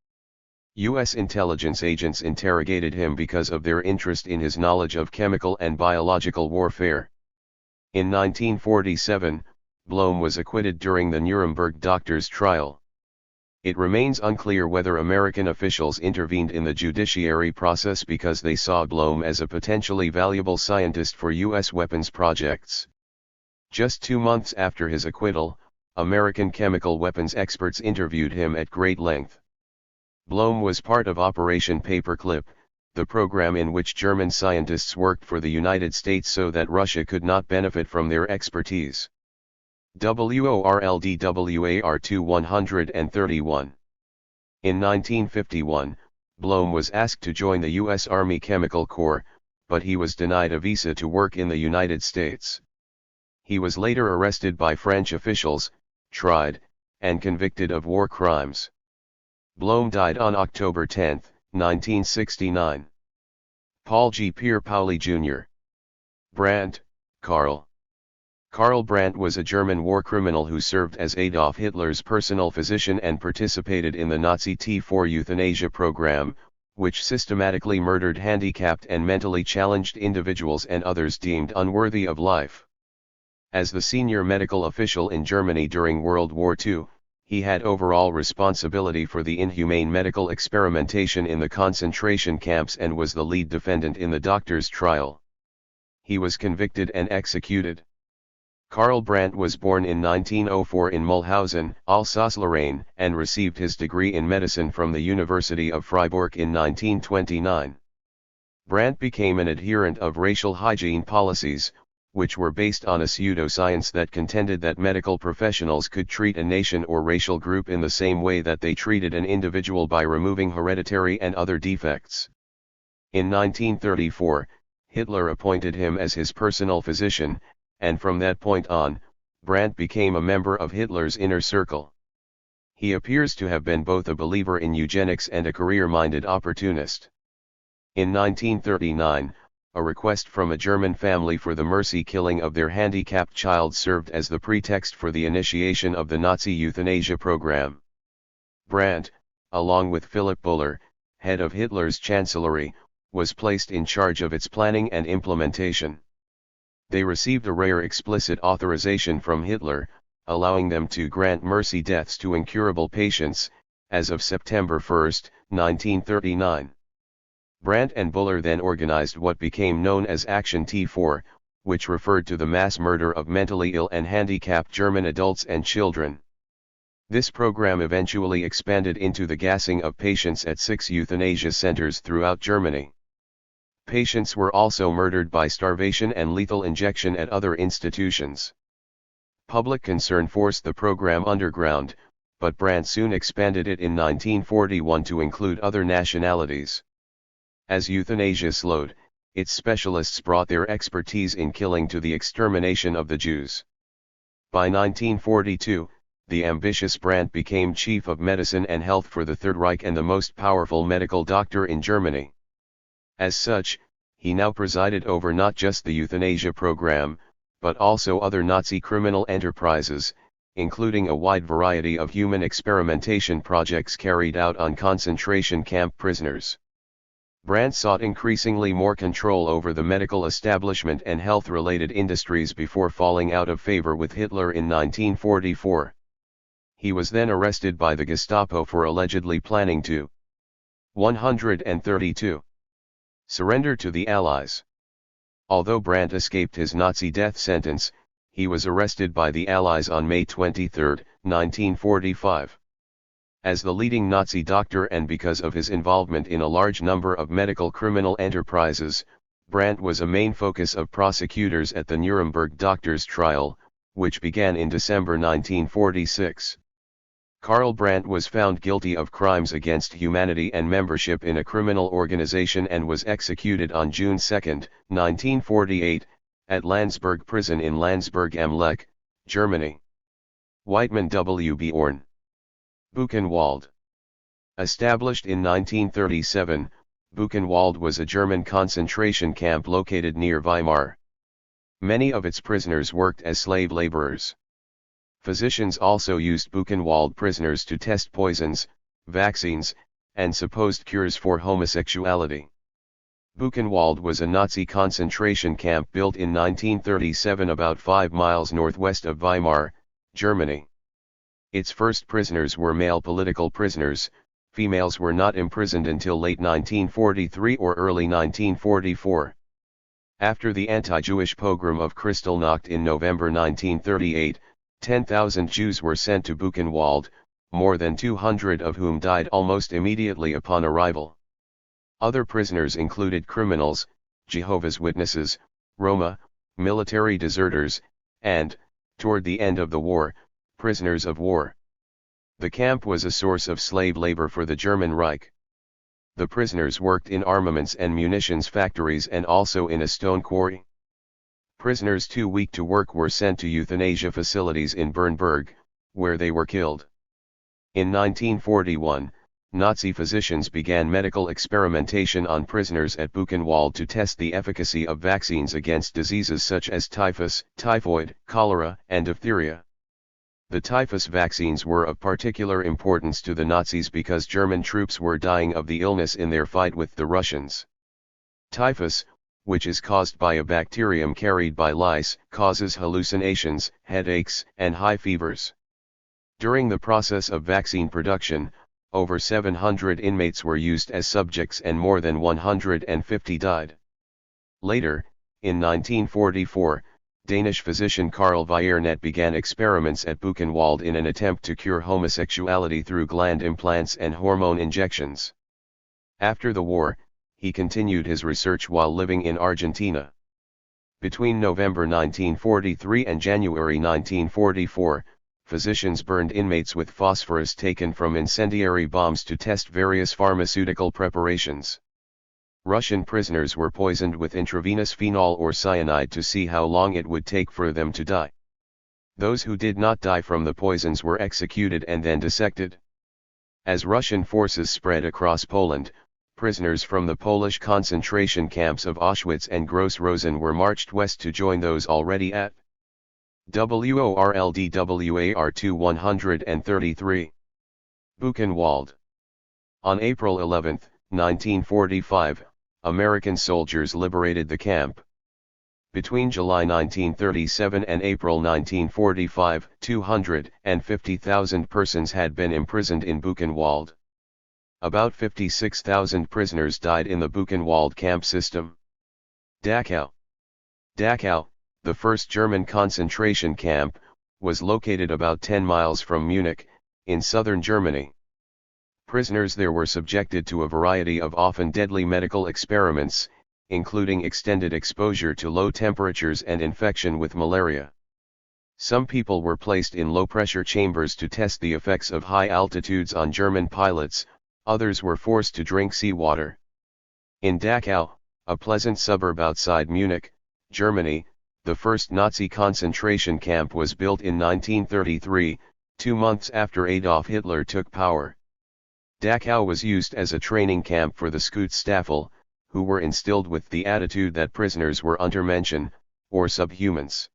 U.S. intelligence agents interrogated him because of their interest in his knowledge of chemical and biological warfare. In 1947, Blome was acquitted during the Nuremberg doctors' trial. It remains unclear whether American officials intervened in the judiciary process because they saw Blome as a potentially valuable scientist for U.S. weapons projects. Just 2 months after his acquittal, American chemical weapons experts interviewed him at great length. Blome was part of Operation Paperclip, the program in which German scientists worked for the United States so that Russia could not benefit from their expertise. WORLDWAR 2131. In 1951, Blome was asked to join the U.S. Army Chemical Corps, but he was denied a visa to work in the United States. He was later arrested by French officials, tried, and convicted of war crimes. Blome died on October 10, 1969. Paul G. Pierre-Pauli Jr. Brandt, Karl. Karl Brandt was a German war criminal who served as Adolf Hitler's personal physician and participated in the Nazi T4 euthanasia program, which systematically murdered handicapped and mentally challenged individuals and others deemed unworthy of life. As the senior medical official in Germany during World War II, he had overall responsibility for the inhumane medical experimentation in the concentration camps and was the lead defendant in the doctors' trial. He was convicted and executed. Karl Brandt was born in 1904 in Mulhausen, Alsace-Lorraine, and received his degree in medicine from the University of Freiburg in 1929. Brandt became an adherent of racial hygiene policies, which were based on a pseudoscience that contended that medical professionals could treat a nation or racial group in the same way that they treated an individual by removing hereditary and other defects. In 1934, Hitler appointed him as his personal physician, and from that point on, Brandt became a member of Hitler's inner circle. He appears to have been both a believer in eugenics and a career-minded opportunist. In 1939, a request from a German family for the mercy killing of their handicapped child served as the pretext for the initiation of the Nazi euthanasia program. Brandt, along with Philipp Buller, head of Hitler's chancellery, was placed in charge of its planning and implementation. They received a rare explicit authorization from Hitler, allowing them to grant mercy deaths to incurable patients, as of September 1, 1939. Brandt and Buller then organized what became known as Action T4, which referred to the mass murder of mentally ill and handicapped German adults and children. This program eventually expanded into the gassing of patients at 6 euthanasia centers throughout Germany. Patients were also murdered by starvation and lethal injection at other institutions. Public concern forced the program underground, but Brandt soon expanded it in 1941 to include other nationalities. As euthanasia slowed, its specialists brought their expertise in killing to the extermination of the Jews. By 1942, the ambitious Brandt became chief of medicine and health for the Third Reich and the most powerful medical doctor in Germany. As such, he now presided over not just the euthanasia program, but also other Nazi criminal enterprises, including a wide variety of human experimentation projects carried out on concentration camp prisoners. Brandt sought increasingly more control over the medical establishment and health-related industries before falling out of favor with Hitler in 1944. He was then arrested by the Gestapo for allegedly planning to 132. Surrender to the Allies. Although Brandt escaped his Nazi death sentence, he was arrested by the Allies on May 23, 1945. As the leading Nazi doctor and because of his involvement in a large number of medical criminal enterprises, Brandt was a main focus of prosecutors at the Nuremberg doctors' trial, which began in December 1946. Karl Brandt was found guilty of crimes against humanity and membership in a criminal organization and was executed on June 2, 1948, at Landsberg prison in Landsberg am Lech, Germany. Weidmann W. B. Orn. Buchenwald. Established in 1937, Buchenwald was a German concentration camp located near Weimar. Many of its prisoners worked as slave laborers. Physicians also used Buchenwald prisoners to test poisons, vaccines, and supposed cures for homosexuality. Buchenwald was a Nazi concentration camp built in 1937 about 5 miles northwest of Weimar, Germany. Its first prisoners were male political prisoners. Females were not imprisoned until late 1943 or early 1944. After the anti-Jewish pogrom of Kristallnacht in November 1938, 10,000 Jews were sent to Buchenwald, more than 200 of whom died almost immediately upon arrival. Other prisoners included criminals, Jehovah's Witnesses, Roma, military deserters, and, toward the end of the war, prisoners of war. The camp was a source of slave labor for the German Reich. The prisoners worked in armaments and munitions factories and also in a stone quarry. Prisoners too weak to work were sent to euthanasia facilities in Bernburg, where they were killed. In 1941, Nazi physicians began medical experimentation on prisoners at Buchenwald to test the efficacy of vaccines against diseases such as typhus, typhoid, cholera, and diphtheria. The typhus vaccines were of particular importance to the Nazis because German troops were dying of the illness in their fight with the Russians. Typhus, which is caused by a bacterium carried by lice, causes hallucinations, headaches, and high fevers. During the process of vaccine production, over 700 inmates were used as subjects and more than 150 died. Later, in 1944, Danish physician Carl Viernet began experiments at Buchenwald in an attempt to cure homosexuality through gland implants and hormone injections. After the war, he continued his research while living in Argentina. Between November 1943 and January 1944, physicians burned inmates with phosphorus taken from incendiary bombs to test various pharmaceutical preparations. Russian prisoners were poisoned with intravenous phenol or cyanide to see how long it would take for them to die. Those who did not die from the poisons were executed and then dissected. As Russian forces spread across Poland, prisoners from the Polish concentration camps of Auschwitz and Gross Rosen were marched west to join those already at WORLDWAR 133. Buchenwald. On April 11, 1945, American soldiers liberated the camp. Between July 1937 and April 1945, 250,000 persons had been imprisoned in Buchenwald. About 56,000 prisoners died in the Buchenwald camp system. Dachau. Dachau, the first German concentration camp, was located about 10 miles from Munich, in southern Germany. Prisoners there were subjected to a variety of often deadly medical experiments, including extended exposure to low temperatures and infection with malaria. Some people were placed in low-pressure chambers to test the effects of high altitudes on German pilots, others were forced to drink seawater. In Dachau, a pleasant suburb outside Munich, Germany, the first Nazi concentration camp was built in 1933, 2 months after Adolf Hitler took power. Dachau was used as a training camp for the Schutzstaffel, who were instilled with the attitude that prisoners were Untermenschen, or subhumans.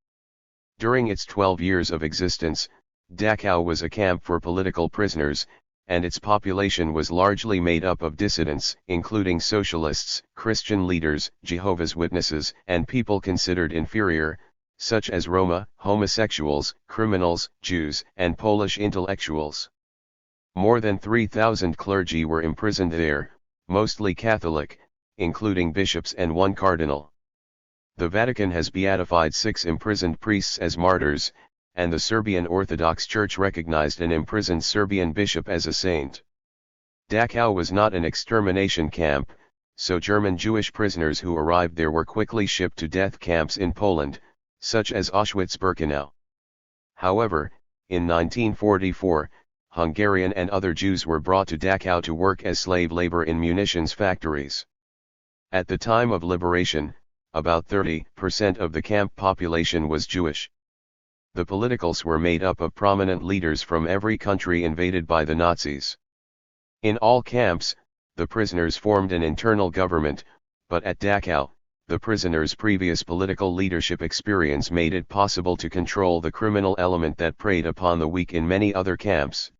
During its 12 years of existence, Dachau was a camp for political prisoners, and its population was largely made up of dissidents, including socialists, Christian leaders, Jehovah's Witnesses, and people considered inferior, such as Roma, homosexuals, criminals, Jews, and Polish intellectuals. More than 3,000 clergy were imprisoned there, mostly Catholic, including bishops and 1 cardinal. The Vatican has beatified 6 imprisoned priests as martyrs, and the Serbian Orthodox Church recognized an imprisoned Serbian bishop as a saint. Dachau was not an extermination camp, so German Jewish prisoners who arrived there were quickly shipped to death camps in Poland, such as Auschwitz-Birkenau. However, in 1944, Hungarian and other Jews were brought to Dachau to work as slave labor in munitions factories. At the time of liberation, about 30% of the camp population was Jewish. The politicals were made up of prominent leaders from every country invaded by the Nazis. In all camps, the prisoners formed an internal government, but at Dachau, the prisoners' previous political leadership experience made it possible to control the criminal element that preyed upon the weak in many other camps.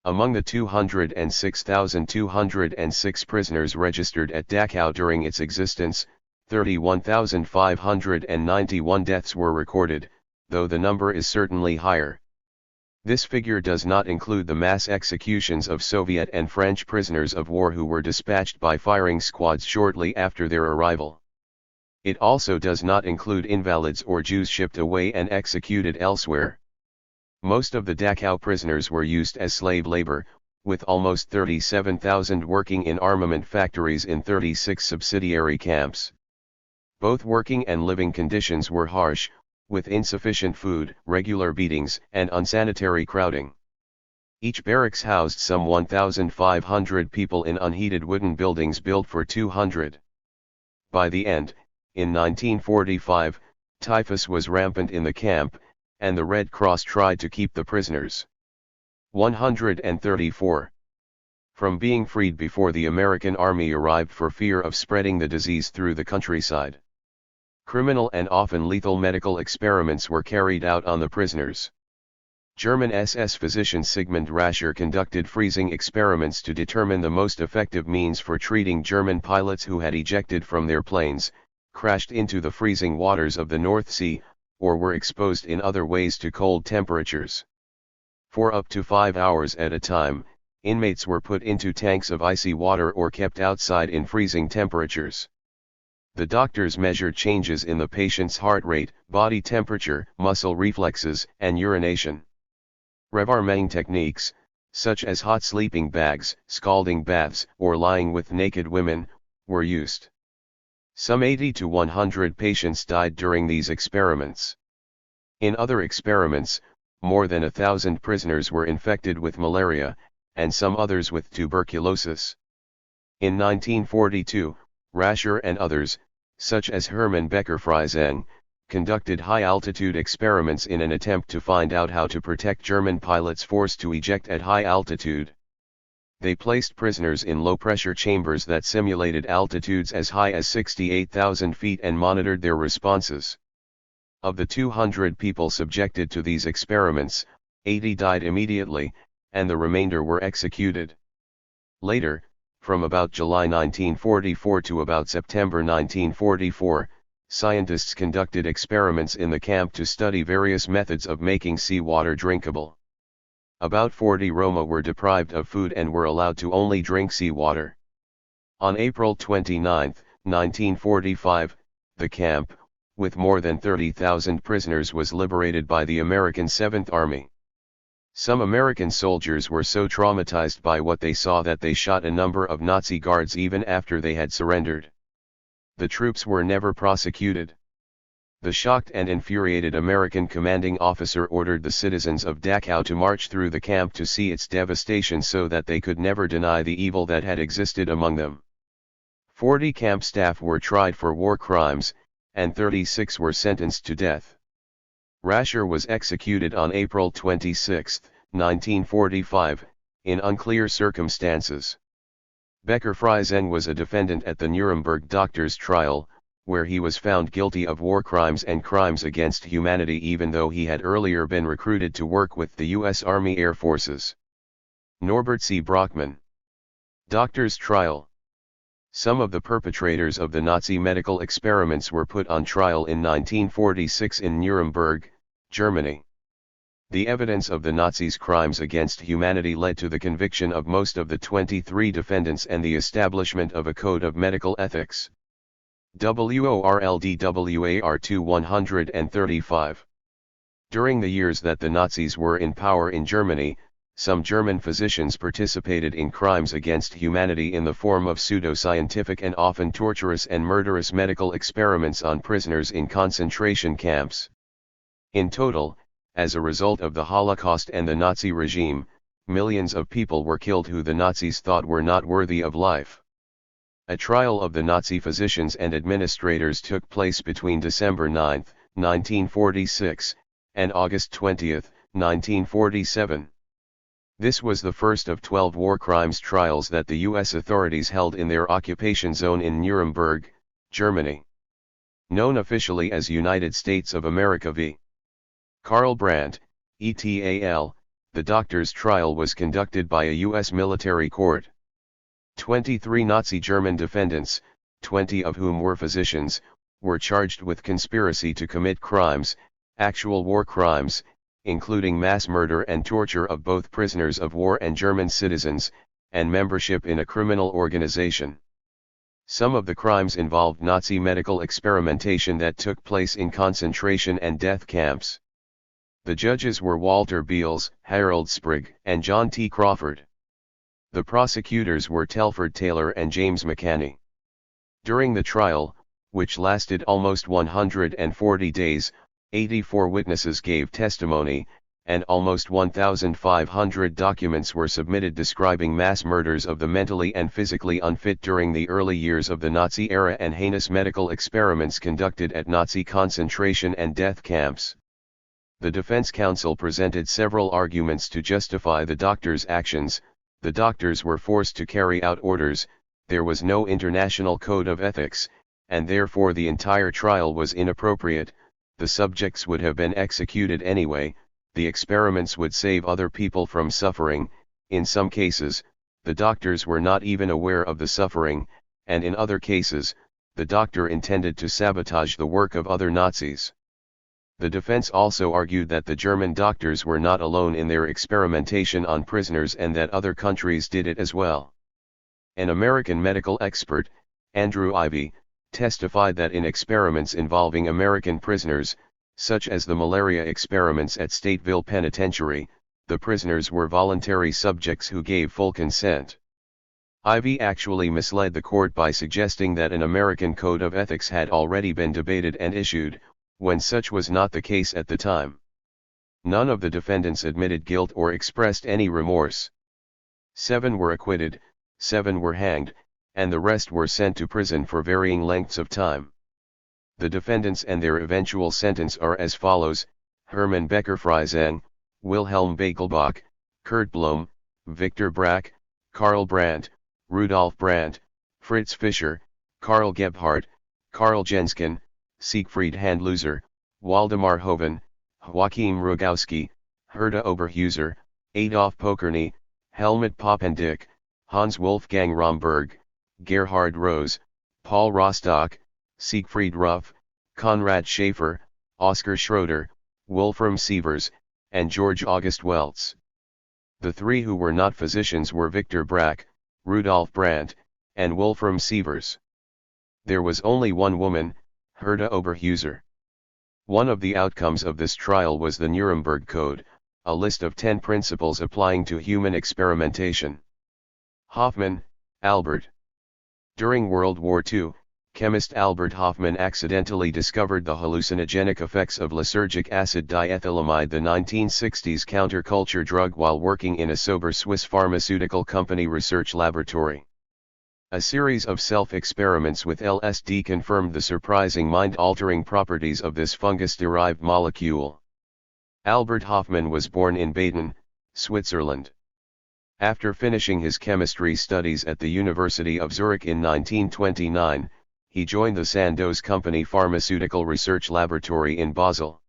Among the 206,206 prisoners registered at Dachau during its existence, 31,591 deaths were recorded, though the number is certainly higher. This figure does not include the mass executions of Soviet and French prisoners of war who were dispatched by firing squads shortly after their arrival. It also does not include invalids or Jews shipped away and executed elsewhere. Most of the Dachau prisoners were used as slave labor, with almost 37,000 working in armament factories in 36 subsidiary camps. Both working and living conditions were harsh, with insufficient food, regular beatings, and unsanitary crowding. Each barracks housed some 1,500 people in unheated wooden buildings built for 200. By the end, in 1945, typhus was rampant in the camp, and the Red Cross tried to keep the prisoners. 134. From being freed before the American army arrived for fear of spreading the disease through the countryside. Criminal and often lethal medical experiments were carried out on the prisoners. German SS physician Sigmund Rascher conducted freezing experiments to determine the most effective means for treating German pilots who had ejected from their planes, crashed into the freezing waters of the North Sea, or were exposed in other ways to cold temperatures. For up to 5 hours at a time, inmates were put into tanks of icy water or kept outside in freezing temperatures. The doctors measured changes in the patient's heart rate, body temperature, muscle reflexes, and urination. Revarming techniques, such as hot sleeping bags, scalding baths, or lying with naked women, were used. Some 80 to 100 patients died during these experiments. In other experiments, more than 1,000 prisoners were infected with malaria, and some others with tuberculosis. In 1942, Rascher and others, such as Hermann Becker-Freyzeng, conducted high-altitude experiments in an attempt to find out how to protect German pilots forced to eject at high altitude. They placed prisoners in low-pressure chambers that simulated altitudes as high as 68,000 feet and monitored their responses. Of the 200 people subjected to these experiments, 80 died immediately, and the remainder were executed. Later, from about July 1944 to about September 1944, scientists conducted experiments in the camp to study various methods of making seawater drinkable. About 40 Roma were deprived of food and were allowed to only drink seawater. On April 29, 1945, the camp, with more than 30,000 prisoners, was liberated by the American 7th Army. Some American soldiers were so traumatized by what they saw that they shot a number of Nazi guards even after they had surrendered. The troops were never prosecuted. The shocked and infuriated American commanding officer ordered the citizens of Dachau to march through the camp to see its devastation so that they could never deny the evil that had existed among them. 40 camp staff were tried for war crimes, and 36 were sentenced to death. Rascher was executed on April 26, 1945, in unclear circumstances. Becker Friesen was a defendant at the Nuremberg doctors' trial, where he was found guilty of war crimes and crimes against humanity even though he had earlier been recruited to work with the U.S. Army Air Forces. Norbert C. Brockmann. Doctors' trial. Some of the perpetrators of the Nazi medical experiments were put on trial in 1946 in Nuremberg, Germany. The evidence of the Nazis' crimes against humanity led to the conviction of most of the 23 defendants and the establishment of a code of medical ethics. WORLDWAR 2135. During the years that the Nazis were in power in Germany, some German physicians participated in crimes against humanity in the form of pseudo-scientific and often torturous and murderous medical experiments on prisoners in concentration camps. In total, as a result of the Holocaust and the Nazi regime, millions of people were killed who the Nazis thought were not worthy of life. A trial of the Nazi physicians and administrators took place between December 9, 1946, and August 20, 1947. This was the first of 12 war crimes trials that the U.S. authorities held in their occupation zone in Nuremberg, Germany. Known officially as United States of America v. Karl Brandt, ETAL, the doctors' trial was conducted by a U.S. military court. 23 Nazi German defendants, 20 of whom were physicians, were charged with conspiracy to commit crimes, actual war crimes, including mass murder and torture of both prisoners of war and German citizens, and membership in a criminal organization. Some of the crimes involved Nazi medical experimentation that took place in concentration and death camps. The judges were Walter Beals, Harold Sprigg, and John T. Crawford. The prosecutors were Telford Taylor and James McCanney. During the trial, which lasted almost 140 days, 84 witnesses gave testimony, and almost 1,500 documents were submitted describing mass murders of the mentally and physically unfit during the early years of the Nazi era and heinous medical experiments conducted at Nazi concentration and death camps. The defense counsel presented several arguments to justify the doctors' actions. The doctors were forced to carry out orders, there was no international code of ethics, and therefore the entire trial was inappropriate. The subjects would have been executed anyway, the experiments would save other people from suffering. In some cases, the doctors were not even aware of the suffering, and in other cases, the doctor intended to sabotage the work of other Nazis. The defense also argued that the German doctors were not alone in their experimentation on prisoners and that other countries did it as well. An American medical expert, Andrew Ivy, testified that in experiments involving American prisoners, such as the malaria experiments at Stateville Penitentiary, the prisoners were voluntary subjects who gave full consent. Ivy actually misled the court by suggesting that an American code of ethics had already been debated and issued, when such was not the case at the time. None of the defendants admitted guilt or expressed any remorse. 7 were acquitted, 7 were hanged, and the rest were sent to prison for varying lengths of time. The defendants and their eventual sentence are as follows: Hermann Becker Friesen, Wilhelm Bakelbach, Kurt Blom, Victor Brack, Karl Brandt, Rudolf Brandt, Fritz Fischer, Karl Gebhardt, Karl Jenskin, Siegfried Handloser, Waldemar Hoven, Joachim Rogowski, Herta Oberhuser, Adolf Pokerny, Helmut Poppendick, Hans Wolfgang Romberg, Gerhard Rose, Paul Rostock, Siegfried Ruff, Konrad Schaefer, Oskar Schroeder, Wolfram Sievers, and George August Weltz. The 3 who were not physicians were Victor Brack, Rudolf Brandt, and Wolfram Sievers. There was only one woman, Herta Oberhuser. One of the outcomes of this trial was the Nuremberg Code, a list of 10 principles applying to human experimentation. Hoffman, Albert. During World War II, chemist Albert Hofmann accidentally discovered the hallucinogenic effects of lysergic acid diethylamide, the 1960s counterculture drug, while working in a sober Swiss pharmaceutical company research laboratory. A series of self-experiments with LSD confirmed the surprising mind-altering properties of this fungus-derived molecule. Albert Hofmann was born in Baden, Switzerland. After finishing his chemistry studies at the University of Zurich in 1929, he joined the Sandoz Company Pharmaceutical Research Laboratory in Basel.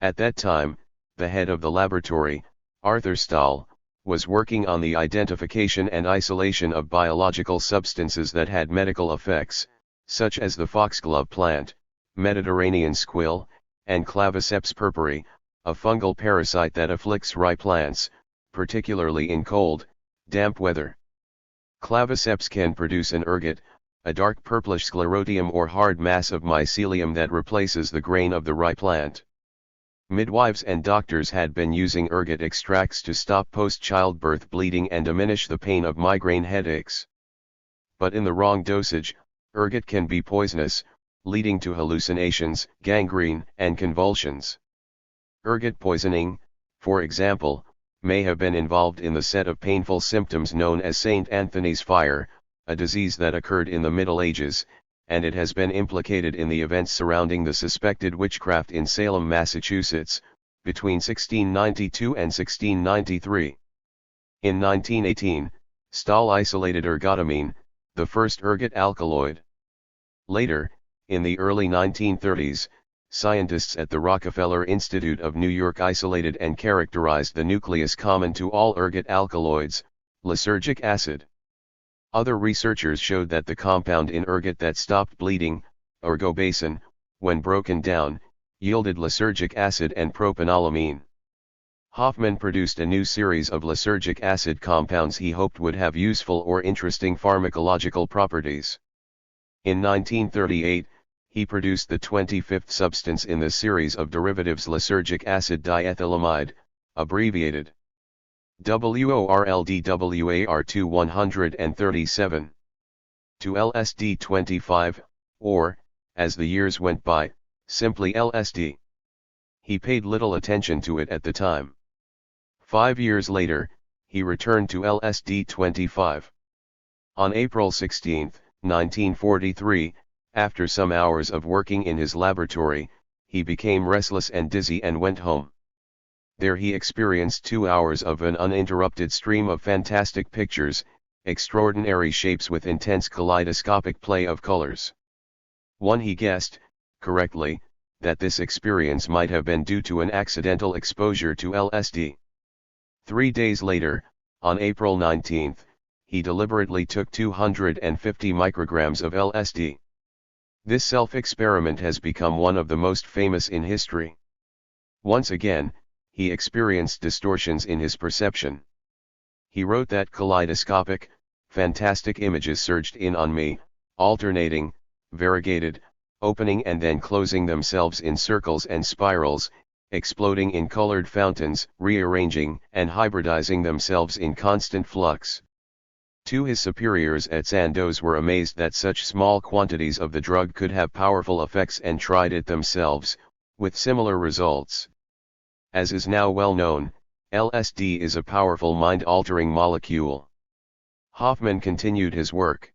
At that time, the head of the laboratory, Arthur Stahl, was working on the identification and isolation of biological substances that had medical effects, such as the foxglove plant, Mediterranean squill, and Claviceps purpurea, a fungal parasite that afflicts rye plants, particularly in cold, damp weather. Claviceps can produce an ergot, a dark purplish sclerotium or hard mass of mycelium that replaces the grain of the rye plant. Midwives and doctors had been using ergot extracts to stop post-childbirth bleeding and diminish the pain of migraine headaches. But in the wrong dosage, ergot can be poisonous, leading to hallucinations, gangrene, and convulsions. Ergot poisoning, for example, may have been involved in the set of painful symptoms known as St. Anthony's fire, a disease that occurred in the Middle Ages, and it has been implicated in the events surrounding the suspected witchcraft in Salem, Massachusetts, between 1692 and 1693. In 1918, Stahl isolated ergotamine, the first ergot alkaloid. Later, in the early 1930s, scientists at the Rockefeller Institute of New York isolated and characterized the nucleus common to all ergot alkaloids, lysergic acid. Other researchers showed that the compound in ergot that stopped bleeding, ergobacin, when broken down, yielded lysergic acid and propanolamine. Hofmann produced a new series of lysergic acid compounds he hoped would have useful or interesting pharmacological properties. In 1938, he produced the 25th substance in the series of derivatives, lysergic acid diethylamide, abbreviated WORLDWAR2-137, to LSD-25, or, as the years went by, simply LSD. He paid little attention to it at the time. 5 years later, he returned to LSD-25. On April 16, 1943, after some hours of working in his laboratory, he became restless and dizzy and went home. There he experienced 2 hours of an uninterrupted stream of fantastic pictures, extraordinary shapes with intense kaleidoscopic play of colors. One he guessed, correctly, that this experience might have been due to an accidental exposure to LSD. 3 days later, on April 19, he deliberately took 250 micrograms of LSD. This self-experiment has become one of the most famous in history. Once again, he experienced distortions in his perception. He wrote that kaleidoscopic, fantastic images surged in on me, alternating, variegated, opening and then closing themselves in circles and spirals, exploding in colored fountains, rearranging and hybridizing themselves in constant flux. His superiors at Sandoz were amazed that such small quantities of the drug could have powerful effects and tried it themselves, with similar results. As is now well known, LSD is a powerful mind-altering molecule. Hofmann continued his work.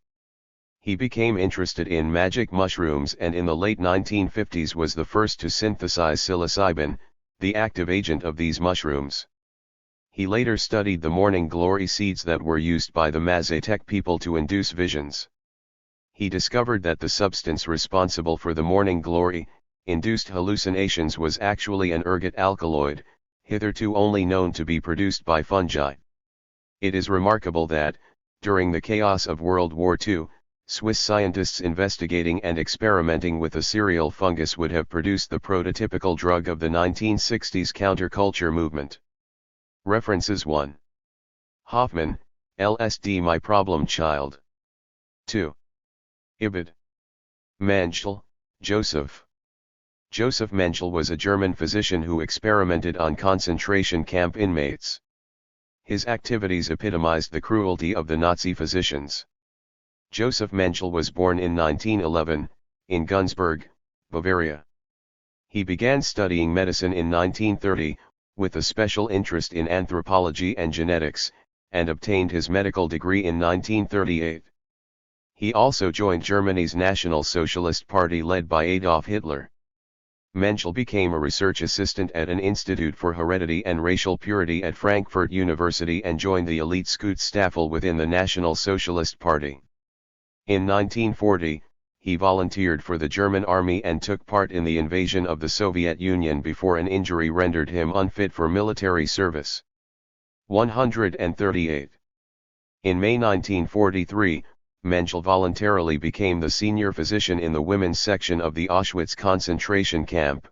He became interested in magic mushrooms and in the late 1950s was the first to synthesize psilocybin, the active agent of these mushrooms. He later studied the morning glory seeds that were used by the Mazatec people to induce visions. He discovered that the substance responsible for the morning glory, induced hallucinations was actually an ergot alkaloid, hitherto only known to be produced by fungi. It is remarkable that, during the chaos of World War II, Swiss scientists investigating and experimenting with a cereal fungus would have produced the prototypical drug of the 1960s counterculture movement. References 1. Hofmann, LSD My Problem Child. 2. Ibid. Menschel, Joseph. Joseph Menschel was a German physician who experimented on concentration camp inmates. His activities epitomized the cruelty of the Nazi physicians. Joseph Menschel was born in 1911, in Günzburg, Bavaria. He began studying medicine in 1930, with a special interest in anthropology and genetics, and obtained his medical degree in 1938. He also joined Germany's National Socialist Party led by Adolf Hitler. Menschel became a research assistant at an Institute for Heredity and Racial Purity at Frankfurt University and joined the elite Schutzstaffel within the National Socialist Party. In 1940, he volunteered for the German army and took part in the invasion of the Soviet Union before an injury rendered him unfit for military service. 138. In May 1943, Menschel voluntarily became the senior physician in the women's section of the Auschwitz concentration camp.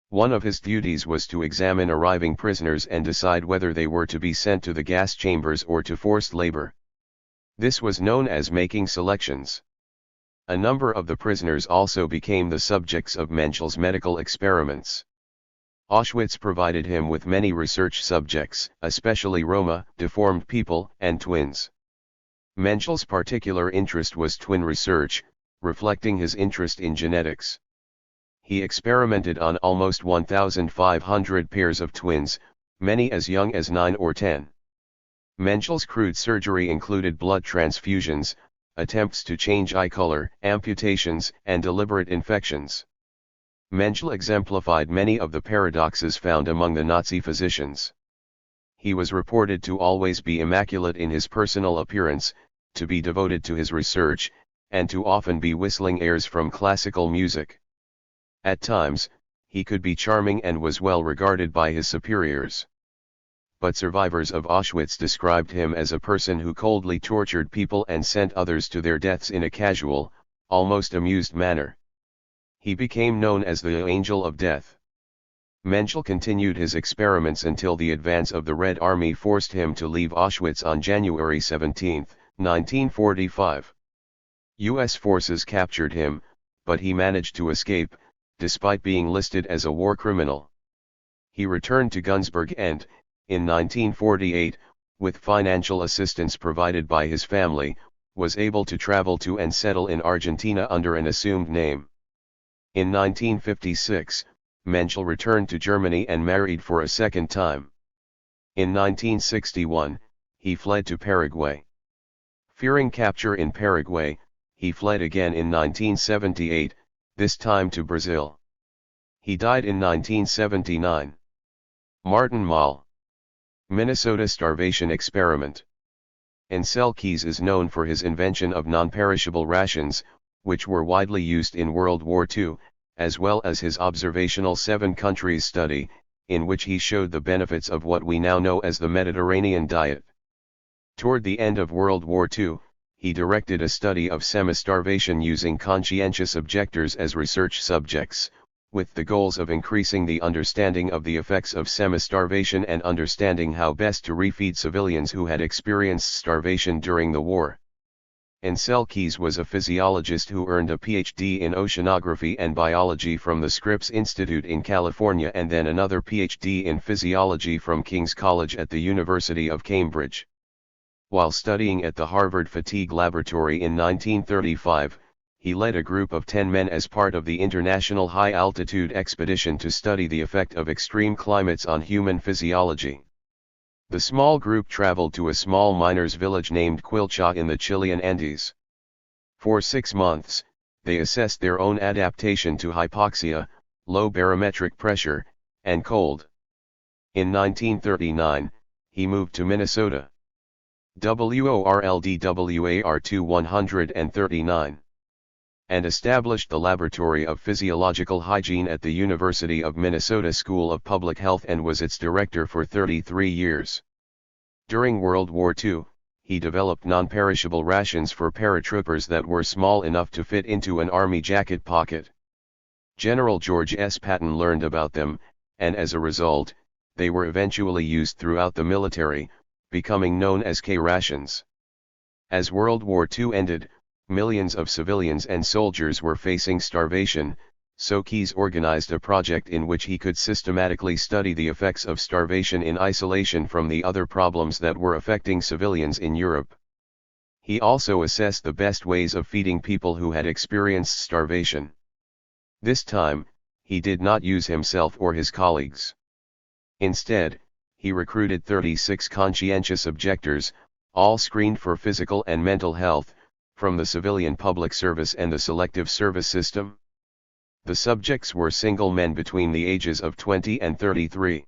One of his duties was to examine arriving prisoners and decide whether they were to be sent to the gas chambers or to forced labor. This was known as making selections. A number of the prisoners also became the subjects of Menschel's medical experiments. Auschwitz provided him with many research subjects, especially Roma, deformed people, and twins. Menschel's particular interest was twin research, reflecting his interest in genetics. He experimented on almost 1,500 pairs of twins, many as young as 9 or 10. Menschel's crude surgery included blood transfusions, attempts to change eye color, amputations, and deliberate infections. Menschel exemplified many of the paradoxes found among the Nazi physicians. He was reported to always be immaculate in his personal appearance, to be devoted to his research, and to often be whistling airs from classical music. At times, he could be charming and was well regarded by his superiors. But survivors of Auschwitz described him as a person who coldly tortured people and sent others to their deaths in a casual, almost amused manner. He became known as the Angel of Death. Menschel continued his experiments until the advance of the Red Army forced him to leave Auschwitz on January 17, 1945. U.S. forces captured him, but he managed to escape, despite being listed as a war criminal. He returned to Günzburg and, in 1948, with financial assistance provided by his family, was able to travel to and settle in Argentina under an assumed name. In 1956, Menschel returned to Germany and married for a second time. In 1961, he fled to Paraguay. Fearing capture in Paraguay, he fled again in 1978, this time to Brazil. He died in 1979. Martin Moll. Minnesota starvation experiment. Ancel Keys is known for his invention of non-perishable rations, which were widely used in World War II, as well as his observational 7 countries study, in which he showed the benefits of what we now know as the Mediterranean diet. Toward the end of World War II, he directed a study of semi-starvation using conscientious objectors as research subjects, with the goals of increasing the understanding of the effects of semi-starvation and understanding how best to refeed civilians who had experienced starvation during the war. Ancel Keys was a physiologist who earned a PhD in oceanography and biology from the Scripps Institute in California and then another PhD in physiology from King's College at the University of Cambridge. While studying at the Harvard Fatigue Laboratory in 1935, he led a group of 10 men as part of the International High Altitude Expedition to study the effect of extreme climates on human physiology. The small group traveled to a small miners' village named Quilcha in the Chilean Andes. For 6 months, they assessed their own adaptation to hypoxia, low barometric pressure, and cold. In 1939, he moved to Minnesota. WORLDWAR 139. And established the Laboratory of Physiological Hygiene at the University of Minnesota School of Public Health and was its director for 33 years. During World War II, he developed non-perishable rations for paratroopers that were small enough to fit into an army jacket pocket. General George S. Patton learned about them, and as a result, they were eventually used throughout the military, becoming known as K-rations. As World War II ended, millions of civilians and soldiers were facing starvation, so Keys organized a project in which he could systematically study the effects of starvation in isolation from the other problems that were affecting civilians in Europe. He also assessed the best ways of feeding people who had experienced starvation. This time, he did not use himself or his colleagues. Instead, he recruited 36 conscientious objectors, all screened for physical and mental health, from the civilian public service and the selective service system. The subjects were single men between the ages of 20 and 33.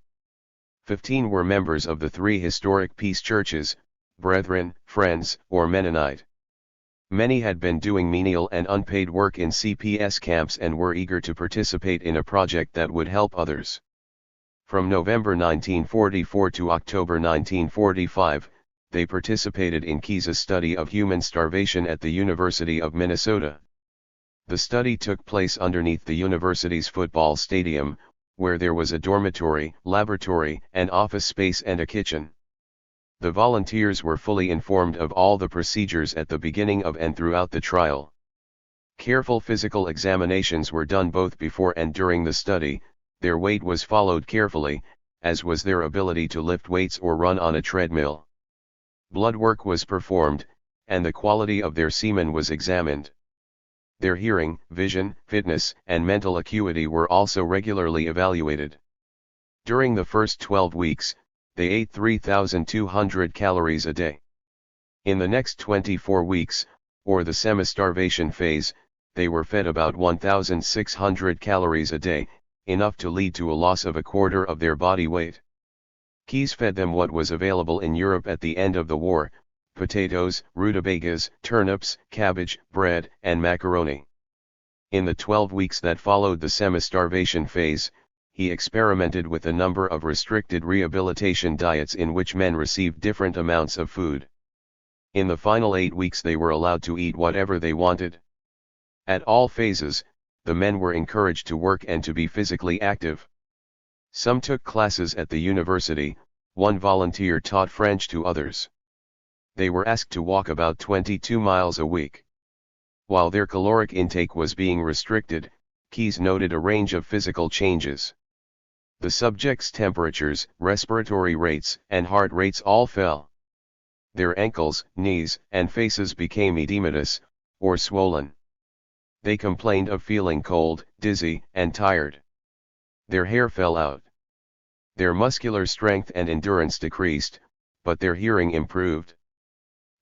15 were members of the 3 historic peace churches, Brethren, Friends, or Mennonite. Many had been doing menial and unpaid work in CPS camps and were eager to participate in a project that would help others. From November 1944 to October 1945, they participated in Keyes' study of human starvation at the University of Minnesota. The study took place underneath the university's football stadium, where there was a dormitory, laboratory, and office space and a kitchen. The volunteers were fully informed of all the procedures at the beginning of and throughout the trial. Careful physical examinations were done both before and during the study. Their weight was followed carefully, as was their ability to lift weights or run on a treadmill. Blood work was performed, and the quality of their semen was examined. Their hearing, vision, fitness, and mental acuity were also regularly evaluated. During the first 12 weeks, they ate 3,200 calories a day. In the next 24 weeks, or the semi-starvation phase, they were fed about 1,600 calories a day, enough to lead to a loss of a quarter of their body weight. Keyes fed them what was available in Europe at the end of the war: potatoes, rutabagas, turnips, cabbage, bread, and macaroni. In the 12 weeks that followed the semi-starvation phase, he experimented with a number of restricted rehabilitation diets in which men received different amounts of food. In the final 8 weeks they were allowed to eat whatever they wanted. At all phases, the men were encouraged to work and to be physically active. Some took classes at the university, one volunteer taught French to others. They were asked to walk about 22 miles a week. While their caloric intake was being restricted, Keyes noted a range of physical changes. The subjects' temperatures, respiratory rates, and heart rates all fell. Their ankles, knees, and faces became edematous, or swollen. They complained of feeling cold, dizzy, and tired. Their hair fell out. Their muscular strength and endurance decreased, but their hearing improved.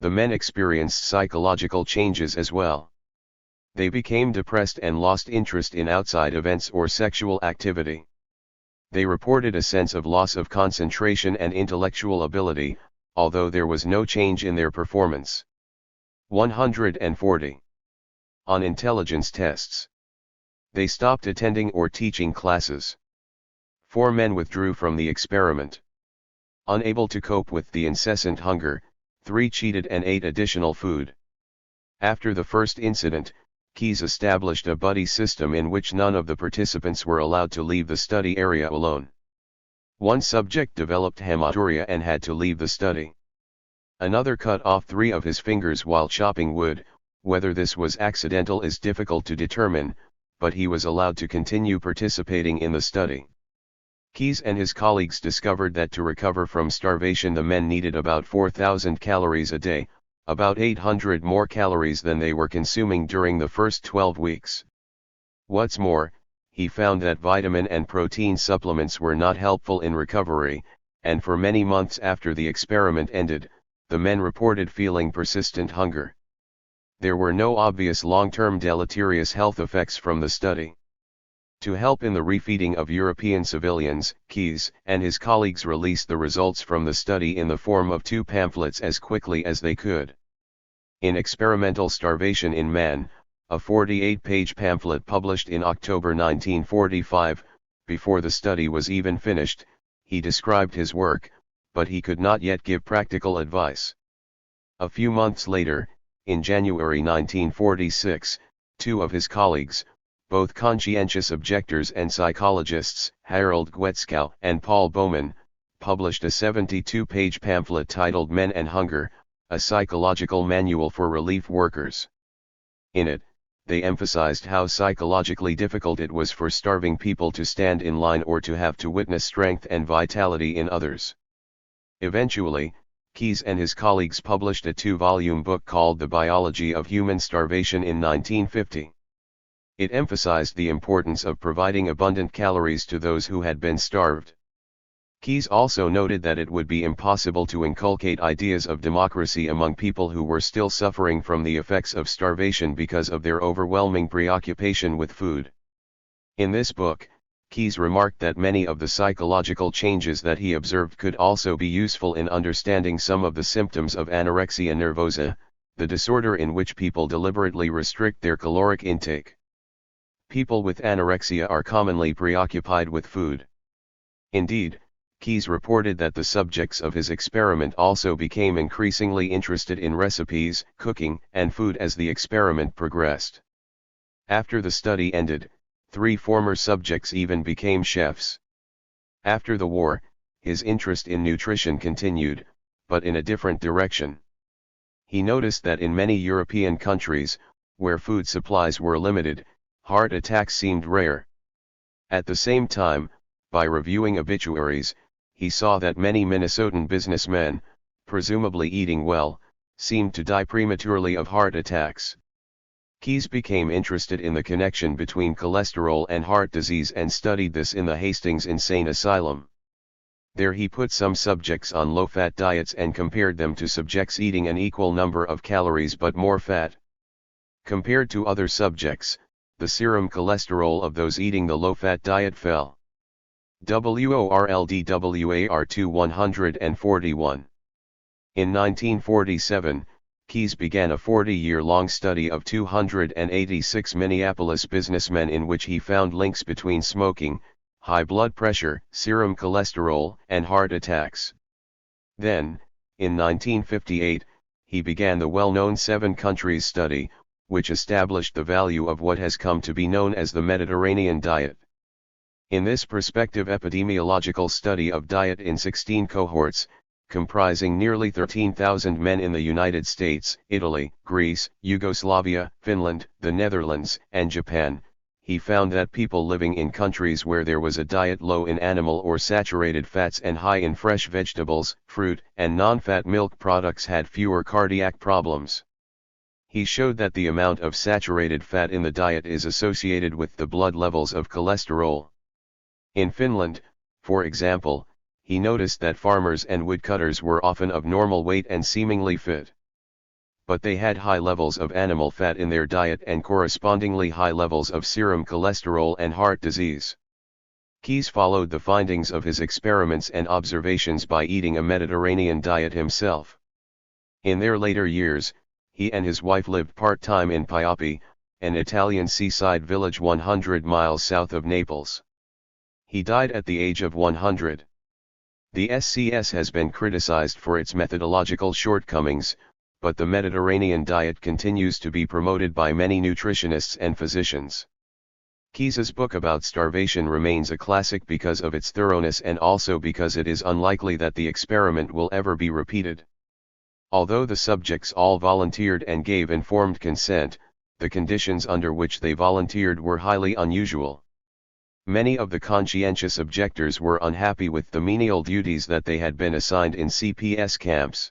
The men experienced psychological changes as well. They became depressed and lost interest in outside events or sexual activity. They reported a sense of loss of concentration and intellectual ability, although there was no change in their performance. 140. On intelligence tests. They stopped attending or teaching classes. 4 men withdrew from the experiment. Unable to cope with the incessant hunger, 3 cheated and ate additional food. After the first incident, Keyes established a buddy system in which none of the participants were allowed to leave the study area alone. One subject developed hematuria and had to leave the study. Another cut off 3 of his fingers while chopping wood. Whether this was accidental is difficult to determine, but he was allowed to continue participating in the study. Keyes and his colleagues discovered that to recover from starvation the men needed about 4,000 calories a day, about 800 more calories than they were consuming during the first 12 weeks. What's more, he found that vitamin and protein supplements were not helpful in recovery, and for many months after the experiment ended, the men reported feeling persistent hunger. There were no obvious long-term deleterious health effects from the study. To help in the refeeding of European civilians, Keyes and his colleagues released the results from the study in the form of 2 pamphlets as quickly as they could. In Experimental Starvation in Man, a 48-page pamphlet published in October 1945, before the study was even finished, he described his work, but he could not yet give practical advice. A few months later, in January 1946, 2 of his colleagues, both conscientious objectors and psychologists, Harold Gwetskow and Paul Bowman, published a 72-page pamphlet titled Men and Hunger, a psychological manual for relief workers. In it, they emphasized how psychologically difficult it was for starving people to stand in line or to have to witness strength and vitality in others. Eventually, Keyes and his colleagues published a 2-volume book called The Biology of Human Starvation in 1950. It emphasized the importance of providing abundant calories to those who had been starved. Keyes also noted that it would be impossible to inculcate ideas of democracy among people who were still suffering from the effects of starvation because of their overwhelming preoccupation with food. In this book, Keyes remarked that many of the psychological changes that he observed could also be useful in understanding some of the symptoms of anorexia nervosa, the disorder in which people deliberately restrict their caloric intake. People with anorexia are commonly preoccupied with food. Indeed, Keyes reported that the subjects of his experiment also became increasingly interested in recipes, cooking, and food as the experiment progressed. After the study ended, 3 former subjects even became chefs. After the war, his interest in nutrition continued, but in a different direction. He noticed that in many European countries, where food supplies were limited, heart attacks seemed rare. At the same time, by reviewing obituaries, he saw that many Minnesotan businessmen, presumably eating well, seemed to die prematurely of heart attacks. Keyes became interested in the connection between cholesterol and heart disease and studied this in the Hastings Insane Asylum. There he put some subjects on low-fat diets and compared them to subjects eating an equal number of calories but more fat. Compared to other subjects, the serum cholesterol of those eating the low-fat diet fell. WORLDWAR to 141. In 1947, Keyes began a 40-year-long study of 286 Minneapolis businessmen in which he found links between smoking, high blood pressure, serum cholesterol, and heart attacks. Then, in 1958, he began the well-known 7 countries study, which established the value of what has come to be known as the Mediterranean diet. In this prospective epidemiological study of diet in 16 cohorts, comprising nearly 13,000 men in the United States, Italy, Greece, Yugoslavia, Finland, the Netherlands, and Japan, he found that people living in countries where there was a diet low in animal or saturated fats and high in fresh vegetables, fruit, and non-fat milk products had fewer cardiac problems. He showed that the amount of saturated fat in the diet is associated with the blood levels of cholesterol. In Finland, for example, he noticed that farmers and woodcutters were often of normal weight and seemingly fit. But they had high levels of animal fat in their diet and correspondingly high levels of serum cholesterol and heart disease. Keyes followed the findings of his experiments and observations by eating a Mediterranean diet himself. In their later years, he and his wife lived part-time in Piapi, an Italian seaside village 100 miles south of Naples. He died at the age of 100. The SCS has been criticized for its methodological shortcomings, but the Mediterranean diet continues to be promoted by many nutritionists and physicians. Keyes's book about starvation remains a classic because of its thoroughness and also because it is unlikely that the experiment will ever be repeated. Although the subjects all volunteered and gave informed consent, the conditions under which they volunteered were highly unusual. Many of the conscientious objectors were unhappy with the menial duties that they had been assigned in CPS camps.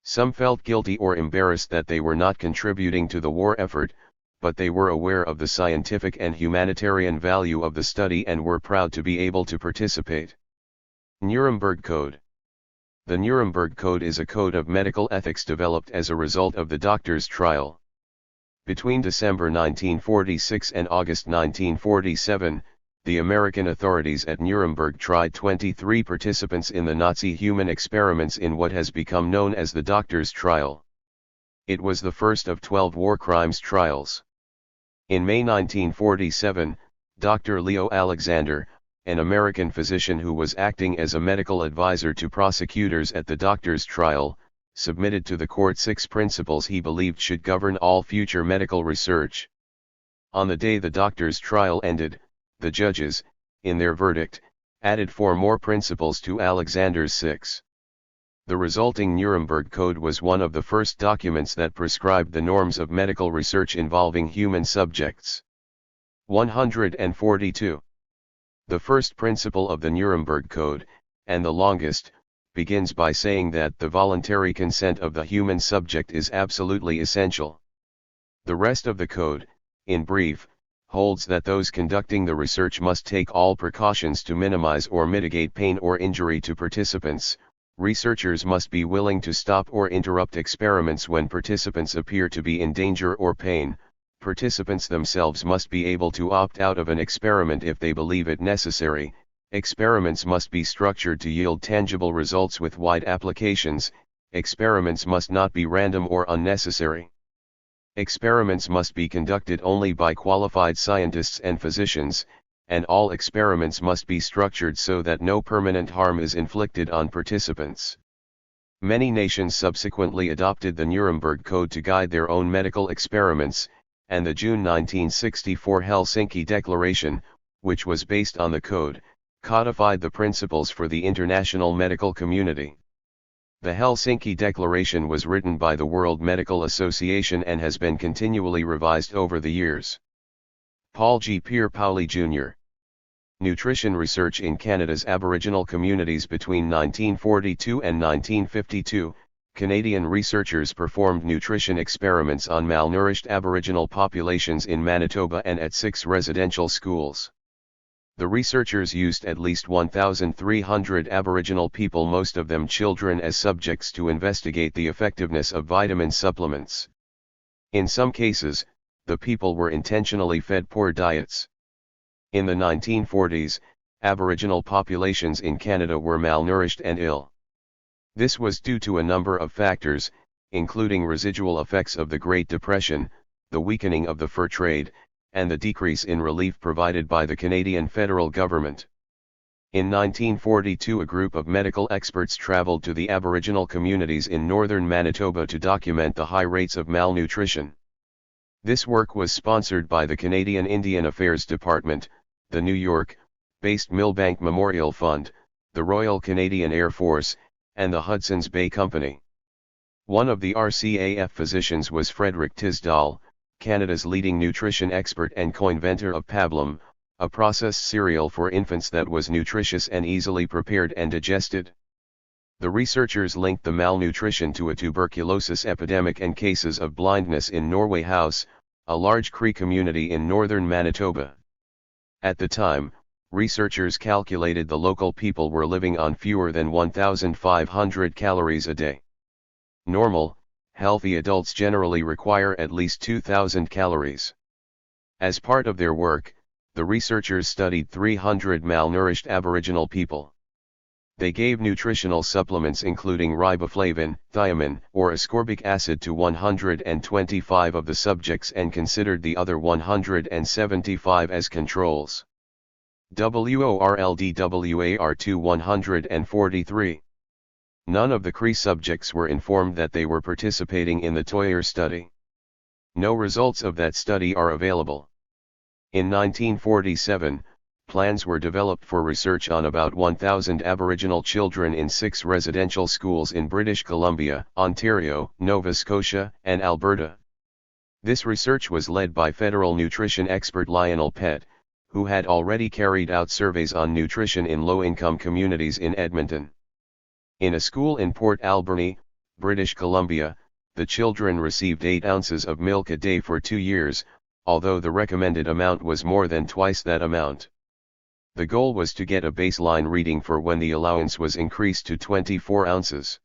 Some felt guilty or embarrassed that they were not contributing to the war effort, but they were aware of the scientific and humanitarian value of the study and were proud to be able to participate. Nuremberg Code. The Nuremberg Code is a code of medical ethics developed as a result of the doctor's trial. Between December 1946 and August 1947, the American authorities at Nuremberg tried 23 participants in the Nazi human experiments in what has become known as the doctor's trial. It was the first of 12 war crimes trials. In May 1947, Dr. Leo Alexander, an American physician who was acting as a medical advisor to prosecutors at the doctor's trial, submitted to the court 6 principles he believed should govern all future medical research. On the day the doctor's trial ended, the judges, in their verdict, added 4 more principles to Alexander's 6. The resulting Nuremberg Code was one of the first documents that prescribed the norms of medical research involving human subjects. 142. The first principle of the Nuremberg Code, and the longest, begins by saying that the voluntary consent of the human subject is absolutely essential. The rest of the code, in brief, holds that those conducting the research must take all precautions to minimize or mitigate pain or injury to participants. Researchers must be willing to stop or interrupt experiments when participants appear to be in danger or pain. Participants themselves must be able to opt out of an experiment if they believe it necessary. Experiments must be structured to yield tangible results with wide applications. Experiments must not be random or unnecessary. Experiments must be conducted only by qualified scientists and physicians, and all experiments must be structured so that no permanent harm is inflicted on participants. Many nations subsequently adopted the Nuremberg Code to guide their own medical experiments, and the June 1964 Helsinki Declaration, which was based on the code, codified the principles for the international medical community. The Helsinki Declaration was written by the World Medical Association and has been continually revised over the years. Paul G. Pierre-Pauli Jr. Nutrition research in Canada's Aboriginal communities between 1942 and 1952, Canadian researchers performed nutrition experiments on malnourished Aboriginal populations in Manitoba and at 6 residential schools. The researchers used at least 1,300 Aboriginal people, most of them children, as subjects to investigate the effectiveness of vitamin supplements. In some cases, the people were intentionally fed poor diets. In the 1940s, Aboriginal populations in Canada were malnourished and ill. This was due to a number of factors, including residual effects of the Great Depression, the weakening of the fur trade, and the decrease in relief provided by the Canadian federal government. In 1942, a group of medical experts traveled to the Aboriginal communities in northern Manitoba to document the high rates of malnutrition. This work was sponsored by the Canadian Indian Affairs Department, the New York-based Millbank Memorial Fund, the Royal Canadian Air Force, and the Hudson's Bay Company. One of the RCAF physicians was Frederick Tisdall, Canada's leading nutrition expert and co-inventor of pablum, a processed cereal for infants that was nutritious and easily prepared and digested. The researchers linked the malnutrition to a tuberculosis epidemic and cases of blindness in Norway House, a large Cree community in northern Manitoba. At the time, researchers calculated the local people were living on fewer than 1,500 calories a day. Normal, healthy adults generally require at least 2,000 calories. As part of their work, the researchers studied 300 malnourished Aboriginal people. They gave nutritional supplements including riboflavin, thiamine, or ascorbic acid to 125 of the subjects and considered the other 175 as controls. WORLDWAR to 143. None of the Cree subjects were informed that they were participating in the THIRD study. No results of that study are available. In 1947, plans were developed for research on about 1,000 Aboriginal children in 6 residential schools in British Columbia, Ontario, Nova Scotia, and Alberta. This research was led by federal nutrition expert Lionel Pett, who had already carried out surveys on nutrition in low-income communities in Edmonton. In a school in Port Alberni, British Columbia, the children received 8 ounces of milk a day for 2 years, although the recommended amount was more than twice that amount. The goal was to get a baseline reading for when the allowance was increased to 24 ounces.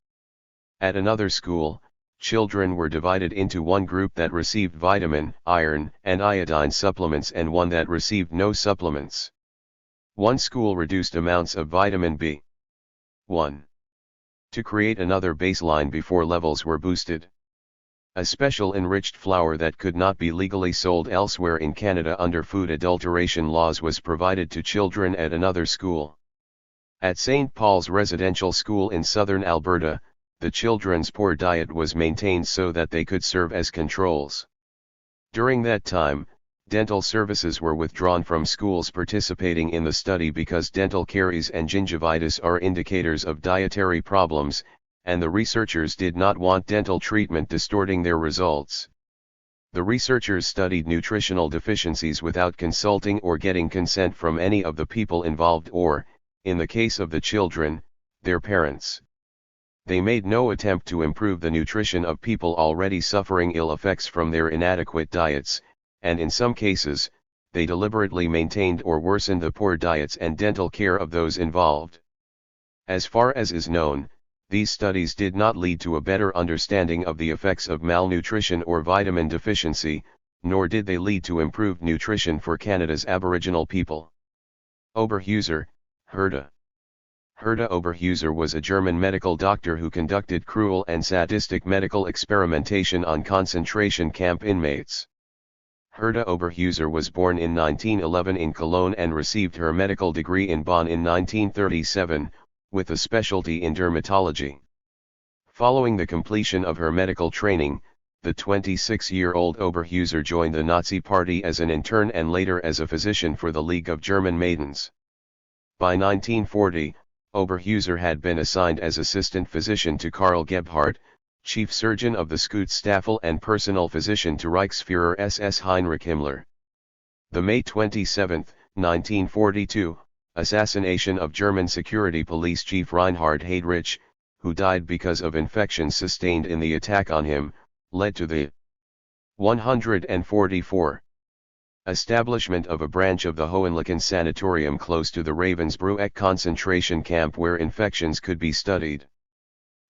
At another school, children were divided into one group that received vitamin, iron, and iodine supplements and one that received no supplements. One school reduced amounts of vitamin B1 to create another baseline before levels were boosted. A special enriched flour that could not be legally sold elsewhere in Canada under food adulteration laws was provided to children at another school. At St. Paul's Residential School in southern Alberta, the children's poor diet was maintained so that they could serve as controls. During that time, dental services were withdrawn from schools participating in the study because dental caries and gingivitis are indicators of dietary problems, and the researchers did not want dental treatment distorting their results. The researchers studied nutritional deficiencies without consulting or getting consent from any of the people involved or, in the case of the children, their parents. They made no attempt to improve the nutrition of people already suffering ill effects from their inadequate diets, and in some cases, they deliberately maintained or worsened the poor diets and dental care of those involved. As far as is known, these studies did not lead to a better understanding of the effects of malnutrition or vitamin deficiency, nor did they lead to improved nutrition for Canada's Aboriginal people. Oberhauser, Herta. Herta Oberhauser was a German medical doctor who conducted cruel and sadistic medical experimentation on concentration camp inmates. Herta Oberhauser was born in 1911 in Cologne and received her medical degree in Bonn in 1937, with a specialty in dermatology. Following the completion of her medical training, the 26-year-old Oberhauser joined the Nazi Party as an intern and later as a physician for the League of German Maidens. By 1940, Oberhauser had been assigned as assistant physician to Karl Gebhardt, chief surgeon of the Schutzstaffel and personal physician to Reichsführer SS Heinrich Himmler. The May 27, 1942, assassination of German security police chief Reinhard Heydrich, who died because of infections sustained in the attack on him, led to the 144 establishment of a branch of the Hohenlochen Sanatorium close to the Ravensbrück concentration camp where infections could be studied.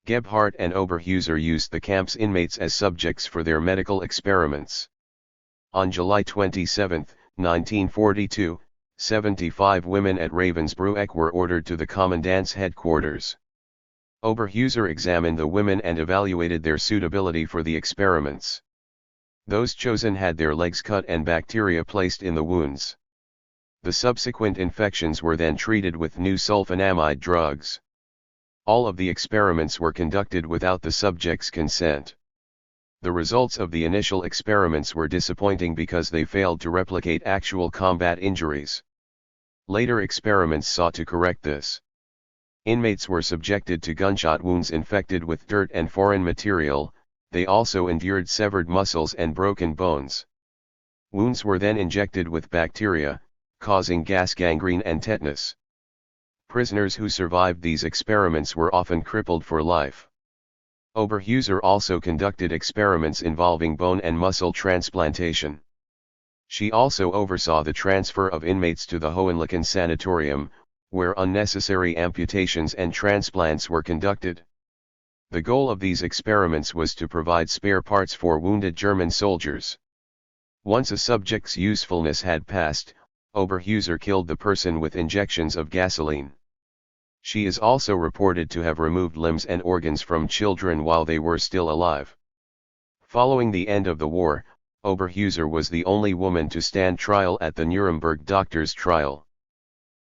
Gebhardt and Oberhauser used the camp's inmates as subjects for their medical experiments. On July 27, 1942, 75 women at Ravensbrück were ordered to the commandant's headquarters. Oberhauser examined the women and evaluated their suitability for the experiments. Those chosen had their legs cut and bacteria placed in the wounds. The subsequent infections were then treated with new sulfonamide drugs. All of the experiments were conducted without the subject's consent. The results of the initial experiments were disappointing because they failed to replicate actual combat injuries. Later experiments sought to correct this. Inmates were subjected to gunshot wounds infected with dirt and foreign material. They also endured severed muscles and broken bones. Wounds were then injected with bacteria, causing gas gangrene and tetanus. Prisoners who survived these experiments were often crippled for life. Oberhauser also conducted experiments involving bone and muscle transplantation. She also oversaw the transfer of inmates to the Hohenlochen Sanatorium, where unnecessary amputations and transplants were conducted. The goal of these experiments was to provide spare parts for wounded German soldiers. Once a subject's usefulness had passed, Oberhauser killed the person with injections of gasoline. She is also reported to have removed limbs and organs from children while they were still alive. Following the end of the war, Oberhauser was the only woman to stand trial at the Nuremberg doctors' trial.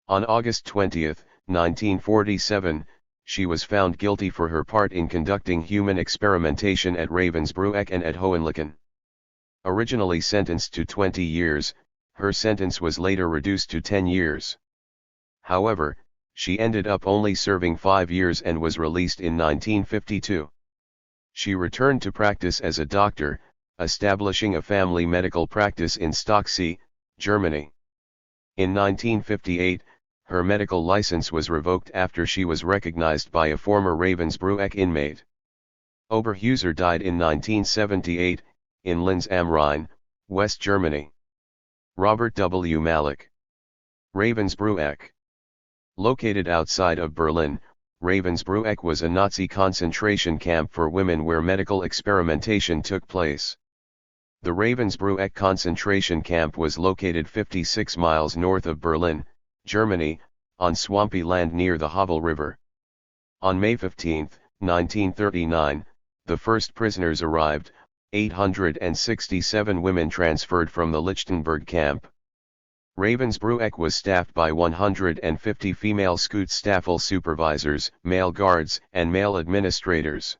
On August 20, 1947, she was found guilty for her part in conducting human experimentation at Ravensbrück and at Hohenlochen. Originally sentenced to 20 years, her sentence was later reduced to 10 years. However, she ended up only serving 5 years and was released in 1952. She returned to practice as a doctor, establishing a family medical practice in Stocksee, Germany. In 1958, her medical license was revoked after she was recognized by a former Ravensbrück inmate. Oberhauser died in 1978, in Linz am Rhein, West Germany. Robert W. Malik. Ravensbrück. Located outside of Berlin, Ravensbrück was a Nazi concentration camp for women where medical experimentation took place. The Ravensbrück concentration camp was located 56 miles north of Berlin, Germany, on swampy land near the Havel River. On May 15, 1939, the first prisoners arrived, 867 women transferred from the Lichtenberg camp. Ravensbrück was staffed by 150 female Schutzstaffel supervisors, male guards, and male administrators.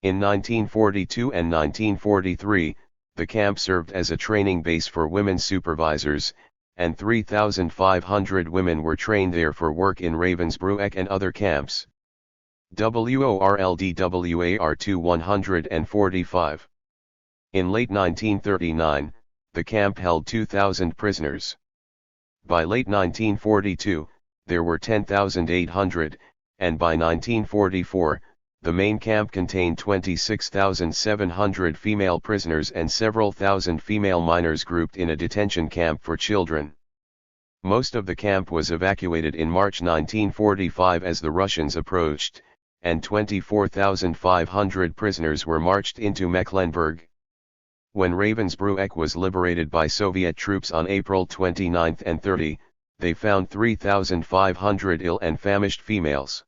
In 1942 and 1943, the camp served as a training base for women supervisors, and 3,500 women were trained there for work in Ravensbrück and other camps. WORLDWAR 145. In late 1939, the camp held 2,000 prisoners. By late 1942, there were 10,800, and by 1944, the main camp contained 26,700 female prisoners and several thousand female minors grouped in a detention camp for children. Most of the camp was evacuated in March 1945 as the Russians approached, and 24,500 prisoners were marched into Mecklenburg. When Ravensbrück was liberated by Soviet troops on April 29 and 30, they found 3,500 ill and famished females.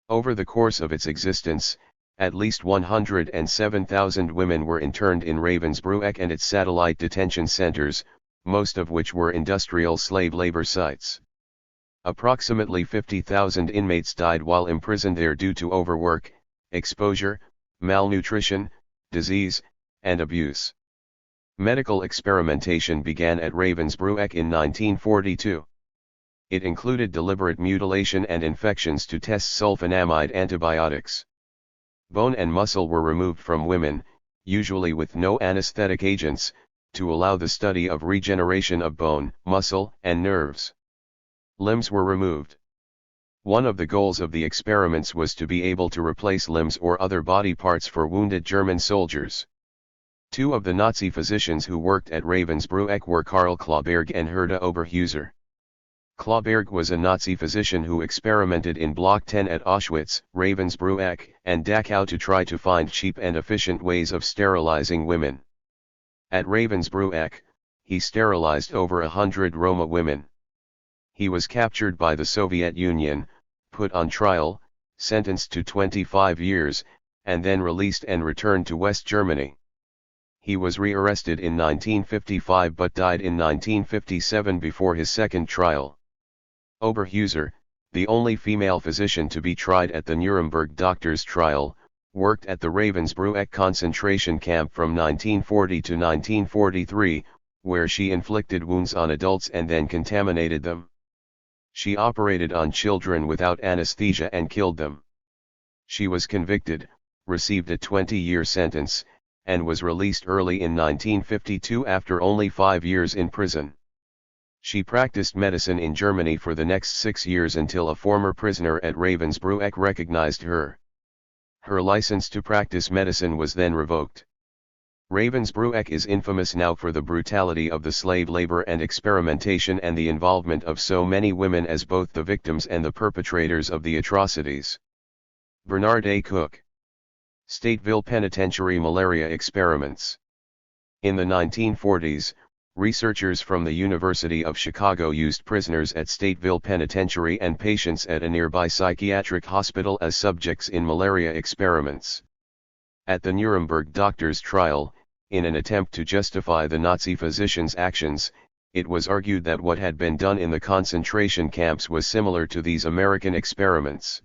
Over the course of its existence, at least 107,000 women were interned in Ravensbrück and its satellite detention centers, most of which were industrial slave labor sites. Approximately 50,000 inmates died while imprisoned there due to overwork, exposure, malnutrition, disease, and abuse. Medical experimentation began at Ravensbrück in 1942. It included deliberate mutilation and infections to test sulfonamide antibiotics. Bone and muscle were removed from women, usually with no anesthetic agents, to allow the study of regeneration of bone, muscle, and nerves. Limbs were removed. One of the goals of the experiments was to be able to replace limbs or other body parts for wounded German soldiers. Two of the Nazi physicians who worked at Ravensbrück were Karl Klauberg and Herta Oberhauser. Klauberg was a Nazi physician who experimented in Block 10 at Auschwitz, Ravensbrück, and Dachau to try to find cheap and efficient ways of sterilizing women. At Ravensbrück, he sterilized over 100 Roma women. He was captured by the Soviet Union, put on trial, sentenced to 25 years, and then released and returned to West Germany. He was rearrested in 1955 but died in 1957 before his second trial. Oberhauser, the only female physician to be tried at the Nuremberg doctors' trial, worked at the Ravensbrück concentration camp from 1940 to 1943, where she inflicted wounds on adults and then contaminated them. She operated on children without anesthesia and killed them. She was convicted, received a 20-year sentence, and was released early in 1952 after only 5 years in prison. She practiced medicine in Germany for the next 6 years until a former prisoner at Ravensbrück recognized her. Her license to practice medicine was then revoked. Ravensbrück is infamous now for the brutality of the slave labor and experimentation and the involvement of so many women as both the victims and the perpetrators of the atrocities. Bernard A. Cook. Stateville Penitentiary Malaria Experiments. In the 1940s, researchers from the University of Chicago used prisoners at Stateville Penitentiary and patients at a nearby psychiatric hospital as subjects in malaria experiments. At the Nuremberg doctors' trial, in an attempt to justify the Nazi physicians' actions, it was argued that what had been done in the concentration camps was similar to these American experiments.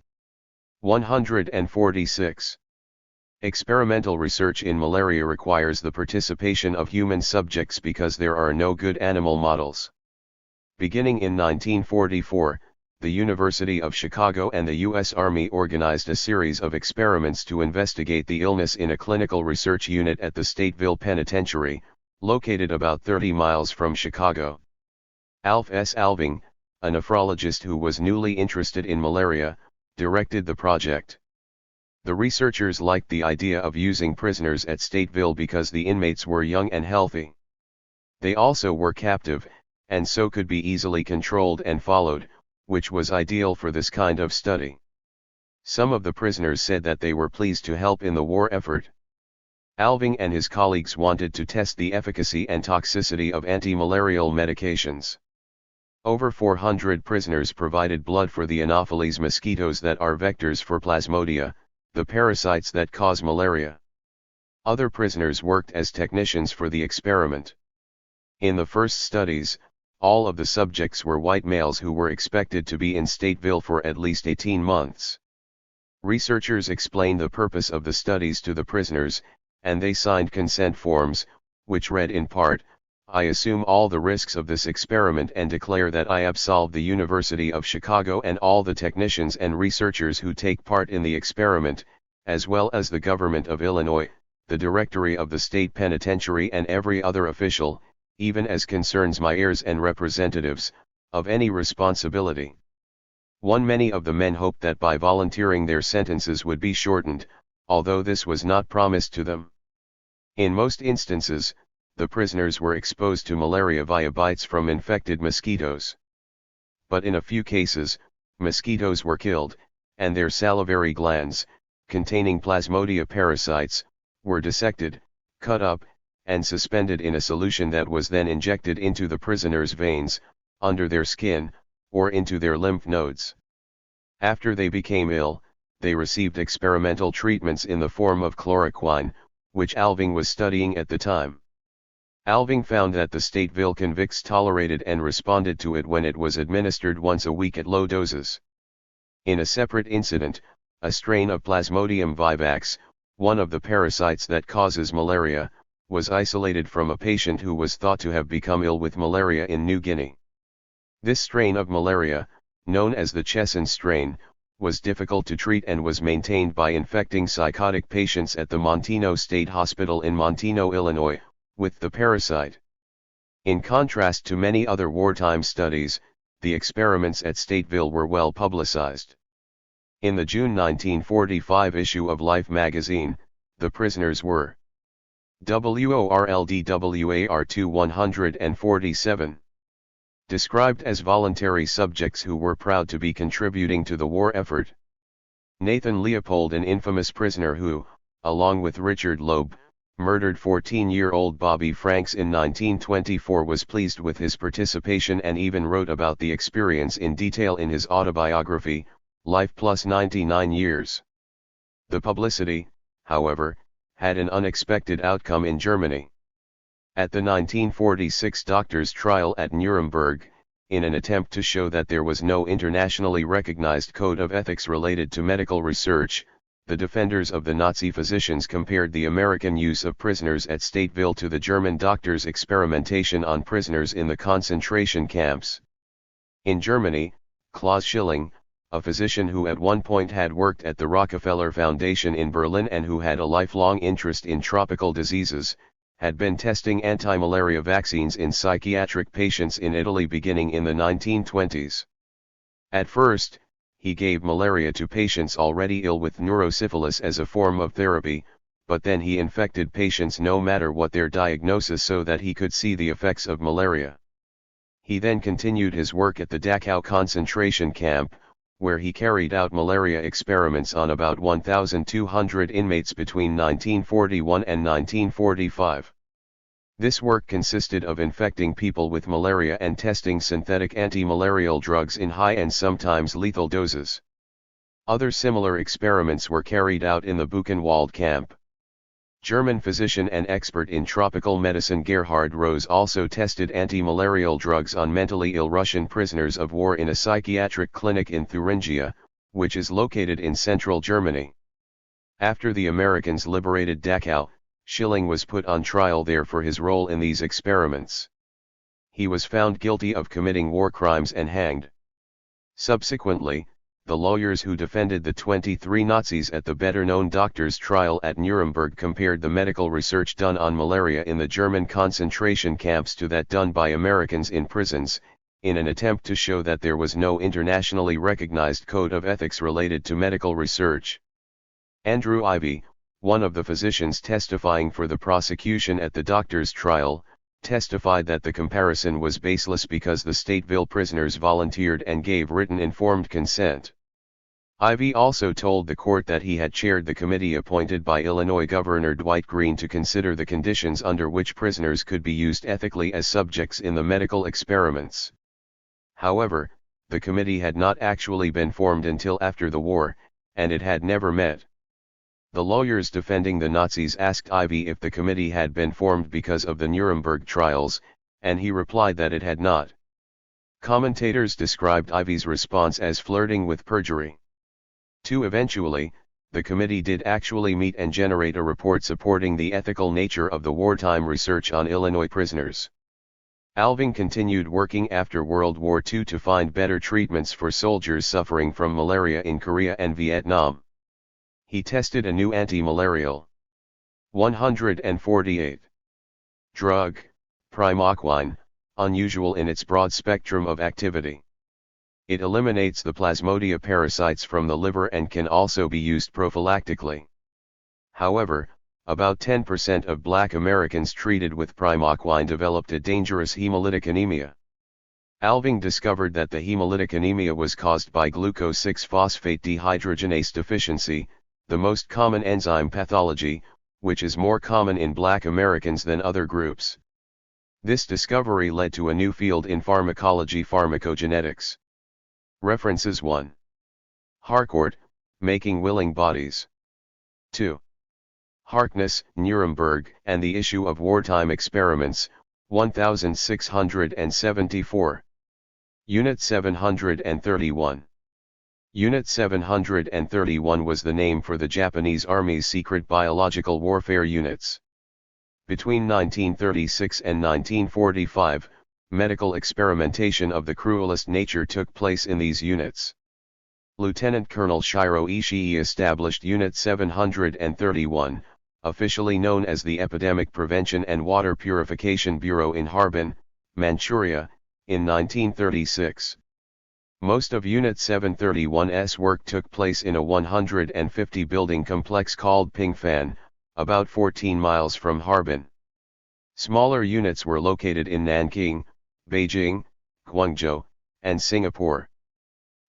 146. Experimental research in malaria requires the participation of human subjects because there are no good animal models. Beginning in 1944, the University of Chicago and the U.S. Army organized a series of experiments to investigate the illness in a clinical research unit at the Stateville Penitentiary, located about 30 miles from Chicago. Alf S. Alving, a nephrologist who was newly interested in malaria, directed the project. The researchers liked the idea of using prisoners at Stateville because the inmates were young and healthy. They also were captive, and so could be easily controlled and followed, which was ideal for this kind of study. Some of the prisoners said that they were pleased to help in the war effort. Alving and his colleagues wanted to test the efficacy and toxicity of anti-malarial medications. Over 400 prisoners provided blood for the Anopheles mosquitoes that are vectors for Plasmodia, the parasites that cause malaria. Other prisoners worked as technicians for the experiment. In the first studies, all of the subjects were white males who were expected to be in Stateville for at least 18 months. Researchers explained the purpose of the studies to the prisoners, and they signed consent forms, which read in part, "I assume all the risks of this experiment and declare that I absolve the University of Chicago and all the technicians and researchers who take part in the experiment, as well as the government of Illinois, the Directory of the State Penitentiary and every other official, even as concerns my heirs and representatives, of any responsibility." Many of the men hoped that by volunteering their sentences would be shortened, although this was not promised to them. In most instances, the prisoners were exposed to malaria via bites from infected mosquitoes. But in a few cases, mosquitoes were killed, and their salivary glands, containing Plasmodia parasites, were dissected, cut up, and suspended in a solution that was then injected into the prisoners' veins, under their skin, or into their lymph nodes. After they became ill, they received experimental treatments in the form of chloroquine, which Alving was studying at the time. Alving found that the state convicts tolerated and responded to it when it was administered once a week at low doses. In a separate incident, a strain of Plasmodium vivax, one of the parasites that causes malaria, was isolated from a patient who was thought to have become ill with malaria in New Guinea. This strain of malaria, known as the Chesson strain, was difficult to treat and was maintained by infecting psychotic patients at the Montino State Hospital in Montino, Illinois, with the parasite. In contrast to many other wartime studies, the experiments at Stateville were well publicized. In the June 1945 issue of Life magazine, the prisoners were WORLDWAR2-147. Described as voluntary subjects who were proud to be contributing to the war effort. Nathan Leopold, an infamous prisoner who, along with Richard Loeb, murdered 14-year-old Bobby Franks in 1924, was pleased with his participation and even wrote about the experience in detail in his autobiography, Life Plus 99 Years. The publicity, however, had an unexpected outcome in Germany. At the 1946 doctors' trial at Nuremberg, in an attempt to show that there was no internationally recognized code of ethics related to medical research, the defenders of the Nazi physicians compared the American use of prisoners at Stateville to the German doctors' experimentation on prisoners in the concentration camps. In Germany, Klaus Schilling, a physician who at one point had worked at the Rockefeller Foundation in Berlin and who had a lifelong interest in tropical diseases, had been testing anti-malaria vaccines in psychiatric patients in Italy beginning in the 1920s. At first, he gave malaria to patients already ill with neurosyphilis as a form of therapy, but then he infected patients no matter what their diagnosis so that he could see the effects of malaria. He then continued his work at the Dachau concentration camp, where he carried out malaria experiments on about 1,200 inmates between 1941 and 1945. This work consisted of infecting people with malaria and testing synthetic anti-malarial drugs in high and sometimes lethal doses. Other similar experiments were carried out in the Buchenwald camp. German physician and expert in tropical medicine Gerhard Rose also tested anti-malarial drugs on mentally ill Russian prisoners of war in a psychiatric clinic in Thuringia, which is located in central Germany. After the Americans liberated Dachau, Schilling was put on trial there for his role in these experiments. He was found guilty of committing war crimes and hanged. Subsequently, the lawyers who defended the 23 Nazis at the better-known doctors' trial at Nuremberg compared the medical research done on malaria in the German concentration camps to that done by Americans in prisons, in an attempt to show that there was no internationally recognized code of ethics related to medical research. Andrew Ivy, one of the physicians testifying for the prosecution at the doctors' trial, testified that the comparison was baseless because the Stateville prisoners volunteered and gave written informed consent. Ivy also told the court that he had chaired the committee appointed by Illinois Governor Dwight Green to consider the conditions under which prisoners could be used ethically as subjects in the medical experiments. However, the committee had not actually been formed until after the war, and it had never met. The lawyers defending the Nazis asked Ivy if the committee had been formed because of the Nuremberg trials, and he replied that it had not. Commentators described Ivy's response as flirting with perjury. Eventually, the committee did actually meet and generate a report supporting the ethical nature of the wartime research on Illinois prisoners. Alving continued working after World War II to find better treatments for soldiers suffering from malaria in Korea and Vietnam. He tested a new anti-malarial 148 drug, primaquine, unusual in its broad spectrum of activity. It eliminates the Plasmodia parasites from the liver and can also be used prophylactically. However, about 10% of Black Americans treated with primaquine developed a dangerous hemolytic anemia. Alving discovered that the hemolytic anemia was caused by glucose-6-phosphate dehydrogenase deficiency, the most common enzyme pathology, which is more common in Black Americans than other groups. This discovery led to a new field in pharmacology, pharmacogenetics. References: 1. Harcourt, Making Willing Bodies. 2. Harkness, Nuremberg, and the Issue of Wartime Experiments, 1674. Unit 731. Unit 731 was the name for the Japanese Army's secret biological warfare units. Between 1936 and 1945, medical experimentation of the cruelest nature took place in these units. Lieutenant Colonel Shiro Ishii established Unit 731, officially known as the Epidemic Prevention and Water Purification Bureau in Harbin, Manchuria, in 1936. Most of Unit 731's work took place in a 150-building complex called Pingfan, about 14 miles from Harbin. Smaller units were located in Nanking, Beijing, Guangzhou, and Singapore.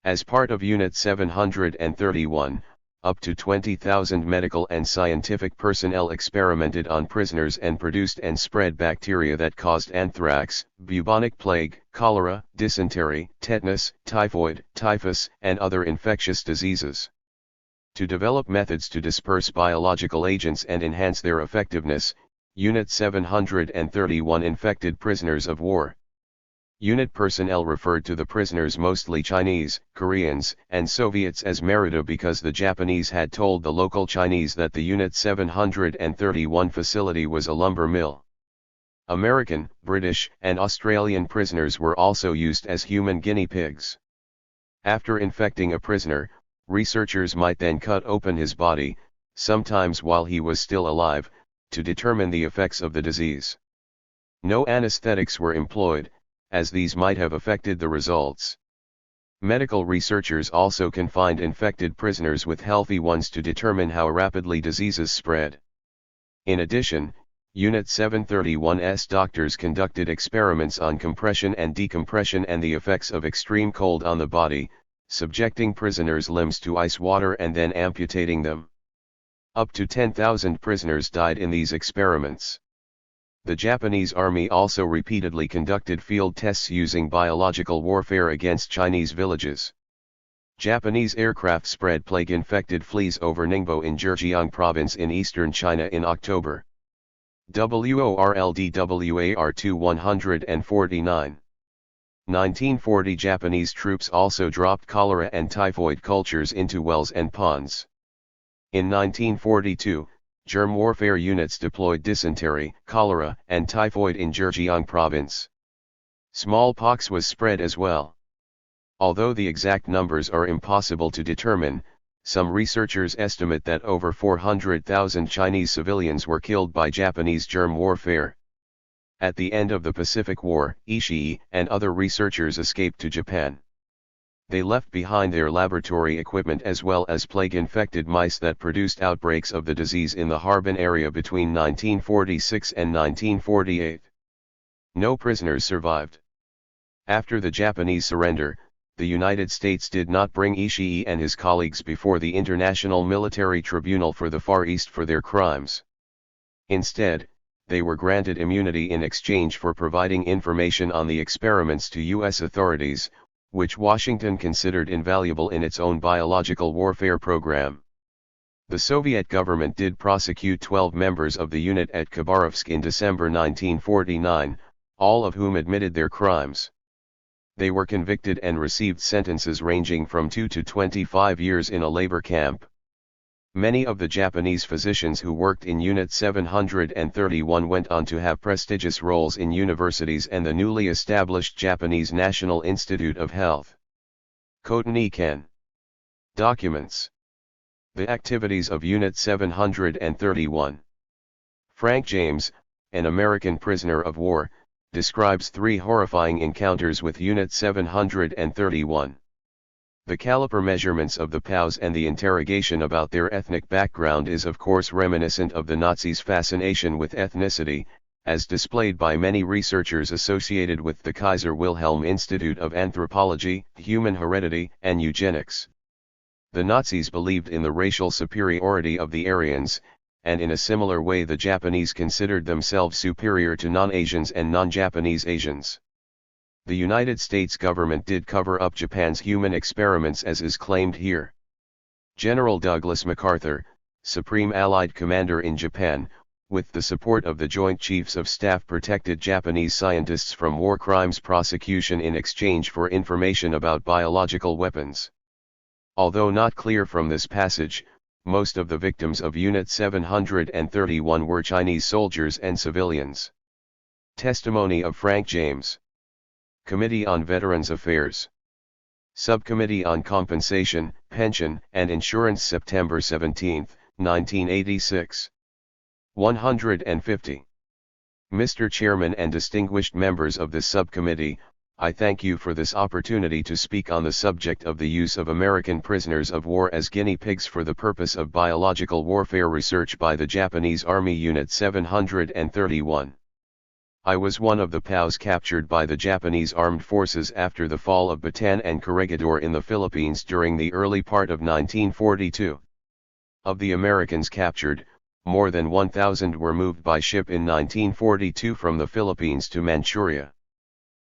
As part of Unit 731, up to 20,000 medical and scientific personnel experimented on prisoners and produced and spread bacteria that caused anthrax, bubonic plague, cholera, dysentery, tetanus, typhoid, typhus, and other infectious diseases. To develop methods to disperse biological agents and enhance their effectiveness, Unit 731 infected prisoners of war. Unit personnel referred to the prisoners, mostly Chinese, Koreans, and Soviets, as Merida because the Japanese had told the local Chinese that the Unit 731 facility was a lumber mill. American, British, and Australian prisoners were also used as human guinea pigs. After infecting a prisoner, researchers might then cut open his body, sometimes while he was still alive, to determine the effects of the disease. No anesthetics were employed, as these might have affected the results. Medical researchers also confined infected prisoners with healthy ones to determine how rapidly diseases spread. In addition, Unit 731's doctors conducted experiments on compression and decompression and the effects of extreme cold on the body, subjecting prisoners' limbs to ice water and then amputating them. Up to 10,000 prisoners died in these experiments. The Japanese Army also repeatedly conducted field tests using biological warfare against Chinese villages. Japanese aircraft spread plague-infected fleas over Ningbo in Zhejiang province in eastern China in October. WORLDWAR 2149. 1940 Japanese troops also dropped cholera and typhoid cultures into wells and ponds. In 1942, germ warfare units deployed dysentery, cholera, and typhoid in Zhejiang province. Smallpox was spread as well. Although the exact numbers are impossible to determine, some researchers estimate that over 400,000 Chinese civilians were killed by Japanese germ warfare. At the end of the Pacific War, Ishii and other researchers escaped to Japan. They left behind their laboratory equipment as well as plague-infected mice that produced outbreaks of the disease in the Harbin area between 1946 and 1948. No prisoners survived. After the Japanese surrender, the United States did not bring Ishii and his colleagues before the International Military Tribunal for the Far East for their crimes. Instead, they were granted immunity in exchange for providing information on the experiments to U.S. authorities, which Washington considered invaluable in its own biological warfare program. The Soviet government did prosecute 12 members of the unit at Khabarovsk in December 1949, all of whom admitted their crimes. They were convicted and received sentences ranging from 2 to 25 years in a labor camp. Many of the Japanese physicians who worked in Unit 731 went on to have prestigious roles in universities and the newly established Japanese National Institute of Health. Kotani-ken. Documents. The activities of Unit 731. Frank James, an American prisoner of war, describes 3 horrifying encounters with Unit 731. The caliper measurements of the POWs and the interrogation about their ethnic background is of course reminiscent of the Nazis' fascination with ethnicity, as displayed by many researchers associated with the Kaiser Wilhelm Institute of Anthropology, Human Heredity, and Eugenics. The Nazis believed in the racial superiority of the Aryans, and in a similar way the Japanese considered themselves superior to non-Asians and non-Japanese Asians. The United States government did cover up Japan's human experiments as is claimed here. General Douglas MacArthur, Supreme Allied Commander in Japan, with the support of the Joint Chiefs of Staff, protected Japanese scientists from war crimes prosecution in exchange for information about biological weapons. Although not clear from this passage, most of the victims of Unit 731 were Chinese soldiers and civilians. Testimony of Frank James. Committee on Veterans Affairs. Subcommittee on Compensation, Pension, and Insurance, September 17, 1986. 150. Mr. Chairman and distinguished members of this subcommittee, I thank you for this opportunity to speak on the subject of the use of American prisoners of war as guinea pigs for the purpose of biological warfare research by the Japanese Army Unit 731. I was one of the POWs captured by the Japanese armed forces after the fall of Bataan and Corregidor in the Philippines during the early part of 1942. Of the Americans captured, more than 1,000 were moved by ship in 1942 from the Philippines to Manchuria.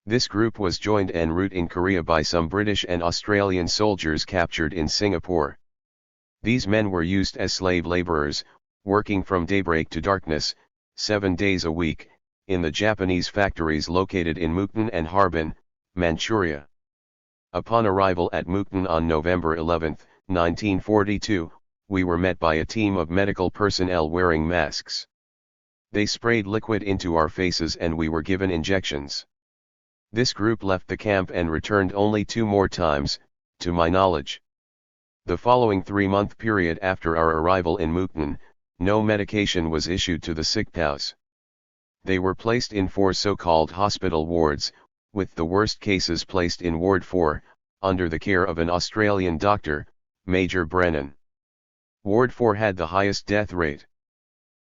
This group was joined en route in Korea by some British and Australian soldiers captured in Singapore. These men were used as slave laborers, working from daybreak to darkness, 7 days a week, in the Japanese factories located in Mukden and Harbin, Manchuria. Upon arrival at Mukden on November 11, 1942, we were met by a team of medical personnel wearing masks. They sprayed liquid into our faces and we were given injections. This group left the camp and returned only 2 more times, to my knowledge. The following 3-month period after our arrival in Mukden, no medication was issued to the sick POWs. They were placed in 4 so-called hospital wards, with the worst cases placed in Ward 4, under the care of an Australian doctor, Major Brennan. Ward 4 had the highest death rate.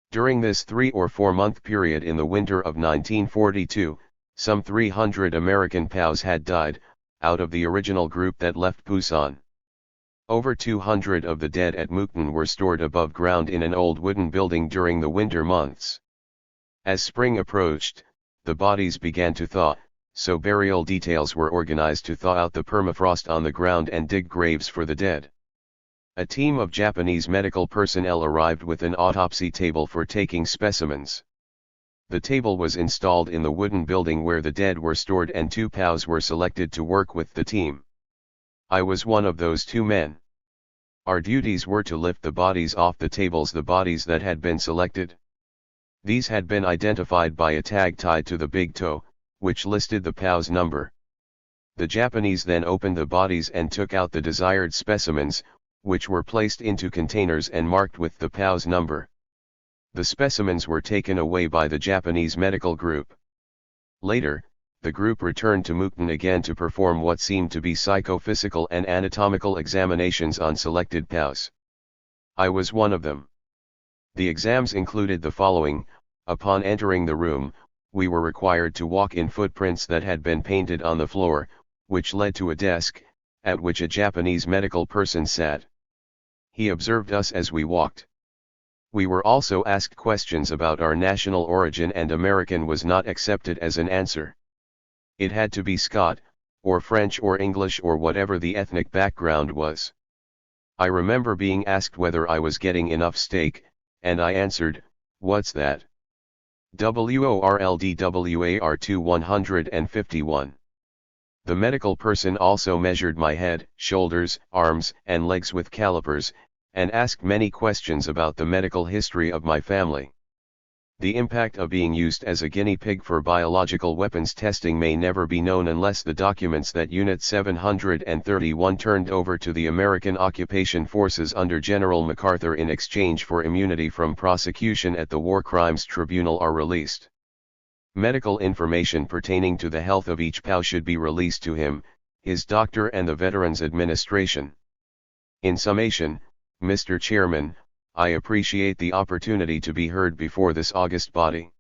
During this 3 or 4 month period in the winter of 1942, some 300 American POWs had died, out of the original group that left Pusan. Over 200 of the dead at Mukden were stored above ground in an old wooden building during the winter months. As spring approached, the bodies began to thaw, so burial details were organized to thaw out the permafrost on the ground and dig graves for the dead. A team of Japanese medical personnel arrived with an autopsy table for taking specimens. The table was installed in the wooden building where the dead were stored and 2 POWs were selected to work with the team. I was one of those 2 men. Our duties were to lift the bodies off the tables, the bodies that had been selected. These had been identified by a tag tied to the big toe, which listed the POW's number. The Japanese then opened the bodies and took out the desired specimens, which were placed into containers and marked with the POW's number. The specimens were taken away by the Japanese medical group. Later, the group returned to Mukden again to perform what seemed to be psychophysical and anatomical examinations on selected POWs. I was one of them. The exams included the following: upon entering the room, we were required to walk in footprints that had been painted on the floor, which led to a desk, at which a Japanese medical person sat. He observed us as we walked. We were also asked questions about our national origin, and American was not accepted as an answer. It had to be Scot, or French or English or whatever the ethnic background was. I remember being asked whether I was getting enough steak, and I answered, "What's that?" WORLDWAR 2151. The medical person also measured my head, shoulders, arms, and legs with calipers, and asked many questions about the medical history of my family. The impact of being used as a guinea pig for biological weapons testing may never be known unless the documents that Unit 731 turned over to the American occupation forces under General MacArthur in exchange for immunity from prosecution at the War Crimes Tribunal are released. Medical information pertaining to the health of each POW should be released to him, his doctor and the Veterans Administration. In summation, Mr. Chairman, I appreciate the opportunity to be heard before this august body.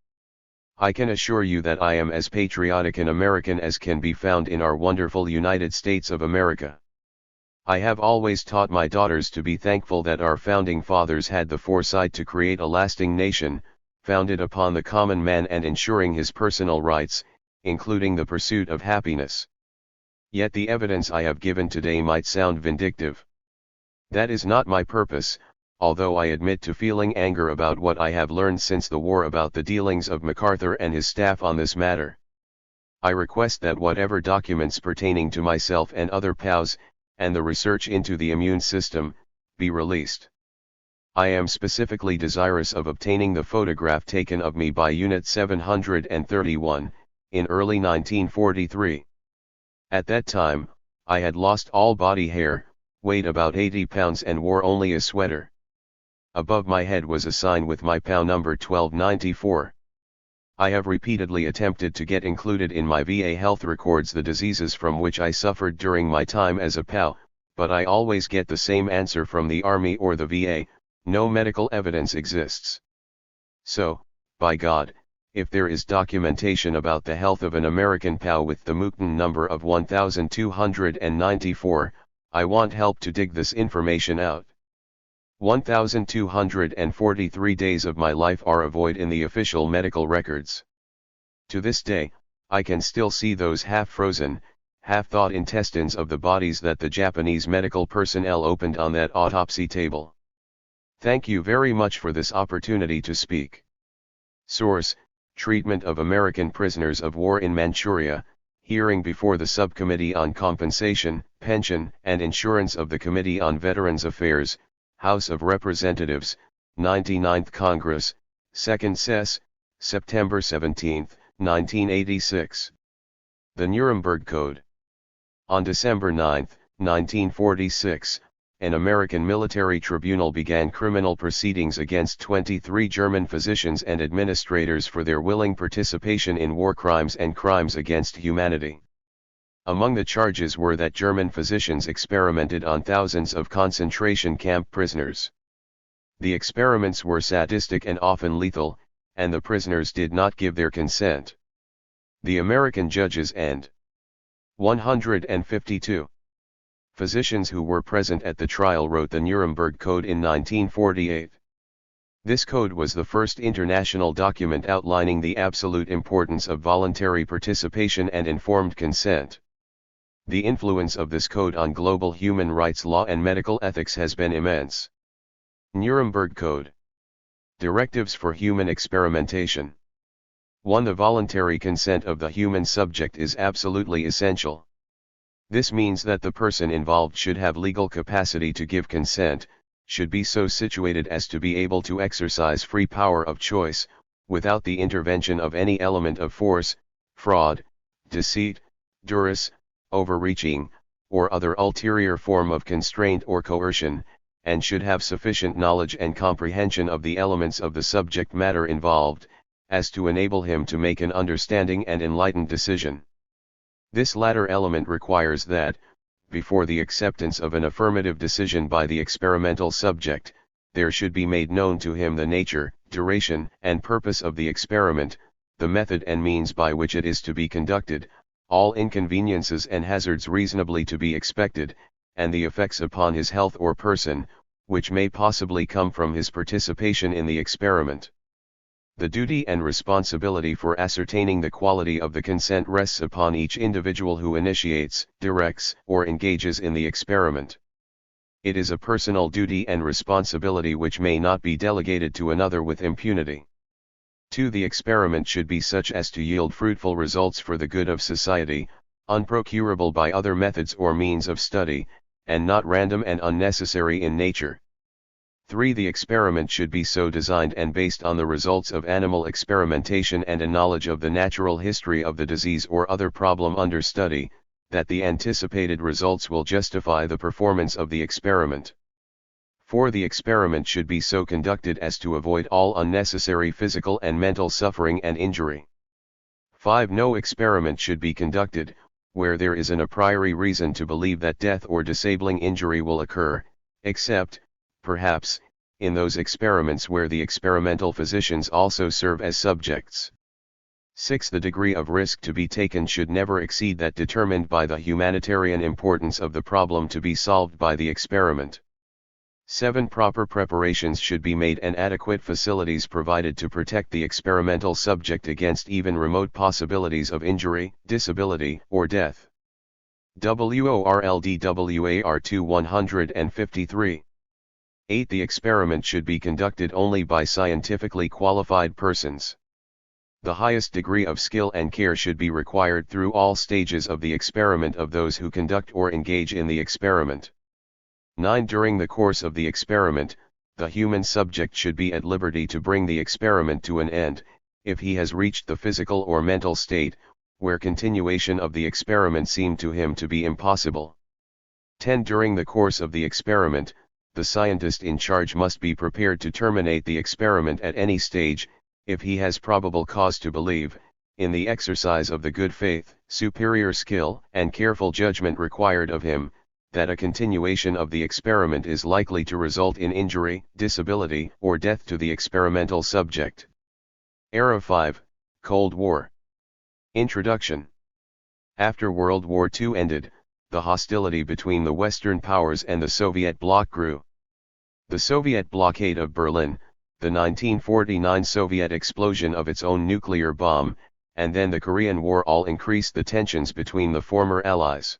I can assure you that I am as patriotic an American as can be found in our wonderful United States of America. I have always taught my daughters to be thankful that our founding fathers had the foresight to create a lasting nation, founded upon the common man and ensuring his personal rights, including the pursuit of happiness. Yet the evidence I have given today might sound vindictive. That is not my purpose, although I admit to feeling anger about what I have learned since the war about the dealings of MacArthur and his staff on this matter. I request that whatever documents pertaining to myself and other POWs, and the research into the immune system, be released. I am specifically desirous of obtaining the photograph taken of me by Unit 731, in early 1943. At that time, I had lost all body hair, weighed about 80 pounds and wore only a sweater. Above my head was a sign with my POW number 1294. I have repeatedly attempted to get included in my VA health records the diseases from which I suffered during my time as a POW, but I always get the same answer from the Army or the VA: no medical evidence exists. So, by God, if there is documentation about the health of an American POW with the MUCTON number of 1294, I want help to dig this information out. 1243 days of my life are a void in the official medical records. To this day, I can still see those half-frozen, half-thawed intestines of the bodies that the Japanese medical personnel opened on that autopsy table. Thank you very much for this opportunity to speak. Source: Treatment of American Prisoners of War in Manchuria, hearing before the Subcommittee on Compensation, Pension, and Insurance of the Committee on Veterans Affairs, House of Representatives, 99th Congress, 2nd Sess., September 17, 1986. The Nuremberg Code. On December 9, 1946, an American military tribunal began criminal proceedings against 23 German physicians and administrators for their willing participation in war crimes and crimes against humanity. Among the charges were that German physicians experimented on thousands of concentration camp prisoners. The experiments were sadistic and often lethal, and the prisoners did not give their consent. The American judges and 152 physicians who were present at the trial wrote the Nuremberg Code in 1948. This code was the first international document outlining the absolute importance of voluntary participation and informed consent. The influence of this code on global human rights law and medical ethics has been immense. Nuremberg Code. Directives for Human Experimentation. 1. The voluntary consent of the human subject is absolutely essential. This means that the person involved should have legal capacity to give consent, should be so situated as to be able to exercise free power of choice, without the intervention of any element of force, fraud, deceit, duress, overreaching, or other ulterior form of constraint or coercion, and should have sufficient knowledge and comprehension of the elements of the subject matter involved, as to enable him to make an understanding and enlightened decision. This latter element requires that, before the acceptance of an affirmative decision by the experimental subject, there should be made known to him the nature, duration, and purpose of the experiment, the method and means by which it is to be conducted, all inconveniences and hazards reasonably to be expected, and the effects upon his health or person, which may possibly come from his participation in the experiment. The duty and responsibility for ascertaining the quality of the consent rests upon each individual who initiates, directs, or engages in the experiment. It is a personal duty and responsibility which may not be delegated to another with impunity. 2. The experiment should be such as to yield fruitful results for the good of society, unprocurable by other methods or means of study, and not random and unnecessary in nature. 3. The experiment should be so designed and based on the results of animal experimentation and a knowledge of the natural history of the disease or other problem under study, that the anticipated results will justify the performance of the experiment. 4. The experiment should be so conducted as to avoid all unnecessary physical and mental suffering and injury. 5. No experiment should be conducted, where there is an a priori reason to believe that death or disabling injury will occur, except, perhaps, in those experiments where the experimental physicians also serve as subjects. 6. The degree of risk to be taken should never exceed that determined by the humanitarian importance of the problem to be solved by the experiment. 7. Proper preparations should be made and adequate facilities provided to protect the experimental subject against even remote possibilities of injury, disability, or death. WORLDWAR 2153. 8. The experiment should be conducted only by scientifically qualified persons. The highest degree of skill and care should be required through all stages of the experiment of those who conduct or engage in the experiment. 9. During the course of the experiment, the human subject should be at liberty to bring the experiment to an end, if he has reached the physical or mental state, where continuation of the experiment seemed to him to be impossible. 10. During the course of the experiment, the scientist in charge must be prepared to terminate the experiment at any stage, if he has probable cause to believe, in the exercise of the good faith, superior skill, and careful judgment required of him, that a continuation of the experiment is likely to result in injury, disability, or death to the experimental subject. Era 5, Cold War. Introduction. After World War II ended, the hostility between the Western powers and the Soviet bloc grew. The Soviet blockade of Berlin, the 1949 Soviet explosion of its own nuclear bomb, and then the Korean War all increased the tensions between the former allies.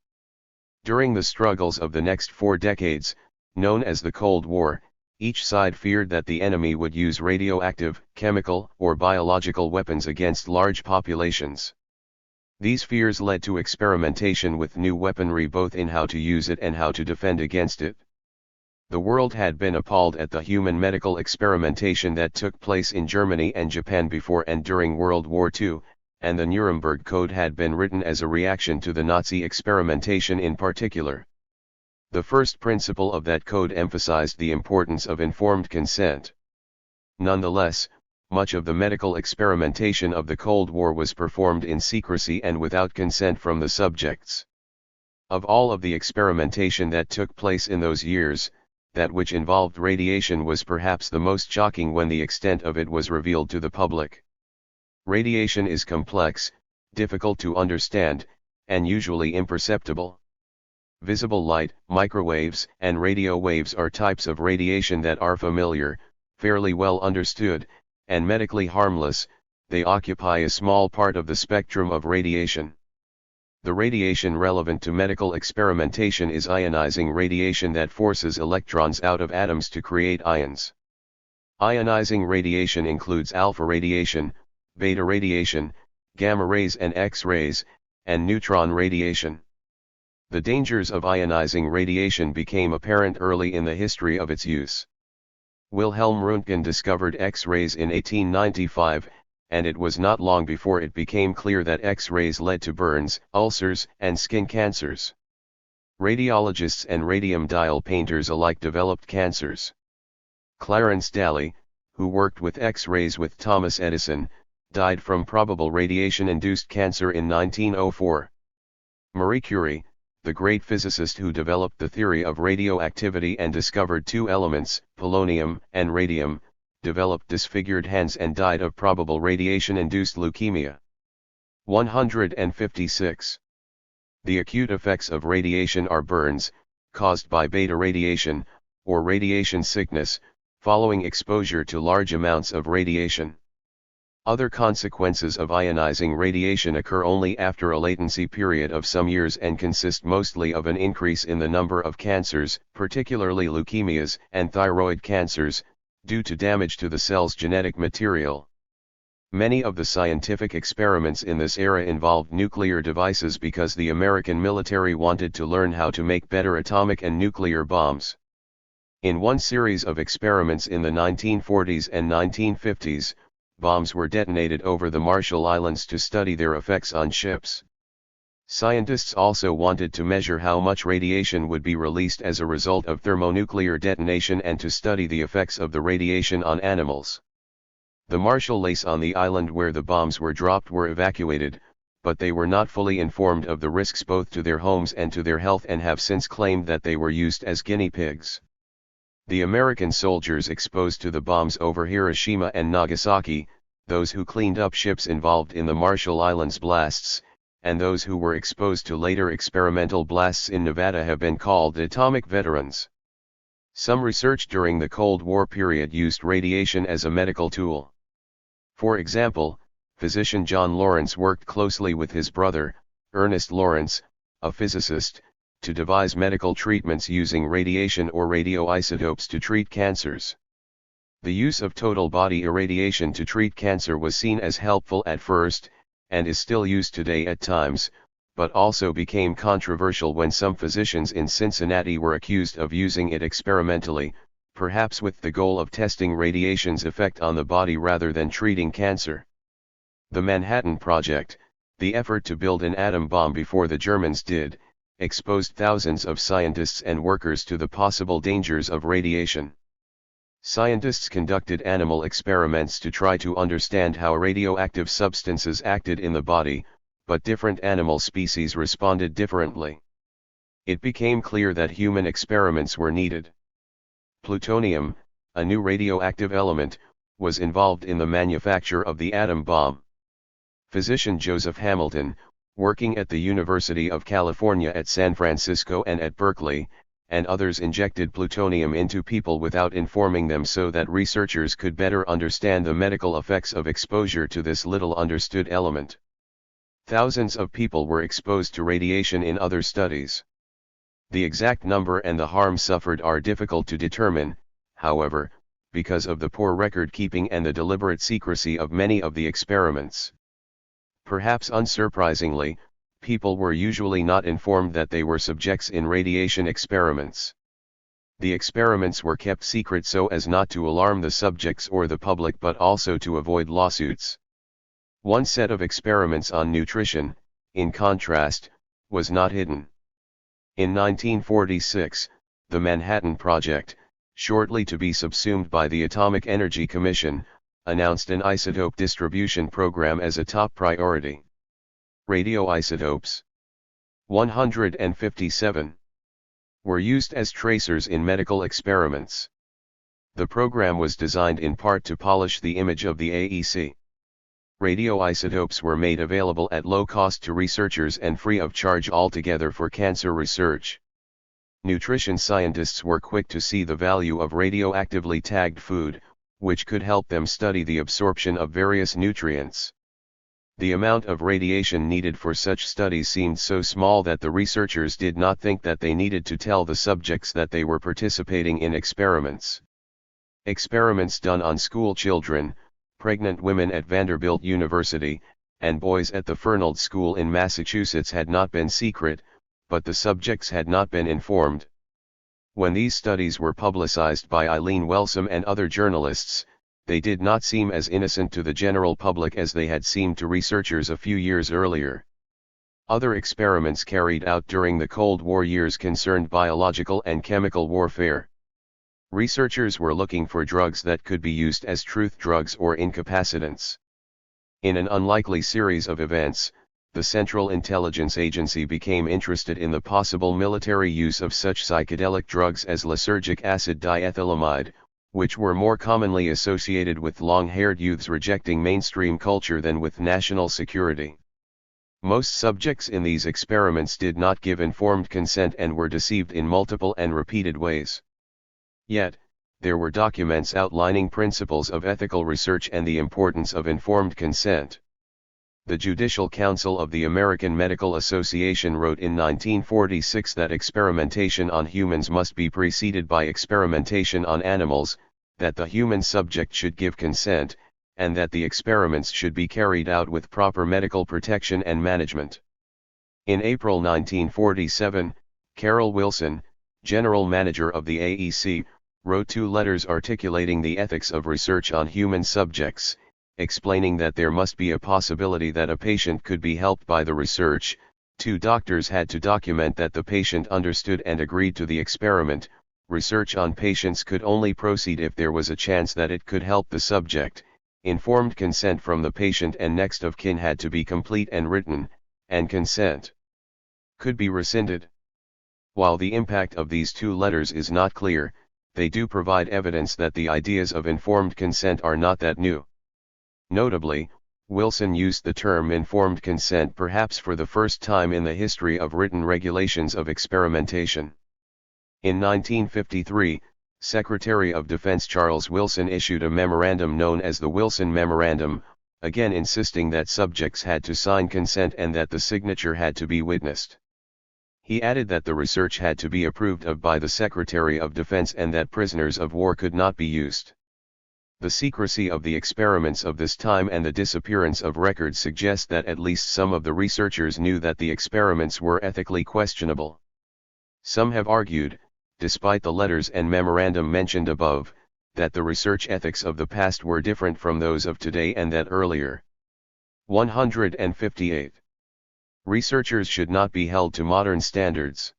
During the struggles of the next 4 decades, known as the Cold War, each side feared that the enemy would use radioactive, chemical, or biological weapons against large populations. These fears led to experimentation with new weaponry both in how to use it and how to defend against it. The world had been appalled at the human medical experimentation that took place in Germany and Japan before and during World War II, and the Nuremberg Code had been written as a reaction to the Nazi experimentation in particular. The first principle of that code emphasized the importance of informed consent. Nonetheless, much of the medical experimentation of the Cold War was performed in secrecy and without consent from the subjects. Of all of the experimentation that took place in those years, that which involved radiation was perhaps the most shocking when the extent of it was revealed to the public. Radiation is complex, difficult to understand, and usually imperceptible. Visible light, microwaves, and radio waves are types of radiation that are familiar, fairly well understood, and medically harmless. They occupy a small part of the spectrum of radiation. The radiation relevant to medical experimentation is ionizing radiation that forces electrons out of atoms to create ions. Ionizing radiation includes alpha radiation, beta radiation, gamma rays and X-rays, and neutron radiation. The dangers of ionizing radiation became apparent early in the history of its use. Wilhelm Röntgen discovered X-rays in 1895, and it was not long before it became clear that X-rays led to burns, ulcers, and skin cancers. Radiologists and radium dial painters alike developed cancers. Clarence Daly, who worked with X-rays with Thomas Edison, died from probable radiation-induced cancer in 1904. Marie Curie, the great physicist who developed the theory of radioactivity and discovered 2 elements, polonium and radium, developed disfigured hands and died of probable radiation-induced leukemia. 156. The acute effects of radiation are burns, caused by beta radiation, or radiation sickness, following exposure to large amounts of radiation. Other consequences of ionizing radiation occur only after a latency period of some years and consist mostly of an increase in the number of cancers, particularly leukemias and thyroid cancers, due to damage to the cell's genetic material. Many of the scientific experiments in this era involved nuclear devices because the American military wanted to learn how to make better atomic and nuclear bombs. In one series of experiments in the 1940s and 1950s, bombs were detonated over the Marshall Islands to study their effects on ships. Scientists also wanted to measure how much radiation would be released as a result of thermonuclear detonation and to study the effects of the radiation on animals. The Marshall Lakes on the island where the bombs were dropped were evacuated, but they were not fully informed of the risks both to their homes and to their health and have since claimed that they were used as guinea pigs. The American soldiers exposed to the bombs over Hiroshima and Nagasaki, those who cleaned up ships involved in the Marshall Islands blasts, and those who were exposed to later experimental blasts in Nevada have been called atomic veterans. Some research during the Cold War period used radiation as a medical tool. For example, physician John Lawrence worked closely with his brother, Ernest Lawrence, a physicist, to devise medical treatments using radiation or radioisotopes to treat cancers. The use of total body irradiation to treat cancer was seen as helpful at first, and is still used today at times, but also became controversial when some physicians in Cincinnati were accused of using it experimentally, perhaps with the goal of testing radiation's effect on the body rather than treating cancer. The Manhattan Project, the effort to build an atom bomb before the Germans did, exposed thousands of scientists and workers to the possible dangers of radiation. Scientists conducted animal experiments to try to understand how radioactive substances acted in the body, but different animal species responded differently. It became clear that human experiments were needed. Plutonium, a new radioactive element, was involved in the manufacture of the atom bomb. Physician Joseph Hamilton, working at the University of California at San Francisco and at Berkeley, and others injected plutonium into people without informing them so that researchers could better understand the medical effects of exposure to this little understood element. Thousands of people were exposed to radiation in other studies. The exact number and the harm suffered are difficult to determine, however, because of the poor record-keeping and the deliberate secrecy of many of the experiments. Perhaps unsurprisingly, people were usually not informed that they were subjects in radiation experiments. The experiments were kept secret so as not to alarm the subjects or the public but also to avoid lawsuits. One set of experiments on nutrition, in contrast, was not hidden. In 1946, the Manhattan Project, shortly to be subsumed by the Atomic Energy Commission, announced an isotope distribution program as a top priority. Radioisotopes 157 were used as tracers in medical experiments. The program was designed in part to polish the image of the AEC. Radioisotopes were made available at low cost to researchers and free of charge altogether for cancer research. Nutrition scientists were quick to see the value of radioactively tagged food, which could help them study the absorption of various nutrients. The amount of radiation needed for such studies seemed so small that the researchers did not think that they needed to tell the subjects that they were participating in experiments. Experiments done on school children, pregnant women at Vanderbilt University, and boys at the Fernald School in Massachusetts had not been secret, but the subjects had not been informed. When these studies were publicized by Eileen Wellsome and other journalists, they did not seem as innocent to the general public as they had seemed to researchers a few years earlier. Other experiments carried out during the Cold War years concerned biological and chemical warfare. Researchers were looking for drugs that could be used as truth drugs or incapacitants. In an unlikely series of events, the Central Intelligence Agency became interested in the possible military use of such psychedelic drugs as lysergic acid diethylamide, which were more commonly associated with long-haired youths rejecting mainstream culture than with national security. Most subjects in these experiments did not give informed consent and were deceived in multiple and repeated ways. Yet, there were documents outlining principles of ethical research and the importance of informed consent. The Judicial Council of the American Medical Association wrote in 1946 that experimentation on humans must be preceded by experimentation on animals, that the human subject should give consent, and that the experiments should be carried out with proper medical protection and management. In April 1947, Carol Wilson, general manager of the AEC, wrote 2 letters articulating the ethics of research on human subjects, explaining that there must be a possibility that a patient could be helped by the research. 2 doctors had to document that the patient understood and agreed to the experiment. Research on patients could only proceed if there was a chance that it could help the subject. Informed consent from the patient and next of kin had to be complete and written, and consent could be rescinded. While the impact of these two letters is not clear, they do provide evidence that the ideas of informed consent are not that new. Notably, Wilson used the term informed consent perhaps for the first time in the history of written regulations of experimentation. In 1953, Secretary of Defense Charles Wilson issued a memorandum known as the Wilson Memorandum, again insisting that subjects had to sign consent and that the signature had to be witnessed. He added that the research had to be approved of by the Secretary of Defense and that prisoners of war could not be used. The secrecy of the experiments of this time and the disappearance of records suggest that at least some of the researchers knew that the experiments were ethically questionable. Some have argued, despite the letters and memorandum mentioned above, that the research ethics of the past were different from those of today and that earlier. 158. Researchers should not be held to modern standards.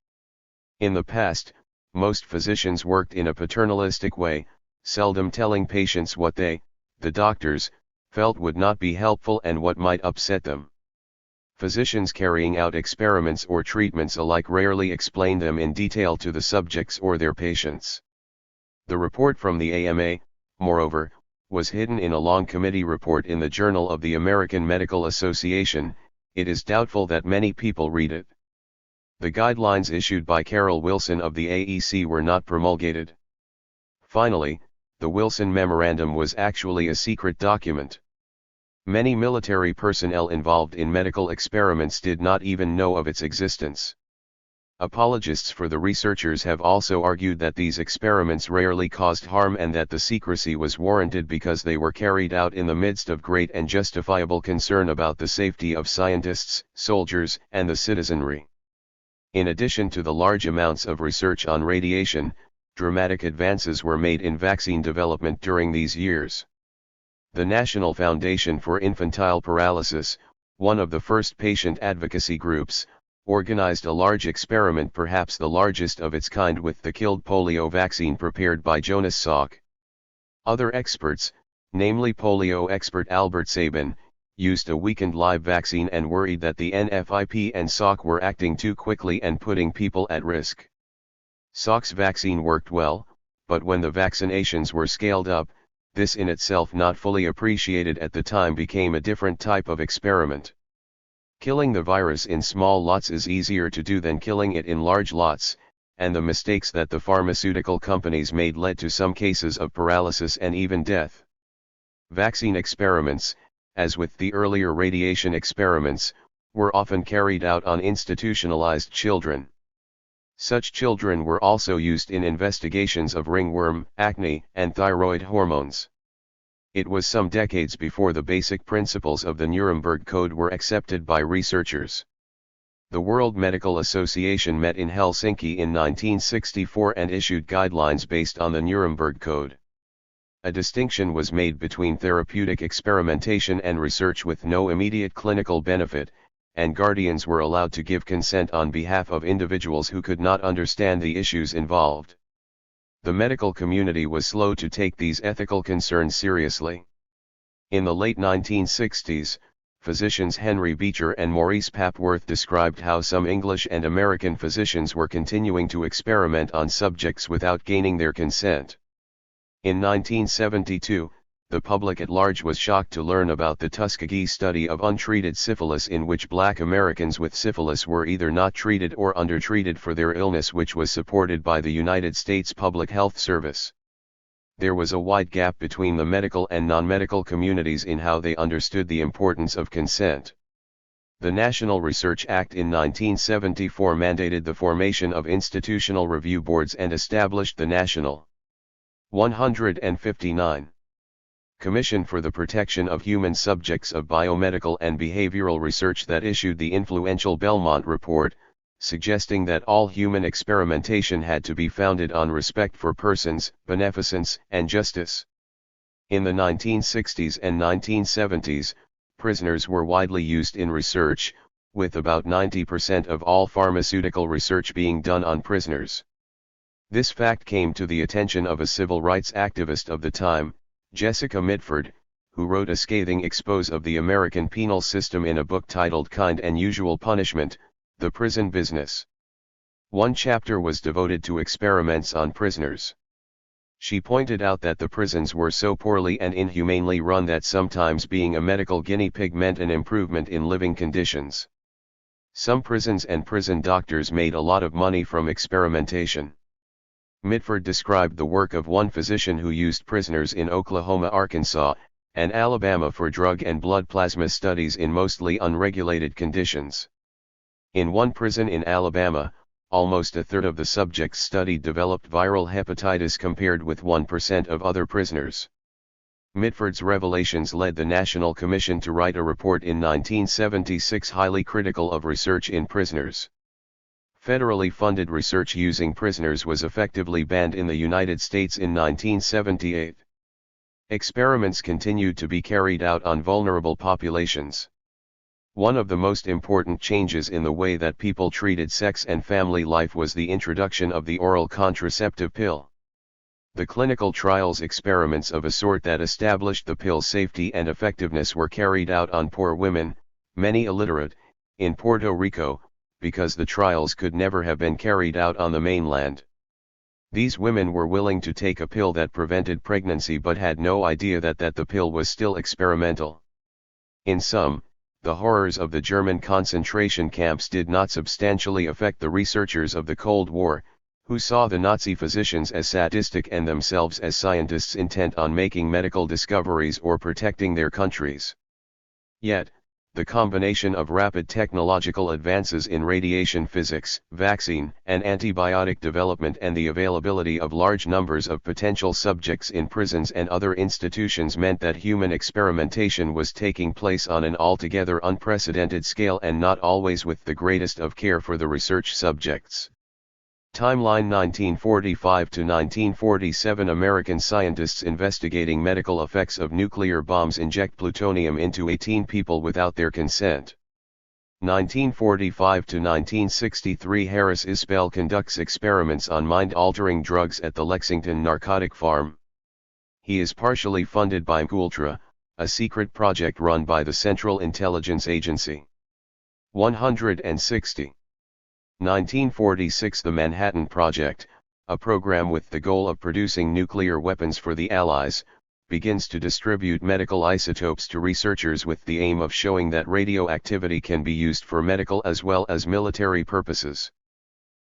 In the past, most physicians worked in a paternalistic way, seldom telling patients what they, the doctors, felt would not be helpful and what might upset them. Physicians carrying out experiments or treatments alike rarely explain them in detail to the subjects or their patients. The report from the AMA, moreover, was hidden in a long committee report in the Journal of the American Medical Association. It is doubtful that many people read it. The guidelines issued by Carol Wilson of the AEC were not promulgated. Finally, the Wilson Memorandum was actually a secret document. Many military personnel involved in medical experiments did not even know of its existence. Apologists for the researchers have also argued that these experiments rarely caused harm and that the secrecy was warranted because they were carried out in the midst of great and justifiable concern about the safety of scientists, soldiers, and the citizenry. In addition to the large amounts of research on radiation, dramatic advances were made in vaccine development during these years. The National Foundation for Infantile Paralysis, one of the first patient advocacy groups, organized a large experiment, perhaps the largest of its kind, with the killed polio vaccine prepared by Jonas Salk. Other experts, namely polio expert Albert Sabin, used a weakened live vaccine and worried that the NFIP and Salk were acting too quickly and putting people at risk. Salk's vaccine worked well, but when the vaccinations were scaled up, this in itself not fully appreciated at the time became a different type of experiment. Killing the virus in small lots is easier to do than killing it in large lots, and the mistakes that the pharmaceutical companies made led to some cases of paralysis and even death. Vaccine experiments, as with the earlier radiation experiments, were often carried out on institutionalized children. Such children were also used in investigations of ringworm, acne, and thyroid hormones. It was some decades before the basic principles of the Nuremberg Code were accepted by researchers. The World Medical Association met in Helsinki in 1964 and issued guidelines based on the Nuremberg Code. A distinction was made between therapeutic experimentation and research with no immediate clinical benefit, and guardians were allowed to give consent on behalf of individuals who could not understand the issues involved. The medical community was slow to take these ethical concerns seriously. In the late 1960s, physicians Henry Beecher and Maurice Papworth described how some English and American physicians were continuing to experiment on subjects without gaining their consent. In 1972, the public at large was shocked to learn about the Tuskegee study of untreated syphilis, in which Black Americans with syphilis were either not treated or undertreated for their illness, which was supported by the United States Public Health Service. There was a wide gap between the medical and non-medical communities in how they understood the importance of consent. The National Research Act in 1974 mandated the formation of institutional review boards and established the National 159 Commission for the Protection of Human Subjects of Biomedical and Behavioral Research that issued the influential Belmont Report, suggesting that all human experimentation had to be founded on respect for persons, beneficence, and justice. In the 1960s and 1970s, prisoners were widely used in research, with about 90% of all pharmaceutical research being done on prisoners. This fact came to the attention of a civil rights activist of the time, Jessica Mitford, who wrote a scathing expose of the American penal system in a book titled Kind and Usual Punishment, The Prison Business. One chapter was devoted to experiments on prisoners. She pointed out that the prisons were so poorly and inhumanely run that sometimes being a medical guinea pig meant an improvement in living conditions. Some prisons and prison doctors made a lot of money from experimentation. Mitford described the work of one physician who used prisoners in Oklahoma, Arkansas, and Alabama for drug and blood plasma studies in mostly unregulated conditions. In one prison in Alabama, almost a third of the subjects studied developed viral hepatitis compared with 1% of other prisoners. Mitford's revelations led the National Commission to write a report in 1976 highly critical of research in prisoners. Federally funded research using prisoners was effectively banned in the United States in 1978. Experiments continued to be carried out on vulnerable populations. One of the most important changes in the way that people treated sex and family life was the introduction of the oral contraceptive pill. The clinical trials experiments of a sort that established the pill's safety and effectiveness were carried out on poor women, many illiterate, in Puerto Rico, because the trials could never have been carried out on the mainland. These women were willing to take a pill that prevented pregnancy but had no idea that the pill was still experimental. In sum, the horrors of the German concentration camps did not substantially affect the researchers of the Cold War, who saw the Nazi physicians as sadistic and themselves as scientists intent on making medical discoveries or protecting their countries. Yet, the combination of rapid technological advances in radiation physics, vaccine and antibiotic development and the availability of large numbers of potential subjects in prisons and other institutions meant that human experimentation was taking place on an altogether unprecedented scale and not always with the greatest of care for the research subjects. Timeline 1945 to 1947 American scientists investigating medical effects of nuclear bombs inject plutonium into 18 people without their consent. 1945 to 1963 Harris Isbell conducts experiments on mind-altering drugs at the Lexington narcotic farm. He is partially funded by Ultra, a secret project run by the Central Intelligence Agency. 160. 1946 The Manhattan Project, a program with the goal of producing nuclear weapons for the Allies, begins to distribute medical isotopes to researchers with the aim of showing that radioactivity can be used for medical as well as military purposes.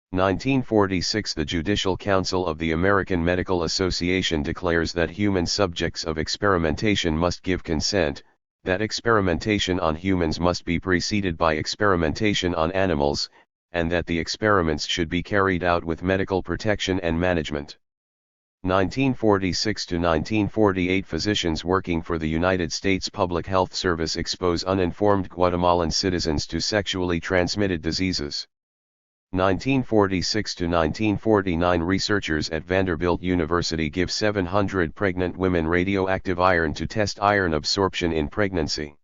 1946 The Judicial Council of the American Medical Association declares that human subjects of experimentation must give consent, that experimentation on humans must be preceded by experimentation on animals, and that the experiments should be carried out with medical protection and management. 1946 to 1948 Physicians working for the United States Public Health Service expose uninformed Guatemalan citizens to sexually transmitted diseases. 1946 to 1949 Researchers at Vanderbilt University give 700 pregnant women radioactive iron to test iron absorption in pregnancy.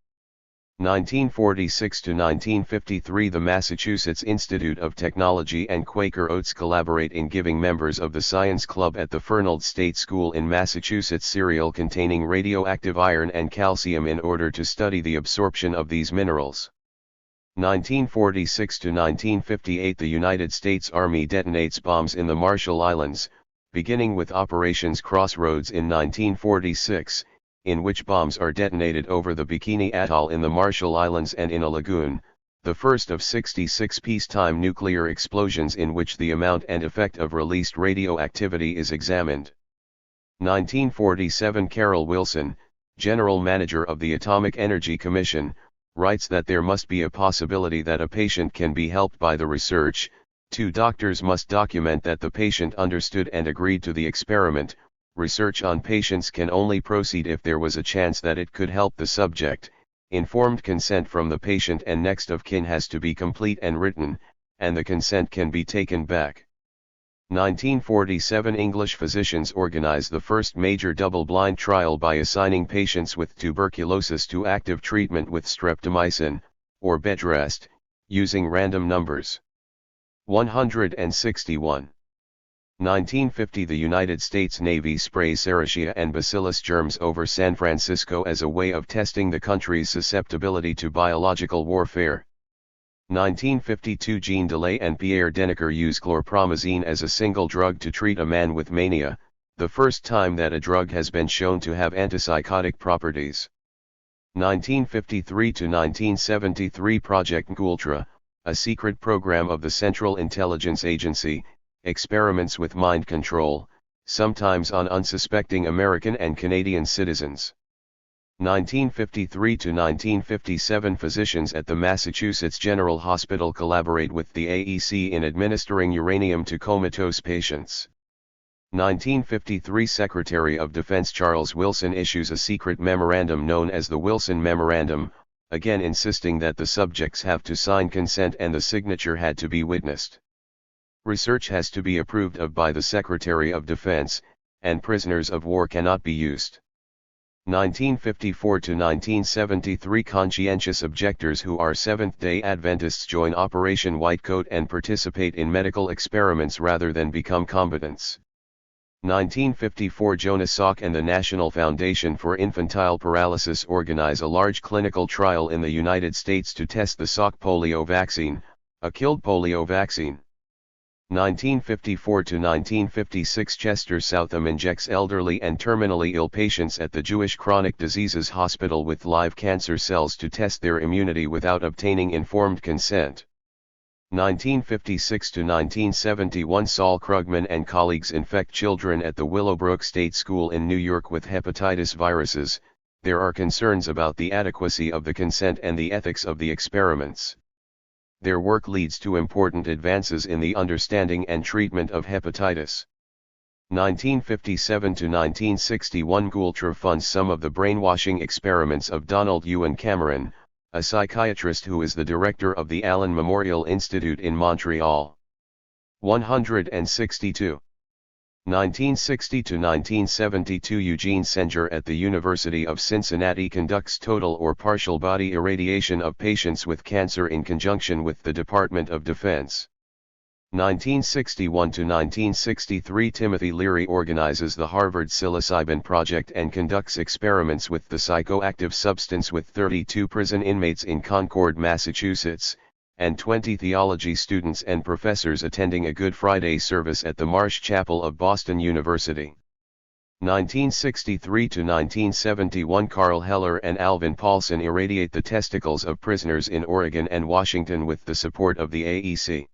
1946 to 1953 The Massachusetts Institute of Technology and Quaker Oats collaborate in giving members of the Science Club at the Fernald State School in Massachusetts cereal containing radioactive iron and calcium in order to study the absorption of these minerals. 1946 to 1958 The United States Army detonates bombs in the Marshall Islands, beginning with Operations Crossroads in 1946, in which bombs are detonated over the Bikini Atoll in the Marshall Islands and in a lagoon, the first of 66 peacetime nuclear explosions in which the amount and effect of released radioactivity is examined. 1947 Carol Wilson, General Manager of the Atomic Energy Commission, writes that there must be a possibility that a patient can be helped by the research. Two doctors must document that the patient understood and agreed to the experiment. Research on patients can only proceed if there was a chance that it could help the subject. Informed consent from the patient and next of kin has to be complete and written, and the consent can be taken back. 1947 English physicians organize the first major double-blind trial by assigning patients with tuberculosis to active treatment with streptomycin, or bed rest, using random numbers. 161. 1950 The United States Navy sprays Serratia and Bacillus germs over San Francisco as a way of testing the country's susceptibility to biological warfare. 1952 Jean Delay and Pierre Dennecker use chlorpromazine as a single drug to treat a man with mania, the first time that a drug has been shown to have antipsychotic properties. 1953 to 1973 Project Ngultra, a secret program of the Central Intelligence Agency, experiments with mind control, sometimes on unsuspecting American and Canadian citizens. 1953 to 1957 Physicians at the Massachusetts General Hospital collaborate with the AEC in administering uranium to comatose patients. 1953 Secretary of Defense Charles Wilson issues a secret memorandum known as the Wilson Memorandum, again insisting that the subjects have to sign consent and the signature had to be witnessed. Research has to be approved of by the Secretary of Defense, and prisoners of war cannot be used. 1954 to 1973 Conscientious objectors who are Seventh-day Adventists join Operation Whitecoat and participate in medical experiments rather than become combatants. 1954 Jonas Salk and the National Foundation for Infantile Paralysis organize a large clinical trial in the United States to test the Salk polio vaccine, a killed polio vaccine. 1954 to 1956 Chester Southam injects elderly and terminally ill patients at the Jewish Chronic Diseases Hospital with live cancer cells to test their immunity without obtaining informed consent. 1956 to 1971 Saul Krugman and colleagues infect children at the Willowbrook State School in New York with hepatitis viruses. There are concerns about the adequacy of the consent and the ethics of the experiments. Their work leads to important advances in the understanding and treatment of hepatitis. 1957 to 1961 Ngultra funds some of the brainwashing experiments of Donald Ewan Cameron, a psychiatrist who is the director of the Allen Memorial Institute in Montreal. 162. 1960 to 1972 Eugene Senger at the University of Cincinnati conducts total or partial body irradiation of patients with cancer in conjunction with the Department of Defense. 1961 to 1963 Timothy Leary organizes the Harvard Psilocybin Project and conducts experiments with the psychoactive substance with 32 prison inmates in Concord, Massachusetts, and 20 theology students and professors attending a Good Friday service at the Marsh Chapel of Boston University. 1963 to 1971 Carl Heller and Alvin Paulson irradiate the testicles of prisoners in Oregon and Washington with the support of the AEC.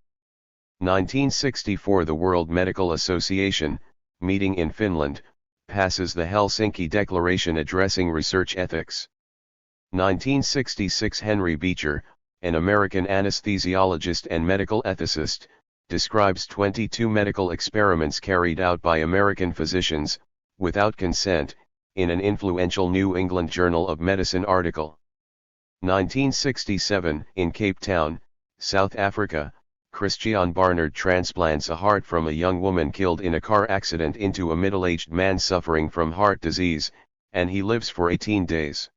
1964 The World Medical Association, meeting in Finland, passes the Helsinki Declaration addressing research ethics. 1966 Henry Beecher, an American anesthesiologist and medical ethicist, describes 22 medical experiments carried out by American physicians, without consent, in an influential New England Journal of Medicine article. 1967 In Cape Town, South Africa, Christiaan Barnard transplants a heart from a young woman killed in a car accident into a middle-aged man suffering from heart disease, and he lives for 18 days.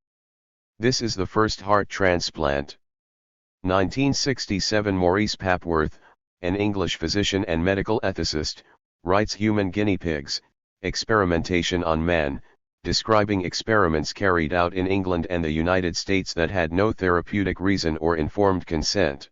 This is the first heart transplant. 1967 Maurice Papworth, an English physician and medical ethicist, writes Human Guinea Pigs, Experimentation on Man, describing experiments carried out in England and the United States that had no therapeutic reason or informed consent.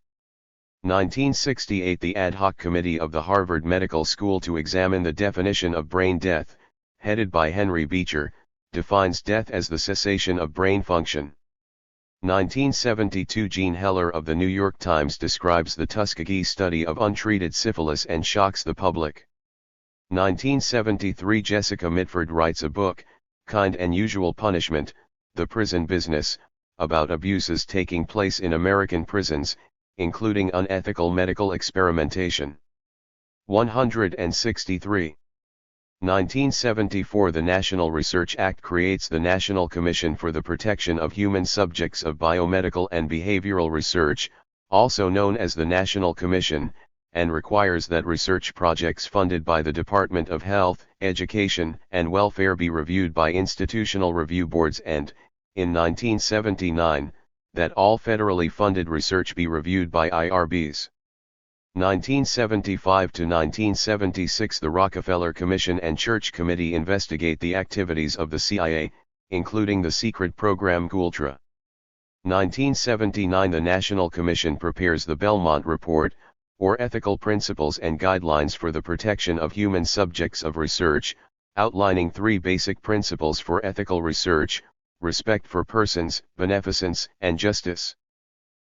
1968 The Ad Hoc Committee of the Harvard Medical School to examine the definition of brain death, headed by Henry Beecher, defines death as the cessation of brain function. 1972 Gene Heller of the New York Times describes the Tuskegee study of untreated syphilis and shocks the public. 1973 Jessica Mitford writes a book, Kind and Usual Punishment, The Prison Business, about abuses taking place in American prisons, including unethical medical experimentation. 163. 1974 The National Research Act creates the National Commission for the Protection of Human Subjects of Biomedical and Behavioral Research, also known as the National Commission, and requires that research projects funded by the Department of Health, Education, and Welfare be reviewed by institutional review boards and, in 1979, that all federally funded research be reviewed by IRBs. 1975 to 1976 The Rockefeller Commission and Church Committee investigate the activities of the CIA, including the secret program Gultra. 1979 The National Commission prepares the Belmont Report, or Ethical Principles and Guidelines for the Protection of Human Subjects of Research, outlining 3 basic principles for ethical research: respect for persons, beneficence, and justice.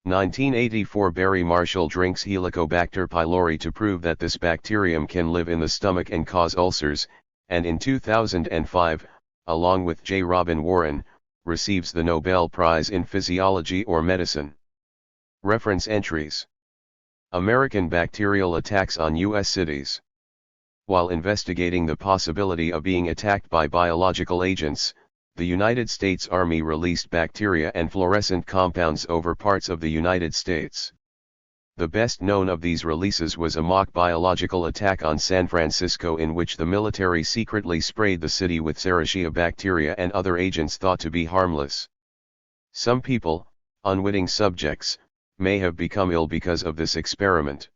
1984 Barry Marshall drinks Helicobacter pylori to prove that this bacterium can live in the stomach and cause ulcers, and in 2005, along with J. Robin Warren, receives the Nobel Prize in Physiology or Medicine. Reference entries. American bacterial attacks on U.S. cities. While investigating the possibility of being attacked by biological agents, the United States Army released bacteria and fluorescent compounds over parts of the United States. The best known of these releases was a mock biological attack on San Francisco in which the military secretly sprayed the city with Serratia bacteria and other agents thought to be harmless. Some people, unwitting subjects, may have become ill because of this experiment.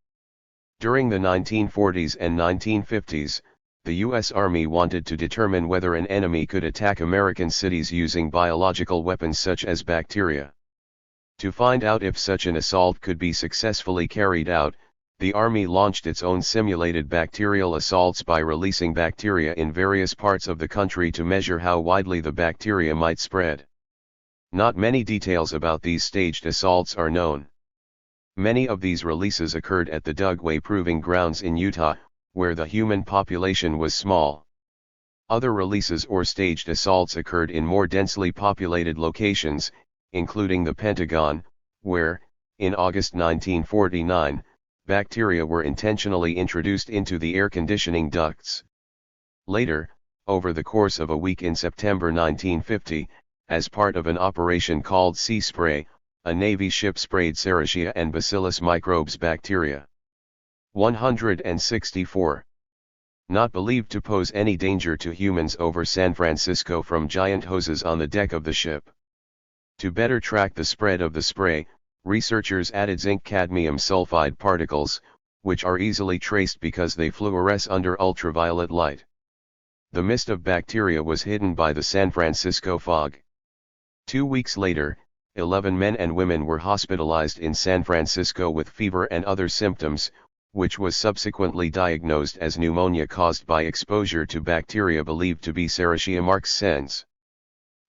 During the 1940s and 1950s, the U.S. Army wanted to determine whether an enemy could attack American cities using biological weapons such as bacteria. To find out if such an assault could be successfully carried out, the Army launched its own simulated bacterial assaults by releasing bacteria in various parts of the country to measure how widely the bacteria might spread. Not many details about these staged assaults are known. Many of these releases occurred at the Dugway Proving Grounds in Utah, where the human population was small. Other releases or staged assaults occurred in more densely populated locations, including the Pentagon, where, in August 1949, bacteria were intentionally introduced into the air conditioning ducts. Later, over the course of a week in September 1950, as part of an operation called Sea Spray, a Navy ship sprayed Serratia and Bacillus microbes bacteria. 164. Not believed to pose any danger to humans over San Francisco from giant hoses on the deck of the ship. To better track the spread of the spray, researchers added zinc-cadmium sulfide particles, which are easily traced because they fluoresce under ultraviolet light. The mist of bacteria was hidden by the San Francisco fog. 2 weeks later, 11 men and women were hospitalized in San Francisco with fever and other symptoms, which was subsequently diagnosed as pneumonia caused by exposure to bacteria believed to be Serratia marcescens.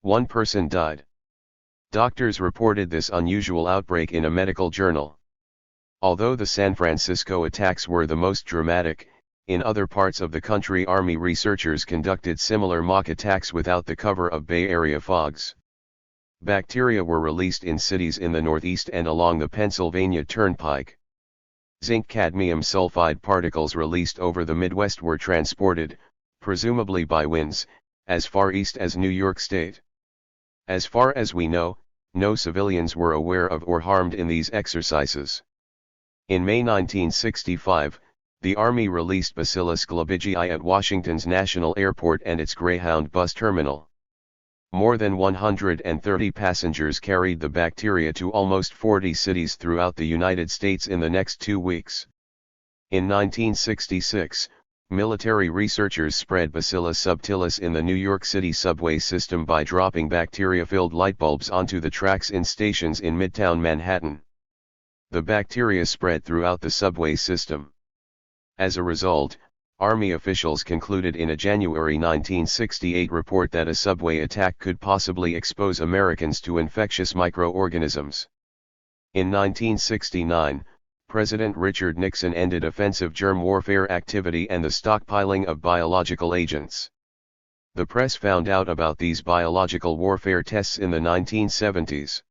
1 person died. Doctors reported this unusual outbreak in a medical journal. Although the San Francisco attacks were the most dramatic, in other parts of the country Army researchers conducted similar mock attacks without the cover of Bay Area fogs. Bacteria were released in cities in the Northeast and along the Pennsylvania Turnpike. Zinc-cadmium sulfide particles released over the Midwest were transported, presumably by winds, as far east as New York State. As far as we know, no civilians were aware of or harmed in these exercises. In May 1965, the Army released Bacillus globigii at Washington's National Airport and its Greyhound bus terminal. More than 130 passengers carried the bacteria to almost 40 cities throughout the United States in the next 2 weeks. In 1966, military researchers spread Bacillus subtilis in the New York City subway system by dropping bacteria-filled light bulbs onto the tracks in stations in Midtown Manhattan. The bacteria spread throughout the subway system. As a result, Army officials concluded in a January 1968 report that a subway attack could possibly expose Americans to infectious microorganisms. In 1969, President Richard Nixon ended offensive germ warfare activity and the stockpiling of biological agents. The press found out about these biological warfare tests in the 1970s.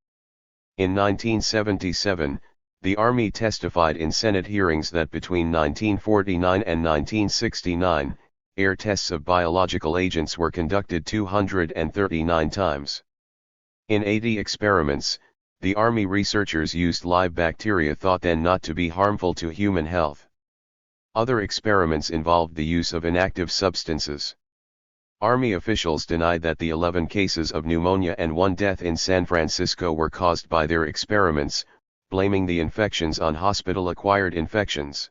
In 1977, the Army testified in Senate hearings that between 1949 and 1969, air tests of biological agents were conducted 239 times. In 80 experiments, the Army researchers used live bacteria thought then not to be harmful to human health. Other experiments involved the use of inactive substances. Army officials denied that the 11 cases of pneumonia and 1 death in San Francisco were caused by their experiments, blaming the infections on hospital-acquired infections.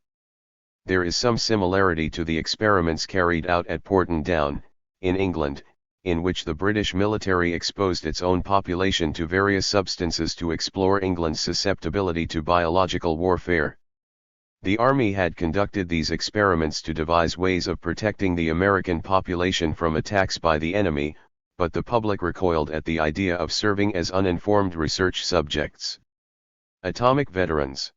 There is some similarity to the experiments carried out at Porton Down, in England, in which the British military exposed its own population to various substances to explore England's susceptibility to biological warfare. The Army had conducted these experiments to devise ways of protecting the American population from attacks by the enemy, but the public recoiled at the idea of serving as uninformed research subjects. Atomic veterans.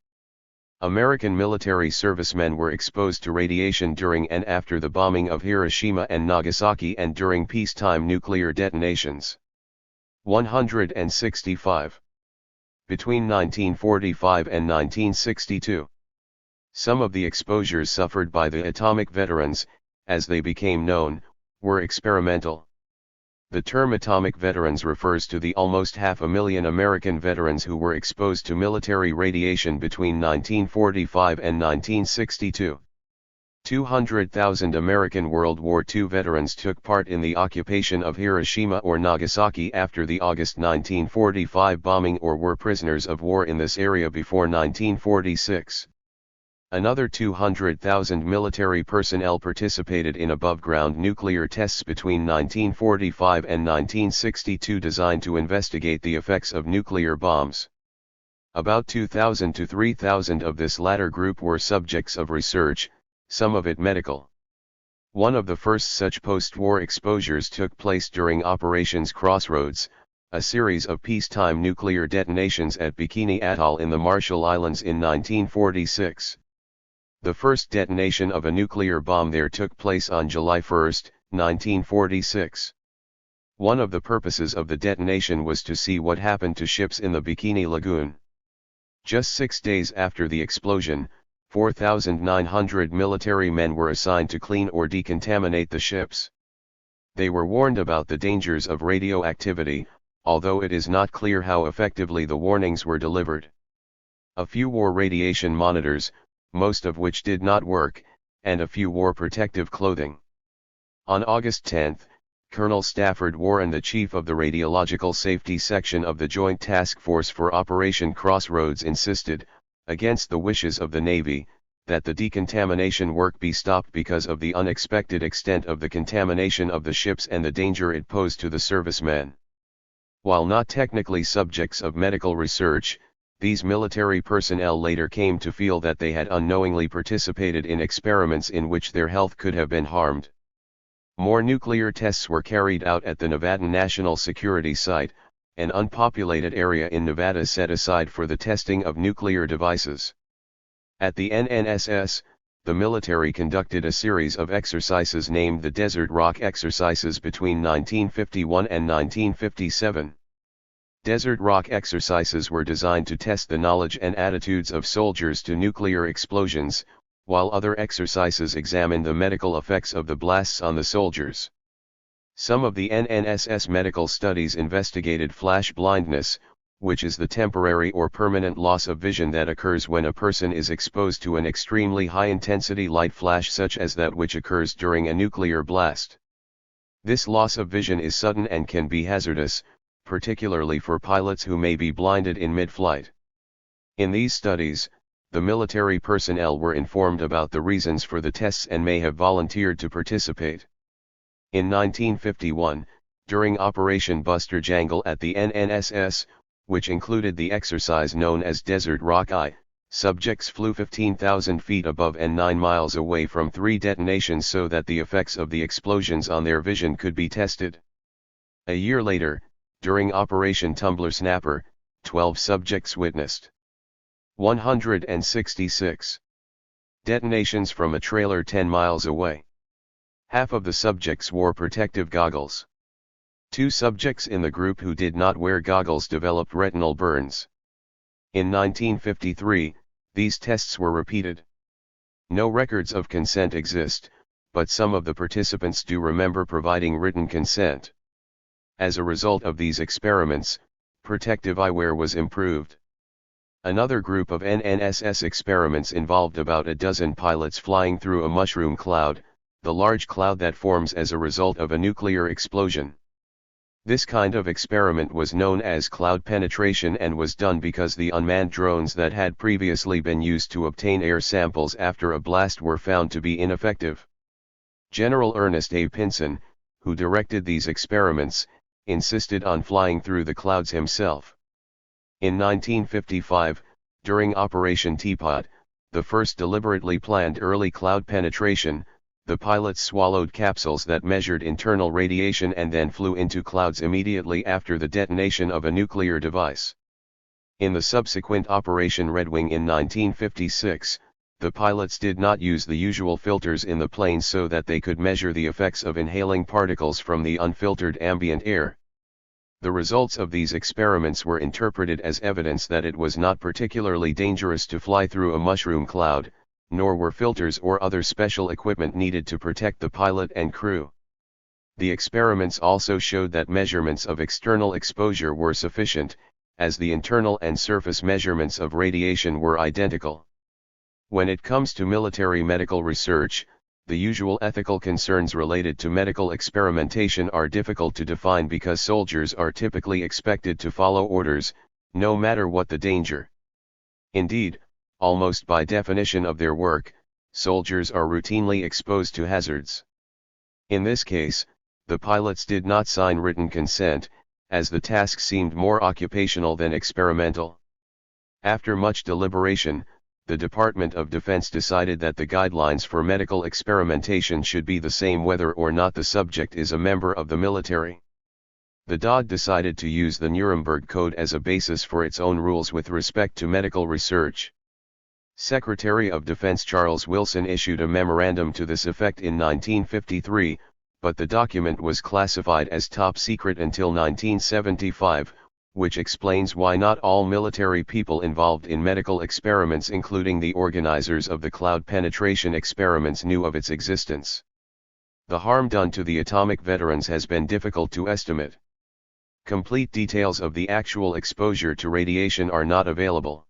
American military servicemen were exposed to radiation during and after the bombing of Hiroshima and Nagasaki and during peacetime nuclear detonations. 165. Between 1945 and 1962. Some of the exposures suffered by the atomic veterans, as they became known, were experimental. The term atomic veterans refers to the almost 500,000 American veterans who were exposed to military radiation between 1945 and 1962. 200,000 American World War II veterans took part in the occupation of Hiroshima or Nagasaki after the August 1945 bombing or were prisoners of war in this area before 1946. Another 200,000 military personnel participated in above-ground nuclear tests between 1945 and 1962 designed to investigate the effects of nuclear bombs. About 2,000 to 3,000 of this latter group were subjects of research, some of it medical. One of the first such post-war exposures took place during Operations Crossroads, a series of peacetime nuclear detonations at Bikini Atoll in the Marshall Islands in 1946. The first detonation of a nuclear bomb there took place on July 1, 1946. One of the purposes of the detonation was to see what happened to ships in the Bikini Lagoon. Just 6 days after the explosion, 4,900 military men were assigned to clean or decontaminate the ships. They were warned about the dangers of radioactivity, although it is not clear how effectively the warnings were delivered. A few wore radiation monitors, most of which did not work, and a few wore protective clothing. On August 10, Colonel Stafford Warren, the chief of the Radiological Safety Section of the Joint Task Force for Operation Crossroads, insisted, against the wishes of the Navy, that the decontamination work be stopped because of the unexpected extent of the contamination of the ships and the danger it posed to the servicemen. While not technically subjects of medical research, these military personnel later came to feel that they had unknowingly participated in experiments in which their health could have been harmed. More nuclear tests were carried out at the Nevada National Security Site, an unpopulated area in Nevada set aside for the testing of nuclear devices. At the NNSS, the military conducted a series of exercises named the Desert Rock Exercises between 1951 and 1957. Desert Rock exercises were designed to test the knowledge and attitudes of soldiers to nuclear explosions, while other exercises examined the medical effects of the blasts on the soldiers. Some of the NNSS medical studies investigated flash blindness, which is the temporary or permanent loss of vision that occurs when a person is exposed to an extremely high-intensity light flash such as that which occurs during a nuclear blast. This loss of vision is sudden and can be hazardous, particularly for pilots who may be blinded in mid-flight. In these studies, the military personnel were informed about the reasons for the tests and may have volunteered to participate. In 1951, during Operation Buster Jangle at the NNSS, which included the exercise known as Desert Rock I, subjects flew 15,000 feet above and 9 miles away from 3 detonations so that the effects of the explosions on their vision could be tested. A year later, during Operation Tumbler Snapper, 12 subjects witnessed 166 detonations from a trailer 10 miles away. Half of the subjects wore protective goggles. 2 subjects in the group who did not wear goggles developed retinal burns. In 1953, these tests were repeated. No records of consent exist, but some of the participants do remember providing written consent. As a result of these experiments, protective eyewear was improved. Another group of NNSS experiments involved about a dozen pilots flying through a mushroom cloud, the large cloud that forms as a result of a nuclear explosion. This kind of experiment was known as cloud penetration and was done because the unmanned drones that had previously been used to obtain air samples after a blast were found to be ineffective. General Ernest A. Pinson, who directed these experiments, insisted on flying through the clouds himself. In 1955, during Operation Teapot, the first deliberately planned early cloud penetration, the pilots swallowed capsules that measured internal radiation and then flew into clouds immediately after the detonation of a nuclear device. In the subsequent Operation Red Wing in 1956, the pilots did not use the usual filters in the plane so that they could measure the effects of inhaling particles from the unfiltered ambient air. The results of these experiments were interpreted as evidence that it was not particularly dangerous to fly through a mushroom cloud, nor were filters or other special equipment needed to protect the pilot and crew. The experiments also showed that measurements of external exposure were sufficient, as the internal and surface measurements of radiation were identical. When it comes to military medical research, the usual ethical concerns related to medical experimentation are difficult to define because soldiers are typically expected to follow orders, no matter what the danger. Indeed, almost by definition of their work, soldiers are routinely exposed to hazards. In this case, the pilots did not sign written consent, as the task seemed more occupational than experimental. After much deliberation, the Department of Defense decided that the guidelines for medical experimentation should be the same whether or not the subject is a member of the military. The DoD decided to use the Nuremberg Code as a basis for its own rules with respect to medical research. Secretary of Defense Charles Wilson issued a memorandum to this effect in 1953, but the document was classified as top secret until 1975, which explains why not all military people involved in medical experiments, including the organizers of the cloud penetration experiments, knew of its existence. The harm done to the atomic veterans has been difficult to estimate. Complete details of the actual exposure to radiation are not available.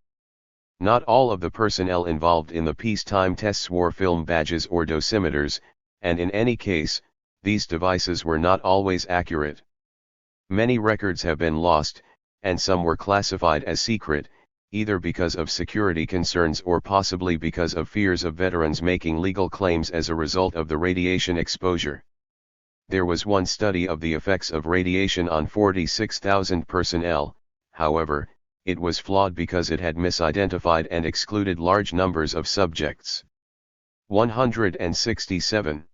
Not all of the personnel involved in the peacetime tests wore film badges or dosimeters, and in any case, these devices were not always accurate. Many records have been lost, and some were classified as secret, either because of security concerns or possibly because of fears of veterans making legal claims as a result of the radiation exposure. There was one study of the effects of radiation on 46,000 personnel, however, it was flawed because it had misidentified and excluded large numbers of subjects. 167.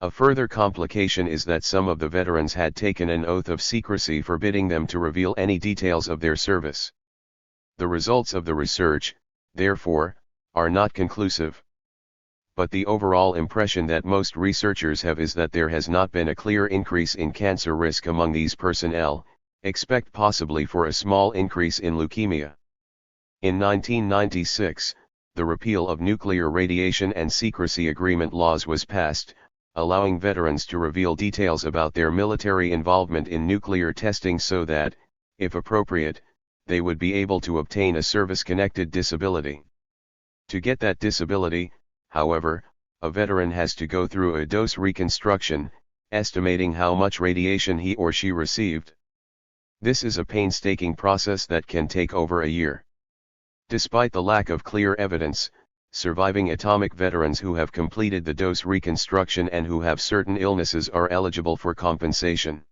A further complication is that some of the veterans had taken an oath of secrecy forbidding them to reveal any details of their service. The results of the research, therefore, are not conclusive. But the overall impression that most researchers have is that there has not been a clear increase in cancer risk among these personnel, except possibly for a small increase in leukemia. In 1996, the repeal of nuclear radiation and secrecy agreement laws was passed, allowing veterans to reveal details about their military involvement in nuclear testing so that, if appropriate, they would be able to obtain a service-connected disability. To get that disability, however, a veteran has to go through a dose reconstruction, estimating how much radiation he or she received. This is a painstaking process that can take over a year. Despite the lack of clear evidence, surviving atomic veterans who have completed the dose reconstruction and who have certain illnesses are eligible for compensation.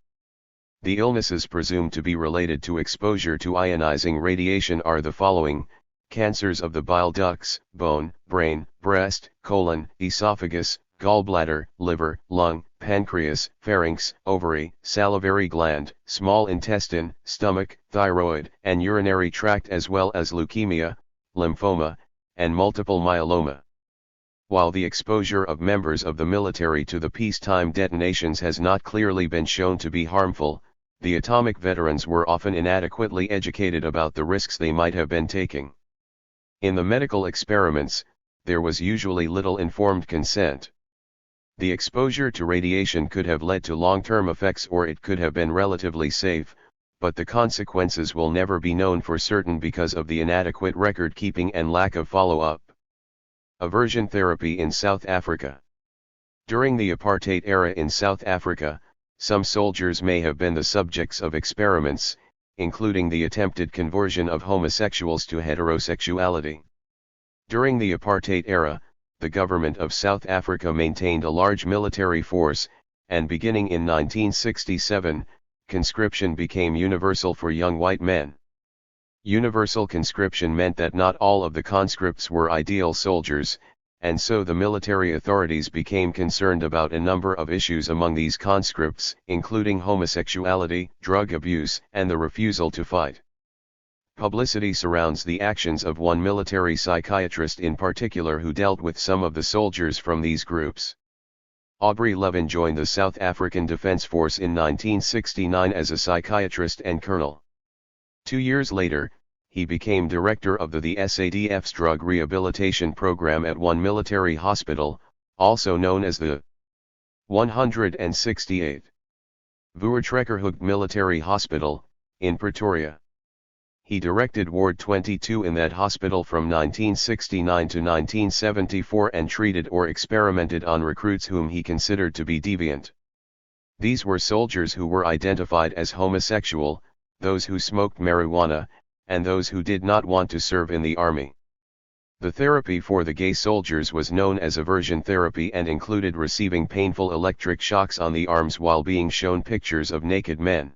The illnesses presumed to be related to exposure to ionizing radiation are the following: cancers of the bile ducts, bone, brain, breast, colon, esophagus, gallbladder, liver, lung, pancreas, pharynx, ovary, salivary gland, small intestine, stomach, thyroid, and urinary tract, as well as leukemia, lymphoma, and multiple myeloma. While the exposure of members of the military to the peacetime detonations has not clearly been shown to be harmful, the atomic veterans were often inadequately educated about the risks they might have been taking. In the medical experiments, there was usually little informed consent. The exposure to radiation could have led to long-term effects or it could have been relatively safe, but the consequences will never be known for certain because of the inadequate record-keeping and lack of follow-up. Aversion therapy in South Africa. During the apartheid era in South Africa, Some soldiers may have been the subjects of experiments, including the attempted conversion of homosexuals to heterosexuality. During the apartheid era, the government of South Africa maintained a large military force, and beginning in 1967, conscription became universal for young white men. Universal conscription meant that not all of the conscripts were ideal soldiers, and so the military authorities became concerned about a number of issues among these conscripts, including homosexuality, drug abuse, and the refusal to fight. Publicity surrounds the actions of one military psychiatrist in particular who dealt with some of the soldiers from these groups. Aubrey Levin joined the South African Defence Force in 1969 as a psychiatrist and colonel. 2 years later, he became director of the SADF's drug rehabilitation program at one military hospital, also known as the 168th Voortrekkerhoek Military Hospital, in Pretoria. He directed Ward 22 in that hospital from 1969 to 1974 and treated or experimented on recruits whom he considered to be deviant. These were soldiers who were identified as homosexual, those who smoked marijuana, and those who did not want to serve in the army. The therapy for the gay soldiers was known as aversion therapy and included receiving painful electric shocks on the arms while being shown pictures of naked men.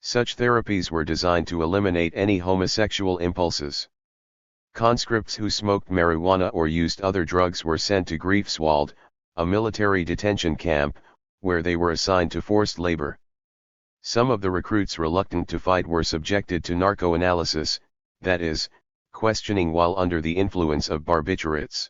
Such therapies were designed to eliminate any homosexual impulses. Conscripts who smoked marijuana or used other drugs were sent to Greifswald, a military detention camp, where they were assigned to forced labor. Some of the recruits reluctant to fight were subjected to narcoanalysis, that is, questioning while under the influence of barbiturates.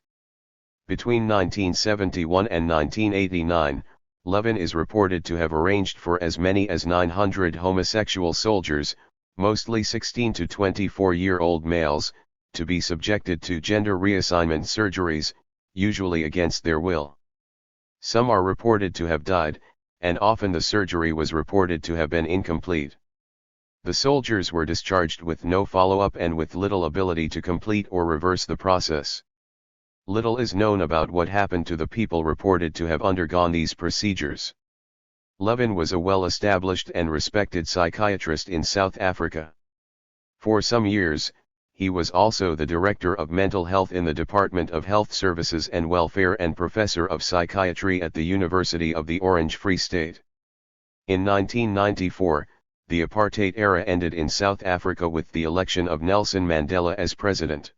Between 1971 and 1989, Levin is reported to have arranged for as many as 900 homosexual soldiers, mostly 16 to 24-year-old males, to be subjected to gender reassignment surgeries, usually against their will. Some are reported to have died, and often the surgery was reported to have been incomplete. The soldiers were discharged with no follow-up and with little ability to complete or reverse the process. Little is known about what happened to the people reported to have undergone these procedures. Levin was a well-established and respected psychiatrist in South Africa. For some years, he was also the director of mental health in the Department of Health Services and Welfare and professor of psychiatry at the University of the Orange Free State. In 1994, the apartheid era ended in South Africa with the election of Nelson Mandela as president.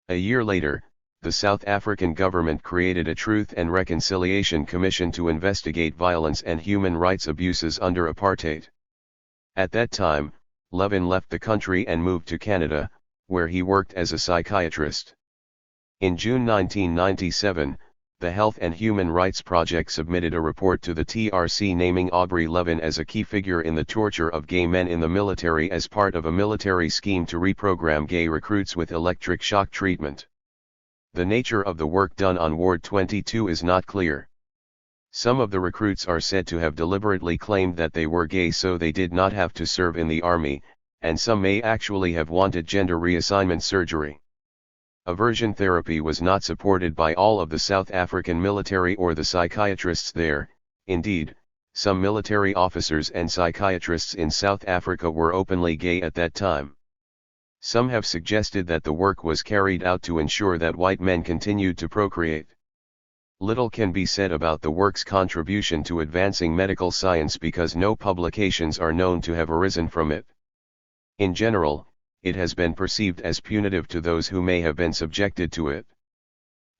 A year later, the South African government created a Truth and Reconciliation Commission to investigate violence and human rights abuses under apartheid. At that time, Levin left the country and moved to Canada, where he worked as a psychiatrist. In June 1997, the Health and Human Rights Project submitted a report to the TRC naming Aubrey Levin as a key figure in the torture of gay men in the military as part of a military scheme to reprogram gay recruits with electric shock treatment. The nature of the work done on Ward 22 is not clear. Some of the recruits are said to have deliberately claimed that they were gay so they did not have to serve in the army, and some may actually have wanted gender reassignment surgery. Aversion therapy was not supported by all of the South African military or the psychiatrists there. Indeed, some military officers and psychiatrists in South Africa were openly gay at that time. Some have suggested that the work was carried out to ensure that white men continued to procreate. Little can be said about the work's contribution to advancing medical science because no publications are known to have arisen from it. In general, it has been perceived as punitive to those who may have been subjected to it.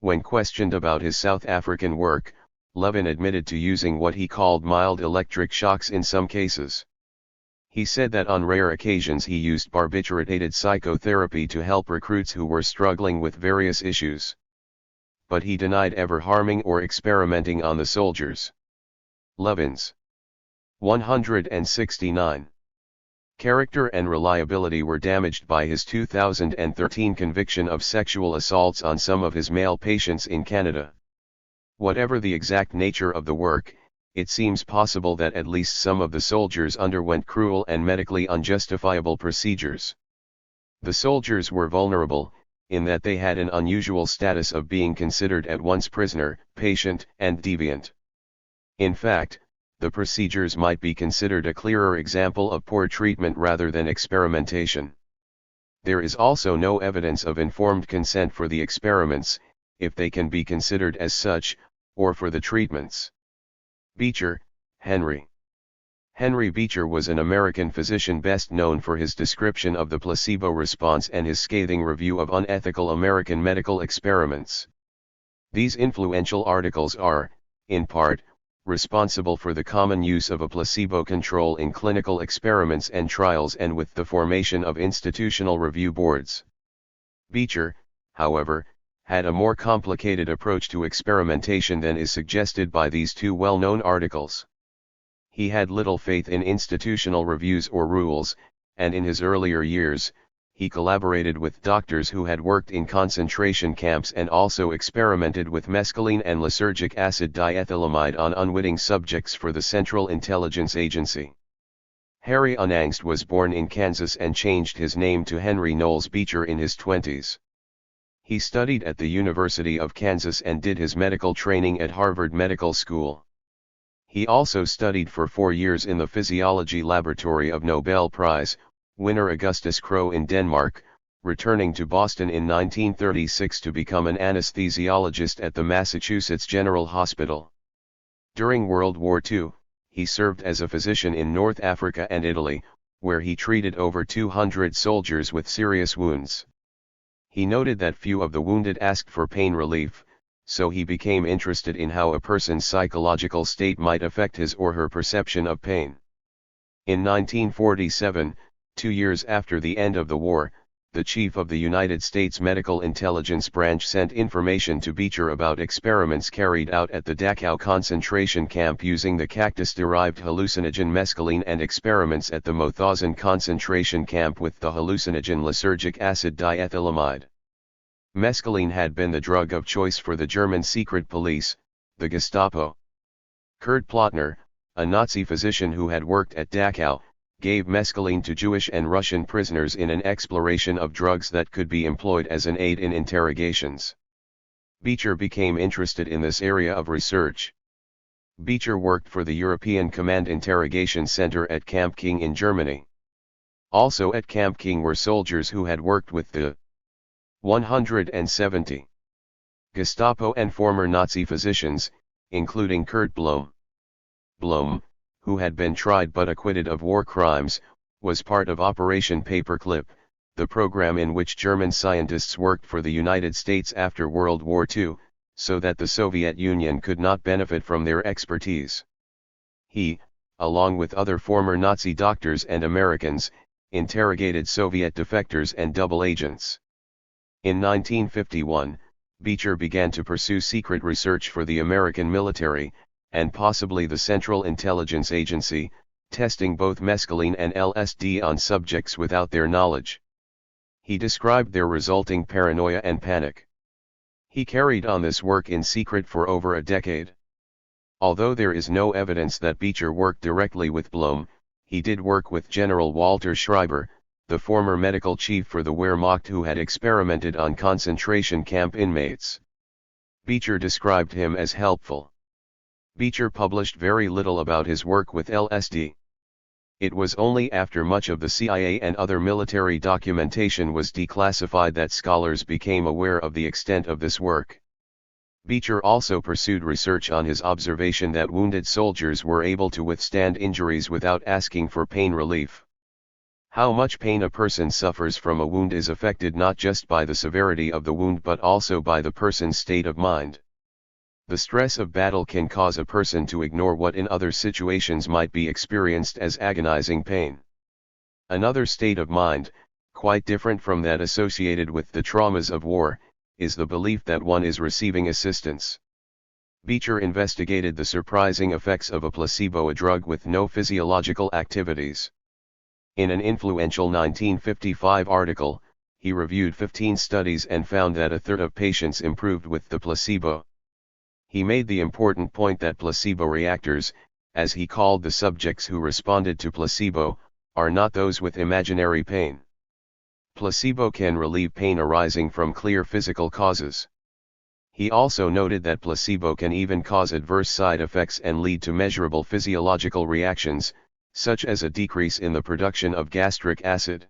When questioned about his South African work, Levin admitted to using what he called mild electric shocks in some cases. He said that on rare occasions he used barbiturate-aided psychotherapy to help recruits who were struggling with various issues. But he denied ever harming or experimenting on the soldiers. Levin's 169. Character and reliability were damaged by his 2013 conviction of sexual assaults on some of his male patients in Canada. Whatever the exact nature of the work, it seems possible that at least some of the soldiers underwent cruel and medically unjustifiable procedures. The soldiers were vulnerable, in that they had an unusual status of being considered at once prisoner, patient, and deviant. In fact, the procedures might be considered a clearer example of poor treatment rather than experimentation. There is also no evidence of informed consent for the experiments, if they can be considered as such, or for the treatments. Beecher, Henry. Henry Beecher was an American physician best known for his description of the placebo response and his scathing review of unethical American medical experiments. These influential articles are, in part, responsible for the common use of a placebo control in clinical experiments and trials and with the formation of institutional review boards. Beecher, however, had a more complicated approach to experimentation than is suggested by these two well-known articles. He had little faith in institutional reviews or rules, and in his earlier years, he collaborated with doctors who had worked in concentration camps and also experimented with mescaline and lysergic acid diethylamide on unwitting subjects for the Central Intelligence Agency. Harry Unangst was born in Kansas and changed his name to Henry Knowles Beecher in his 20s. He studied at the University of Kansas and did his medical training at Harvard Medical School. He also studied for 4 years in the physiology laboratory of Nobel Prize winner Augustus Krogh in Denmark, returning to Boston in 1936 to become an anesthesiologist at the Massachusetts General Hospital. During World War II, he served as a physician in North Africa and Italy, where he treated over 200 soldiers with serious wounds. He noted that few of the wounded asked for pain relief, so he became interested in how a person's psychological state might affect his or her perception of pain. In 1947, 2 years after the end of the war, the chief of the United States Medical Intelligence Branch sent information to Beecher about experiments carried out at the Dachau concentration camp using the cactus-derived hallucinogen mescaline and experiments at the Mauthausen concentration camp with the hallucinogen lysergic acid diethylamide. Mescaline had been the drug of choice for the German secret police, the Gestapo. Kurt Plotner, a Nazi physician who had worked at Dachau, gave mescaline to Jewish and Russian prisoners in an exploration of drugs that could be employed as an aid in interrogations. Beecher became interested in this area of research. Beecher worked for the European Command Interrogation Center at Camp King in Germany. Also at Camp King were soldiers who had worked with the 170 Gestapo and former Nazi physicians, including Kurt Blom. Blom, who had been tried but acquitted of war crimes, was part of Operation Paperclip, the program in which German scientists worked for the United States after World War II, so that the Soviet Union could not benefit from their expertise. He, along with other former Nazi doctors and Americans, interrogated Soviet defectors and double agents. In 1951, Beecher began to pursue secret research for the American military, and possibly the Central Intelligence Agency, testing both mescaline and LSD on subjects without their knowledge. He described their resulting paranoia and panic. He carried on this work in secret for over a decade. Although there is no evidence that Beecher worked directly with Blom, he did work with General Walter Schreiber, the former medical chief for the Wehrmacht who had experimented on concentration camp inmates. Beecher described him as helpful. Beecher published very little about his work with LSD. It was only after much of the CIA and other military documentation was declassified that scholars became aware of the extent of this work. Beecher also pursued research on his observation that wounded soldiers were able to withstand injuries without asking for pain relief. How much pain a person suffers from a wound is affected not just by the severity of the wound but also by the person's state of mind. The stress of battle can cause a person to ignore what in other situations might be experienced as agonizing pain. Another state of mind, quite different from that associated with the traumas of war, is the belief that one is receiving assistance. Beecher investigated the surprising effects of a placebo, a drug with no physiological activities. In an influential 1955 article, he reviewed 15 studies and found that a third of patients improved with the placebo. He made the important point that placebo reactors, as he called the subjects who responded to placebo, are not those with imaginary pain. Placebo can relieve pain arising from clear physical causes. He also noted that placebo can even cause adverse side effects and lead to measurable physiological reactions, such as a decrease in the production of gastric acid.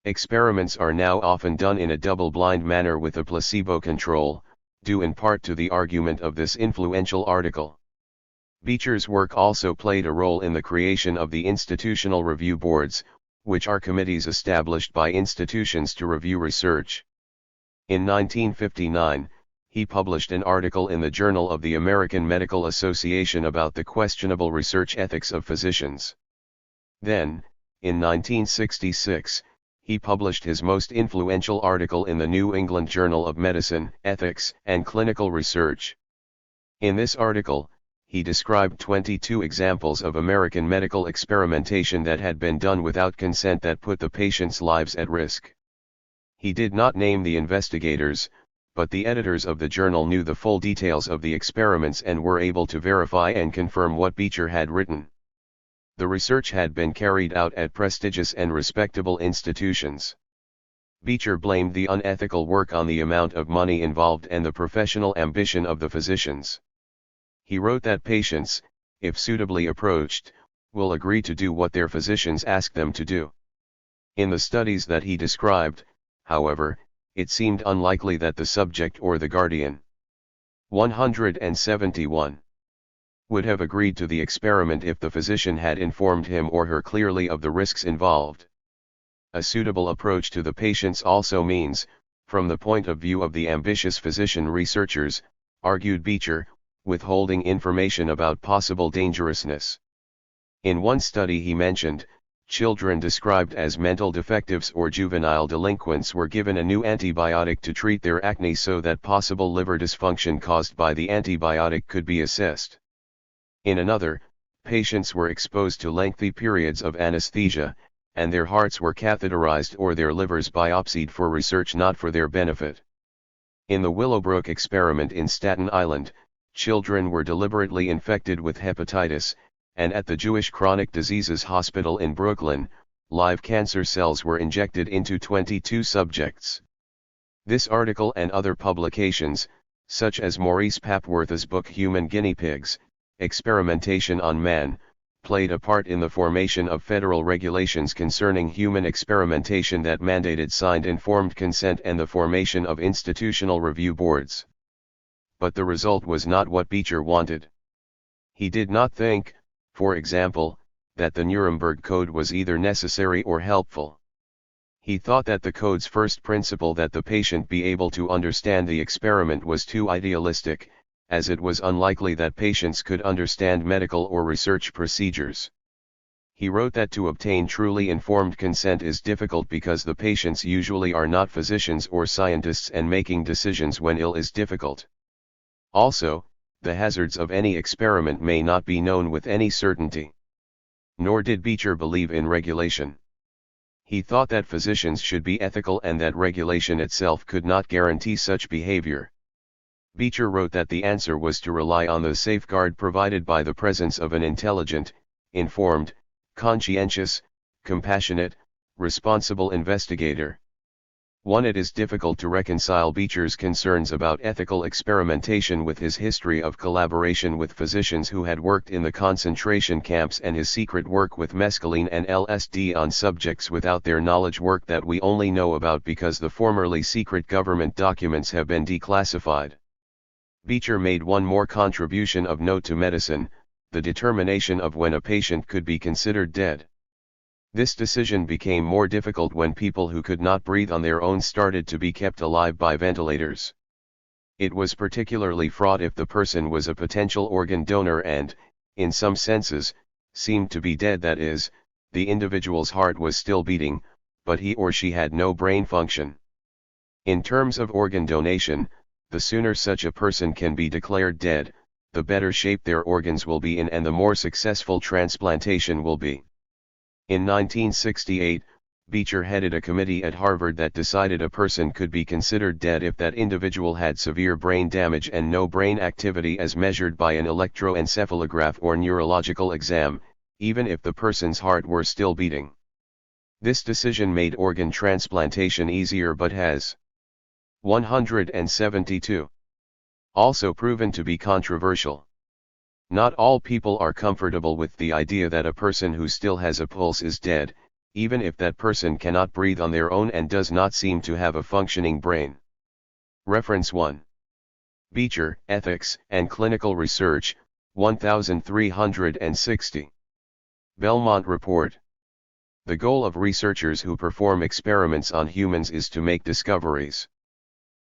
Experiments are now often done in a double-blind manner with a placebo control, due in part to the argument of this influential article. Beecher's work also played a role in the creation of the institutional review boards, which are committees established by institutions to review research. In 1959, he published an article in the Journal of the American Medical Association about the questionable research ethics of physicians. Then, in 1966, he published his most influential article in the New England Journal of Medicine, Ethics, and Clinical Research. In this article, he described 22 examples of American medical experimentation that had been done without consent that put the patients' lives at risk. He did not name the investigators, but the editors of the journal knew the full details of the experiments and were able to verify and confirm what Beecher had written. The research had been carried out at prestigious and respectable institutions. Beecher blamed the unethical work on the amount of money involved and the professional ambition of the physicians. He wrote that patients, if suitably approached, will agree to do what their physicians ask them to do. In the studies that he described, however, it seemed unlikely that the subject or the guardian 171 would have agreed to the experiment if the physician had informed him or her clearly of the risks involved. A suitable approach to the patients also means, from the point of view of the ambitious physician researchers, argued Beecher, withholding information about possible dangerousness. In one study he mentioned, children described as mental defectives or juvenile delinquents were given a new antibiotic to treat their acne so that possible liver dysfunction caused by the antibiotic could be assessed. In another, patients were exposed to lengthy periods of anesthesia, and their hearts were catheterized or their livers biopsied for research not for their benefit. In the Willowbrook experiment in Staten Island, children were deliberately infected with hepatitis, and at the Jewish Chronic Diseases Hospital in Brooklyn, live cancer cells were injected into 22 subjects. This article and other publications, such as Maurice Papworth's book Human Guinea Pigs, Experimentation on Man, played a part in the formation of federal regulations concerning human experimentation that mandated signed informed consent and the formation of institutional review boards. But the result was not what Beecher wanted. He did not think, for example, that the Nuremberg Code was either necessary or helpful. He thought that the code's first principle that the patient be able to understand the experiment was too idealistic, as it was unlikely that patients could understand medical or research procedures. He wrote that to obtain truly informed consent is difficult because the patients usually are not physicians or scientists and making decisions when ill is difficult. Also, the hazards of any experiment may not be known with any certainty. Nor did Beecher believe in regulation. He thought that physicians should be ethical and that regulation itself could not guarantee such behavior. Beecher wrote that the answer was to rely on the safeguard provided by the presence of an intelligent, informed, conscientious, compassionate, responsible investigator. It is difficult to reconcile Beecher's concerns about ethical experimentation with his history of collaboration with physicians who had worked in the concentration camps and his secret work with mescaline and LSD on subjects without their knowledge, work that we only know about because the formerly secret government documents have been declassified. Beecher made one more contribution of note to medicine, the determination of when a patient could be considered dead. This decision became more difficult when people who could not breathe on their own started to be kept alive by ventilators. It was particularly fraught if the person was a potential organ donor and, in some senses, seemed to be dead, that is, the individual's heart was still beating, but he or she had no brain function. In terms of organ donation, the sooner such a person can be declared dead, the better shape their organs will be in and the more successful transplantation will be. In 1968, Beecher headed a committee at Harvard that decided a person could be considered dead if that individual had severe brain damage and no brain activity as measured by an electroencephalograph or neurological exam, even if the person's heart were still beating. This decision made organ transplantation easier but has 172 Also proven to be controversial. Not all people are comfortable with the idea that a person who still has a pulse is dead, even if that person cannot breathe on their own and does not seem to have a functioning brain. Reference 1. Beecher, Ethics and Clinical Research, 1360. Belmont Report. The goal of researchers who perform experiments on humans is to make discoveries.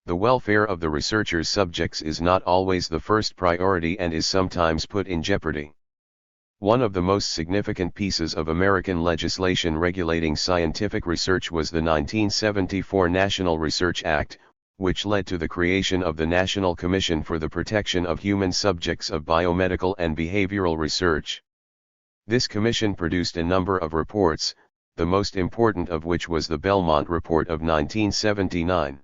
The welfare of the researcher's subjects is not always the first priority and is sometimes put in jeopardy. One of the most significant pieces of American legislation regulating scientific research was the 1974 National Research Act, which led to the creation of the National Commission for the Protection of Human Subjects of Biomedical and Behavioral Research. This commission produced a number of reports, the most important of which was the Belmont Report of 1979.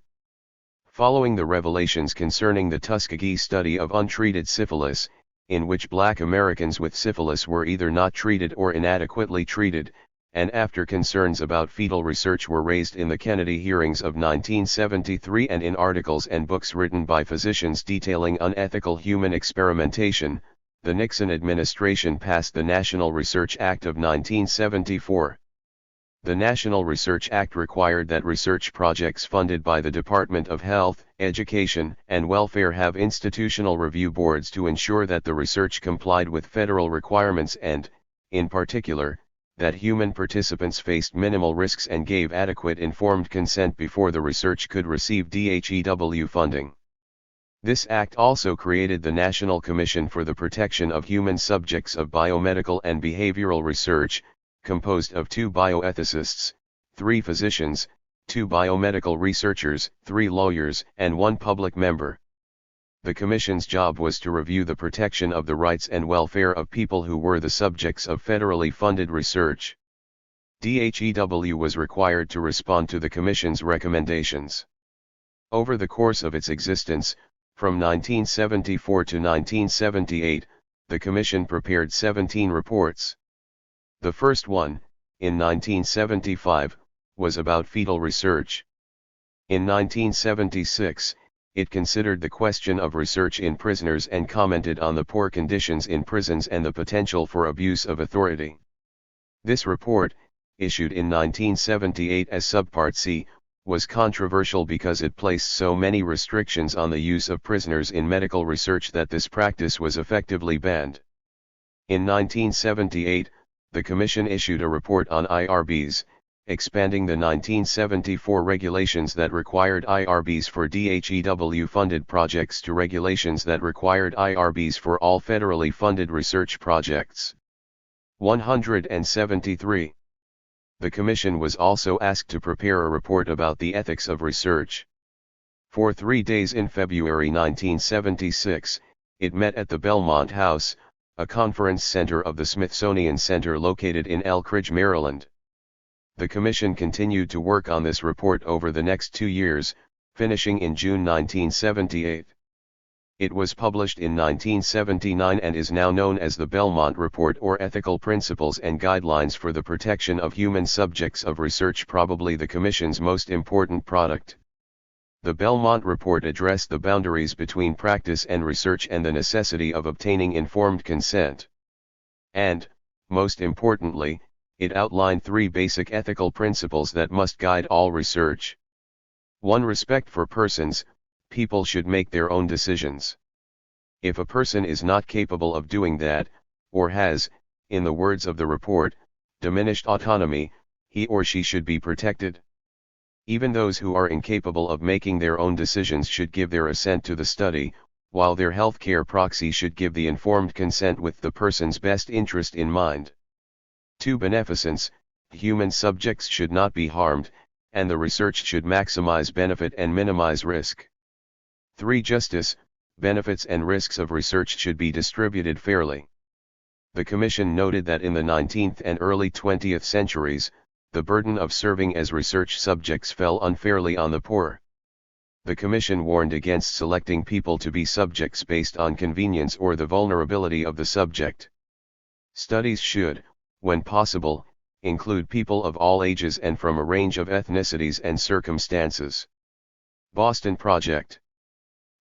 Following the revelations concerning the Tuskegee study of untreated syphilis, in which Black Americans with syphilis were either not treated or inadequately treated, and after concerns about fetal research were raised in the Kennedy hearings of 1973 and in articles and books written by physicians detailing unethical human experimentation, the Nixon administration passed the National Research Act of 1974. The National Research Act required that research projects funded by the Department of Health, Education, and Welfare have institutional review boards to ensure that the research complied with federal requirements and, in particular, that human participants faced minimal risks and gave adequate informed consent before the research could receive THEW funding. This act also created the National Commission for the Protection of Human Subjects of Biomedical and Behavioral Research, composed of 2 bioethicists, 3 physicians, 2 biomedical researchers, 3 lawyers, and 1 public member. The Commission's job was to review the protection of the rights and welfare of people who were the subjects of federally funded research. DHEW was required to respond to the Commission's recommendations. Over the course of its existence, from 1974 to 1978, the Commission prepared 17 reports. The first one, in 1975, was about fetal research. In 1976, it considered the question of research in prisoners and commented on the poor conditions in prisons and the potential for abuse of authority. This report, issued in 1978 as Subpart C, was controversial because it placed so many restrictions on the use of prisoners in medical research that this practice was effectively banned. In 1978, the Commission issued a report on IRBs, expanding the 1974 regulations that required IRBs for DHEW-funded projects to regulations that required IRBs for all federally funded research projects. 173. The Commission was also asked to prepare a report about the ethics of research. For 3 days in February 1976, it met at the Belmont House, a conference center of the Smithsonian Center located in Elk Ridge, Maryland. The Commission continued to work on this report over the next 2 years, finishing in June 1978. It was published in 1979 and is now known as the Belmont Report or Ethical Principles and Guidelines for the Protection of Human Subjects of Research, probably the Commission's most important product. The Belmont Report addressed the boundaries between practice and research and the necessity of obtaining informed consent. And, most importantly, it outlined 3 basic ethical principles that must guide all research. 1. Respect for persons. People should make their own decisions. If a person is not capable of doing that, or has, in the words of the report, diminished autonomy, he or she should be protected. Even those who are incapable of making their own decisions should give their assent to the study, while their healthcare proxy should give the informed consent with the person's best interest in mind. 2. Beneficence. Human subjects should not be harmed, and the research should maximize benefit and minimize risk. 3. Justice. Benefits and risks of research should be distributed fairly. The Commission noted that in the 19th and early 20th centuries, the burden of serving as research subjects fell unfairly on the poor. The Commission warned against selecting people to be subjects based on convenience or the vulnerability of the subject. Studies should, when possible, include people of all ages and from a range of ethnicities and circumstances. Boston Project.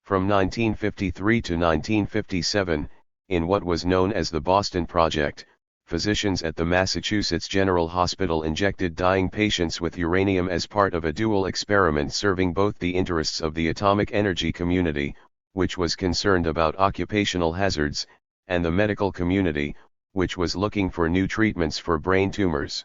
From 1953 to 1957, in what was known as the Boston Project, physicians at the Massachusetts General Hospital injected dying patients with uranium as part of a dual experiment serving both the interests of the atomic energy community, which was concerned about occupational hazards, and the medical community, which was looking for new treatments for brain tumors.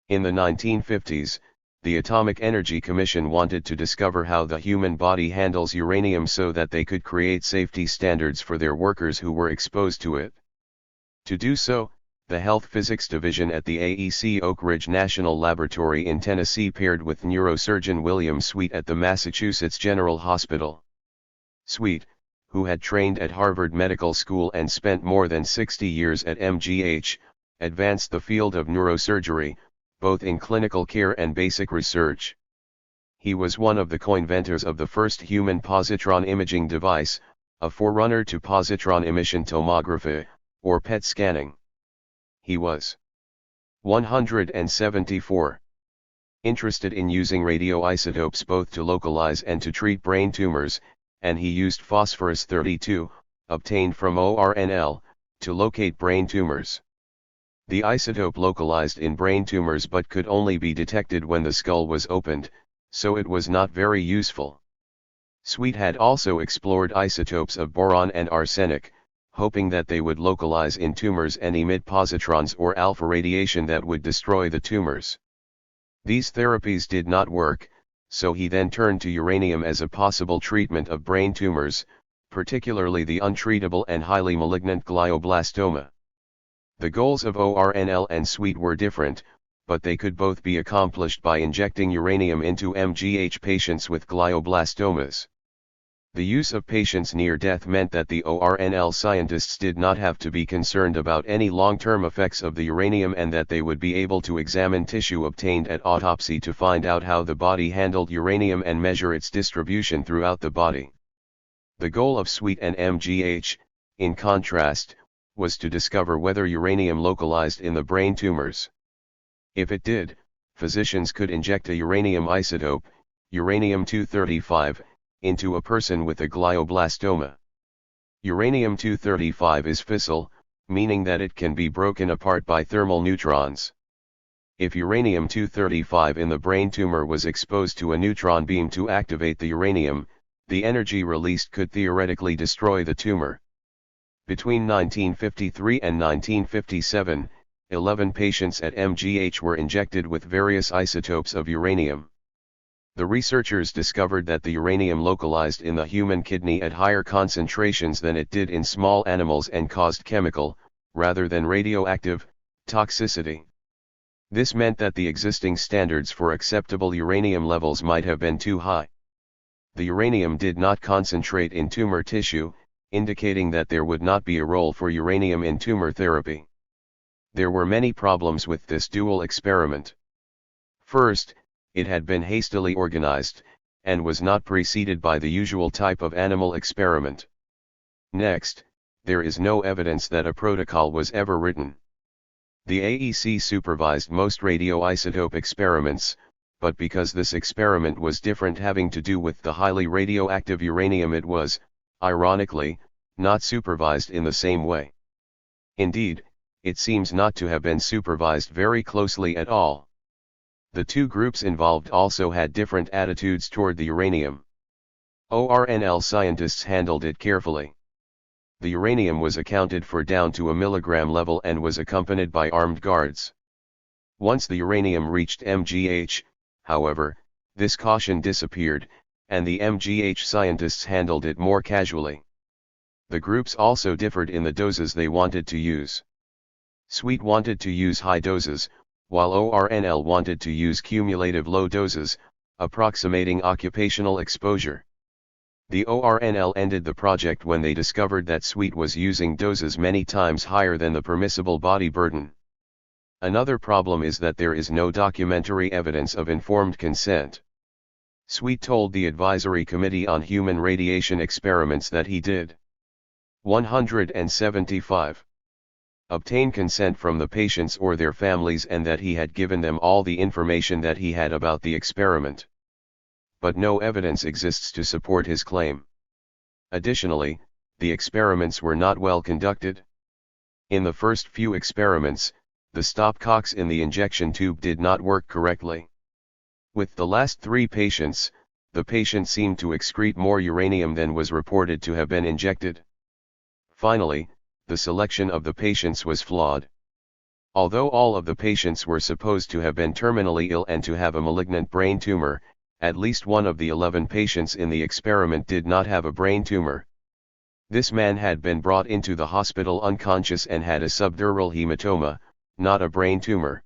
In the 1950s, the Atomic Energy Commission wanted to discover how the human body handles uranium so that they could create safety standards for their workers who were exposed to it. To do so, the Health Physics Division at the AEC Oak Ridge National Laboratory in Tennessee paired with neurosurgeon William Sweet at the Massachusetts General Hospital. Sweet, who had trained at Harvard Medical School and spent more than 60 years at MGH, advanced the field of neurosurgery, both in clinical care and basic research. He was one of the co-inventors of the first human positron imaging device, a forerunner to positron emission tomography, or PET scanning. He was 174. Interested in using radioisotopes both to localize and to treat brain tumors, and he used phosphorus-32, obtained from ORNL, to locate brain tumors. The isotope localized in brain tumors but could only be detected when the skull was opened, so it was not very useful. Sweet had also explored isotopes of boron and arsenic, hoping that they would localize in tumors and emit positrons or alpha radiation that would destroy the tumors. These therapies did not work, so he then turned to uranium as a possible treatment of brain tumors, particularly the untreatable and highly malignant glioblastoma. The goals of ORNL and Sweet were different, but they could both be accomplished by injecting uranium into MGH patients with glioblastomas. The use of patients near death meant that the ORNL scientists did not have to be concerned about any long-term effects of the uranium and that they would be able to examine tissue obtained at autopsy to find out how the body handled uranium and measure its distribution throughout the body. The goal of Sweet and MGH, in contrast, was to discover whether uranium localized in the brain tumors. If it did, physicians could inject a uranium isotope, uranium-235, into a person with a glioblastoma. Uranium-235 is fissile, meaning that it can be broken apart by thermal neutrons. If uranium-235 in the brain tumor was exposed to a neutron beam to activate the uranium, the energy released could theoretically destroy the tumor. Between 1953 and 1957, 11 patients at MGH were injected with various isotopes of uranium. The researchers discovered that the uranium localized in the human kidney at higher concentrations than it did in small animals and caused chemical, rather than radioactive, toxicity. This meant that the existing standards for acceptable uranium levels might have been too high. The uranium did not concentrate in tumor tissue, indicating that there would not be a role for uranium in tumor therapy. There were many problems with this dual experiment. First, it had been hastily organized, and was not preceded by the usual type of animal experiment. Next, there is no evidence that a protocol was ever written. The AEC supervised most radioisotope experiments, but because this experiment was different having to do with the highly radioactive uranium, it was, ironically, not supervised in the same way. Indeed, it seems not to have been supervised very closely at all. The two groups involved also had different attitudes toward the uranium. ORNL scientists handled it carefully. The uranium was accounted for down to a milligram level and was accompanied by armed guards. Once the uranium reached MGH, however, this caution disappeared, and the MGH scientists handled it more casually. The groups also differed in the doses they wanted to use. Sweet wanted to use high doses, while ORNL wanted to use cumulative low doses, approximating occupational exposure. The ORNL ended the project when they discovered that Sweet was using doses many times higher than the permissible body burden. Another problem is that there is no documentary evidence of informed consent. Sweet told the Advisory Committee on Human Radiation Experiments that he did 175. Obtain consent from the patients or their families and that he had given them all the information that he had about the experiment. But no evidence exists to support his claim. Additionally, the experiments were not well conducted. In the first few experiments, the stopcocks in the injection tube did not work correctly. With the last 3 patients, the patient seemed to excrete more uranium than was reported to have been injected. Finally, the selection of the patients was flawed. Although all of the patients were supposed to have been terminally ill and to have a malignant brain tumor, at least one of the 11 patients in the experiment did not have a brain tumor. This man had been brought into the hospital unconscious and had a subdural hematoma, not a brain tumor.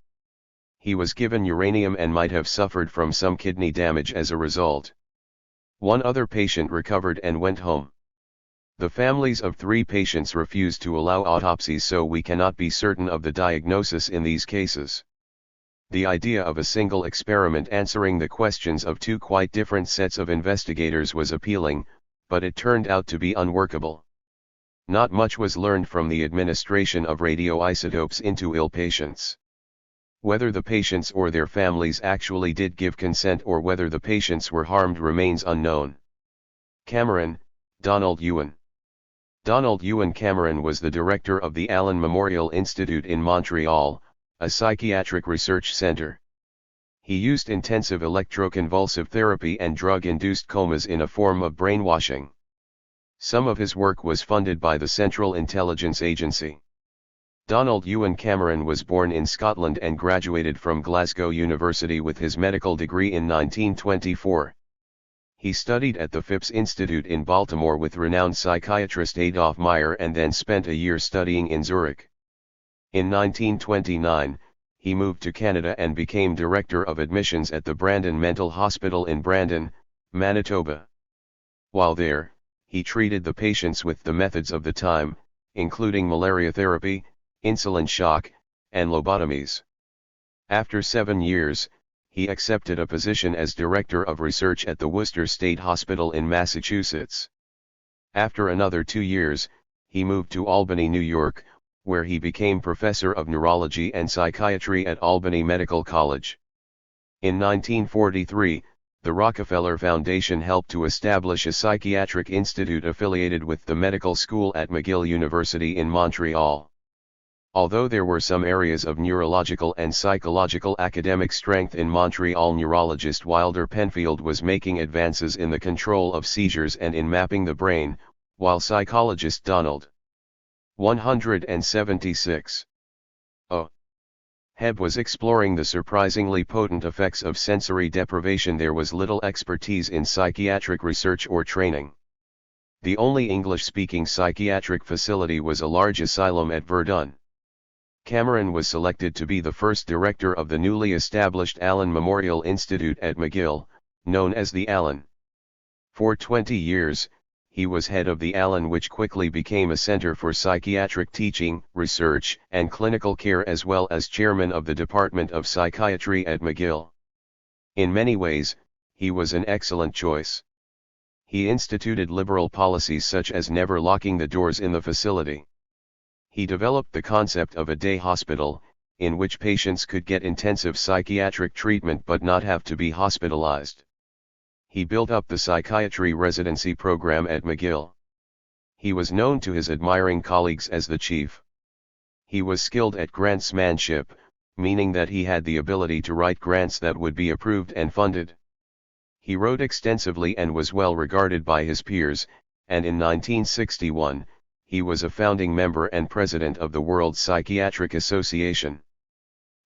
He was given uranium and might have suffered from some kidney damage as a result. One other patient recovered and went home. The families of 3 patients refused to allow autopsies, so we cannot be certain of the diagnosis in these cases. The idea of a single experiment answering the questions of 2 quite different sets of investigators was appealing, but it turned out to be unworkable. Not much was learned from the administration of radioisotopes into ill patients. Whether the patients or their families actually did give consent or whether the patients were harmed remains unknown. Cameron, Donald Ewan. Donald Ewan Cameron was the director of the Allen Memorial Institute in Montreal, a psychiatric research center. He used intensive electroconvulsive therapy and drug-induced comas in a form of brainwashing. Some of his work was funded by the Central Intelligence Agency. Donald Ewan Cameron was born in Scotland and graduated from Glasgow University with his medical degree in 1924. He studied at the Phipps Institute in Baltimore with renowned psychiatrist Adolf Meyer and then spent a year studying in Zurich. In 1929, he moved to Canada and became director of admissions at the Brandon Mental Hospital in Brandon, Manitoba. While there, he treated the patients with the methods of the time, including malaria therapy, insulin shock, and lobotomies. After 7 years, he accepted a position as Director of Research at the Worcester State Hospital in Massachusetts. After another 2 years, he moved to Albany, New York, where he became Professor of Neurology and Psychiatry at Albany Medical College. In 1943, the Rockefeller Foundation helped to establish a psychiatric institute affiliated with the medical school at McGill University in Montreal. Although there were some areas of neurological and psychological academic strength in Montreal, neurologist Wilder Penfield was making advances in the control of seizures and in mapping the brain, while psychologist Donald 176 Hebb was exploring the surprisingly potent effects of sensory deprivation. There was little expertise in psychiatric research or training. The only English-speaking psychiatric facility was a large asylum at Verdun. Cameron was selected to be the first director of the newly established Allen Memorial Institute at McGill, known as the Allen. For 20 years, he was head of the Allen, which quickly became a center for psychiatric teaching, research, and clinical care, as well as chairman of the Department of Psychiatry at McGill. In many ways, he was an excellent choice. He instituted liberal policies such as never locking the doors in the facility. He developed the concept of a day hospital, in which patients could get intensive psychiatric treatment but not have to be hospitalized. He built up the psychiatry residency program at McGill. He was known to his admiring colleagues as the chief. He was skilled at grantsmanship, meaning that he had the ability to write grants that would be approved and funded. He wrote extensively and was well regarded by his peers, and in 1961, he was a founding member and president of the World Psychiatric Association.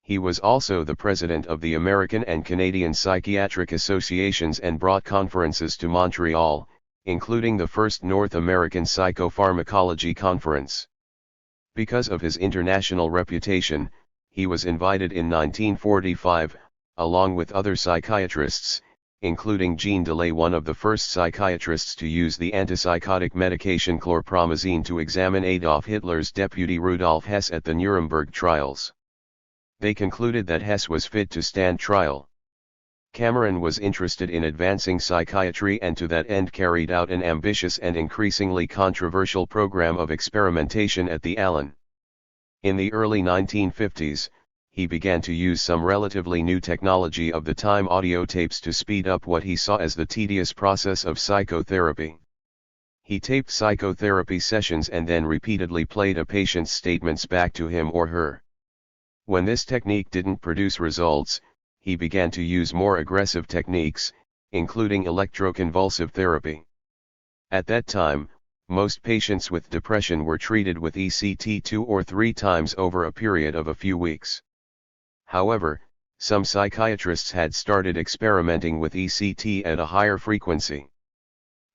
He was also the president of the American and Canadian Psychiatric Associations and brought conferences to Montreal, including the first North American Psychopharmacology Conference. Because of his international reputation, he was invited in 1945, along with other psychiatrists, including Jean Delay, one of the first psychiatrists to use the antipsychotic medication chlorpromazine, to examine Adolf Hitler's deputy Rudolf Hess at the Nuremberg trials. They concluded that Hess was fit to stand trial. Cameron was interested in advancing psychiatry and to that end carried out an ambitious and increasingly controversial program of experimentation at the Allen. In the early 1950s, he began to use some relatively new technology of the time, audio tapes, to speed up what he saw as the tedious process of psychotherapy. He taped psychotherapy sessions and then repeatedly played a patient's statements back to him or her. When this technique didn't produce results, he began to use more aggressive techniques, including electroconvulsive therapy. At that time, most patients with depression were treated with ECT 2 or 3 times over a period of a few weeks. However, some psychiatrists had started experimenting with ECT at a higher frequency.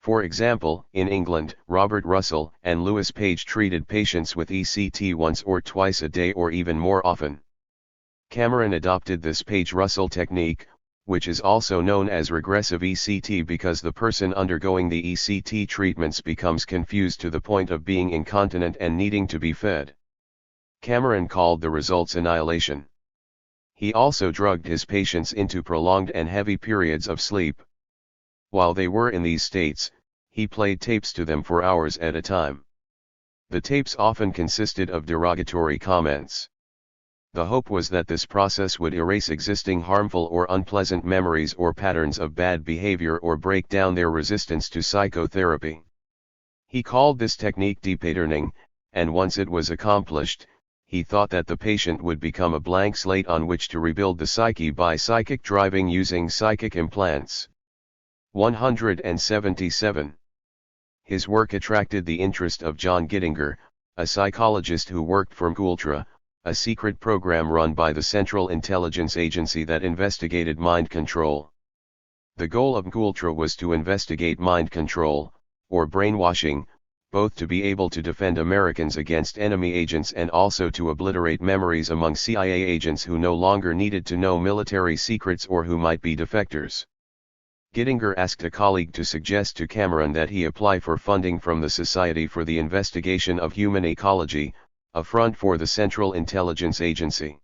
For example, in England, Robert Russell and Louis Page treated patients with ECT once or twice a day or even more often. Cameron adopted this Page-Russell technique, which is also known as regressive ECT, because the person undergoing the ECT treatments becomes confused to the point of being incontinent and needing to be fed. Cameron called the results annihilation. He also drugged his patients into prolonged and heavy periods of sleep. While they were in these states, he played tapes to them for hours at a time. The tapes often consisted of derogatory comments. The hope was that this process would erase existing harmful or unpleasant memories or patterns of bad behavior or break down their resistance to psychotherapy. He called this technique depatterning, and once it was accomplished, he thought that the patient would become a blank slate on which to rebuild the psyche by psychic driving using psychic implants. 177. His work attracted the interest of John Gittinger, a psychologist who worked for MKUltra, a secret program run by the Central Intelligence Agency that investigated mind control. The goal of MKUltra was to investigate mind control, or brainwashing, both to be able to defend Americans against enemy agents and also to obliterate memories among CIA agents who no longer needed to know military secrets or who might be defectors. Gittinger asked a colleague to suggest to Cameron that he apply for funding from the Society for the Investigation of Human Ecology, a front for the Central Intelligence Agency.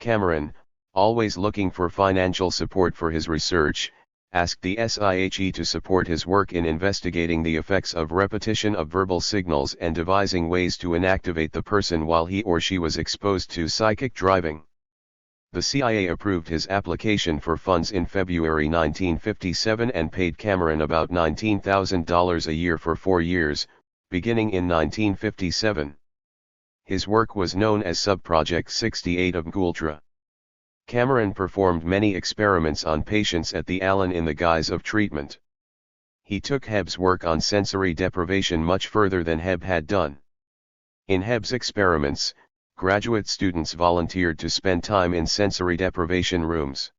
Cameron, always looking for financial support for his research, asked the SIHE to support his work in investigating the effects of repetition of verbal signals and devising ways to inactivate the person while he or she was exposed to psychic driving. The CIA approved his application for funds in February 1957 and paid Cameron about $19,000 a year for 4 years, beginning in 1957. His work was known as Subproject 68 of MKUltra. Cameron performed many experiments on patients at the Allen in the guise of treatment. He took Hebb's work on sensory deprivation much further than Hebb had done. In Hebb's experiments, graduate students volunteered to spend time in sensory deprivation rooms.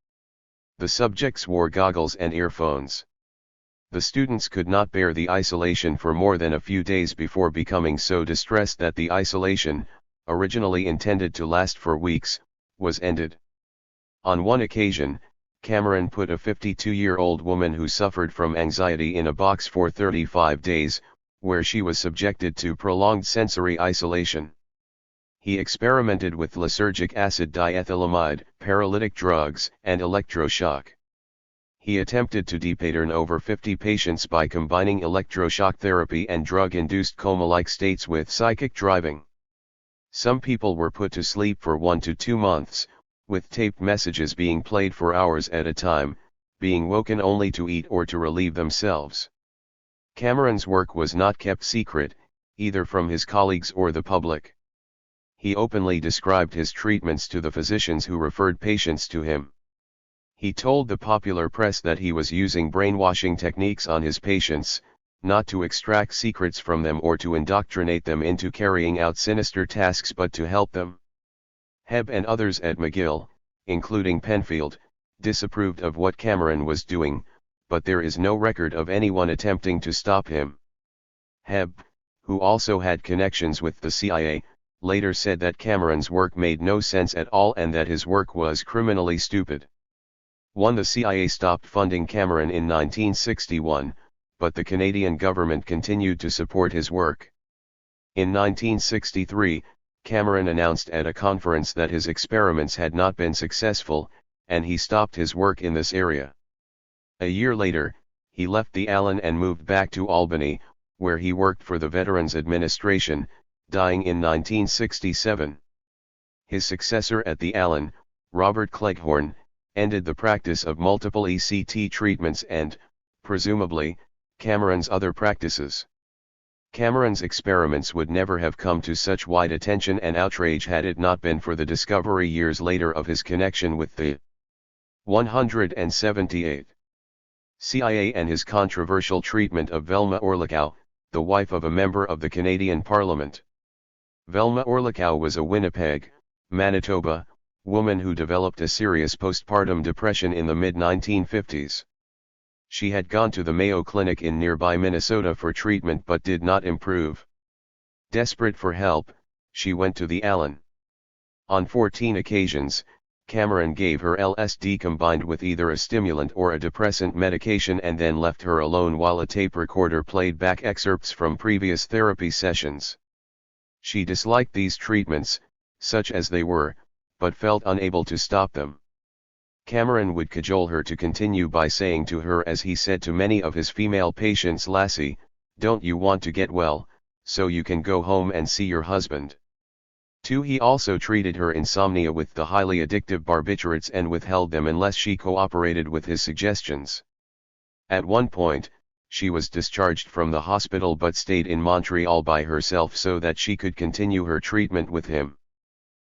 The subjects wore goggles and earphones. The students could not bear the isolation for more than a few days before becoming so distressed that the isolation, originally intended to last for weeks, was ended. On one occasion, Cameron put a 52-year-old woman who suffered from anxiety in a box for 35 days, where she was subjected to prolonged sensory isolation. He experimented with lysergic acid diethylamide, paralytic drugs, and electroshock. He attempted to depattern over 50 patients by combining electroshock therapy and drug-induced coma-like states with psychic driving. Some people were put to sleep for 1 to 2 months, with taped messages being played for hours at a time, being woken only to eat or to relieve themselves. Cameron's work was not kept secret, either from his colleagues or the public. He openly described his treatments to the physicians who referred patients to him. He told the popular press that he was using brainwashing techniques on his patients, not to extract secrets from them or to indoctrinate them into carrying out sinister tasks but to help them. Hebb and others at McGill, including Penfield, disapproved of what Cameron was doing, but there is no record of anyone attempting to stop him. Hebb, who also had connections with the CIA, later said that Cameron's work made no sense at all and that his work was criminally stupid. The CIA stopped funding Cameron in 1961, but the Canadian government continued to support his work. In 1963, Cameron announced at a conference that his experiments had not been successful, and he stopped his work in this area. A year later, he left the Allen and moved back to Albany, where he worked for the Veterans Administration, dying in 1967. His successor at the Allen, Robert Cleghorn, ended the practice of multiple ECT treatments and, presumably, Cameron's other practices. Cameron's experiments would never have come to such wide attention and outrage had it not been for the discovery years later of his connection with the 178 CIA and his controversial treatment of Velma Orlikow, the wife of a member of the Canadian Parliament. Velma Orlikow was a Winnipeg, Manitoba, woman who developed a serious postpartum depression in the mid-1950s. She had gone to the Mayo Clinic in nearby Minnesota for treatment but did not improve. Desperate for help, she went to the Allen. On 14 occasions, Cameron gave her LSD combined with either a stimulant or a depressant medication and then left her alone while a tape recorder played back excerpts from previous therapy sessions. She disliked these treatments, such as they were, but felt unable to stop them. Cameron would cajole her to continue by saying to her, as he said to many of his female patients, "Lassie, don't you want to get well, so you can go home and see your husband?" 2. He also treated her insomnia with the highly addictive barbiturates and withheld them unless she cooperated with his suggestions. At one point, she was discharged from the hospital but stayed in Montreal by herself so that she could continue her treatment with him.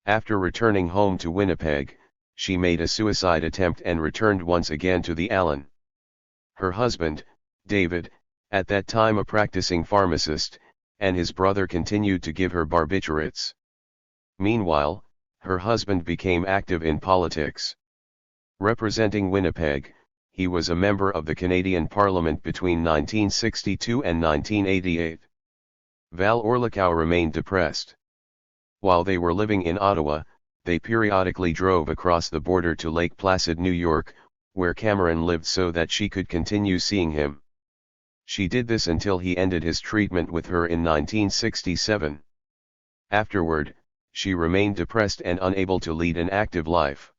After returning home to Winnipeg, she made a suicide attempt and returned once again to the Allen. Her husband, David, at that time a practicing pharmacist, and his brother continued to give her barbiturates. Meanwhile, her husband became active in politics. Representing Winnipeg, he was a member of the Canadian Parliament between 1962 and 1988. Val Orlikow remained depressed. While they were living in Ottawa, they periodically drove across the border to Lake Placid, New York, where Cameron lived so that she could continue seeing him. She did this until he ended his treatment with her in 1967. Afterward, she remained depressed and unable to lead an active life.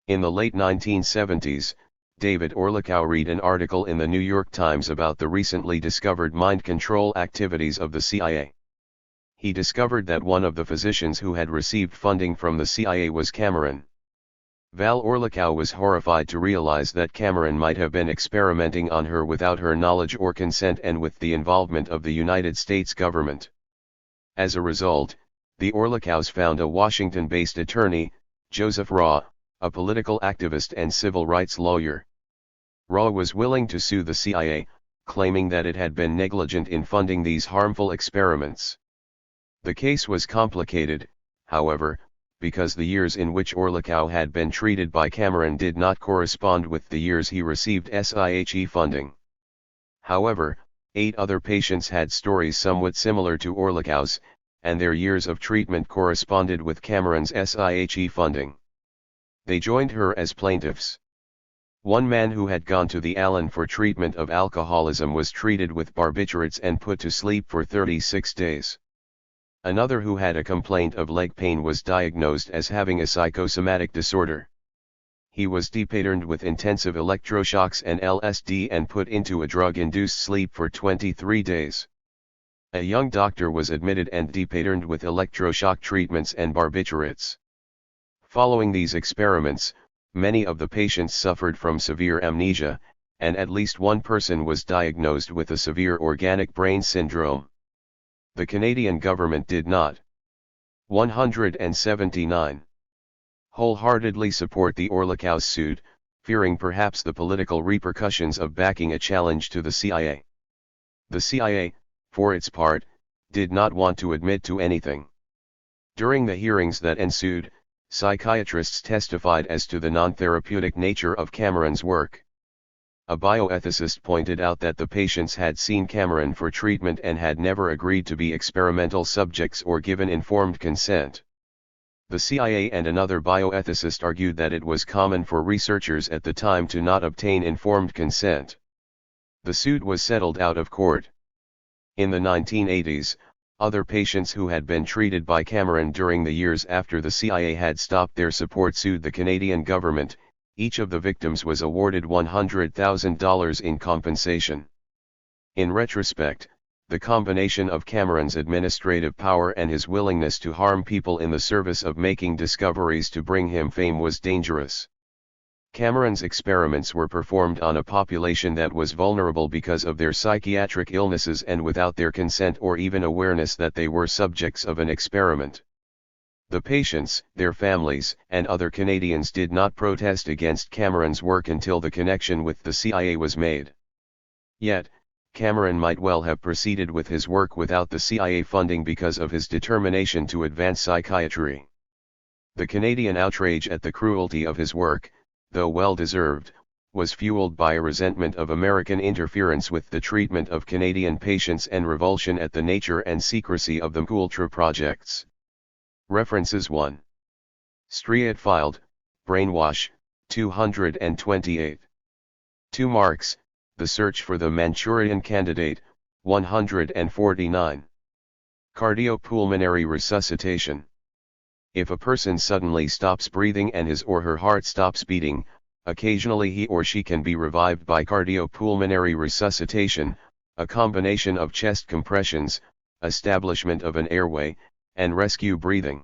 In the late 1970s, David Orlikow read an article in the New York Times about the recently discovered mind control activities of the CIA. He discovered that one of the physicians who had received funding from the CIA was Cameron. Val Orlikow was horrified to realize that Cameron might have been experimenting on her without her knowledge or consent and with the involvement of the United States government. As a result, the Orlikows found a Washington-based attorney, Joseph Raw, a political activist and civil rights lawyer. Raw was willing to sue the CIA, claiming that it had been negligent in funding these harmful experiments. The case was complicated, however, because the years in which Orlikow had been treated by Cameron did not correspond with the years he received SIHE funding. However, 8 other patients had stories somewhat similar to Orlikow's, and their years of treatment corresponded with Cameron's SIHE funding. They joined her as plaintiffs. One man who had gone to the Allen for treatment of alcoholism was treated with barbiturates and put to sleep for 36 days. Another who had a complaint of leg pain was diagnosed as having a psychosomatic disorder. He was depatterned with intensive electroshocks and LSD and put into a drug-induced sleep for 23 days. A young doctor was admitted and depatterned with electroshock treatments and barbiturates. Following these experiments, many of the patients suffered from severe amnesia, and at least one person was diagnosed with a severe organic brain syndrome. The Canadian government did not 179 wholeheartedly support the Orlikow suit, fearing perhaps the political repercussions of backing a challenge to the CIA. The CIA, for its part, did not want to admit to anything. During the hearings that ensued, psychiatrists testified as to the non-therapeutic nature of Cameron's work. A bioethicist pointed out that the patients had seen Cameron for treatment and had never agreed to be experimental subjects or given informed consent. The CIA and another bioethicist argued that it was common for researchers at the time to not obtain informed consent. The suit was settled out of court. In the 1980s, other patients who had been treated by Cameron during the years after the CIA had stopped their support sued the Canadian government. Each of the victims was awarded $100,000 in compensation. In retrospect, the combination of Cameron's administrative power and his willingness to harm people in the service of making discoveries to bring him fame was dangerous. Cameron's experiments were performed on a population that was vulnerable because of their psychiatric illnesses and without their consent or even awareness that they were subjects of an experiment. The patients, their families, and other Canadians did not protest against Cameron's work until the connection with the CIA was made. Yet, Cameron might well have proceeded with his work without the CIA funding because of his determination to advance psychiatry. The Canadian outrage at the cruelty of his work, though well-deserved, was fueled by a resentment of American interference with the treatment of Canadian patients and revulsion at the nature and secrecy of the Ultra projects. References 1. Striat filed, Brainwash, 228. 2 Marks, The Search for the Manchurian Candidate, 149. Cardiopulmonary resuscitation. If a person suddenly stops breathing and his or her heart stops beating, occasionally he or she can be revived by cardiopulmonary resuscitation, a combination of chest compressions, establishment of an airway, and rescue breathing.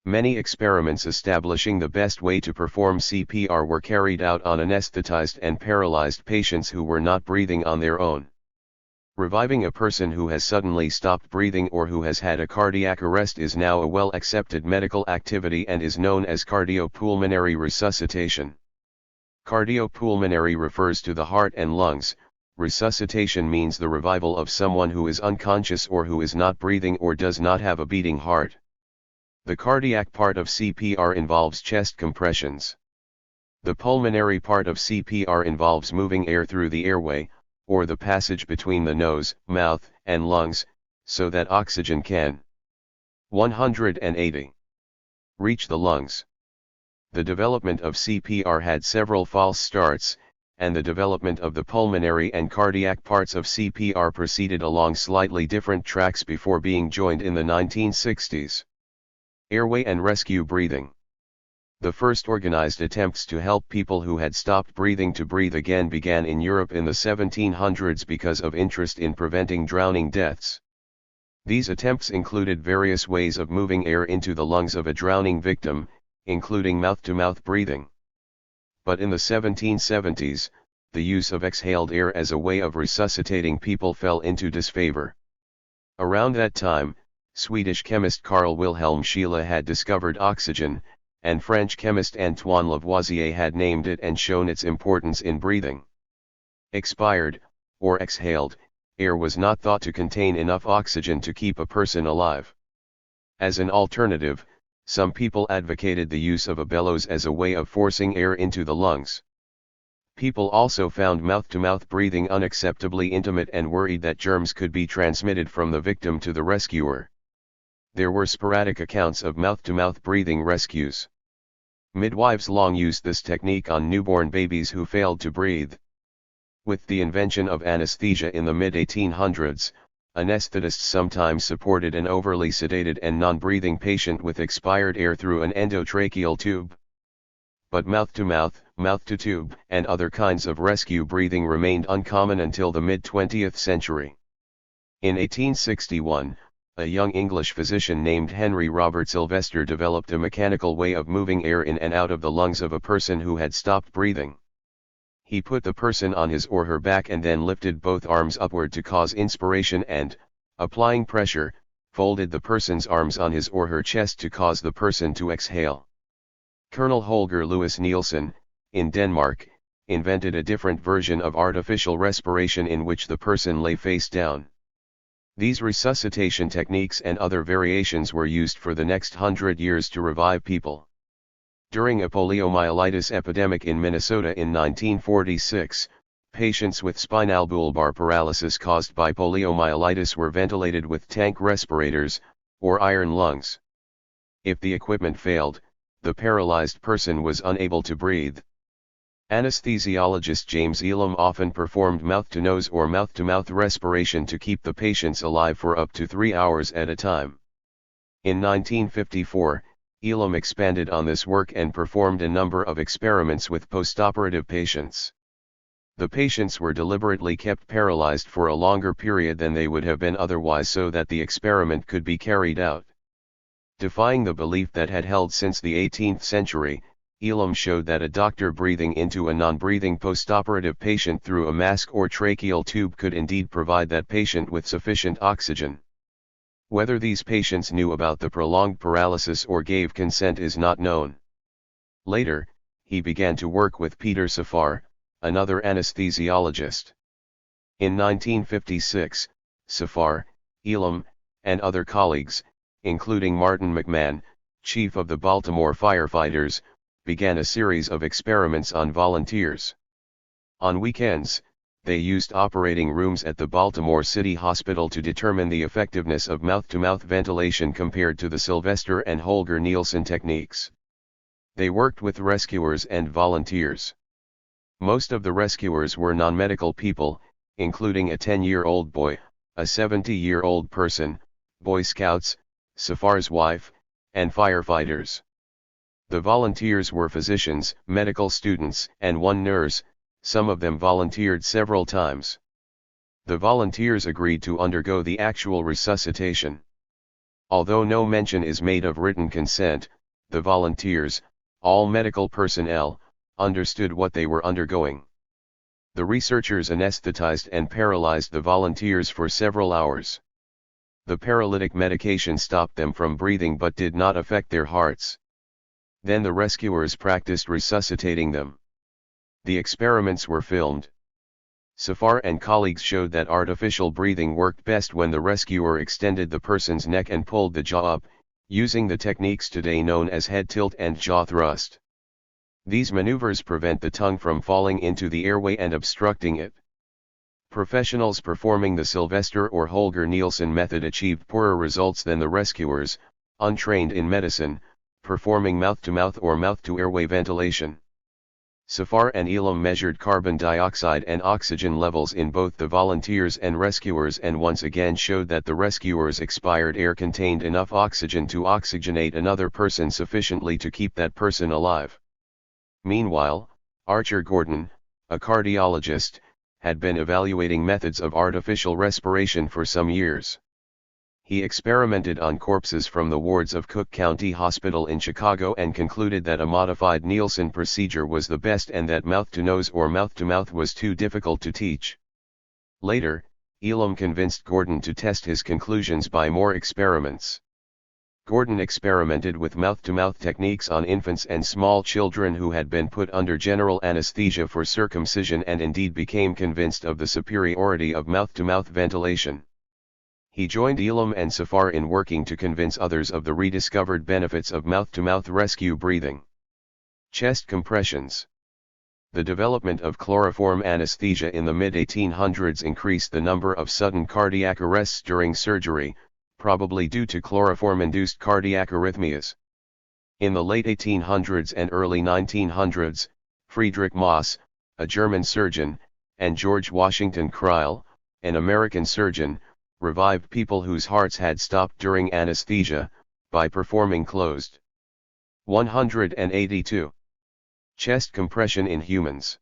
Many experiments establishing the best way to perform CPR were carried out on anesthetized and paralyzed patients who were not breathing on their own. Reviving a person who has suddenly stopped breathing or who has had a cardiac arrest is now a well-accepted medical activity and is known as cardiopulmonary resuscitation. Cardiopulmonary refers to the heart and lungs. Resuscitation means the revival of someone who is unconscious or who is not breathing or does not have a beating heart. The cardiac part of CPR involves chest compressions. The pulmonary part of CPR involves moving air through the airway, or the passage between the nose, mouth, and lungs, so that oxygen can 180. Reach the lungs. The development of CPR had several false starts, and the development of the pulmonary and cardiac parts of CPR proceeded along slightly different tracks before being joined in the 1960s. Airway and rescue breathing. The first organized attempts to help people who had stopped breathing to breathe again began in Europe in the 1700s because of interest in preventing drowning deaths. These attempts included various ways of moving air into the lungs of a drowning victim, including mouth-to-mouth breathing. But in the 1770s, the use of exhaled air as a way of resuscitating people fell into disfavor. Around that time, Swedish chemist Carl Wilhelm Scheele had discovered oxygen, and French chemist Antoine Lavoisier had named it and shown its importance in breathing. Expired, or exhaled, air was not thought to contain enough oxygen to keep a person alive. As an alternative, some people advocated the use of a bellows as a way of forcing air into the lungs. People also found mouth-to-mouth breathing unacceptably intimate and worried that germs could be transmitted from the victim to the rescuer. There were sporadic accounts of mouth-to-mouth breathing rescues. Midwives long used this technique on newborn babies who failed to breathe. With the invention of anesthesia in the mid-1800s, anesthetists sometimes supported an overly sedated and non-breathing patient with expired air through an endotracheal tube. But mouth-to-mouth, mouth-to-tube, and other kinds of rescue breathing remained uncommon until the mid-20th century. In 1861, a young English physician named Henry Robert Sylvester developed a mechanical way of moving air in and out of the lungs of a person who had stopped breathing. He put the person on his or her back and then lifted both arms upward to cause inspiration and, applying pressure, folded the person's arms on his or her chest to cause the person to exhale. Colonel Holger Louis Nielsen, in Denmark, invented a different version of artificial respiration in which the person lay face down. These resuscitation techniques and other variations were used for the next 100 years to revive people. During a poliomyelitis epidemic in Minnesota in 1946, patients with spinal bulbar paralysis caused by poliomyelitis were ventilated with tank respirators, or iron lungs. If the equipment failed, the paralyzed person was unable to breathe. Anesthesiologist James Elam often performed mouth-to-nose or mouth-to-mouth respiration to keep the patients alive for up to 3 hours at a time. In 1954, Elam expanded on this work and performed a number of experiments with postoperative patients. The patients were deliberately kept paralyzed for a longer period than they would have been otherwise so that the experiment could be carried out. Defying the belief that had held since the 18th century, Elam showed that a doctor breathing into a non-breathing postoperative patient through a mask or tracheal tube could indeed provide that patient with sufficient oxygen. Whether these patients knew about the prolonged paralysis or gave consent is not known. Later, he began to work with Peter Safar, another anesthesiologist. In 1956, Safar, Elam, and other colleagues, including Martin McMahon, chief of the Baltimore firefighters, began a series of experiments on volunteers. On weekends, they used operating rooms at the Baltimore City Hospital to determine the effectiveness of mouth-to-mouth ventilation compared to the Sylvester and Holger Nielsen techniques. They worked with rescuers and volunteers. Most of the rescuers were non-medical people, including a 10-year-old boy, a 70-year-old person, Boy Scouts, Safar's wife, and firefighters. The volunteers were physicians, medical students, and one nurse. Some of them volunteered several times. The volunteers agreed to undergo the actual resuscitation. Although no mention is made of written consent, the volunteers, all medical personnel, understood what they were undergoing. The researchers anesthetized and paralyzed the volunteers for several hours. The paralytic medication stopped them from breathing but did not affect their hearts. Then the rescuers practiced resuscitating them. The experiments were filmed. Safar and colleagues showed that artificial breathing worked best when the rescuer extended the person's neck and pulled the jaw up, using the techniques today known as head tilt and jaw thrust. These maneuvers prevent the tongue from falling into the airway and obstructing it. Professionals performing the Sylvester or Holger Nielsen method achieved poorer results than the rescuers, untrained in medicine, performing mouth-to-mouth or mouth-to-airway ventilation. Safar and Elam measured carbon dioxide and oxygen levels in both the volunteers and rescuers and once again showed that the rescuers' expired air contained enough oxygen to oxygenate another person sufficiently to keep that person alive. Meanwhile, Archer Gordon, a cardiologist, had been evaluating methods of artificial respiration for some years. He experimented on corpses from the wards of Cook County Hospital in Chicago and concluded that a modified Nielsen procedure was the best and that mouth-to-nose or mouth-to-mouth was too difficult to teach. Later, Elam convinced Gordon to test his conclusions by more experiments. Gordon experimented with mouth-to-mouth techniques on infants and small children who had been put under general anesthesia for circumcision and indeed became convinced of the superiority of mouth-to-mouth ventilation. He joined Elam and Safar in working to convince others of the rediscovered benefits of mouth-to-mouth rescue breathing. Chest compressions. The development of chloroform anesthesia in the mid-1800s increased the number of sudden cardiac arrests during surgery, probably due to chloroform-induced cardiac arrhythmias. In the late 1800s and early 1900s, Friedrich Maas, a German surgeon, and George Washington Cryle, an American surgeon, revived people whose hearts had stopped during anesthesia, by performing closed. 182. Chest compression in humans.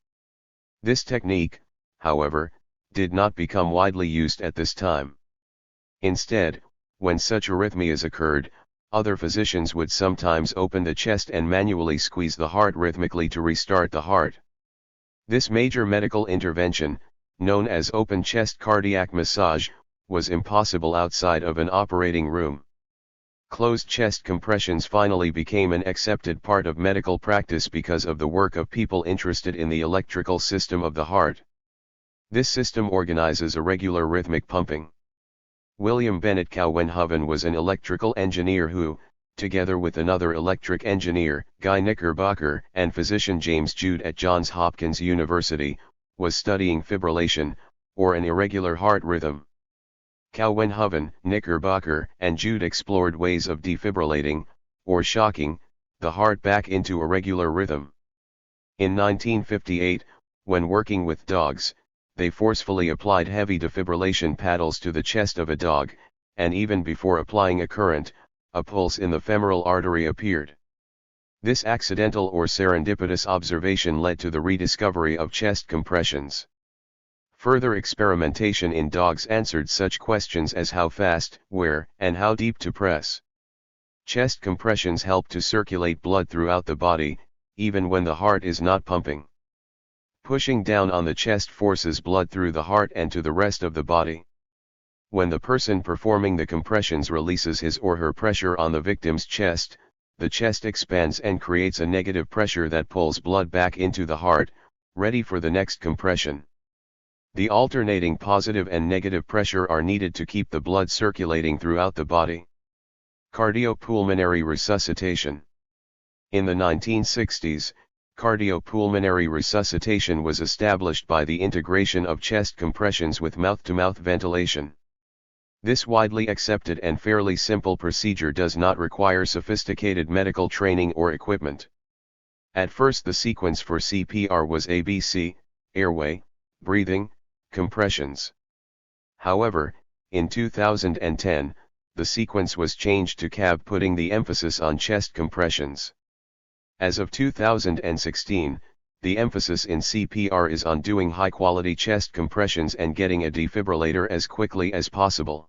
This technique, however, did not become widely used at this time. Instead, when such arrhythmias occurred, other physicians would sometimes open the chest and manually squeeze the heart rhythmically to restart the heart. This major medical intervention, known as open chest cardiac massage, was impossible outside of an operating room. Closed chest compressions finally became an accepted part of medical practice because of the work of people interested in the electrical system of the heart. This system organizes irregular rhythmic pumping. William Bennett Cowenhoven was an electrical engineer who, together with another electric engineer, Guy Knickerbocker, and physician James Jude at Johns Hopkins University, was studying fibrillation, or an irregular heart rhythm. Cowenhoven, Knickerbocker, and Jude explored ways of defibrillating, or shocking, the heart back into a regular rhythm. In 1958, when working with dogs, they forcefully applied heavy defibrillation paddles to the chest of a dog, and even before applying a current, a pulse in the femoral artery appeared. This accidental or serendipitous observation led to the rediscovery of chest compressions. Further experimentation in dogs answered such questions as how fast, where, and how deep to press. Chest compressions help to circulate blood throughout the body, even when the heart is not pumping. Pushing down on the chest forces blood through the heart and to the rest of the body. When the person performing the compressions releases his or her pressure on the victim's chest, the chest expands and creates a negative pressure that pulls blood back into the heart, ready for the next compression. The alternating positive and negative pressure are needed to keep the blood circulating throughout the body. Cardiopulmonary resuscitation. In the 1960s, cardiopulmonary resuscitation was established by the integration of chest compressions with mouth-to-mouth ventilation. This widely accepted and fairly simple procedure does not require sophisticated medical training or equipment. At first the sequence for CPR was ABC, airway, breathing, compressions. However, in 2010, the sequence was changed to CAB, putting the emphasis on chest compressions. As of 2016, the emphasis in CPR is on doing high-quality chest compressions and getting a defibrillator as quickly as possible.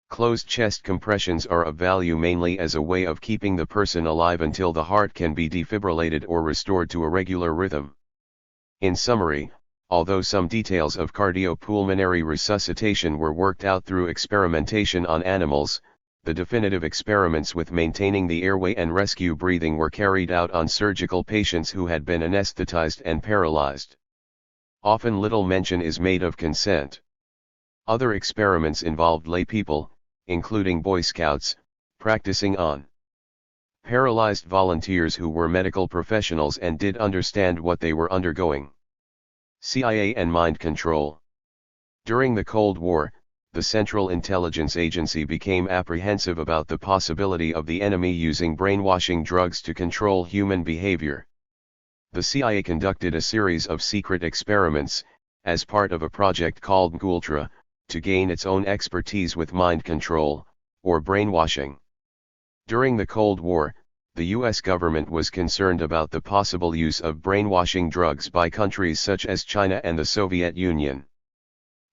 Closed chest compressions are of value mainly as a way of keeping the person alive until the heart can be defibrillated or restored to a regular rhythm. In summary, although some details of cardiopulmonary resuscitation were worked out through experimentation on animals, the definitive experiments with maintaining the airway and rescue breathing were carried out on surgical patients who had been anesthetized and paralyzed. Often little mention is made of consent. Other experiments involved lay people, including Boy Scouts, practicing on paralyzed volunteers who were medical professionals and did understand what they were undergoing. CIA and mind control. During the Cold War, the Central Intelligence Agency became apprehensive about the possibility of the enemy using brainwashing drugs to control human behavior. The CIA conducted a series of secret experiments, as part of a project called Gultra, to gain its own expertise with mind control, or brainwashing. During the Cold War, the U.S. government was concerned about the possible use of brainwashing drugs by countries such as China and the Soviet Union.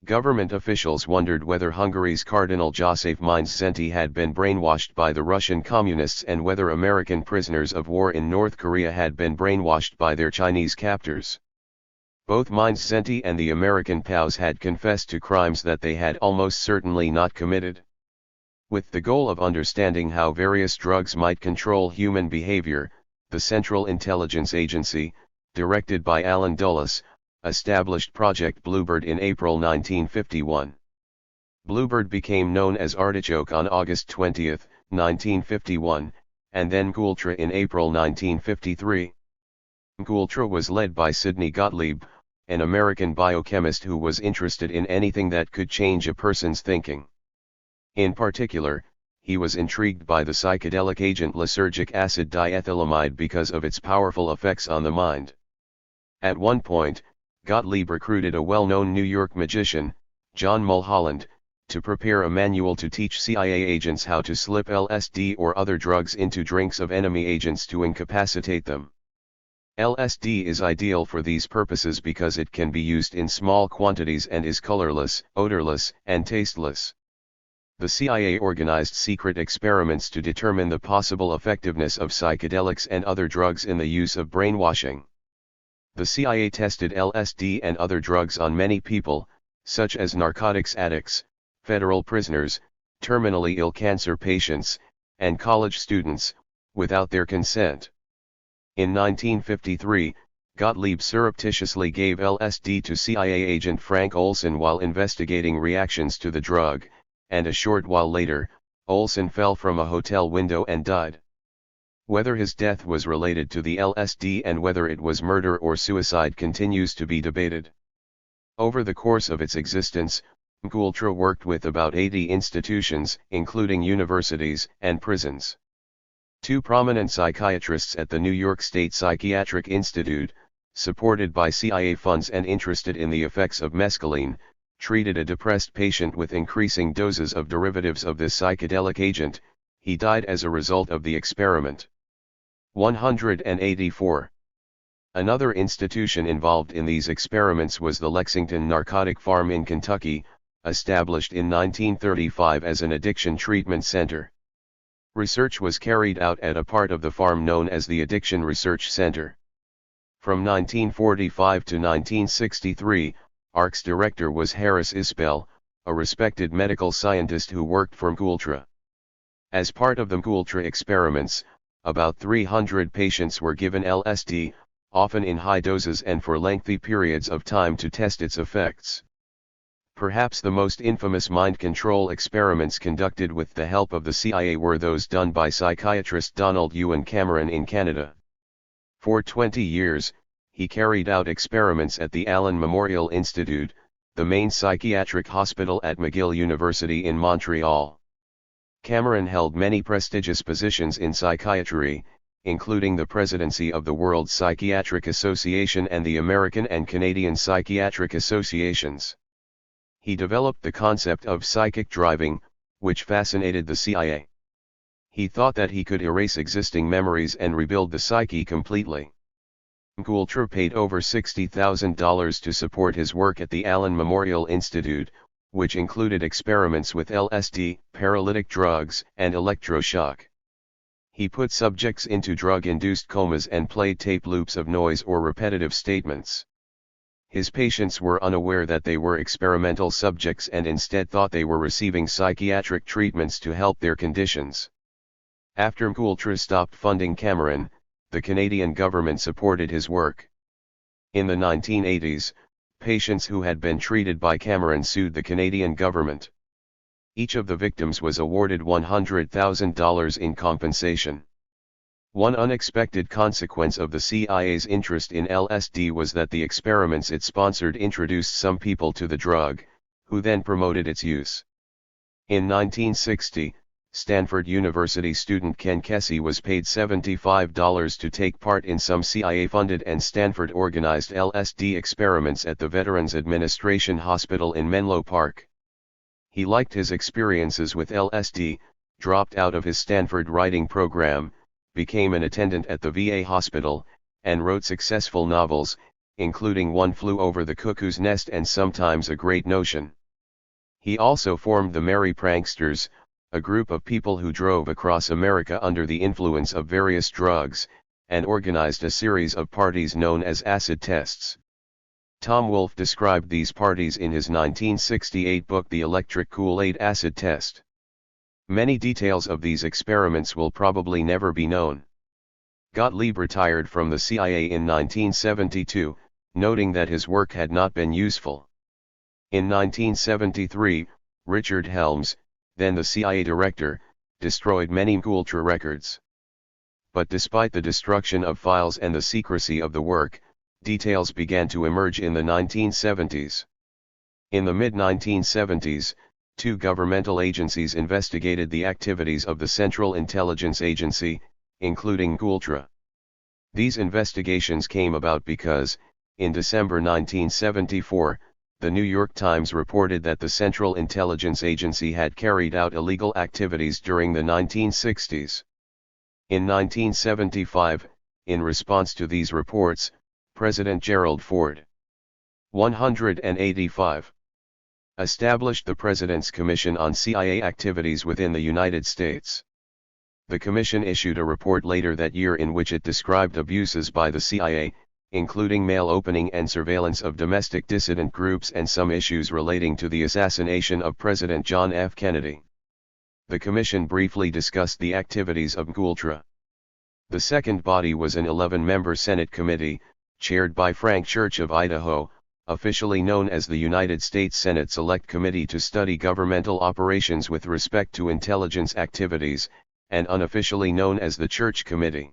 Government officials wondered whether Hungary's Cardinal Joseph Mindszenty had been brainwashed by the Russian communists and whether American prisoners of war in North Korea had been brainwashed by their Chinese captors. Both Mindszenty and the American POWs had confessed to crimes that they had almost certainly not committed. With the goal of understanding how various drugs might control human behavior, the Central Intelligence Agency, directed by Allen Dulles, established Project Bluebird in April 1951. Bluebird became known as Artichoke on August 20, 1951, and then Gultra in April 1953. Gultra was led by Sidney Gottlieb, an American biochemist who was interested in anything that could change a person's thinking. In particular, he was intrigued by the psychedelic agent lysergic acid diethylamide because of its powerful effects on the mind. At one point, Gottlieb recruited a well-known New York magician, John Mulholland, to prepare a manual to teach CIA agents how to slip LSD or other drugs into drinks of enemy agents to incapacitate them. LSD is ideal for these purposes because it can be used in small quantities and is colorless, odorless, and tasteless. The CIA organized secret experiments to determine the possible effectiveness of psychedelics and other drugs in the use of brainwashing. The CIA tested LSD and other drugs on many people, such as narcotics addicts, federal prisoners, terminally ill cancer patients, and college students, without their consent. In 1953, Gottlieb surreptitiously gave LSD to CIA agent Frank Olson while investigating reactions to the drug, and a short while later, Olson fell from a hotel window and died. Whether his death was related to the LSD and whether it was murder or suicide continues to be debated. Over the course of its existence, Gultra worked with about 80 institutions, including universities and prisons. Two prominent psychiatrists at the New York State Psychiatric Institute, supported by CIA funds and interested in the effects of mescaline, treated a depressed patient with increasing doses of derivatives of this psychedelic agent. He died as a result of the experiment. 184. Another institution involved in these experiments was the Lexington Narcotic Farm in Kentucky, established in 1935 as an addiction treatment center. Research was carried out at a part of the farm known as the Addiction Research Center. From 1945 to 1963, ARC's director was Harris Isbell, a respected medical scientist who worked for Coulter. As part of the Coulter experiments, about 300 patients were given LSD, often in high doses and for lengthy periods of time to test its effects. Perhaps the most infamous mind control experiments conducted with the help of the CIA were those done by psychiatrist Donald Ewan Cameron in Canada. For 20 years, he carried out experiments at the Allen Memorial Institute, the main psychiatric hospital at McGill University in Montreal. Cameron held many prestigious positions in psychiatry, including the presidency of the World Psychiatric Association and the American and Canadian Psychiatric Associations. He developed the concept of psychic driving, which fascinated the CIA. He thought that he could erase existing memories and rebuild the psyche completely. Coulter paid over $60,000 to support his work at the Allen Memorial Institute, which included experiments with LSD, paralytic drugs, and electroshock. He put subjects into drug-induced comas and played tape loops of noise or repetitive statements. His patients were unaware that they were experimental subjects and instead thought they were receiving psychiatric treatments to help their conditions. After Coulter stopped funding Cameron, the Canadian government supported his work. In the 1980s, patients who had been treated by Cameron sued the Canadian government. Each of the victims was awarded $100,000 in compensation. One unexpected consequence of the CIA's interest in LSD was that the experiments it sponsored introduced some people to the drug, who then promoted its use. In 1960, Stanford University student Ken Kesey was paid $75 to take part in some CIA-funded and Stanford-organized LSD experiments at the Veterans Administration Hospital in Menlo Park. He liked his experiences with LSD, dropped out of his Stanford writing program, became an attendant at the VA hospital, and wrote successful novels, including One Flew Over the Cuckoo's Nest and Sometimes a Great Notion. He also formed the Merry Pranksters, a group of people who drove across America under the influence of various drugs, and organized a series of parties known as acid tests. Tom Wolfe described these parties in his 1968 book The Electric Kool-Aid Acid Test. Many details of these experiments will probably never be known. Gottlieb retired from the CIA in 1972, noting that his work had not been useful. In 1973, Richard Helms, then the CIA director, destroyed many Coulter records. But despite the destruction of files and the secrecy of the work, details began to emerge in the 1970s. In the mid-1970s, two governmental agencies investigated the activities of the Central Intelligence Agency, including Coulter. These investigations came about because, in December 1974, the New York Times reported that the Central Intelligence Agency had carried out illegal activities during the 1960s. In 1975, in response to these reports, President Gerald Ford, 185, established the President's Commission on CIA Activities within the United States. The commission issued a report later that year in which it described abuses by the CIA, including mail opening and surveillance of domestic dissident groups and some issues relating to the assassination of President John F. Kennedy. The commission briefly discussed the activities of Coulter. The second body was an 11-member Senate committee, chaired by Frank Church of Idaho, officially known as the United States Senate Select Committee to Study Governmental Operations with Respect to Intelligence Activities, and unofficially known as the Church Committee.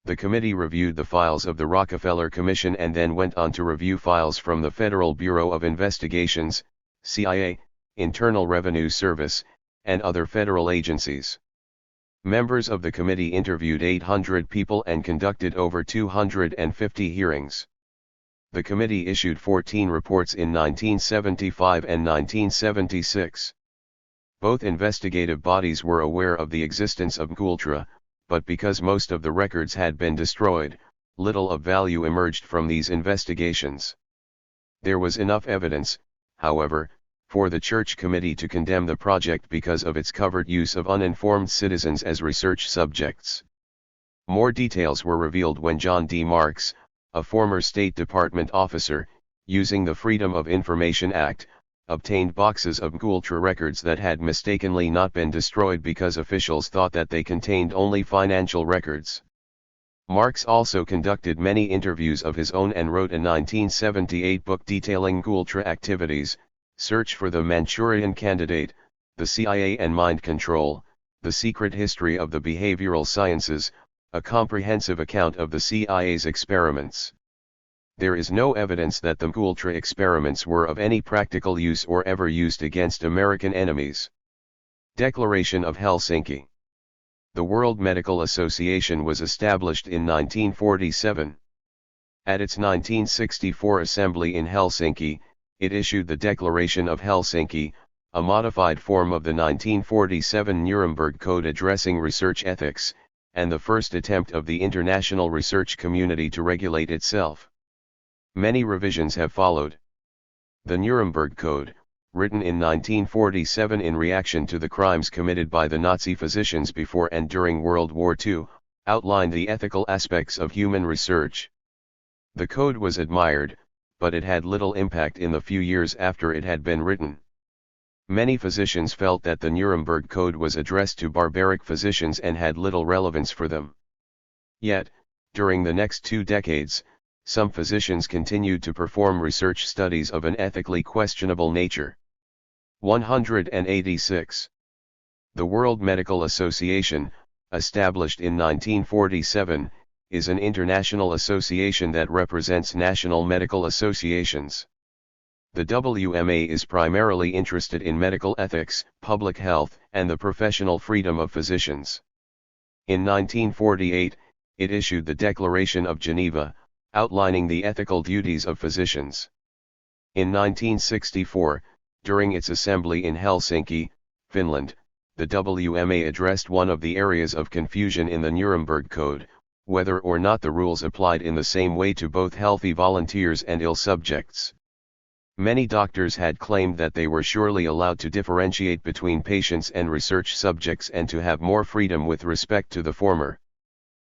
The committee reviewed the files of the Rockefeller Commission and then went on to review files from the Federal Bureau of Investigations, CIA, Internal Revenue Service, and other federal agencies. Members of the committee interviewed 800 people and conducted over 250 hearings. The committee issued 14 reports in 1975 and 1976. Both investigative bodies were aware of the existence of Coulter, but because most of the records had been destroyed, little of value emerged from these investigations. There was enough evidence, however, for the Church Committee to condemn the project because of its covert use of uninformed citizens as research subjects. More details were revealed when John D. Marks, a former State Department officer, using the Freedom of Information Act, obtained boxes of Gultra records that had mistakenly not been destroyed because officials thought that they contained only financial records. Marks also conducted many interviews of his own and wrote a 1978 book detailing Gultra activities, Search for the Manchurian Candidate, the CIA and Mind Control, The Secret History of the Behavioral Sciences, a comprehensive account of the CIA's experiments. There is no evidence that the Gultra experiments were of any practical use or ever used against American enemies. Declaration of Helsinki. The World Medical Association was established in 1947. At its 1964 assembly in Helsinki, it issued the Declaration of Helsinki, a modified form of the 1947 Nuremberg Code addressing research ethics, and the first attempt of the international research community to regulate itself. Many revisions have followed. The Nuremberg Code, written in 1947 in reaction to the crimes committed by the Nazi physicians before and during World War II, outlined the ethical aspects of human research. The code was admired, but it had little impact in the few years after it had been written. Many physicians felt that the Nuremberg Code was addressed to barbaric physicians and had little relevance for them. Yet, during the next 2 decades, some physicians continued to perform research studies of an ethically questionable nature. 186. The World Medical Association, established in 1947, is an international association that represents national medical associations. The WMA is primarily interested in medical ethics, public health, and the professional freedom of physicians. In 1948, it issued the Declaration of Geneva, outlining the ethical duties of physicians. In 1964, during its assembly in Helsinki, Finland, the WMA addressed one of the areas of confusion in the Nuremberg Code, whether or not the rules applied in the same way to both healthy volunteers and ill subjects. Many doctors had claimed that they were surely allowed to differentiate between patients and research subjects and to have more freedom with respect to the former.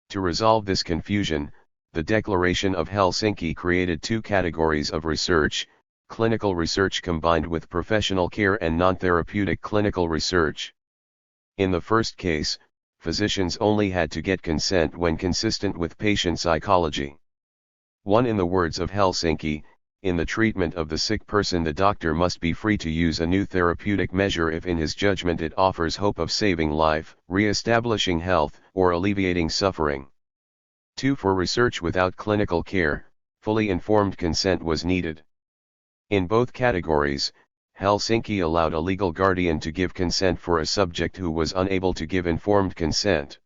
To resolve this confusion, the Declaration of Helsinki created 2 categories of research: clinical research combined with professional care and non-therapeutic clinical research. In the first case, physicians only had to get consent when consistent with patient psychology. 1. In the words of Helsinki, in the treatment of the sick person the doctor must be free to use a new therapeutic measure if in his judgment it offers hope of saving life, re-establishing health, or alleviating suffering. 2. For research without clinical care, fully informed consent was needed. In both categories, Helsinki allowed a legal guardian to give consent for a subject who was unable to give informed consent.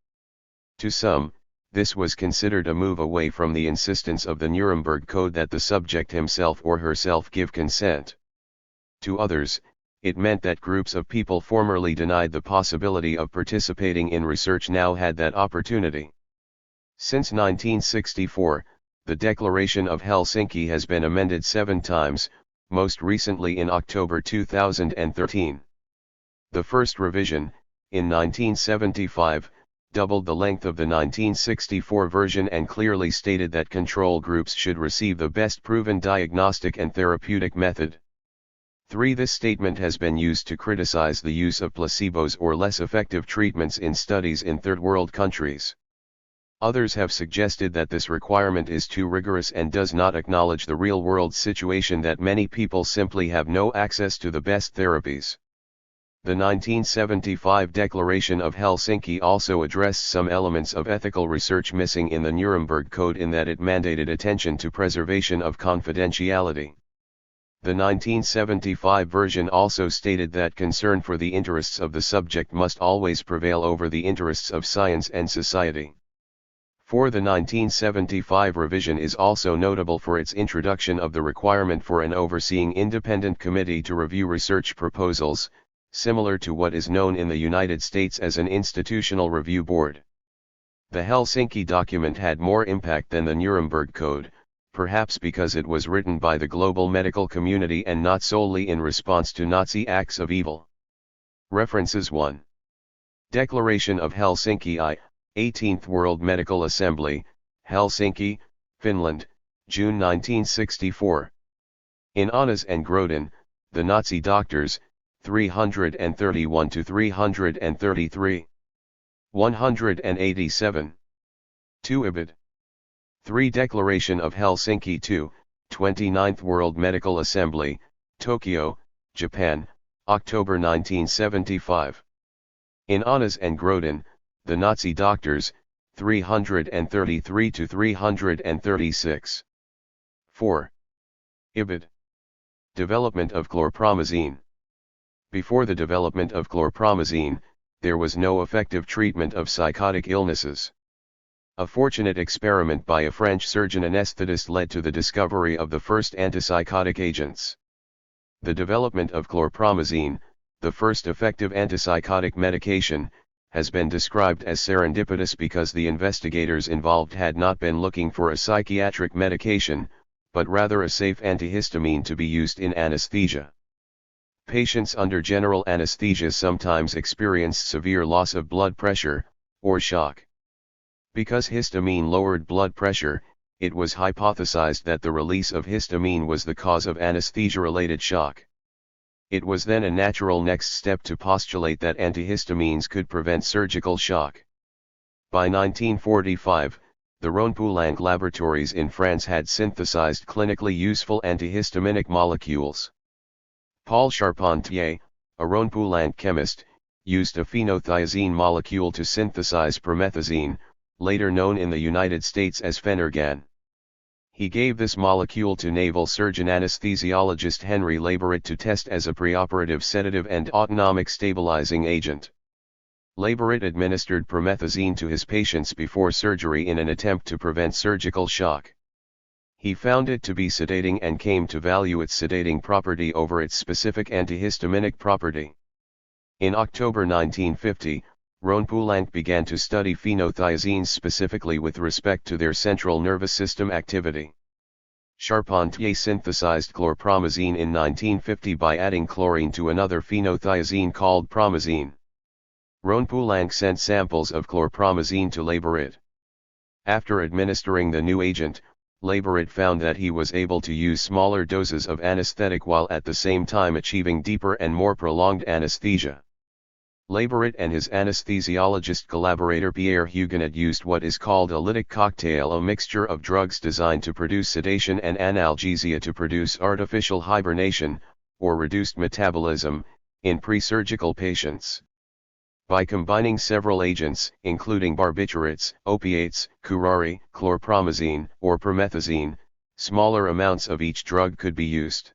To some, this was considered a move away from the insistence of the Nuremberg Code that the subject himself or herself give consent. To others, it meant that groups of people formerly denied the possibility of participating in research now had that opportunity. Since 1964, the Declaration of Helsinki has been amended 7 times, most recently in October 2013. The first revision, in 1975, doubled the length of the 1964 version and clearly stated that control groups should receive the best proven diagnostic and therapeutic method. 3. This statement has been used to criticize the use of placebos or less effective treatments in studies in third world countries. Others have suggested that this requirement is too rigorous and does not acknowledge the real-world situation that many people simply have no access to the best therapies. The 1975 Declaration of Helsinki also addressed some elements of ethical research missing in the Nuremberg Code in that it mandated attention to preservation of confidentiality. The 1975 version also stated that concern for the interests of the subject must always prevail over the interests of science and society. 4. The 1975 revision is also notable for its introduction of the requirement for an overseeing independent committee to review research proposals, similar to what is known in the United States as an institutional review board. The Helsinki document had more impact than the Nuremberg Code, perhaps because it was written by the global medical community and not solely in response to Nazi acts of evil. References 1. Declaration of Helsinki I, 18th World Medical Assembly, Helsinki, Finland, June 1964. In Onas and Grodin, The Nazi Doctors, 331-333. 187. 2 Ibid. 3 Declaration of Helsinki II, 29th World Medical Assembly, Tokyo, Japan, October 1975. In Onas and Grodin, The Nazi Doctors, 333-336. 4. Ibid. Development of chlorpromazine. Before the development of chlorpromazine, there was no effective treatment of psychotic illnesses. A fortunate experiment by a French surgeon anesthetist led to the discovery of the first antipsychotic agents. The development of chlorpromazine, the first effective antipsychotic medication, has been described as serendipitous because the investigators involved had not been looking for a psychiatric medication, but rather a safe antihistamine to be used in anesthesia. Patients under general anesthesia sometimes experience severe loss of blood pressure, or shock. Because histamine lowered blood pressure, it was hypothesized that the release of histamine was the cause of anesthesia-related shock. It was then a natural next step to postulate that antihistamines could prevent surgical shock. By 1945, the Rhône-Poulenc laboratories in France had synthesized clinically useful antihistaminic molecules. Paul Charpentier, a Rhône-Poulenc chemist, used a phenothiazine molecule to synthesize promethazine, later known in the United States as Phenergan. He gave this molecule to naval surgeon anesthesiologist Henry Laborit to test as a preoperative sedative and autonomic stabilizing agent. Laborit administered promethazine to his patients before surgery in an attempt to prevent surgical shock. He found it to be sedating and came to value its sedating property over its specific antihistaminic property. In October 1950, Rhône-Poulenc began to study phenothiazines specifically with respect to their central nervous system activity. Charpentier synthesized chlorpromazine in 1950 by adding chlorine to another phenothiazine called promazine. Rhône-Poulenc sent samples of chlorpromazine to Laborit. After administering the new agent, Laborit found that he was able to use smaller doses of anesthetic while at the same time achieving deeper and more prolonged anesthesia. Laborit and his anesthesiologist collaborator Pierre Huguenot used what is called a lytic cocktail, a mixture of drugs designed to produce sedation and analgesia to produce artificial hibernation, or reduced metabolism, in pre-surgical patients. By combining several agents, including barbiturates, opiates, curare, chlorpromazine, or promethazine, smaller amounts of each drug could be used.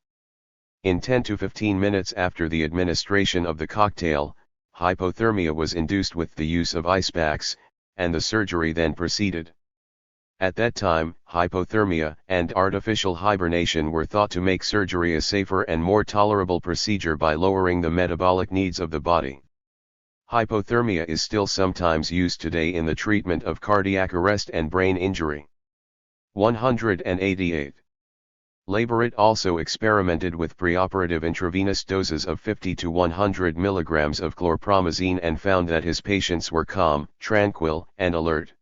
In 10 to 15 minutes after the administration of the cocktail, hypothermia was induced with the use of ice packs, and the surgery then proceeded. At that time, hypothermia and artificial hibernation were thought to make surgery a safer and more tolerable procedure by lowering the metabolic needs of the body. Hypothermia is still sometimes used today in the treatment of cardiac arrest and brain injury. 188. Laborit also experimented with preoperative intravenous doses of 50 to 100 mg of chlorpromazine and found that his patients were calm, tranquil, and alert.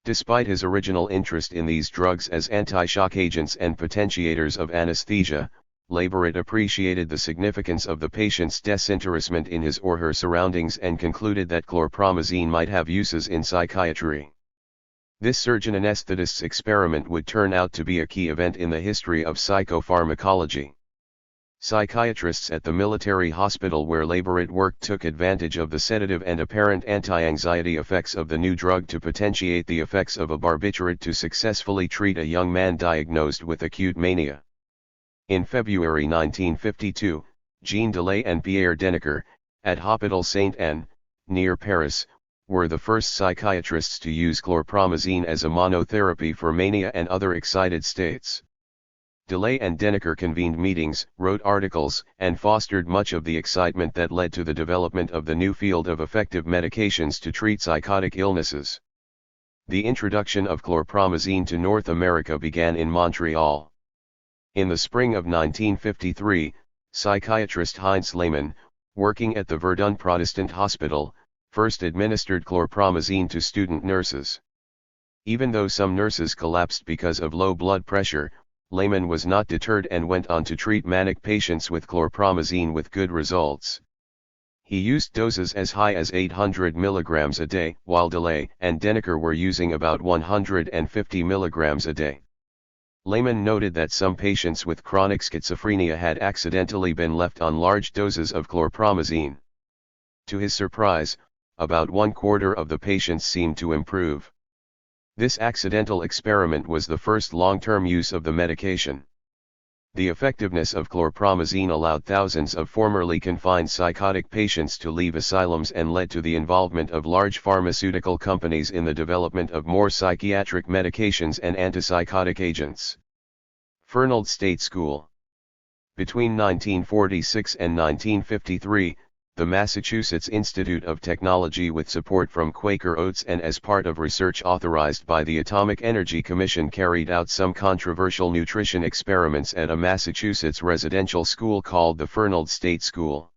Despite his original interest in these drugs as anti-shock agents and potentiators of anesthesia, Laborit appreciated the significance of the patient's disinterestment in his or her surroundings and concluded that chlorpromazine might have uses in psychiatry. This surgeon anesthetist's experiment would turn out to be a key event in the history of psychopharmacology. Psychiatrists at the military hospital where Laborit worked took advantage of the sedative and apparent anti-anxiety effects of the new drug to potentiate the effects of a barbiturate to successfully treat a young man diagnosed with acute mania. In February 1952, Jean Delay and Pierre Dennecker, at Hôpital Saint-Anne, near Paris, were the first psychiatrists to use chlorpromazine as a monotherapy for mania and other excited states. Delay and Dennecker convened meetings, wrote articles, and fostered much of the excitement that led to the development of the new field of effective medications to treat psychotic illnesses. The introduction of chlorpromazine to North America began in Montreal. In the spring of 1953, psychiatrist Heinz Lehmann, working at the Verdun Protestant Hospital, first administered chlorpromazine to student nurses. Even though some nurses collapsed because of low blood pressure, Lehmann was not deterred and went on to treat manic patients with chlorpromazine with good results. He used doses as high as 800 mg a day, while DeLay and Denneker were using about 150 mg a day. Lehmann noted that some patients with chronic schizophrenia had accidentally been left on large doses of chlorpromazine. To his surprise, about 1/4 of the patients seemed to improve. This accidental experiment was the first long-term use of the medication. The effectiveness of chlorpromazine allowed thousands of formerly confined psychotic patients to leave asylums and led to the involvement of large pharmaceutical companies in the development of more psychiatric medications and antipsychotic agents. Fernald State School. Between 1946 and 1953, the Massachusetts Institute of Technology, with support from Quaker Oats and as part of research authorized by the Atomic Energy Commission, carried out some controversial nutrition experiments at a Massachusetts residential school called the Fernald State School.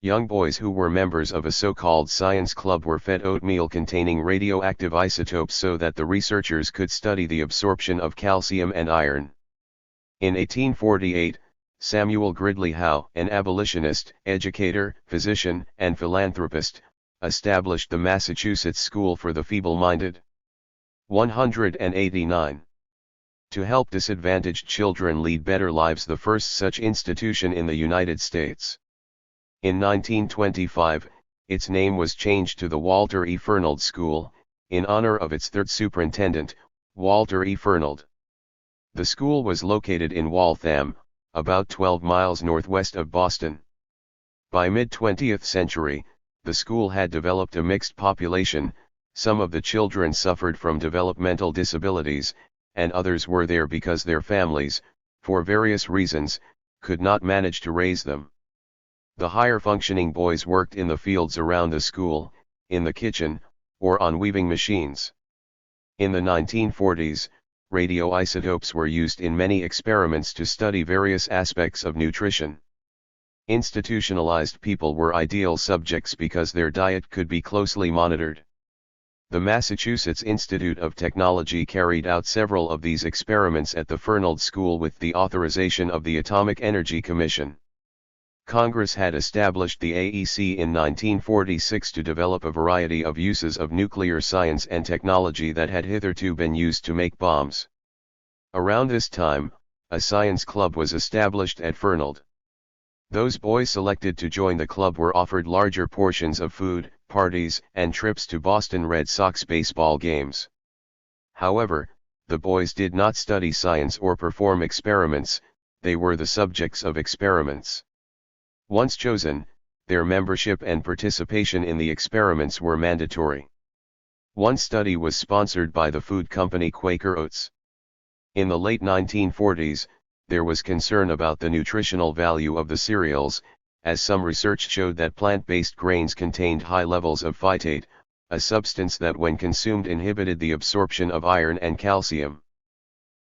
Young boys who were members of a so-called science club were fed oatmeal containing radioactive isotopes so that the researchers could study the absorption of calcium and iron. In 1848, Samuel Gridley Howe, an abolitionist, educator, physician, and philanthropist, established the Massachusetts School for the Feeble-Minded. 189. To help disadvantaged children lead better lives, the first such institution in the United States. In 1925, its name was changed to the Walter E. Fernald School, in honor of its third superintendent, Walter E. Fernald. The school was located in Waltham, about 12 miles northwest of Boston. By mid-20th century, the school had developed a mixed population. Some of the children suffered from developmental disabilities, and others were there because their families, for various reasons, could not manage to raise them. The higher functioning boys worked in the fields around the school, in the kitchen, or on weaving machines. In the 1940s, radioisotopes were used in many experiments to study various aspects of nutrition. Institutionalized people were ideal subjects because their diet could be closely monitored. The Massachusetts Institute of Technology carried out several of these experiments at the Fernald School with the authorization of the Atomic Energy Commission. Congress had established the AEC in 1946 to develop a variety of uses of nuclear science and technology that had hitherto been used to make bombs. Around this time, a science club was established at Fernald. Those boys selected to join the club were offered larger portions of food, parties, and trips to Boston Red Sox baseball games. However, the boys did not study science or perform experiments, they were the subjects of experiments. Once chosen, their membership and participation in the experiments were mandatory. One study was sponsored by the food company Quaker Oats. In the late 1940s, there was concern about the nutritional value of the cereals, as some research showed that plant-based grains contained high levels of phytate, a substance that when consumed inhibited the absorption of iron and calcium.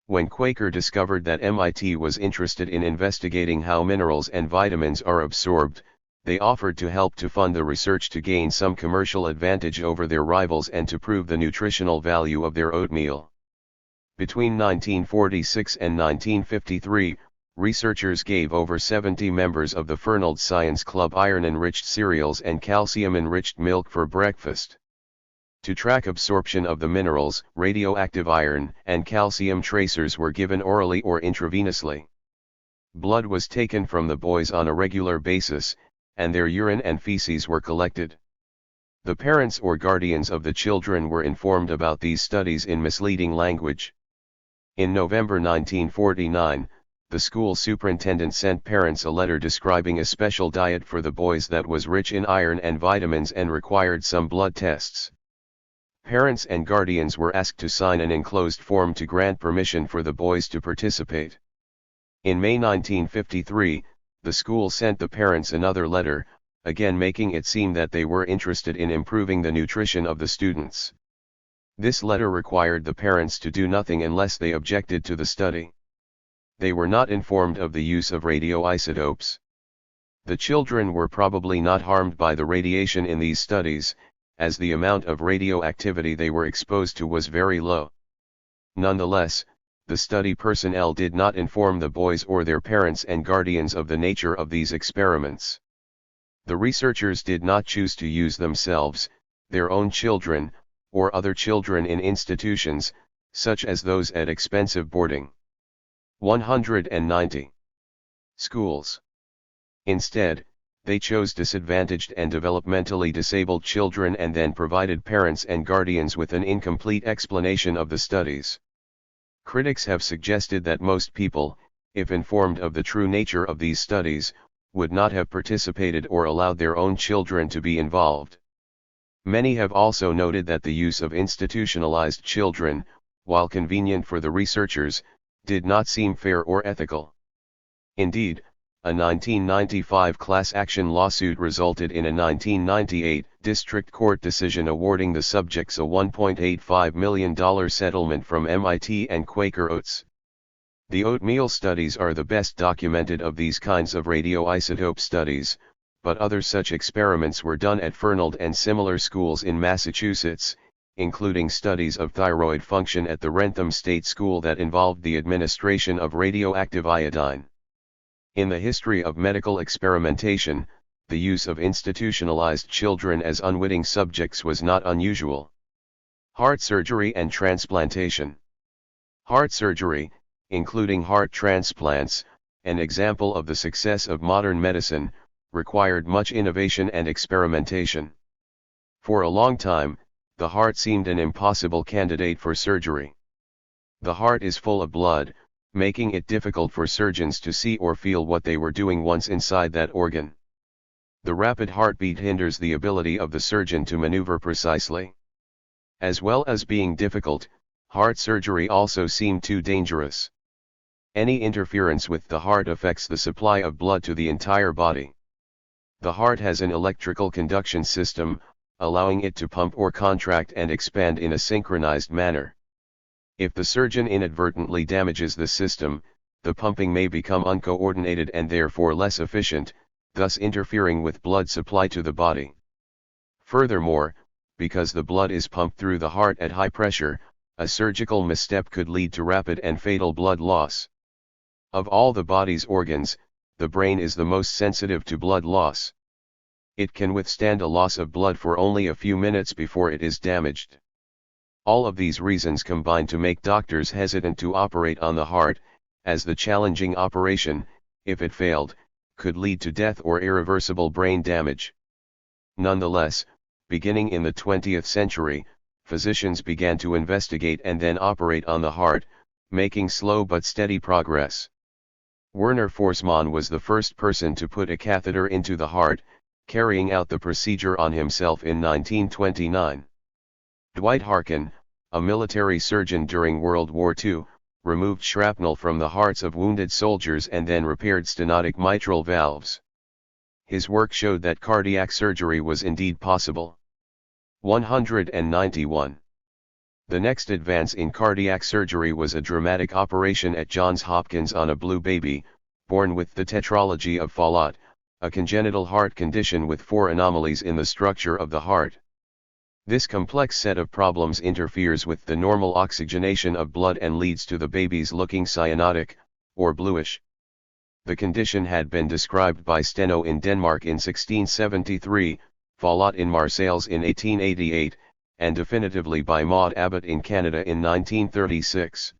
When Quaker discovered that MIT was interested in investigating how minerals and vitamins are absorbed, they offered to help to fund the research to gain some commercial advantage over their rivals and to prove the nutritional value of their oatmeal. Between 1946 and 1953, researchers gave over 70 members of the Fernald Science Club iron-enriched cereals and calcium-enriched milk for breakfast. To track absorption of the minerals, radioactive iron and calcium tracers were given orally or intravenously. Blood was taken from the boys on a regular basis, and their urine and feces were collected. The parents or guardians of the children were informed about these studies in misleading language. In November 1949, the school superintendent sent parents a letter describing a special diet for the boys that was rich in iron and vitamins and required some blood tests. Parents and guardians were asked to sign an enclosed form to grant permission for the boys to participate. In May 1953, the school sent the parents another letter, again making it seem that they were interested in improving the nutrition of the students. This letter required the parents to do nothing unless they objected to the study. They were not informed of the use of radioisotopes. The children were probably not harmed by the radiation in these studies, as the amount of radioactivity they were exposed to was very low. Nonetheless, the study personnel did not inform the boys or their parents and guardians of the nature of these experiments. The researchers did not choose to use themselves, their own children, or other children in institutions, such as those at expensive boarding. 190. Schools. Instead, they chose disadvantaged and developmentally disabled children and then provided parents and guardians with an incomplete explanation of the studies. Critics have suggested that most people, if informed of the true nature of these studies, would not have participated or allowed their own children to be involved. Many have also noted that the use of institutionalized children, while convenient for the researchers, did not seem fair or ethical. Indeed, a 1995 class action lawsuit resulted in a 1998 district court decision awarding the subjects a $1.85 million settlement from MIT and Quaker Oats. The oatmeal studies are the best documented of these kinds of radioisotope studies, but other such experiments were done at Fernald and similar schools in Massachusetts, including studies of thyroid function at the Wrentham State School that involved the administration of radioactive iodine. In the history of medical experimentation, the use of institutionalized children as unwitting subjects was not unusual. Heart surgery and transplantation. Heart surgery, including heart transplants, an example of the success of modern medicine, required much innovation and experimentation. For a long time, the heart seemed an impossible candidate for surgery. The heart is full of blood, making it difficult for surgeons to see or feel what they were doing once inside that organ. The rapid heartbeat hinders the ability of the surgeon to maneuver precisely. As well as being difficult, heart surgery also seemed too dangerous. Any interference with the heart affects the supply of blood to the entire body. The heart has an electrical conduction system, allowing it to pump or contract and expand in a synchronized manner. If the surgeon inadvertently damages the system, the pumping may become uncoordinated and therefore less efficient, thus interfering with blood supply to the body. Furthermore, because the blood is pumped through the heart at high pressure, a surgical misstep could lead to rapid and fatal blood loss. Of all the body's organs, the brain is the most sensitive to blood loss. It can withstand a loss of blood for only a few minutes before it is damaged. All of these reasons combine to make doctors hesitant to operate on the heart, as the challenging operation, if it failed, could lead to death or irreversible brain damage. Nonetheless, beginning in the 20th century, physicians began to investigate and then operate on the heart, making slow but steady progress. Werner Forssmann was the first person to put a catheter into the heart, carrying out the procedure on himself in 1929. Dwight Harkin, a military surgeon during World War II, removed shrapnel from the hearts of wounded soldiers and then repaired stenotic mitral valves. His work showed that cardiac surgery was indeed possible. 191. The next advance in cardiac surgery was a dramatic operation at Johns Hopkins on a blue baby, born with the tetralogy of Fallot, a congenital heart condition with 4 anomalies in the structure of the heart. This complex set of problems interferes with the normal oxygenation of blood and leads to the baby's looking cyanotic, or bluish. The condition had been described by Steno in Denmark in 1673, Fallot in Marseilles in 1888, and definitively by Maud Abbott in Canada in 1936.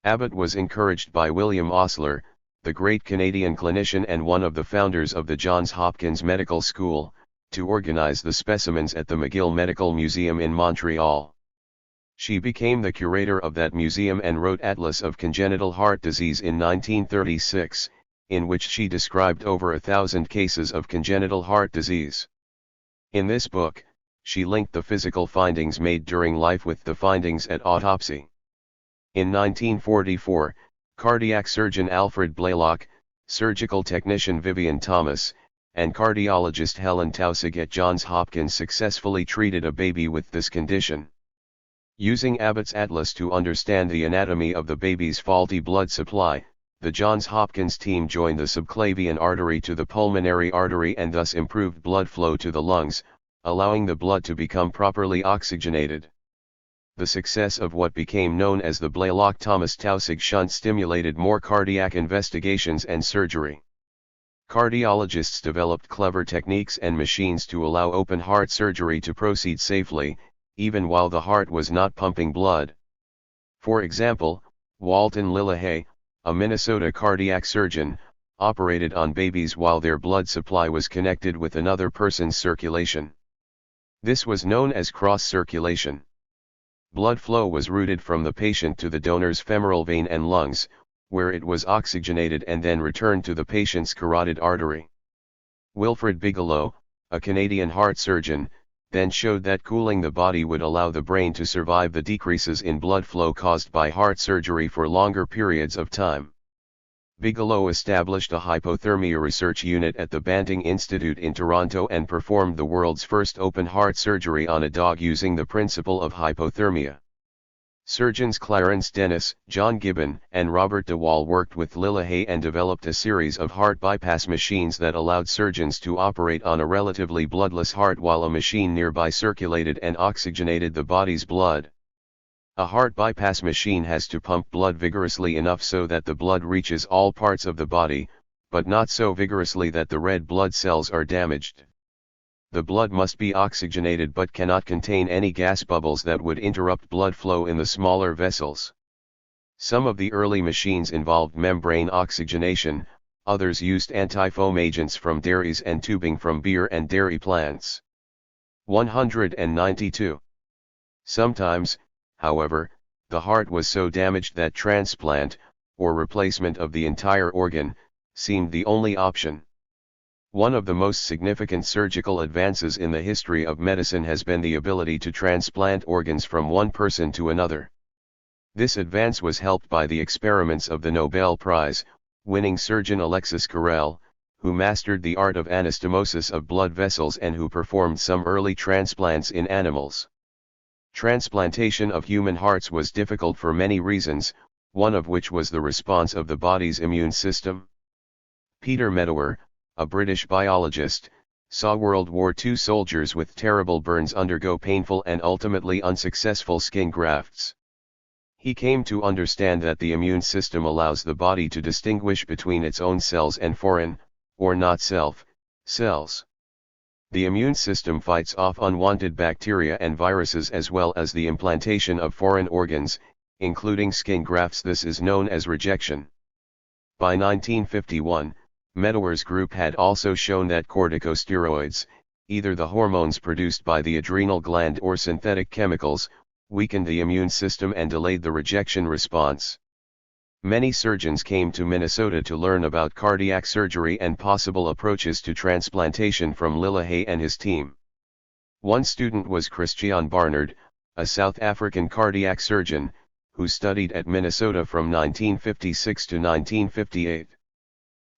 Abbott was encouraged by William Osler, the great Canadian clinician and one of the founders of the Johns Hopkins Medical School, to organize the specimens at the McGill Medical Museum in Montreal. She became the curator of that museum and wrote Atlas of Congenital Heart Disease in 1936, in which she described over 1,000 cases of congenital heart disease. In this book, she linked the physical findings made during life with the findings at autopsy. In 1944, cardiac surgeon Alfred Blaylock, surgical technician Vivian Thomas, and cardiologist Helen Taussig at Johns Hopkins successfully treated a baby with this condition. Using Abbott's atlas to understand the anatomy of the baby's faulty blood supply, the Johns Hopkins team joined the subclavian artery to the pulmonary artery and thus improved blood flow to the lungs, allowing the blood to become properly oxygenated. The success of what became known as the Blalock-Thomas-Taussig shunt stimulated more cardiac investigations and surgery. Cardiologists developed clever techniques and machines to allow open heart surgery to proceed safely, even while the heart was not pumping blood. For example, Walton Lillehei, a Minnesota cardiac surgeon, operated on babies while their blood supply was connected with another person's circulation. This was known as cross-circulation. Blood flow was routed from the patient to the donor's femoral vein and lungs, where it was oxygenated and then returned to the patient's carotid artery. Wilfred Bigelow, a Canadian heart surgeon, then showed that cooling the body would allow the brain to survive the decreases in blood flow caused by heart surgery for longer periods of time. Bigelow established a hypothermia research unit at the Banting Institute in Toronto and performed the world's first open heart surgery on a dog using the principle of hypothermia. Surgeons Clarence Dennis, John Gibbon, and Robert DeWall worked with Lillehei and developed a series of heart bypass machines that allowed surgeons to operate on a relatively bloodless heart while a machine nearby circulated and oxygenated the body's blood. A heart bypass machine has to pump blood vigorously enough so that the blood reaches all parts of the body, but not so vigorously that the red blood cells are damaged. The blood must be oxygenated but cannot contain any gas bubbles that would interrupt blood flow in the smaller vessels. Some of the early machines involved membrane oxygenation, others used anti-foam agents from dairies and tubing from beer and dairy plants. 192. Sometimes, however, the heart was so damaged that transplant, or replacement of the entire organ, seemed the only option. One of the most significant surgical advances in the history of medicine has been the ability to transplant organs from one person to another. This advance was helped by the experiments of the Nobel Prize-winning surgeon Alexis Carrel, who mastered the art of anastomosis of blood vessels and who performed some early transplants in animals. Transplantation of human hearts was difficult for many reasons, one of which was the response of the body's immune system. Peter Medawer, a British biologist, saw World War II soldiers with terrible burns undergo painful and ultimately unsuccessful skin grafts. He came to understand that the immune system allows the body to distinguish between its own cells and foreign, or not self, cells. The immune system fights off unwanted bacteria and viruses as well as the implantation of foreign organs, including skin grafts. This is known as rejection. By 1951, Medawer's group had also shown that corticosteroids, either the hormones produced by the adrenal gland or synthetic chemicals, weakened the immune system and delayed the rejection response. Many surgeons came to Minnesota to learn about cardiac surgery and possible approaches to transplantation from Lillehei and his team. One student was Christiaan Barnard, a South African cardiac surgeon, who studied at Minnesota from 1956 to 1958.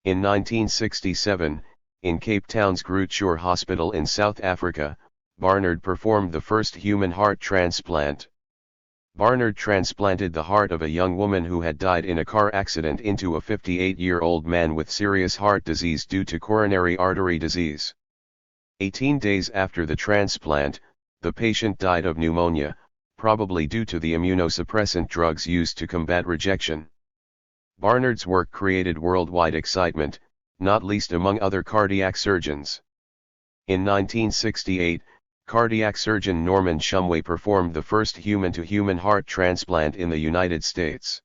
In 1967, in Cape Town's Groote Schuur Hospital in South Africa, Barnard performed the first human heart transplant. Barnard transplanted the heart of a young woman who had died in a car accident into a 58-year-old man with serious heart disease due to coronary artery disease. 18 days after the transplant, the patient died of pneumonia, probably due to the immunosuppressant drugs used to combat rejection. Barnard's work created worldwide excitement, not least among other cardiac surgeons. In 1968, cardiac surgeon Norman Shumway performed the first human-to-human heart transplant in the United States.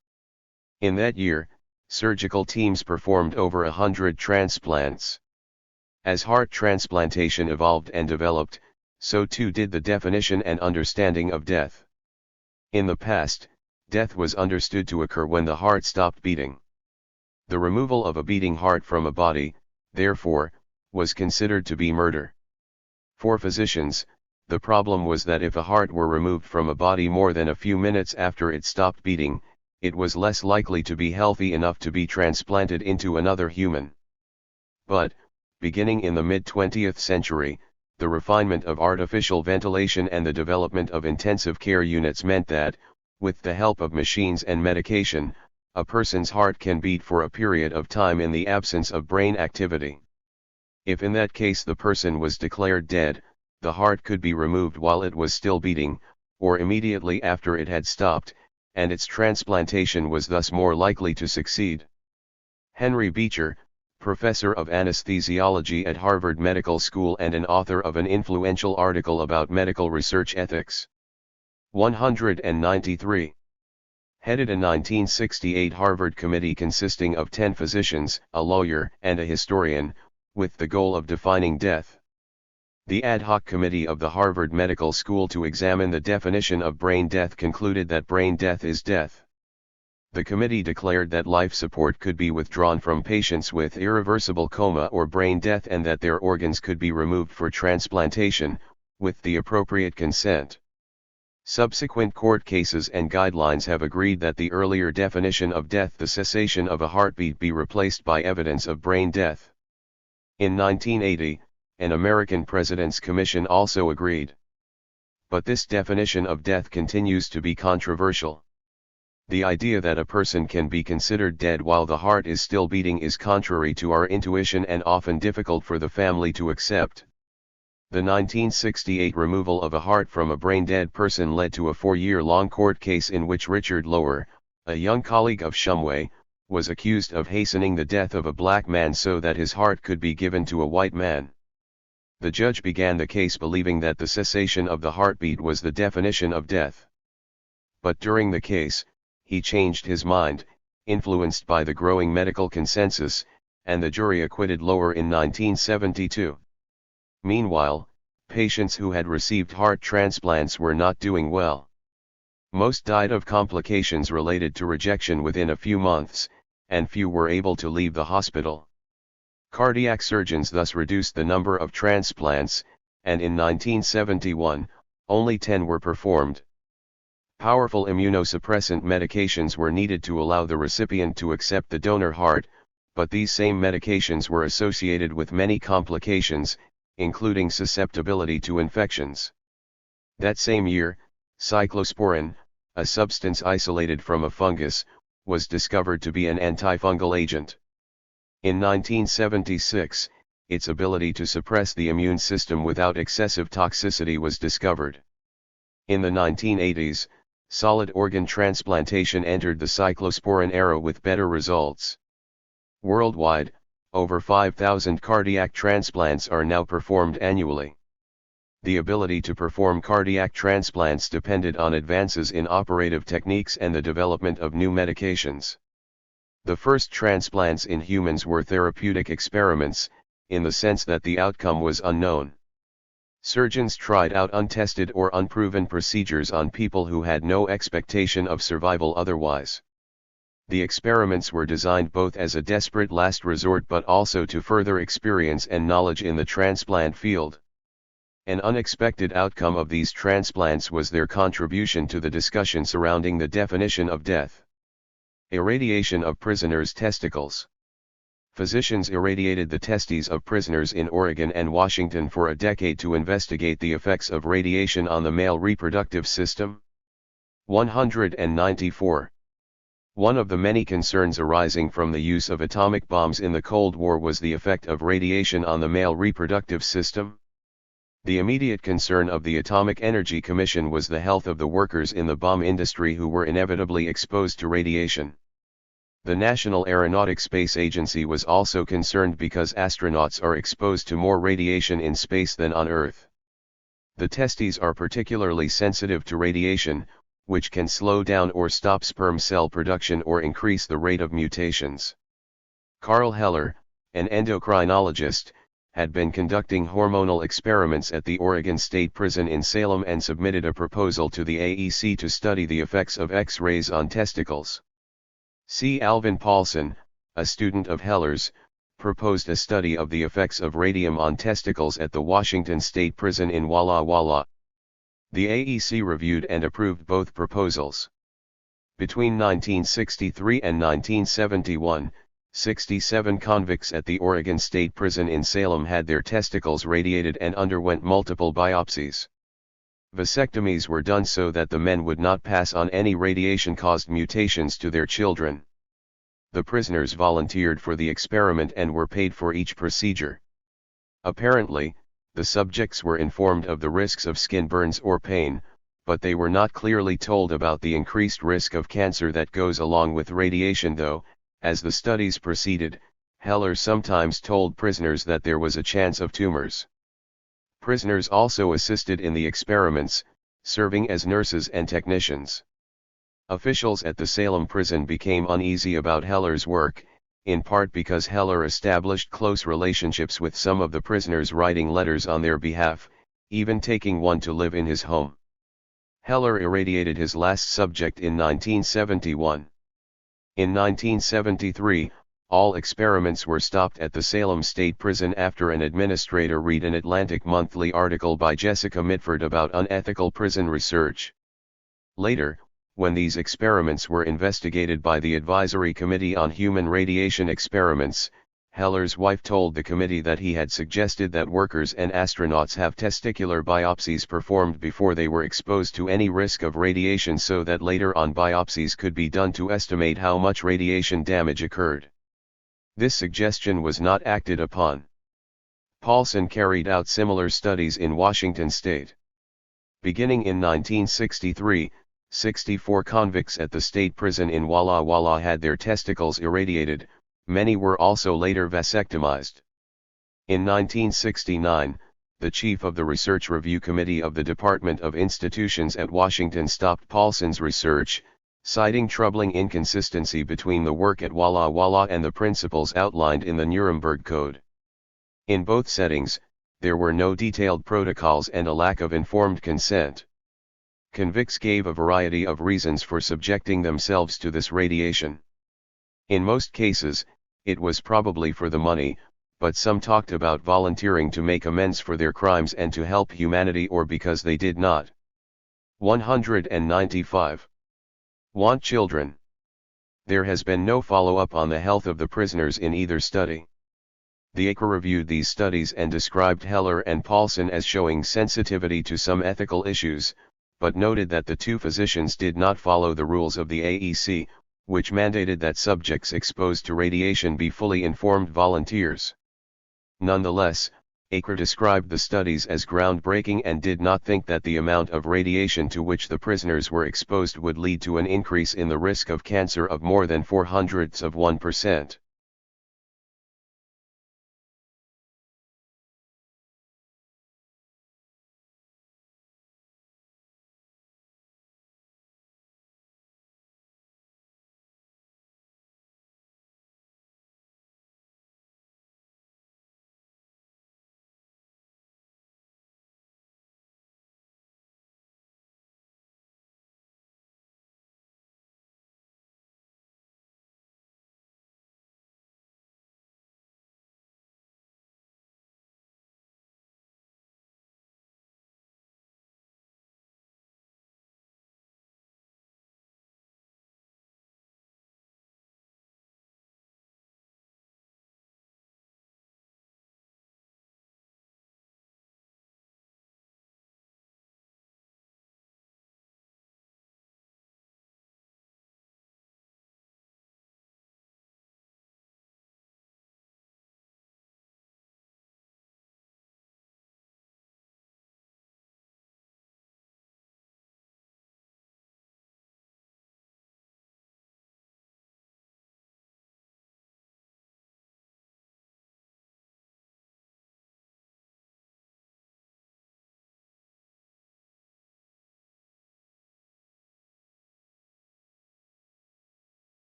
In that year, surgical teams performed over 100 transplants. As heart transplantation evolved and developed, so too did the definition and understanding of death. In the past, death was understood to occur when the heart stopped beating. The removal of a beating heart from a body, therefore, was considered to be murder. For physicians, the problem was that if a heart were removed from a body more than a few minutes after it stopped beating, it was less likely to be healthy enough to be transplanted into another human. But, beginning in the mid-20th century, the refinement of artificial ventilation and the development of intensive care units meant that, with the help of machines and medication, a person's heart can beat for a period of time in the absence of brain activity. If in that case the person was declared dead, the heart could be removed while it was still beating, or immediately after it had stopped, and its transplantation was thus more likely to succeed. Henry Beecher, professor of anesthesiology at Harvard Medical School and an author of an influential article about medical research ethics. 193. Headed a 1968 Harvard committee consisting of 10 physicians, a lawyer, and a historian, with the goal of defining death. The ad hoc committee of the Harvard Medical School to examine the definition of brain death concluded that brain death is death. The committee declared that life support could be withdrawn from patients with irreversible coma or brain death and that their organs could be removed for transplantation, with the appropriate consent. Subsequent court cases and guidelines have agreed that the earlier definition of death, the cessation of a heartbeat, be replaced by evidence of brain death. In 1980, an American President's Commission also agreed. But this definition of death continues to be controversial. The idea that a person can be considered dead while the heart is still beating is contrary to our intuition and often difficult for the family to accept. The 1968 removal of a heart from a brain-dead person led to a 4-year-long court case in which Richard Lower, a young colleague of Shumway, was accused of hastening the death of a black man so that his heart could be given to a white man. The judge began the case believing that the cessation of the heartbeat was the definition of death. But during the case, he changed his mind, influenced by the growing medical consensus, and the jury acquitted Lower in 1972. Meanwhile, patients who had received heart transplants were not doing well. Most died of complications related to rejection within a few months, and few were able to leave the hospital. Cardiac surgeons thus reduced the number of transplants, and in 1971, only 10 were performed. Powerful immunosuppressant medications were needed to allow the recipient to accept the donor heart, but these same medications were associated with many complications, including susceptibility to infections. That same year, cyclosporin, a substance isolated from a fungus, was discovered to be an antifungal agent. In 1976, its ability to suppress the immune system without excessive toxicity was discovered. In the 1980s, solid organ transplantation entered the cyclosporin era with better results. Worldwide, over 5,000 cardiac transplants are now performed annually. The ability to perform cardiac transplants depended on advances in operative techniques and the development of new medications. The first transplants in humans were therapeutic experiments, in the sense that the outcome was unknown. Surgeons tried out untested or unproven procedures on people who had no expectation of survival otherwise. The experiments were designed both as a desperate last resort but also to further experience and knowledge in the transplant field. An unexpected outcome of these transplants was their contribution to the discussion surrounding the definition of death. Irradiation of prisoners' testicles. Physicians irradiated the testes of prisoners in Oregon and Washington for a decade to investigate the effects of radiation on the male reproductive system. 194. One of the many concerns arising from the use of atomic bombs in the Cold War was the effect of radiation on the male reproductive system. The immediate concern of the Atomic Energy Commission was the health of the workers in the bomb industry who were inevitably exposed to radiation. The National Aeronautics Space Agency was also concerned because astronauts are exposed to more radiation in space than on Earth. The testes are particularly sensitive to radiation, which can slow down or stop sperm cell production or increase the rate of mutations. Carl Heller, an endocrinologist, had been conducting hormonal experiments at the Oregon State Prison in Salem and submitted a proposal to the AEC to study the effects of X-rays on testicles. C. Alvin Paulson, a student of Heller's, proposed a study of the effects of radium on testicles at the Washington State Prison in Walla Walla. The AEC reviewed and approved both proposals. Between 1963 and 1971, 67 convicts at the Oregon State Prison in Salem had their testicles radiated and underwent multiple biopsies. Vasectomies were done so that the men would not pass on any radiation-caused mutations to their children. The prisoners volunteered for the experiment and were paid for each procedure. Apparently, the subjects were informed of the risks of skin burns or pain, but they were not clearly told about the increased risk of cancer that goes along with radiation though. As the studies proceeded, Heller sometimes told prisoners that there was a chance of tumors. Prisoners also assisted in the experiments, serving as nurses and technicians. Officials at the Salem prison became uneasy about Heller's work, in part because Heller established close relationships with some of the prisoners, writing letters on their behalf, even taking one to live in his home. Heller irradiated his last subject in 1971. In 1973, all experiments were stopped at the Salem State Prison after an administrator read an Atlantic Monthly article by Jessica Mitford about unethical prison research. Later, when these experiments were investigated by the Advisory Committee on Human Radiation Experiments, Heller's wife told the committee that he had suggested that workers and astronauts have testicular biopsies performed before they were exposed to any risk of radiation so that later on biopsies could be done to estimate how much radiation damage occurred. This suggestion was not acted upon. Paulson carried out similar studies in Washington state. Beginning in 1963, 64 convicts at the state prison in Walla Walla had their testicles irradiated. Many were also later vasectomized. In 1969, the chief of the Research Review Committee of the Department of Institutions at Washington stopped Paulson's research, citing troubling inconsistency between the work at Walla Walla and the principles outlined in the Nuremberg Code. In both settings, there were no detailed protocols and a lack of informed consent. Convicts gave a variety of reasons for subjecting themselves to this radiation. In most cases, it was probably for the money, but some talked about volunteering to make amends for their crimes and to help humanity or because they did not. 195. Want children. There has been no follow-up on the health of the prisoners in either study. The ACRA reviewed these studies and described Heller and Paulson as showing sensitivity to some ethical issues, but noted that the two physicians did not follow the rules of the AEC, which mandated that subjects exposed to radiation be fully informed volunteers. Nonetheless, ACRA described the studies as groundbreaking and did not think that the amount of radiation to which the prisoners were exposed would lead to an increase in the risk of cancer of more than 0.04%.